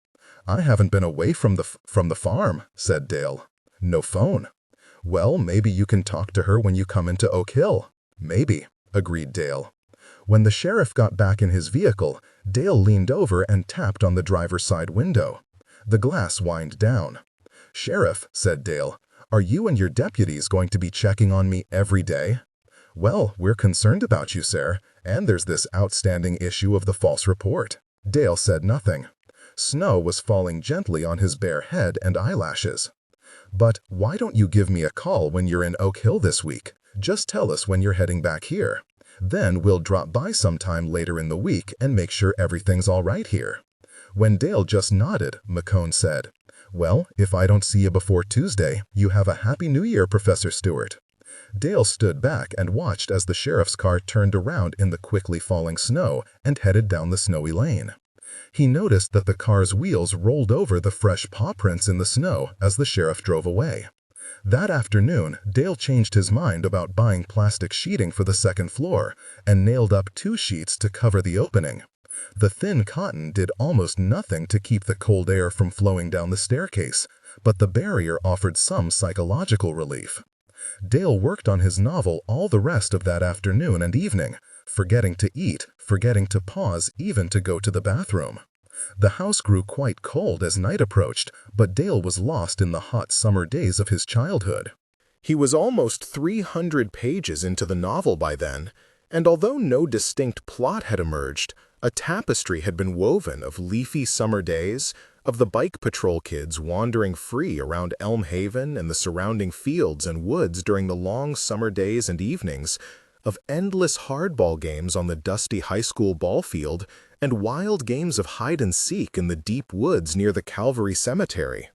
I haven't been away from the farm, said Dale. No phone. Well, maybe you can talk to her when you come into Oak Hill. Maybe, agreed Dale. When the sheriff got back in his vehicle, Dale leaned over and tapped on the driver's side window. The glass whined down. Sheriff, said Dale, are you and your deputies going to be checking on me every day? Well, we're concerned about you, sir, and there's this outstanding issue of the false report. Dale said nothing. Snow was falling gently on his bare head and eyelashes. But why don't you give me a call when you're in Oak Hill this week? Just tell us when you're heading back here. Then we'll drop by sometime later in the week and make sure everything's all right here. When Dale just nodded, McCone said, Well, if I don't see you before Tuesday, you have a Happy New Year, Professor Stewart. Dale stood back and watched as the sheriff's car turned around in the quickly falling snow and headed down the snowy lane. He noticed that the car's wheels rolled over the fresh paw prints in the snow as the sheriff drove away. That afternoon, Dale changed his mind about buying plastic sheeting for the second floor and nailed up 2 sheets to cover the opening. The thin cotton did almost nothing to keep the cold air from flowing down the staircase, but the barrier offered some psychological relief. Dale worked on his novel all the rest of that afternoon and evening, forgetting to eat, forgetting to pause even to go to the bathroom. The house grew quite cold as night approached, but Dale was lost in the hot summer days of his childhood. He was almost 300 pages into the novel by then, and although no distinct plot had emerged, a tapestry had been woven of leafy summer days, of the bike patrol kids wandering free around Elm Haven and the surrounding fields and woods during the long summer days and evenings, of endless hardball games on the dusty high school ball field, and wild games of hide-and-seek in the deep woods near the Calvary Cemetery.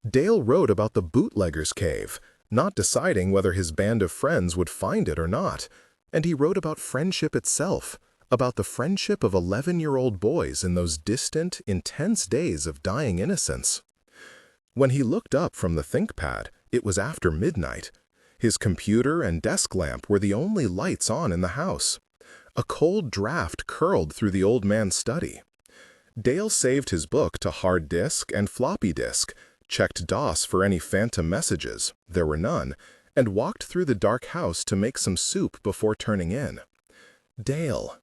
Dale wrote about the bootlegger's cave, not deciding whether his band of friends would find it or not, and he wrote about friendship itself, about the friendship of 11-year-old boys in those distant, intense days of dying innocence. When he looked up from the ThinkPad, it was after midnight. His computer and desk lamp were the only lights on in the house. A cold draft curled through the old man's study. Dale saved his book to hard disk and floppy disk, checked DOS for any phantom messages, there were none, and walked through the dark house to make some soup before turning in. Dale.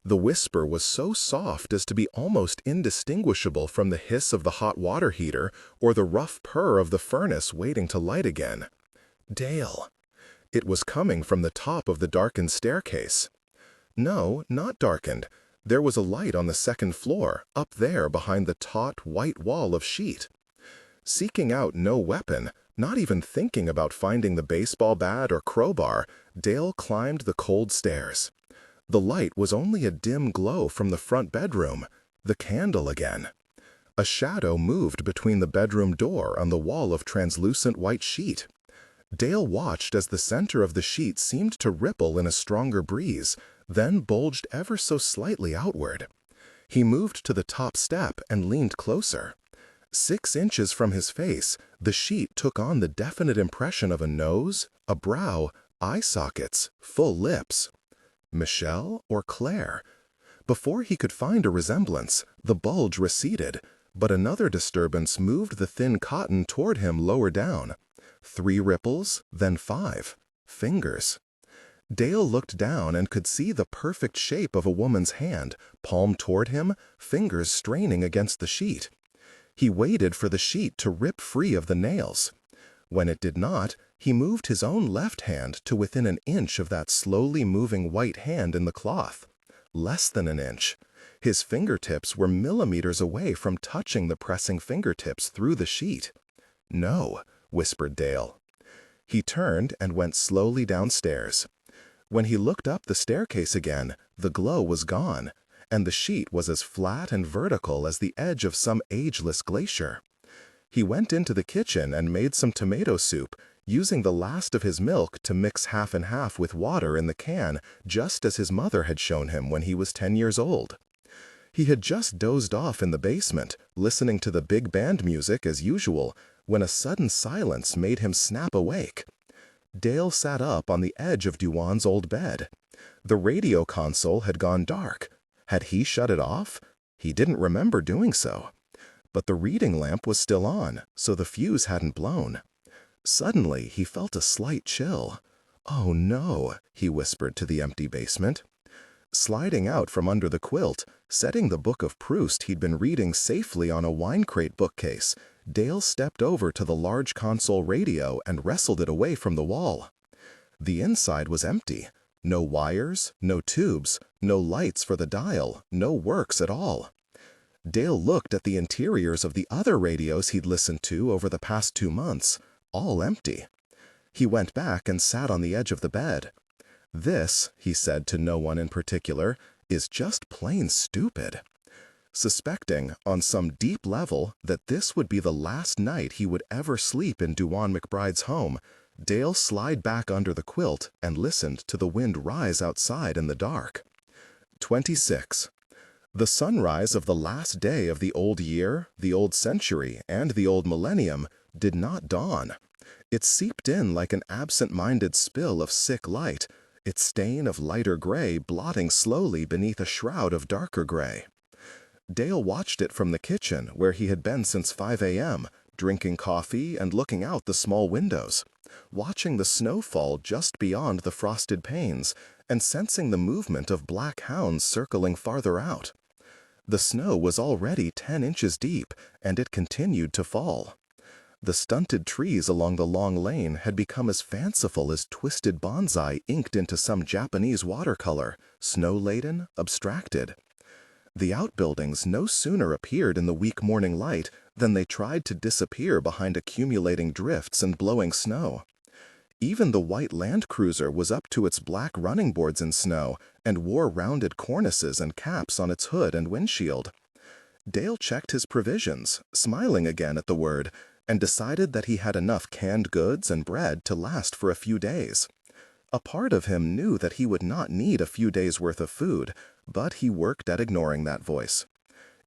The whisper was so soft as to be almost indistinguishable from the hiss of the hot water heater or the rough purr of the furnace waiting to light again. Dale. It was coming from the top of the darkened staircase. No, not darkened. There was a light on the second floor, up there behind the taut, white wall of sheet. Seeking out no weapon, not even thinking about finding the baseball bat or crowbar, Dale climbed the cold stairs. The light was only a dim glow from the front bedroom, the candle again. A shadow moved between the bedroom door on the wall of translucent white sheet. Dale watched as the center of the sheet seemed to ripple in a stronger breeze, then bulged ever so slightly outward. He moved to the top step and leaned closer. 6 inches from his face, the sheet took on the definite impression of a nose, a brow, eye sockets, full lips. Michelle or Claire? Before he could find a resemblance, the bulge receded, but another disturbance moved the thin cotton toward him lower down. 3 ripples, then 5. Fingers. Dale looked down and could see the perfect shape of a woman's hand, palm toward him, fingers straining against the sheet. He waited for the sheet to rip free of the nails. When it did not, he moved his own left hand to within an inch of that slowly moving white hand in the cloth. Less than an inch. His fingertips were millimeters away from touching the pressing fingertips through the sheet. "No," whispered Dale. He turned and went slowly downstairs. When he looked up the staircase again, the glow was gone, and the sheet was as flat and vertical as the edge of some ageless glacier. He went into the kitchen and made some tomato soup, using the last of his milk to mix half and half with water in the can, just as his mother had shown him when he was 10 years old. He had just dozed off in the basement, listening to the big band music as usual, when a sudden silence made him snap awake. Dale sat up on the edge of Duane's old bed. The radio console had gone dark. Had he shut it off? He didn't remember doing so. But the reading lamp was still on, so the fuse hadn't blown. Suddenly, he felt a slight chill. "Oh no," he whispered to the empty basement. Sliding out from under the quilt, setting the book of Proust he'd been reading safely on a wine crate bookcase, Dale stepped over to the large console radio and wrestled it away from the wall. The inside was empty. No wires, no tubes, no lights for the dial, no works at all. Dale looked at the interiors of the other radios he'd listened to over the past 2 months, all empty. He went back and sat on the edge of the bed. "This," he said to no one in particular, "is just plain stupid." Suspecting, on some deep level, that this would be the last night he would ever sleep in Duane McBride's home, Dale slid back under the quilt and listened to the wind rise outside in the dark. 26. The sunrise of the last day of the old year, the old century, and the old millennium did not dawn. It seeped in like an absent-minded spill of sick light, its stain of lighter gray blotting slowly beneath a shroud of darker gray. Dale watched it from the kitchen, where he had been since 5 a.m., drinking coffee and looking out the small windows, watching the snow fall just beyond the frosted panes, and sensing the movement of black hounds circling farther out. The snow was already 10 inches deep, and it continued to fall. The stunted trees along the long lane had become as fanciful as twisted bonsai inked into some Japanese watercolor, snow-laden, abstracted. The outbuildings no sooner appeared in the weak morning light than they tried to disappear behind accumulating drifts and blowing snow. Even the white Land Cruiser was up to its black running boards in snow and wore rounded cornices and caps on its hood and windshield. Dale checked his provisions, smiling again at the word, and decided that he had enough canned goods and bread to last for a few days. A part of him knew that he would not need a few days' worth of food, but he worked at ignoring that voice.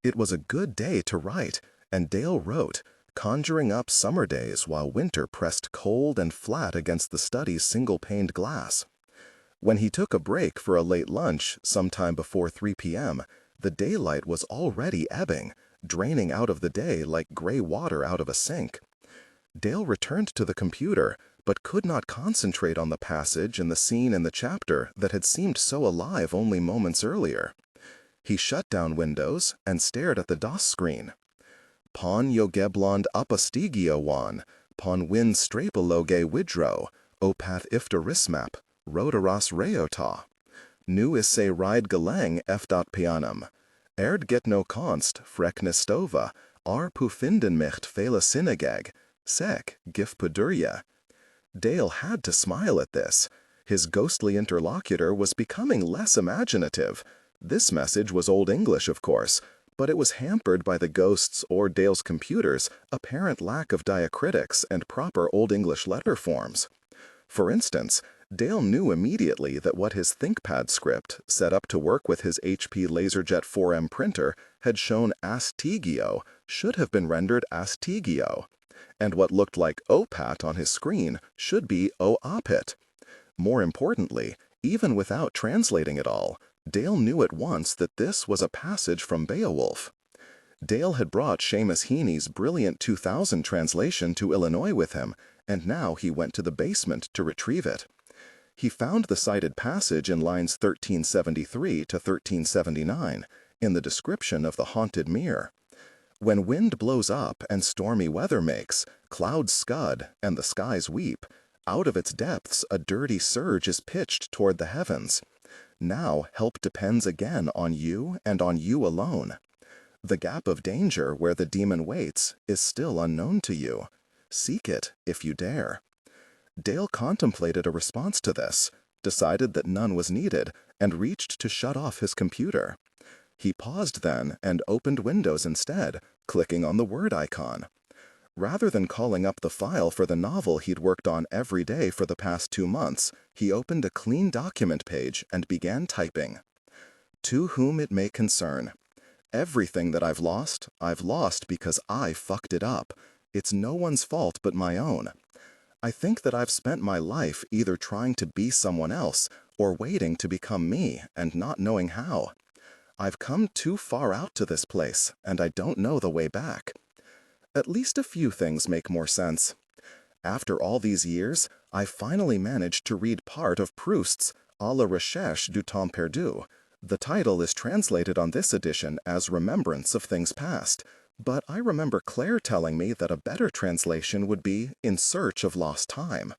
It was a good day to write, and Dale wrote, conjuring up summer days while winter pressed cold and flat against the study's single-paned glass. When he took a break for a late lunch sometime before 3 p.m., the daylight was already ebbing, draining out of the day like gray water out of a sink. Dale returned to the computer, but could not concentrate on the passage and the scene in the chapter that had seemed so alive only moments earlier. He shut down Windows and stared at the DOS screen. Pon yogeblond apastigio wan, pon win strapaloge widro, opat iftarismap, rodaras reota. Nu isse ride galeng f. pianum. Erd get no const, freknistova, ar pufindenmicht fela synagag, sec, gif pudurya. Dale had to smile at this. His ghostly interlocutor was becoming less imaginative. This message was Old English, of course, but it was hampered by the ghost's or Dale's computer's apparent lack of diacritics and proper Old English letter forms. For instance, Dale knew immediately that what his ThinkPad script, set up to work with his HP LaserJet 4M printer, had shown astigio, should have been rendered astigio, and what looked like opat on his screen should be oapit. More importantly, even without translating it all, Dale knew at once that this was a passage from Beowulf. Dale had brought Seamus Heaney's brilliant 2000 translation to Illinois with him, and now he went to the basement to retrieve it. He found the cited passage in lines 1373 to 1379, in the description of the haunted mere. When wind blows up and stormy weather makes, clouds scud and the skies weep, out of its depths a dirty surge is pitched toward the heavens. Now help depends again on you and on you alone. The gap of danger where the demon waits is still unknown to you. Seek it if you dare. Dale contemplated a response to this, decided that none was needed, and reached to shut off his computer. He paused then and opened Windows instead, clicking on the Word icon. Rather than calling up the file for the novel he'd worked on every day for the past 2 months, he opened a clean document page and began typing. To whom it may concern. Everything that I've lost because I fucked it up. It's no one's fault but my own. I think that I've spent my life either trying to be someone else or waiting to become me and not knowing how. I've come too far out to this place, and I don't know the way back. At least a few things make more sense. After all these years, I finally managed to read part of Proust's À la recherche du temps perdu. The title is translated on this edition as Remembrance of Things Past, but I remember Claire telling me that a better translation would be In Search of Lost Time.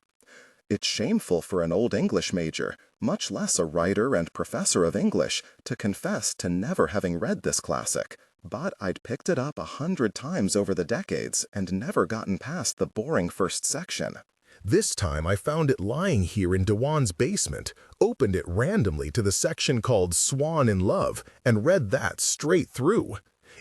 It's shameful for an old English major, much less a writer and professor of English, to confess to never having read this classic, but I'd picked it up 100 times over the decades and never gotten past the boring first section. This time I found it lying here in Duane's basement, opened it randomly to the section called Swan in Love, and read that straight through.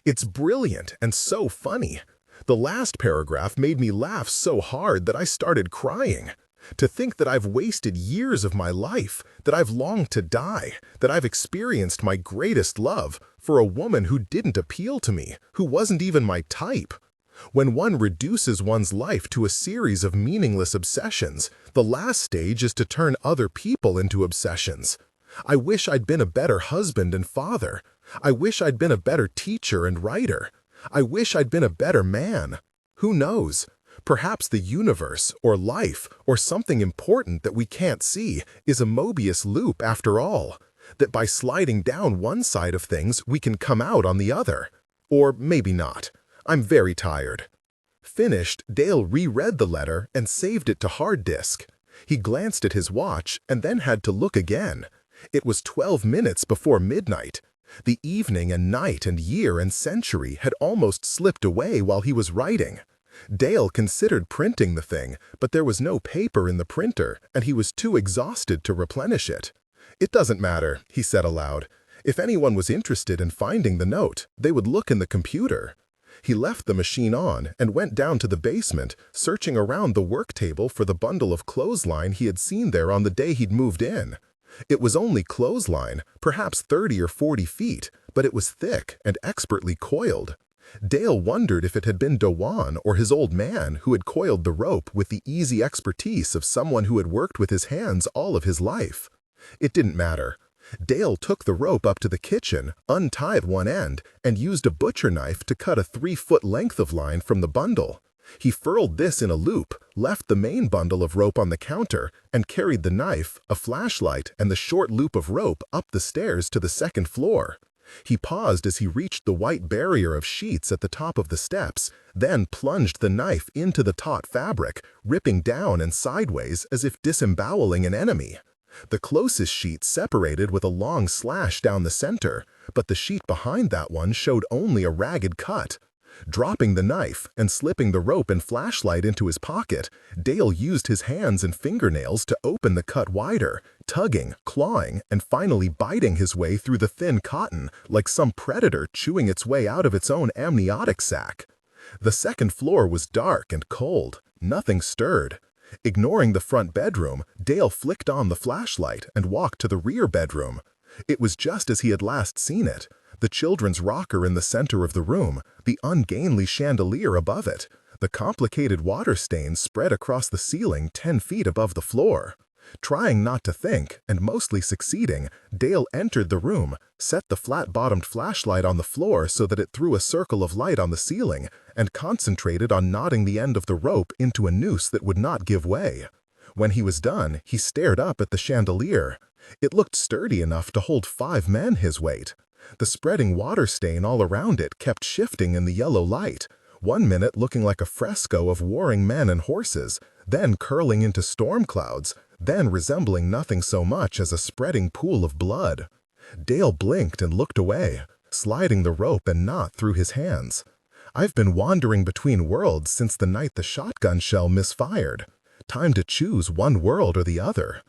It's brilliant and so funny. The last paragraph made me laugh so hard that I started crying. To think that I've wasted years of my life, that I've longed to die, that I've experienced my greatest love for a woman who didn't appeal to me, who wasn't even my type. When one reduces one's life to a series of meaningless obsessions, the last stage is to turn other people into obsessions. I wish I'd been a better husband and father. I wish I'd been a better teacher and writer. I wish I'd been a better man. Who knows? Perhaps the universe, or life, or something important that we can't see is a Mobius loop after all. That by sliding down one side of things, we can come out on the other. Or maybe not. I'm very tired. Finished, Dale reread the letter and saved it to hard disk. He glanced at his watch and then had to look again. It was 12 minutes before midnight. The evening and night and year and century had almost slipped away while he was writing. Dale considered printing the thing, but there was no paper in the printer, and he was too exhausted to replenish it. It doesn't matter, he said aloud. If anyone was interested in finding the note, they would look in the computer. He left the machine on and went down to the basement, searching around the work table for the bundle of clothesline he had seen there on the day he'd moved in. It was only clothesline, perhaps 30 or 40 feet, but it was thick and expertly coiled. Dale wondered if it had been Duane or his old man who had coiled the rope with the easy expertise of someone who had worked with his hands all of his life. It didn't matter. Dale took the rope up to the kitchen, untied one end, and used a butcher knife to cut a 3-foot length of line from the bundle. He furled this in a loop, left the main bundle of rope on the counter, and carried the knife, a flashlight, and the short loop of rope up the stairs to the second floor. He paused as he reached the white barrier of sheets at the top of the steps, then plunged the knife into the taut fabric, ripping down and sideways as if disemboweling an enemy. The closest sheet separated with a long slash down the center, but the sheet behind that one showed only a ragged cut. Dropping the knife and slipping the rope and flashlight into his pocket, Dale used his hands and fingernails to open the cut wider, tugging, clawing, and finally biting his way through the thin cotton like some predator chewing its way out of its own amniotic sac. The second floor was dark and cold. Nothing stirred. Ignoring the front bedroom, Dale flicked on the flashlight and walked to the rear bedroom. It was just as he had last seen it. The children's rocker in the center of the room, the ungainly chandelier above it, the complicated water stains spread across the ceiling 10 feet above the floor. Trying not to think, and mostly succeeding, Dale entered the room, set the flat-bottomed flashlight on the floor so that it threw a circle of light on the ceiling, and concentrated on knotting the end of the rope into a noose that would not give way. When he was done, he stared up at the chandelier. It looked sturdy enough to hold 5 men his weight. The spreading water stain all around it kept shifting in the yellow light, 1 minute looking like a fresco of warring men and horses, then curling into storm clouds, then resembling nothing so much as a spreading pool of blood. Dale blinked and looked away, sliding the rope and knot through his hands. I've been wandering between worlds since the night the shotgun shell misfired. Time to choose one world or the other.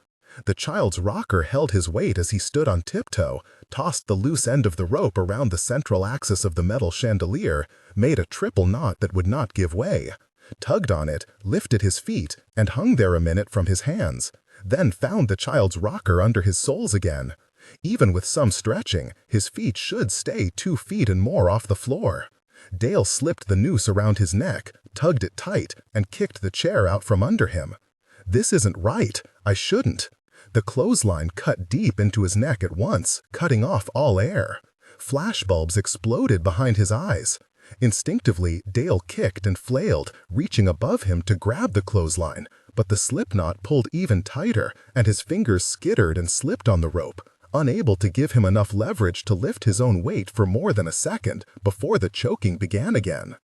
The child's rocker held his weight as he stood on tiptoe, tossed the loose end of the rope around the central axis of the metal chandelier, made a triple knot that would not give way. tugged on it, lifted his feet, and hung there a minute from his hands, then found the child's rocker under his soles again. Even with some stretching, his feet should stay 2 feet and more off the floor. Dale slipped the noose around his neck, tugged it tight, and kicked the chair out from under him. This isn't right. I shouldn't. The clothesline cut deep into his neck at once, cutting off all air. Flashbulbs exploded behind his eyes. Instinctively, Dale kicked and flailed, reaching above him to grab the clothesline, but the slipknot pulled even tighter, and his fingers skittered and slipped on the rope, unable to give him enough leverage to lift his own weight for more than a second before the choking began again.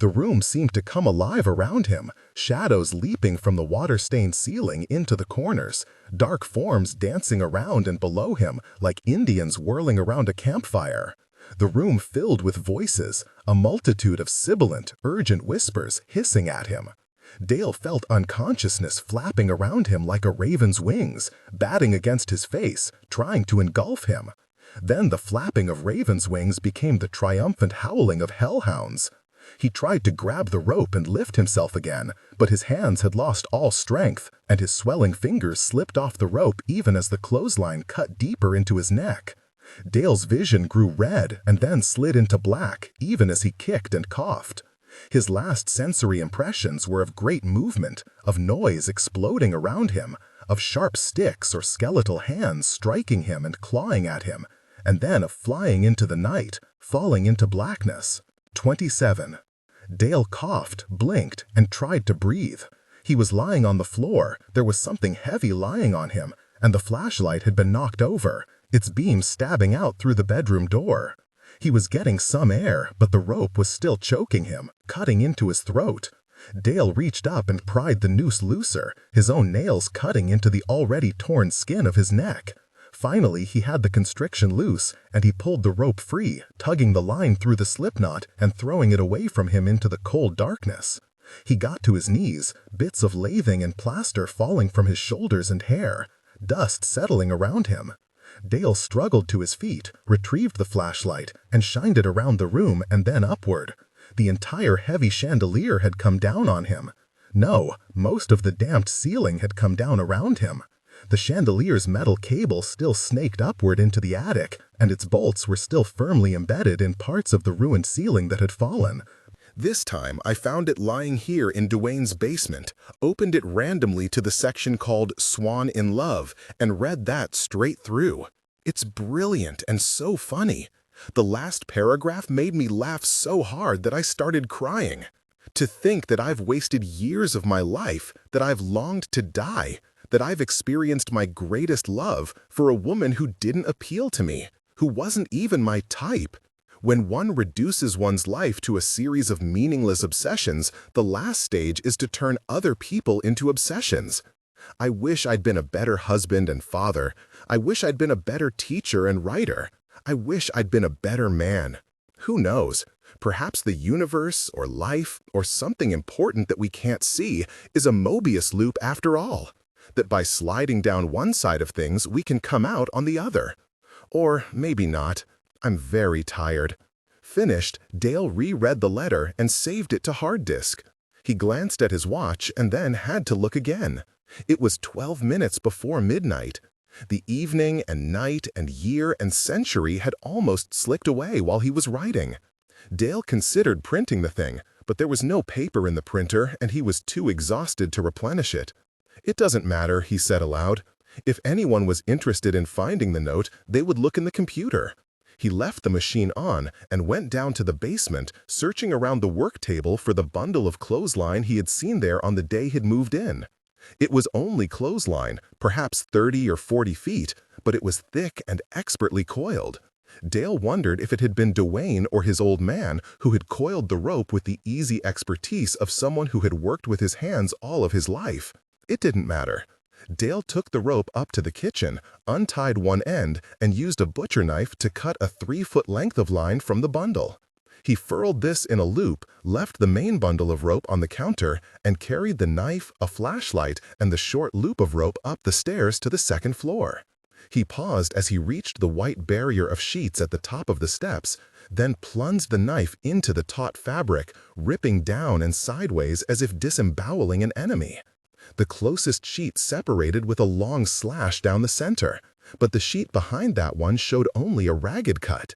The room seemed to come alive around him, shadows leaping from the water-stained ceiling into the corners, dark forms dancing around and below him like Indians whirling around a campfire. The room filled with voices, a multitude of sibilant, urgent whispers hissing at him. Dale felt unconsciousness flapping around him like a raven's wings, batting against his face, trying to engulf him. Then the flapping of raven's wings became the triumphant howling of hellhounds. He tried to grab the rope and lift himself again, but his hands had lost all strength, and his swelling fingers slipped off the rope even as the clothesline cut deeper into his neck. Dale's vision grew red and then slid into black, even as he kicked and coughed. His last sensory impressions were of great movement, of noise exploding around him, of sharp sticks or skeletal hands striking him and clawing at him, and then of flying into the night, falling into blackness. 27. Dale coughed, blinked, and tried to breathe. He was lying on the floor, there was something heavy lying on him, and the flashlight had been knocked over, its beam stabbing out through the bedroom door. He was getting some air, but the rope was still choking him, cutting into his throat. Dale reached up and pried the noose looser, his own nails cutting into the already torn skin of his neck. Finally, he had the constriction loose, and he pulled the rope free, tugging the line through the slipknot and throwing it away from him into the cold darkness. He got to his knees, bits of lathing and plaster falling from his shoulders and hair, dust settling around him. Dale struggled to his feet, retrieved the flashlight, and shined it around the room and then upward. The entire heavy chandelier had come down on him. No, most of the damped ceiling had come down around him. The chandelier's metal cable still snaked upward into the attic, and its bolts were still firmly embedded in parts of the ruined ceiling that had fallen. This time, I found it lying here in Duane's basement, opened it randomly to the section called Swan in Love, and read that straight through. It's brilliant and so funny. The last paragraph made me laugh so hard that I started crying. To think that I've wasted years of my life, that I've longed to die, that I've experienced my greatest love for a woman who didn't appeal to me, who wasn't even my type. When one reduces one's life to a series of meaningless obsessions, the last stage is to turn other people into obsessions. I wish I'd been a better husband and father. I wish I'd been a better teacher and writer. I wish I'd been a better man. Who knows? Perhaps the universe or life or something important that we can't see is a Mobius loop after all. That by sliding down one side of things, we can come out on the other. Or maybe not. I'm very tired. Finished, Dale reread the letter and saved it to hard disk. He glanced at his watch and then had to look again. It was 12 minutes before midnight. The evening and night and year and century had almost slipped away while he was writing. Dale considered printing the thing, but there was no paper in the printer and he was too exhausted to replenish it. "It doesn't matter," he said aloud. "If anyone was interested in finding the note, they would look in the computer." He left the machine on and went down to the basement, searching around the work table for the bundle of clothesline he had seen there on the day he'd moved in. It was only clothesline, perhaps 30 or 40 feet, but it was thick and expertly coiled. Dale wondered if it had been Duane or his old man who had coiled the rope with the easy expertise of someone who had worked with his hands all of his life. It didn't matter. Dale took the rope up to the kitchen, untied one end, and used a butcher knife to cut a 3-foot length of line from the bundle. He furled this in a loop, left the main bundle of rope on the counter, and carried the knife, a flashlight, and the short loop of rope up the stairs to the second floor. He paused as he reached the white barrier of sheets at the top of the steps, then plunged the knife into the taut fabric, ripping down and sideways as if disemboweling an enemy. The closest sheet separated with a long slash down the center, but the sheet behind that one showed only a ragged cut.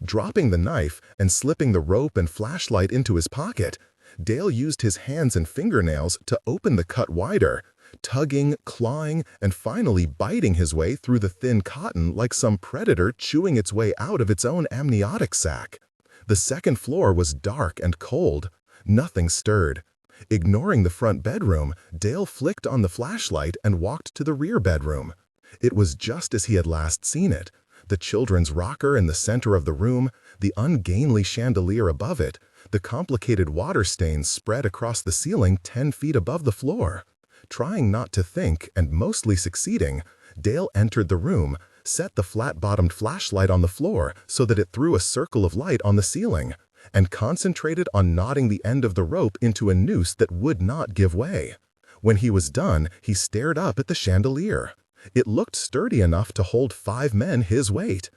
Dropping the knife and slipping the rope and flashlight into his pocket, Dale used his hands and fingernails to open the cut wider, tugging, clawing, and finally biting his way through the thin cotton like some predator chewing its way out of its own amniotic sac. The second floor was dark and cold. Nothing stirred. Ignoring the front bedroom, Dale flicked on the flashlight and walked to the rear bedroom. It was just as he had last seen it. The children's rocker in the center of the room, the ungainly chandelier above it, the complicated water stains spread across the ceiling 10 feet above the floor. Trying not to think, and mostly succeeding, Dale entered the room, set the flat-bottomed flashlight on the floor so that it threw a circle of light on the ceiling, and concentrated on knotting the end of the rope into a noose that would not give way. When he was done, he stared up at the chandelier. It looked sturdy enough to hold 5 men his weight.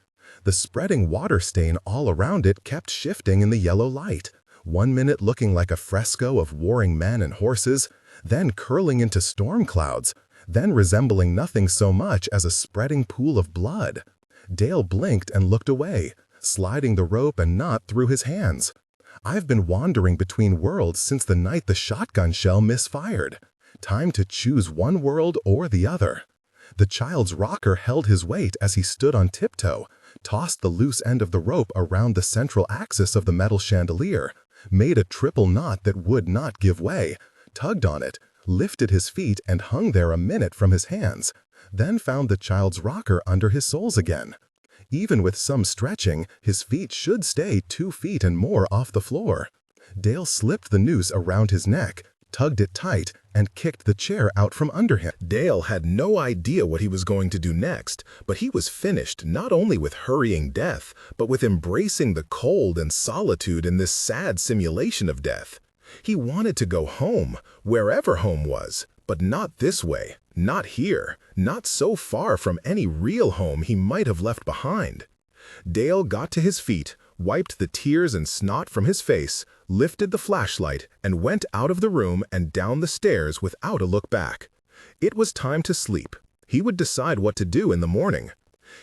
The spreading water stain all around it kept shifting in the yellow light, 1 minute looking like a fresco of warring men and horses, then curling into storm clouds, then resembling nothing so much as a spreading pool of blood. Dale blinked and looked away, sliding the rope and knot through his hands. "I've been wandering between worlds since the night the shotgun shell misfired. Time to choose one world or the other." The child's rocker held his weight as he stood on tiptoe, tossed the loose end of the rope around the central axis of the metal chandelier, made a triple knot that would not give way, tugged on it, lifted his feet and hung there a minute from his hands, then found the child's rocker under his soles again. Even with some stretching, his feet should stay 2 feet and more off the floor. Dale slipped the noose around his neck, tugged it tight, and kicked the chair out from under him. Dale had no idea what he was going to do next, but he was finished not only with hurrying death, but with embracing the cold and solitude in this sad simulation of death. He wanted to go home, wherever home was, but not this way, not here, not so far from any real home he might have left behind. Dale got to his feet, wiped the tears and snot from his face, lifted the flashlight, and went out of the room and down the stairs without a look back. It was time to sleep. He would decide what to do in the morning.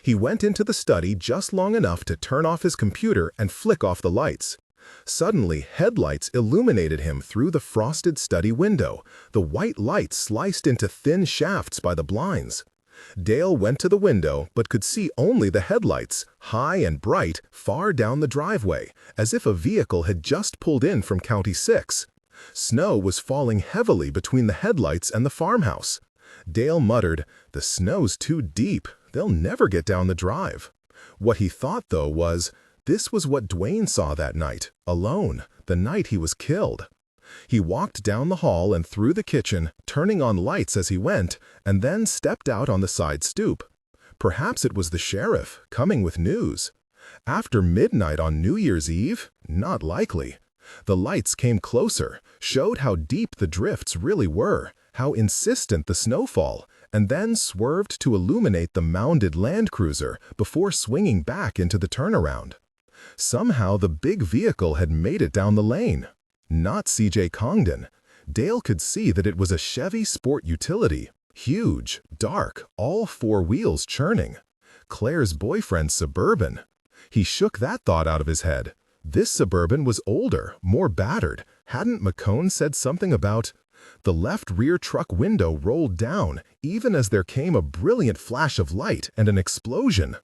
He went into the study just long enough to turn off his computer and flick off the lights. Suddenly, headlights illuminated him through the frosted study window, the white light sliced into thin shafts by the blinds. Dale went to the window but could see only the headlights, high and bright, far down the driveway, as if a vehicle had just pulled in from County 6. Snow was falling heavily between the headlights and the farmhouse. Dale muttered, "The snow's too deep. They'll never get down the drive." What he thought, though, was, this was what Duane saw that night, alone, the night he was killed. He walked down the hall and through the kitchen, turning on lights as he went, and then stepped out on the side stoop. Perhaps it was the sheriff, coming with news. After midnight on New Year's Eve? Not likely. The lights came closer, showed how deep the drifts really were, how insistent the snowfall, and then swerved to illuminate the mounded Land Cruiser before swinging back into the turnaround. Somehow the big vehicle had made it down the lane. Not C.J. Congdon. Dale could see that it was a Chevy Sport Utility, huge, dark, all 4 wheels churning. Claire's boyfriend's Suburban. He shook that thought out of his head. This Suburban was older, more battered. Hadn't McCone said something about... The left rear truck window rolled down, even as there came a brilliant flash of light and an explosion.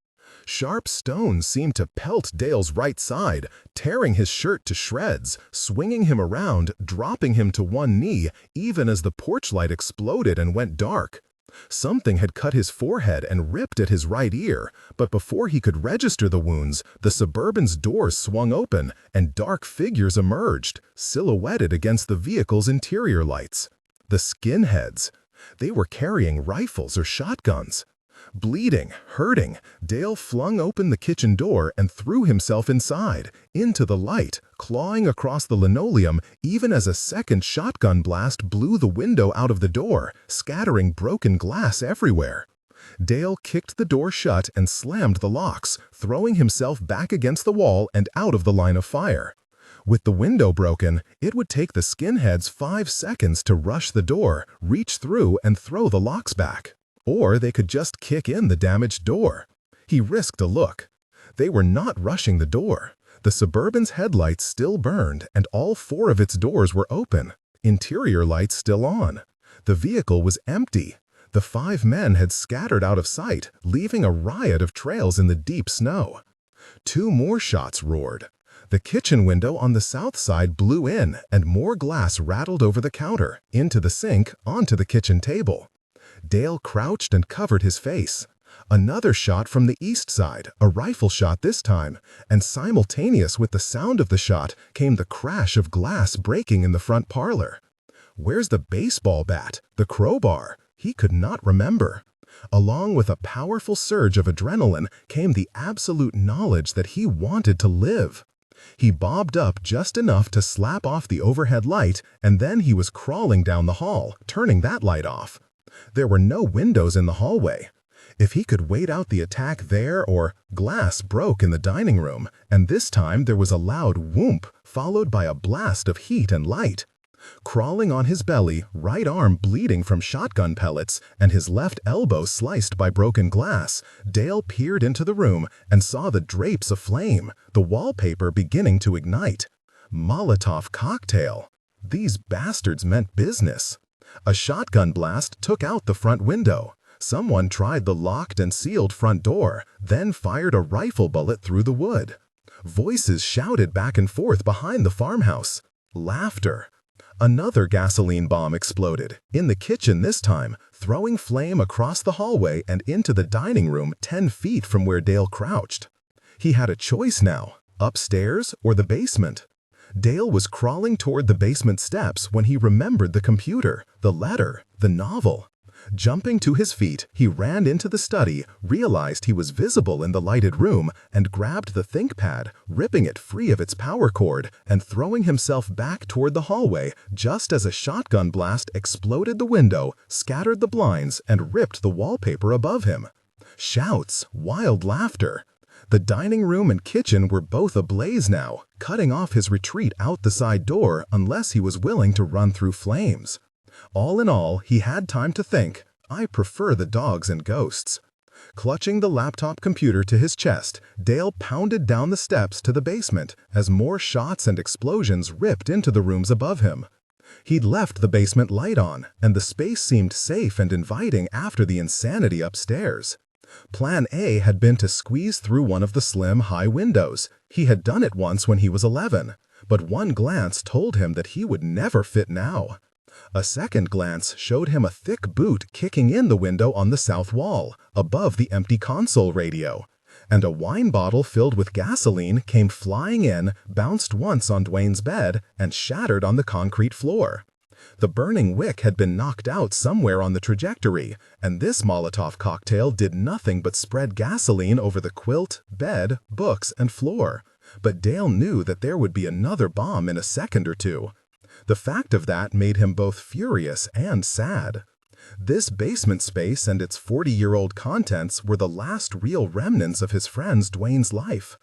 Sharp stones seemed to pelt Dale's right side, tearing his shirt to shreds, swinging him around, dropping him to one knee, even as the porch light exploded and went dark. Something had cut his forehead and ripped at his right ear, but before he could register the wounds, the Suburban's doors swung open, and dark figures emerged, silhouetted against the vehicle's interior lights. The skinheads. They were carrying rifles or shotguns. Bleeding, hurting, Dale flung open the kitchen door and threw himself inside, into the light, clawing across the linoleum even as a second shotgun blast blew the window out of the door, scattering broken glass everywhere. Dale kicked the door shut and slammed the locks, throwing himself back against the wall and out of the line of fire. With the window broken, it would take the skinheads 5 seconds to rush the door, reach through, and throw the locks back. Or they could just kick in the damaged door. He risked a look. They were not rushing the door. The Suburban's headlights still burned, and all 4 of its doors were open, interior lights still on. The vehicle was empty. The 5 men had scattered out of sight, leaving a riot of trails in the deep snow. 2 more shots roared. The kitchen window on the south side blew in, and more glass rattled over the counter, into the sink, onto the kitchen table. Dale crouched and covered his face. Another shot from the east side, a rifle shot this time, and simultaneous with the sound of the shot came the crash of glass breaking in the front parlor. Where's the baseball bat, the crowbar? He could not remember. Along with a powerful surge of adrenaline came the absolute knowledge that he wanted to live. He bobbed up just enough to slap off the overhead light, and then he was crawling down the hall, turning that light off. There were no windows in the hallway. If he could wait out the attack there, or glass broke in the dining room, and this time there was a loud whoomp, followed by a blast of heat and light. Crawling on his belly, right arm bleeding from shotgun pellets, and his left elbow sliced by broken glass, Dale peered into the room and saw the drapes aflame, the wallpaper beginning to ignite. Molotov cocktail. These bastards meant business. A shotgun blast took out the front window. Someone tried the locked and sealed front door, then fired a rifle bullet through the wood. Voices shouted back and forth behind the farmhouse. Laughter. Another gasoline bomb exploded, in the kitchen this time, throwing flame across the hallway and into the dining room 10 feet from where Dale crouched. He had a choice now, upstairs or the basement. Dale was crawling toward the basement steps when he remembered the computer, the letter, the novel. Jumping to his feet, he ran into the study, realized he was visible in the lighted room, and grabbed the ThinkPad, ripping it free of its power cord and throwing himself back toward the hallway just as a shotgun blast exploded the window, scattered the blinds, and ripped the wallpaper above him. Shouts, wild laughter. The dining room and kitchen were both ablaze now, cutting off his retreat out the side door unless he was willing to run through flames. All in all, he had time to think, I prefer the dogs and ghosts. Clutching the laptop computer to his chest, Dale pounded down the steps to the basement as more shots and explosions ripped into the rooms above him. He'd left the basement light on, and the space seemed safe and inviting after the insanity upstairs. Plan A had been to squeeze through one of the slim, high windows. He had done it once when he was 11, but one glance told him that he would never fit now. A second glance showed him a thick boot kicking in the window on the south wall, above the empty console radio. And a wine bottle filled with gasoline came flying in, bounced once on Duane's bed, and shattered on the concrete floor. The burning wick had been knocked out somewhere on the trajectory, and this Molotov cocktail did nothing but spread gasoline over the quilt, bed, books, and floor. But Dale knew that there would be another bomb in a second or two. The fact of that made him both furious and sad. This basement space and its 40-year-old contents were the last real remnants of his friend's Duane's life.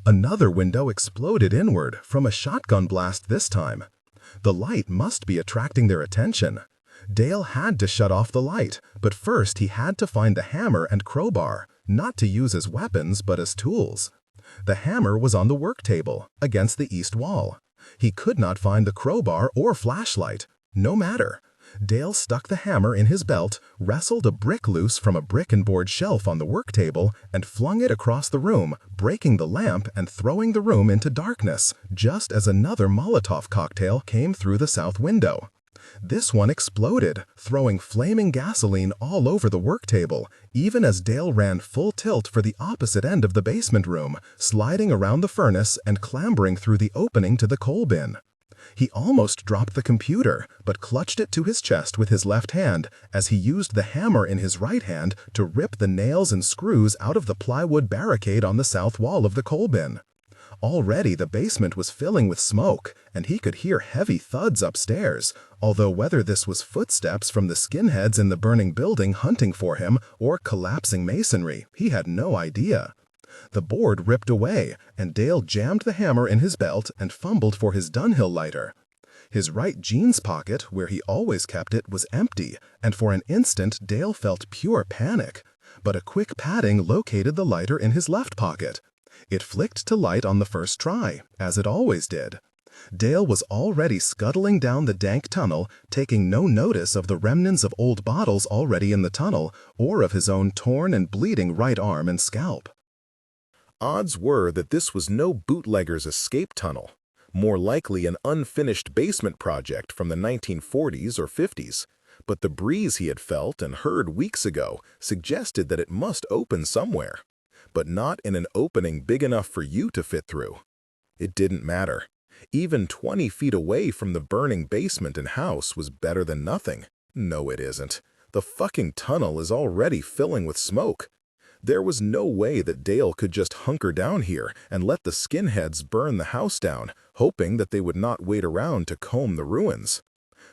Another window exploded inward, from a shotgun blast this time. The light must be attracting their attention. Dale had to shut off the light, but first he had to find the hammer and crowbar, not to use as weapons but as tools. The hammer was on the work table, against the east wall. He could not find the crowbar or flashlight. No matter. Dale stuck the hammer in his belt, wrestled a brick loose from a brick and board shelf on the work table, and flung it across the room, breaking the lamp and throwing the room into darkness, just as another Molotov cocktail came through the south window. This one exploded, throwing flaming gasoline all over the work table, even as Dale ran full tilt for the opposite end of the basement room, sliding around the furnace and clambering through the opening to the coal bin. He almost dropped the computer, but clutched it to his chest with his left hand as he used the hammer in his right hand to rip the nails and screws out of the plywood barricade on the south wall of the coal bin. Already the basement was filling with smoke, and he could hear heavy thuds upstairs, although whether this was footsteps from the skinheads in the burning building hunting for him or collapsing masonry, he had no idea. The board ripped away, and Dale jammed the hammer in his belt and fumbled for his Dunhill lighter. His right jeans pocket, where he always kept it, was empty, and for an instant Dale felt pure panic. But a quick patting located the lighter in his left pocket. It flicked to light on the first try, as it always did. Dale was already scuttling down the dank tunnel, taking no notice of the remnants of old bottles already in the tunnel, or of his own torn and bleeding right arm and scalp. Odds were that this was no bootlegger's escape tunnel, more likely an unfinished basement project from the 1940s or 50s, but the breeze he had felt and heard weeks ago suggested that it must open somewhere, but not in an opening big enough for you to fit through. It didn't matter. Even 20 feet away from the burning basement and house was better than nothing. No, it isn't. The fucking tunnel is already filling with smoke. There was no way that Dale could just hunker down here and let the skinheads burn the house down, hoping that they would not wait around to comb the ruins.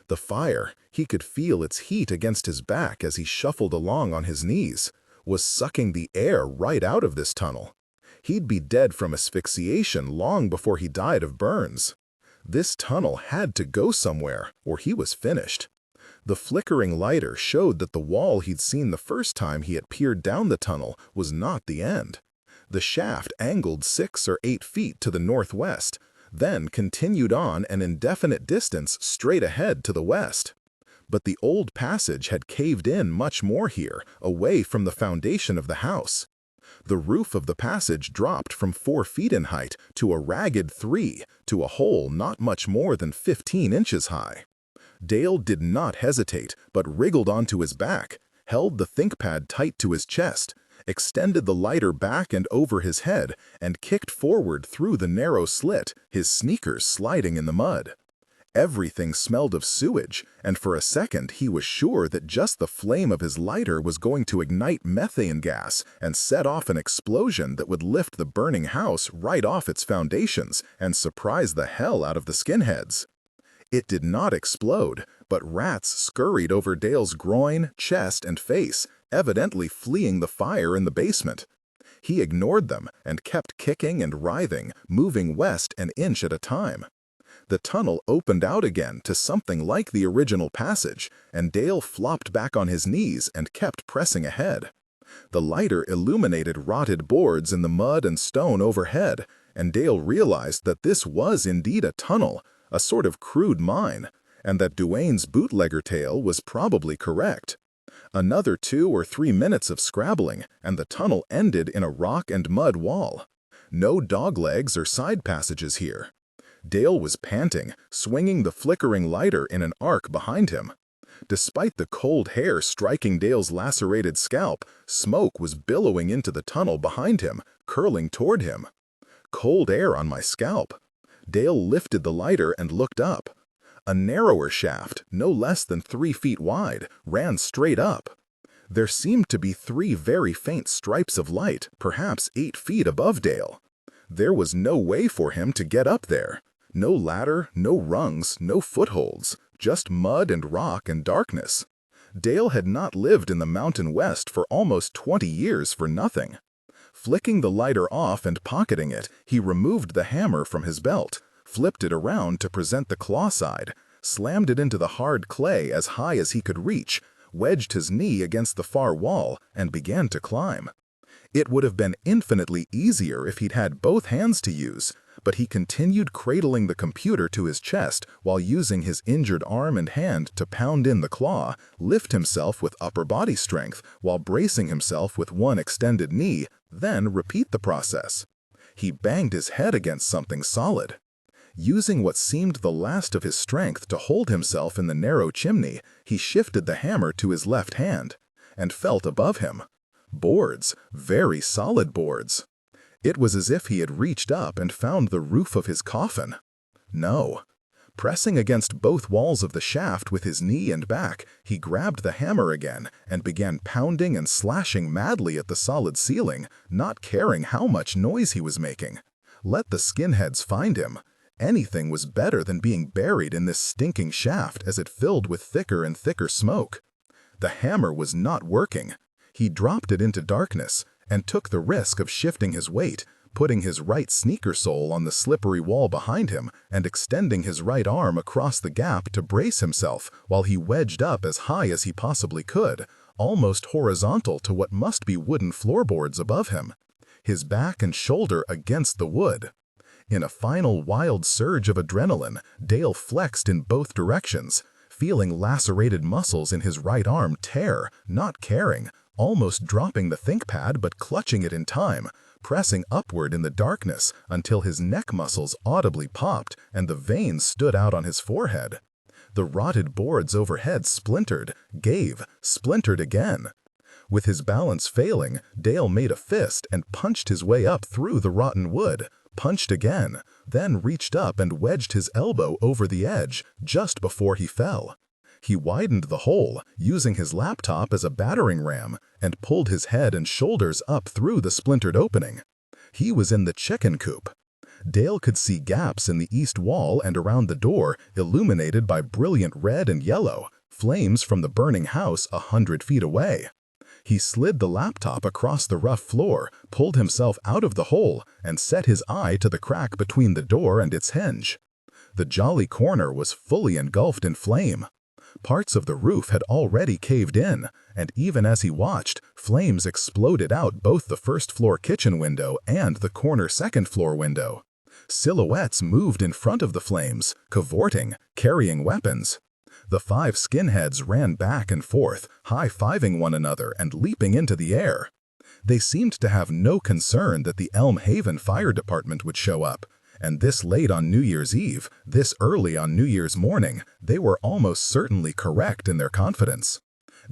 The fire, he could feel its heat against his back as he shuffled along on his knees, was sucking the air right out of this tunnel. He'd be dead from asphyxiation long before he died of burns. This tunnel had to go somewhere, or he was finished. The flickering lighter showed that the wall he'd seen the first time he had peered down the tunnel was not the end. The shaft angled 6 or 8 feet to the northwest, then continued on an indefinite distance straight ahead to the west. But the old passage had caved in much more here, away from the foundation of the house. The roof of the passage dropped from 4 feet in height to a ragged 3, to a hole not much more than 15 inches high. Dale did not hesitate, but wriggled onto his back, held the ThinkPad tight to his chest, extended the lighter back and over his head, and kicked forward through the narrow slit, his sneakers sliding in the mud. Everything smelled of sewage, and for a second he was sure that just the flame of his lighter was going to ignite methane gas and set off an explosion that would lift the burning house right off its foundations and surprise the hell out of the skinheads. It did not explode, but rats scurried over Dale's groin, chest, and face, evidently fleeing the fire in the basement. He ignored them and kept kicking and writhing, moving west an inch at a time. The tunnel opened out again to something like the original passage, and Dale flopped back on his knees and kept pressing ahead. The lighter illuminated rotted boards in the mud and stone overhead, and Dale realized that this was indeed a tunnel, a sort of crude mine, and that Duane's bootlegger tale was probably correct. Another 2 or 3 minutes of scrabbling, and the tunnel ended in a rock and mud wall. No doglegs or side passages here. Dale was panting, swinging the flickering lighter in an arc behind him. Despite the cold hair striking Dale's lacerated scalp, smoke was billowing into the tunnel behind him, curling toward him. Cold air on my scalp. Dale lifted the lighter and looked up. A narrower shaft, no less than 3 feet wide, ran straight up. There seemed to be 3 very faint stripes of light, perhaps 8 feet above Dale. There was no way for him to get up there. No ladder, no rungs, no footholds, just mud and rock and darkness. Dale had not lived in the Mountain West for almost 20 years for nothing. Flicking the lighter off and pocketing it, he removed the hammer from his belt, flipped it around to present the claw side, slammed it into the hard clay as high as he could reach, wedged his knee against the far wall, and began to climb. It would have been infinitely easier if he'd had both hands to use, but he continued cradling the computer to his chest while using his injured arm and hand to pound in the claw, lift himself with upper body strength while bracing himself with one extended knee, then repeat the process. He banged his head against something solid. Using what seemed the last of his strength to hold himself in the narrow chimney, he shifted the hammer to his left hand and felt above him. Boards, very solid boards. It was as if he had reached up and found the roof of his coffin. No. Pressing against both walls of the shaft with his knee and back, he grabbed the hammer again and began pounding and slashing madly at the solid ceiling, not caring how much noise he was making. Let the skinheads find him. Anything was better than being buried in this stinking shaft as it filled with thicker and thicker smoke. The hammer was not working. He dropped it into darkness and took the risk of shifting his weight, putting his right sneaker sole on the slippery wall behind him and extending his right arm across the gap to brace himself while he wedged up as high as he possibly could, almost horizontal to what must be wooden floorboards above him, his back and shoulder against the wood. In a final wild surge of adrenaline, Dale flexed in both directions, feeling lacerated muscles in his right arm tear, not caring, almost dropping the ThinkPad but clutching it in time, pressing upward in the darkness until his neck muscles audibly popped and the veins stood out on his forehead. The rotted boards overhead splintered, gave, splintered again. With his balance failing, Dale made a fist and punched his way up through the rotten wood, punched again, then reached up and wedged his elbow over the edge just before he fell. He widened the hole, using his laptop as a battering ram, and pulled his head and shoulders up through the splintered opening. He was in the chicken coop. Dale could see gaps in the east wall and around the door illuminated by brilliant red and yellow, flames from the burning house 100 feet away. He slid the laptop across the rough floor, pulled himself out of the hole, and set his eye to the crack between the door and its hinge. The jolly corner was fully engulfed in flame. Parts of the roof had already caved in, and even as he watched, flames exploded out both the first-floor kitchen window and the corner second-floor window. Silhouettes moved in front of the flames, cavorting, carrying weapons. The 5 skinheads ran back and forth, high-fiving one another and leaping into the air. They seemed to have no concern that the Elm Haven Fire Department would show up, and this late on New Year's Eve, this early on New Year's morning, they were almost certainly correct in their confidence.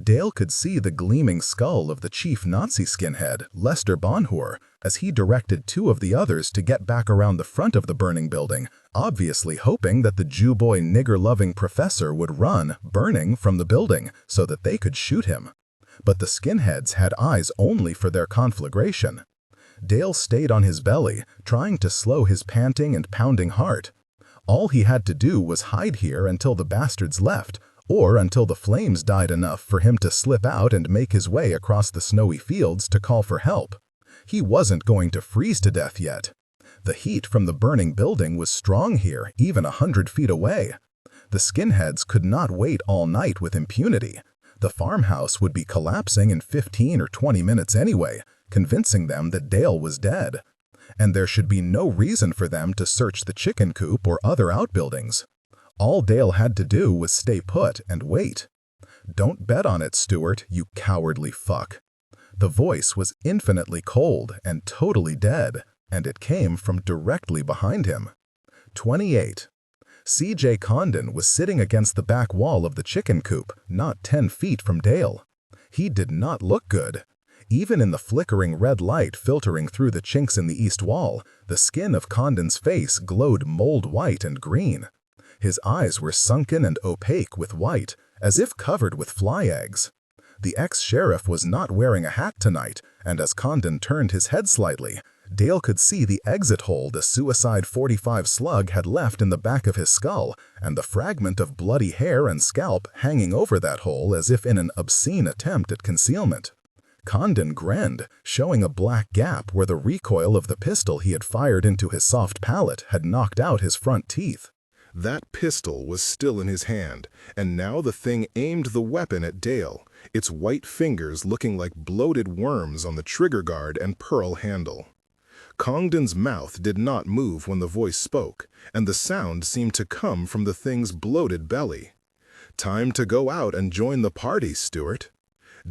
Dale could see the gleaming skull of the chief Nazi skinhead, Lester Bonhour, as he directed 2 of the others to get back around the front of the burning building, obviously hoping that the Jew-boy nigger-loving professor would run, burning, from the building so that they could shoot him. But the skinheads had eyes only for their conflagration. Dale stayed on his belly, trying to slow his panting and pounding heart. All he had to do was hide here until the bastards left, or until the flames died enough for him to slip out and make his way across the snowy fields to call for help. He wasn't going to freeze to death yet. The heat from the burning building was strong here, even 100 feet away. The skinheads could not wait all night with impunity. The farmhouse would be collapsing in 15 or 20 minutes anyway, convincing them that Dale was dead. And there should be no reason for them to search the chicken coop or other outbuildings. All Dale had to do was stay put and wait. "Don't bet on it, Stewart, you cowardly fuck." The voice was infinitely cold and totally dead, and it came from directly behind him. 28. C.J. Condon was sitting against the back wall of the chicken coop, not 10 feet from Dale. He did not look good. Even in the flickering red light filtering through the chinks in the east wall, the skin of Condon's face glowed mold white and green. His eyes were sunken and opaque with white, as if covered with fly eggs. The ex-sheriff was not wearing a hat tonight, and as Condon turned his head slightly, Dale could see the exit hole the suicide .45 slug had left in the back of his skull, and the fragment of bloody hair and scalp hanging over that hole as if in an obscene attempt at concealment. Condon grinned, showing a black gap where the recoil of the pistol he had fired into his soft palate had knocked out his front teeth. That pistol was still in his hand, and now the thing aimed the weapon at Dale, its white fingers looking like bloated worms on the trigger guard and pearl handle. Condon's mouth did not move when the voice spoke, and the sound seemed to come from the thing's bloated belly. "Time to go out and join the party, Stewart."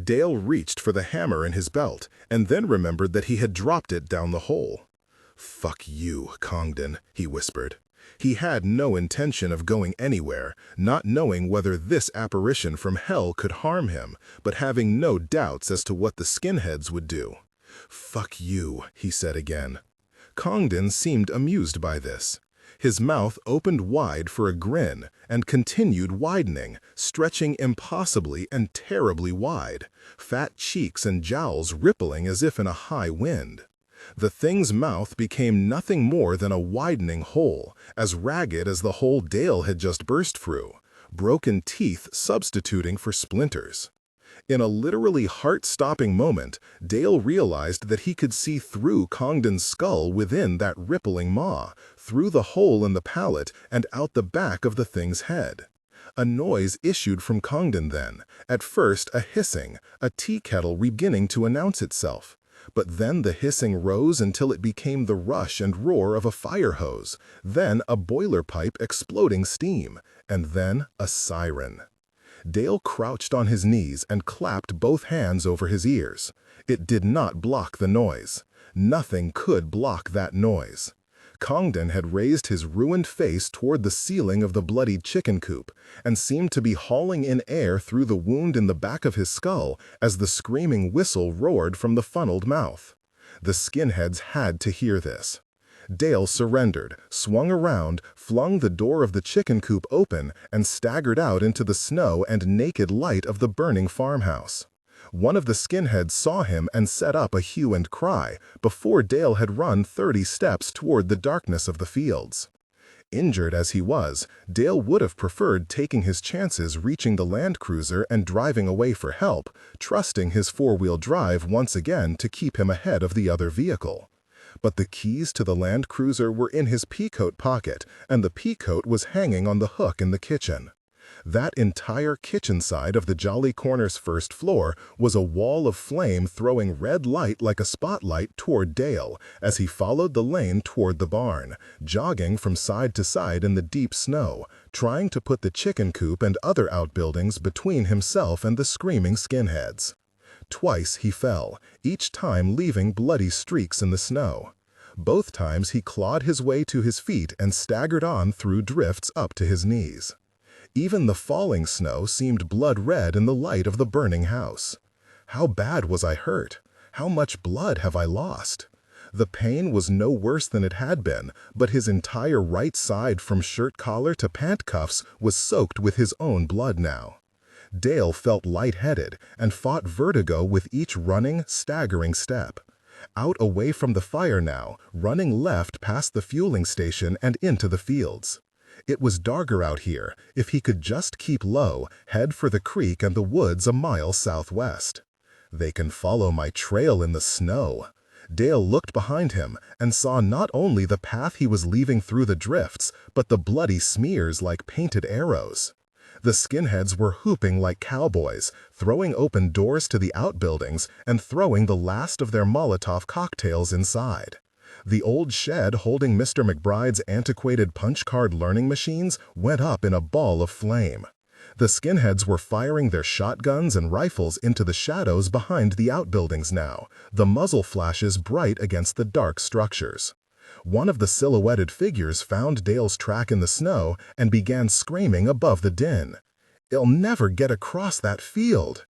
Dale reached for the hammer in his belt, and then remembered that he had dropped it down the hole. "Fuck you, Condon," he whispered. He had no intention of going anywhere, not knowing whether this apparition from hell could harm him, but having no doubts as to what the skinheads would do. "Fuck you," he said again. Condon seemed amused by this. His mouth opened wide for a grin and continued widening, stretching impossibly and terribly wide, fat cheeks and jowls rippling as if in a high wind. The thing's mouth became nothing more than a widening hole, as ragged as the hole Dale had just burst through, broken teeth substituting for splinters. In a literally heart-stopping moment, Dale realized that he could see through Congdon's skull within that rippling maw, through the hole in the palate and out the back of the thing's head. A noise issued from Congdon then, at first a hissing, a tea kettle beginning to announce itself. But then the hissing rose until it became the rush and roar of a fire hose, then a boiler pipe exploding steam, and then a siren. Dale crouched on his knees and clapped both hands over his ears. It did not block the noise. Nothing could block that noise. Congdon had raised his ruined face toward the ceiling of the bloodied chicken coop and seemed to be hauling in air through the wound in the back of his skull as the screaming whistle roared from the funneled mouth. The skinheads had to hear this. Dale surrendered, swung around, flung the door of the chicken coop open, and staggered out into the snow and naked light of the burning farmhouse. One of the skinheads saw him and set up a hue and cry before Dale had run 30 steps toward the darkness of the fields. Injured as he was, Dale would have preferred taking his chances reaching the land cruiser and driving away for help, trusting his four-wheel drive once again to keep him ahead of the other vehicle. But the keys to the land cruiser were in his peacoat pocket, and the peacoat was hanging on the hook in the kitchen. That entire kitchen side of the Jolly Corner's first floor was a wall of flame throwing red light like a spotlight toward Dale as he followed the lane toward the barn, jogging from side to side in the deep snow, trying to put the chicken coop and other outbuildings between himself and the screaming skinheads. Twice he fell, each time leaving bloody streaks in the snow. Both times he clawed his way to his feet and staggered on through drifts up to his knees. Even the falling snow seemed blood-red in the light of the burning house. How bad was I hurt? How much blood have I lost? The pain was no worse than it had been, but his entire right side from shirt collar to pant cuffs was soaked with his own blood now. Dale felt lightheaded and fought vertigo with each running, staggering step. Out away from the fire now, running left past the fueling station and into the fields. It was darker out here. If he could just keep low, head for the creek and the woods a mile southwest. They can follow my trail in the snow. Dale looked behind him and saw not only the path he was leaving through the drifts, but the bloody smears like painted arrows. The skinheads were whooping like cowboys, throwing open doors to the outbuildings and throwing the last of their Molotov cocktails inside. The old shed holding Mr. McBride's antiquated punch card learning machines went up in a ball of flame. The skinheads were firing their shotguns and rifles into the shadows behind the outbuildings now, the muzzle flashes bright against the dark structures. One of the silhouetted figures found Dale's track in the snow and began screaming above the din. "He'll never get across that field."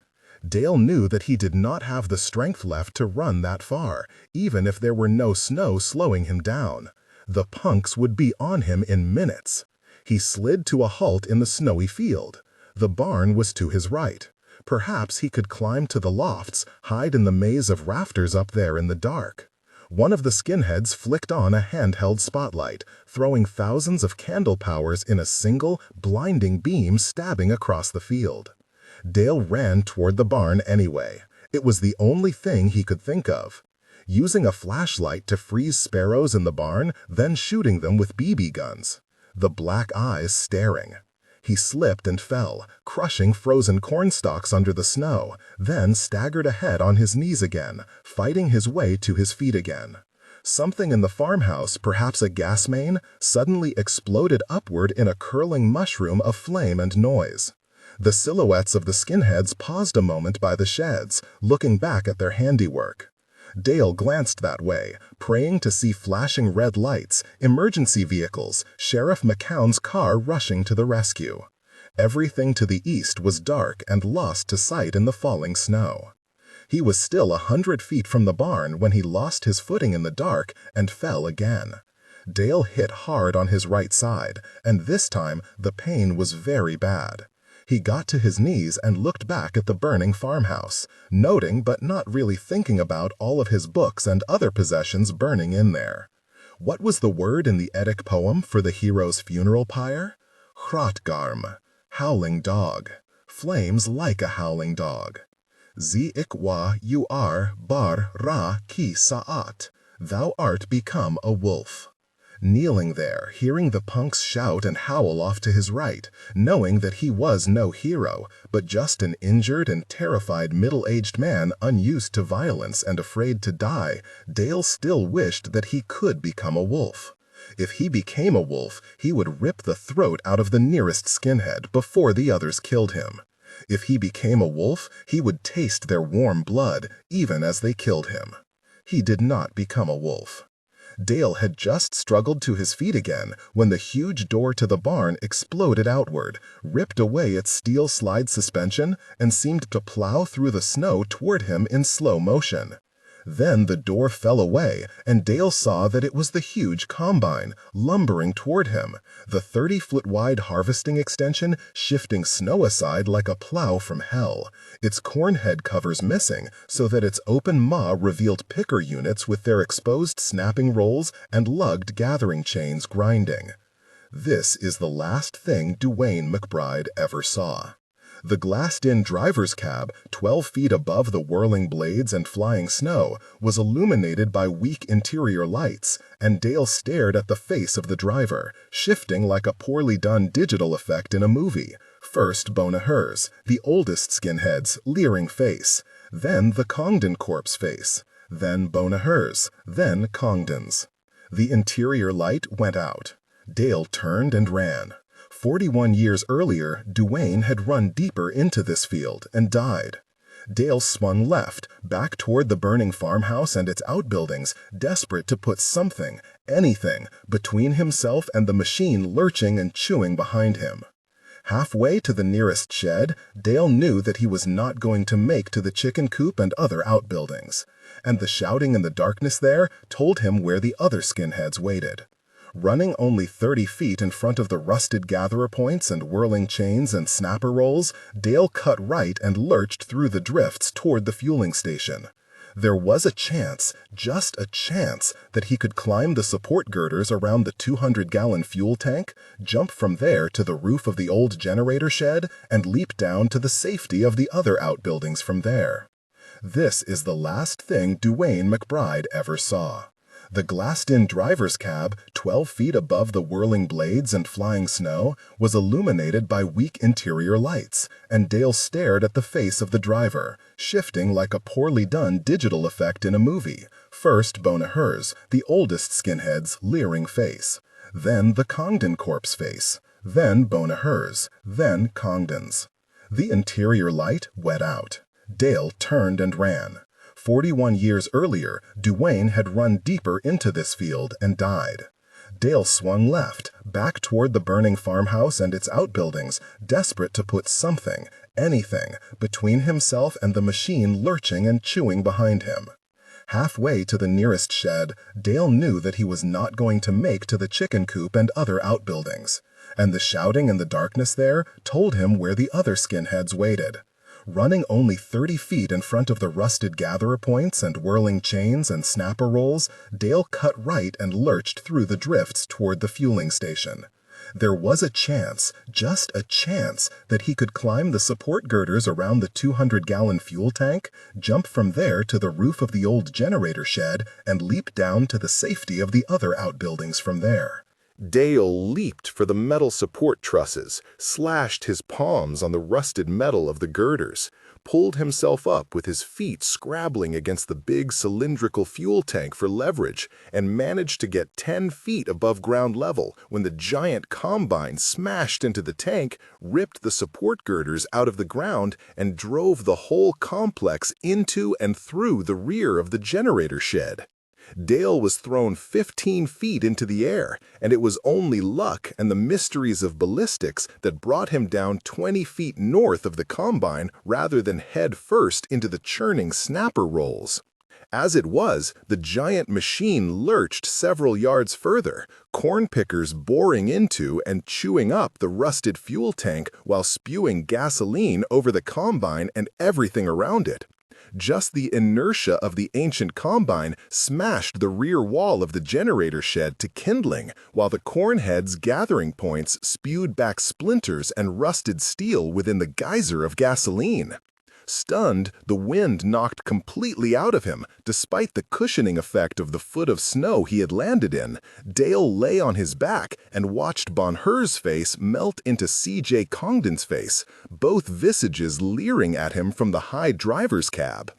Dale knew that he did not have the strength left to run that far, even if there were no snow slowing him down. The punks would be on him in minutes. He slid to a halt in the snowy field. The barn was to his right. Perhaps he could climb to the lofts, hide in the maze of rafters up there in the dark. One of the skinheads flicked on a handheld spotlight, throwing thousands of candle powers in a single, blinding beam stabbing across the field. Dale ran toward the barn anyway. It was the only thing he could think of. Using a flashlight to freeze sparrows in the barn, then shooting them with BB guns. The black eyes staring. He slipped and fell, crushing frozen corn stalks under the snow, then staggered ahead on his knees again, fighting his way to his feet again. Something in the farmhouse, perhaps a gas main, suddenly exploded upward in a curling mushroom of flame and noise. The silhouettes of the skinheads paused a moment by the sheds, looking back at their handiwork. Dale glanced that way, praying to see flashing red lights, emergency vehicles, Sheriff McCown's car rushing to the rescue. Everything to the east was dark and lost to sight in the falling snow. He was still 100 feet from the barn when he lost his footing in the dark and fell again. Dale hit hard on his right side, and this time the pain was very bad. He got to his knees and looked back at the burning farmhouse, noting but not really thinking about all of his books and other possessions burning in there. What was the word in the Eddic poem for the hero's funeral pyre? Hrothgarm, howling dog. Flames like a howling dog. Zi ikwa you are bar ra ki sa'at. Thou art become a wolf. Kneeling there, hearing the punks shout and howl off to his right, knowing that he was no hero, but just an injured and terrified middle-aged man unused to violence and afraid to die, Dale still wished that he could become a wolf. If he became a wolf, he would rip the throat out of the nearest skinhead before the others killed him. If he became a wolf, he would taste their warm blood, even as they killed him. He did not become a wolf. Dale had just struggled to his feet again when the huge door to the barn exploded outward, ripped away its steel slide suspension, and seemed to plow through the snow toward him in slow motion. Then the door fell away, and Dale saw that it was the huge combine, lumbering toward him, the 30-foot-wide harvesting extension shifting snow aside like a plow from hell, its corn head covers missing so that its open maw revealed picker units with their exposed snapping rolls and lugged gathering chains grinding. This is the last thing Duane McBride ever saw. The glassed-in driver's cab, 12 feet above the whirling blades and flying snow, was illuminated by weak interior lights, and Dale stared at the face of the driver, shifting like a poorly done digital effect in a movie. First Bonahur's, the oldest skinhead's, leering face, then the Congdon corpse face, then Bonahur's, then Congdon's. The interior light went out. Dale turned and ran. 41 years earlier, Duane had run deeper into this field and died. Dale swung left, back toward the burning farmhouse and its outbuildings, desperate to put something, anything, between himself and the machine lurching and chewing behind him. Halfway to the nearest shed, Dale knew that he was not going to make to the chicken coop and other outbuildings, and the shouting in the darkness there told him where the other skinheads waited. Running only 30 feet in front of the rusted gatherer points and whirling chains and snapper rolls, Dale cut right and lurched through the drifts toward the fueling station. There was a chance, just a chance, that he could climb the support girders around the 200-gallon fuel tank, jump from there to the roof of the old generator shed, and leap down to the safety of the other outbuildings from there. This is the last thing Duane McBride ever saw. The glassed-in driver's cab, 12 feet above the whirling blades and flying snow, was illuminated by weak interior lights, and Dale stared at the face of the driver, shifting like a poorly done digital effect in a movie. First Bonahur's, the oldest skinhead's, leering face, then the Congdon corpse face, then Bonahur's, then Congdon's. The interior light went out. Dale turned and ran. 41 years earlier, Duane had run deeper into this field and died. Dale swung left, back toward the burning farmhouse and its outbuildings, desperate to put something, anything, between himself and the machine lurching and chewing behind him. Halfway to the nearest shed, Dale knew that he was not going to make to the chicken coop and other outbuildings, and the shouting in the darkness there told him where the other skinheads waited. Running only 30 feet in front of the rusted gatherer points and whirling chains and snapper rolls, Dale cut right and lurched through the drifts toward the fueling station. There was a chance, just a chance, that he could climb the support girders around the 200-gallon fuel tank, jump from there to the roof of the old generator shed, and leap down to the safety of the other outbuildings from there. Dale leaped for the metal support trusses, slashed his palms on the rusted metal of the girders, pulled himself up with his feet scrabbling against the big cylindrical fuel tank for leverage, and managed to get 10 feet above ground level when the giant combine smashed into the tank, ripped the support girders out of the ground, and drove the whole complex into and through the rear of the generator shed. Dale was thrown 15 feet into the air, and it was only luck and the mysteries of ballistics that brought him down 20 feet north of the combine rather than head first into the churning snapper rolls. As it was, the giant machine lurched several yards further, corn pickers boring into and chewing up the rusted fuel tank while spewing gasoline over the combine and everything around it. Just the inertia of the ancient combine smashed the rear wall of the generator shed to kindling, while the corn head's gathering points spewed back splinters and rusted steel within the geyser of gasoline. Stunned, the wind knocked completely out of him. Despite the cushioning effect of the foot of snow he had landed in, Dale lay on his back and watched Bonheur's face melt into C.J. Congdon's face, both visages leering at him from the high driver's cab.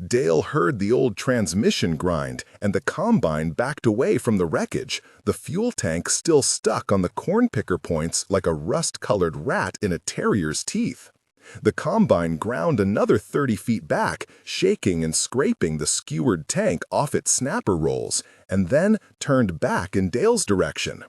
Dale heard the old transmission grind, and the combine backed away from the wreckage, the fuel tank still stuck on the corn picker points like a rust-colored rat in a terrier's teeth. The combine ground another 30 feet back, shaking and scraping the skewered tank off its snapper rolls, and then turned back in Dale's direction.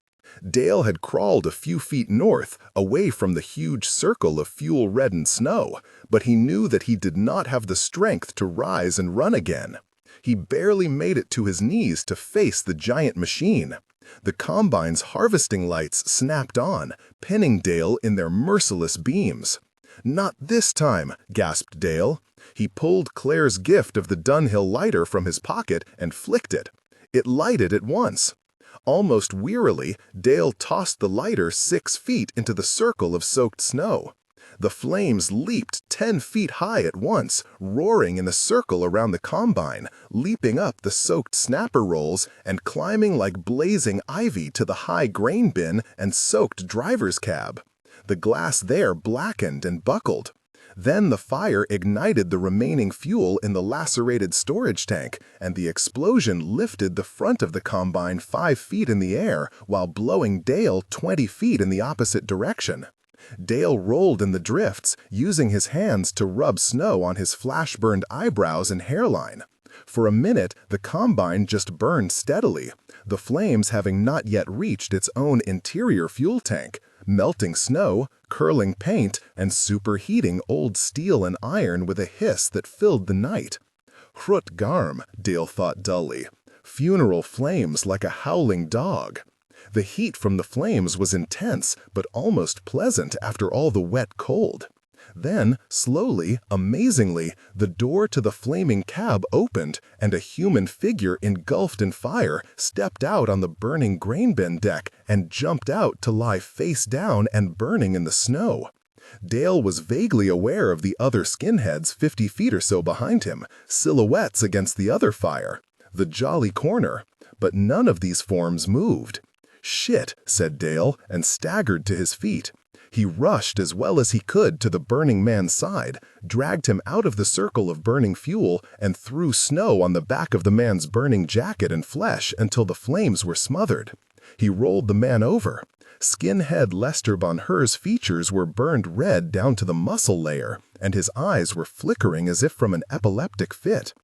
Dale had crawled a few feet north, away from the huge circle of fuel-reddened snow, but he knew that he did not have the strength to rise and run again. He barely made it to his knees to face the giant machine. The combine's harvesting lights snapped on, pinning Dale in their merciless beams. "Not this time," gasped Dale. He pulled Claire's gift of the Dunhill lighter from his pocket and flicked it. It lighted at once. Almost wearily, Dale tossed the lighter 6 feet into the circle of soaked snow. The flames leaped 10 feet high at once, roaring in a circle around the combine, leaping up the soaked snapper rolls and climbing like blazing ivy to the high grain bin and soaked driver's cab. The glass there blackened and buckled. Then the fire ignited the remaining fuel in the lacerated storage tank, and the explosion lifted the front of the combine 5 feet in the air while blowing Dale 20 feet in the opposite direction. Dale rolled in the drifts, using his hands to rub snow on his flash-burned eyebrows and hairline. For a minute, the combine just burned steadily, the flames having not yet reached its own interior fuel tank, melting snow, curling paint, and superheating old steel and iron with a hiss that filled the night. Hrut garm, Dale thought dully. Funeral flames like a howling dog. The heat from the flames was intense, but almost pleasant after all the wet cold. Then, slowly, amazingly, the door to the flaming cab opened, and a human figure engulfed in fire stepped out on the burning grain bin deck and jumped out to lie face down and burning in the snow. Dale was vaguely aware of the other skinheads 50 feet or so behind him, silhouettes against the other fire, the jolly corner, but none of these forms moved. "Shit," said Dale, and staggered to his feet. He rushed as well as he could to the burning man's side, dragged him out of the circle of burning fuel, and threw snow on the back of the man's burning jacket and flesh until the flames were smothered. He rolled the man over. Skinhead Lester Bonheur's features were burned red down to the muscle layer, and his eyes were flickering as if from an epileptic fit.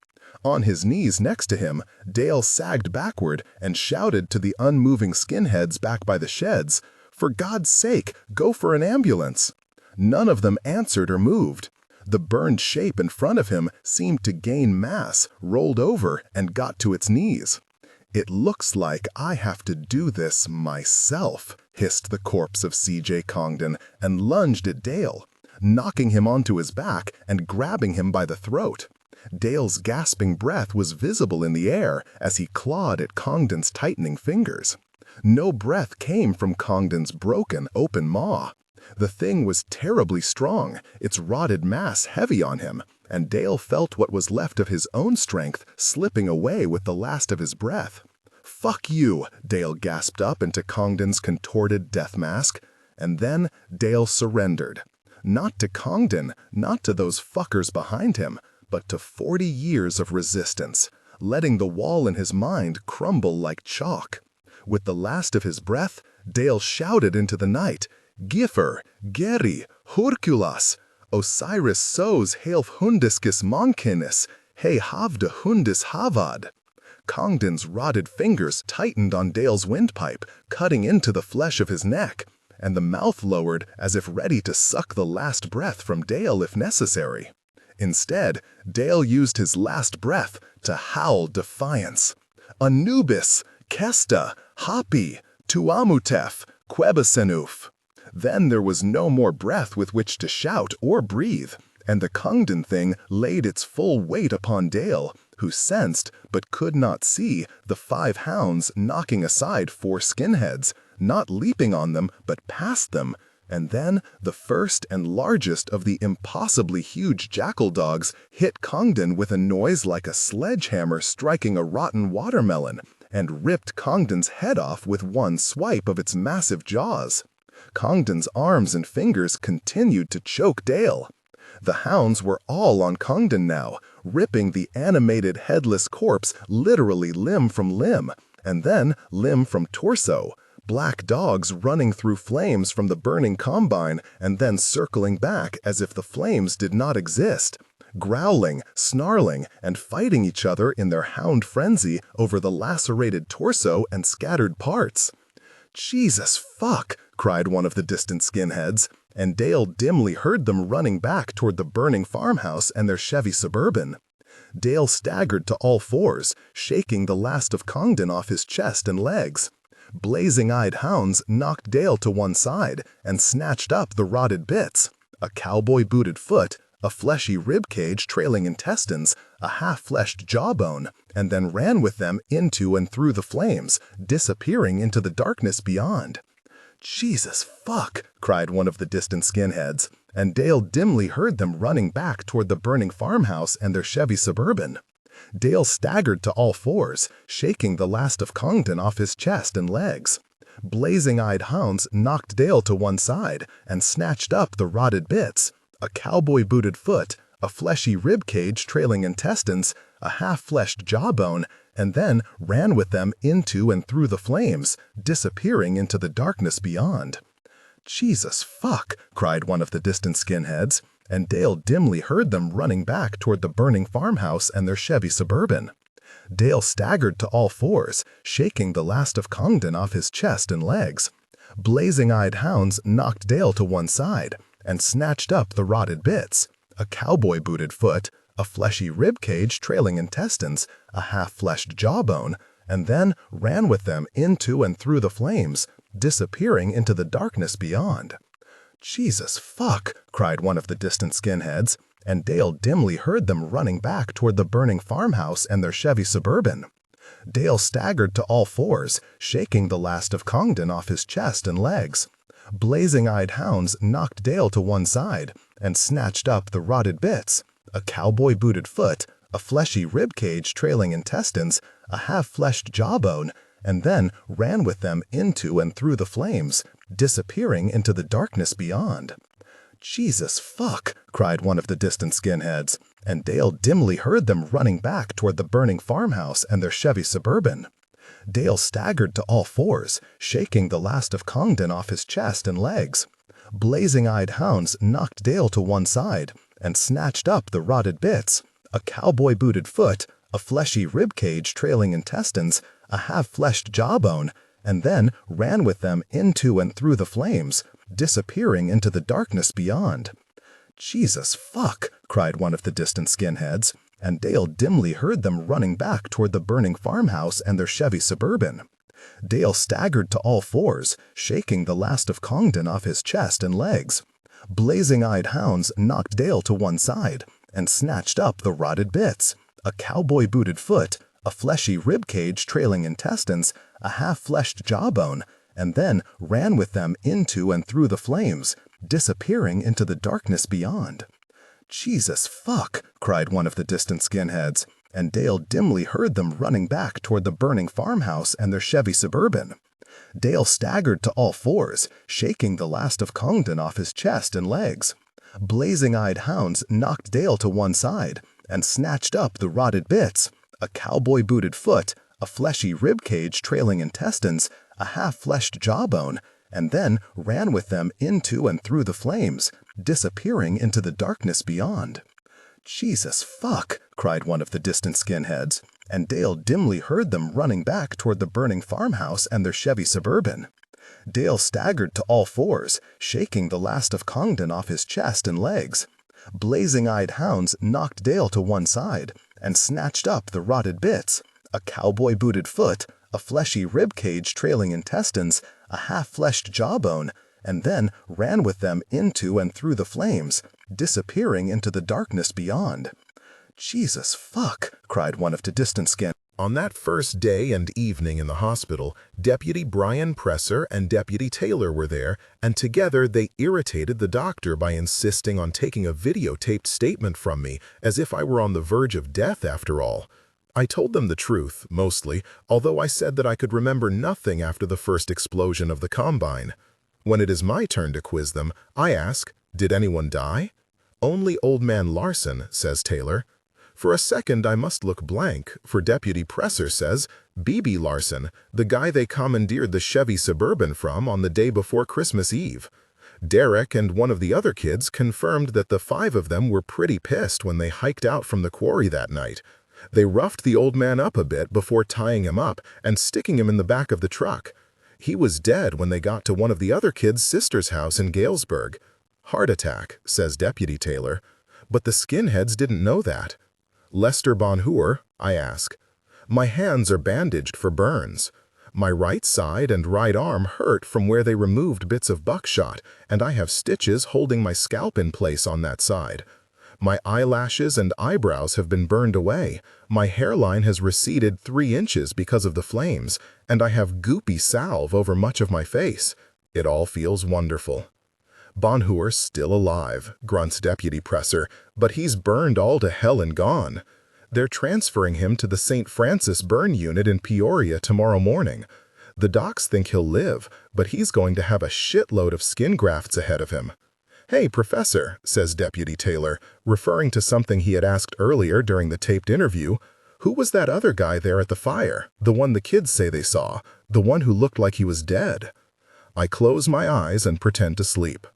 On his knees next to him, Dale sagged backward and shouted to the unmoving skinheads back by the sheds, "For God's sake, go for an ambulance!" None of them answered or moved. The burned shape in front of him seemed to gain mass, rolled over, and got to its knees. "It looks like I have to do this myself," hissed the corpse of C.J. Congdon, and lunged at Dale, knocking him onto his back and grabbing him by the throat. Dale's gasping breath was visible in the air as he clawed at Congdon's tightening fingers. No breath came from Congdon's broken, open maw. The thing was terribly strong, its rotted mass heavy on him, and Dale felt what was left of his own strength slipping away with the last of his breath. "Fuck you," Dale gasped up into Congdon's contorted death mask. And then Dale surrendered. Not to Congdon, not to those fuckers behind him, but to 40 years of resistance, letting the wall in his mind crumble like chalk. With the last of his breath, Dale shouted into the night, "Giffer, Geri, Herculas, Osiris sos half hundiscus monkinis, he havde hundis havad." Congdon's rotted fingers tightened on Dale's windpipe, cutting into the flesh of his neck, and the mouth lowered as if ready to suck the last breath from Dale if necessary. Instead, Dale used his last breath to howl defiance. Anubis, Kesta, Hapi, Tuamutef, Quebasenuf. Then there was no more breath with which to shout or breathe, and the Congdon thing laid its full weight upon Dale, who sensed but could not see the 5 hounds knocking aside 4 skinheads, not leaping on them but past them, and then the first and largest of the impossibly huge jackal dogs hit Congdon with a noise like a sledgehammer striking a rotten watermelon, and ripped Congdon's head off with one swipe of its massive jaws. Congdon's arms and fingers continued to choke Dale. The hounds were all on Congdon now, ripping the animated headless corpse literally limb from limb, and then limb from torso, black dogs running through flames from the burning combine and then circling back as if the flames did not exist, growling, snarling, and fighting each other in their hound frenzy over the lacerated torso and scattered parts. "Jesus fuck!" cried one of the distant skinheads, and Dale dimly heard them running back toward the burning farmhouse and their Chevy Suburban. Dale staggered to all fours, shaking the last of Congdon off his chest and legs. Blazing-eyed hounds knocked Dale to one side and snatched up the rotted bits, a cowboy-booted foot, a fleshy ribcage trailing intestines, a half-fleshed jawbone, and then ran with them into and through the flames, disappearing into the darkness beyond. "Jesus fuck!" cried one of the distant skinheads, and Dale dimly heard them running back toward the burning farmhouse and their Chevy Suburban. Dale staggered to all fours, shaking the last of Congdon off his chest and legs. Blazing-eyed hounds knocked Dale to one side and snatched up the rotted bits, a cowboy-booted foot, a fleshy ribcage trailing intestines, a half-fleshed jawbone, and then ran with them into and through the flames, disappearing into the darkness beyond. "Jesus fuck!" cried one of the distant skinheads, and Dale dimly heard them running back toward the burning farmhouse and their Chevy Suburban. Dale staggered to all fours, shaking the last of Congdon off his chest and legs. Blazing-eyed hounds knocked Dale to one side and snatched up the rotted bits, a cowboy-booted foot, a fleshy ribcage trailing intestines, a half-fleshed jawbone, and then ran with them into and through the flames, disappearing into the darkness beyond. "Jesus fuck!" cried one of the distant skinheads, and Dale dimly heard them running back toward the burning farmhouse and their Chevy Suburban. Dale staggered to all fours, shaking the last of Congdon off his chest and legs. Blazing-eyed hounds knocked Dale to one side and snatched up the rotted bits, a cowboy-booted foot, a fleshy ribcage trailing intestines, a half-fleshed jawbone, and then ran with them into and through the flames, disappearing into the darkness beyond. "Jesus fuck!" cried one of the distant skinheads, and Dale dimly heard them running back toward the burning farmhouse and their Chevy Suburban. Dale staggered to all fours, shaking the last of Congdon off his chest and legs. Blazing-eyed hounds knocked Dale to one side and snatched up the rotted bits, a cowboy-booted foot, a fleshy ribcage trailing intestines, a half-fleshed jawbone, and then ran with them into and through the flames, disappearing into the darkness beyond. "Jesus fuck!" cried one of the distant skinheads, and Dale dimly heard them running back toward the burning farmhouse and their Chevy Suburban. Dale staggered to all fours, shaking the last of Congdon off his chest and legs. Blazing-eyed hounds knocked Dale to one side and snatched up the rotted bits, a cowboy-booted foot, a fleshy ribcage trailing intestines, a half-fleshed jawbone, and then ran with them into and through the flames, disappearing into the darkness beyond. "Jesus fuck!" cried one of the distant skinheads, and Dale dimly heard them running back toward the burning farmhouse and their Chevy Suburban. Dale staggered to all fours, shaking the last of Congdon off his chest and legs. Blazing-eyed hounds knocked Dale to one side and snatched up the rotted bits, a cowboy-booted foot, a fleshy ribcage trailing intestines, a half-fleshed jawbone, and then ran with them into and through the flames, disappearing into the darkness beyond. "Jesus fuck!" cried one of the distant skinheads, and Dale dimly heard them running back toward the burning farmhouse and their Chevy Suburban. Dale staggered to all fours, shaking the last of Congdon off his chest and legs. Blazing-eyed hounds knocked Dale to one side and snatched up the rotted bits, a cowboy-booted foot, a fleshy rib cage trailing intestines, a half-fleshed jawbone, and then ran with them into and through the flames, disappearing into the darkness beyond. "Jesus fuck," cried one of the distant skin. On that first day and evening in the hospital, Deputy Brian Presser and Deputy Taylor were there, and together they irritated the doctor by insisting on taking a videotaped statement from me, as if I were on the verge of death after all. I told them the truth, mostly, although I said that I could remember nothing after the first explosion of the Combine. When it is my turn to quiz them, I ask, "Did anyone die?" "Only Old Man Larson," says Taylor. For a second I must look blank, for Deputy Presser says, "B.B. Larson, the guy they commandeered the Chevy Suburban from on the day before Christmas Eve." Derek and one of the other kids confirmed that the 5 of them were pretty pissed when they hiked out from the quarry that night. They roughed the old man up a bit before tying him up and sticking him in the back of the truck. He was dead when they got to one of the other kids' sister's house in Galesburg. "Heart attack," says Deputy Taylor. But the skinheads didn't know that. "Lester Bonheur?" I ask. "My hands are bandaged for burns. My right side and right arm hurt from where they removed bits of buckshot, and I have stitches holding my scalp in place on that side. My eyelashes and eyebrows have been burned away. My hairline has receded 3 inches because of the flames, and I have goopy salve over much of my face. It all feels wonderful." "Bonheur's still alive," grunts Deputy Presser, "but he's burned all to hell and gone. They're transferring him to the St. Francis burn unit in Peoria tomorrow morning. The docs think he'll live, but he's going to have a shitload of skin grafts ahead of him." "Hey, Professor," says Deputy Taylor, referring to something he had asked earlier during the taped interview, "who was that other guy there at the fire, the one the kids say they saw, the one who looked like he was dead?" I close my eyes and pretend to sleep.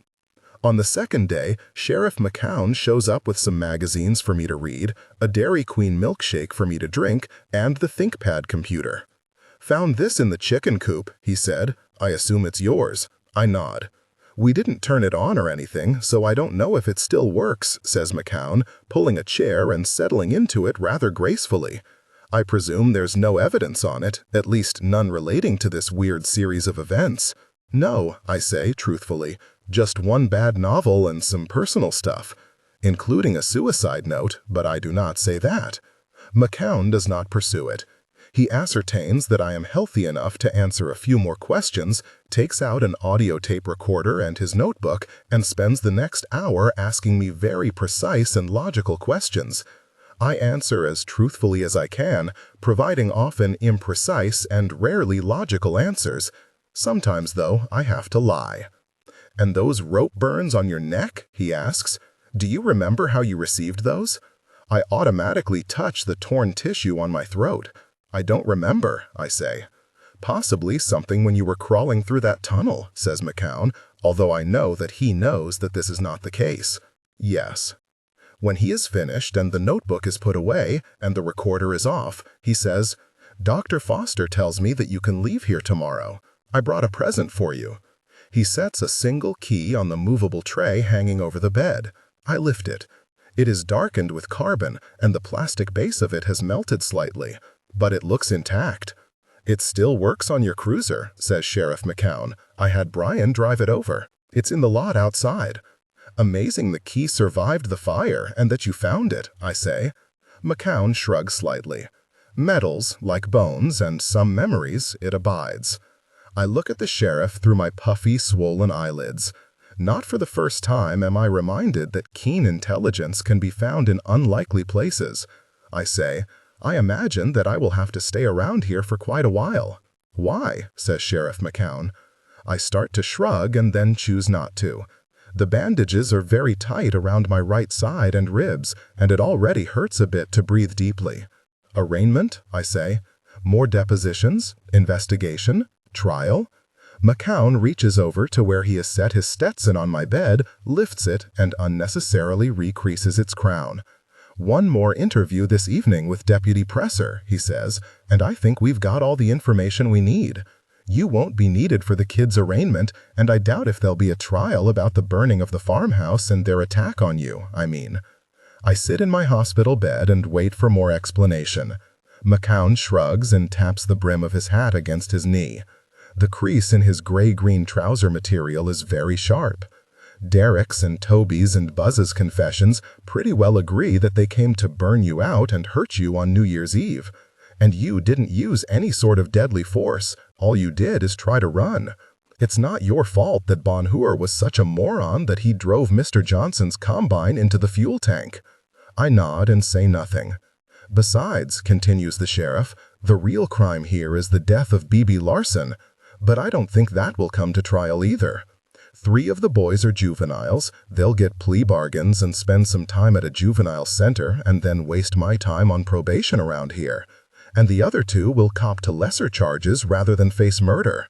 On the second day, Sheriff McCown shows up with some magazines for me to read, a Dairy Queen milkshake for me to drink, and the ThinkPad computer. "Found this in the chicken coop," he said. "I assume it's yours." I nod. "We didn't turn it on or anything, so I don't know if it still works," says McCown, pulling a chair and settling into it rather gracefully. "I presume there's no evidence on it, at least none relating to this weird series of events." "No," I say truthfully. "Just one bad novel and some personal stuff, including a suicide note, but I do not say that." McCown does not pursue it. He ascertains that I am healthy enough to answer a few more questions, takes out an audio tape recorder and his notebook, and spends the next hour asking me very precise and logical questions. I answer as truthfully as I can, providing often imprecise and rarely logical answers. Sometimes, though, I have to lie. "And those rope burns on your neck?" he asks. "Do you remember how you received those?" I automatically touch the torn tissue on my throat. "I don't remember," I say. "Possibly something when you were crawling through that tunnel," says McCown, although I know that he knows that this is not the case. "Yes." When he is finished and the notebook is put away and the recorder is off, he says, "Dr. Foster tells me that you can leave here tomorrow. I brought a present for you." He sets a single key on the movable tray hanging over the bed. I lift it. It is darkened with carbon, and the plastic base of it has melted slightly, but it looks intact. "It still works on your cruiser," says Sheriff McCown. "I had Brian drive it over. It's in the lot outside." "Amazing the key survived the fire and that you found it," I say. McCown shrugs slightly. "Metals, like bones and some memories, it abides." I look at the sheriff through my puffy, swollen eyelids. Not for the first time am I reminded that keen intelligence can be found in unlikely places. I say, "I imagine that I will have to stay around here for quite a while." "Why?" says Sheriff McCown. I start to shrug and then choose not to. The bandages are very tight around my right side and ribs, and it already hurts a bit to breathe deeply. "Arraignment?" I say. "More depositions? Investigation? Trial?" McCown reaches over to where he has set his Stetson on my bed, lifts it, and unnecessarily recreases its crown. "One more interview this evening with Deputy Presser," he says, "and I think we've got all the information we need. You won't be needed for the kids' arraignment, and I doubt if there'll be a trial about the burning of the farmhouse and their attack on you, I mean. I sit in my hospital bed and wait for more explanation. McCown shrugs and taps the brim of his hat against his knee. The crease in his gray-green trouser material is very sharp. Derek's and Toby's and Buzz's confessions pretty well agree that they came to burn you out and hurt you on New Year's Eve. And you didn't use any sort of deadly force. All you did is try to run. It's not your fault that Bonheur was such a moron that he drove Mr. Johnson's combine into the fuel tank. I nod and say nothing. Besides, continues the sheriff, the real crime here is the death of B.B. Larson. But I don't think that will come to trial either. 3 of the boys are juveniles. They'll get plea bargains and spend some time at a juvenile center and then waste my time on probation around here. And the other 2 will cop to lesser charges rather than face murder.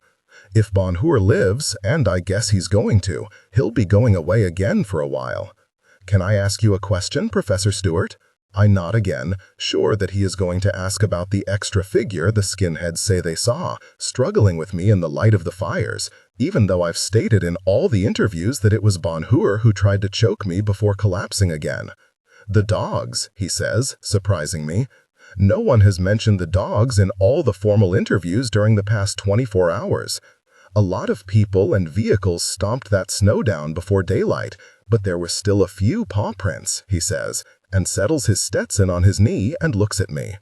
If Bonheur lives, and I guess he's going to, he'll be going away again for a while. Can I ask you a question, Professor Stewart? I nod again, sure that he is going to ask about the extra figure the skinheads say they saw, struggling with me in the light of the fires, even though I've stated in all the interviews that it was Bonheur who tried to choke me before collapsing again. The dogs, he says, surprising me. No one has mentioned the dogs in all the formal interviews during the past 24 hours. A lot of people and vehicles stomped that snow down before daylight, but there were still a few paw prints, he says, and settles his Stetson on his knee and looks at me.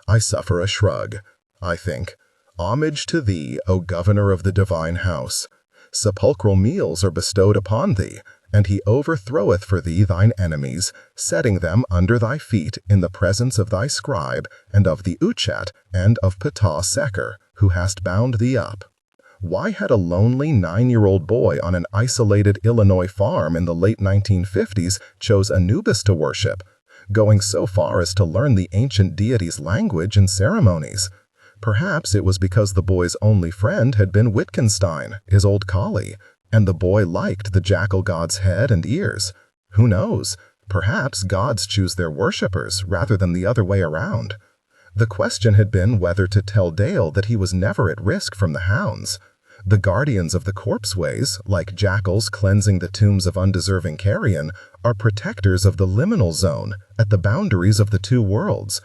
I suffer a shrug. I think, homage to thee, O governor of the divine house. Sepulchral meals are bestowed upon thee, and he overthroweth for thee thine enemies, setting them under thy feet in the presence of thy scribe, and of the Uchat, and of Ptah Seker, who hast bound thee up. Why had a lonely 9-year-old boy on an isolated Illinois farm in the late 1950s chose Anubis to worship, going so far as to learn the ancient deity's language and ceremonies? Perhaps it was because the boy's only friend had been Wittgenstein, his old collie, and the boy liked the jackal god's head and ears. Who knows? Perhaps gods choose their worshippers rather than the other way around. The question had been whether to tell Dale that he was never at risk from the hounds. The guardians of the corpseways, like jackals cleansing the tombs of undeserving carrion, are protectors of the liminal zone at the boundaries of the 2 worlds.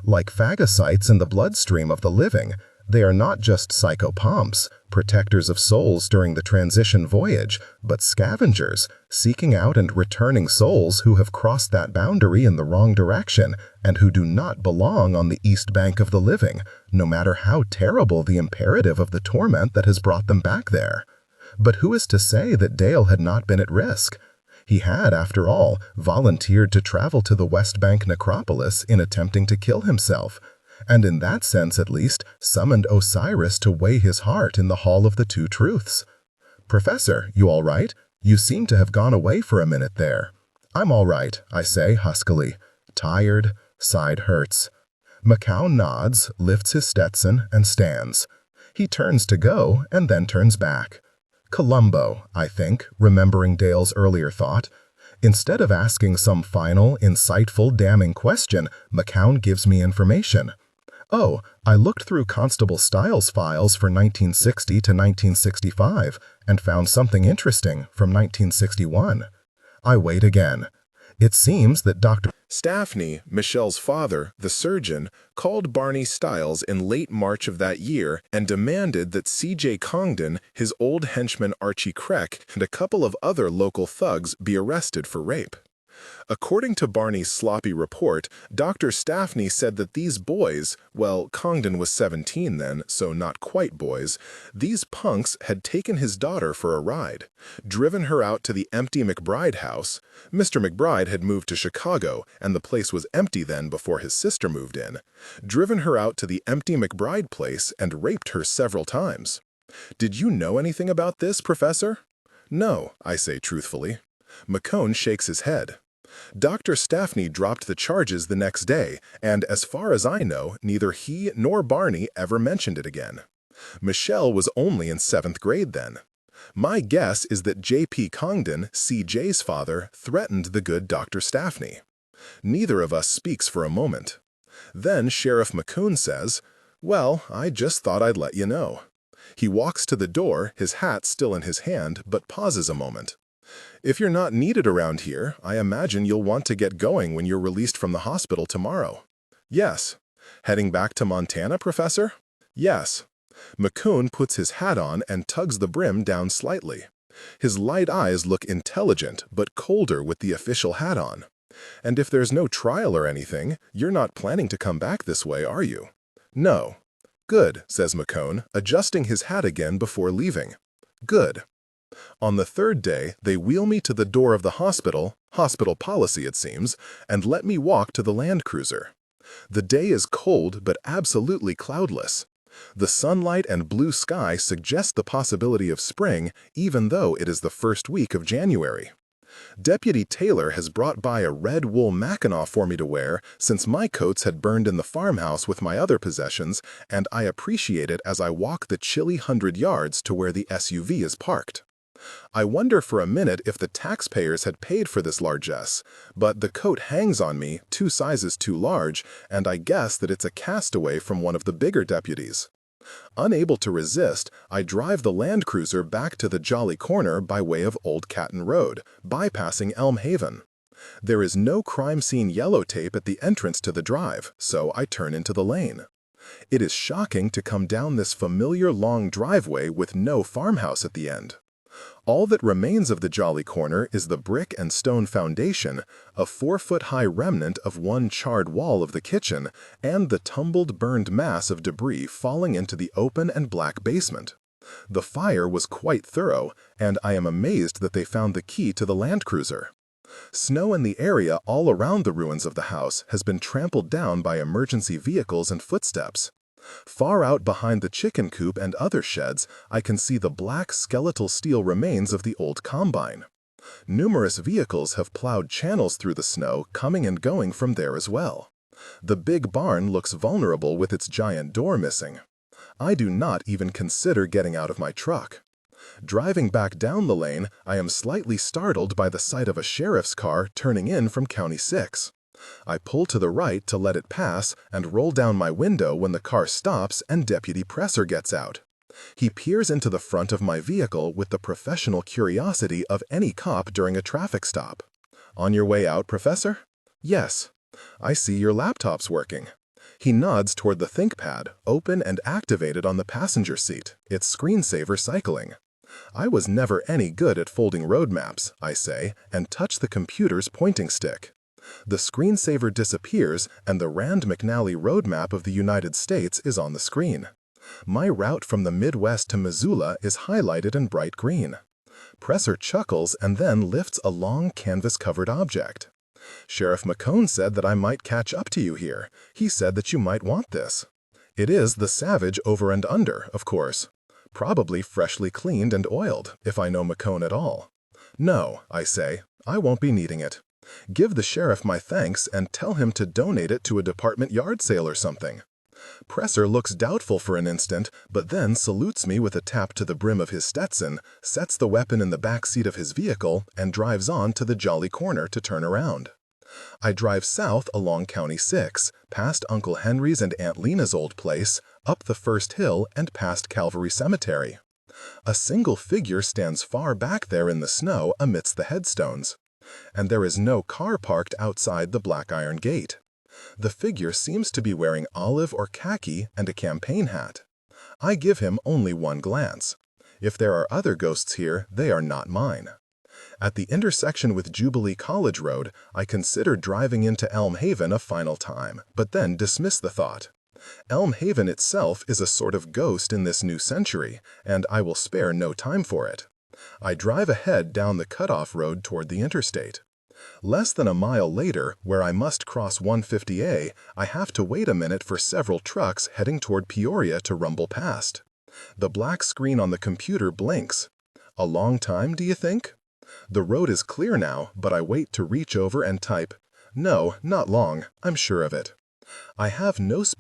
Like phagocytes in the bloodstream of the living, they are not just psychopomps, protectors of souls during the transition voyage, but scavengers, seeking out and returning souls who have crossed that boundary in the wrong direction and who do not belong on the east bank of the living, no matter how terrible the imperative of the torment that has brought them back there. But who is to say that Dale had not been at risk? He had, after all, volunteered to travel to the West Bank necropolis in attempting to kill himself, and in that sense at least, summoned Osiris to weigh his heart in the Hall of the Two Truths. "Professor, you all right? You seem to have gone away for a minute there." "I'm all right," I say huskily. "Tired, side hurts." McCown nods, lifts his Stetson, and stands. He turns to go, and then turns back. Columbo, I think, remembering Dale's earlier thought. Instead of asking some final, insightful, damning question, McCown gives me information. "Oh, I looked through Constable Stiles' files for 1960 to 1965 and found something interesting from 1961. I wait again. It seems that Dr. Staffney, Michelle's father, the surgeon, called Barney Stiles in late March of that year and demanded that C.J. Congdon, his old henchman Archie Kreck, and a couple of other local thugs be arrested for rape. According to Barney's sloppy report, Dr. Staffney said that these boys, well, Congdon was 17 then, so not quite boys, these punks had taken his daughter for a ride, driven her out to the empty McBride house. Mr. McBride had moved to Chicago, and the place was empty then before his sister moved in. Driven her out to the empty McBride place and raped her several times. "Did you know anything about this, Professor?" "No," I say truthfully. McCone shakes his head. Dr. Staffney dropped the charges the next day, and as far as I know, neither he nor Barney ever mentioned it again. Michelle was only in 7th grade then. My guess is that J.P. Congdon, C.J.'s father, threatened the good Dr. Staffney. Neither of us speaks for a moment. Then Sheriff McCoon says, "Well, I just thought I'd let you know." He walks to the door, his hat still in his hand, but pauses a moment. "If you're not needed around here, I imagine you'll want to get going when you're released from the hospital tomorrow." "Yes." "Heading back to Montana, Professor?" "Yes." McCoon puts his hat on and tugs the brim down slightly. His light eyes look intelligent but colder with the official hat on. "And if there's no trial or anything, you're not planning to come back this way, are you?" "No." "Good," says McCoon, adjusting his hat again before leaving. "Good." On the third day, they wheel me to the door of the hospital policy it seems, and let me walk to the land cruiser. The day is cold but absolutely cloudless. The sunlight and blue sky suggest the possibility of spring, even though it is the first week of January. Deputy Taylor has brought by a red wool mackinaw for me to wear since my coats had burned in the farmhouse with my other possessions, and I appreciate it as I walk the chilly 100 yards to where the SUV is parked. I wonder for a minute if the taxpayers had paid for this largesse, but the coat hangs on me 2 sizes too large, and I guess that it's a castaway from one of the bigger deputies. Unable to resist, I drive the Land Cruiser back to the Jolly Corner by way of Old Catton Road, bypassing Elm Haven. There is no crime scene yellow tape at the entrance to the drive, so I turn into the lane. It is shocking to come down this familiar long driveway with no farmhouse at the end. All that remains of the Jolly Corner is the brick and stone foundation, a 4-foot-high remnant of one charred wall of the kitchen, and the tumbled, burned mass of debris falling into the open and black basement. The fire was quite thorough, and I am amazed that they found the key to the Land Cruiser. Snow in the area all around the ruins of the house has been trampled down by emergency vehicles and footsteps. Far out behind the chicken coop and other sheds, I can see the black skeletal steel remains of the old combine. Numerous vehicles have plowed channels through the snow, coming and going from there as well. The big barn looks vulnerable with its giant door missing. I do not even consider getting out of my truck. Driving back down the lane, I am slightly startled by the sight of a sheriff's car turning in from County 6. I pull to the right to let it pass and roll down my window when the car stops and Deputy Presser gets out. He peers into the front of my vehicle with the professional curiosity of any cop during a traffic stop. "On your way out, Professor?" "Yes." "I see your laptop's working." He nods toward the ThinkPad, open and activated on the passenger seat, its screensaver cycling. "I was never any good at folding road maps," I say, and touch the computer's pointing stick. The screensaver disappears, and the Rand McNally road map of the United States is on the screen. My route from the Midwest to Missoula is highlighted in bright green. Presser chuckles and then lifts a long canvas-covered object. "Sheriff McCone said that I might catch up to you here. He said that you might want this." It is the Savage over and under, of course. Probably freshly cleaned and oiled, if I know McCone at all. "No," I say, "I won't be needing it. Give the sheriff my thanks and tell him to donate it to a department yard sale or something." Presser looks doubtful for an instant, but then salutes me with a tap to the brim of his Stetson, sets the weapon in the back seat of his vehicle, and drives on to the Jolly Corner to turn around. I drive south along County 6, past Uncle Henry's and Aunt Lena's old place, up the first hill and past Calvary Cemetery. A single figure stands far back there in the snow amidst the headstones. And there is no car parked outside the black iron gate. The figure seems to be wearing olive or khaki and a campaign hat. I give him only one glance. If there are other ghosts here, they are not mine. At the intersection with Jubilee College Road, I consider driving into Elm Haven a final time, but then dismiss the thought. Elm Haven itself is a sort of ghost in this new century, and I will spare no time for it. I drive ahead down the cutoff road toward the interstate. Less than a mile later, where I must cross 150A, I have to wait a minute for several trucks heading toward Peoria to rumble past. The black screen on the computer blinks. A long time, do you think? The road is clear now, but I wait to reach over and type, "No, not long, I'm sure of it." I have no